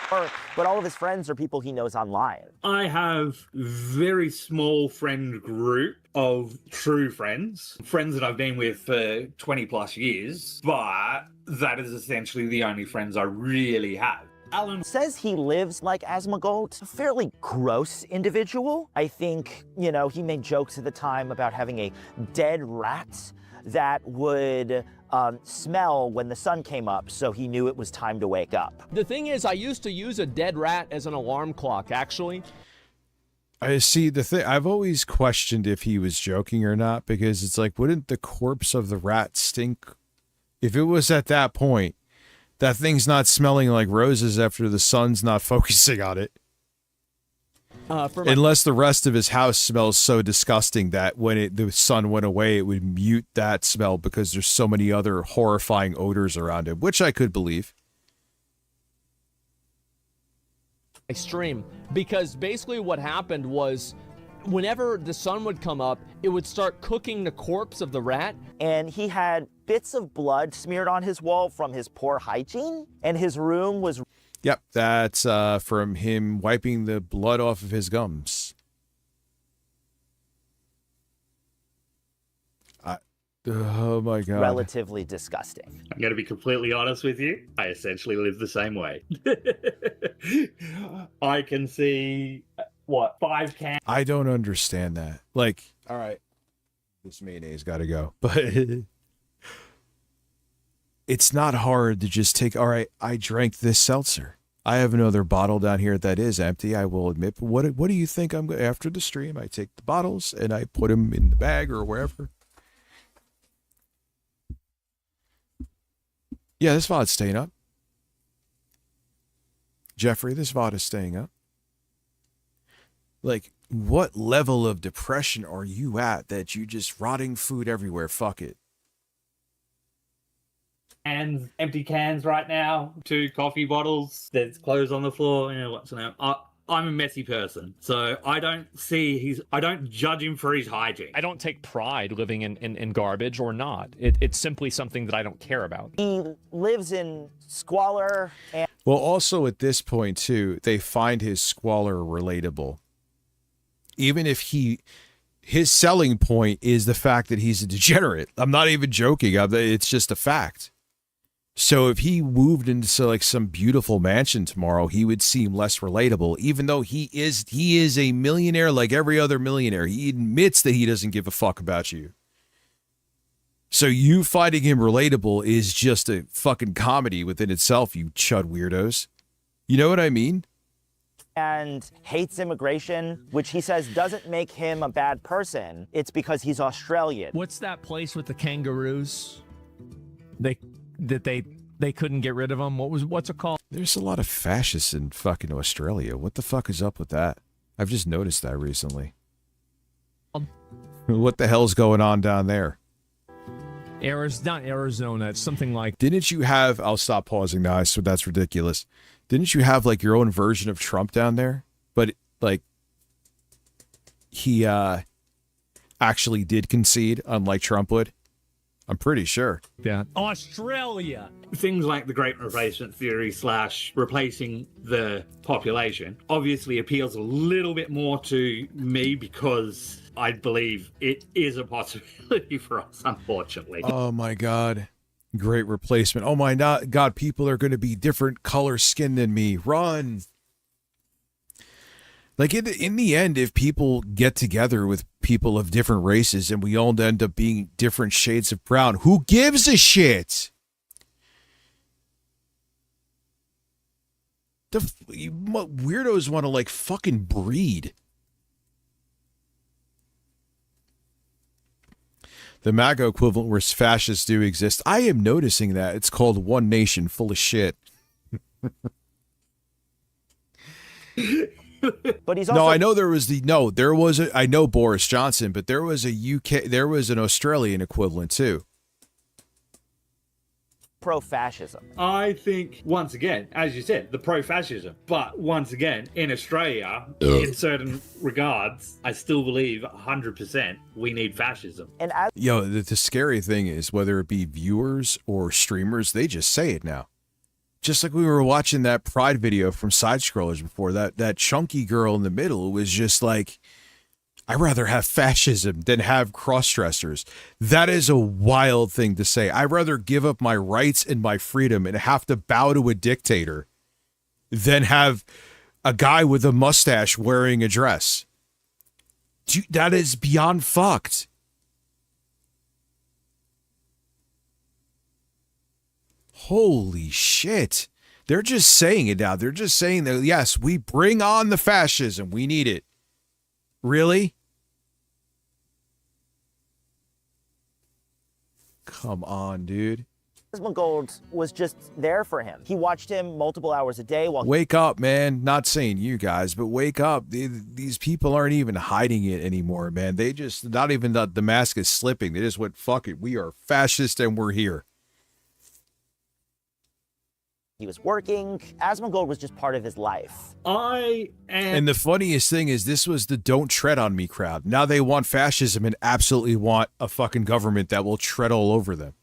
But all of his friends are people he knows online. I have very small friend group of true friends that I've been with for 20 plus years, but that is essentially the only friends I really have. Alan says he lives like Asmongold, a fairly gross individual. I think, he made jokes at the time about having a dead rat that would smell when the sun came up, so he knew it was time to wake up. The thing is, I used to use a dead rat as an alarm clock, actually. I see the thing. I've always questioned if he was joking or not, because it's like, wouldn't the corpse of the rat stink? If it was at that point, that thing's not smelling like roses after the sun's not focusing on it. Unless the rest of his house smells so disgusting that when the sun went away, it would mute that smell because there's so many other horrifying odors around it, which I could believe. Extreme, because basically what happened was whenever the sun would come up, it would start cooking the corpse of the rat. And he had bits of blood smeared on his wall from his poor hygiene, and his room was... Yep, that's from him wiping the blood off of his gums. Oh my God. Relatively disgusting. I'm going to be completely honest with you. I essentially live the same way. I can see, 5 cans. I don't understand that. Like, all right, this mayonnaise got to go. But it's not hard to just take, all right, I drank this seltzer. I have another bottle down here that is empty, I will admit. But what do you think I'm going after the stream? I take the bottles and I put them in the bag or wherever. Yeah, this VOD's staying up. Jeffrey, this VOD is staying up. Like, what level of depression are you at that you just rotting food everywhere? Fuck it. And empty cans right now, 2 coffee bottles, there's clothes on the floor, what's now. I'm a messy person, so I don't judge him for his hygiene. I don't take pride living in garbage or not. It's simply something that I don't care about. He lives in squalor. And well, also at this point, too, they find his squalor relatable. Even if his selling point is the fact that he's a degenerate. I'm not even joking. It's just a fact. So if he moved into like some beautiful mansion tomorrow, he would seem less relatable, even though he is a millionaire like every other millionaire. He admits that he doesn't give a fuck about you. So you finding him relatable is just a fucking comedy within itself, you chud weirdos. You know what I mean? And hates immigration, which he says doesn't make him a bad person. It's because he's Australian. What's that place with the kangaroos? They couldn't get rid of them. What's it called? There's a lot of fascists in fucking Australia. What the fuck is up with that? I've just noticed that recently. What the hell's going on down there? Not Arizona. It's something like... Didn't you have... I'll stop pausing now. So that's ridiculous. Didn't you have like your own version of Trump down there? But like he actually did concede, unlike Trump would. I'm pretty sure. Yeah. Australia. Things like the Great Replacement Theory / replacing the population obviously appeals a little bit more to me because I believe it is a possibility for us, unfortunately. Oh my God. Great replacement. Oh my God, people are going to be different color skin than me. Run. Like in the end, if people get together with people of different races and we all end up being different shades of brown, who gives a shit? Weirdos want to like fucking breed. The MAGA equivalent where fascists do exist. I am noticing that. It's called One Nation full of shit. But he's also No, I know I know Boris Johnson, but there was an Australian equivalent too. pro-fascism. I think, once again, as you said, the pro-fascism. But once again, in Australia, in certain regards, I still believe 100% we need fascism. And the scary thing is, whether it be viewers or streamers, they just say it now. Just like we were watching that Pride video from Side Scrollers before, that chunky girl in the middle was just like, I'd rather have fascism than have cross-dressers. That is a wild thing to say. I'd rather give up my rights and my freedom and have to bow to a dictator than have a guy with a mustache wearing a dress. Dude, that is beyond fucked. Holy shit. They're just saying it now. They're just saying that, yes, we bring on the fascism. We need it. Really? Come on, dude. Asmongold was just there for him. He watched him multiple hours a day while... Wake up, man. Not saying you guys, but wake up. These people aren't even hiding it anymore, man. They just, not even the mask is slipping. They just went, fuck it. We are fascist and we're here. He was working. Asmongold was just part of his life. And the funniest thing is, this was the don't tread on me crowd. Now they want fascism and absolutely want a fucking government that will tread all over them.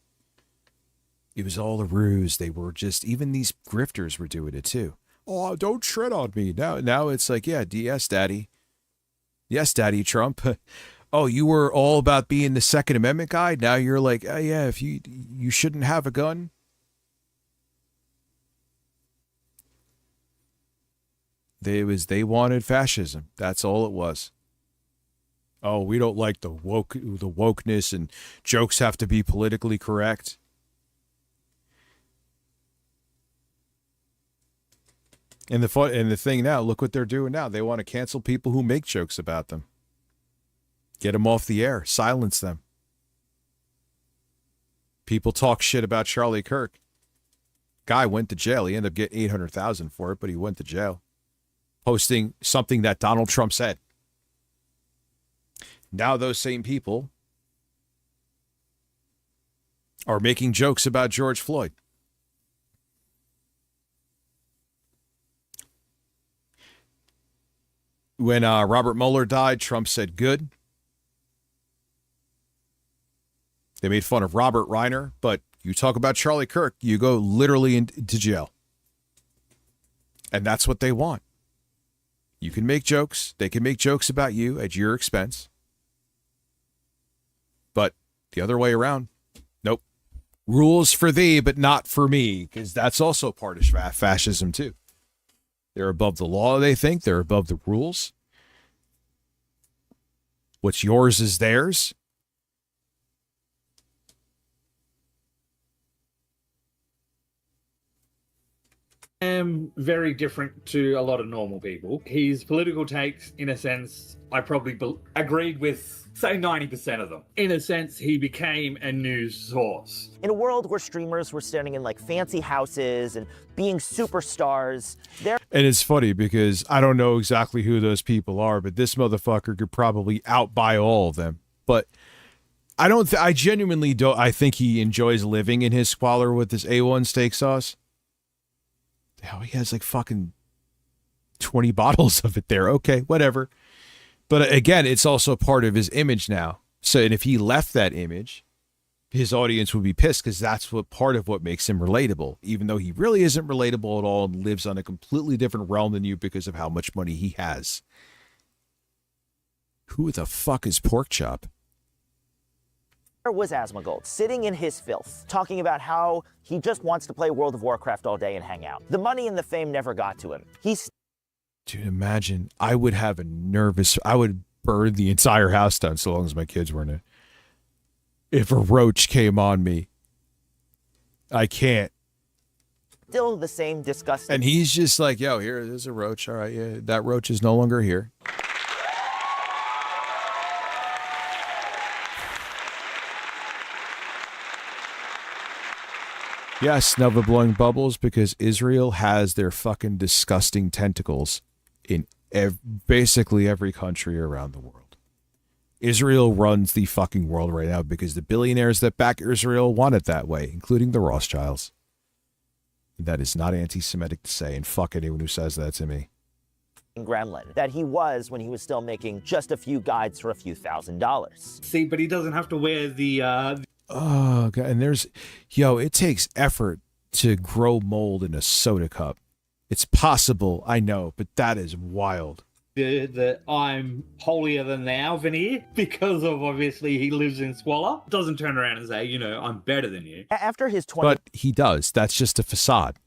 It was all a ruse. They were just, even these grifters were doing it too. Oh, don't tread on me. Now it's like, yeah, yes, daddy. Yes, daddy Trump. Oh, you were all about being the Second Amendment guy. Now you're like, oh, yeah, if you shouldn't have a gun. They wanted fascism. That's all it was. Oh, we don't like the wokeness and jokes have to be politically correct. And the thing now, look what they're doing now. They want to cancel people who make jokes about them. Get them off the air. Silence them. People talk shit about Charlie Kirk. Guy went to jail. He ended up getting $800,000 for it, but he went to jail. Posting something that Donald Trump said. Now those same people are making jokes about George Floyd. When Robert Mueller died, Trump said good. They made fun of Robert Reiner, but you talk about Charlie Kirk, you go literally into jail. And that's what they want. You can make jokes. They can make jokes about you at your expense. But the other way around, nope. Rules for thee, but not for me, because that's also part of fascism too. They're above the law, they think. They're above the rules. What's yours is theirs. Am very different to a lot of normal people. His political takes, in a sense, I probably agreed with, say, 90% of them. In a sense, he became a news source. In a world where streamers were standing in like fancy houses and being superstars, and it's funny because I don't know exactly who those people are, but this motherfucker could probably outbuy all of them. But I genuinely don't. I think he enjoys living in his squalor with his A1 steak sauce. How he has like fucking 20 bottles of it there. Okay, whatever. But again, it's also part of his image now. So, and if he left that image, his audience would be pissed because that's what part of what makes him relatable, even though he really isn't relatable at all and lives on a completely different realm than you because of how much money he has. Who the fuck is Porkchop? There was Asmongold sitting in his filth, talking about how he just wants to play World of Warcraft all day and hang out. The money and the fame never got to him. Dude, imagine, I would burn the entire house down so long as my kids were in it. If a roach came on me, I can't. Still the same disgusting. And he's just like, yo, there's a roach. All right, yeah, that roach is no longer here. Yes, Nova blowing bubbles because Israel has their fucking disgusting tentacles in basically every country around the world. Israel runs the fucking world right now because the billionaires that back Israel want it that way, including the Rothschilds. That is not anti-Semitic to say, and fuck anyone who says that to me. Gremlin that he was when he was still making just a few guides for a few $1,000s. See, but he doesn't have to wear the Oh, God. And it takes effort to grow mold in a soda cup. It's possible, I know, but that is wild. That I'm holier than thou veneer because of obviously he lives in squalor. Doesn't turn around and say, I'm better than you. After his 20. But he does. That's just a facade.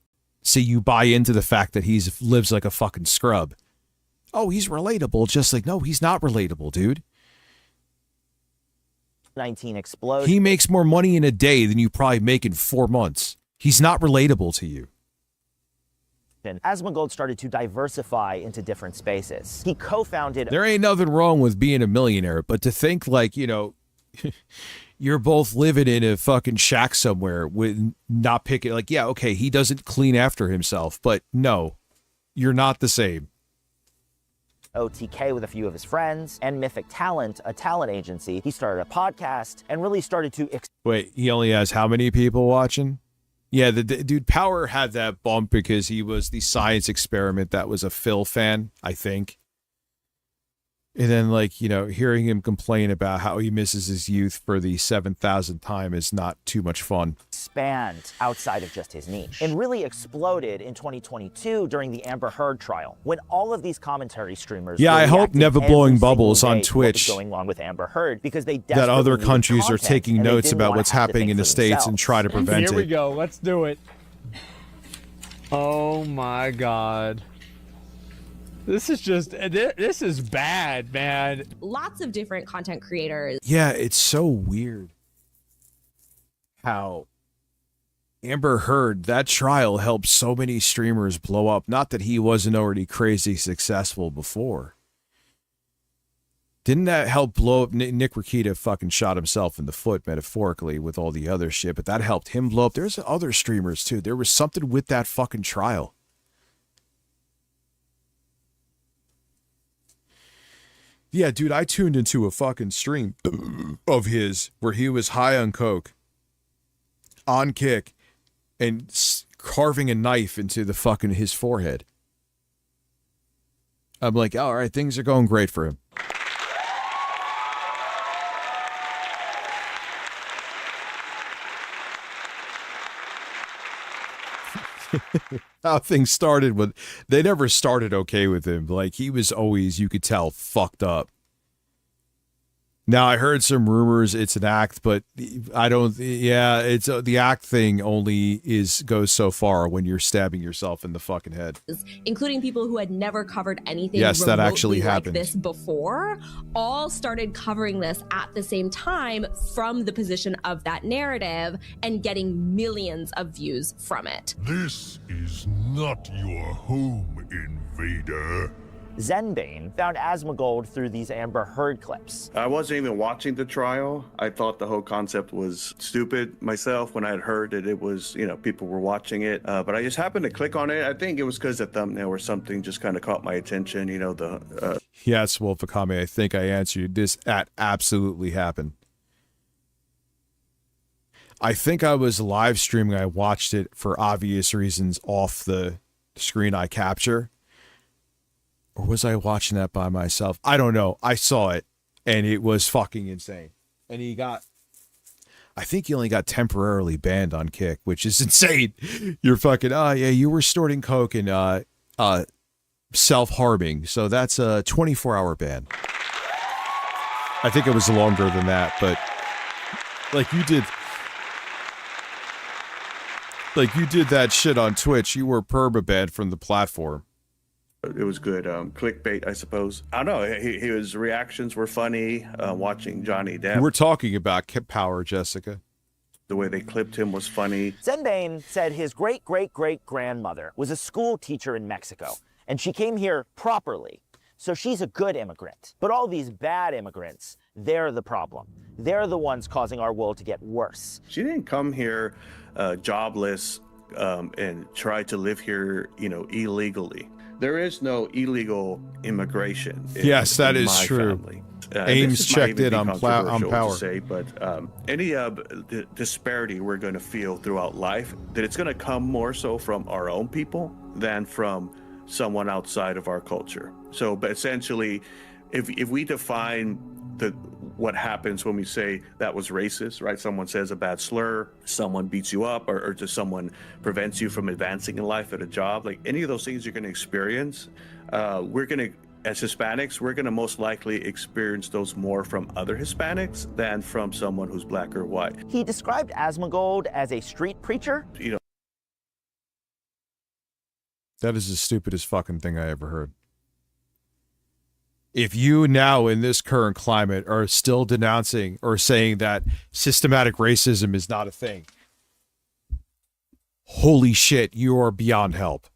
See, you buy into the fact that he lives like a fucking scrub. Oh, he's relatable. Just like, no, he's not relatable, dude. 19 explode. He makes more money in a day than you probably make in 4 months. He's not relatable to you. Asmongold started to diversify into different spaces. He co-founded... There ain't nothing wrong with being a millionaire, but to think like, you're both living in a fucking shack somewhere with not picking... Like, yeah, okay, he doesn't clean after himself, but no, you're not the same. OTK with a few of his friends, and Mythic Talent, a talent agency. He started a podcast and really started to... Wait, he only has how many people watching? Yeah, the dude Power had that bump because he was the science experiment that was a Phil fan, I think. And then, hearing him complain about how he misses his youth for the 7,000th time is not too much fun. Expand outside of just his niche and really exploded in 2022 during the Amber Heard trial when all of these commentary streamers. Yeah, I hope Never Blowing Bubbles on Twitch. Going on with Amber Heard because they that other countries are taking notes about what's happening in the States and try to prevent it. Here we go. Let's do it. Oh my God. This is bad, man. Lots of different content creators. Yeah, it's so weird how Amber Heard, that trial helped so many streamers blow up. Not that he wasn't already crazy successful before. Didn't that help blow up? Nick Rakita fucking shot himself in the foot metaphorically with all the other shit, but that helped him blow up. There's other streamers too. There was something with that fucking trial. Yeah, dude, I tuned into a fucking stream of his where he was high on coke, on kick, and carving a knife into the fucking his forehead. I'm like, all right, things are going great for him. How things started with, they never started okay with him. Like, he was always, you could tell, fucked up. Now, I heard some rumors it's an act, but I don't, it's the act thing only goes so far when you're stabbing yourself in the fucking head. Including people who had never covered anything yes, that actually like happened. This before, all started covering this at the same time from the position of that narrative and getting millions of views from it. This is not your home, invader. Zenbane found Asmongold through these Amber Heard clips. I wasn't even watching the trial. I thought the whole concept was stupid myself when I had heard that it was, people were watching it. But I just happened to click on it. I think it was because the thumbnail or something just kind of caught my attention, Yes, Wolf Akame, I think I answered this. Absolutely happened. I think I was live streaming. I watched it for obvious reasons off the screen I capture. Or was I watching that by myself? I don't know. I saw it, and it was fucking insane. And I think he only got temporarily banned on Kick, which is insane. You're fucking, you were snorting coke and self-harming. So that's a 24-hour ban. I think it was longer than that, but like you did that shit on Twitch. You were perma-banned from the platform. It was good. Clickbait, I suppose. I don't know. His reactions were funny. Watching Johnny Depp. We're talking about power, Jessica. The way they clipped him was funny. Zenbane said his great-great-great-grandmother was a school teacher in Mexico, and she came here properly. So she's a good immigrant. But all these bad immigrants, they're the problem. They're the ones causing our world to get worse. She didn't come here jobless and try to live here, illegally. There is no illegal immigration. Yes, that is true. Ames checked in on Power. But any disparity we're going to feel throughout life, that it's going to come more so from our own people than from someone outside of our culture. So, but essentially, if we define what happens when we say that was racist, right? Someone says a bad slur, someone beats you up, or just someone prevents you from advancing in life at a job, like any of those things you're going to experience, we're going to, as Hispanics, we're going to most likely experience those more from other Hispanics than from someone who's black or white. He described Asmongold as a street preacher. That is the stupidest fucking thing I ever heard. If you now in this current climate are still denouncing or saying that systematic racism is not a thing, holy shit, you are beyond help.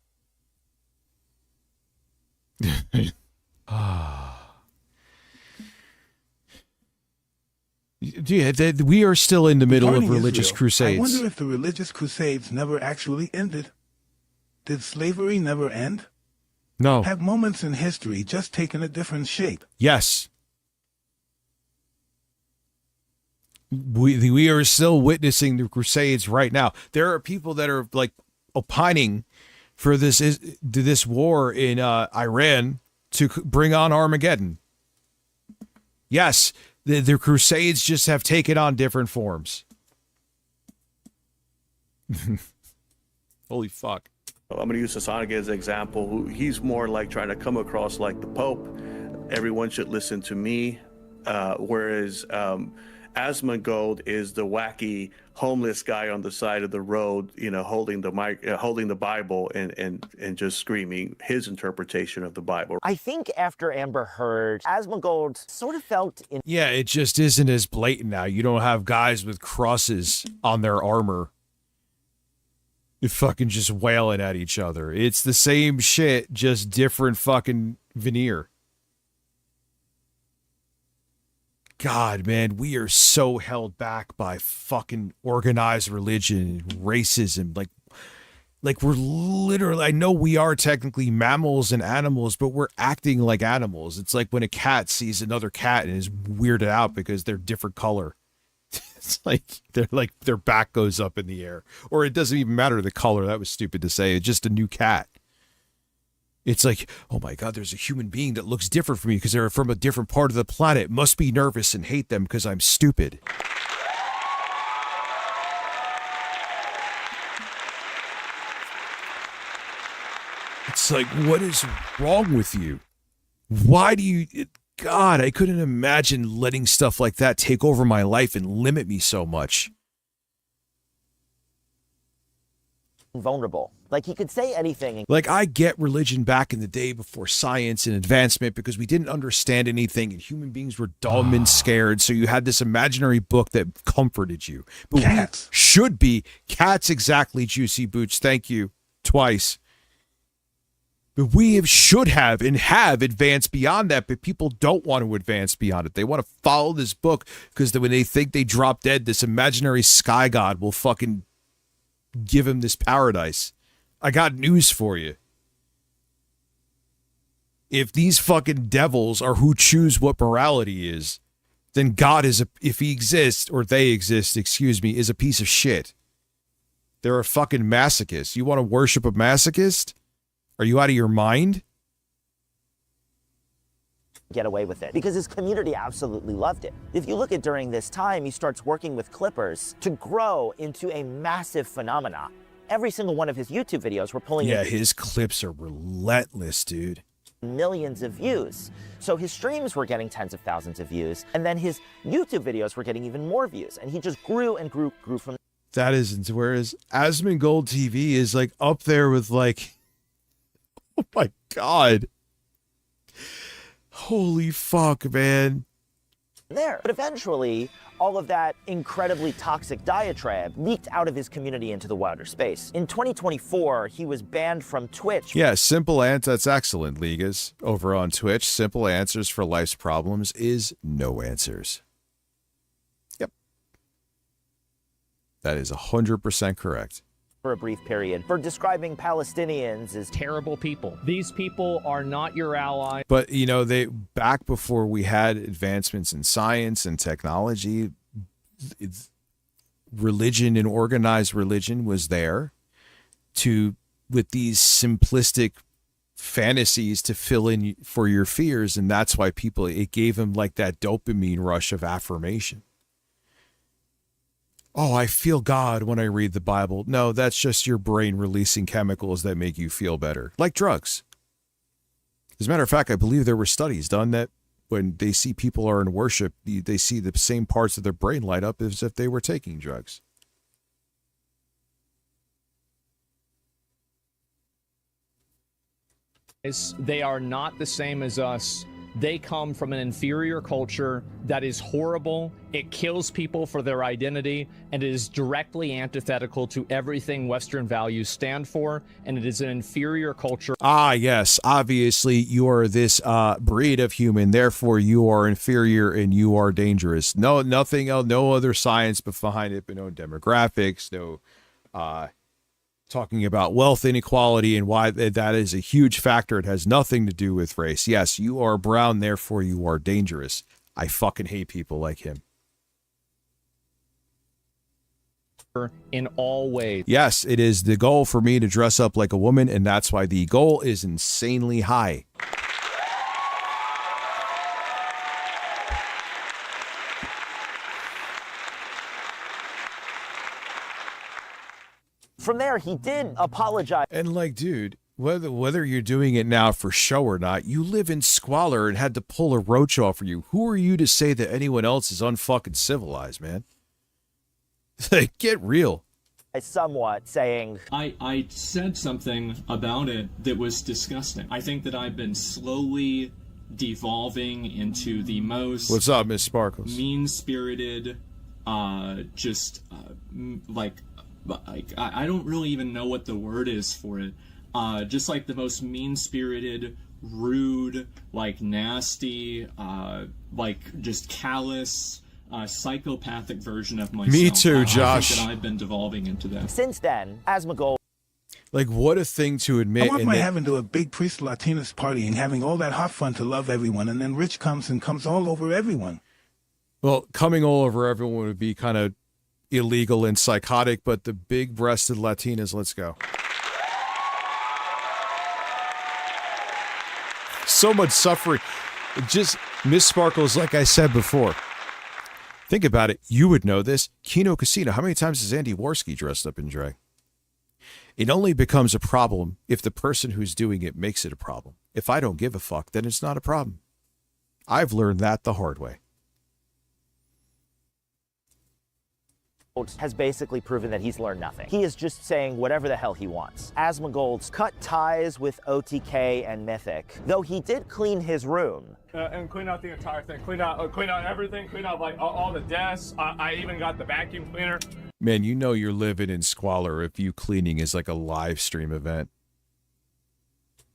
We are still in the middle of religious crusades. I wonder if the religious crusades never actually ended. Did slavery never end? No. Have moments in history just taken a different shape? Yes. We are still witnessing the crusades right now. There are people that are like opining for this war in Iran to bring on Armageddon. Yes, the crusades just have taken on different forms. Holy fuck. I'm going to use Sasanic as an example. He's more like trying to come across like the Pope. Everyone should listen to me. Whereas Asmongold is the wacky homeless guy on the side of the road, holding the mic, holding the Bible and just screaming his interpretation of the Bible. I think after Amber Heard, Asmongold sort of felt Yeah, it just isn't as blatant now. You don't have guys with crosses on their armor. You're fucking just wailing at each other. It's the same shit, just different fucking veneer. God, man, we are so held back by fucking organized religion and racism. Like we're literally, I know we are technically mammals and animals, but we're acting like animals. It's like when a cat sees another cat and is weirded out because they're different color. It's like their back goes up in the air, or it doesn't even matter the color. That was stupid to say. It's just a new cat. It's like, oh my God, there's a human being that looks different from me because they're from a different part of the planet. Must be nervous and hate them because I'm stupid. It's like, what is wrong with you? Why do you... God, I couldn't imagine letting stuff like that take over my life and limit me so much. vulnerable. Like, he could say anything. Like, I get religion back in the day before science and advancement because we didn't understand anything and human beings were dumb and scared. So you had this imaginary book that comforted you. But cats. We should be. Cats, exactly, Juicy Boots. Thank you. Twice. But we should have and have advanced beyond that, but people don't want to advance beyond it. They want to follow this book because when they think they drop dead, this imaginary sky god will fucking give him this paradise. I got news for you. If these fucking devils are who choose what morality is, then God is, if he exists, or they exist, excuse me, is a piece of shit. They're a fucking masochist. You want to worship a masochist? Are you out of your mind? Get away with it because his community absolutely loved it. If you look at during this time, he starts working with clippers to grow into a massive phenomenon. Every single one of his YouTube videos were pulling in his clips are relentless, dude. millions of views. So his streams were getting tens of thousands of views, and then his YouTube videos were getting even more views, and he just grew and grew from That isn't. Whereas Asmongold TV is like up there with like, oh my God. Holy fuck, man. there. But eventually, all of that incredibly toxic diatribe leaked out of his community into the wider space. In 2024, he was banned from Twitch. Yeah, simple answer. That's excellent, Ligas. Over on Twitch, simple answers for life's problems is no answers. Yep. That is 100% correct. For a brief period, for describing Palestinians as terrible people. These people are not your ally. But, you know, they back before we had advancements in science and technology, religion and organized religion was there with these simplistic fantasies to fill in for your fears. And that's why it gave them like that dopamine rush of affirmation. Oh, I feel God when I read the Bible. No, that's just your brain releasing chemicals that make you feel better, like drugs. As a matter of fact, I believe there were studies done that when they see people are in worship, they see the same parts of their brain light up as if they were taking drugs. They are not the same as us. They come from an inferior culture that is horrible. It kills people for their identity, and it is directly antithetical to everything Western values stand for, and it is an inferior culture. Ah, yes. Obviously, you are this breed of human, therefore you are inferior and you are dangerous. No, nothing else, no other science behind it, but no demographics, no talking about wealth inequality and why that is a huge factor. It has nothing to do with race. Yes, you are brown, therefore you are dangerous. I fucking hate people like him. In all ways. Yes, it is the goal for me to dress up like a woman, and that's why the goal is insanely high. From there, he did apologize. And like, dude, whether you're doing it now for show or not, you live in squalor and had to pull a roach off of you. Who are you to say that anyone else is unfucking civilized, man? Get real. Somewhat saying, I said something about it that was disgusting. I think that I've been slowly devolving into the most... What's up, Miss Sparkles? Mean-spirited, I don't really even know what the word is for it. Just like the most mean-spirited, rude, like nasty, like just callous, psychopathic version of myself. Me too, Josh. I think that I've been devolving into that. Since then, Asmongold. Like, what a thing to admit. I want my having to a big priest Latinus party and having all that hot fun to love everyone, and then Rich comes all over everyone. Well, coming all over everyone would be kind of illegal and psychotic, but the big-breasted Latinas, let's go. So much suffering. Just Miss Sparkles, like I said before. Think about it. You would know this. Kino Casino. How many times has Andy Warski dressed up in drag? It only becomes a problem if the person who's doing it makes it a problem. If I don't give a fuck, then it's not a problem. I've learned that the hard way. Has basically proven that he's learned nothing. He is just saying whatever the hell he wants. Asmongold's cut ties with OTK and Mythic, though he did clean his room. And clean out the entire thing. Clean out everything. Clean out like all the desks. I even got the vacuum cleaner. Man, you know you're living in squalor if you cleaning is like a live stream event.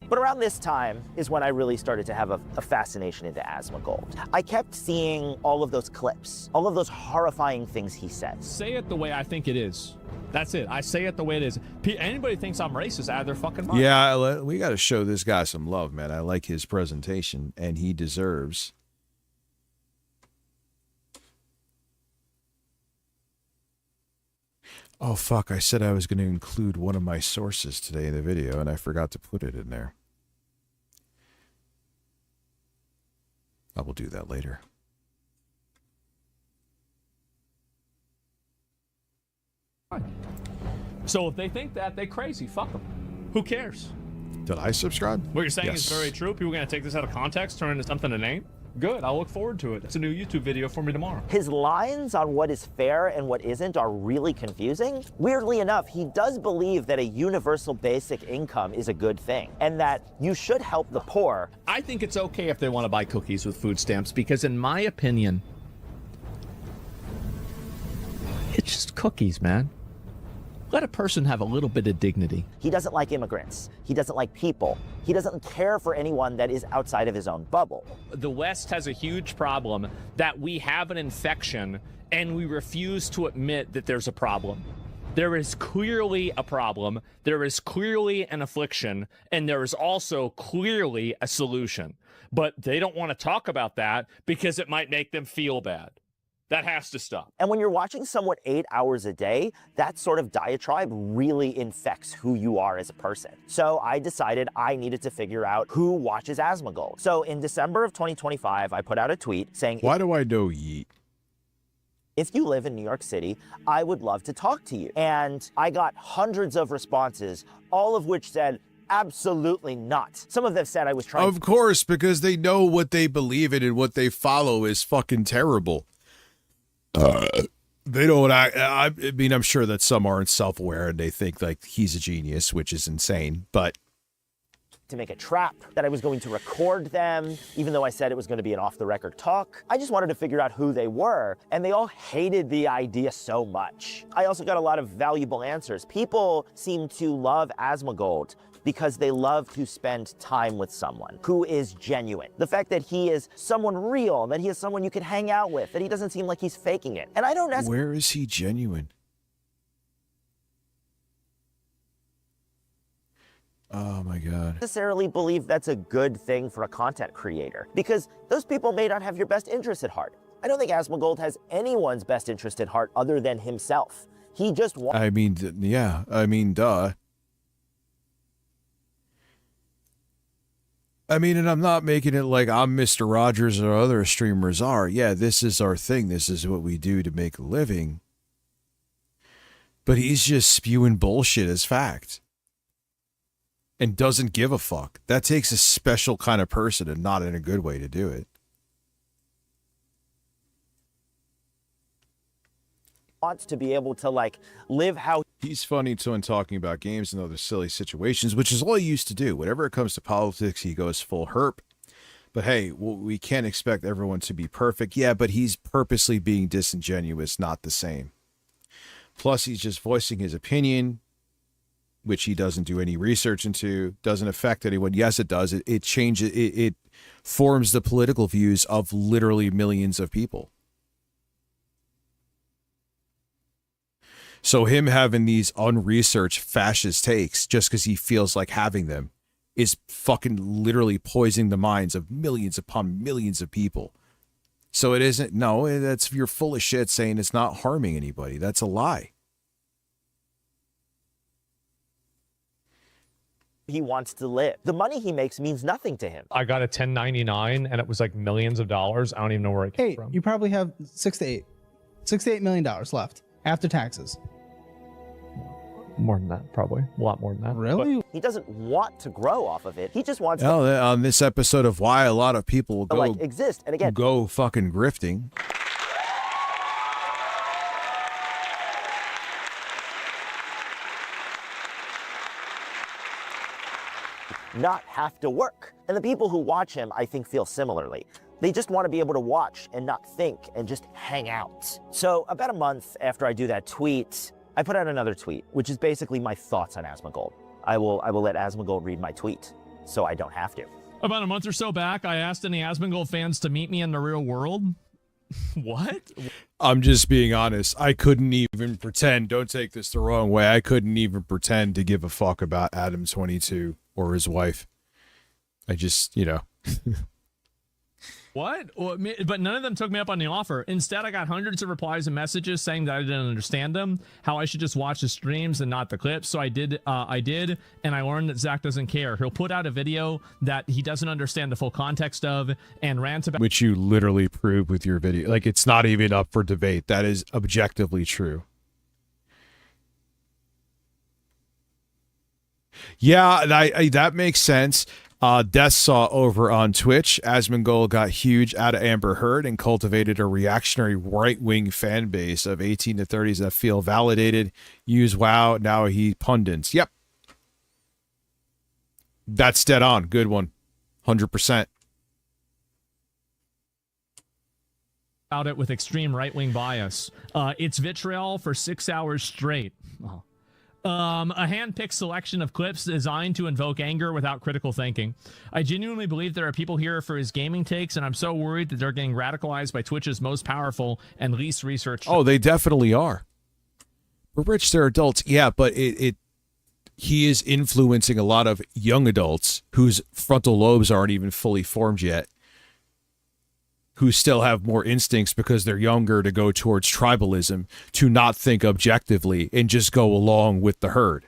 But around this time is when I really started to have a fascination into Asmongold. I kept seeing all of those clips, all of those horrifying things he said. Say it the way I think it is. That's it. I say it the way it is. Anybody thinks I'm racist out of their fucking mind. Yeah, we got to show this guy some love, man. I like his presentation, and he deserves... Oh, fuck. I said I was going to include one of my sources today in the video, and I forgot to put it in there. I will do that later. So if they think that, they crazy. Fuck them. Who cares? Did I subscribe? What you're saying Yes. is very true. People are going to take this out of context, turn it into something to name. Good. I'll look forward to it. It's a new YouTube video for me tomorrow. His lines on what is fair and what isn't are really confusing. Weirdly enough, he does believe that a universal basic income is a good thing and that you should help the poor. I think it's okay if they want to buy cookies with food stamps because, in my opinion, it's just cookies, man. Let a person have a little bit of dignity. He doesn't like immigrants. He doesn't like people. He doesn't care for anyone that is outside of his own bubble. The West has a huge problem that we have an infection and we refuse to admit that there's a problem. There is clearly a problem, there is clearly an affliction, and there is also clearly a solution. But they don't want to talk about that because it might make them feel bad. That has to stop. And when you're watching someone 8 hours a day, that sort of diatribe really infects who you are as a person. So I decided I needed to figure out who watches Asmongold. So in December of 2025, I put out a tweet saying, Why do I know Yeet? if you live in New York City, I would love to talk to you. And I got hundreds of responses, all of which said, absolutely not. Some of them said I was trying. Of course, because they know what they believe in and what they follow is fucking terrible. They don't. I mean, I'm sure that some aren't self-aware and they think like he's a genius, which is insane. But to make a trap, that I was going to record them, even though I said it was going to be an off-the-record talk. I just wanted to figure out who they were, and they all hated the idea so much. I also got a lot of valuable answers. People seem to love Asmongold because they love to spend time with someone who is genuine. The fact that he is someone real, that he is someone you can hang out with, that he doesn't seem like he's faking it. And I don't necessarily— where is he genuine? Oh my God. necessarily believe that's a good thing for a content creator, because those people may not have your best interest at heart. I don't think Asmongold has anyone's best interest at heart other than himself. He just wants— I mean, yeah. I mean, duh. I mean, and I'm not making it like I'm Mr. Rogers or other streamers are. Yeah, this is our thing. This is what we do to make a living. But he's just spewing bullshit as fact. And doesn't give a fuck. That takes a special kind of person and not in a good way to do it. wants to be able to like live how he's funny too in talking about games and other silly situations, which is all he used to do. Whenever it comes to politics, he goes full herp. But hey, well, we can't expect everyone to be perfect. Yeah, but he's purposely being disingenuous, not the same. Plus, he's just voicing his opinion, which he doesn't do any research into, doesn't affect anyone. Yes, it does. It changes, it forms the political views of literally millions of people. So him having these unresearched fascist takes just because he feels like having them is fucking literally poisoning the minds of millions upon millions of people. So it isn't, no, that's, you're full of shit saying it's not harming anybody. That's a lie. he wants to live. The money he makes means nothing to him. I got a 1099 and it was like millions of dollars. I don't even know where it came from. You probably have $6 to $8 million left after taxes. More than that, probably. A lot more than that. Really? But he doesn't want to grow off of it. He just wants to. Oh, on this episode of Why, a lot of people will go like exist. And again, go fucking grifting. Not have to work. And the people who watch him, I think, feel similarly. They just want to be able to watch and not think and just hang out. So about a month after I do that tweet, I put out another tweet, which is basically my thoughts on Asmongold. I will let Asmongold read my tweet, so I don't have to. About a month or so back, I asked any Asmongold fans to meet me in the real world. What? I'm just being honest. I couldn't even pretend, don't take this the wrong way, I couldn't even pretend to give a fuck about Adam22 or his wife. I just, you know. What? Well, but none of them took me up on the offer. Instead, I got hundreds of replies and messages saying that I didn't understand them, how I should just watch the streams and not the clips. So I did, and I learned that Zach doesn't care. He'll put out a video that he doesn't understand the full context of and rant about. Which you literally prove with your video. Like, it's not even up for debate. That is objectively true. Yeah, that makes sense. Death Saw over on Twitch. Asmongold got huge out of Amber Heard and cultivated a reactionary right-wing fan base of 18 to 30s that feel validated, use WoW, now he pundits. Yep. That's dead on. Good one. 100%. About it with extreme right-wing bias. It's vitriol for 6 hours straight. Oh. A hand-picked selection of clips designed to invoke anger without critical thinking. I genuinely believe there are people here for his gaming takes, and I'm so worried that they're getting radicalized by Twitch's most powerful and least researched. Oh, they definitely are. But Rich, they're adults. Yeah, but he is influencing a lot of young adults whose frontal lobes aren't even fully formed yet, who still have more instincts because they're younger to go towards tribalism, to not think objectively and just go along with the herd.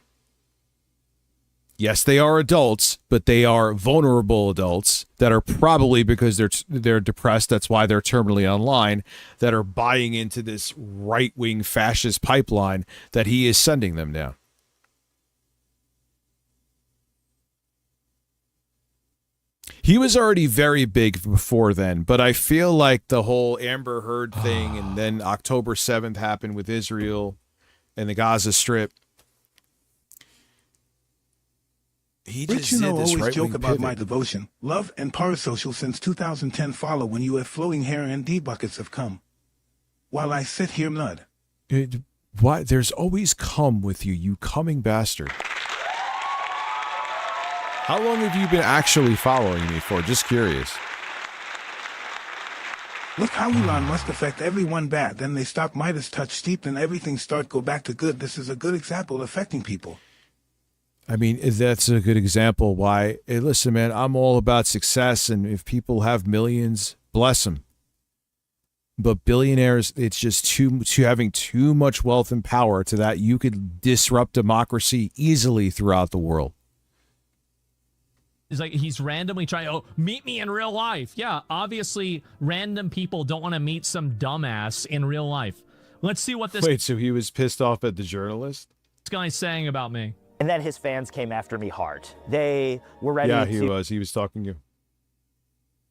Yes, they are adults, but they are vulnerable adults that are probably, because they're depressed, that's why they're terminally online, that are buying into this right-wing fascist pipeline that he is sending them down. He was already very big before then, but I feel like the whole Amber Heard thing and then October 7th happened with Israel and the Gaza Strip. He Rich, just you did know, this always right-wing joke about pivot. my devotion, love, and parasocial since 2010 follow when you have flowing hair and D buckets of cum. While I sit here mud. Why? There's always cum with you, you coming bastard. How long have you been actually following me for? Just curious. Look how Elon must affect everyone bad. Then they stop Midas touch steep and everything go back to good. This is a good example of affecting people. I mean, that's a good example why, hey, listen, man, I'm all about success, and if people have millions, bless them. But billionaires, it's just having too much wealth and power to that you could disrupt democracy easily throughout the world. It's like he's randomly trying, oh, meet me in real life. Yeah, obviously, random people don't want to meet some dumbass in real life. Let's see what this Wait, so he was pissed off at the journalist? This guy's saying about me. And then his fans came after me hard. They were ready Yeah, to... he was talking to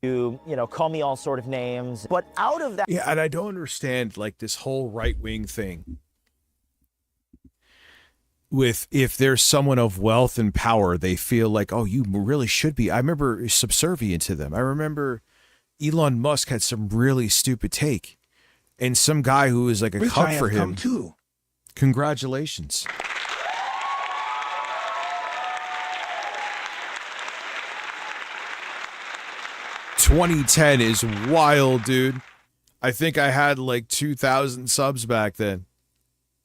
you know, call me all sort of names. But out of that... Yeah, and I don't understand, like, this whole right-wing thing. With, if there's someone of wealth and power, they feel like, oh, you really should be. I remember subservient to them. I remember Elon Musk had some really stupid take. And some guy who was like a Rich, cup I for have him. come too. Congratulations. $2010 is wild, dude. I think I had like 2,000 subs back then.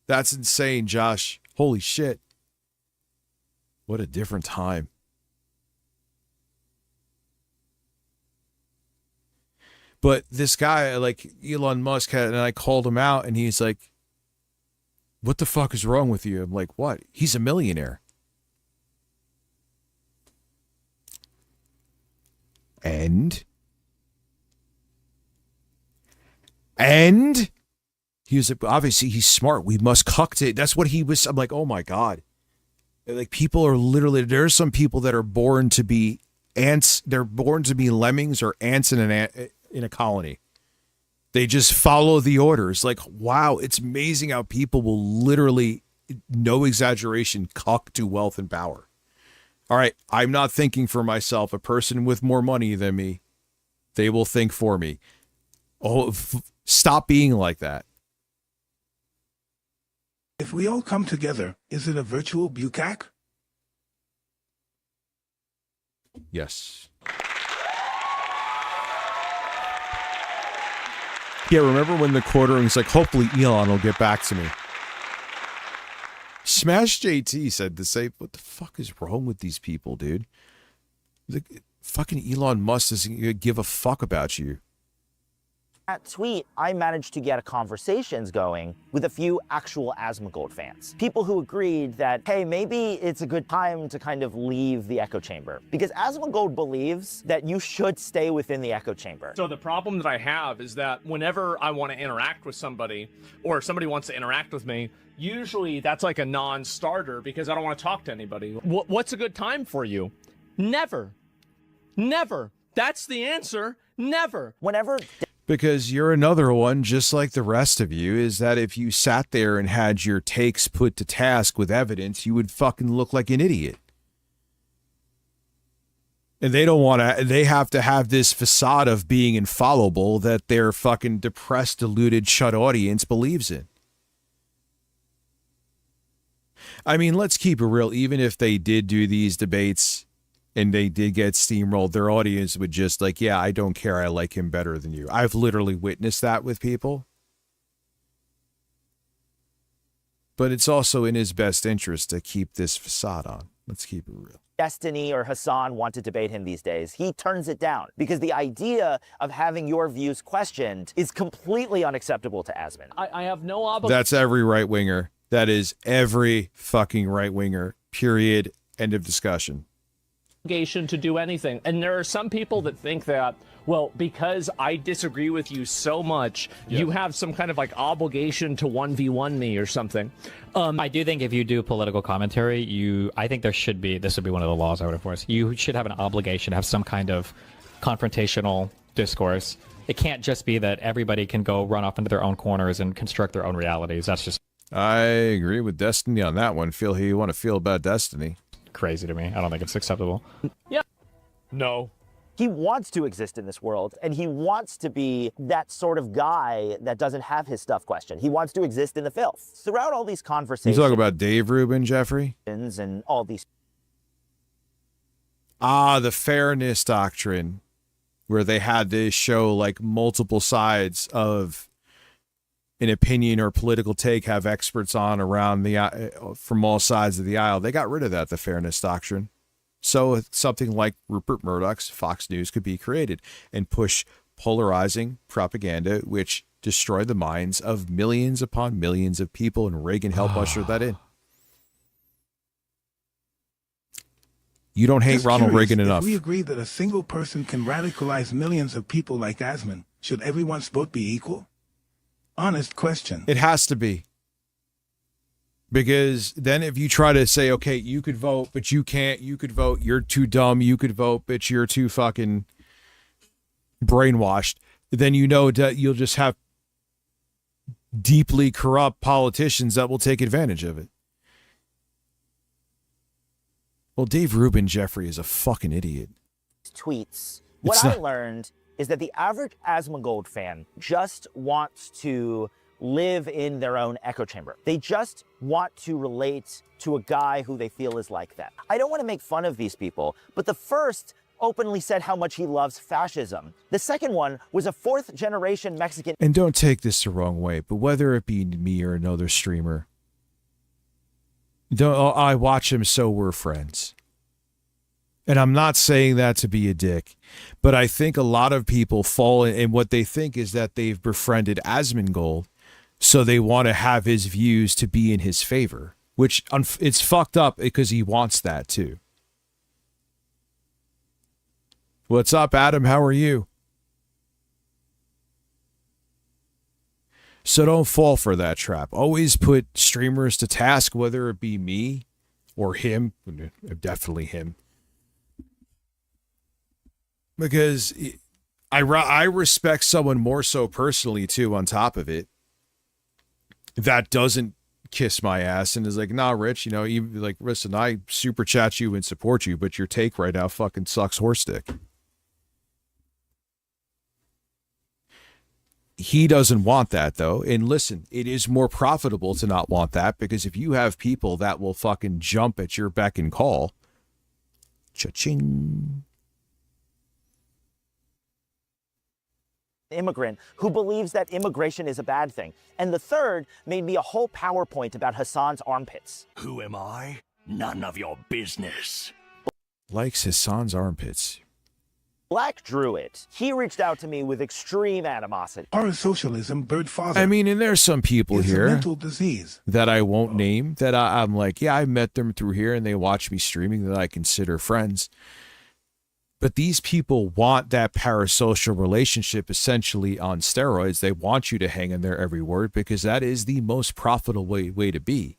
That's insane, Josh. Holy shit. What a different time. But this guy, like Elon Musk, and I called him out, and he's like, what the fuck is wrong with you? I'm like, what? He's a millionaire. And he was like, obviously he's smart. We must cuck it. That's what he was. I'm like, oh my God. Like, people are literally, there's some people that are born to be ants. They're born to be lemmings or ants in a colony. They just follow the orders. Like, wow, it's amazing how people will literally, no exaggeration, cuck to wealth and power. All right, I'm not thinking for myself. A person with more money than me, they will think for me. Oh, stop being like that. If we all come together, is it a virtual bukkake? Yes. Yeah, remember when the quartering's like, hopefully Elon will get back to me. Smash JT said the same. What the fuck is wrong with these people, dude? Fucking Elon Musk doesn't give a fuck about you. That tweet, I managed to get conversations going with a few actual Asmongold fans. People who agreed that, hey, maybe it's a good time to kind of leave the echo chamber. Because Asmongold believes that you should stay within the echo chamber. So the problem that I have is that whenever I want to interact with somebody, or somebody wants to interact with me, usually that's like a non-starter because I don't want to talk to anybody. What's a good time for you? Never. Never. That's the answer. Never. Whenever... Because you're another one, just like the rest of you, is that if you sat there and had your takes put to task with evidence, you would fucking look like an idiot. And they don't want to, they have to have this facade of being infallible that their fucking depressed, deluded, shut audience believes in. I mean, let's keep it real. Even if they did do these debates and they did get steamrolled, their audience would just like, yeah, I don't care. I like him better than you. I've literally witnessed that with people. But it's also in his best interest to keep this facade on. Let's keep it real. Destiny or Hassan want to debate him these days, he turns it down because the idea of having your views questioned is completely unacceptable to Asmon. I have no obligation. That's every right winger. That is every fucking right winger. Period. End of discussion. To do anything. And there are some people that think that, well, because I disagree with you so much, you have some kind of like obligation to 1v1 me or something. I do think if you do political commentary, I think this would be one of the laws I would enforce. You should have an obligation to have some kind of confrontational discourse. It can't just be that everybody can go run off into their own corners and construct their own realities. That's just... I agree with Destiny on that one. Feel how you want to feel about Destiny. Crazy to me. I don't think it's acceptable. Yeah. No. He wants to exist in this world, and he wants to be that sort of guy that doesn't have his stuff questioned. He wants to exist in the filth. Throughout all these conversations... You talk about Dave Rubin, Jeffrey? And all these... The fairness doctrine, where they had to show like multiple sides of an opinion or political take, have experts on around the from all sides of the aisle. They got rid of that, the fairness doctrine. So something like Rupert Murdoch's Fox News could be created and push polarizing propaganda, which destroyed the minds of millions upon millions of people, and Reagan helped usher that in. You don't hate Just Ronald curious, Reagan enough. If we agree that a single person can radicalize millions of people like Asmon, should everyone's vote be equal? Honest question. It has to be. Because then if you try to say, okay, you could vote, but you can't, you could vote, you're too dumb, you could vote, but you're too fucking brainwashed, then you know that you'll just have deeply corrupt politicians that will take advantage of it. Well, Dave Rubin, Jeffrey, is a fucking idiot. Tweets. What I learned is that the average Asmongold fan just wants to live in their own echo chamber. They just want to relate to a guy who they feel is like them. I don't want to make fun of these people, but the first openly said how much he loves fascism. The second one was a fourth-generation Mexican... And don't take this the wrong way, but whether it be me or another streamer, I watch him, so we're friends. And I'm not saying that to be a dick, but I think a lot of people fall in what they think is that they've befriended Asmongold, so they want to have his views to be in his favor, which it's fucked up because he wants that too. What's up, Adam? How are you? So don't fall for that trap. Always put streamers to task, whether it be me or him, definitely him. Because I respect someone more so personally, too, on top of it, that doesn't kiss my ass and is like, nah, Rich, you know, even like, listen, I super chat you and support you, but your take right now fucking sucks horse dick. He doesn't want that, though. And listen, it is more profitable to not want that, because if you have people that will fucking jump at your beck and call, cha-ching. Immigrant who believes that immigration is a bad thing. And the third made me a whole PowerPoint about Hassan's armpits. Who am I? None of your business. Likes Hassan's armpits. Black Druid, he reached out to me with extreme animosity. Parasocialism, bird father. I mean, and there's some people It's a here mental disease. that I won't name that I'm like, yeah, I met them through here and they watch me streaming that I consider friends. But these people want that parasocial relationship essentially on steroids. They want you to hang in their every word because that is the most profitable way to be.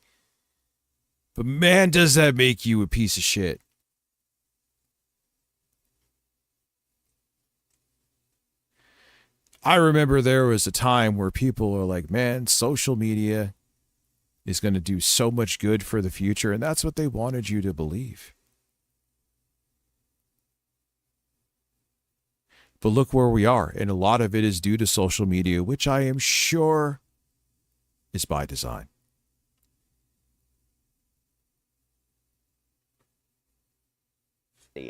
But man, does that make you a piece of shit. I remember there was a time where people are like, man, social media is going to do so much good for the future. And that's what they wanted you to believe. But look where we are. And a lot of it is due to social media, which I am sure is by design.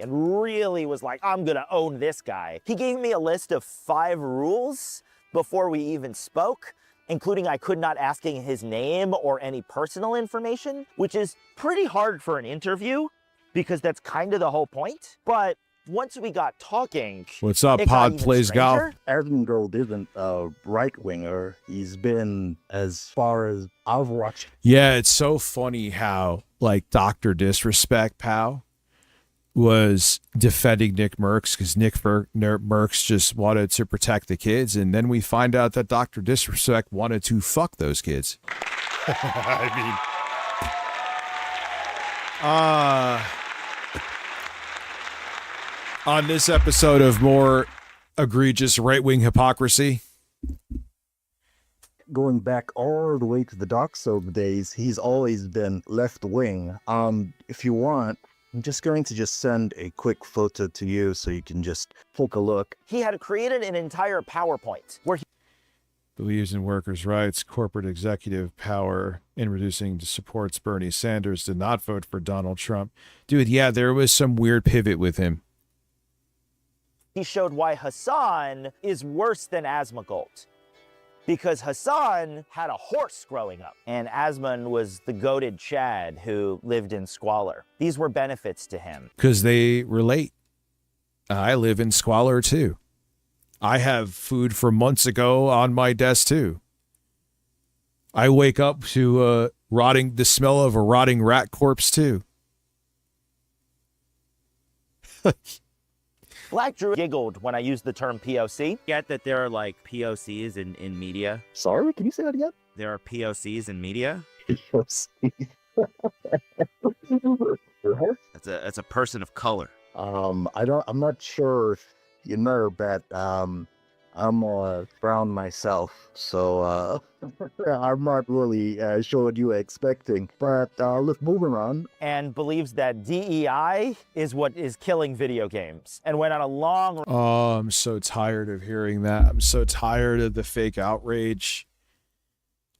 And really was like, I'm gonna own this guy. He gave me a list of 5 rules before we even spoke, including I could not asking his name or any personal information, which is pretty hard for an interview because that's kind of the whole point. But once we got talking, What's up, it got Pod even Plays Golf? stranger. Asmongold isn't a right-winger. He's been, as far as I've watched. Yeah, it's so funny how, like, Dr. Disrespect, pal, was defending Nick Merckx because Nick Merckx just wanted to protect the kids. And then we find out that Dr. Disrespect wanted to fuck those kids. I mean, on this episode of more egregious right-wing hypocrisy, Going back all the way to the Dark Souls days, he's always been left-wing. If you want, I'm just going to send a quick photo to you so you can just take a look. He had created an entire PowerPoint where he believes in workers' rights, corporate executive power, and reducing supports Bernie Sanders, did not vote for Donald Trump. Dude, yeah, there was some weird pivot with him. he showed why Hassan is worse than Asmongold. Because Hassan had a horse growing up, and Asmon was the goated Chad who lived in squalor. These were benefits to him. Because they relate. I live in squalor too. I have food from months ago on my desk too. I wake up to the smell of a rotting rat corpse too. Black Drew giggled when I used the term POC. Get that there are like POCs in media. Sorry, can you say that again? There are POCs in media. POCs. That's a person of color. I'm not sure if you know, but I'm brown myself, so I'm not really sure what you were expecting. But let's move on. And believes that DEI is what is killing video games, and went on a long. Oh, I'm so tired of hearing that. I'm so tired of the fake outrage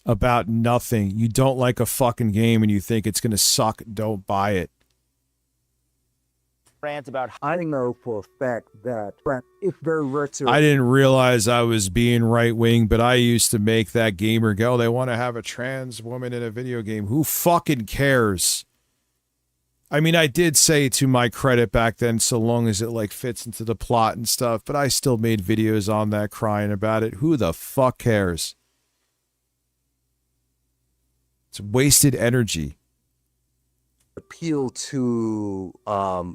about nothing. You don't like a fucking game and you think it's gonna suck. Don't buy it. Rant about. I know for a fact that if there were to. I didn't realize I was being right wing, but I used to make that gamer go, they want to have a trans woman in a video game. Who fucking cares? I mean, I did say, to my credit back then, so long as it like fits into the plot and stuff, but I still made videos on that crying about it. Who the fuck cares? It's wasted energy. Appeal to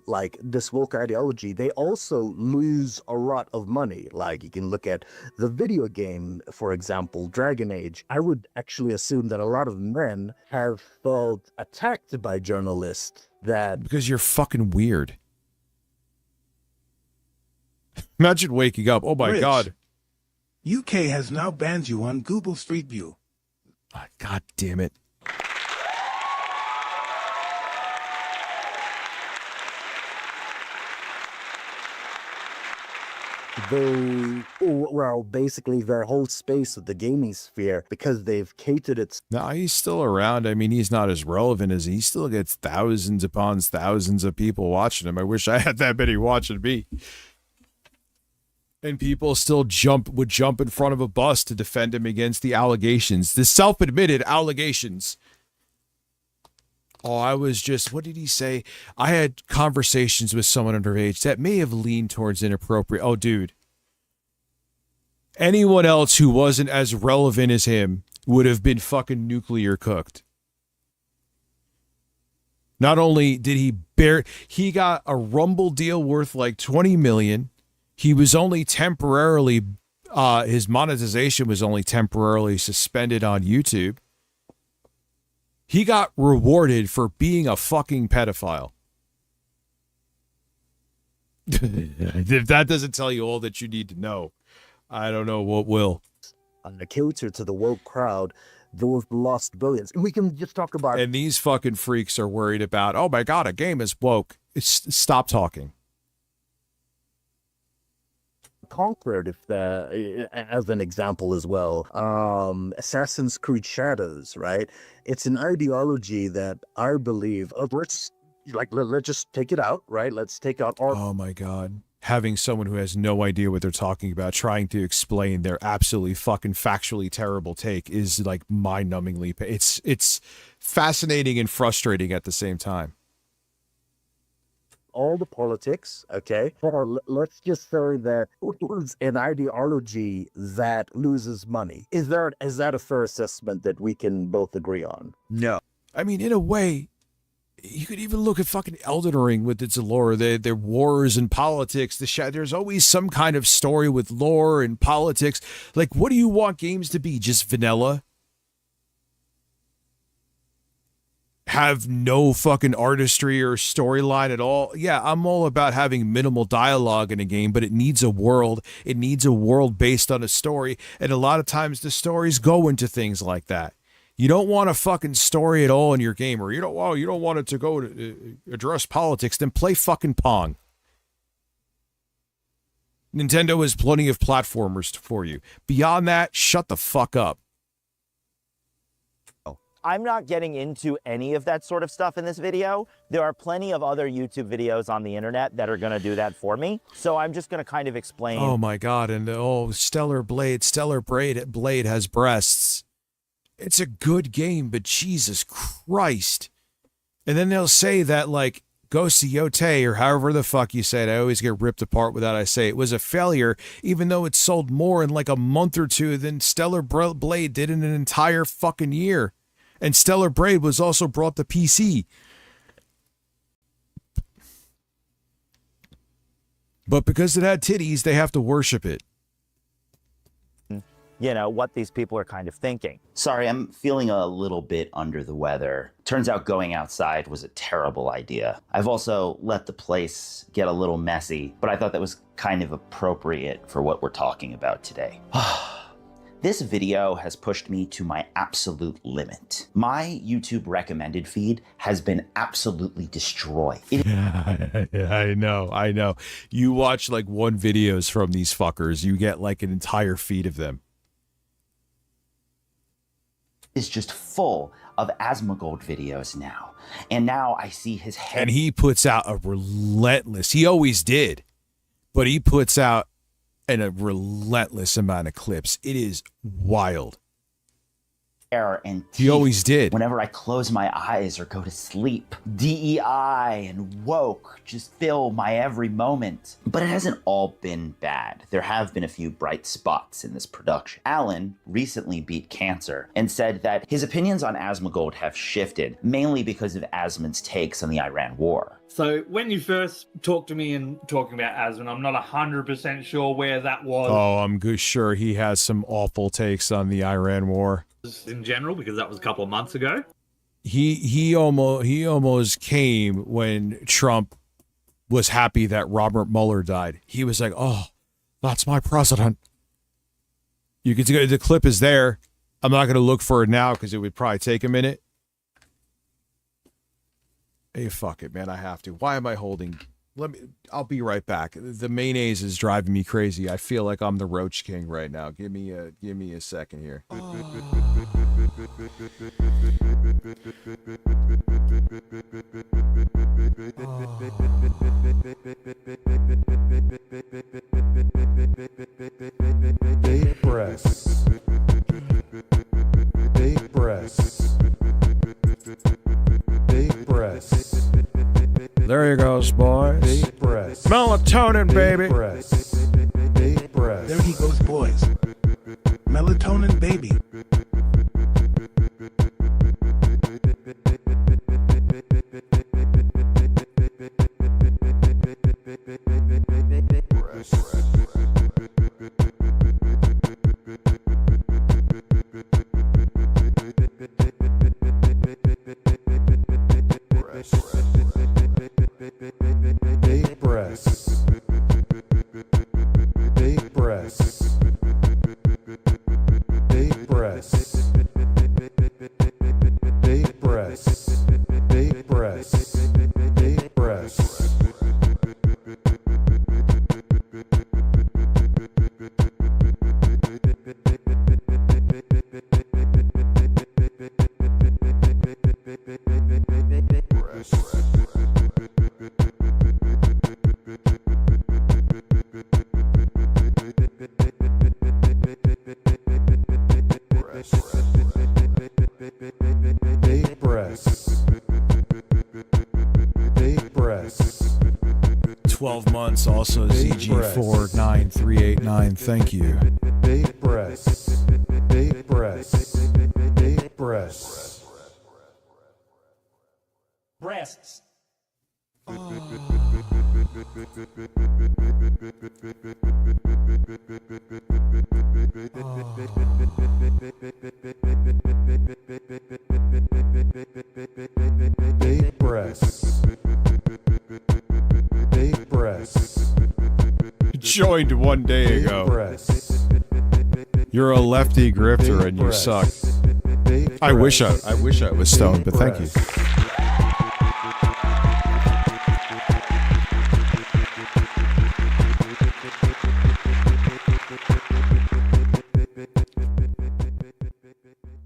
like this woke ideology, they also lose a lot of money. Like you can look at the video game, for example, Dragon Age. I would actually assume that a lot of men have felt attacked by journalists that because you're fucking weird. Imagine waking up. Oh my Rich, God. UK has now banned you on Google Street View. Oh, God damn it. basically their whole space of the gaming sphere, because they've catered it. No, he's still around. I mean, he's not as relevant as he still gets thousands upon thousands of people watching him. I wish I had that many watching me. And people still would jump in front of a bus to defend him against the allegations, the self-admitted allegations. Oh, I was just, what did he say? I had conversations with someone underage that may have leaned towards inappropriate. Oh, dude. Anyone else who wasn't as relevant as him would have been fucking nuclear cooked. Not only did he got a Rumble deal worth like 20 million. He was only temporarily, his monetization was only temporarily suspended on YouTube. He got rewarded for being a fucking pedophile. If that doesn't tell you all that you need to know, I don't know what will. On the counter to the woke crowd, those lost billions. And we can just talk about. And these fucking freaks are worried about, oh my God, a game is woke. Stop talking. Conquered, if as an example as well, Assassin's Creed Shadows, right? It's an ideology that I believe let's just take it out, right? Let's take out all. Oh my God. Having someone who has no idea what they're talking about trying to explain their absolutely fucking factually terrible take is like mind-numbingly. It's fascinating and frustrating at the same time. All the politics, okay? Or let's just say that it was an ideology that loses money. Is that a fair assessment that we can both agree on? No. I mean, in a way, you could even look at fucking Elden Ring with its lore, their wars and politics. There's always some kind of story with lore and politics. Like, what do you want games to be? Just vanilla? Have no fucking artistry or storyline at all? Yeah, I'm all about having minimal dialogue in a game, but it needs a world. It needs a world based on a story. And a lot of times the stories go into things like that. You don't want a fucking story at all in your game, or you don't want it to go to address politics, then play fucking Pong. Nintendo has plenty of platformers for you. Beyond that, shut the fuck up. I'm not getting into any of that sort of stuff in this video. There are plenty of other YouTube videos on the internet that are going to do that for me. So I'm just going to kind of explain. Oh my God. And Stellar Blade has breasts. It's a good game, but Jesus Christ. And then they'll say that like Ghost of Yotei, or however the fuck you say it, I always get ripped apart with that. I say it was a failure, even though it sold more in like a month or two than Stellar Blade did in an entire fucking year. And Stellar Blade was also brought to PC. But because it had titties, they have to worship it. You know, what these people are kind of thinking. Sorry, I'm feeling a little bit under the weather. Turns out going outside was a terrible idea. I've also let the place get a little messy, but I thought that was kind of appropriate for what we're talking about today. This video has pushed me to my absolute limit. My YouTube recommended feed has been absolutely destroyed. I know. You watch like one videos from these fuckers, you get like an entire feed of them. Is just full of Asmongold videos now. And now I see his head. And he puts out a relentless, he always did, but he puts out a relentless amount of clips. It is wild. And he always did. Whenever I close my eyes or go to sleep, DEI and woke just fill my every moment. But it hasn't all been bad. There have been a few bright spots in this production. Alan recently beat cancer and said that his opinions on Asmongold have shifted, mainly because of Asmon's takes on the Iran war. So when you first talked to me and talking about Asmon, I'm not 100% sure where that was. Oh, I'm good. Sure, he has some awful takes on the Iran war in general, because that was a couple of months ago. He almost came when Trump was happy that Robert Mueller died. He was like, "Oh, that's my president." You can see the clip is there. I'm not going to look for it now because it would probably take a minute. Hey, fuck it, man. I have to. Why am I holding? I'll be right back. The mayonnaise is driving me crazy. I feel like I'm the Roach King right now. Give me a second here. Big breasts. Big breasts. Big breasts. There you goes, boys. Big breasts. Melatonin, baby. Big breasts. Big breasts. There he goes, boys. Melatonin baby. Big breasts. Big breasts. Big breasts. Big breasts. Big breasts. Big breasts. Big breasts. Big breasts. 12 months, also ZG49389. Thank you. Big breasts. Big breasts. Big breasts. Breasts. Big breasts. Big breasts. Joined one day Big ago. breasts. You're a lefty grifter Big and you breasts. suck. Big I wish breasts. I was stoned, but thank you.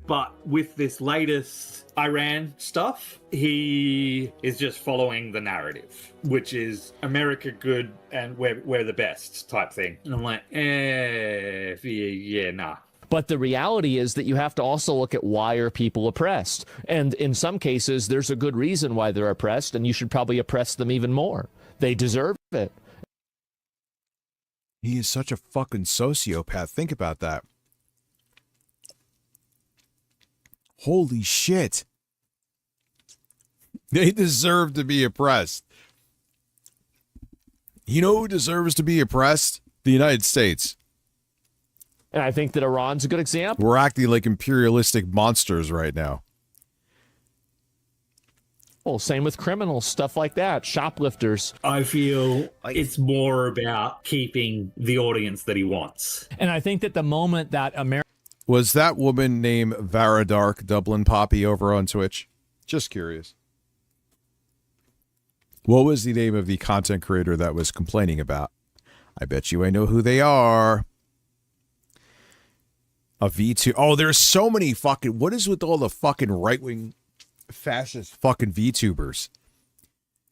But with this latest Iran stuff, he is just following the narrative, which is America good and we're the best type thing. And I'm like, yeah, nah. But the reality is that you have to also look at why are people oppressed. And in some cases, there's a good reason why they're oppressed, and you should probably oppress them even more. They deserve it. He is such a fucking sociopath. Think about that. Holy shit. They deserve to be oppressed. You know who deserves to be oppressed? The United States. And I think that Iran's a good example. We're acting like imperialistic monsters right now. Well, same with criminals, stuff like that, shoplifters. I feel it's more about keeping the audience that he wants. And I think that the moment that America... Was that woman named Varadark Dublin Poppy over on Twitch? Just curious. What was the name of the content creator that was complaining about? I bet you I know who they are. A V2. Oh, there's so many fucking... What is with all the fucking right-wing fascist fucking VTubers?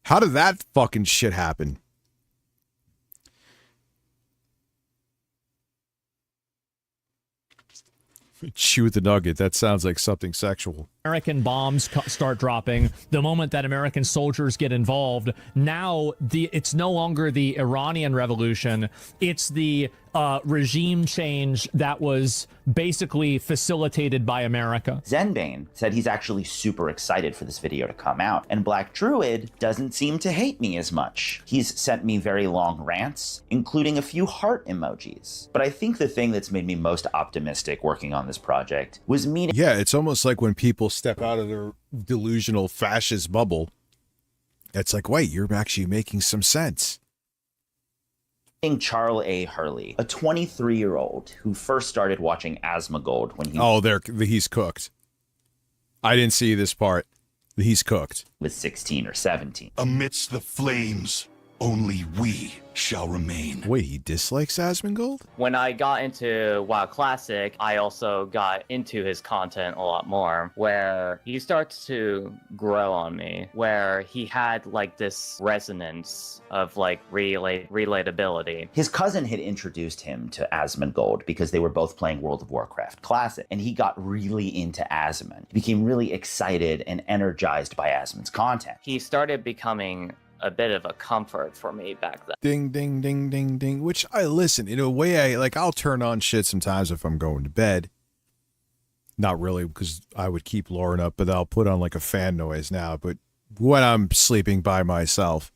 How did that fucking shit happen? Chew the nugget. That sounds like something sexual. American bombs start dropping, the moment that American soldiers get involved, now it's no longer the Iranian Revolution, it's the regime change that was basically facilitated by America. Zenbane said he's actually super excited for this video to come out, and Black Druid doesn't seem to hate me as much. He's sent me very long rants, including a few heart emojis. But I think the thing that's made me most optimistic working on this project was meeting... Yeah, it's almost like when people step out of their delusional fascist bubble, it's like, wait, you're actually making some sense. Charles A. Hurley, a 23-year-old who first started watching Asmongold when he he's cooked. I didn't see this part. He's cooked. Was 16 or 17. Amidst the flames, Only we shall remain. Wait, he dislikes Asmongold? When I got into WoW Classic, I also got into his content a lot more, where he starts to grow on me, where he had like this resonance of like relatability. His cousin had introduced him to Asmongold because they were both playing World of Warcraft Classic, and he got really into Asmon. He became really excited and energized by Asmon's content. He started becoming a bit of a comfort for me back then. Ding, ding, ding, ding, ding. Which I listen in a way. I'll turn on shit sometimes if I'm going to bed. Not really, because I would keep Lauren up, but I'll put on like a fan noise now. But when I'm sleeping by myself,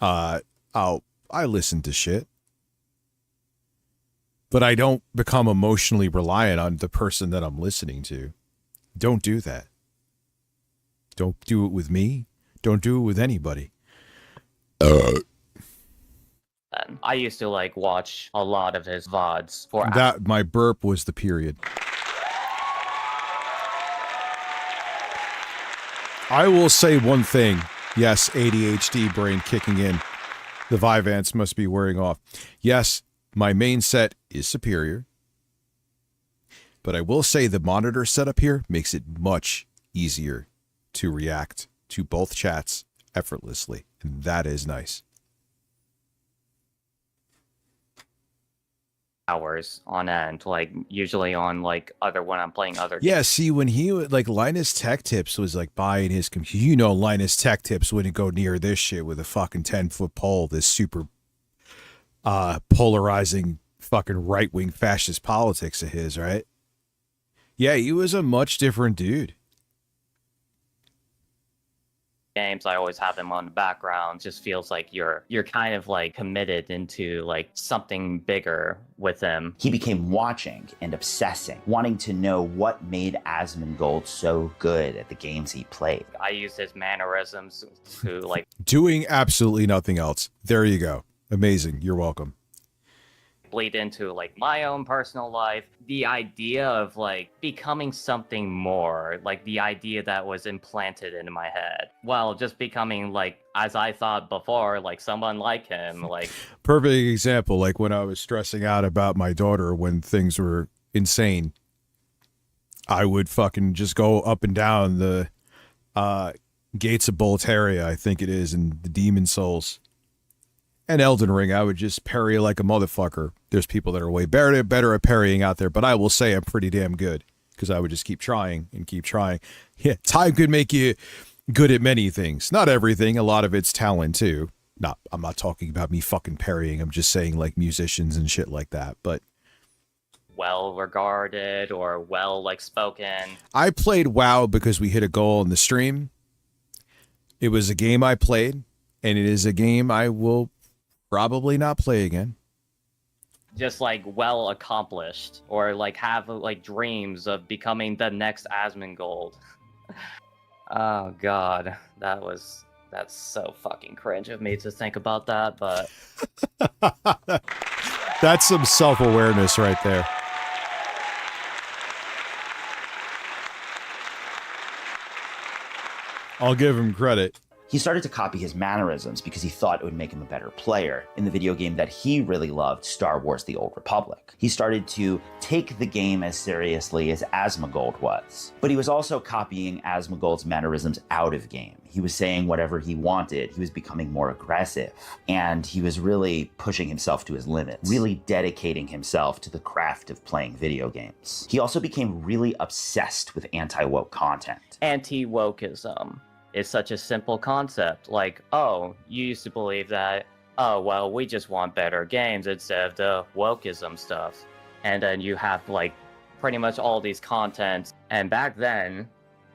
I listen to shit. But I don't become emotionally reliant on the person that I'm listening to. Don't do that. Don't do it with me. Don't do it with anybody. I used to like watch a lot of his VODs for That my burp was the period. I will say one thing. Yes, ADHD brain kicking in. The Vyvanse must be wearing off. Yes, my main set is superior. But I will say the monitor setup here makes it much easier to react to both chats effortlessly. And that is nice. hours on end, like usually on like when I'm playing other Yeah, see, when he like Linus Tech Tips was like buying his computer, you know, Linus Tech Tips wouldn't go near this shit with a fucking 10-foot pole, this super polarizing fucking right-wing fascist politics of his, right? Yeah, he was a much different dude. games. I always have them on the background. Just feels like you're kind of like committed into like something bigger with them. He became watching and obsessing, wanting to know what made Asmongold so good at the games he played. I use his mannerisms to like Doing absolutely nothing else. There you go. Amazing. You're welcome. bleed into like my own personal life. The idea of like becoming something more, like the idea that was implanted into my head. Well, just becoming like, as I thought before, like someone like him, like Perfect example, like when I was stressing out about my daughter when things were insane, I would fucking just go up and down the gates of Boletaria, I think it is, and the Demon Souls. And Elden Ring, I would just parry like a motherfucker. There's people that are way better at parrying out there, but I will say I'm pretty damn good because I would just keep trying and keep trying. Yeah, time could make you good at many things. Not everything. A lot of it's talent too. I'm not talking about me fucking parrying. I'm just saying like musicians and shit like that. But well regarded or well like spoken. I played WoW because we hit a goal in the stream. It was a game I played, and it is a game I will probably not play again. Just like well accomplished, or like have like dreams of becoming the next Asmongold. Oh god, that's so fucking cringe of me to think about that, but that's some self-awareness right there. I'll give him credit. He started to copy his mannerisms because he thought it would make him a better player in the video game that he really loved, Star Wars: The Old Republic. He started to take the game as seriously as Asmongold was. But he was also copying Asmongold's mannerisms out of game. He was saying whatever he wanted. He was becoming more aggressive. And he was really pushing himself to his limits, really dedicating himself to the craft of playing video games. He also became really obsessed with anti-woke content. Anti-wokeism is such a simple concept. Like, oh, you used to believe that, oh, well, we just want better games instead of the wokeism stuff. And then you have, like, pretty much all these contents. And back then,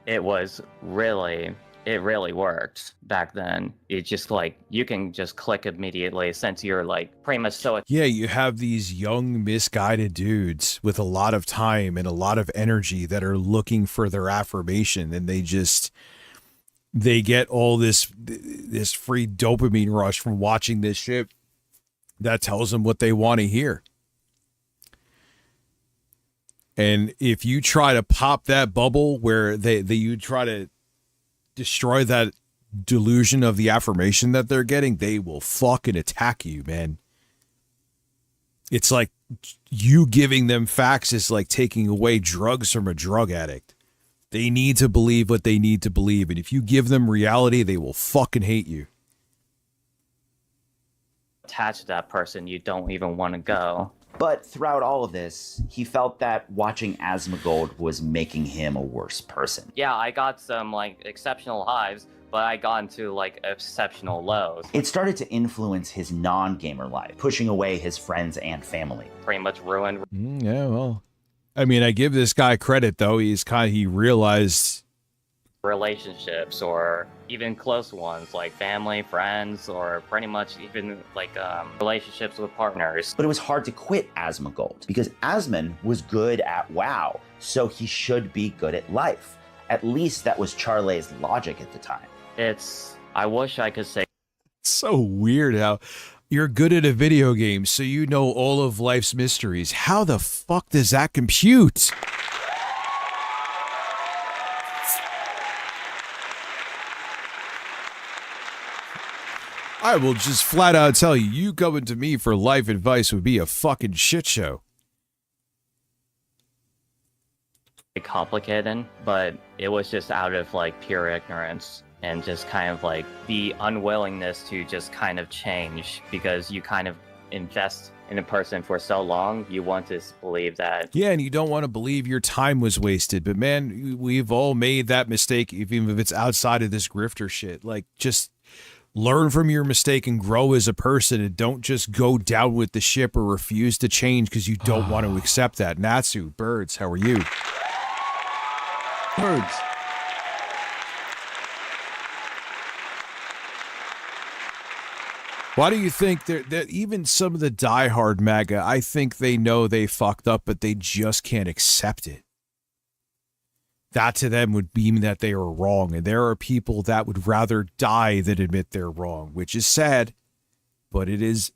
it really worked. Back then, it's just, like, you can just click immediately since you're, like, pretty much so... Yeah, you have these young, misguided dudes with a lot of time and a lot of energy that are looking for their affirmation, and they get all this free dopamine rush from watching this shit that tells them what they want to hear. And if you try to pop that bubble where you try to destroy that delusion of the affirmation that they're getting, they will fucking attack you, man. It's like you giving them facts is like taking away drugs from a drug addict. They need to believe what they need to believe. And if you give them reality, they will fucking hate you. Attached to that person, you don't even want to go. But throughout all of this, he felt that watching Asmongold was making him a worse person. Yeah, I got some like exceptional highs, but I got into like exceptional lows. It started to influence his non-gamer life, pushing away his friends and family. Pretty much ruined. Yeah, well, I mean, I give this guy credit though. He realized relationships, or even close ones like family, friends, or pretty much even like relationships with partners. But it was hard to quit Asmongold because Asmon was good at WoW, so he should be good at life. At least that was Charlie's logic at the time. I wish I could say. It's so weird how you're good at a video game, so you know all of life's mysteries. How the fuck does that compute? I will just flat out tell you coming to me for life advice would be a fucking shit show. Complicated, but it was just out of like pure ignorance and just kind of like the unwillingness to just kind of change, because you kind of invest in a person for so long, you want to believe that. Yeah, and you don't want to believe your time was wasted. But man, we've all made that mistake, even if it's outside of this grifter shit. Like, just learn from your mistake and grow as a person, and don't just go down with the ship or refuse to change because you don't want to accept that. Natsu, Birds, how are you? Birds. Why do you think that even some of the diehard MAGA, I think they know they fucked up, but they just can't accept it? That to them would mean that they are wrong. And there are people that would rather die than admit they're wrong, which is sad, but it is.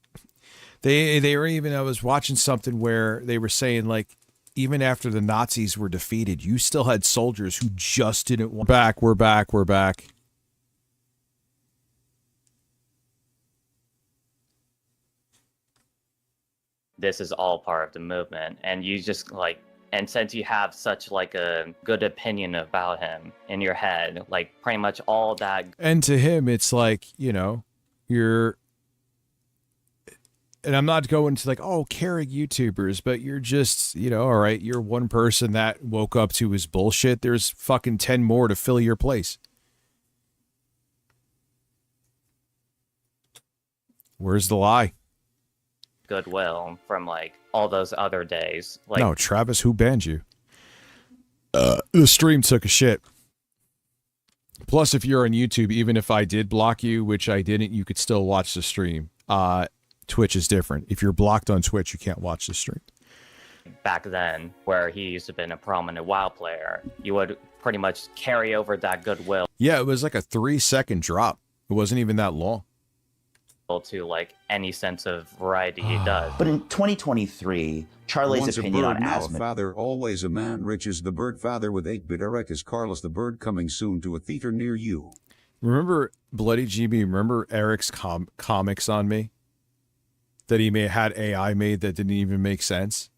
They were even, I was watching something where they were saying, like, even after the Nazis were defeated, you still had soldiers who just didn't want. We're back. This is all part of the movement, and you just like, and since you have such like a good opinion about him in your head, like pretty much all that. And to him, it's like, you know, you're, and I'm not going to like, oh, caring YouTubers, but you're just, you know, all right, you're one person that woke up to his bullshit. There's fucking 10 more to fill your place. Where's the lie? Goodwill from like all those other days. Like, no, Travis, who banned you? The stream took a shit. Plus, if you're on YouTube, even if I did block you, which I didn't, you could still watch the stream. Twitch is different. If you're blocked on Twitch, you can't watch the stream. back then, where he used to have been a prominent WoW player, you would pretty much carry over that goodwill. Yeah, it was like a 3-second drop. It wasn't even that long. To like any sense of variety he does. But in 2023, Charlie's Once opinion a on bird, now a Asmon. father, always a man. Rich is the bird father with 8-bit Eric is Carlos the bird, coming soon to a theater near you. Remember Bloody GB? Remember Eric's comics on me that he had AI made that didn't even make sense,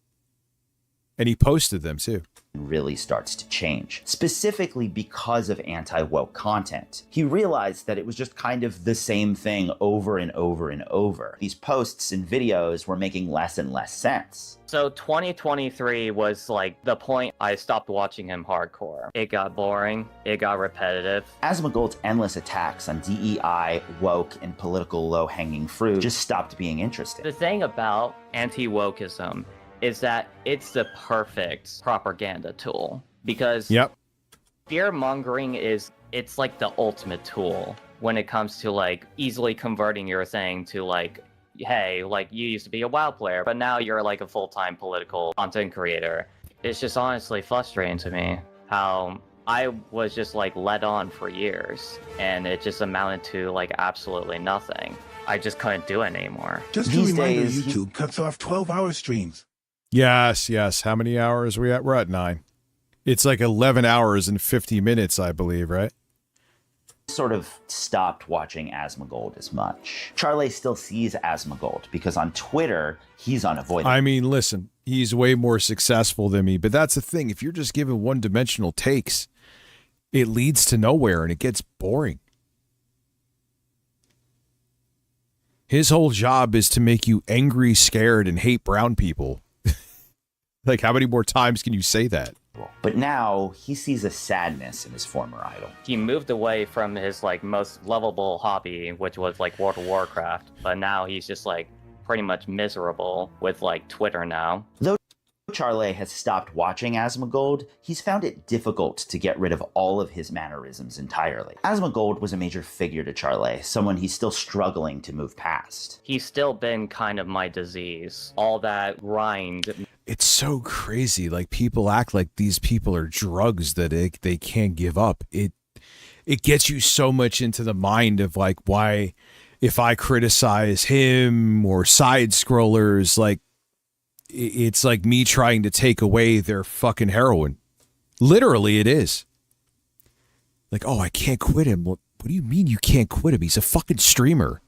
and he posted them too. Really starts to change, specifically because of anti-woke content. He realized that it was just kind of the same thing over and over and over. These posts and videos were making less and less sense. So 2023 was like the point I stopped watching him hardcore. It got boring, it got repetitive. Asmongold's endless attacks on DEI, woke, and political low-hanging fruit just stopped being interesting. The thing about anti-wokeism is that it's the perfect propaganda tool, because fear-mongering it's like the ultimate tool when it comes to like easily converting your thing to like, hey, like you used to be a WoW player, but now you're like a full-time political content creator. It's just honestly frustrating to me how I was just like led on for years, and it just amounted to like absolutely nothing. I just couldn't do it anymore. Just a reminder, YouTube cuts off 12-hour streams. Yes. How many hours are we at? We're at 9. It's like 11 hours and 50 minutes, I believe, right? sort of stopped watching Asmongold as much. Charlie still sees Asmongold because on Twitter, he's unavoidable. I mean, listen, he's way more successful than me, but that's the thing. If you're just giving one-dimensional takes, it leads to nowhere and it gets boring. His whole job is to make you angry, scared, and hate brown people. Like, how many more times can you say that? But now he sees a sadness in his former idol. He moved away from his like most lovable hobby, which was like World of Warcraft, but now he's just like pretty much miserable with like Twitter now. Though Charlie has stopped watching Asmongold, he's found it difficult to get rid of all of his mannerisms entirely. Asmongold was a major figure to Charlie, someone he's still struggling to move past. He's still been kind of my disease. All that grind. It's so crazy. Like, people act like these people are drugs that they can't give up. It gets you so much into the mind of like, why, if I criticize him or side scrollers, like, it's like me trying to take away their fucking heroin. Literally, it is. Like, oh, I can't quit him. What do you mean you can't quit him? He's a fucking streamer.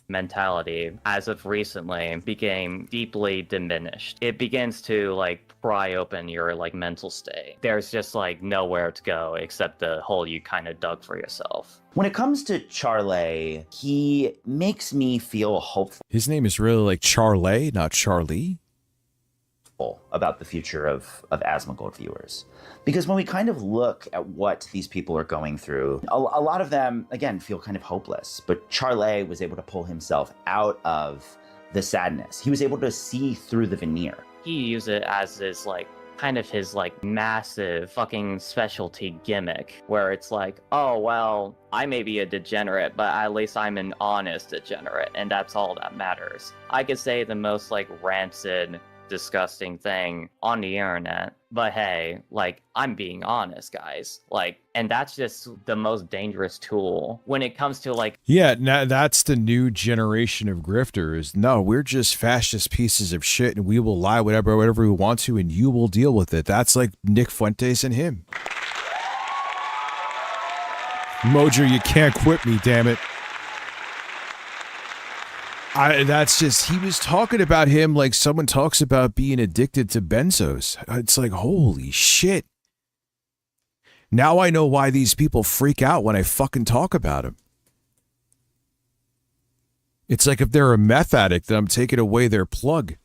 Mentality, as of recently, became deeply diminished. It begins to like pry open your like mental state. There's just like nowhere to go except the hole you kind of dug for yourself. When it comes to Charlie, he makes me feel hopeful. His name is really like Charlie, not Charlie. About the future of Asmongold viewers. Because when we kind of look at what these people are going through, a lot of them, again, feel kind of hopeless. But Charlie was able to pull himself out of the sadness. He was able to see through the veneer. He used it as this like kind of his like massive fucking specialty gimmick where it's like, oh, well, I may be a degenerate, but at least I'm an honest degenerate, and that's all that matters. I could say the most like rancid, disgusting thing on the internet, but hey, like, I'm being honest, guys. Like, and that's just the most dangerous tool when it comes to like, yeah, now that's the new generation of grifters. No, we're just fascist pieces of shit, and we will lie whatever we want to, and you will deal with it. That's like Nick Fuentes and him. Mojo, you can't quit me, damn it. That's just, he was talking about him like someone talks about being addicted to benzos. It's like, holy shit. Now I know why these people freak out when I fucking talk about him. It's like if they're a meth addict, then I'm taking away their plug.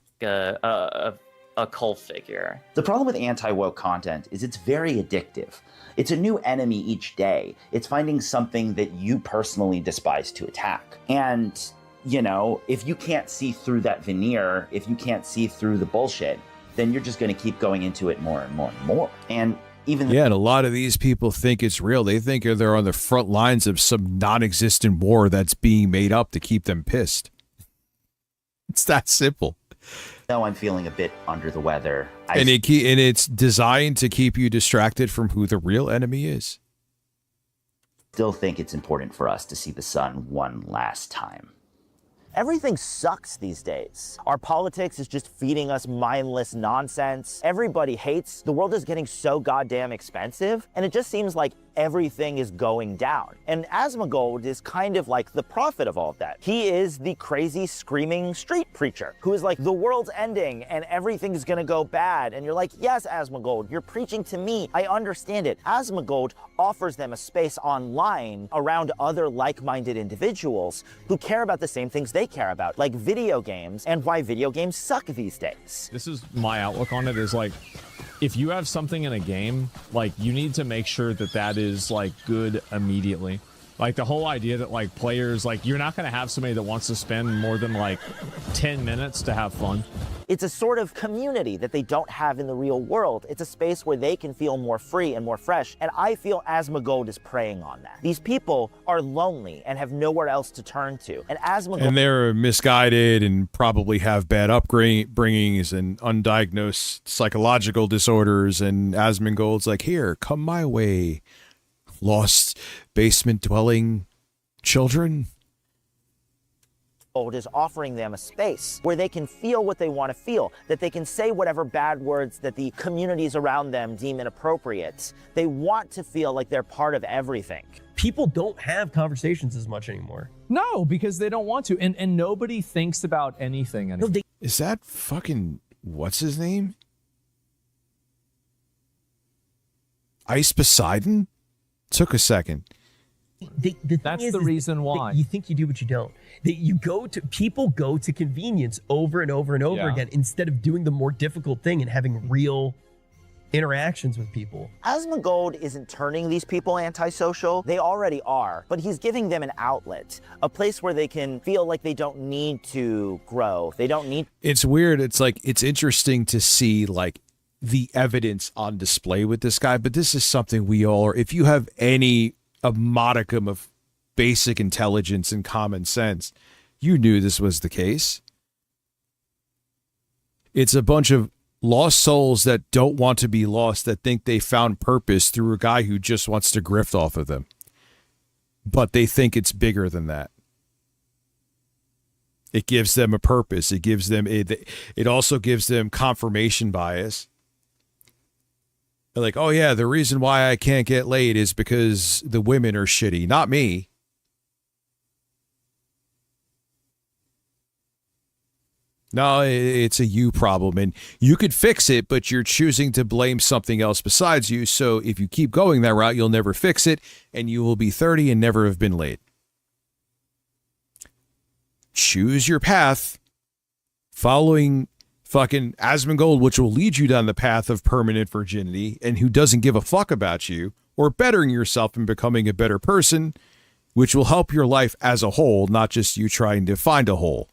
a cult figure. The problem with anti-woke content is it's very addictive. It's a new enemy each day. It's finding something that you personally despise to attack. And you know, if you can't see through that veneer, if you can't see through the bullshit, then you're just going to keep going into it more and more and more. And even yeah, and a lot of these people think it's real. They think they're on the front lines of some non-existent war that's being made up to keep them pissed. It's that simple. Now I'm feeling a bit under the weather. And it's designed to keep you distracted from who the real enemy is. Still think it's important for us to see the sun one last time. Everything sucks these days. Our politics is just feeding us mindless nonsense. Everybody hates. The world is getting so goddamn expensive, and it just seems like everything is going down. And Asmongold is kind of like the prophet of all of that. He is the crazy, screaming street preacher who is like, the world's ending and everything's gonna go bad. And you're like, yes, Asmongold, you're preaching to me. I understand it. Asmongold offers them a space online around other like-minded individuals who care about the same things they care about, like video games and why video games suck these days. This is my outlook on it, is like, if you have something in a game, like, you need to make sure that that is like good immediately. Like the whole idea that like players, like, you're not going to have somebody that wants to spend more than like 10 minutes to have fun. It's a sort of community that they don't have in the real world. It's a space where they can feel more free and more fresh, and I feel Asmongold is preying on that. These people are lonely and have nowhere else to turn to, and Asmongold... And they're misguided and probably have bad upbringings and undiagnosed psychological disorders, and Asmongold's like, here, come my way, lost basement-dwelling children. is offering them a space where they can feel what they want to feel, that they can say whatever bad words that the communities around them deem inappropriate. They want to feel like they're part of everything. People don't have conversations as much anymore. No, because they don't want to, and nobody thinks about anything anymore. Is that fucking what's his name? Ice Poseidon? Took a second. That's the reason why. You think you do, but you don't. People go to convenience over and over and over again instead of doing the more difficult thing and having real interactions with people. Asmongold isn't turning these people antisocial. They already are, but he's giving them an outlet, a place where they can feel like they don't need to grow. They don't need. It's weird. It's like, it's interesting to see like the evidence on display with this guy, but this is something we all are. If you have a modicum of basic intelligence and common sense, you knew this was the case. It's a bunch of lost souls that don't want to be lost, that think they found purpose through a guy who just wants to grift off of them. But they think it's bigger than that. It gives them a purpose. It gives them it also gives them confirmation bias. They're like, oh yeah, the reason why I can't get laid is because the women are shitty, not me. No, it's a you problem, and you could fix it, but you're choosing to blame something else besides you. So if you keep going that route, you'll never fix it, and you will be 30 and never have been laid. Choose your path, following fucking Asmongold, which will lead you down the path of permanent virginity, and who doesn't give a fuck about you, or bettering yourself and becoming a better person, which will help your life as a whole, not just you trying to find a hole.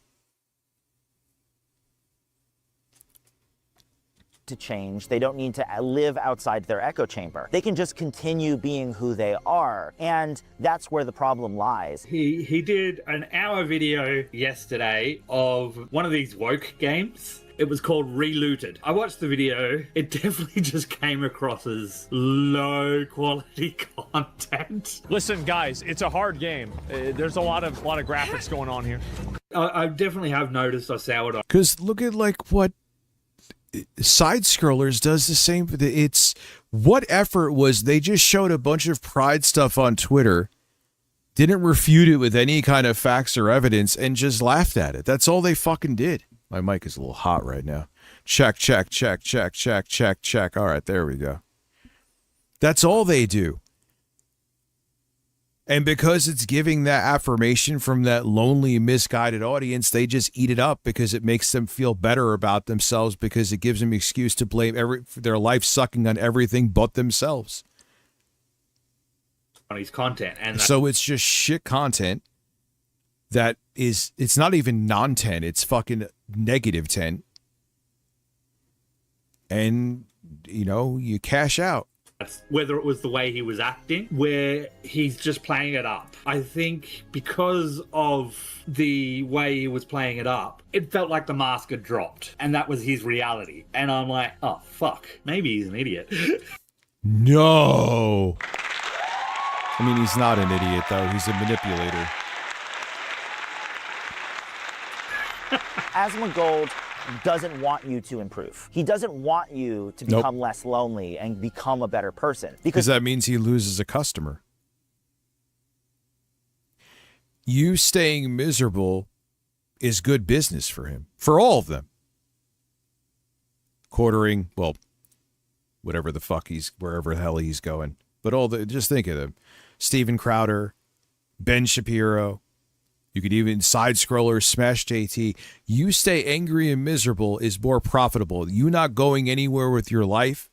To change. They don't need to live outside their echo chamber. They can just continue being who they are. And that's where the problem lies. He did an hour video yesterday of one of these woke games. It was called Relooted. I watched the video. It definitely just came across as low quality content. Listen, guys, it's a hard game. There's a lot of graphics going on here. I definitely have noticed I soured on. Because look at like what Side Scrollers does the same. It's what effort was they just showed a bunch of pride stuff on Twitter, didn't refute it with any kind of facts or evidence, and just laughed at it. That's all they fucking did. My mic is a little hot right now. Check, check, check, check, check, check, check. All right, there we go. That's all they do. And because it's giving that affirmation from that lonely, misguided audience, they just eat it up because it makes them feel better about themselves, because it gives them an excuse to blame their life sucking on everything but themselves. On his content. And so it's just shit content that is, it's not even non-10, it's fucking negative 10. And, you know, you cash out. Whether it was the way he was acting, where he's just playing it up. I think because of the way he was playing it up, it felt like the mask had dropped, and that was his reality. And I'm like, oh, fuck, maybe he's an idiot. No. I mean, he's not an idiot, though. He's a manipulator. Asmongold doesn't want you to improve. He doesn't want you to become less lonely and become a better person. Because that means he loses a customer. You staying miserable is good business for him. For all of them. Quartering, well, whatever the fuck wherever the hell he's going. But just think of them. Steven Crowder, Ben Shapiro. You could even Side Scrollers, Smash JT. You stay angry and miserable is more profitable. You not going anywhere with your life,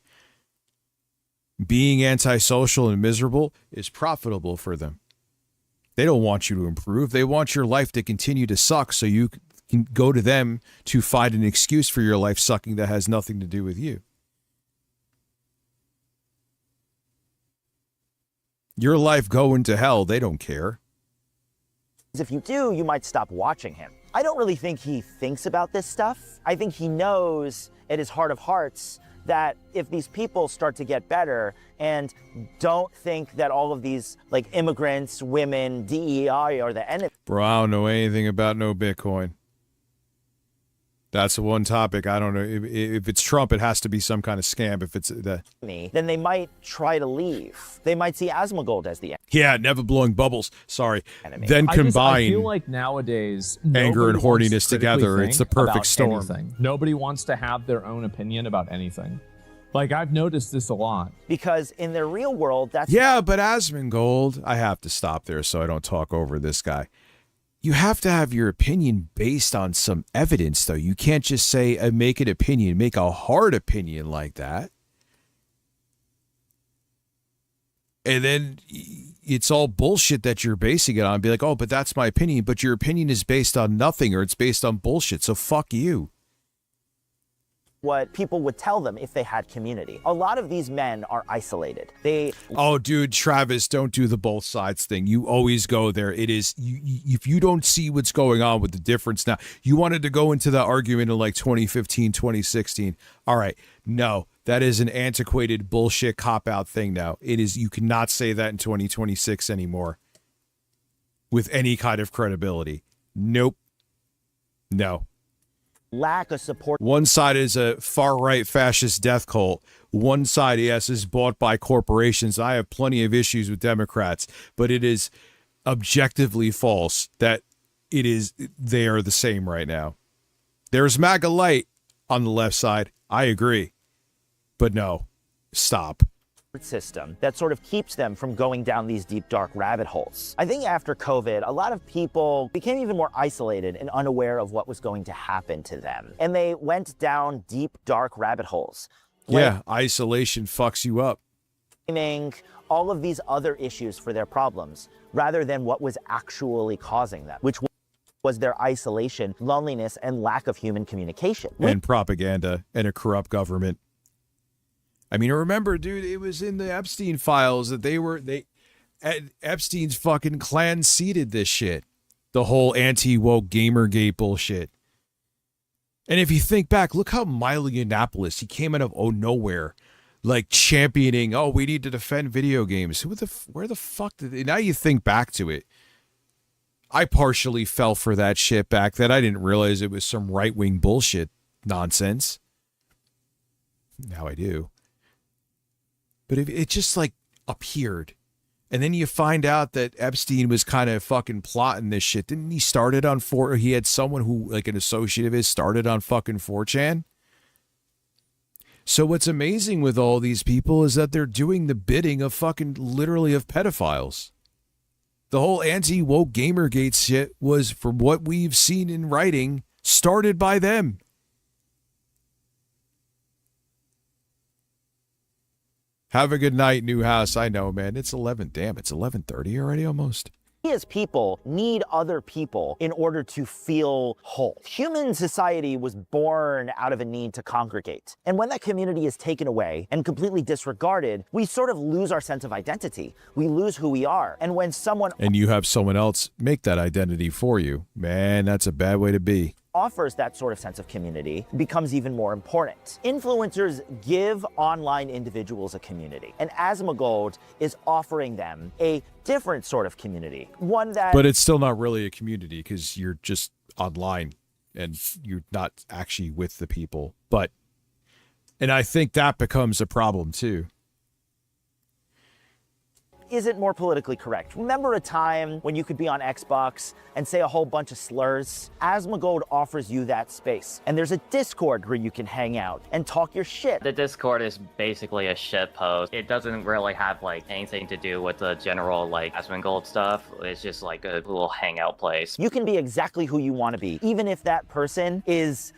being antisocial and miserable is profitable for them. They don't want you to improve. They want your life to continue to suck so you can go to them to find an excuse for your life sucking that has nothing to do with you. Your life going to hell, they don't care. If you do, you might stop watching him. I don't really think he thinks about this stuff. I think he knows at his heart of hearts that if these people start to get better and don't think that all of these like immigrants, women, DEI are the enemy. Bro, I don't know anything about no Bitcoin. That's the one topic I don't know. If it's Trump, it has to be some kind of scam. If it's the then they might try to leave. They might see Asmongold as the enemy. yeah, never blowing bubbles. Sorry. Enemy. Then I combine feel like nowadays anger and nobody wants horniness to together. critically It's the think perfect about storm. anything. Nobody wants to have their own opinion about anything. Like, I've noticed this a lot. Because in their real world, that's Yeah, but Asmongold, I have to stop there so I don't talk over this guy. You have to have your opinion based on some evidence, though. You can't just say, make an opinion, make a hard opinion like that. And then it's all bullshit that you're basing it on. Be like, oh, but that's my opinion. But your opinion is based on nothing or it's based on bullshit. So fuck you. what people would tell them if they had community. A lot of these men are isolated. Oh, dude, Travis, don't do the both sides thing. You always go there. It is, if you don't see what's going on with the difference now, you wanted to go into the argument in like 2015, 2016. All right. No, that is an antiquated bullshit cop-out thing now. It is, you cannot say that in 2026 anymore with any kind of credibility. Nope. No. Lack of support. One side is a far-right fascist death cult. One side, yes, is bought by corporations. I have plenty of issues with Democrats, but it is objectively false that they are the same right now. There's MAGA light on the left side. I agree. But no, stop. System that sort of keeps them from going down these deep, dark rabbit holes. I think after COVID, a lot of people became even more isolated and unaware of what was going to happen to them. And they went down deep, dark rabbit holes. Yeah, isolation fucks you up. Blaming all of these other issues for their problems, rather than what was actually causing them, which was their isolation, loneliness, and lack of human communication. And propaganda and a corrupt government. I mean, remember, dude, it was in the Epstein files that Epstein's fucking clan seeded this shit. The whole anti-woke Gamergate bullshit. And if you think back, look how Milo Yiannopoulos, he came out of nowhere, like championing, oh, we need to defend video games. Where the fuck did they, now you think back to it. I partially fell for that shit back then. I didn't realize it was some right-wing bullshit nonsense. Now I do. But it just like appeared. And then you find out that Epstein was kind of fucking plotting this shit. Didn't he start it on he had someone who, like an associate of his, started on fucking 4chan? So what's amazing with all these people is that they're doing the bidding of fucking literally of pedophiles. The whole anti-woke Gamergate shit was, from what we've seen in writing, started by them. Have a good night, new house. I know, man. It's 11. Damn, it's 11:30 already almost. We as people need other people in order to feel whole. Human society was born out of a need to congregate. And when that community is taken away and completely disregarded, we sort of lose our sense of identity. We lose who we are. And when someone and you have someone else make that identity for you, man, that's a bad way to be. Offers that sort of sense of community becomes even more important. Influencers give online individuals a community, and Asmongold is offering them a different sort of community, one that... But it's still not really a community because you're just online and you're not actually with the people. And I think that becomes a problem too. Isn't more politically correct. Remember a time when you could be on Xbox and say a whole bunch of slurs? Asmongold offers you that space. And there's a Discord where you can hang out and talk your shit. The Discord is basically a shit post. It doesn't really have like anything to do with the general like Asmongold stuff. It's just like a little hangout place. You can be exactly who you want to be, even if that person is,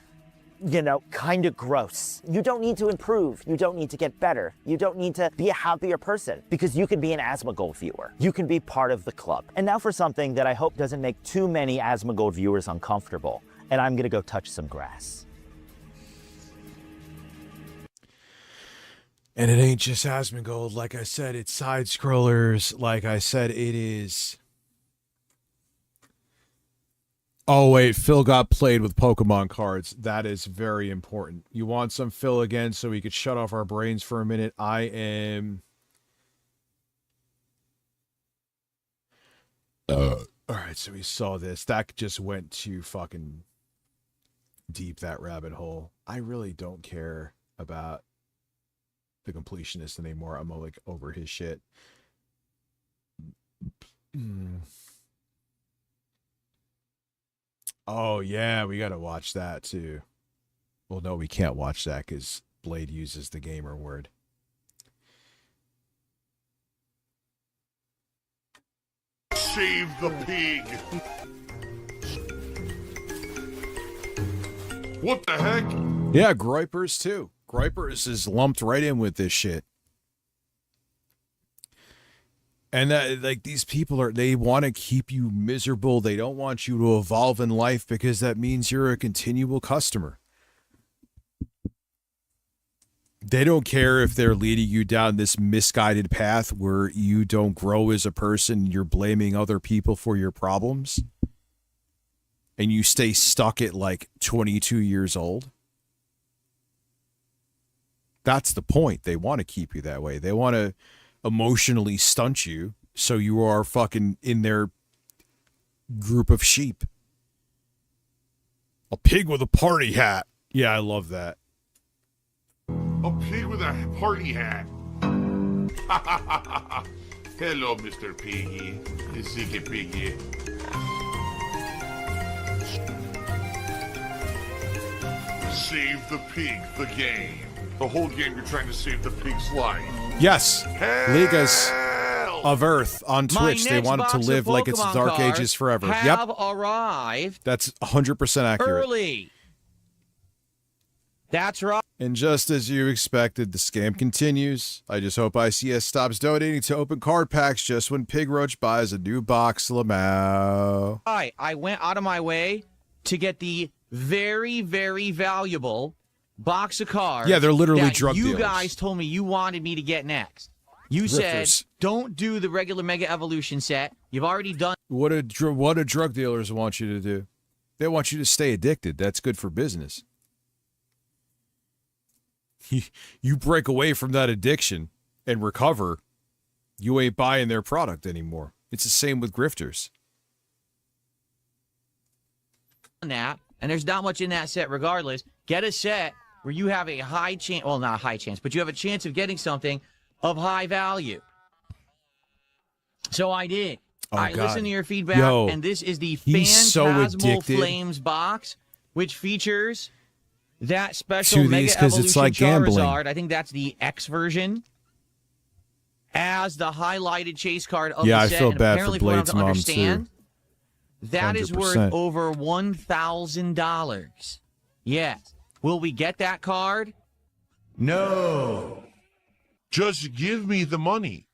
kind of gross. You don't need to improve. You don't need to get better. You don't need to be a happier person because you can be an Asmongold viewer. You can be part of the club. And now for something that I hope doesn't make too many Asmongold viewers uncomfortable. And I'm going to go touch some grass. And it ain't just Asmongold. Like I said, it's side scrollers. Like I said, it is Oh, wait. Phil got played with Pokemon cards. That is very important. You want some Phil again so we could shut off our brains for a minute? I am... All right, so we saw this. That just went too fucking deep, that rabbit hole. I really don't care about the completionist anymore. I'm like over his shit. Oh, yeah, we got to watch that too. Well, no, we can't watch that because Blade uses the gamer word. Save the pig. What the heck? Yeah, Groypers too. Groypers is lumped right in with this shit. And like these people they want to keep you miserable. They don't want you to evolve in life because that means you're a continual customer. They don't care if they're leading you down this misguided path where you don't grow as a person. You're blaming other people for your problems. And you stay stuck at like 22 years old. That's the point. They want to keep you that way. They want to emotionally stunt you so you are fucking in their group of sheep. A pig with a party hat. Yeah, I love that. A pig with a party hat. Hello, Mr. Piggy. Ziggy Piggy. Save the pig, the game. The whole game you're trying to save the pig's life. Yes. Ligas of Earth on Twitch. They want it to live like it's Dark Ages forever. Have Yep. arrived. That's 100% accurate. Early. That's right. And just as you expected, the scam continues. I just hope ICS stops donating to open card packs just when Pig Roach buys a new box, Lamau. I went out of my way to get the very, very valuable box of cards. Yeah, they're literally that drug you dealers. guys told me you wanted me to get next. You said, Grifters. don't do the regular Mega Evolution set. You've already done. What do drug dealers want you to do? They want you to stay addicted. That's good for business. You break away from that addiction and recover, you ain't buying their product anymore. It's the same with grifters. That, and there's not much in that set regardless. Get a set where you have a high chance, well, not a high chance, but you have a chance of getting something of high value. So I did. Oh, I God. listened to your feedback, Yo, and this is the he's so Phantasmal addicted Flames box, which features that special to Mega these 'cause Evolution it's like gambling. Charizard. I think that's the X version. As the highlighted chase card of Yeah, the I set. feel And bad for apparently, from what I'm Blade's to mom, understand, too. that is worth 100%. over $1,000. Yes. Will we get that card? No. Just give me the money.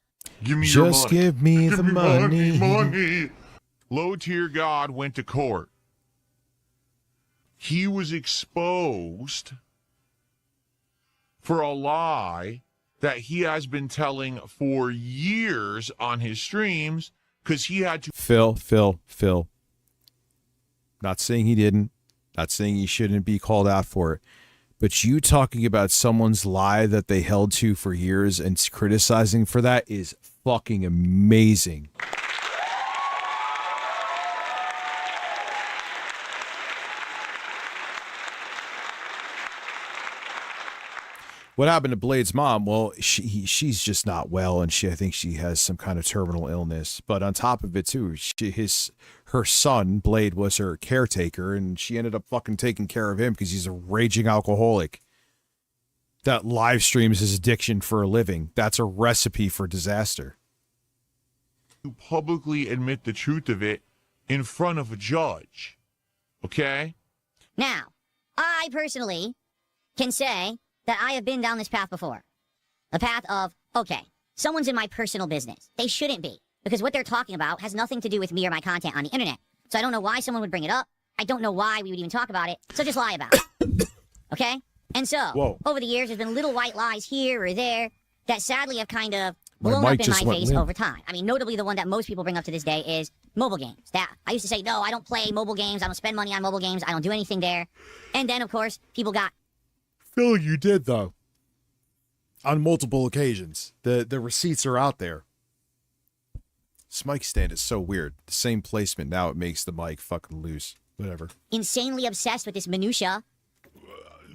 Give me your money. Just give me the money. Money. Low tier God went to court. He was exposed for a lie that he has been telling for years on his streams because he had to. Phil. Not saying he didn't. Not saying he shouldn't be called out for it. But you talking about someone's lie that they held to for years and criticizing for that is fucking amazing. What happened to Blade's mom? Well, she's just not well, and I think she has some kind of terminal illness. But on top of it, too, her son Blade was her caretaker, and she ended up fucking taking care of him because he's a raging alcoholic that live streams his addiction for a living. That's a recipe for disaster. To publicly admit the truth of it in front of a judge. Okay? Now, I personally can say that I have been down this path before. The path of, okay, someone's in my personal business. They shouldn't be, because what they're talking about has nothing to do with me or my content on the internet. So I don't know why someone would bring it up. I don't know why we would even talk about it, so just lie about it. Okay? And so, over the years, there's been little white lies here or there that sadly have kind of blown mic up in just my went face limp. over time. I mean, notably the one that most people bring up to this day is mobile games. That I used to say, no, I don't play mobile games. I don't spend money on mobile games. I don't do anything there. And then, of course, people got... Phil, you did, though. On multiple occasions. The receipts are out there. This mic stand is so weird. The same placement. Now it makes the mic fucking loose. Whatever. insanely obsessed with this minutia.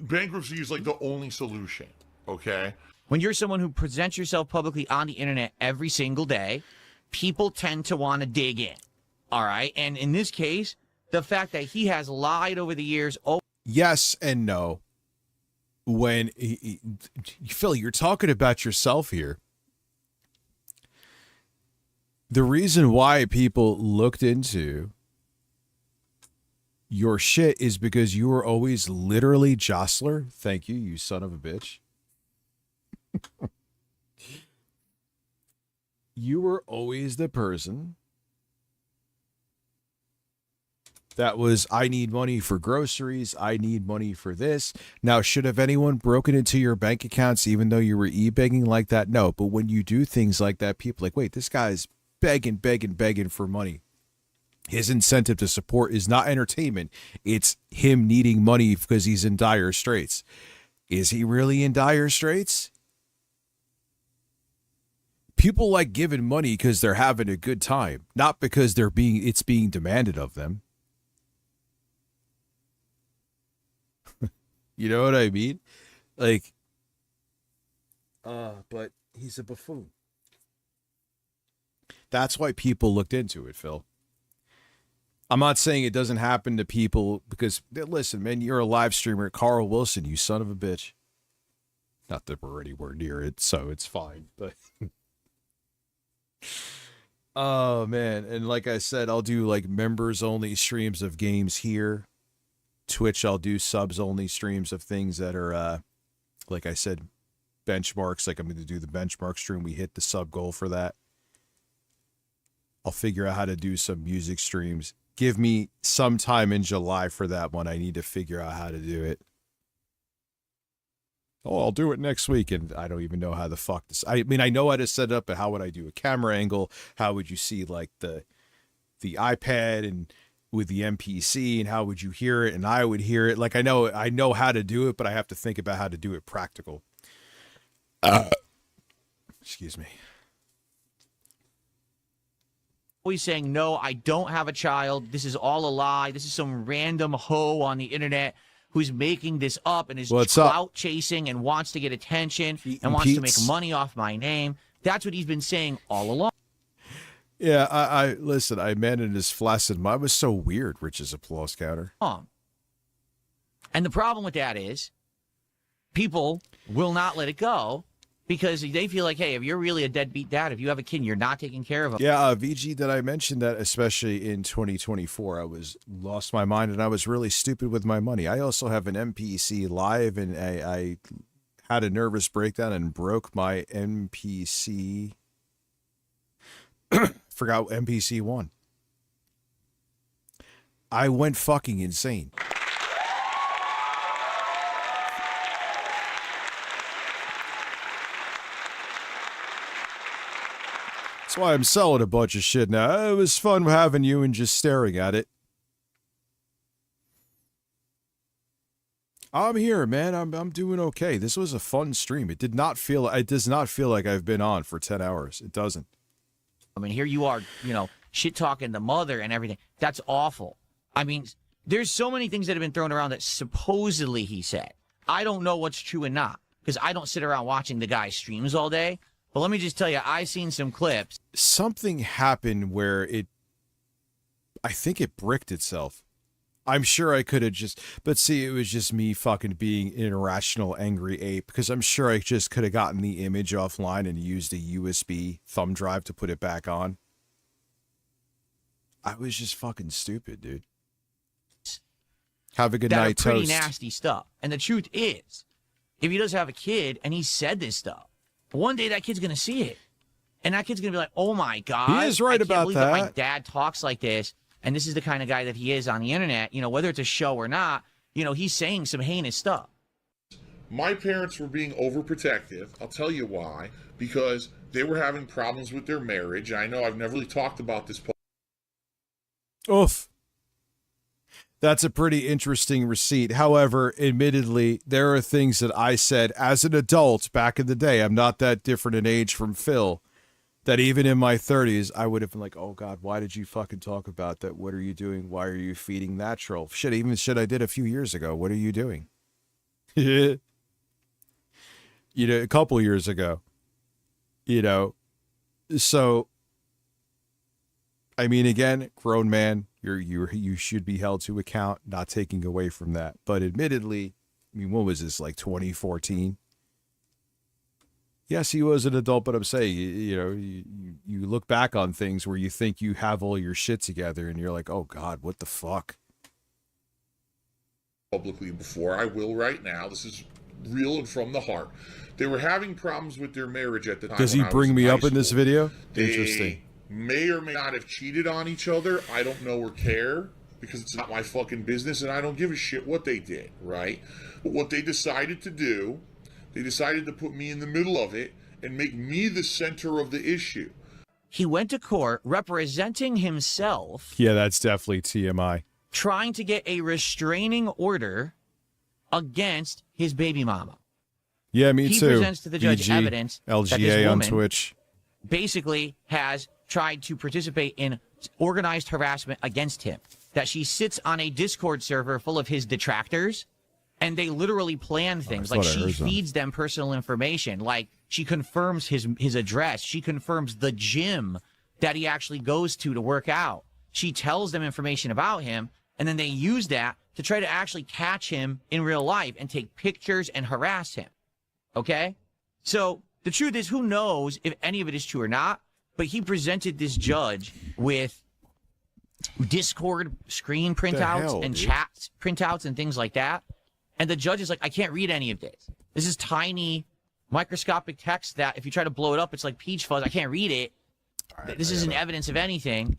Bankruptcy is like the only solution, okay? When you're someone who presents yourself publicly on the internet every single day, people tend to want to dig in. All right? And in this case, the fact that he has lied over the years. Yes and no. When Phil, you're talking about yourself here. The reason why people looked into your shit is because you were always literally Jostler. Thank you, you son of a bitch. You were always the person that was, I need money for groceries. I need money for this. Now, should have anyone broken into your bank accounts, even though you were e-begging like that? No. But when you do things like that, people are like, wait, this guy's begging for money. His incentive to support is not entertainment. It's him needing money because he's in dire straits. Is he really in dire straits? People like giving money because they're having a good time, not because it's being demanded of them. You know what I mean? Like, but he's a buffoon. That's why people looked into it, Phil. I'm not saying it doesn't happen to people because, listen, man, you're a live streamer. Carl Wilson, you son of a bitch. Not that we're anywhere near it, so it's fine. But, oh, man. And like I said, I'll do like members-only streams of games here. Twitch, I'll do subs-only streams of things that are, like I said, benchmarks. Like I'm going to do the benchmark stream. We hit the sub goal for that. I'll figure out how to do some music streams. Give me some time in July for that one. I need to figure out how to do it. Oh, I'll do it next week, and I don't even know how the fuck this. I mean, I know how to set it up, but how would I do a camera angle? How would you see like the iPad and with the MPC, and how would you hear it? And I would hear it. Like I know how to do it, but I have to think about how to do it practical. Excuse me. Always saying, no, I don't have a child. This is all a lie. This is some random hoe on the internet who's making this up and is clout chasing and wants to get attention and wants to make money off my name. That's what he's been saying all along. Yeah, I listen, I man in his flaccid mind was so weird, Rich's applause counter. And the problem with that is people will not let it go because they feel like, hey, if you're really a deadbeat dad, if you have a kid and you're not taking care of him. Yeah, VG, did I mention that especially in 2024, I lost my mind and I was really stupid with my money. I also have an MPC live and I had a nervous breakdown and broke my MPC. Forgot MPC 1. I went fucking insane. That's why I'm selling a bunch of shit now. It was fun having you and just staring at it. I'm here, man. I'm doing okay. This was a fun stream. It does not feel like I've been on for 10 hours. It doesn't. I mean, here you are, shit talking the mother and everything. That's awful. I mean, there's so many things that have been thrown around that supposedly he said. I don't know what's true and not because I don't sit around watching the guy's streams all day. But let me just tell you, I've seen some clips. Something happened where I think it bricked itself. I'm sure I could have but see, it was just me fucking being an irrational, angry ape because I'm sure I just could have gotten the image offline and used a USB thumb drive to put it back on. I was just fucking stupid, dude. Have a good night, pretty toast. Nasty stuff. And the truth is, if he does have a kid and he said this stuff, one day that kid's going to see it. And that kid's going to be like, oh my God. He is right I can't about believe that. My dad talks like this. And this is the kind of guy that he is on the internet. Whether it's a show or not, he's saying some heinous stuff. My parents were being overprotective. I'll tell you why. Because they were having problems with their marriage. I know I've never really talked about this. Oof. That's a pretty interesting receipt. However, admittedly, there are things that I said as an adult back in the day. I'm not that different in age from Phil. That even in my 30s, I would have been like, oh, God, why did you fucking talk about that? What are you doing? Why are you feeding that troll? Even shit I did a few years ago. What are you doing? A couple years ago. So, I mean, again, grown man, you should be held to account, not taking away from that. But admittedly, I mean, what was this, like 2014? Yes, he was an adult, but I'm saying, you look back on things where you think you have all your shit together and you're like, oh God, what the fuck? Publicly before, I will right now. This is real and from the heart. They were having problems with their marriage at the time. Does he bring me up in this video? Interesting. They may or may not have cheated on each other. I don't know or care because it's not my fucking business and I don't give a shit what they did, right? But what they decided to do, they decided to put me in the middle of it and make me the center of the issue. He went to court representing himself. Yeah, that's definitely TMI. Trying to get a restraining order against his baby mama. Yeah, me he too. He presents to the judge BG, evidence LGA that this on woman Twitch basically has tried to participate in organized harassment against him. That she sits on a Discord server full of his detractors, and they literally plan things. Like she feeds them personal information. Like she confirms his address. She confirms the gym that he actually goes to work out. She tells them information about him, and then they use that to try to actually catch him in real life and take pictures and harass him. Okay? So the truth is, who knows if any of it is true or not, but he presented this judge with Discord screen printouts and chat printouts and things like that. And the judge is like, I can't read any of this. This is tiny, microscopic text that if you try to blow it up, it's like peach fuzz. I can't read it. This isn't evidence of anything.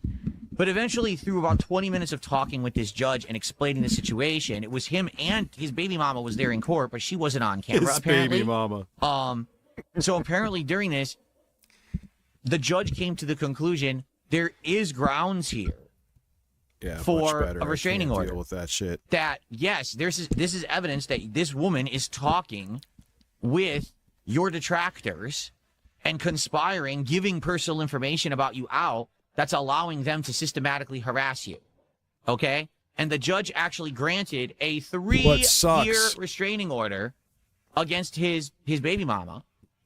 But eventually, through about 20 minutes of talking with this judge and explaining the situation, it was him and his baby mama was there in court, but she wasn't on camera, his apparently. baby mama. So apparently during this, the judge came to the conclusion there is grounds here for a restraining order. Deal with that shit. That, yes, this is evidence that this woman is talking with your detractors and conspiring, giving personal information about you out, that's allowing them to systematically harass you. Okay? And the judge actually granted a 3-year restraining order against his baby mama,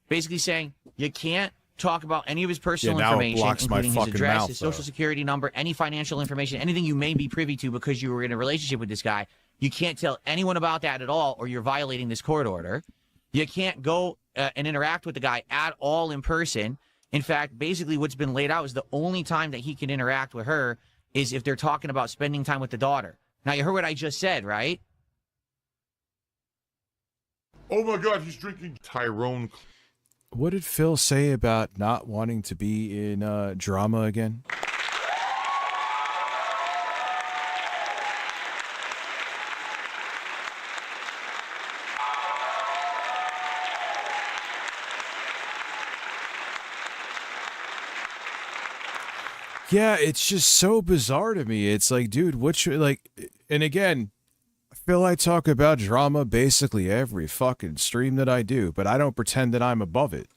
basically saying you can't talk about any of his personal information, including his address, his social security number, any financial information, anything you may be privy to because you were in a relationship with this guy. You can't tell anyone about that at all, or you're violating this court order. You can't go and interact with the guy at all in person. In fact, basically what's been laid out is the only time that he can interact with her is if they're talking about spending time with the daughter. Now, you heard what I just said, right? Oh my God, he's drinking Tyrone. What did Phil say about not wanting to be in drama again? Yeah, it's just so bizarre to me. It's like, dude, and again, I feel I talk about drama basically every fucking stream that I do, but I don't pretend that I'm above it.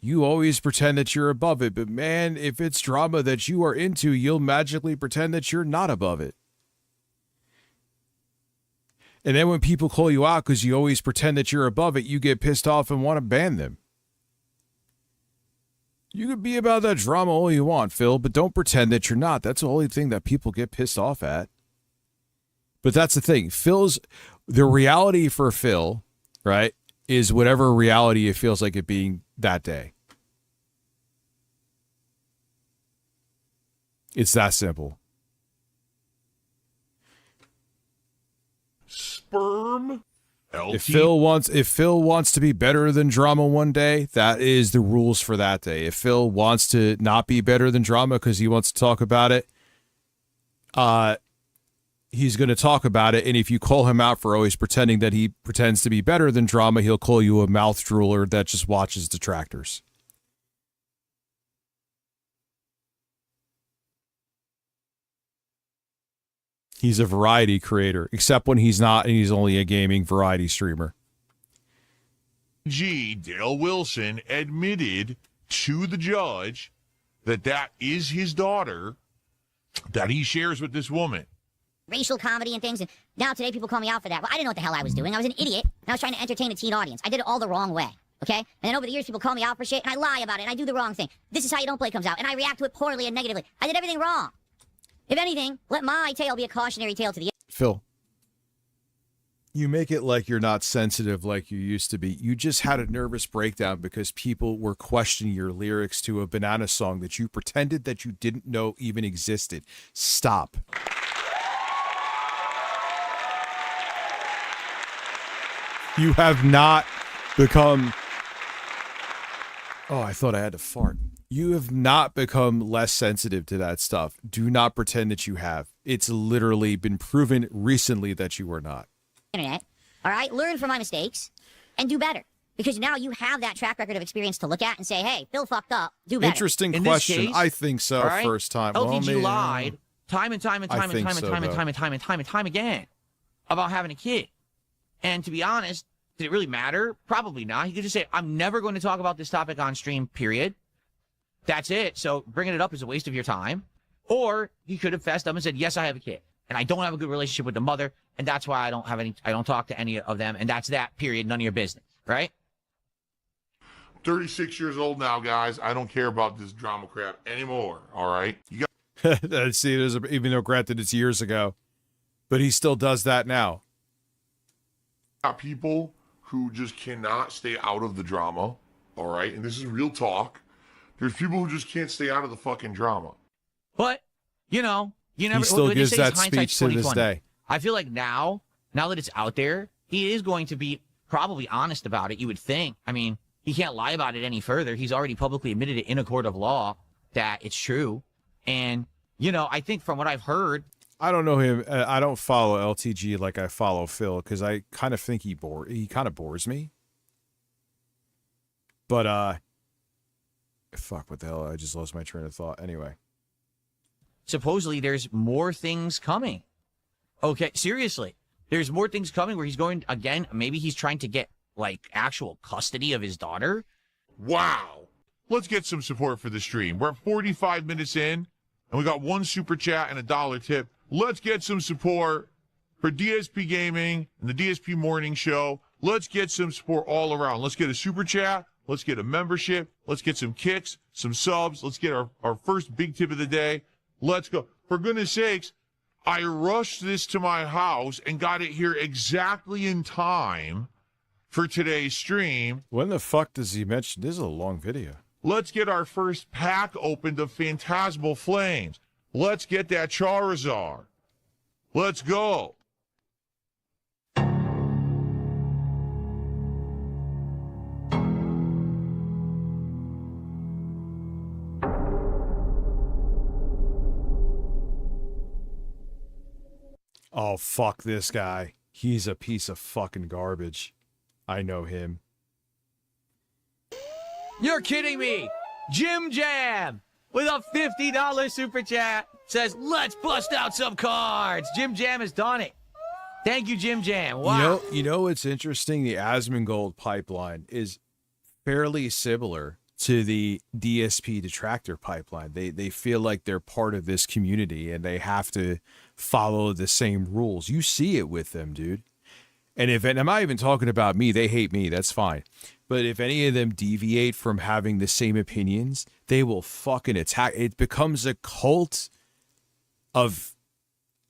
You always pretend that you're above it, but man, if it's drama that you are into, you'll magically pretend that you're not above it. And then when people call you out because you always pretend that you're above it, you get pissed off and want to ban them. You could be about that drama all you want, Phil, but don't pretend that you're not. That's the only thing that people get pissed off at. But that's the thing. The reality for Phil, right, is whatever reality it feels like it being that day. It's that simple. Sperm. If Phil wants to be better than drama one day, that is the rules for that day. If Phil wants to not be better than drama because he wants to talk about it, he's going to talk about it. And if you call him out for always pretending that he pretends to be better than drama, he'll call you a mouth drooler that just watches detractors. He's a variety creator, except when he's not and he's only a gaming variety streamer. Dale Wilson admitted to the judge that that is his daughter that he shares with this woman. Racial comedy and things, and now today people call me out for that. Well, I didn't know what the hell I was doing. I was an idiot, and I was trying to entertain a teen audience. I did it all the wrong way, okay? And then over the years, people call me out for shit, and I lie about it, and I do the wrong thing. This is how You Don't Play comes out, and I react to it poorly and negatively. I did everything wrong. If anything, let my tale be a cautionary tale to the... Phil, you make it like you're not sensitive like you used to be. You just had a nervous breakdown because people were questioning your lyrics to a Banana song that you pretended that you didn't know even existed. Stop. You have not become... Oh, I thought I had to fart. You have not become less sensitive to that stuff. Do not pretend that you have. It's literally been proven recently that you are not. Internet, all right? Learn from my mistakes and do better. Because now you have that track record of experience to look at and say, hey, Phil fucked up, do better. Interesting In question. this case, I think so, all right, first time. LTG lied time and time and I time and think time and so, time and though. time and time and time and time again about having a kid. And to be honest, did it really matter? Probably not. He could just say, I'm never going to talk about this topic on stream, period. That's it. So bringing it up is a waste of your time. Or he could have fessed up and said, yes, I have a kid. And I don't have a good relationship with the mother. And that's why I don't talk to any of them. And that's that, period. None of your business. Right? 36 years old now, guys. I don't care about this drama crap anymore. All right? You got See, even though granted it's years ago, but he still does that now. people who just cannot stay out of the drama. All right? And this is real talk. There's people who just can't stay out of the fucking drama. But, you never... He still gives that speech to this day. I feel like now that it's out there, he is going to be probably honest about it, you would think. I mean, he can't lie about it any further. He's already publicly admitted it in a court of law that it's true. And, I think from what I've heard... I don't know him. I don't follow LTG like I follow Phil because I kind of think he kind of bores me. But, fuck, what the hell? I just lost my train of thought. Anyway. Supposedly there's more things coming. Okay, seriously. There's more things coming where he's going, again, maybe he's trying to get, actual custody of his daughter. Wow. Let's get some support for the stream. We're 45 minutes in, and we got one super chat and $1 tip. Let's get some support for DSP Gaming and the DSP Morning Show. Let's get some support all around. Let's get a super chat. Let's get a membership. Let's get some kicks, some subs. Let's get our first big tip of the day. Let's go. For goodness sakes, I rushed this to my house and got it here exactly in time for today's stream. When the fuck does he mention? This is a long video. Let's get our first pack opened of Phantasmal Flames. Let's get that Charizard. Let's go. Oh, fuck this guy. He's a piece of fucking garbage. I know him. You're kidding me. Jim Jam with a $50 super chat says, let's bust out some cards. Jim Jam has done it. Thank you, Jim Jam. Wow. You know what's interesting? The Asmongold pipeline is fairly similar to the DSP detractor pipeline. They feel like they're part of this community and they have to follow the same rules. You see it with them, dude. And I'm not even talking about me, they hate me, that's fine. But if any of them deviate from having the same opinions, they will fucking attack. It becomes a cult of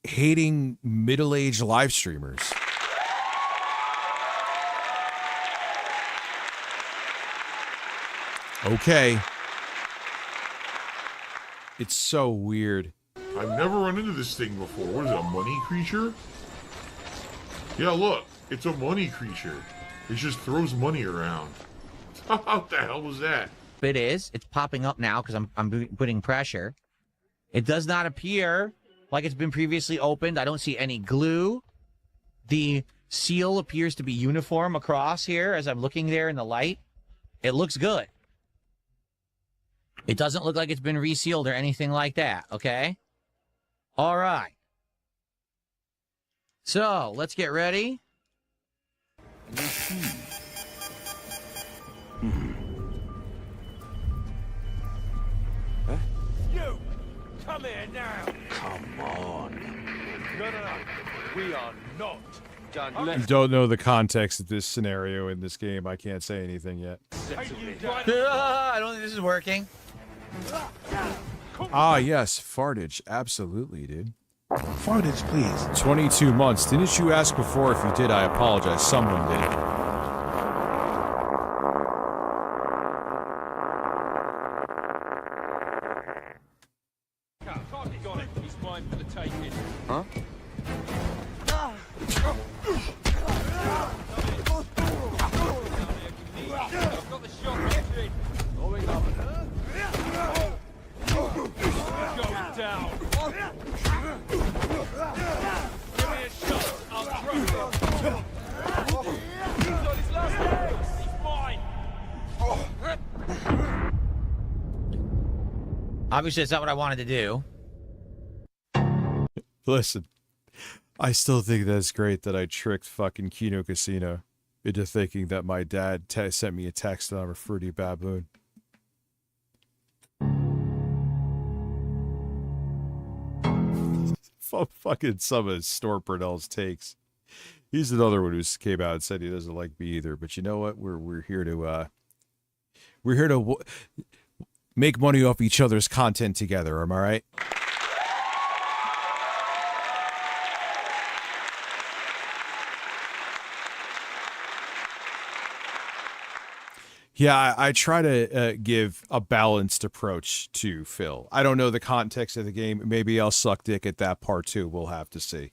hating middle-aged live streamers. Okay. It's so weird. I've never run into this thing before. What is it, a money creature? Yeah, look. It's a money creature. It just throws money around. What the hell was that? It is. It's popping up now because I'm putting pressure. It does not appear like it's been previously opened. I don't see any glue. The seal appears to be uniform across here as I'm looking there in the light. It looks good. It doesn't look like it's been resealed or anything like that, okay? All right. So, let's get ready. You! Come here now! Come on. No. We are not done. I don't know the context of this scenario in this game. I can't say anything yet. I don't think this is working. Ah, yes, fartage. Absolutely, dude. Fartage, please. 22 months. Didn't you ask before? If you did, I apologize. Someone did. Huh? Obviously, it's not what I wanted to do. Listen, I still think that's great that I tricked fucking Kino Casino into thinking that my dad sent me a text that I'm a fruity baboon. Fucking some of Snort Burnell's takes. He's another one who came out and said he doesn't like me either. But you know what? We're here to make money off each other's content together. Am I right? Yeah, I try to give a balanced approach to Phil. I don't know the context of the game. Maybe I'll suck dick at that part too. We'll have to see.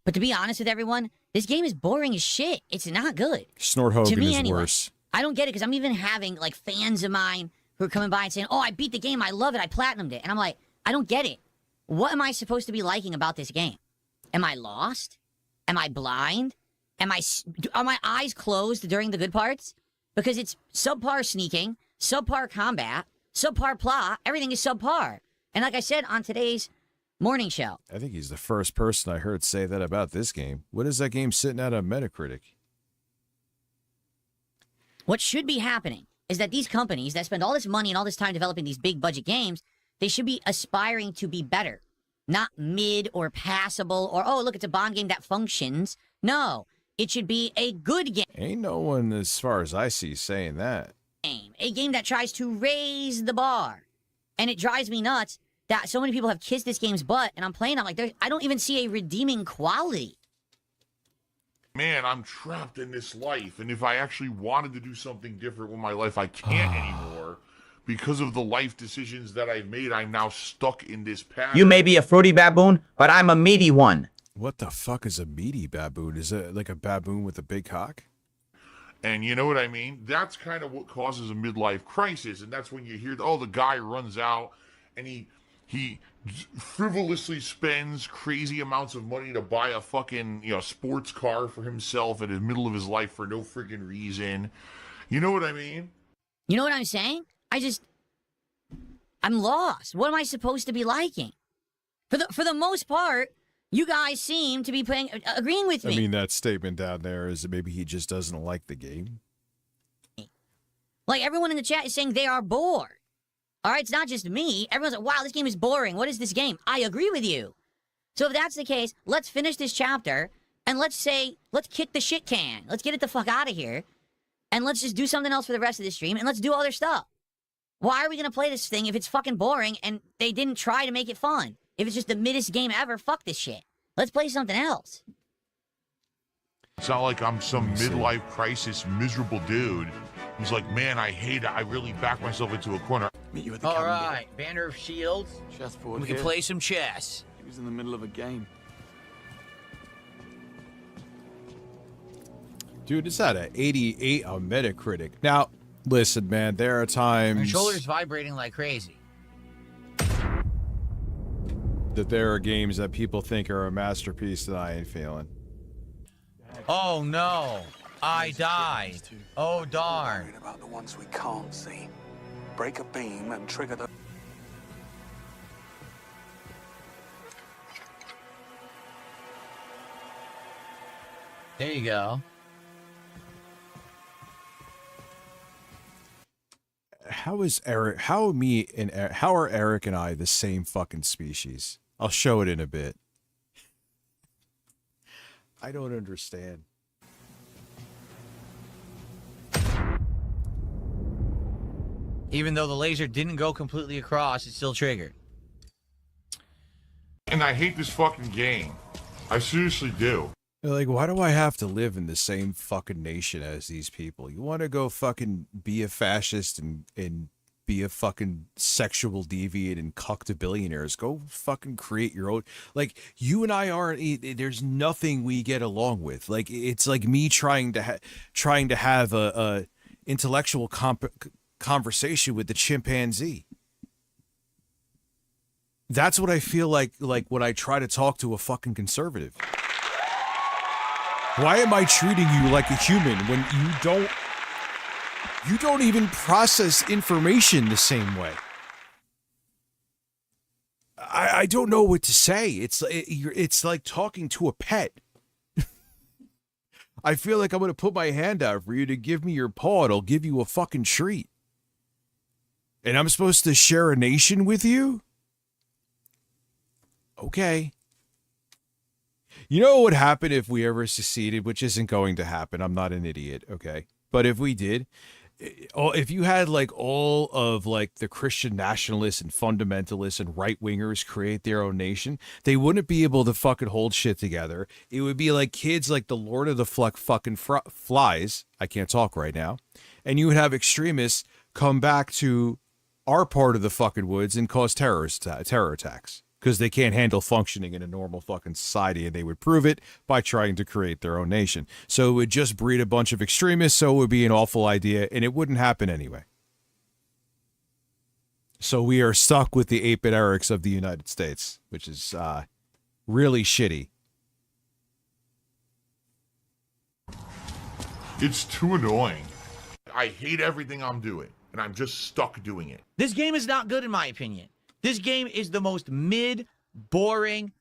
But to be honest with everyone, this game is boring as shit. It's not good. Snort Hogan to me, is anyway. worse. I don't get it because I'm even having like fans of mine who are coming by and saying, "Oh, I beat the game. I love it. I platinumed it." And I'm like, I don't get it. What am I supposed to be liking about this game? Am I lost? Am I blind? Are my eyes closed during the good parts? Because it's subpar sneaking, subpar combat, subpar plot. Everything is subpar. And like I said on today's morning show, I think he's the first person I heard say that about this game. What is that game sitting at on Metacritic? what should be happening is that these companies that spend all this money and all this time developing these big budget games, they should be aspiring to be better. Not mid or passable or, oh, look, it's a Bond game that functions. No, it should be a good game. Ain't no one, as far as I see, saying that. A game that tries to raise the bar. And it drives me nuts that so many people have kissed this game's butt, and I'm playing, I'm like, I don't even see a redeeming quality. Man, I'm trapped in this life, and if I actually wanted to do something different with my life, I can't anymore. Because of the life decisions that I've made, I'm now stuck in this pattern. You may be a fruity baboon, but I'm a meaty one. What the fuck is a meaty baboon? Is it like a baboon with a big cock? And you know what I mean? That's kind of what causes a midlife crisis. And that's when you hear, oh, the guy runs out and he frivolously spends crazy amounts of money to buy a fucking, sports car for himself in the middle of his life for no freaking reason. You know what I mean? You know what I'm saying? I'm lost. What am I supposed to be liking? For the most part, you guys seem to be agreeing with me. I mean, that statement down there is that maybe he just doesn't like the game. Like, everyone in the chat is saying they are bored. All right, it's not just me. Everyone's like, wow, this game is boring. What is this game? I agree with you. So if that's the case, let's finish this chapter, and let's kick the shit can. Let's get it the fuck out of here, and let's just do something else for the rest of the stream, and let's do other stuff. Why are we going to play this thing if it's fucking boring and they didn't try to make it fun? If it's just the middest game ever, fuck this shit. Let's play something else. It's not like I'm some midlife crisis miserable dude who's like, man, I hate it. I really backed myself into a corner. Meet you at the All cabin. right, Banner of Shields. Chessboard We can here. play some chess. He was in the middle of a game. Dude, it's at an 88 on Metacritic. Now, listen, man, there are times My shoulder's vibrating like crazy. that there are games that people think are a masterpiece that I ain't feeling. Oh no, I died. Oh darn. About the ones we can't see. Break a beam and trigger the... There you go. How is Eric? How are Eric and I the same fucking species? I'll show it in a bit. I don't understand. Even though the laser didn't go completely across, it still triggered. And I hate this fucking game. I seriously do. Like, why do I have to live in the same fucking nation as these people? You want to go fucking be a fascist and be a fucking sexual deviant and cuck to billionaires? Go fucking create your own. Like, you and I aren't. There's nothing we get along with. Like, it's like me trying to have a intellectual conversation with the chimpanzee. That's what I feel like when I try to talk to a fucking conservative. Why am I treating you like a human when you don't even process information the same way? I don't know what to say. It's like talking to a pet. I feel like I'm going to put my hand out for you to give me your paw and I'll give you a fucking treat. And I'm supposed to share a nation with you? Okay. You know what would happen if we ever seceded, which isn't going to happen. I'm not an idiot, okay? But if we did, if you had like all of like the Christian nationalists and fundamentalists and right-wingers create their own nation, they wouldn't be able to fucking hold shit together. It would be like kids like the Lord of the fucking Flies. I can't talk right now. And you would have extremists come back to our part of the fucking woods and cause terror attacks. Because they can't handle functioning in a normal fucking society, and they would prove it by trying to create their own nation. So it would just breed a bunch of extremists, so it would be an awful idea, and it wouldn't happen anyway. So we are stuck with the 8-bit Erics of the United States, which is really shitty. It's too annoying. I hate everything I'm doing, and I'm just stuck doing it. This game is not good in my opinion. This game is the most mid, boring,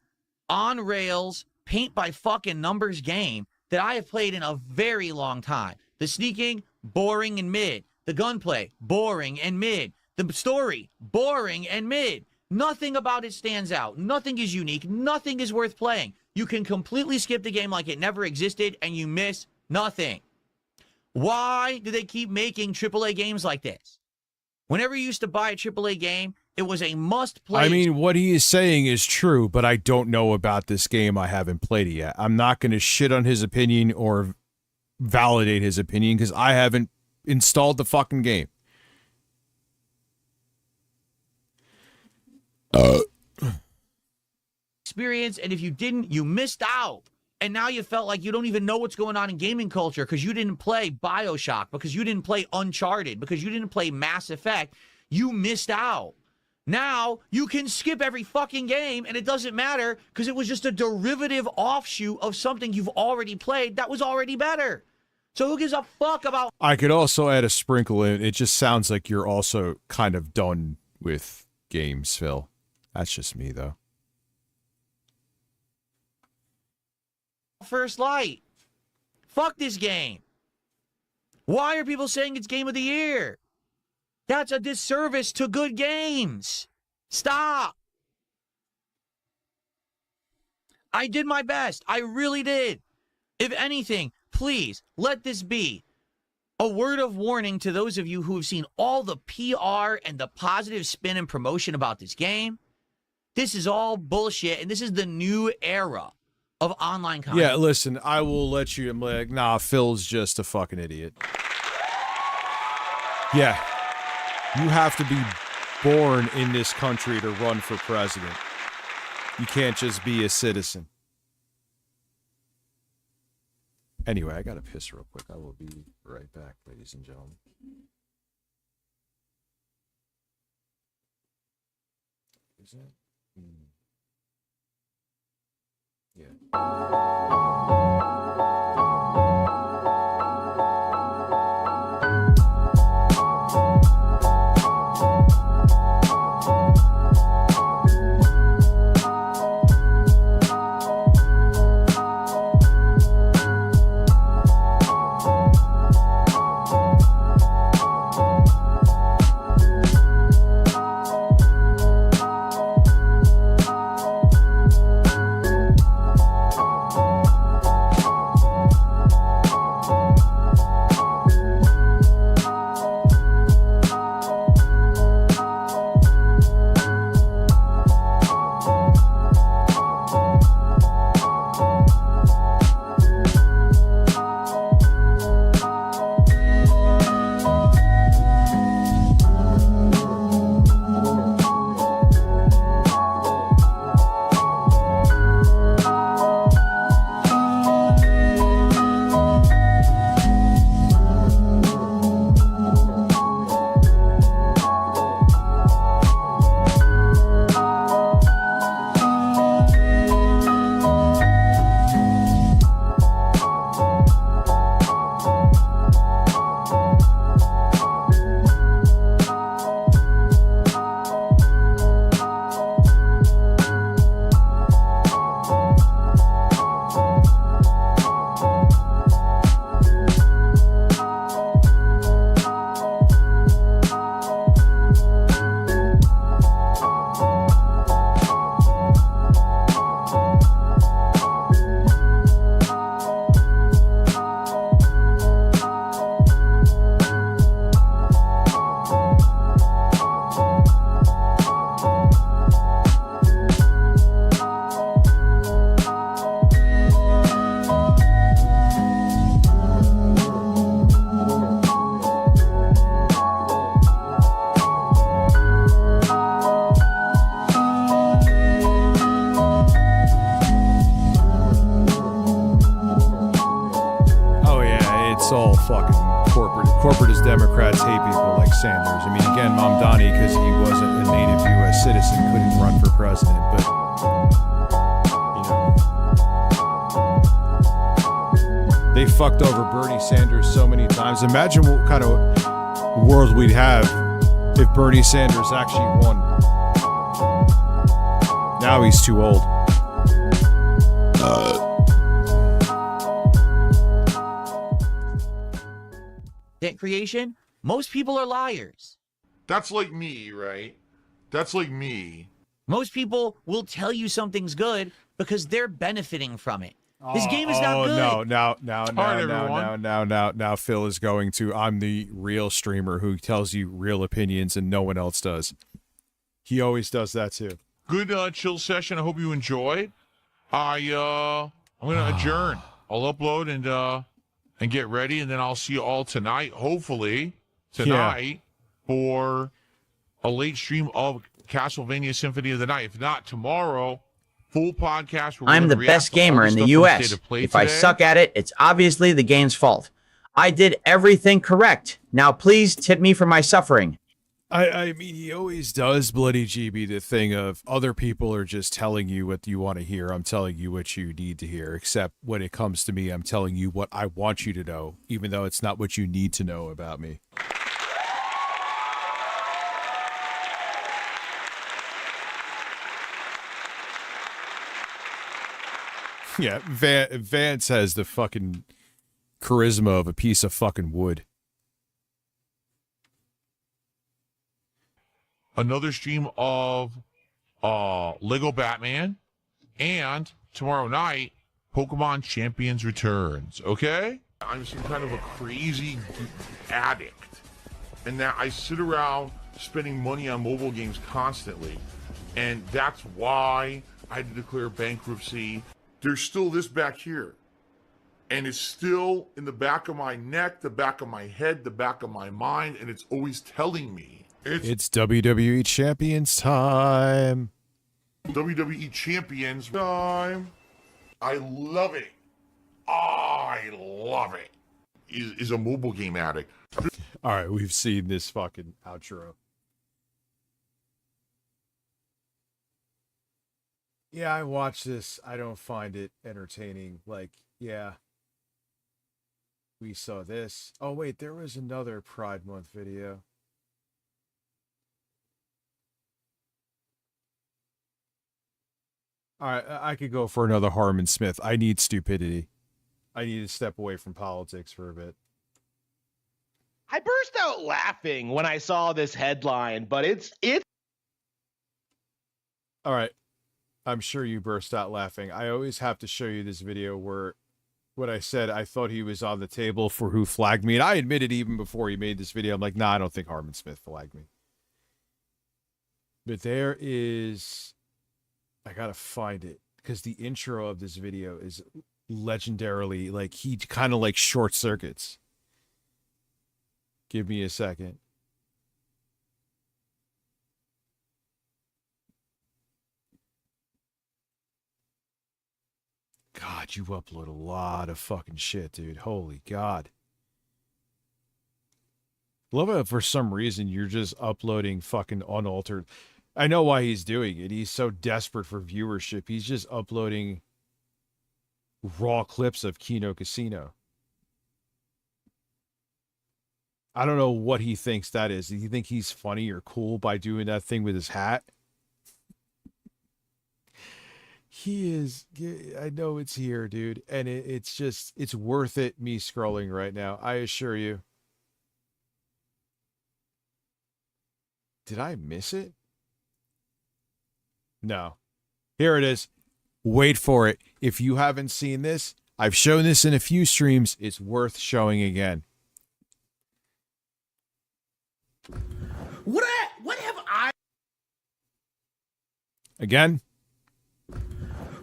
on rails, paint by fucking numbers game that I have played in a very long time. The sneaking, boring and mid. The gunplay, boring and mid. The story, boring and mid. Nothing about it stands out. Nothing is unique. Nothing is worth playing. You can completely skip the game like it never existed and you miss nothing. Why do they keep making AAA games like this? Whenever you used to buy a AAA game, it was a must-play. I mean, what he is saying is true, but I don't know about this game. I haven't played it yet. I'm not going to shit on his opinion or validate his opinion because I haven't installed the fucking game. Experience, and if you didn't, you missed out. And now you felt like you don't even know what's going on in gaming culture because you didn't play BioShock, because you didn't play Uncharted, because you didn't play Mass Effect. You missed out. Now you can skip every fucking game and it doesn't matter because it was just a derivative offshoot of something you've already played that was already better. So who gives a fuck about... I could also add a sprinkle in. It just sounds like you're also kind of done with games, Phil. That's just me, though. First Light. Fuck this game. Why are people saying it's game of the year? That's a disservice to good games. Stop. I did my best. I really did. If anything, please let this be a word of warning to those of you who have seen all the PR and the positive spin and promotion about this game. This is all bullshit, and this is the new era of online content. Yeah, listen, I will let you. I'm like, nah, Phil's just a fucking idiot. Yeah. You have to be born in this country to run for president. You can't just be a citizen. Anyway, I gotta piss real quick. I will be right back, ladies and gentlemen. Is it? Yeah. fucking corporatist Democrats hate people like Sanders. I mean, again, Mamdani, because he wasn't a native U.S. citizen, couldn't run for president. But they fucked over Bernie Sanders so many times. Imagine what kind of world we'd have if Bernie Sanders actually won. Now he's too old. Content creation, most people are liars. That's like me, right? That's like me. Most people will tell you something's good because they're benefiting from it. This game is not good. Now Phil is going to, I'm the real streamer who tells you real opinions and no one else does. He always does that too. Good chill session. I hope you enjoyed. I'm gonna adjourn. I'll upload and get ready, and then I'll see you all tonight, hopefully tonight, for a late stream of Castlevania Symphony of the Night. If not, tomorrow, full podcast. I'm the best gamer in the U.S. If I suck at it, it's obviously the game's fault. I did everything correct. Now please tip me for my suffering. I mean, he always does, Bloody GB, the thing of other people are just telling you what you want to hear. I'm telling you what you need to hear, except when it comes to me, I'm telling you what I want you to know, even though it's not what you need to know about me. Yeah, Vance has the fucking charisma of a piece of fucking wood. Another stream of Lego Batman, and tomorrow night, Pokemon Champions Returns. Okay? I'm some kind of a crazy addict, and that I sit around spending money on mobile games constantly, and that's why I had to declare bankruptcy. There's still this back here, and it's still in the back of my neck, the back of my head, the back of my mind, and it's always telling me it's WWE Champions time. WWE Champions time. I love it. I love it. Is a mobile game addict. All right, we've seen this fucking outro. Yeah, I watched this. I don't find it entertaining. Like, yeah. We saw this. Oh, wait, there was another Pride Month video. All right, I could go for another Harmon Smith. I need stupidity. I need to step away from politics for a bit. I burst out laughing when I saw this headline, but it's all right. I'm sure you burst out laughing. I always have to show you this video where what I said, I thought he was on the table for who flagged me. And I admitted even before he made this video, I'm like, nah, I don't think Harmon Smith flagged me. But there is, I gotta find it because the intro of this video is legendarily, like, he kind of like short circuits. Give me a second. God, you upload a lot of fucking shit, dude. Holy God. Love it for some reason you're just uploading fucking unaltered. I know why he's doing it. He's so desperate for viewership. He's just uploading raw clips of Kino Casino. I don't know what he thinks that is. Do you think he's funny or cool by doing that thing with his hat? He is. I know it's here, dude. And it's just, it's worth it me scrolling right now. I assure you. Did I miss it? No. Here it is. Wait for it. If you haven't seen this, I've shown this in a few streams. It's worth showing again. What have I? Again?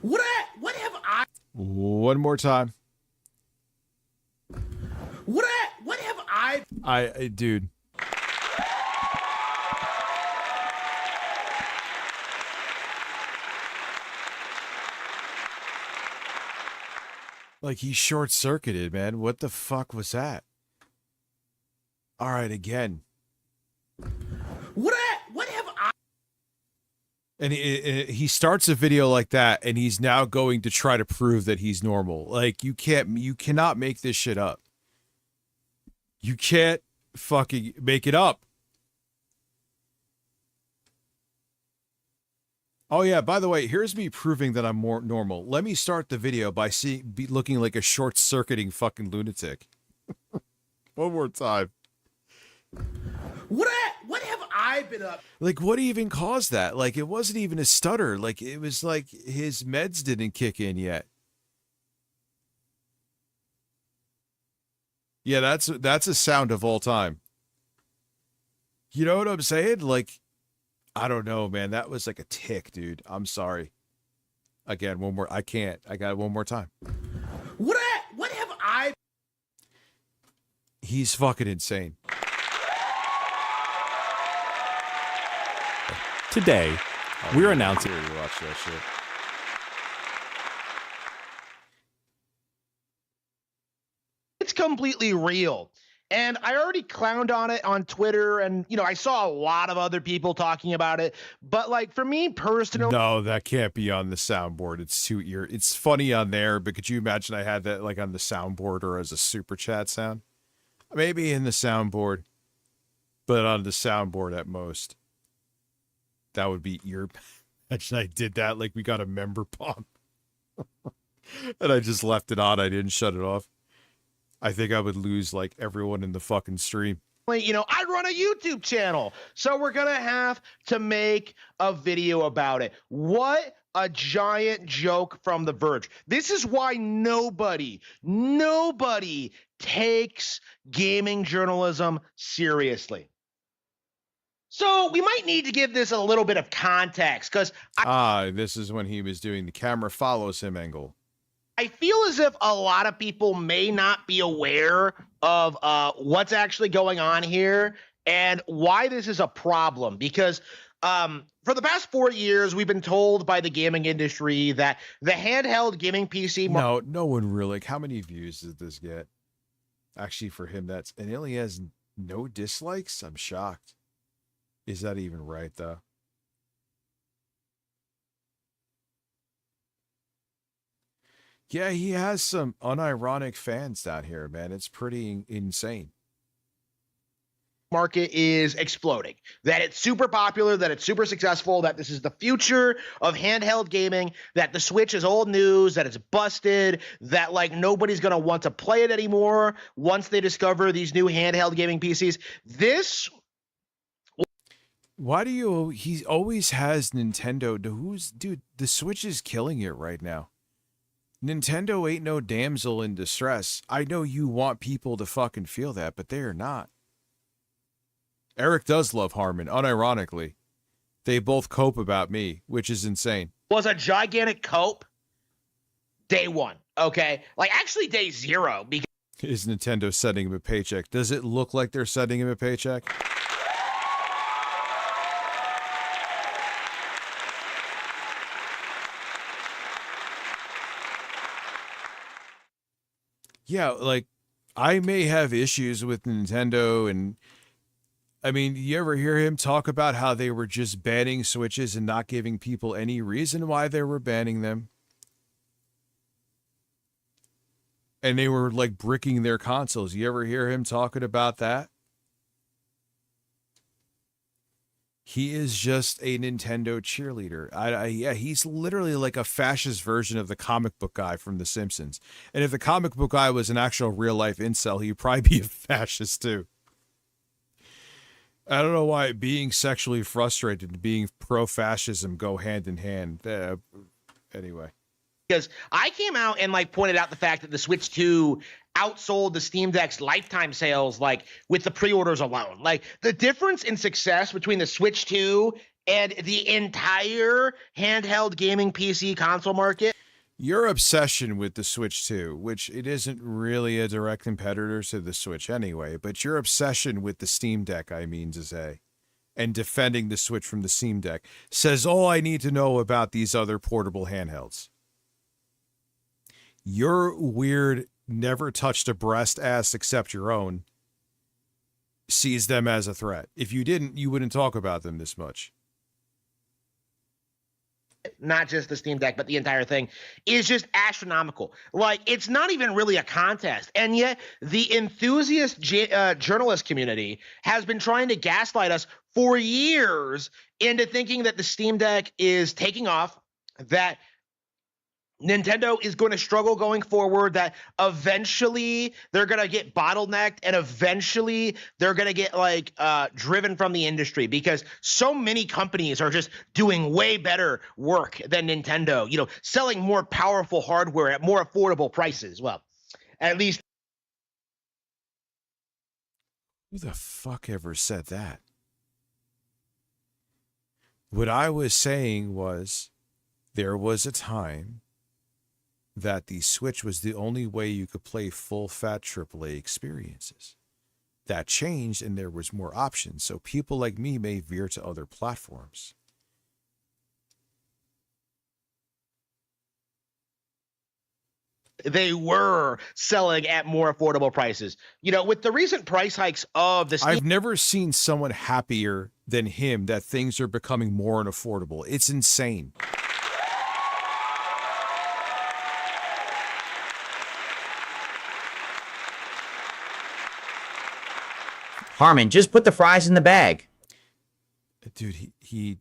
What have I? One more time. What have I? Dude. Like, he short-circuited, man. What the fuck was that? All right, again. What have I? And he starts a video like that, and he's now going to try to prove that he's normal. Like, you cannot make this shit up. You can't fucking make it up. Oh yeah, by the way, here's me proving that I'm more normal. Let me start the video by looking like a short-circuiting fucking lunatic. One more time. What have I been up? Like, what even caused that? Like, it wasn't even a stutter. Like, it was like his meds didn't kick in yet. Yeah, that's a sound of all time. You know what I'm saying? Like, I don't know, man. That was like a tick, dude. I'm sorry. Again, one more. I can't. I got it one more time. What have I? He's fucking insane. Today, we're announcing. You watch that shit. It's completely real. And I already clowned on it on Twitter, and I saw a lot of other people talking about it. But like for me personally, no, that can't be on the soundboard. It's too It's funny on there, but could you imagine I had that like on the soundboard or as a super chat sound? Maybe in the soundboard, but on the soundboard at most. That would be ear. Imagine I did that like we got a member pump, and I just left it on. I didn't shut it off. I think I would lose like everyone in the fucking stream. I run a YouTube channel, so we're going to have to make a video about it. What a giant joke from The Verge. This is why nobody takes gaming journalism seriously. So we might need to give this a little bit of context because this is when he was doing the camera follows him angle. I feel as if a lot of people may not be aware of what's actually going on here and why this is a problem. Because for the past 4 years, we've been told by the gaming industry that the handheld gaming PC... No one really... Like, how many views did this get? Actually, for him, and he only has no dislikes? I'm shocked. Is that even right, though? Yeah, he has some unironic fans down here, man. It's pretty insane. Market is exploding, that it's super popular, that it's super successful, that this is the future of handheld gaming, that the Switch is old news, that it's busted, that like nobody's going to want to play it anymore once they discover these new handheld gaming PCs. Why do you... He always has Nintendo. Dude, the Switch is killing it right now. Nintendo ain't no damsel in distress. I know you want people to fucking feel that, but they are not. Eric does love Harmon, unironically. They both cope about me, which is insane. Was a gigantic cope day one, okay? Like, actually day zero. Because is Nintendo sending him a paycheck? Does it look like they're sending him a paycheck? Yeah, like, I may have issues with Nintendo, and I mean, you ever hear him talk about how they were just banning Switches and not giving people any reason why they were banning them? And they were, like, bricking their consoles. You ever hear him talking about that? He is just a Nintendo cheerleader. Yeah, he's literally like a fascist version of the comic book guy from The Simpsons. And if the comic book guy was an actual real-life incel, he'd probably be a fascist too. I don't know why being sexually frustrated and being pro-fascism go hand in hand. Anyway. Because I came out and like pointed out the fact that the Switch 2 outsold the Steam Deck's lifetime sales, like with the pre-orders alone. Like the difference in success between the Switch 2 and the entire handheld gaming PC console market. Your obsession with the Switch 2, which it isn't really a direct competitor to the Switch anyway, but your obsession with the Steam Deck, I mean to say, and defending the Switch from the Steam Deck, says all I need to know about these other portable handhelds. Your weird, never touched a breast ass except your own sees them as a threat. If you didn't, you wouldn't talk about them this much. Not just the Steam Deck, but the entire thing is just astronomical. Like, it's not even really a contest. And yet the enthusiast journalist community has been trying to gaslight us for years into thinking that the Steam Deck is taking off, that Nintendo is going to struggle going forward, that eventually they're going to get bottlenecked and eventually they're going to get driven from the industry because so many companies are just doing way better work than Nintendo, you know, selling more powerful hardware at more affordable prices. Well, at least. Who the fuck ever said that? What I was saying was there was a time that the Switch was the only way you could play full-fat AAA experiences. That changed and there was more options, so people like me may veer to other platforms. They were selling at more affordable prices. You know, with the recent price hikes of the Steam, I've never seen someone happier than him that things are becoming more unaffordable. It's insane. Harmon, just put the fries in the bag. Dude, he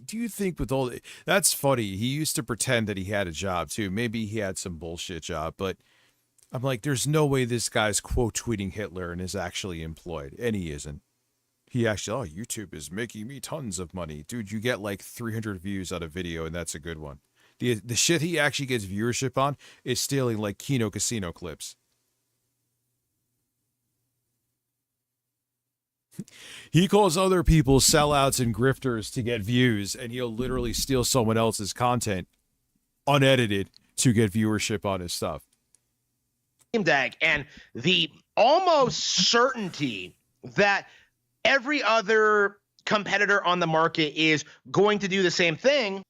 do you think with all that's funny. He used to pretend that he had a job too. Maybe he had some bullshit job, but I'm like, there's no way this guy's quote tweeting Hitler and is actually employed. And he isn't. He actually, oh, YouTube is making me tons of money. Dude, you get like 300 views on a video and that's a good one. The shit he actually gets viewership on is stealing like Kino Casino clips. He calls other people sellouts and grifters to get views, and he'll literally steal someone else's content unedited to get viewership on his stuff. Steam Deck and the almost certainty that every other competitor on the market is going to do the same thing,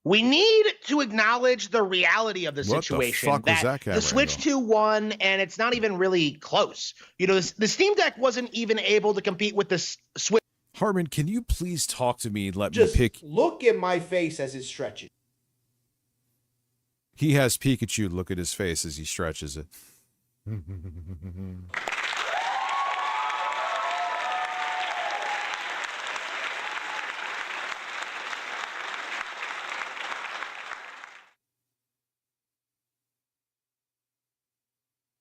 we need to acknowledge the reality of the situation. What the fuck was that camera the Switch angle? 2 won, and it's not even really close. You know, the Steam Deck wasn't even able to compete with the Switch. Harmon, can you please talk to me and let Just me pick? look at my face as it stretches. He has Pikachu look at his face as he stretches it.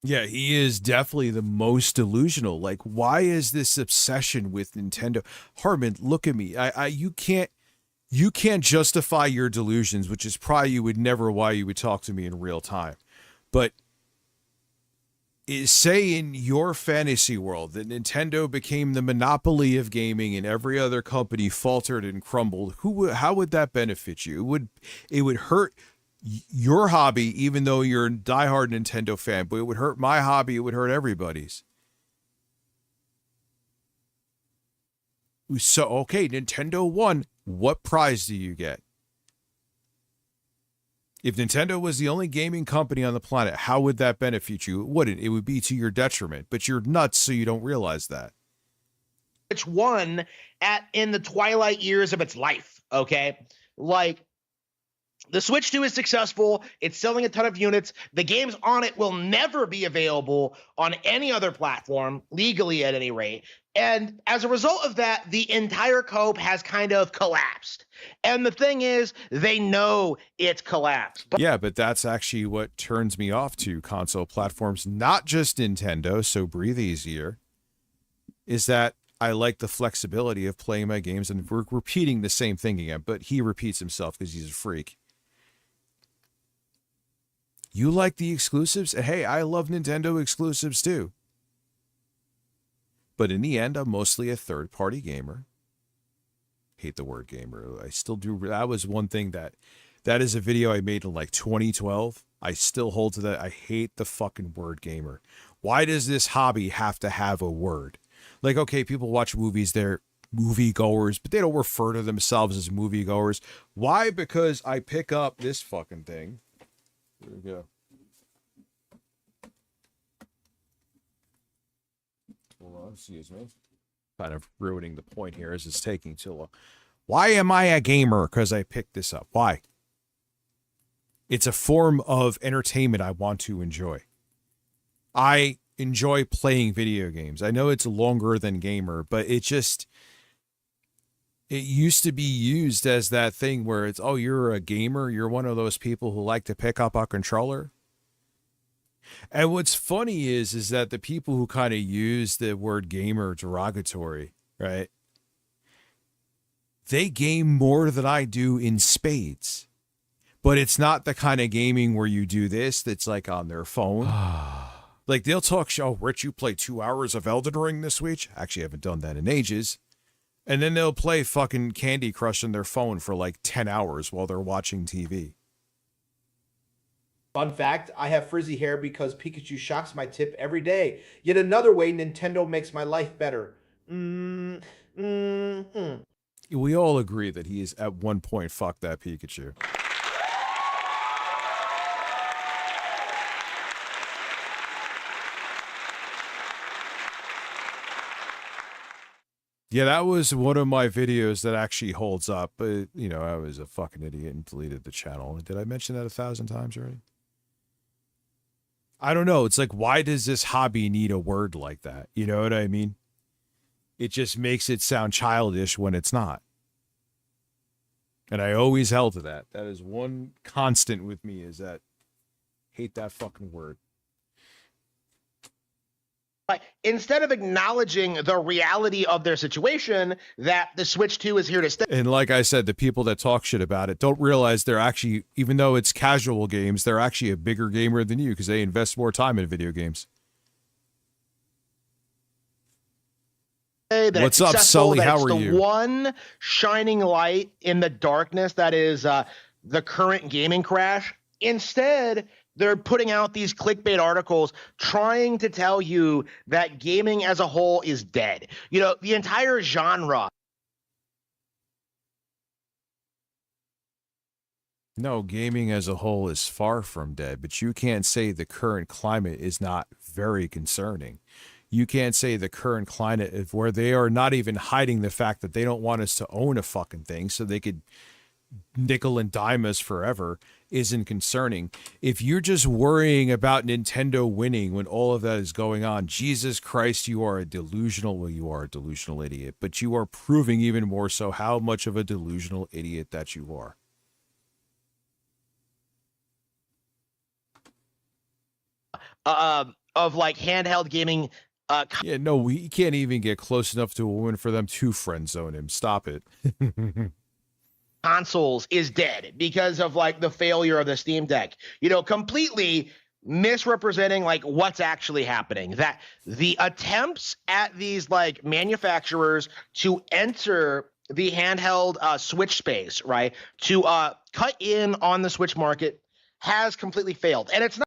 Yeah, he is definitely the most delusional. Like, why is this obsession with Nintendo? Harmon, look at me. You can't justify your delusions, which is probably you would never why you would talk to me in real time. But say in your fantasy world that Nintendo became the monopoly of gaming and every other company faltered and crumbled, how would that benefit you? It would hurt your hobby, even though you're a diehard Nintendo fan, but it would hurt my hobby. It would hurt everybody's. So, okay, Nintendo won. What prize do you get? If Nintendo was the only gaming company on the planet, how would that benefit you? It wouldn't. It would be to your detriment, but you're nuts, so you don't realize that. Switch won in the twilight years of its life, okay? Like, the Switch 2 is successful. It's selling a ton of units. The games on it will never be available on any other platform, legally at any rate. And as a result of that, the entire cope has kind of collapsed. And the thing is, they know it's collapsed. But that's actually what turns me off to console platforms, not just Nintendo, so breathe easier, is that I like the flexibility of playing my games, and we're repeating the same thing again, but he repeats himself because he's a freak. You like the exclusives? Hey, I love Nintendo exclusives too. But in the end, I'm mostly a third-party gamer. Hate the word gamer. I still do. That was one thing that is a video I made in like 2012. I still hold to that. I hate the fucking word gamer. Why does this hobby have to have a word? Like, okay, people watch movies, they're moviegoers, but they don't refer to themselves as moviegoers. Why? Because I pick up this fucking thing. There we go. Hold excuse me. Kind of ruining the point here as it's taking too long. Why am I a gamer? Because I picked this up. Why? It's a form of entertainment I want to enjoy. I enjoy playing video games. I know it's longer than gamer, but it used to be used as that thing where it's, oh, you're a gamer. You're one of those people who like to pick up a controller. And what's funny is that the people who kind of use the word gamer derogatory, right? They game more than I do in spades. But it's not the kind of gaming where you do this that's like on their phone. Like they'll talk, oh, Rich, you play 2 hours of Elden Ring this week? Actually, I haven't done that in ages. And then they'll play fucking Candy Crush on their phone for like 10 hours while they're watching TV. Fun fact, I have frizzy hair because Pikachu shocks my tip every day. Yet another way Nintendo makes my life better. We all agree that he is at one point fuck that Pikachu. Yeah, that was one of my videos that actually holds up. But, you know, I was a fucking idiot and deleted the channel. Did I mention that 1,000 times already? I don't know. It's like, why does this hobby need a word like that? You know what I mean? It just makes it sound childish when it's not. And I always held to that. That is one constant with me, is that hate that fucking word. But instead of acknowledging the reality of their situation, that the Switch 2 is here to stay. And like I said, the people that talk shit about it don't realize they're actually, even though it's casual games, they're actually a bigger gamer than you because they invest more time in video games. What's up, Sully? How are you? The one shining light in the darkness that is the current gaming crash. Instead, they're putting out these clickbait articles trying to tell you that gaming as a whole is dead. You know, the entire genre. No, gaming as a whole is far from dead, but you can't say the current climate is not very concerning. You can't say the current climate of where they are not even hiding the fact that they don't want us to own a fucking thing so they could nickel and dime us forever isn't concerning. If you're just worrying about Nintendo winning when all of that is going on, Jesus Christ, you are a delusional idiot, but you are proving even more so how much of a delusional idiot that you are. Of like handheld gaming. Yeah, no, we can't even get close enough to a woman for them to friend zone him. Stop it. Consoles is dead because of like the failure of the Steam Deck, you know, completely misrepresenting like what's actually happening. That the attempts at these like manufacturers to enter the handheld Switch space, right, to cut in on the Switch market has completely failed. And it's not.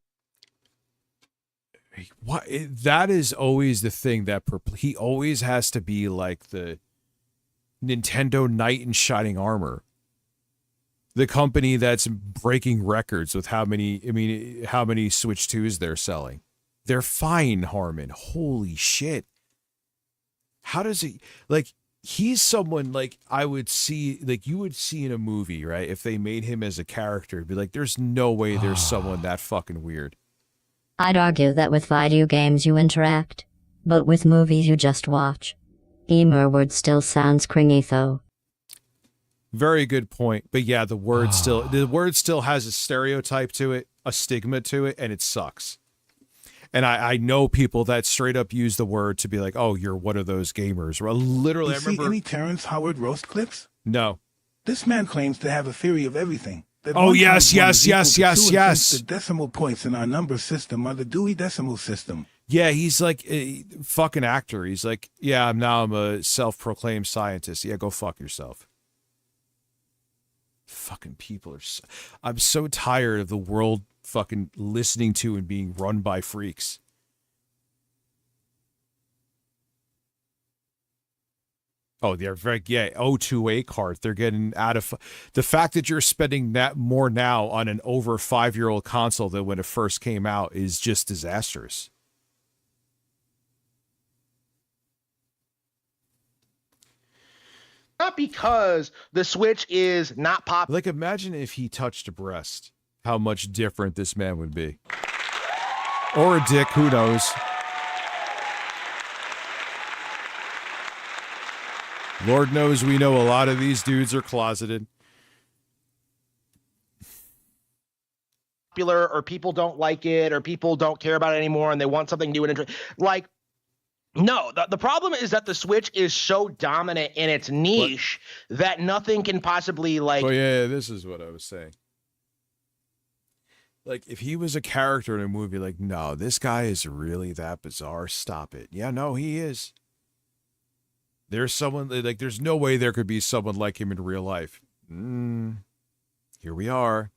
What, that is always the thing that he always has to be like the Nintendo knight in shining armor. The company that's breaking records with how many Switch 2s they're selling. They're fine, Harmon. Holy shit. How does he, like, he's someone like I would see, like you would see in a movie, right? If they made him as a character, it'd be like, there's no way there's someone that fucking weird. I'd argue that with video games you interact, but with movies you just watch. Gamer word still sounds cringy though. Very good point. But yeah, the word still has a stereotype to it, a stigma to it, and it sucks. And I know people that straight up use the word to be like, oh, you're one of those gamers. Well, literally, You see any Terrence Howard roast clips? No. This man claims to have a theory of everything. That Oh, 1 yes, times 1 yes, is equal yes, to yes, 2, and yes. since the decimal points in our number system are the Dewey Decimal System. Yeah, he's like a fucking actor. He's like, yeah, I'm a self-proclaimed scientist. Yeah, go fuck yourself. Fucking people are I'm so tired of the world fucking listening to and being run by freaks. Oh, they're very, yeah, O2A card. They're getting out of the fact that you're spending that more now on an over 5-year-old console than when it first came out is just disastrous. not because the Switch is not popular. Like, imagine if he touched a breast, how much different this man would be. Or a dick, who knows? Lord knows we know a lot of these dudes are closeted. Or people don't like it, or people don't care about it anymore, and they want something new and interesting. Like, no, the problem is that the Switch is so dominant in its niche that nothing can possibly, like... Oh, yeah, this is what I was saying. Like, if he was a character in a movie, like, no, this guy is really that bizarre, stop it. Yeah, no, he is. There's someone, like, there's no way there could be someone like him in real life. Here we are.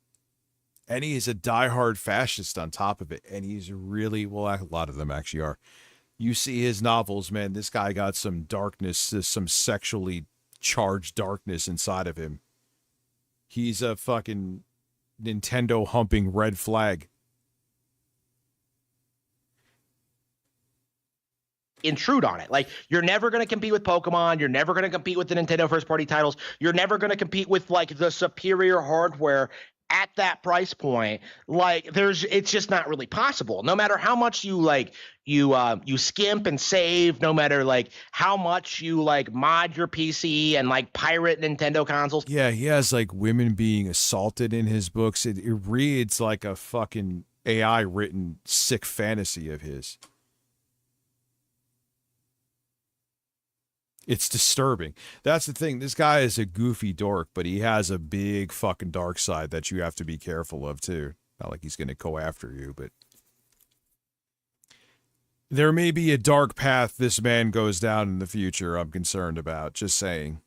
And he is a diehard fascist on top of it. And he's really, well, a lot of them actually are. You see his novels, man, this guy got some darkness, some sexually charged darkness inside of him. He's a fucking Nintendo humping red flag. Intrude on it. Like, you're never going to compete with Pokemon. You're never going to compete with the Nintendo first-party titles. You're never going to compete with, like, the superior hardware at that price point. Like, it's just not really possible. No matter how much you you skimp and save, no matter like how much you like mod your PC and like pirate Nintendo consoles. Yeah, he has like women being assaulted in his books. It reads like a fucking AI written sick fantasy of his. It's disturbing. That's the thing. This guy is a goofy dork, but he has a big fucking dark side that you have to be careful of too. Not like he's going to go after you, but there may be a dark path this man goes down in the future I'm concerned about. Just saying.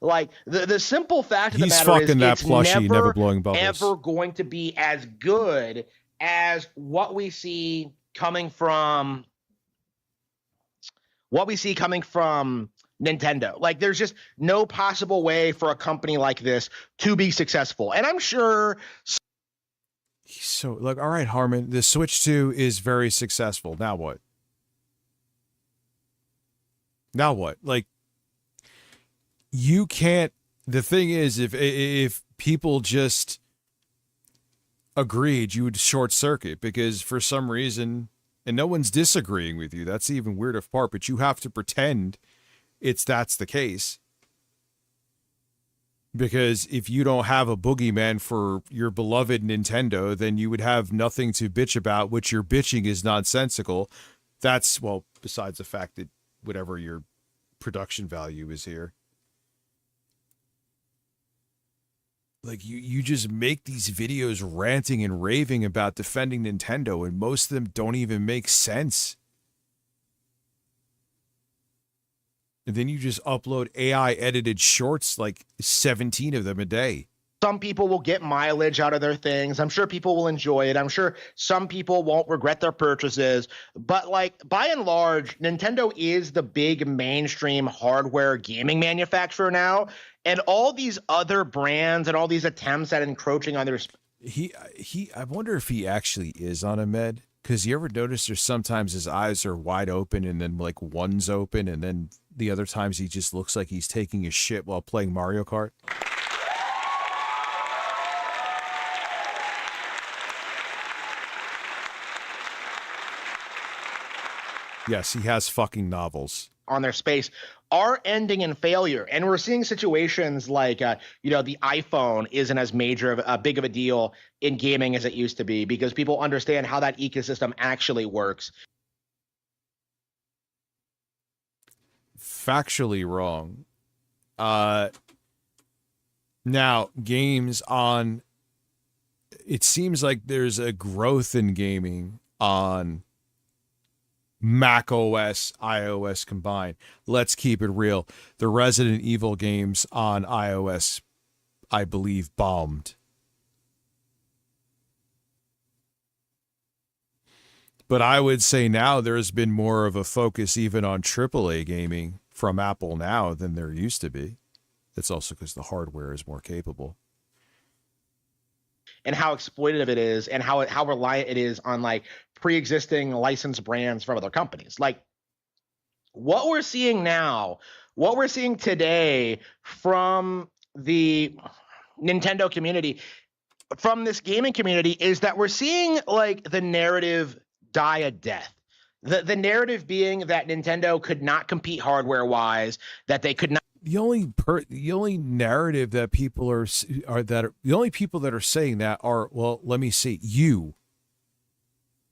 Like, the simple fact of the He's matter fucking that it's plushie, never blowing bubbles. ever going to be as good as what we see coming from Nintendo. Like, there's just no possible way for a company like this to be successful. And I'm sure... So, like, all right, Harmon, the Switch 2 is very successful. Now what? Now what? Like, you can't... The thing is, if people just agreed, you would short circuit, because for some reason... And no one's disagreeing with you. That's the even weirder part. But you have to pretend that's the case. Because if you don't have a boogeyman for your beloved Nintendo, then you would have nothing to bitch about, which your bitching is nonsensical. That's, well, besides the fact that whatever your production value is here. Like, you just make these videos ranting and raving about defending Nintendo, and most of them don't even make sense. And then you just upload AI-edited shorts, like 17 of them a day. Some people will get mileage out of their things. I'm sure people will enjoy it. I'm sure some people won't regret their purchases. But, like, by and large, Nintendo is the big mainstream hardware gaming manufacturer now. And all these other brands and all these attempts at encroaching on their... I wonder if he actually is on a med. Because you ever notice there's sometimes his eyes are wide open and then, like, one's open. And then the other times he just looks like he's taking a shit while playing Mario Kart. Yes, he has fucking novels on their space are ending in failure. And we're seeing situations like, the iPhone isn't as big of a deal in gaming as it used to be because people understand how that ecosystem actually works. Factually wrong. Now, games on... It seems like there's a growth in gaming on Mac OS, iOS combined. Let's keep it real. The Resident Evil games on iOS, I believe, bombed. But I would say now there's been more of a focus even on AAA gaming from Apple now than there used to be. It's also because the hardware is more capable. And how exploitative it is and how reliant it is on like pre-existing licensed brands from other companies. Like what we're seeing now, what we're seeing today from the Nintendo community, from this gaming community, is that we're seeing like the narrative die a death. The narrative being that Nintendo could not compete hardware wise, that they could not. The only narrative that people the only people that are saying that are, well, let me see, you.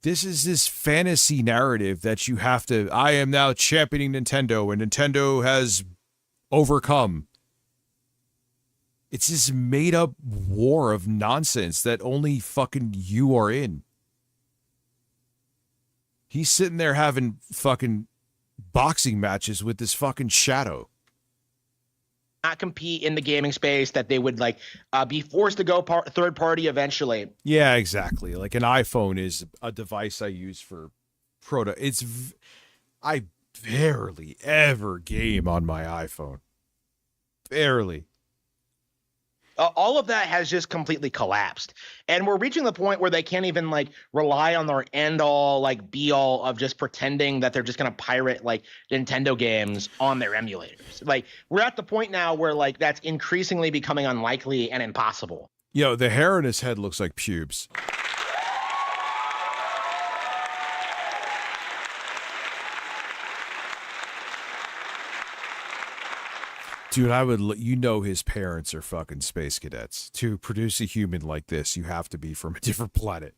This is this fantasy narrative that you have to, I am now championing Nintendo and Nintendo has overcome. It's this made up war of nonsense that only fucking you are in. He's sitting there having fucking boxing matches with this fucking shadow. Not compete in the gaming space, that they would like be forced to go third party eventually. Yeah, exactly. Like an iPhone is a device I use for I barely ever game on my iPhone. Barely. All of that has just completely collapsed, and we're reaching the point where they can't even like rely on their end all, like be all of just pretending that they're just going to pirate like Nintendo games on their emulators. Like we're at the point now where like that's increasingly becoming unlikely and impossible. Yo, the hair on his head looks like pubes. Dude, his parents are fucking space cadets. To produce a human like this, you have to be from a different planet.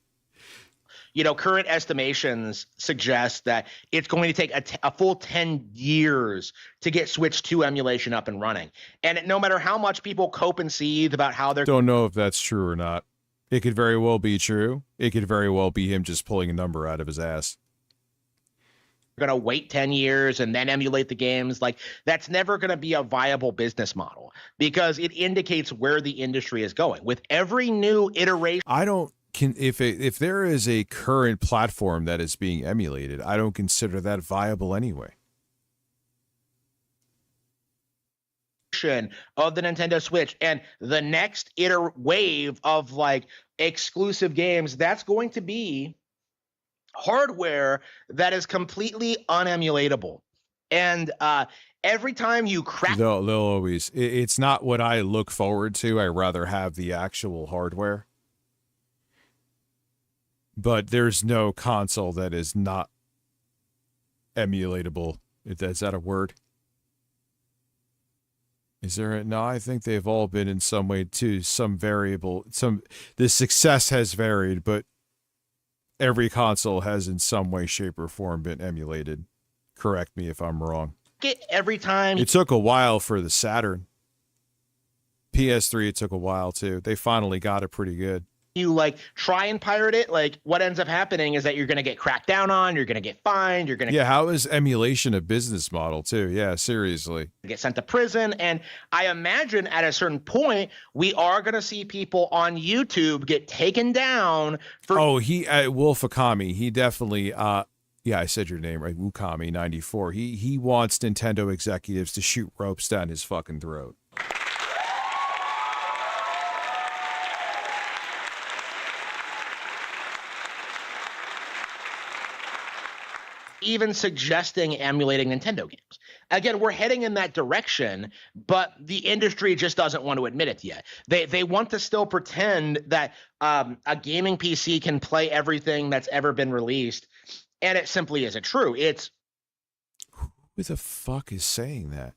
Current estimations suggest that it's going to take a full 10 years to get Switch 2 emulation up and running. And no matter how much people cope and seethe about how they're... Don't know if that's true or not. It could very well be true. It could very well be him just pulling a number out of his ass. Going to wait 10 years and then emulate the games. Like that's never going to be a viable business model because it indicates where the industry is going. With every new iteration, if there is a current platform that is being emulated, I don't consider that viable anyway. Of the Nintendo Switch and the next wave of like exclusive games, that's going to be hardware that is completely unemulatable. And every time you crack, they'll always, it's not what I look forward to. I rather have the actual hardware. But there's no console that is not emulatable. Is that a word? Is there no, I think they've all been in some way too, some variable, the success has varied, but every console has in some way, shape, or form been emulated. Correct me if I'm wrong. Every time. It took a while for the Saturn. PS3, it took a while too. They finally got it pretty good. You like try and pirate it, like what ends up happening is that you're going to get cracked down on, you're going to get fined, you're going to... Yeah, how is emulation a business model too? Yeah, seriously. Get sent to prison, and I imagine at a certain point, we are going to see people on YouTube get taken down for... Oh, Wolf Akami, he definitely... yeah, I said your name right, Wukami 94. He wants Nintendo executives to shoot ropes down his fucking throat. Even suggesting emulating Nintendo games. Again, we're heading in that direction, but the industry just doesn't want to admit it yet. They want to still pretend that a gaming PC can play everything that's ever been released, and it simply isn't true. Who the fuck is saying that?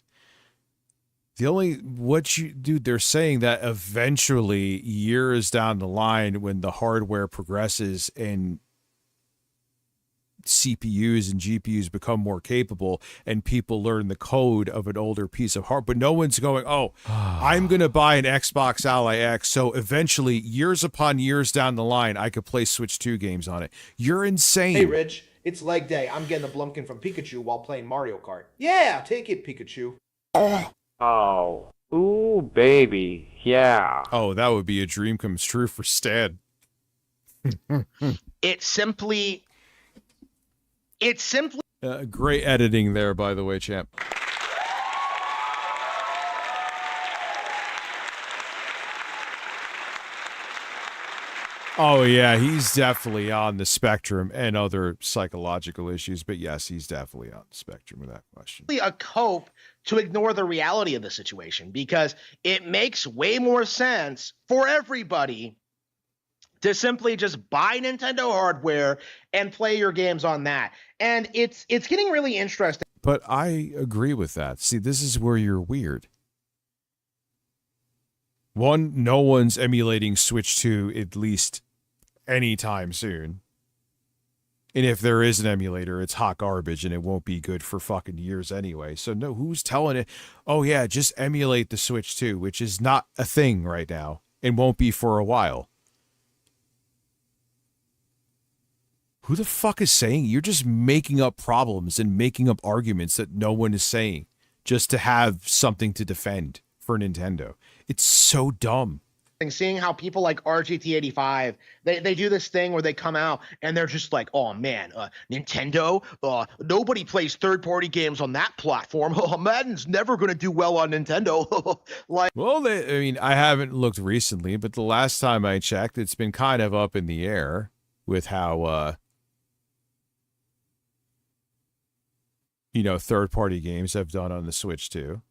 They're saying that eventually, years down the line, when the hardware progresses and CPUs and GPUs become more capable and people learn the code of an older piece of hardware, but no one's going, I'm going to buy an Xbox Ally X, so eventually, years upon years down the line, I could play Switch 2 games on it. You're insane. Hey, Rich, it's leg day. I'm getting a Blumpkin from Pikachu while playing Mario Kart. Yeah, take it, Pikachu. Oh, ooh, baby, yeah. Oh, that would be a dream comes true for Stan. It's simply... great editing there, by the way, champ. Oh yeah, he's definitely on the spectrum and other psychological issues, but yes, he's definitely on the spectrum with that question. A cope to ignore the reality of the situation, because it makes way more sense for everybody to simply just buy Nintendo hardware and play your games on that. And it's getting really interesting. But I agree with that. See, this is where you're weird. One, no one's emulating Switch 2 at least anytime soon. And if there is an emulator, it's hot garbage and it won't be good for fucking years anyway. So no, who's telling it, oh yeah, just emulate the Switch 2, which is not a thing right now and won't be for a while. Who the fuck is saying? You're just making up problems and making up arguments that no one is saying just to have something to defend for Nintendo. It's so dumb. Seeing how people like RGT85, they do this thing where they come out and they're just like, oh man, Nintendo, nobody plays third-party games on that platform. Oh, Madden's never going to do well on Nintendo. Like, well, I mean, I haven't looked recently, but the last time I checked, it's been kind of up in the air with how, third-party games have done on the Switch too.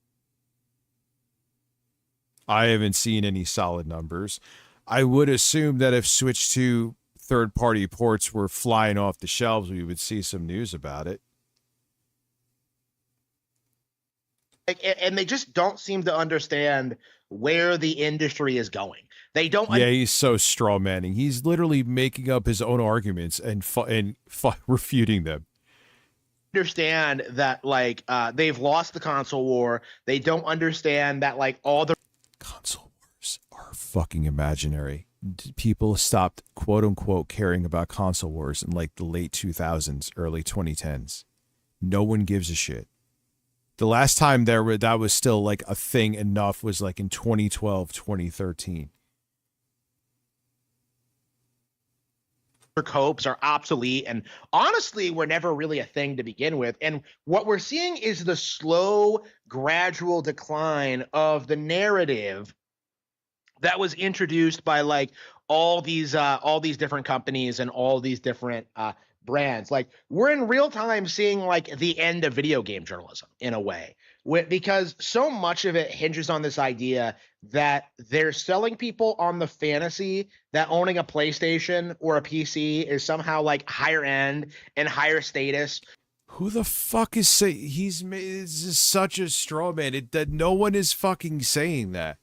I haven't seen any solid numbers. I would assume that if Switch 2 third-party ports were flying off the shelves, we would see some news about it. And they just don't seem to understand where the industry is going. They don't. Yeah, he's so straw manning. He's literally making up his own arguments and refuting them. Understand that they've lost the console war. They don't understand that all the console wars are fucking imaginary. People stopped quote unquote caring about console wars in the late 2000s, early 2010s. No one gives a shit. The last time that was still a thing enough was in 2012, 2013. Copes are obsolete and honestly were never really a thing to begin with. And what we're seeing is the slow, gradual decline of the narrative that was introduced by all these different companies and all these different brands. We're in real time seeing the end of video game journalism in a way, because so much of it hinges on this idea that they're selling people on the fantasy that owning a PlayStation or a PC is somehow higher end and higher status. Who the fuck is saying this is such a straw man? That no one is fucking saying that.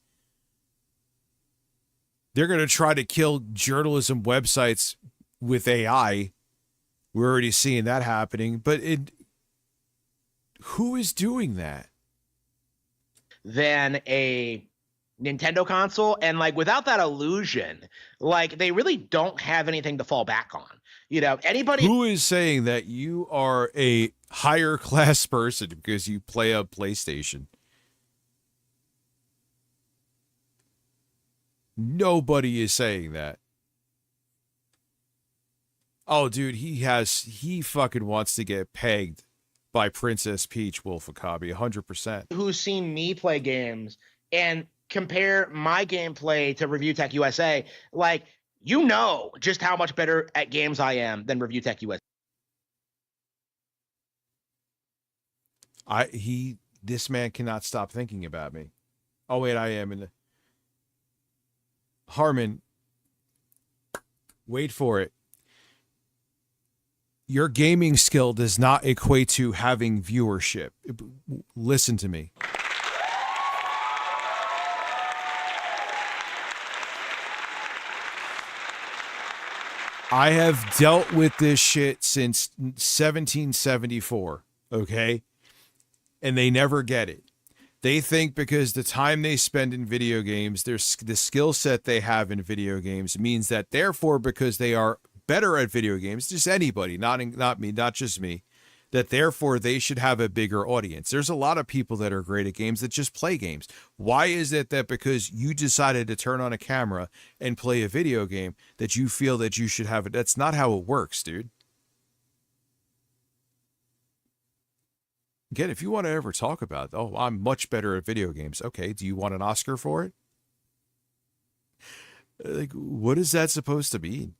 They're going to try to kill journalism websites with AI. We're already seeing that happening, but who is doing that? Than a Nintendo console, and without that illusion, they really don't have anything to fall back on. Anybody who is saying that you are a higher class person because you play a PlayStation. Nobody is saying that. Oh, dude, he fucking wants to get pegged by Princess Peach Wolf Akabi, 100%. Who's seen me play games and compare my gameplay to Review Tech USA, just how much better at games I am than Review Tech USA. This man cannot stop thinking about me. Oh wait, I am in the Harmon. Wait for it. Your gaming skill does not equate to having viewership. Listen to me. I have dealt with this shit since 1774, okay? And they never get it. They think because the time they spend in video games, the skill set they have in video games means that therefore, because they are better at video games, just anybody, not me, not just me, that therefore they should have a bigger audience. There's a lot of people that are great at games that just play games. Why is it that because you decided to turn on a camera and play a video game that you feel that you should have it? That's not how it works, dude. Again, if you want to ever talk about, I'm much better at video games. Okay, do you want an Oscar for it? Like, what is that supposed to mean?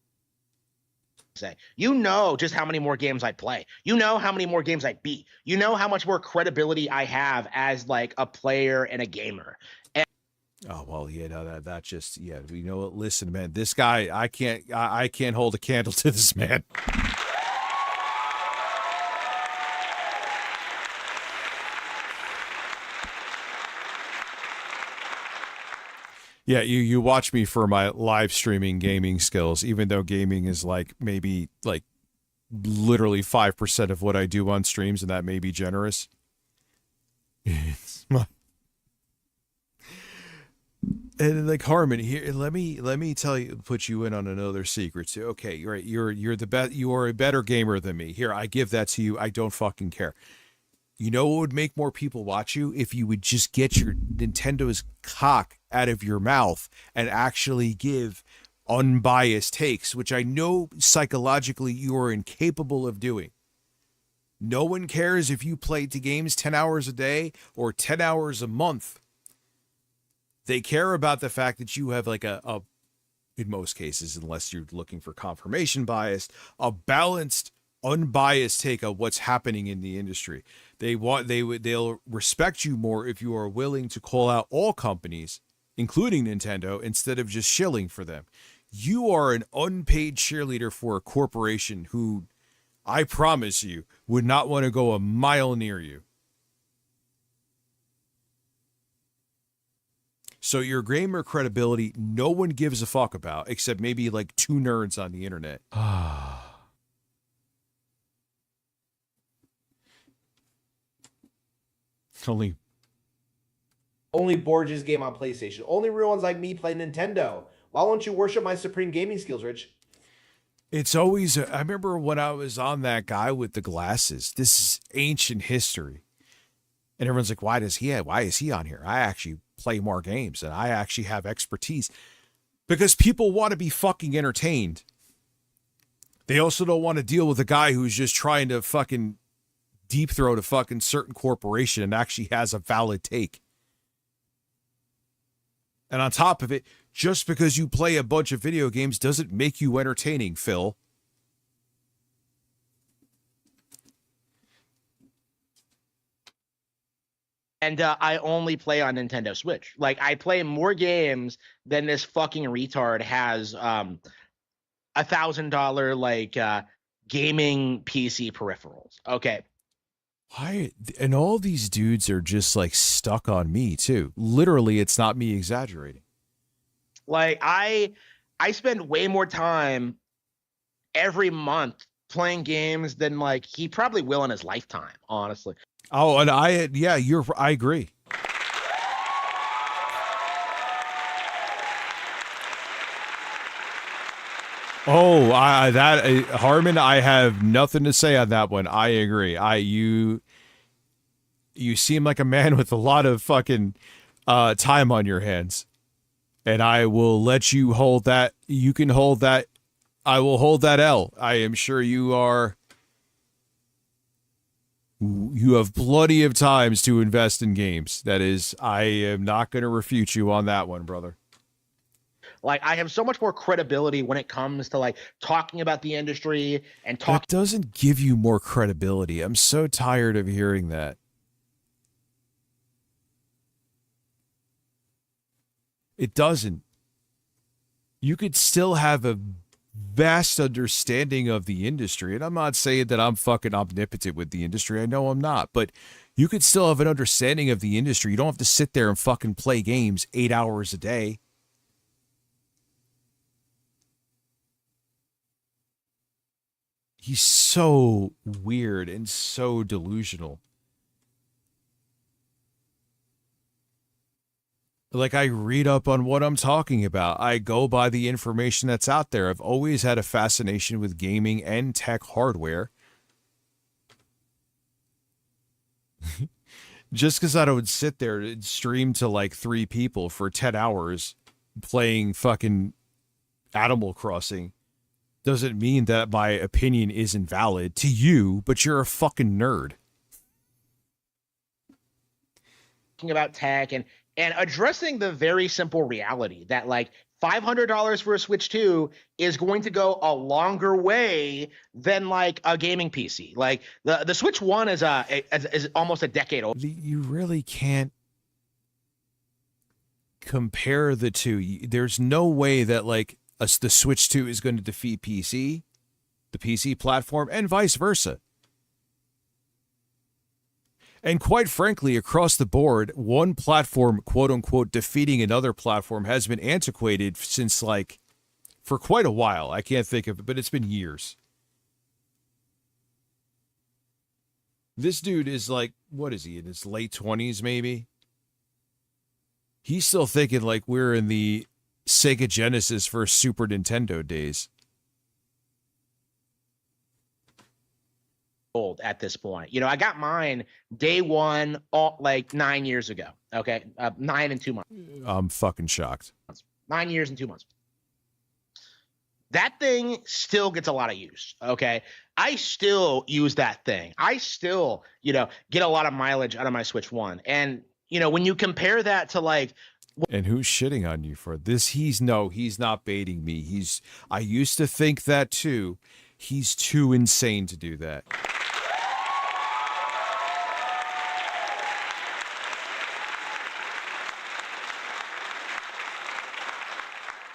Say, you know just how many more games I play. You know how many more games I beat. You know how much more credibility I have as like a player and a gamer. And oh well, yeah, no, that just you know what? Listen, man, this guy, I can't hold a candle to this man. Yeah, you watch me for my live streaming gaming skills, even though gaming is like maybe like literally 5% of what I do on streams, and that may be generous. And like Harmon here, let me tell you, put you in on another secret too. Okay, you're right. You're the best. You are a better gamer than me. Here, I give that to you. I don't fucking care. You know what would make more people watch you? If you would just get your Nintendo's cock out of your mouth and actually give unbiased takes, which I know psychologically you are incapable of doing. No one cares if you play the games 10 hours a day or 10 hours a month. They care about the fact that you have like a in most cases, unless you're looking for confirmation bias, a balanced, unbiased take of what's happening in the industry. They'll respect you more if you are willing to call out all companies, including Nintendo, instead of just shilling for them. You are an unpaid cheerleader for a corporation who, I promise you, would not want to go a mile near you. So your gamer credibility, no one gives a fuck about, except maybe like 2 nerds on the internet. Only Borges game on PlayStation. Only real ones like me play Nintendo. Why won't you worship my supreme gaming skills, Rich? It's always, I remember when I was on that guy with the glasses. This is ancient history. And everyone's like, why is he on here? I actually play more games and I actually have expertise. Because people want to be fucking entertained. They also don't want to deal with a guy who's just trying to fucking deep throat a fucking certain corporation and actually has a valid take. And on top of it, just because you play a bunch of video games doesn't make you entertaining, Phil. And I only play on Nintendo Switch. Like, I play more games than this fucking retard has $1,000 like gaming PC peripherals. Okay. Why? And all these dudes are just like stuck on me too. Literally, it's not me exaggerating. Like, I spend way more time every month playing games than like he probably will in his lifetime, honestly. Oh, and I agree. Harmon, I have nothing to say on that one. I agree. You seem like a man with a lot of fucking time on your hands. And I will let you hold that. You can hold that. I will hold that L. I am sure you have plenty of times to invest in games. That is, I am not going to refute you on that one, brother. Like, I have so much more credibility when it comes to like talking about the industry and talking. That doesn't give you more credibility. I'm so tired of hearing that. It doesn't. You could still have a vast understanding of the industry. And I'm not saying that I'm fucking omnipotent with the industry. I know I'm not. But you could still have an understanding of the industry. You don't have to sit there and fucking play games 8 hours a day. He's so weird and so delusional. Like, I read up on what I'm talking about. I go by the information that's out there. I've always had a fascination with gaming and tech hardware. Just because I don't sit there and stream to like 3 people for 10 hours playing fucking Animal Crossing doesn't mean that my opinion isn't valid to you, but you're a fucking nerd. About tech and addressing the very simple reality that like $500 for a Switch 2 is going to go a longer way than like a gaming PC. Like the Switch 1 is almost a decade old. You really can't compare the two. There's no way that like the Switch 2 is going to defeat PC, the PC platform, and vice versa. And quite frankly, across the board, one platform, quote unquote, defeating another platform has been antiquated since like for quite a while. I can't think of it, but it's been years. This dude is like, what is he, in his late 20s maybe? He's still thinking like we're in the Sega Genesis versus Super Nintendo days. Old at this point. You know, I got mine day one, like 9 years ago. Okay. 9 and 2 months. I'm fucking shocked. 9 years and 2 months. That thing still gets a lot of use. Okay. I still use that thing. I still, you know, get a lot of mileage out of my Switch 1. And, you know, when you compare that to like, and who's shitting on you for this? He's not baiting me. I used to think that too. He's too insane to do that.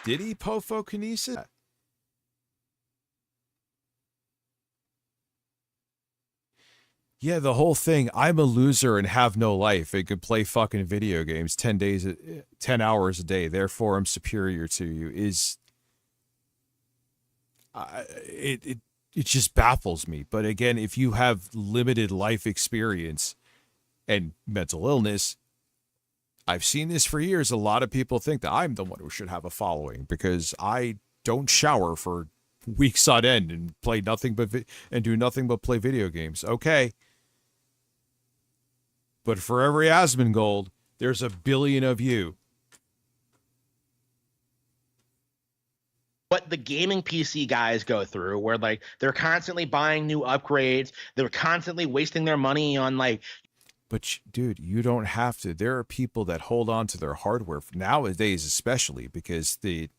Did he Pofokinesis? Yeah, the whole thing. I'm a loser and have no life and could play fucking video games 10 hours a day. Therefore, I'm superior to you. It just baffles me. But again, if you have limited life experience and mental illness, I've seen this for years. A lot of people think that I'm the one who should have a following because I don't shower for weeks on end and play nothing but and do nothing but play video games. Okay. But for every Asmongold, there's a billion of you. What the gaming PC guys go through, where like they're constantly buying new upgrades, they're constantly wasting their money on like. But dude, you don't have to. There are people that hold on to their hardware nowadays, especially because the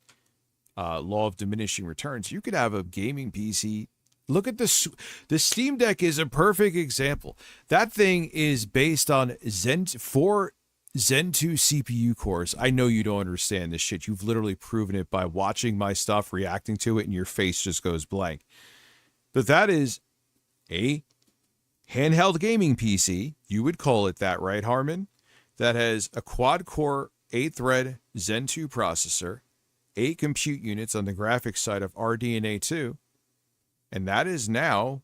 law of diminishing returns. You could have a gaming PC. Look at the Steam Deck is a perfect example. That thing is based on four Zen 2 CPU cores. I know you don't understand this shit. You've literally proven it by watching my stuff, reacting to it, and your face just goes blank. But that is a handheld gaming PC. You would call it that, right, Harmon? That has a quad-core 8-thread Zen 2 processor, 8 compute units on the graphics side of RDNA 2, and that is now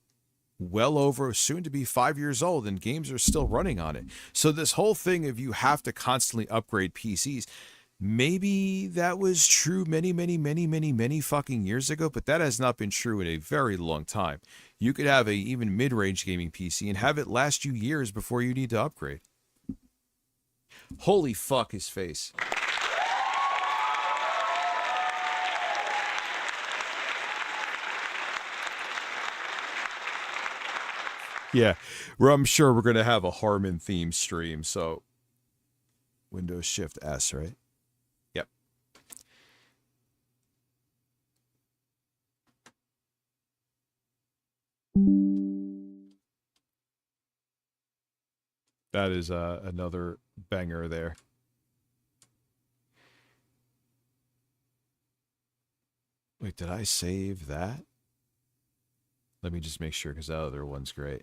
well over, soon to be 5 years old, and games are still running on it. So this whole thing of you have to constantly upgrade PCs, maybe that was true many fucking years ago, but that has not been true in a very long time. You could have a even mid-range gaming PC and have it last you years before you need to upgrade. Holy fuck, his face. Yeah, I'm sure we're going to have a Harmon theme stream, so Windows Shift S, right? Yep. That is another banger there. Wait, did I save that? Let me just make sure, because that other one's great.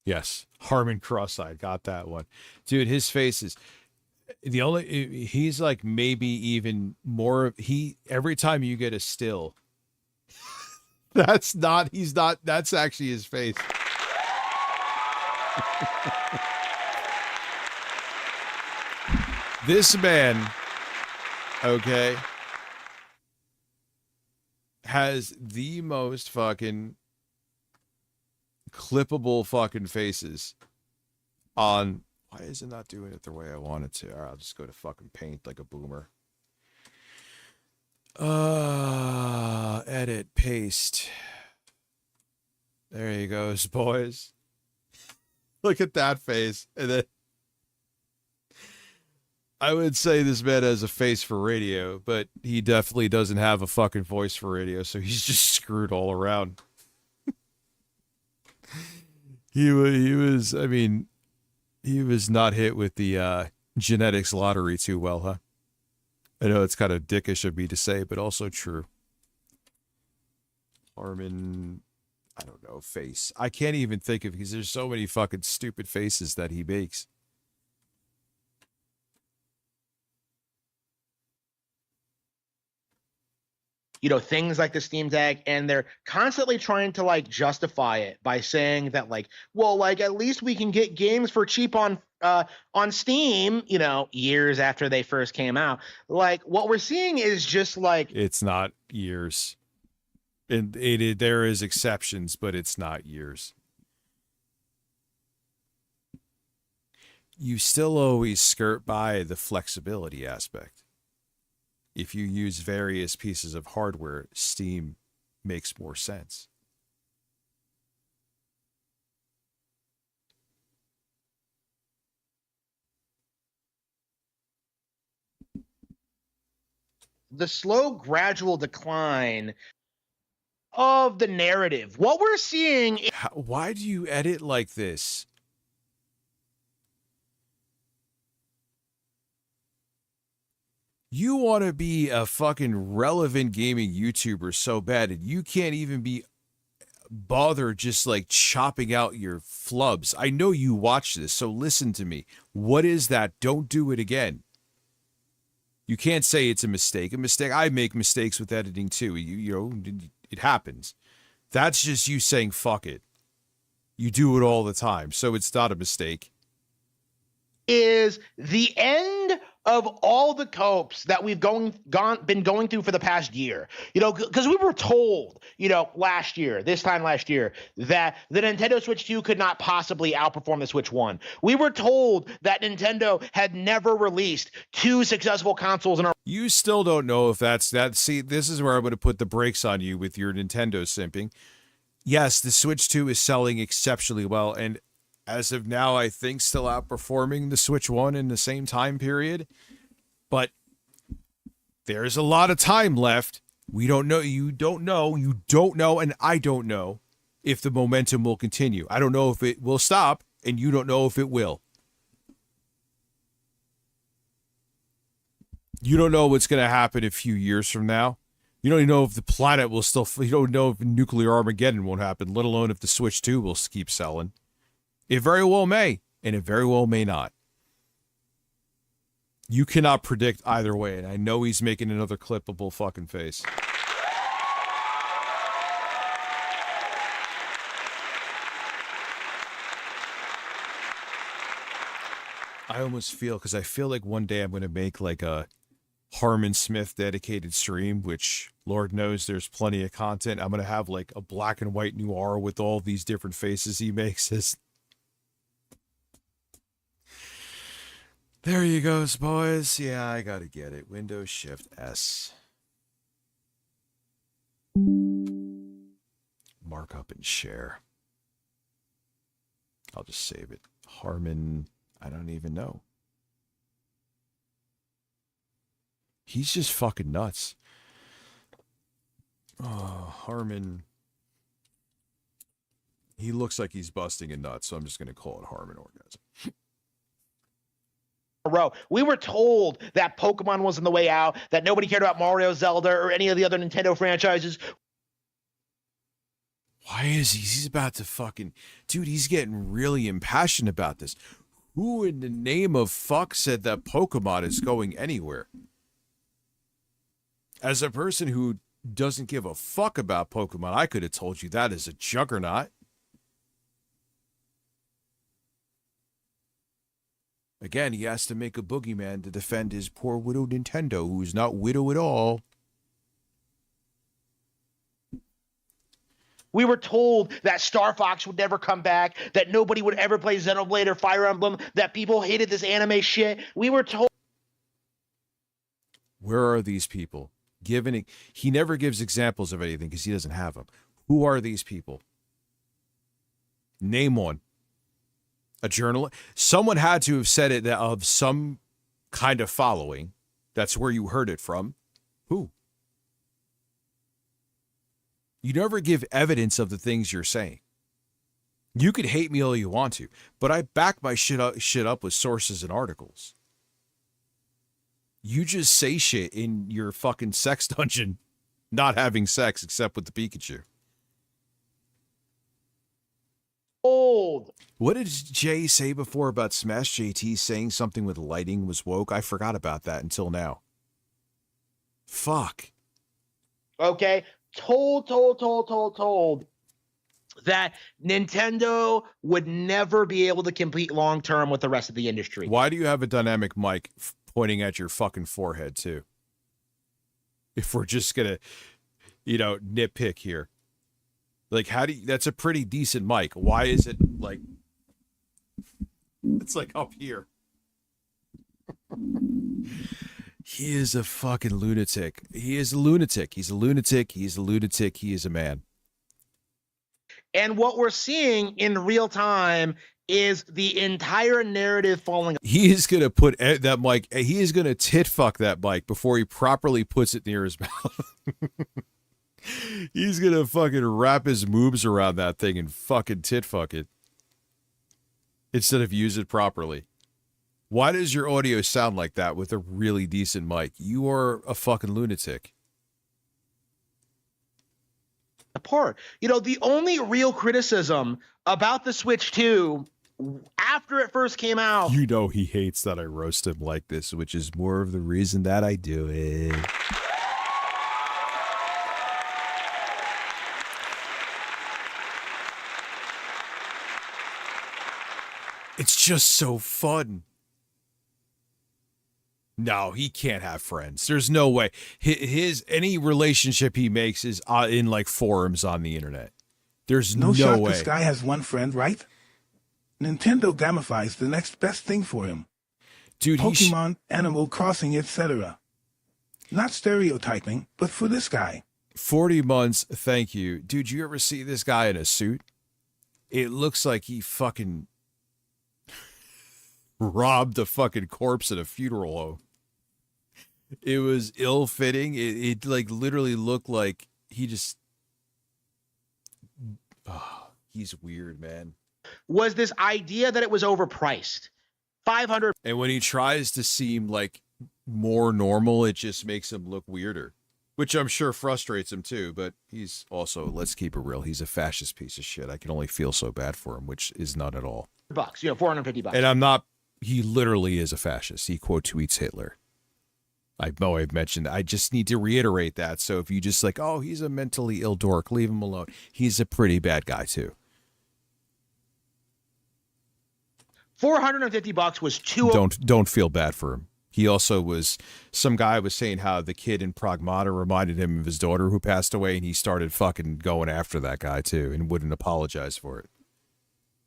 Yes, Harmon Cross-eyed, got that one. Dude, his face is he's like maybe even more, every time you get a still, that's actually his face. This man, okay, has the most fucking clippable fucking faces on. Why is it not doing it the way I want it to? All right, I'll just go to fucking paint like a boomer. Edit, paste. There he goes, boys. Look at that face. And then I would say this man has a face for radio, but he definitely doesn't have a fucking voice for radio, so he's just screwed all around. He was not hit with the genetics lottery too well, huh? I know it's kind of dickish of me to say, but also true. Harmon, I don't know, face. I can't even think of, because there's so many fucking stupid faces that he makes. You know, things like the Steam Deck, and they're constantly trying to like justify it by saying that like, well, like at least we can get games for cheap on Steam, you know, years after they first came out. Like what we're seeing is just like, it's not years. And there is exceptions, but it's not years. You still always skirt by the flexibility aspect. If you use various pieces of hardware, Steam makes more sense. the slow, gradual decline of the narrative. What we're seeing. Why do you edit like this? You want to be a fucking relevant gaming YouTuber so bad, and you can't even be bothered just like chopping out your flubs. I know you watch this, so listen to me. What is that? Don't do it again. You can't say it's a mistake. I make mistakes with editing too. You know, it happens. That's just you saying fuck it. You do it all the time, so it's not a mistake. Is the end of all the copes that we've been going through for the past year. You know, because we were told, you know, this time last year, that the Nintendo Switch 2 could not possibly outperform the Switch 1. We were told that Nintendo had never released two successful consoles in a. You still don't know if that's that. See, this is where I'm going to put the brakes on you with your Nintendo simping. Yes, the Switch 2 is selling exceptionally well, and as of now, I think still outperforming the Switch 1 in the same time period. But there's a lot of time left. We don't know. You don't know, and I don't know if the momentum will continue. I don't know if it will stop, and you don't know if it will. You don't know what's going to happen a few years from now. You don't even know if the planet will still. You don't know if nuclear Armageddon won't happen, let alone if the Switch 2 will keep selling. It very well may, and it very well may not. You cannot predict either way, and I know he's making another clippable fucking face. I almost feel, because I feel like one day I'm going to make like a Harmon Smith dedicated stream, which Lord knows there's plenty of content. I'm going to have like a black and white noir with all these different faces he makes. There you goes, boys. Yeah, I gotta get it. Windows Shift S. Markup and share. I'll just save it. Harmon, I don't even know. He's just fucking nuts. Oh, Harmon. He looks like he's busting a nut, so I'm just gonna call it Harmon Orgasm. Row. We were told that Pokemon was on the way out, that nobody cared about Mario, Zelda, or any of the other Nintendo franchises. Why is he? He's about to fucking... Dude, he's getting really impassioned about this. Who in the name of fuck said that Pokemon is going anywhere? As a person who doesn't give a fuck about Pokemon, I could have told you that is a juggernaut. Again, he has to make a boogeyman to defend his poor widow Nintendo, who's not widow at all. We were told that Star Fox would never come back, that nobody would ever play Xenoblade or Fire Emblem, that people hated this anime shit. We were told. Where are these people? He never gives examples of anything because he doesn't have them. Who are these people? Name one. A journalist? Someone had to have said it of some kind of following. That's where you heard it from. Who? You never give evidence of the things you're saying. You could hate me all you want to, but I back my shit up with sources and articles. You just say shit in your fucking sex dungeon, not having sex except with the Pikachu. Old. What did Jay say before about Smash JT saying something with lighting was woke? I forgot about that until now. Fuck. Okay. Told that Nintendo would never be able to compete long term with the rest of the industry. Why do you have a dynamic mic pointing at your fucking forehead too? If we're just gonna, nitpick here. Like, that's a pretty decent mic. Why is it like, it's like up here? He is a fucking lunatic. He is a lunatic. He's a lunatic. He's a lunatic. He is a man. And what we're seeing in real time is the entire narrative falling. He is going to put that mic, he is going to tit fuck that mic before he properly puts it near his mouth. He's going to fucking wrap his moobs around that thing and fucking tit fuck it instead of use it properly. Why does your audio sound like that with a really decent mic? You are a fucking lunatic. Apart. The only real criticism about the Switch 2 after it first came out. He hates that I roast him like this, which is more of the reason that I do it. It's just so fun. No, he can't have friends. There's no way. Any relationship he makes is in like forums on the internet. There's no shock way. This guy has one friend, right? Nintendo gamifies the next best thing for him. Dude, Pokemon, Animal Crossing, etc. Not stereotyping, but for this guy. 40 months, thank you. Dude, you ever see this guy in a suit? It looks like he fucking robbed a fucking corpse at a funeral home. It was ill-fitting. It like literally looked like he just... Oh, he's weird, man. Was this idea that it was overpriced. 500. And when he tries to seem like more normal, it just makes him look weirder. Which I'm sure frustrates him too, but he's also, let's keep it real, he's a fascist piece of shit. I can only feel so bad for him, which is not at all. Bucks, $450. And I'm not... He literally is a fascist. He quote tweets Hitler. I know I've mentioned that. I just need to reiterate that. So if you just like, oh, he's a mentally ill dork, leave him alone. He's a pretty bad guy too. $450 was too. Don't feel bad for him. He also was, some guy was saying how the kid in Pragmata reminded him of his daughter who passed away, and he started fucking going after that guy too and wouldn't apologize for it.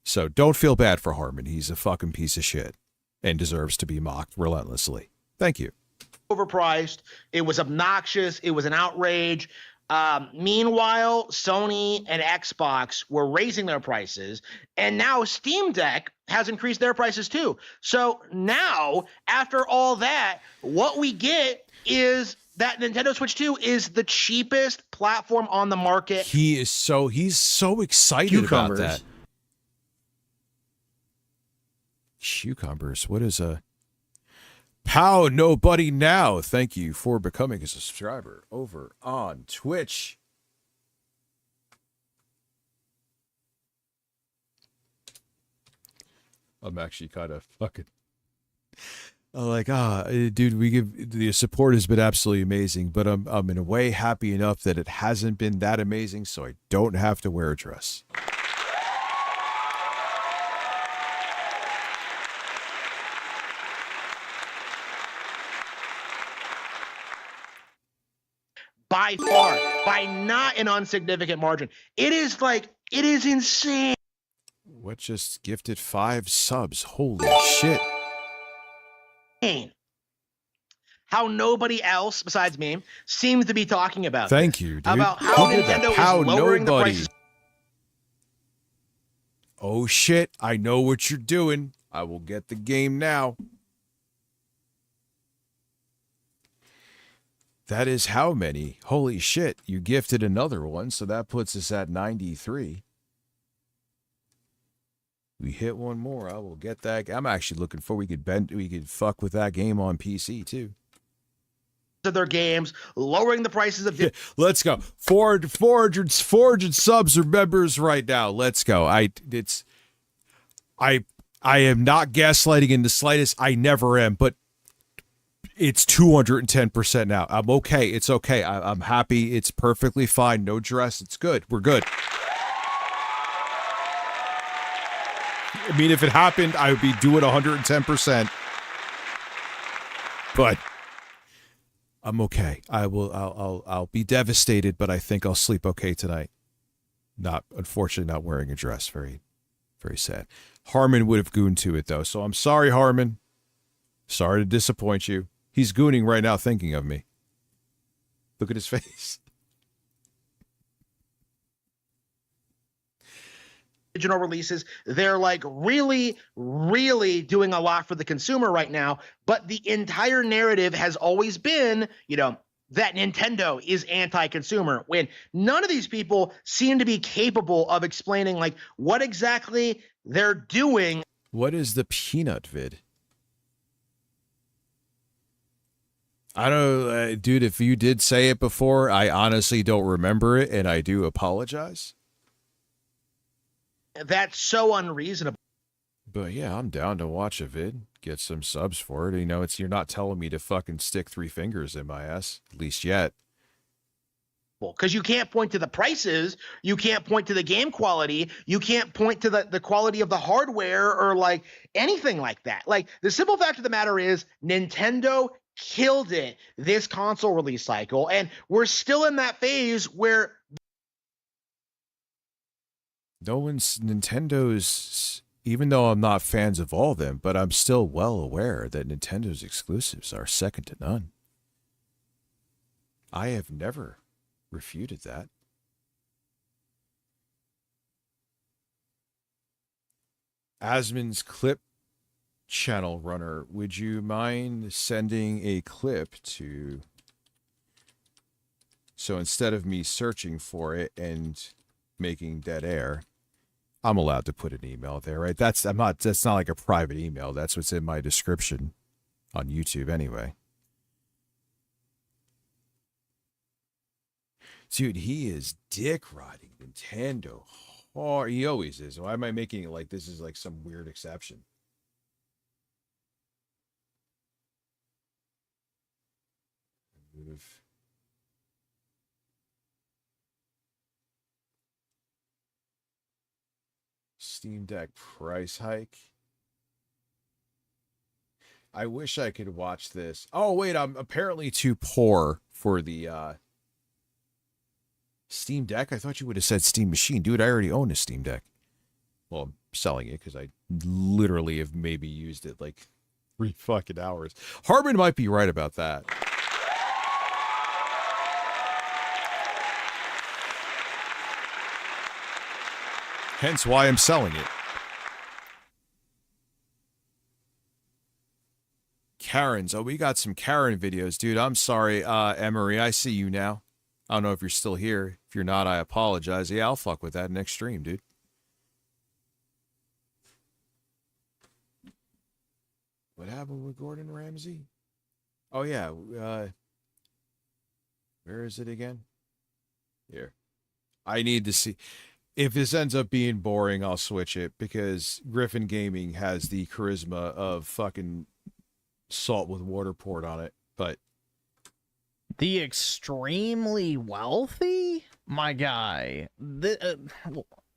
So don't feel bad for Harmon. He's a fucking piece of shit and deserves to be mocked relentlessly. Thank you. Overpriced. It was obnoxious. It was an outrage. Meanwhile, Sony and Xbox were raising their prices, and now Steam Deck has increased their prices too. So now, after all that, what we get is that Nintendo Switch 2 is the cheapest platform on the market. He's so excited about that. Cucumbers. What is a Pow Nobody Now? Thank you for becoming a subscriber over on Twitch. I'm actually kind of fucking like, dude, the support has been absolutely amazing, but I'm in a way happy enough that it hasn't been that amazing, so I don't have to wear a dress. By far, by not an insignificant margin. It is insane. What just gifted 5 subs? Holy shit. How nobody else besides me seems to be talking about Thank this. you, dude. About how Nintendo is lowering the prices. Oh shit, I know what you're doing. I will get the game now. That is how many? Holy shit, you gifted another one, so that puts us at 93. We hit one more, I will get that. I'm actually looking for we could fuck with that game on PC too. Of their games, lowering the prices of let's go. 400 subs or members right now. Let's go. I am not gaslighting in the slightest. I never am, but it's 210% now. I'm okay. It's okay. I'm happy. It's perfectly fine. No dress. It's good. We're good. I mean, if it happened, I would be doing 110%. But I'm okay. I'll be devastated, but I think I'll sleep okay tonight. Unfortunately, not wearing a dress. Very, very sad. Harmon would have gooned to it though, so I'm sorry, Harmon. Sorry to disappoint you. He's gooning right now, thinking of me. Look at his face. Original releases, they're like really doing a lot for the consumer right now, but the entire narrative has always been, that Nintendo is anti-consumer, when none of these people seem to be capable of explaining like what exactly they're doing. What is the peanut vid? I don't know, dude, if you did say it before, I honestly don't remember it, and I do apologize. That's so unreasonable. But yeah, I'm down to watch a vid, get some subs for it. You're not telling me to fucking stick 3 fingers in my ass, at least yet. Because you can't point to the prices, you can't point to the game quality, you can't point to the quality of the hardware or like anything like that. Like the simple fact of the matter is Nintendo killed it this console release cycle, and we're still in that phase where Nintendo's, even though I'm not fans of all of them, but I'm still well aware that Nintendo's exclusives are second to none. I have never refuted that. Asmon's clip channel runner, would you mind sending a clip to, so instead of me searching for it and making dead air, I'm allowed to put an email there, right? That's not like a private email. That's what's in my description on YouTube anyway. Dude, he is dick riding Nintendo hard. He always is. Why am I making it like this is like some weird exception? Steam Deck price hike. I wish I could watch this. Oh, wait, I'm apparently too poor for the Steam Deck. I thought you would have said Steam Machine. Dude, I already own a Steam Deck. Well, I'm selling it because I literally have maybe used it like 3 fucking hours. Harmon might be right about that. Hence why I'm selling it. Karen's. Oh, we got some Karen videos, dude. I'm sorry, Emery. I see you now. I don't know if you're still here. If you're not, I apologize. Yeah, I'll fuck with that next stream, dude. What happened with Gordon Ramsay? Oh, yeah. Where is it again? Here. I need to see. If this ends up being boring, I'll switch it because Griffin Gaming has the charisma of fucking salt with water poured on it. But the extremely wealthy, my guy.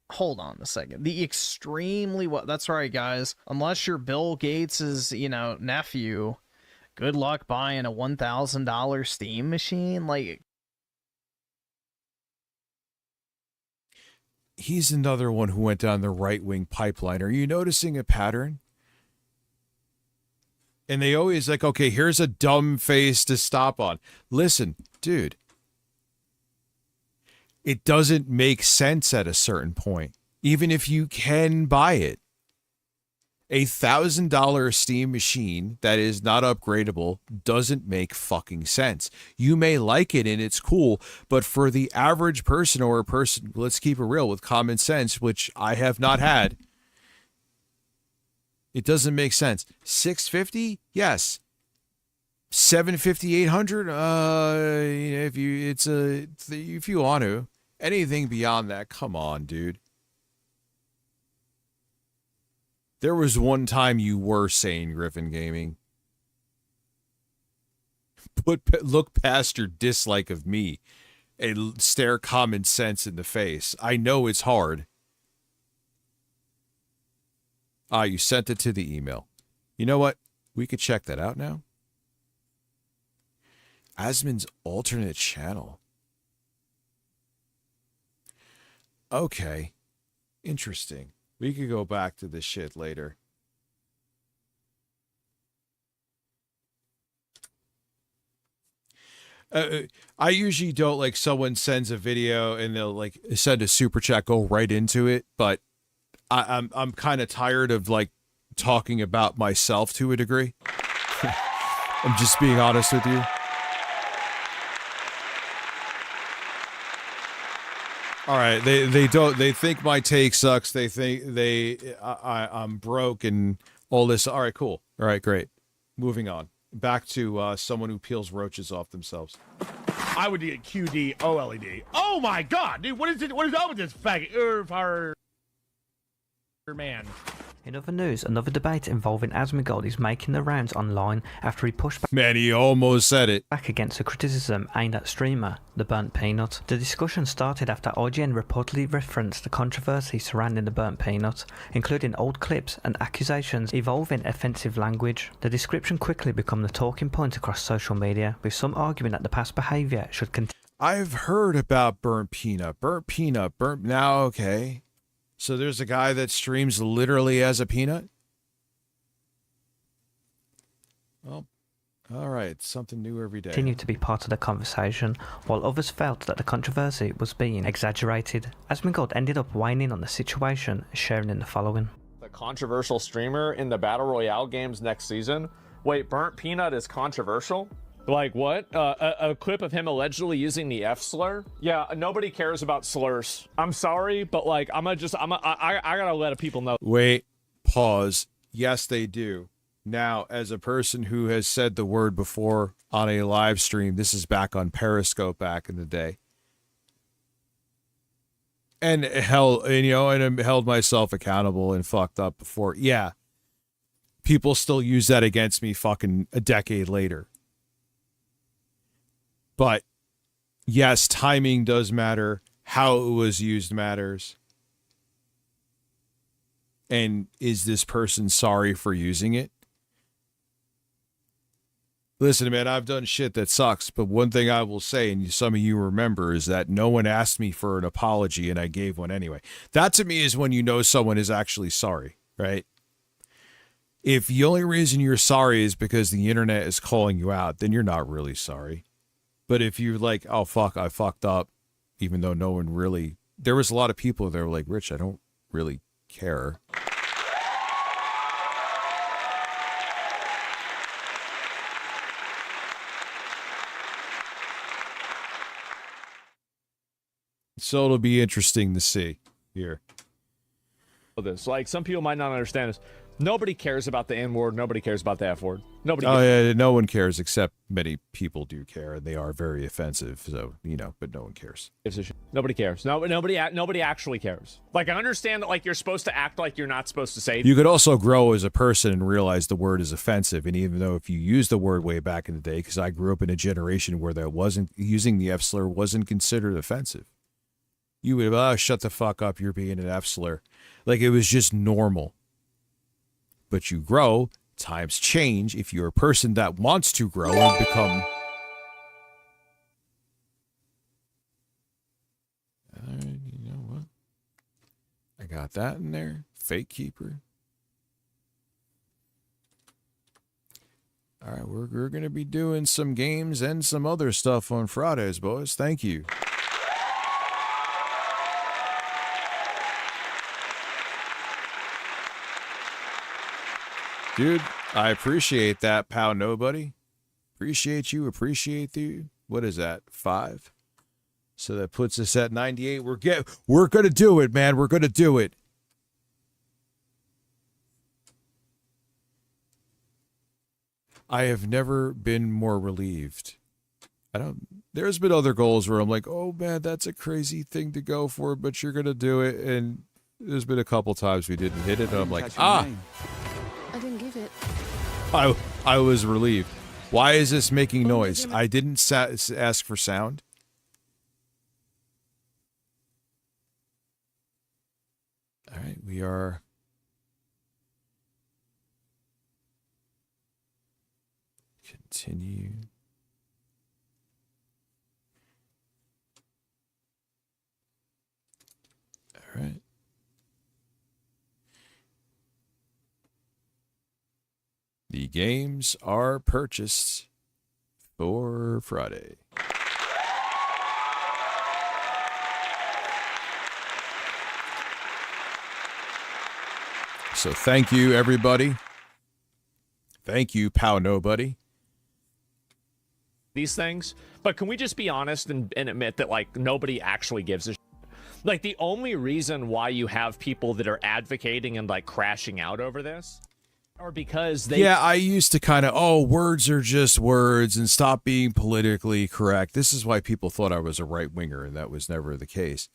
Hold on a second. The extremely that's right, guys. Unless you're Bill Gates's, nephew, good luck buying a $1,000 Steam machine. Like, he's another one who went down the right-wing pipeline. Are you noticing a pattern? And they always like, okay, here's a dumb face to stop on. Listen, dude. It doesn't make sense at a certain point. even if you can buy it. A $1,000 Steam machine that is not upgradable doesn't make fucking sense. You may like it and it's cool, but for the average person or a person, let's keep it real, with common sense, which I have not had, it doesn't make sense. $650? Yes. $750, $800? If you want to. Anything beyond that, come on, dude. There was one time you were sane, Griffin Gaming. Look past your dislike of me and stare common sense in the face. I know it's hard. You sent it to the email. You know what? We could check that out now. Asmon's alternate channel. Okay. Interesting. We could go back to this shit later. I usually don't like someone sends a video and they'll like send a super chat, go right into it, but I'm kind of tired of like talking about myself to a degree. I'm just being honest with you. All right, they think my take sucks. They think I'm broke and all this. All right, cool. All right, great. Moving on. Back to someone who peels roaches off themselves. I would get QD OLED. Oh my god, dude, what is it? What is up with this faggot? Man. In other news, another debate involving Asmongold is making the rounds online after he pushed back. Man, he almost said it. Back against the criticism aimed at streamer The Burnt Peanut. The discussion started after IGN reportedly referenced the controversy surrounding The Burnt Peanut, including old clips and accusations involving offensive language. The description quickly became the talking point across social media, with some arguing that the past behaviour should continue. I've heard about Burnt Peanut. Now, okay. So there's a guy that streams literally as a peanut? Well, all right. Something new every day. Continue to be part of the conversation, while others felt that the controversy was being exaggerated. Asmongold ended up weighing in on the situation, sharing in the following. The controversial streamer in the Battle Royale games next season? Wait, Burnt Peanut is controversial? Like what? A clip of him allegedly using the F slur? Yeah, nobody cares about slurs. I'm sorry, but like I gotta let people know. Wait, pause. Yes, they do. Now, as a person who has said the word before on a live stream, this is back on Periscope back in the day. And held myself accountable and fucked up before. Yeah. People still use that against me fucking a decade later. But yes, timing does matter. How it was used matters. And is this person sorry for using it? Listen, man, I've done shit that sucks. But one thing I will say, and some of you remember, is that no one asked me for an apology and I gave one anyway. That to me is when you know someone is actually sorry, right? If the only reason you're sorry is because the internet is calling you out, then you're not really sorry. But if you're like, oh, fuck, I fucked up, even though no one really... There was a lot of people that were like, Rich, I don't really care. So it'll be interesting to see here. This, like, some people might not understand this. Nobody cares about the N-word. Nobody cares about the F-word. Nobody. Yeah, no one cares, except many people do care, and they are very offensive. So but no one cares. Nobody cares. Nobody actually cares. Like, I understand that, like, you're supposed to act like you're not supposed to say. You could also grow as a person and realize the word is offensive, and even though if you used the word way back in the day, because I grew up in a generation where that wasn't using the F slur wasn't considered offensive. You would shut the fuck up. You're being an F slur, like it was just normal. But you grow, times change. If you're a person that wants to grow and become... you know what? I got that in there. Fake keeper. All right, we're going to be doing some games and some other stuff on Fridays, boys. Thank you. Dude, I appreciate that, pal. Nobody. Appreciate you. Appreciate you. What is that? 5. So that puts us at 98. We're gonna do it, man. We're gonna do it. I have never been more relieved. There's been other goals where I'm like, oh man, that's a crazy thing to go for, but you're gonna do it. And there's been a couple times we didn't hit it, and I'm like, I didn't give it. I was relieved. Why is this making noise? I didn't ask for sound. All right, we are. Continue. All right. The games are purchased for Friday. So thank you, everybody. Thank you, Pow Nobody. These things, but can we just be honest and admit that like nobody actually gives a shit? Like the only reason why you have people that are advocating and like crashing out over this are because they I used to kind of words are just words and stop being politically correct. This is why people thought I was a right winger, and that was never the case.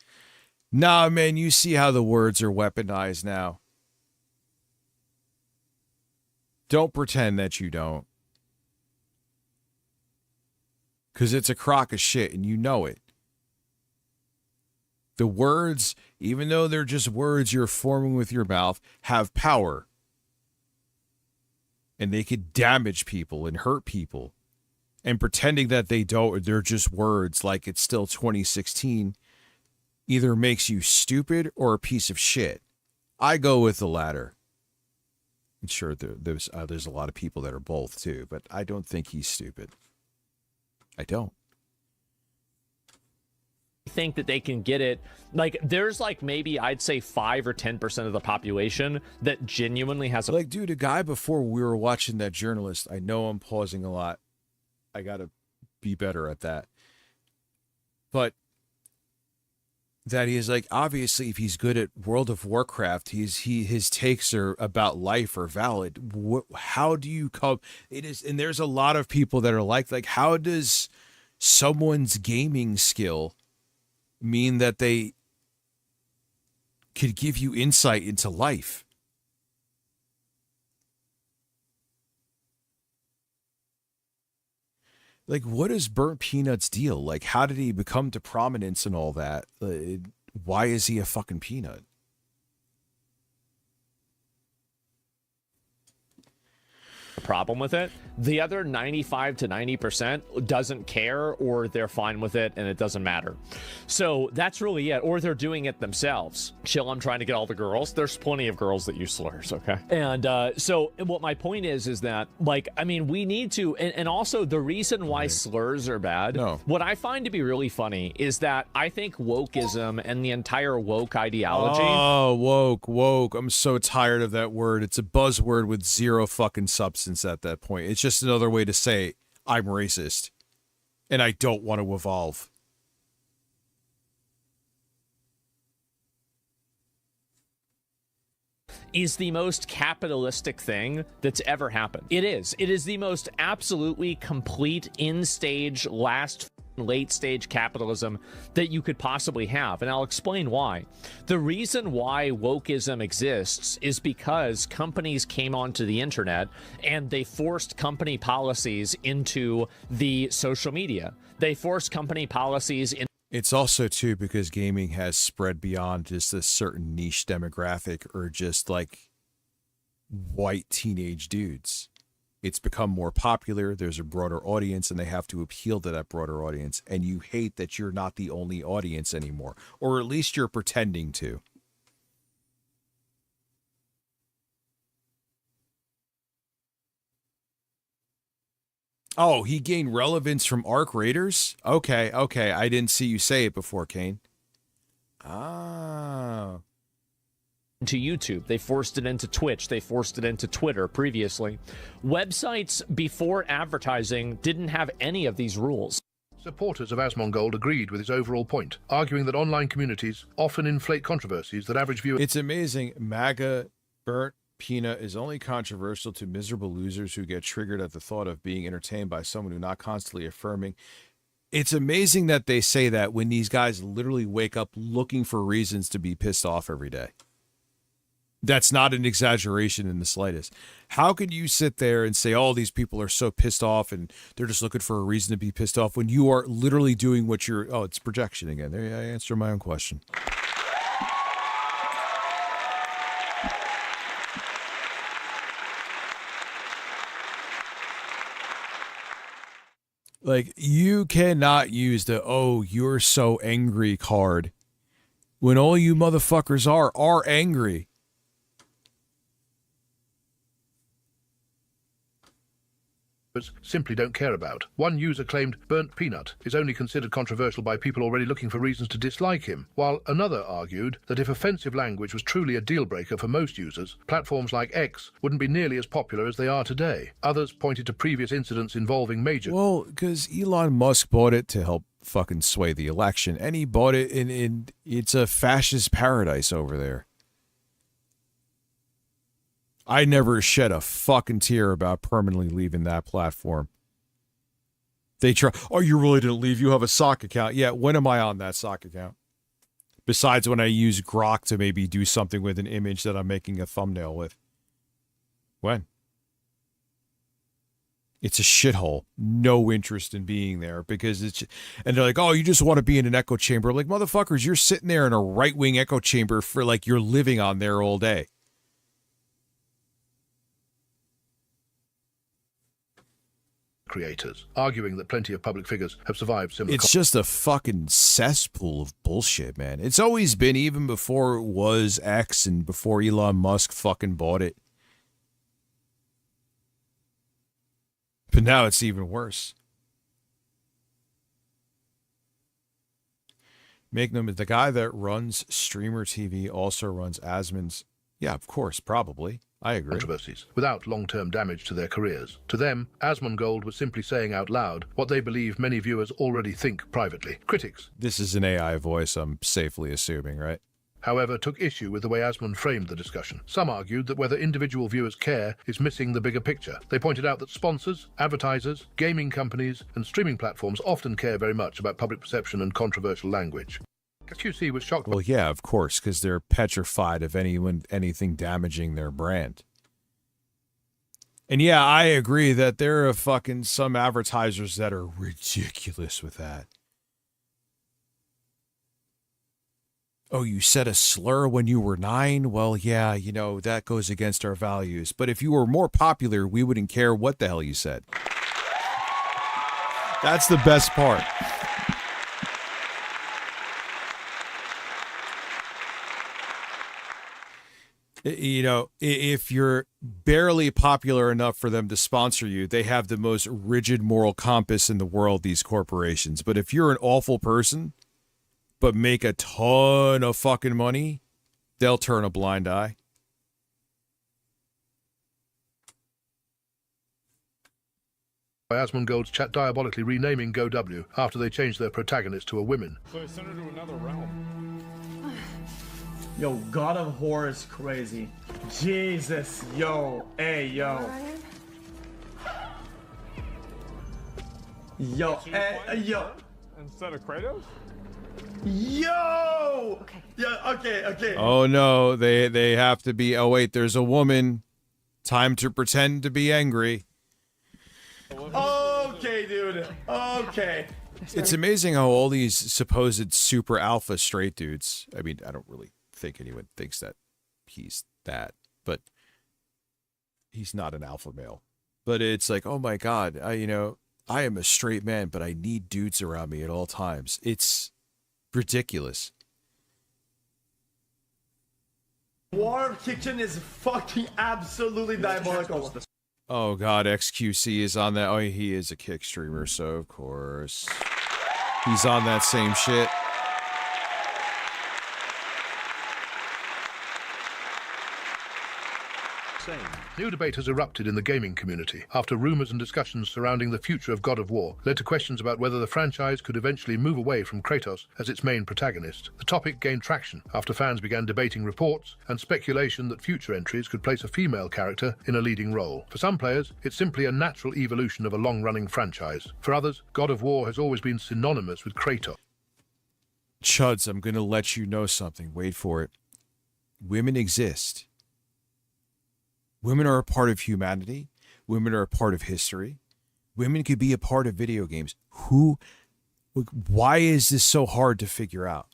Nah, man, you see how the words are weaponized now. Don't pretend that you don't. Because it's a crock of shit, and you know it. The words, even though they're just words you're forming with your mouth, have power. And they could damage people and hurt people. And pretending that they don't, they're just words like it's still 2016, either makes you stupid or a piece of shit. I go with the latter. I'm sure there's a lot of people that are both too, but I don't think he's stupid. I don't think that they can get it. Like there's like maybe I'd say 5 or 10% of the population that genuinely has a dude, a guy before we were watching that journalist. I know I'm pausing a lot. I gotta be better at that. But that he is like, obviously if he's good at World of Warcraft, his takes are about life are valid. How do you come? It is, and there's a lot of people that are like how does someone's gaming skill mean that they could give you insight into life? Like, what is Burnt Peanut's deal? Like, how did he become to prominence and all that? Why is he a fucking peanut? problem with it. The other 95 to 90% doesn't care, or they're fine with it and it doesn't matter. So that's really it. Or they're doing it themselves. Chill, I'm trying to get all the girls. There's plenty of girls that use slurs, okay? And so what my point is that, like, I mean, we need to, and also the reason why slurs are bad, what I find to be really funny is that I think wokeism and the entire woke ideology. Oh, woke. I'm so tired of that word. It's a buzzword with zero fucking substance at that point. It's just another way to say I'm racist and I don't want to evolve. Is the most capitalistic thing that's ever happened. It is. It is the most absolutely complete in-stage, late-stage capitalism that you could possibly have. And I'll explain why. The reason why wokeism exists is because companies came onto the internet and they forced company policies into the social media. They forced company policies in. It's also, too, because gaming has spread beyond just a certain niche demographic or just like white teenage dudes. It's become more popular. There's a broader audience and they have to appeal to that broader audience. And you hate that you're not the only audience anymore, or at least you're pretending to. Oh, he gained relevance from Arc Raiders? Okay. I didn't see you say it before, Kane. Ah. into YouTube. They forced it into Twitch. They forced it into Twitter previously. Websites before advertising didn't have any of these rules. Supporters of Asmongold agreed with his overall point, arguing that online communities often inflate controversies that average viewers... It's amazing. MAGA burnt peanut is only controversial to miserable losers who get triggered at the thought of being entertained by someone who not constantly affirming. It's amazing that they say that when these guys literally wake up looking for reasons to be pissed off every day. That's not an exaggeration in the slightest. How can you sit there and say, oh, these people are so pissed off and they're just looking for a reason to be pissed off when you are literally doing what you're... Oh, it's projection again. There, I answered my own question. Like, you cannot use the, oh, you're so angry card when all you motherfuckers are angry. simply don't care about. One user claimed Burnt Peanut is only considered controversial by people already looking for reasons to dislike him, while another argued that if offensive language was truly a deal-breaker for most users, platforms like X wouldn't be nearly as popular as they are today. Others pointed to previous incidents involving major... Well, because Elon Musk bought it to help fucking sway the election, and he bought it in it's a fascist paradise over there. I never shed a fucking tear about permanently leaving that platform. They try, oh, you really didn't leave? You have a sock account. Yeah, when am I on that sock account? Besides when I use Grok to maybe do something with an image that I'm making a thumbnail with. When? It's a shithole. No interest in being there because it's... And they're like, oh, you just want to be in an echo chamber. Like, motherfuckers, you're sitting there in a right-wing echo chamber for like you're living on there all day. Creators, arguing that plenty of public figures have survived similar... It's just a fucking cesspool of bullshit, man. It's always been, even before it was X and before Elon Musk fucking bought it. But now it's even worse. Make no mistake, the guy that runs Streamer TV also runs Asmon's. Yeah, of course, probably. I agree. Controversies without long-term damage to their careers. To them, Asmongold was simply saying out loud what they believe many viewers already think privately. Critics. This is an AI voice, I'm safely assuming, right? However, took issue with the way Asmon framed the discussion. Some argued that whether individual viewers care is missing the bigger picture. They pointed out that sponsors, advertisers, gaming companies, and streaming platforms often care very much about public perception and controversial language. QC was shocked. Well, yeah, of course, because they're petrified of anything damaging their brand. And yeah, I agree that there are fucking some advertisers that are ridiculous with that. Oh, you said a slur when you were 9? Well, yeah, you know, that goes against our values. But if you were more popular, we wouldn't care what the hell you said. That's the best part. You know, if you're barely popular enough for them to sponsor you, they have the most rigid moral compass in the world, these corporations. But if you're an awful person, but make a ton of fucking money, they'll turn a blind eye. Asmongold's chat diabolically renaming GoW after they changed their protagonist to a woman. So they sent her to another realm. Yo, God of War is crazy. Jesus, yo, hey, yo. Yo, hey, yo. Instead of Kratos? Yo! Okay. Yeah, okay. Oh no, they have to be, oh wait, there's a woman. Time to pretend to be angry. Okay, dude. Okay. It's amazing how all these supposed super alpha straight dudes, I mean, I don't really think anyone thinks that he's that, but he's not an alpha male. But it's like, oh my God, I am a straight man, but I need dudes around me at all times. It's ridiculous. War Kitchen is fucking absolutely diabolical. Oh God, XQC is on that. Oh, he is a kick streamer, so of course he's on that same shit. New debate has erupted in the gaming community after rumours and discussions surrounding the future of God of War led to questions about whether the franchise could eventually move away from Kratos as its main protagonist. The topic gained traction after fans began debating reports and speculation that future entries could place a female character in a leading role. For some players, it's simply a natural evolution of a long-running franchise. For others, God of War has always been synonymous with Kratos. Chuds, I'm going to let you know something. Wait for it. Women exist. Women are a part of humanity. Women are a part of history. Women could be a part of video games. Why is this so hard to figure out?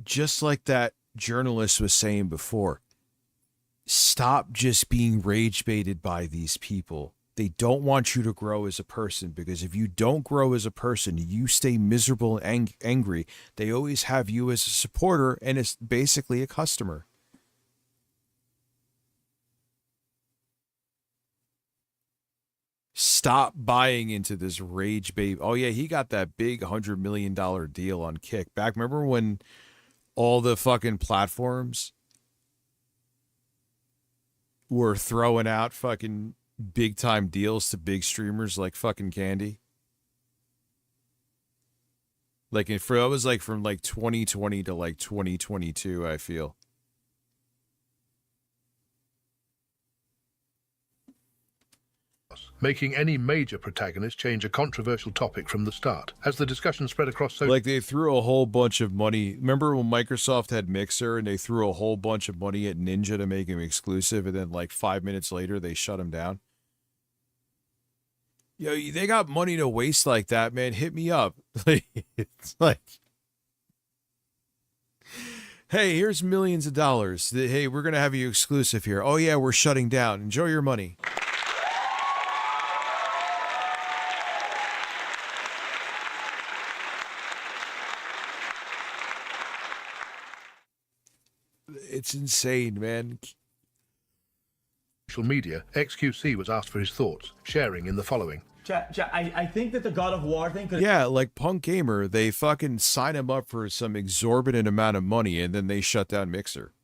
Just like that journalist was saying before, stop just being rage baited by these people. They don't want you to grow as a person, because if you don't grow as a person, you stay miserable and angry. They always have you as a supporter, and it's basically a customer. Stop buying into this rage bait. Oh yeah, he got that big $100 million deal on Kick. Back, remember when all the fucking platforms were throwing out fucking big time deals to big streamers like fucking candy? Like that was like from like 2020 to like 2022, I feel. Making any major protagonist change a controversial topic from the start. As the discussion spread across Like they threw a whole bunch of money. Remember when Microsoft had Mixer and they threw a whole bunch of money at Ninja to make him exclusive, and then like 5 minutes later they shut him down? Yo, they got money to waste like that, man. Hit me up. It's like, hey, here's millions of dollars. Hey, we're going to have you exclusive here. Oh, yeah, we're shutting down. Enjoy your money. It's insane, man. Social media, XQC was asked for his thoughts, sharing in the following. I think that the God of War thing could... Yeah, like Punk Gamer, they fucking sign him up for some exorbitant amount of money, and then they shut down Mixer.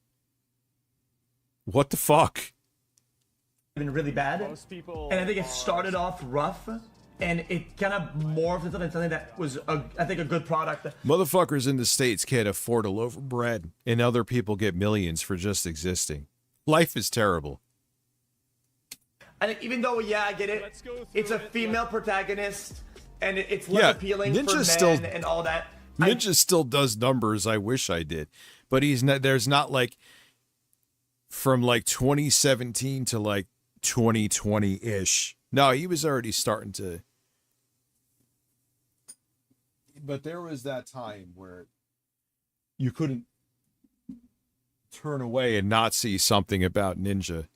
What the fuck? Been really bad, and I think it started off rough, and it kind of morphed into something that was, I think, a good product. Motherfuckers in the States can't afford a loaf of bread, and other people get millions for just existing. Life is terrible. And even though, yeah, I get it, it's a female protagonist, and it's less appealing Ninja for men and all that. Ninja still does numbers. I wish I did, but he's not. There's not like from like 2017 to like 2020-ish. No, he was already starting to. But there was that time where you couldn't turn away and not see something about Ninja.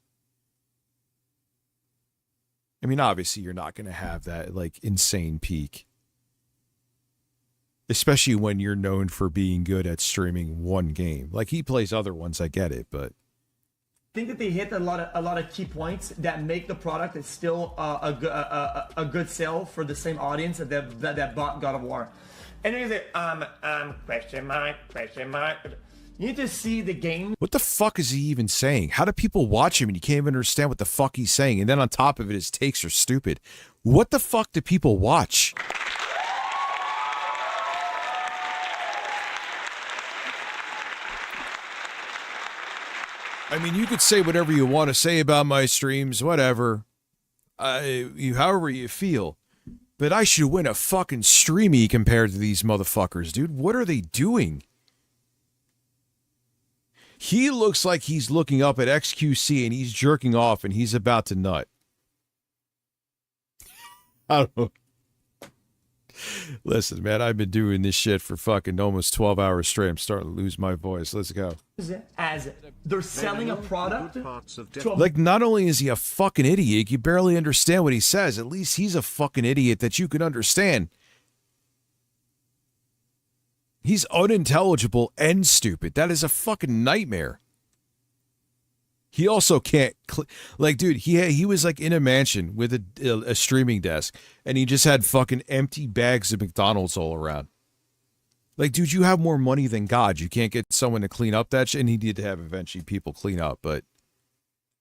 I mean, obviously, you're not going to have that, like, insane peak. Especially when you're known for being good at streaming one game. Like, he plays other ones, I get it, but... I think that they hit a lot of key points that make the product is still a good sell for the same audience that bought God of War. And then you say, question mark. You need to see the game. What the fuck is he even saying? How do people watch him and you can't even understand what the fuck he's saying? And then on top of it, his takes are stupid. What the fuck do people watch? I mean, you could say whatever you want to say about my streams, whatever. However you feel. But I should win a fucking streamy compared to these motherfuckers, dude. What are they doing? He looks like he's looking up at XQC and he's jerking off and he's about to nut. I don't know. Listen, man, I've been doing this shit for fucking almost 12 hours straight. I'm starting to lose my voice. Let's go. As they're selling a product to like, not only is he a fucking idiot, you barely understand what he says. At least he's a fucking idiot that you can understand. He's unintelligible and stupid. That is a fucking nightmare. He also can't, like, dude, he was like in a mansion with a streaming desk, and he just had fucking empty bags of McDonald's all around. Like, dude, you have more money than God. You can't get someone to clean up that shit. And he need to have eventually people clean up, but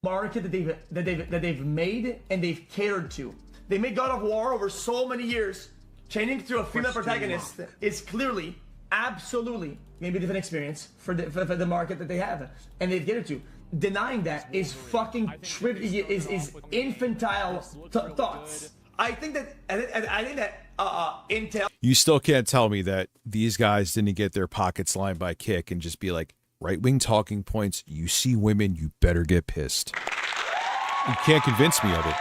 market that they've made and they've catered to. They made God of War over so many years. Changing to a female protagonist is clearly, absolutely, maybe a different experience for the market that they have, and they've catered to. Denying that is fucking is infantile thoughts. I think that Intel. you still can't tell me that these guys didn't get their pockets lined by Kick and just be like, right-wing talking points, you see women, you better get pissed. You can't convince me of it.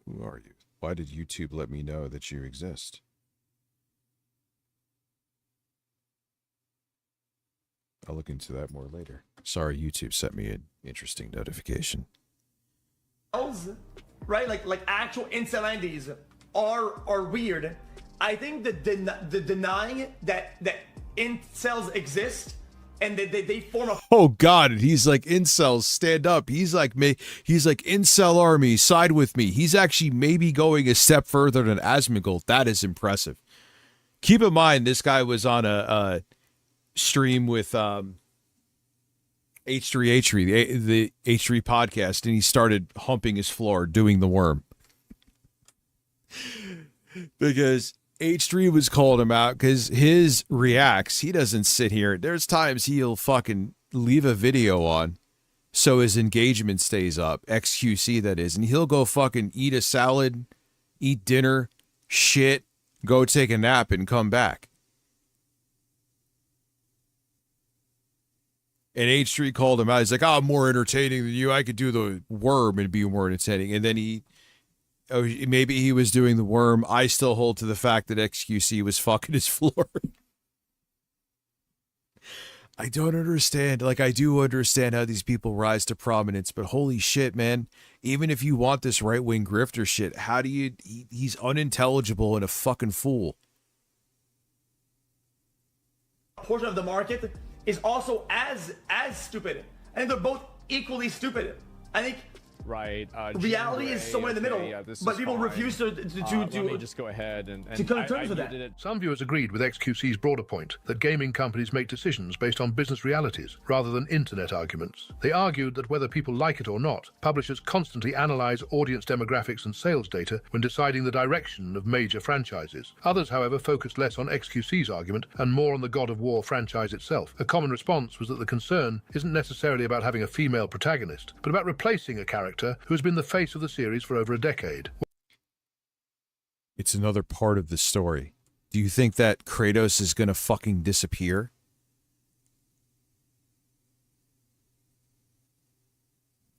Who are you? Why did YouTube let me know that you exist? I'll look into that more later. Sorry, YouTube sent me an interesting notification. Right, like actual incel Andes are weird. I think the denying that incels exist and they form a Oh God, he's like, incels, stand up. He's like incel army, side with me. He's actually maybe going a step further than Asmongold. That is impressive. Keep in mind, this guy was on a stream with H3H3, the H3 podcast, and he started humping his floor, doing the worm. Because H3 was calling him out because his reacts, he doesn't sit here. There's times he'll fucking leave a video on so his engagement stays up, XQC that is, and he'll go fucking eat a salad, eat dinner, shit, go take a nap, and come back. And H3 called him out. He's like, I'm more entertaining than you. I could do the worm and be more entertaining. And then maybe he was doing the worm. I still hold to the fact that XQC was fucking his floor. I don't understand. Like, I do understand how these people rise to prominence, but holy shit, man. Even if you want this right-wing grifter shit, how do you... He's unintelligible and a fucking fool. portion of the market is also as stupid. I think they're both equally stupid. I think reality is somewhere in the middle, but people refuse to let me just go ahead and to come to terms with that. Some viewers agreed with XQC's broader point that gaming companies make decisions based on business realities rather than internet arguments. They argued that whether people like it or not, publishers constantly analyze audience demographics and sales data when deciding the direction of major franchises. Others, however, focused less on XQC's argument and more on the God of War franchise itself. A common response was that the concern isn't necessarily about having a female protagonist, but about replacing a character who has been the face of the series for over a decade. It's another part of the story. Do you think that Kratos is going to fucking disappear?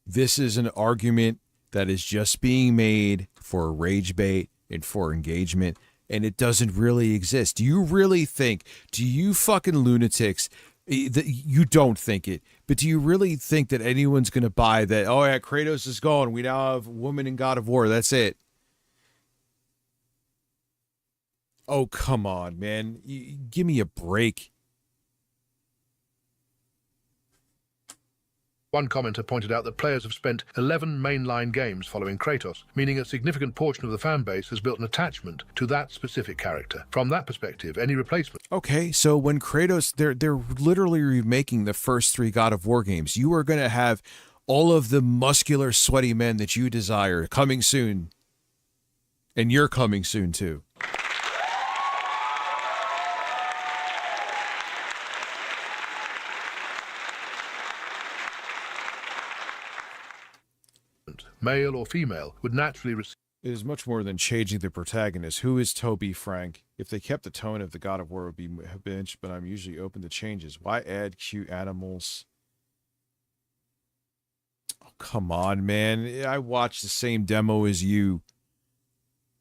This is an argument that is just being made for rage bait and for engagement, and it doesn't really exist. Do you really think, do you fucking lunatics, you don't think it, but do you really think that anyone's going to buy that, oh yeah, Kratos is gone, we now have woman in God of War, that's it? Oh, come on, man. Give me a break. One commenter pointed out that players have spent 11 mainline games following Kratos, meaning a significant portion of the fan base has built an attachment to that specific character. From that perspective, any replacement... Okay, so when Kratos, they're literally remaking the first 3 God of War games. You are going to have all of the muscular, sweaty men that you desire coming soon. And you're coming soon, too. male or female, would naturally receive. It is much more than changing the protagonist. Who is Toby Frank? If they kept the tone of the God of War, it would be a bench, but I'm usually open to changes. Why add cute animals? Oh, come on, man. I watched the same demo as you.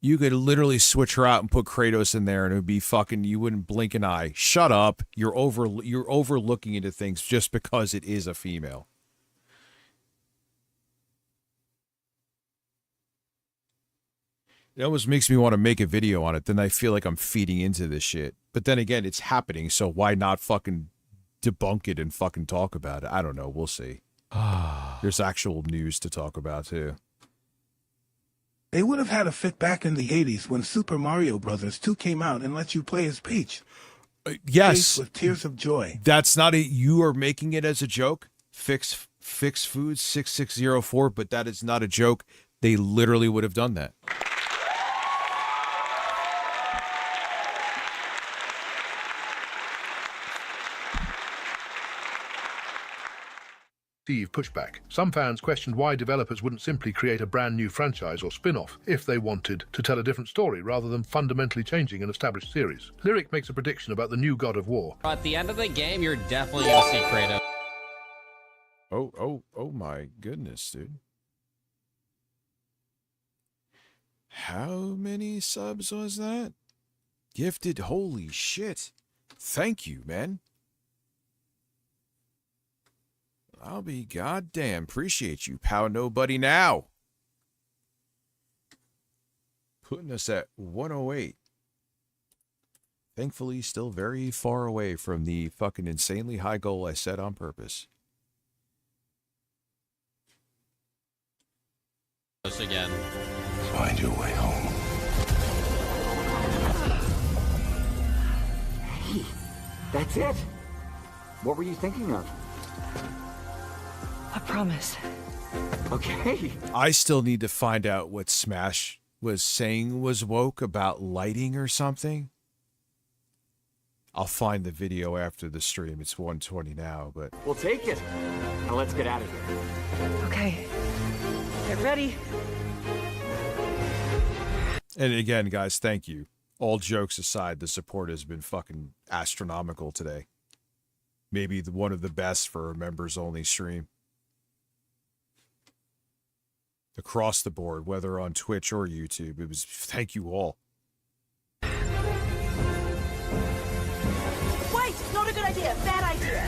You could literally switch her out and put Kratos in there and it would be fucking, you wouldn't blink an eye. Shut up. You're overlooking into things just because it is a female. It almost makes me want to make a video on it. Then I feel like I'm feeding into this shit. But then again, it's happening, so why not fucking debunk it and fucking talk about it. I don't know. We'll see. There's actual news to talk about too. They would have had a fit back in the 80s when Super Mario Bros. 2 came out and let you play as Peach. Yes. With tears of joy. That's not a, you are making it as a joke. Fix Food 6604, but that is not a joke. They literally would have done that. Steve pushback. Some fans questioned why developers wouldn't simply create a brand new franchise or spin-off if they wanted to tell a different story rather than fundamentally changing an established series. Lyric makes a prediction about the new God of War. At the end of the game, you're definitely going to see Kratos. Oh my goodness, dude. How many subs was that? Gifted, holy shit. Thank you, man. I'll be goddamn. Appreciate you, Pow Nobody Now. Putting us at 108. Thankfully, still very far away from the fucking insanely high goal I set on purpose. Again. Find your way home. Hey, that's it. What were you thinking of? I promise. Okay. I still need to find out what Smash was saying was woke about lighting or something. I'll find the video after the stream. It's 1:20 now, but... We'll take it. Now let's get out of here. Okay. Get ready. And again, guys, thank you. All jokes aside, the support has been fucking astronomical today. Maybe one of the best for a members-only stream. Across the board, whether on Twitch or YouTube, it was thank you all. Wait! Not a good idea. Bad idea.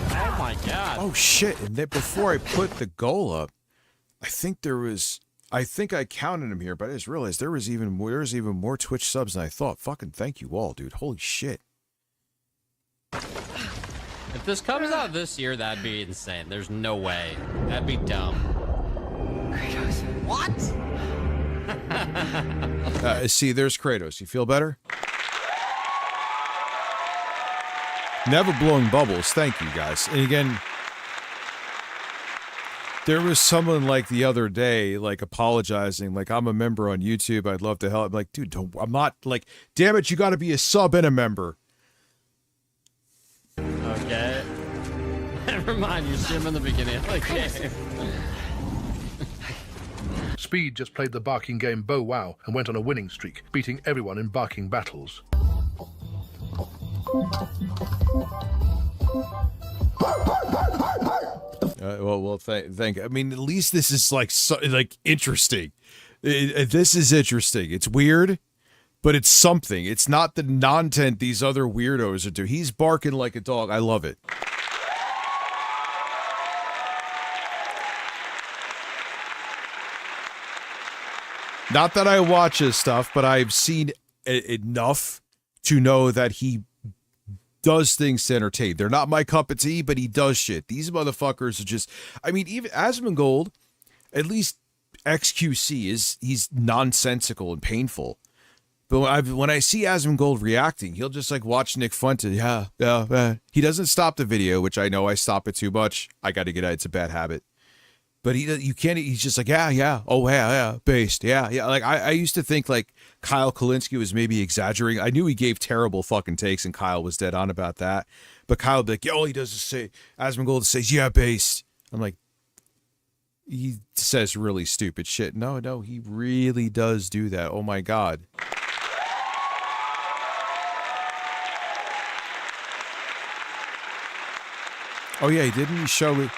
Oh my god. Oh shit, and then before I put the goal up, I think I counted them here, but I just realized there was even more Twitch subs than I thought. Fucking thank you all, dude. Holy shit. If this comes out this year, that'd be insane. There's no way. That'd be dumb. Kratos. What? See, there's Kratos. You feel better? Never blowing bubbles. Thank you, guys. And again, there was someone like the other day, like apologizing, like I'm a member on YouTube. I'd love to help. I'm like, dude, I'm not like, damn it, you got to be a sub and a member. Okay. Never mind, you're still in the beginning of the game. Speed just played the barking game Bow Wow and went on a winning streak, beating everyone in barking battles. Thank. I mean, at least this is like interesting. This is interesting. It's weird, but it's something. It's not the nonsense these other weirdos are doing. He's barking like a dog. I love it. Not that I watch his stuff, but I've seen enough to know that he does things to entertain. They're not my cup of tea, but he does shit. These motherfuckers are just, I mean, even Asmongold, at least XQC he's nonsensical and painful. But when I see Asmongold reacting, he'll just like watch Nick Fuente. Yeah. He doesn't stop the video, which I know I stop it too much. I got to get out. It's a bad habit. But you can't, he's just like, yeah, oh, yeah, based, yeah. Like, I used to think, like, Kyle Kalinske was maybe exaggerating. I knew he gave terrible fucking takes, and Kyle was dead on about that. But Kyle would be like, all he does is say, Asmongold says, yeah, based. I'm like, he says really stupid shit. No, he really does do that. Oh, my God. Oh, yeah, didn't he show it?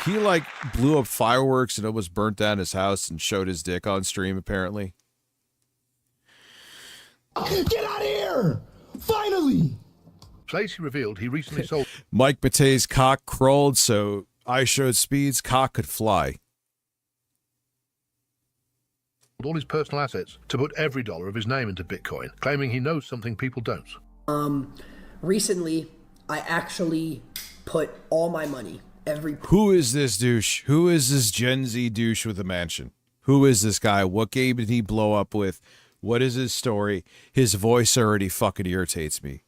He, like, blew up fireworks and almost burnt down his house and showed his dick on stream, apparently. Get out of here! Finally! Lacey revealed he recently sold... Mike Matei's cock crawled, so I showed Speed's cock could fly. all his personal assets to put every dollar of his name into Bitcoin, claiming he knows something people don't. Recently, I actually put all my money, Who is this douche? Who is this Gen Z douche with a mansion? Who is this guy? What game did he blow up with? What is his story? His voice already fucking irritates me.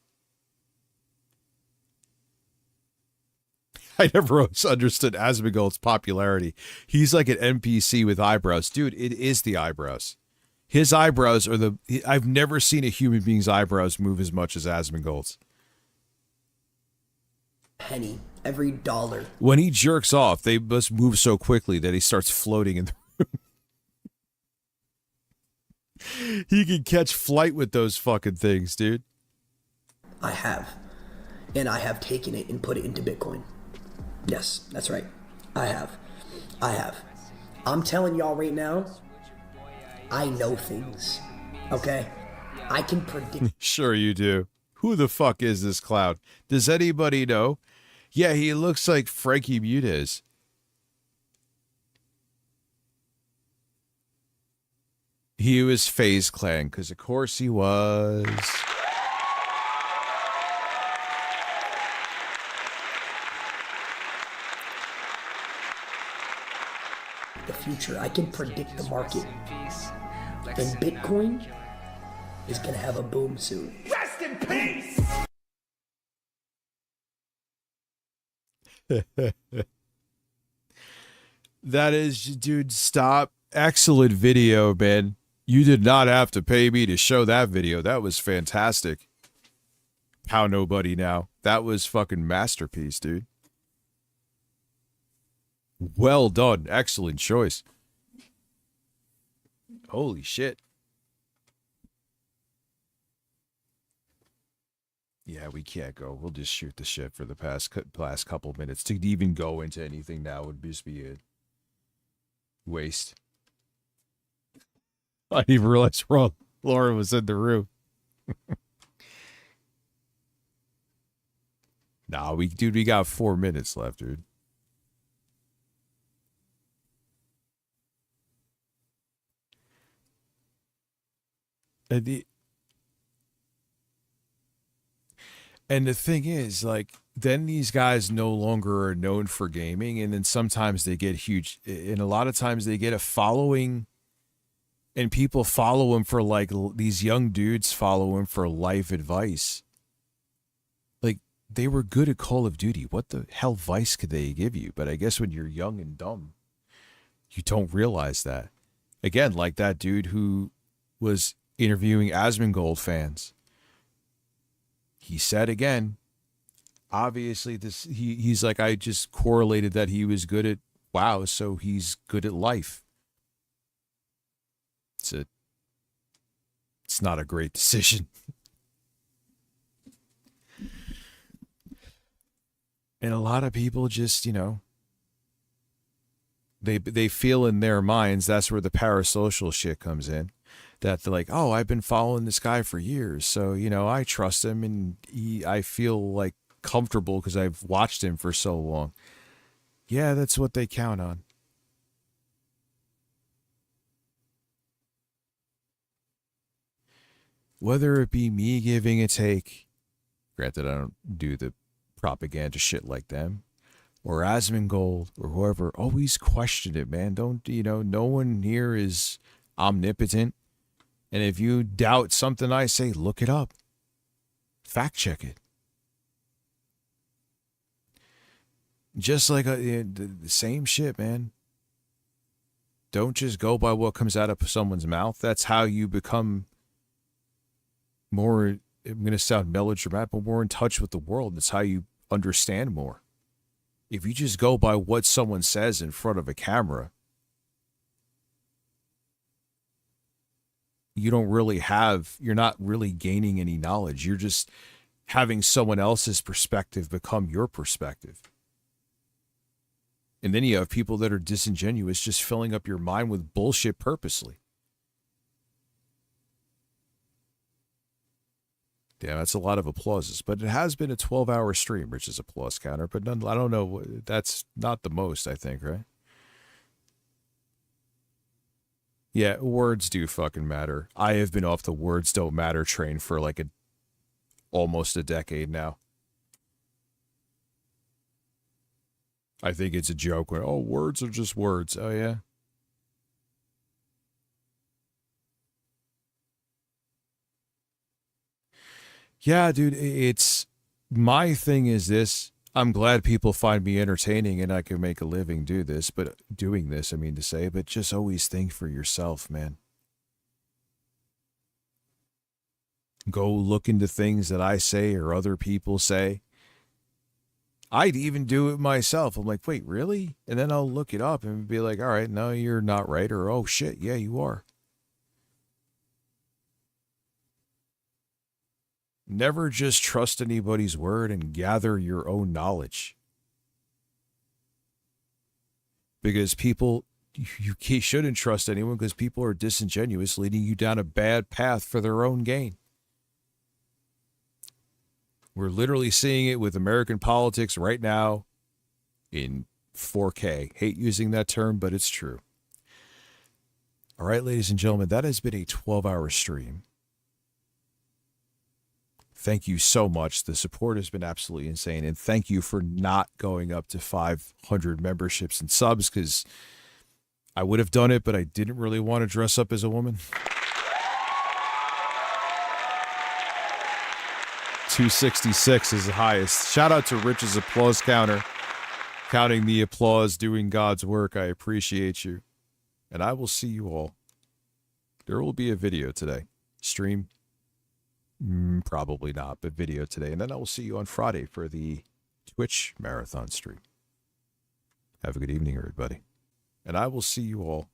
I never understood Asmongold's popularity. He's like an NPC with eyebrows. Dude, it is the eyebrows. His eyebrows are I've never seen a human being's eyebrows move as much as Asmongold's. penny, every dollar. When he jerks off, they must move so quickly that he starts floating in the room. He can catch flight with those fucking things, dude. I have. And I have taken it and put it into Bitcoin. Yes, that's right. I have. I'm telling y'all right now, I know things. Okay? I can predict. Sure you do. Who the fuck is this clown? Does anybody know? Yeah, he looks like Frankie Muniz. He was FaZe Clan, because of course he was. The future. I can predict the market. And Bitcoin is going to have a boom soon. Rest in peace! That is, dude, stop. Excellent video, man. You did not have to pay me to show that video. That was fantastic. How nobody now. That was fucking masterpiece, dude. Well done. Excellent choice. Holy shit. Yeah, we can't go. We'll just shoot the shit for the last couple minutes. To even go into anything now would just be a waste. I didn't even realize Laura was in the room. Nah, we got 4 minutes left, dude. And the thing is, like, then these guys no longer are known for gaming, and then sometimes they get huge, and a lot of times they get a following, and people follow him for, like, these young dudes follow him for life advice. Like, they were good at Call of Duty. What the hell advice could they give you? But I guess when you're young and dumb, you don't realize that. Again, like that dude who was interviewing Asmongold fans. He said again, obviously he's like, I just correlated that he was good at WoW, so he's good at life. It's not a great decision. And a lot of people just, you know, they feel in their minds, that's where the parasocial shit comes in. That they're like, oh, I've been following this guy for years, so, you know, I trust him, and I feel like comfortable because I've watched him for so long. Yeah, that's what they count on. Whether it be me giving a take, granted I don't do the propaganda shit like them, or Asmongold, or whoever, always question it, man. Don't, you know, no one here is omnipotent. And if you doubt something I say, look it up. Fact check it. Just like the same shit, man. Don't just go by what comes out of someone's mouth. That's how you become more, I'm going to sound melodramatic, but more in touch with the world. That's how you understand more. If you just go by what someone says in front of a camera, you're not really gaining any knowledge. You're just having someone else's perspective become your perspective. And then you have people that are disingenuous, just filling up your mind with bullshit purposely. Yeah, that's a lot of applauses, but it has been a 12-hour stream, which is applause counter, but none, I don't know, that's not the most, I think, right? Yeah, words do fucking matter. I have been off the words don't matter train for like almost a decade now. I think it's a joke when, oh, words are just words. Oh, yeah? Yeah, dude, it's... My thing is this. I'm glad people find me entertaining and I can make a living doing this, but just always think for yourself, man. Go look into things that I say or other people say. I'd even do it myself. I'm like, wait, really? And then I'll look it up and be like, all right, no, you're not right. Or, oh, shit, yeah, you are. Never just trust anybody's word and gather your own knowledge. Because people, you shouldn't trust anyone because people are disingenuous, leading you down a bad path for their own gain. We're literally seeing it with American politics right now in 4K. Hate using that term, but it's true. All right, ladies and gentlemen, that has been a 12-hour stream. Thank you so much. The support has been absolutely insane. And thank you for not going up to 500 memberships and subs, because I would have done it, but I didn't really want to dress up as a woman. 266 is the highest. Shout out to Rich's applause counter. Counting the applause, doing God's work. I appreciate you. And I will see you all. There will be a video today. Stream. Probably not, but video today. And then I will see you on Friday for the Twitch marathon stream. Have a good evening, everybody. And I will see you all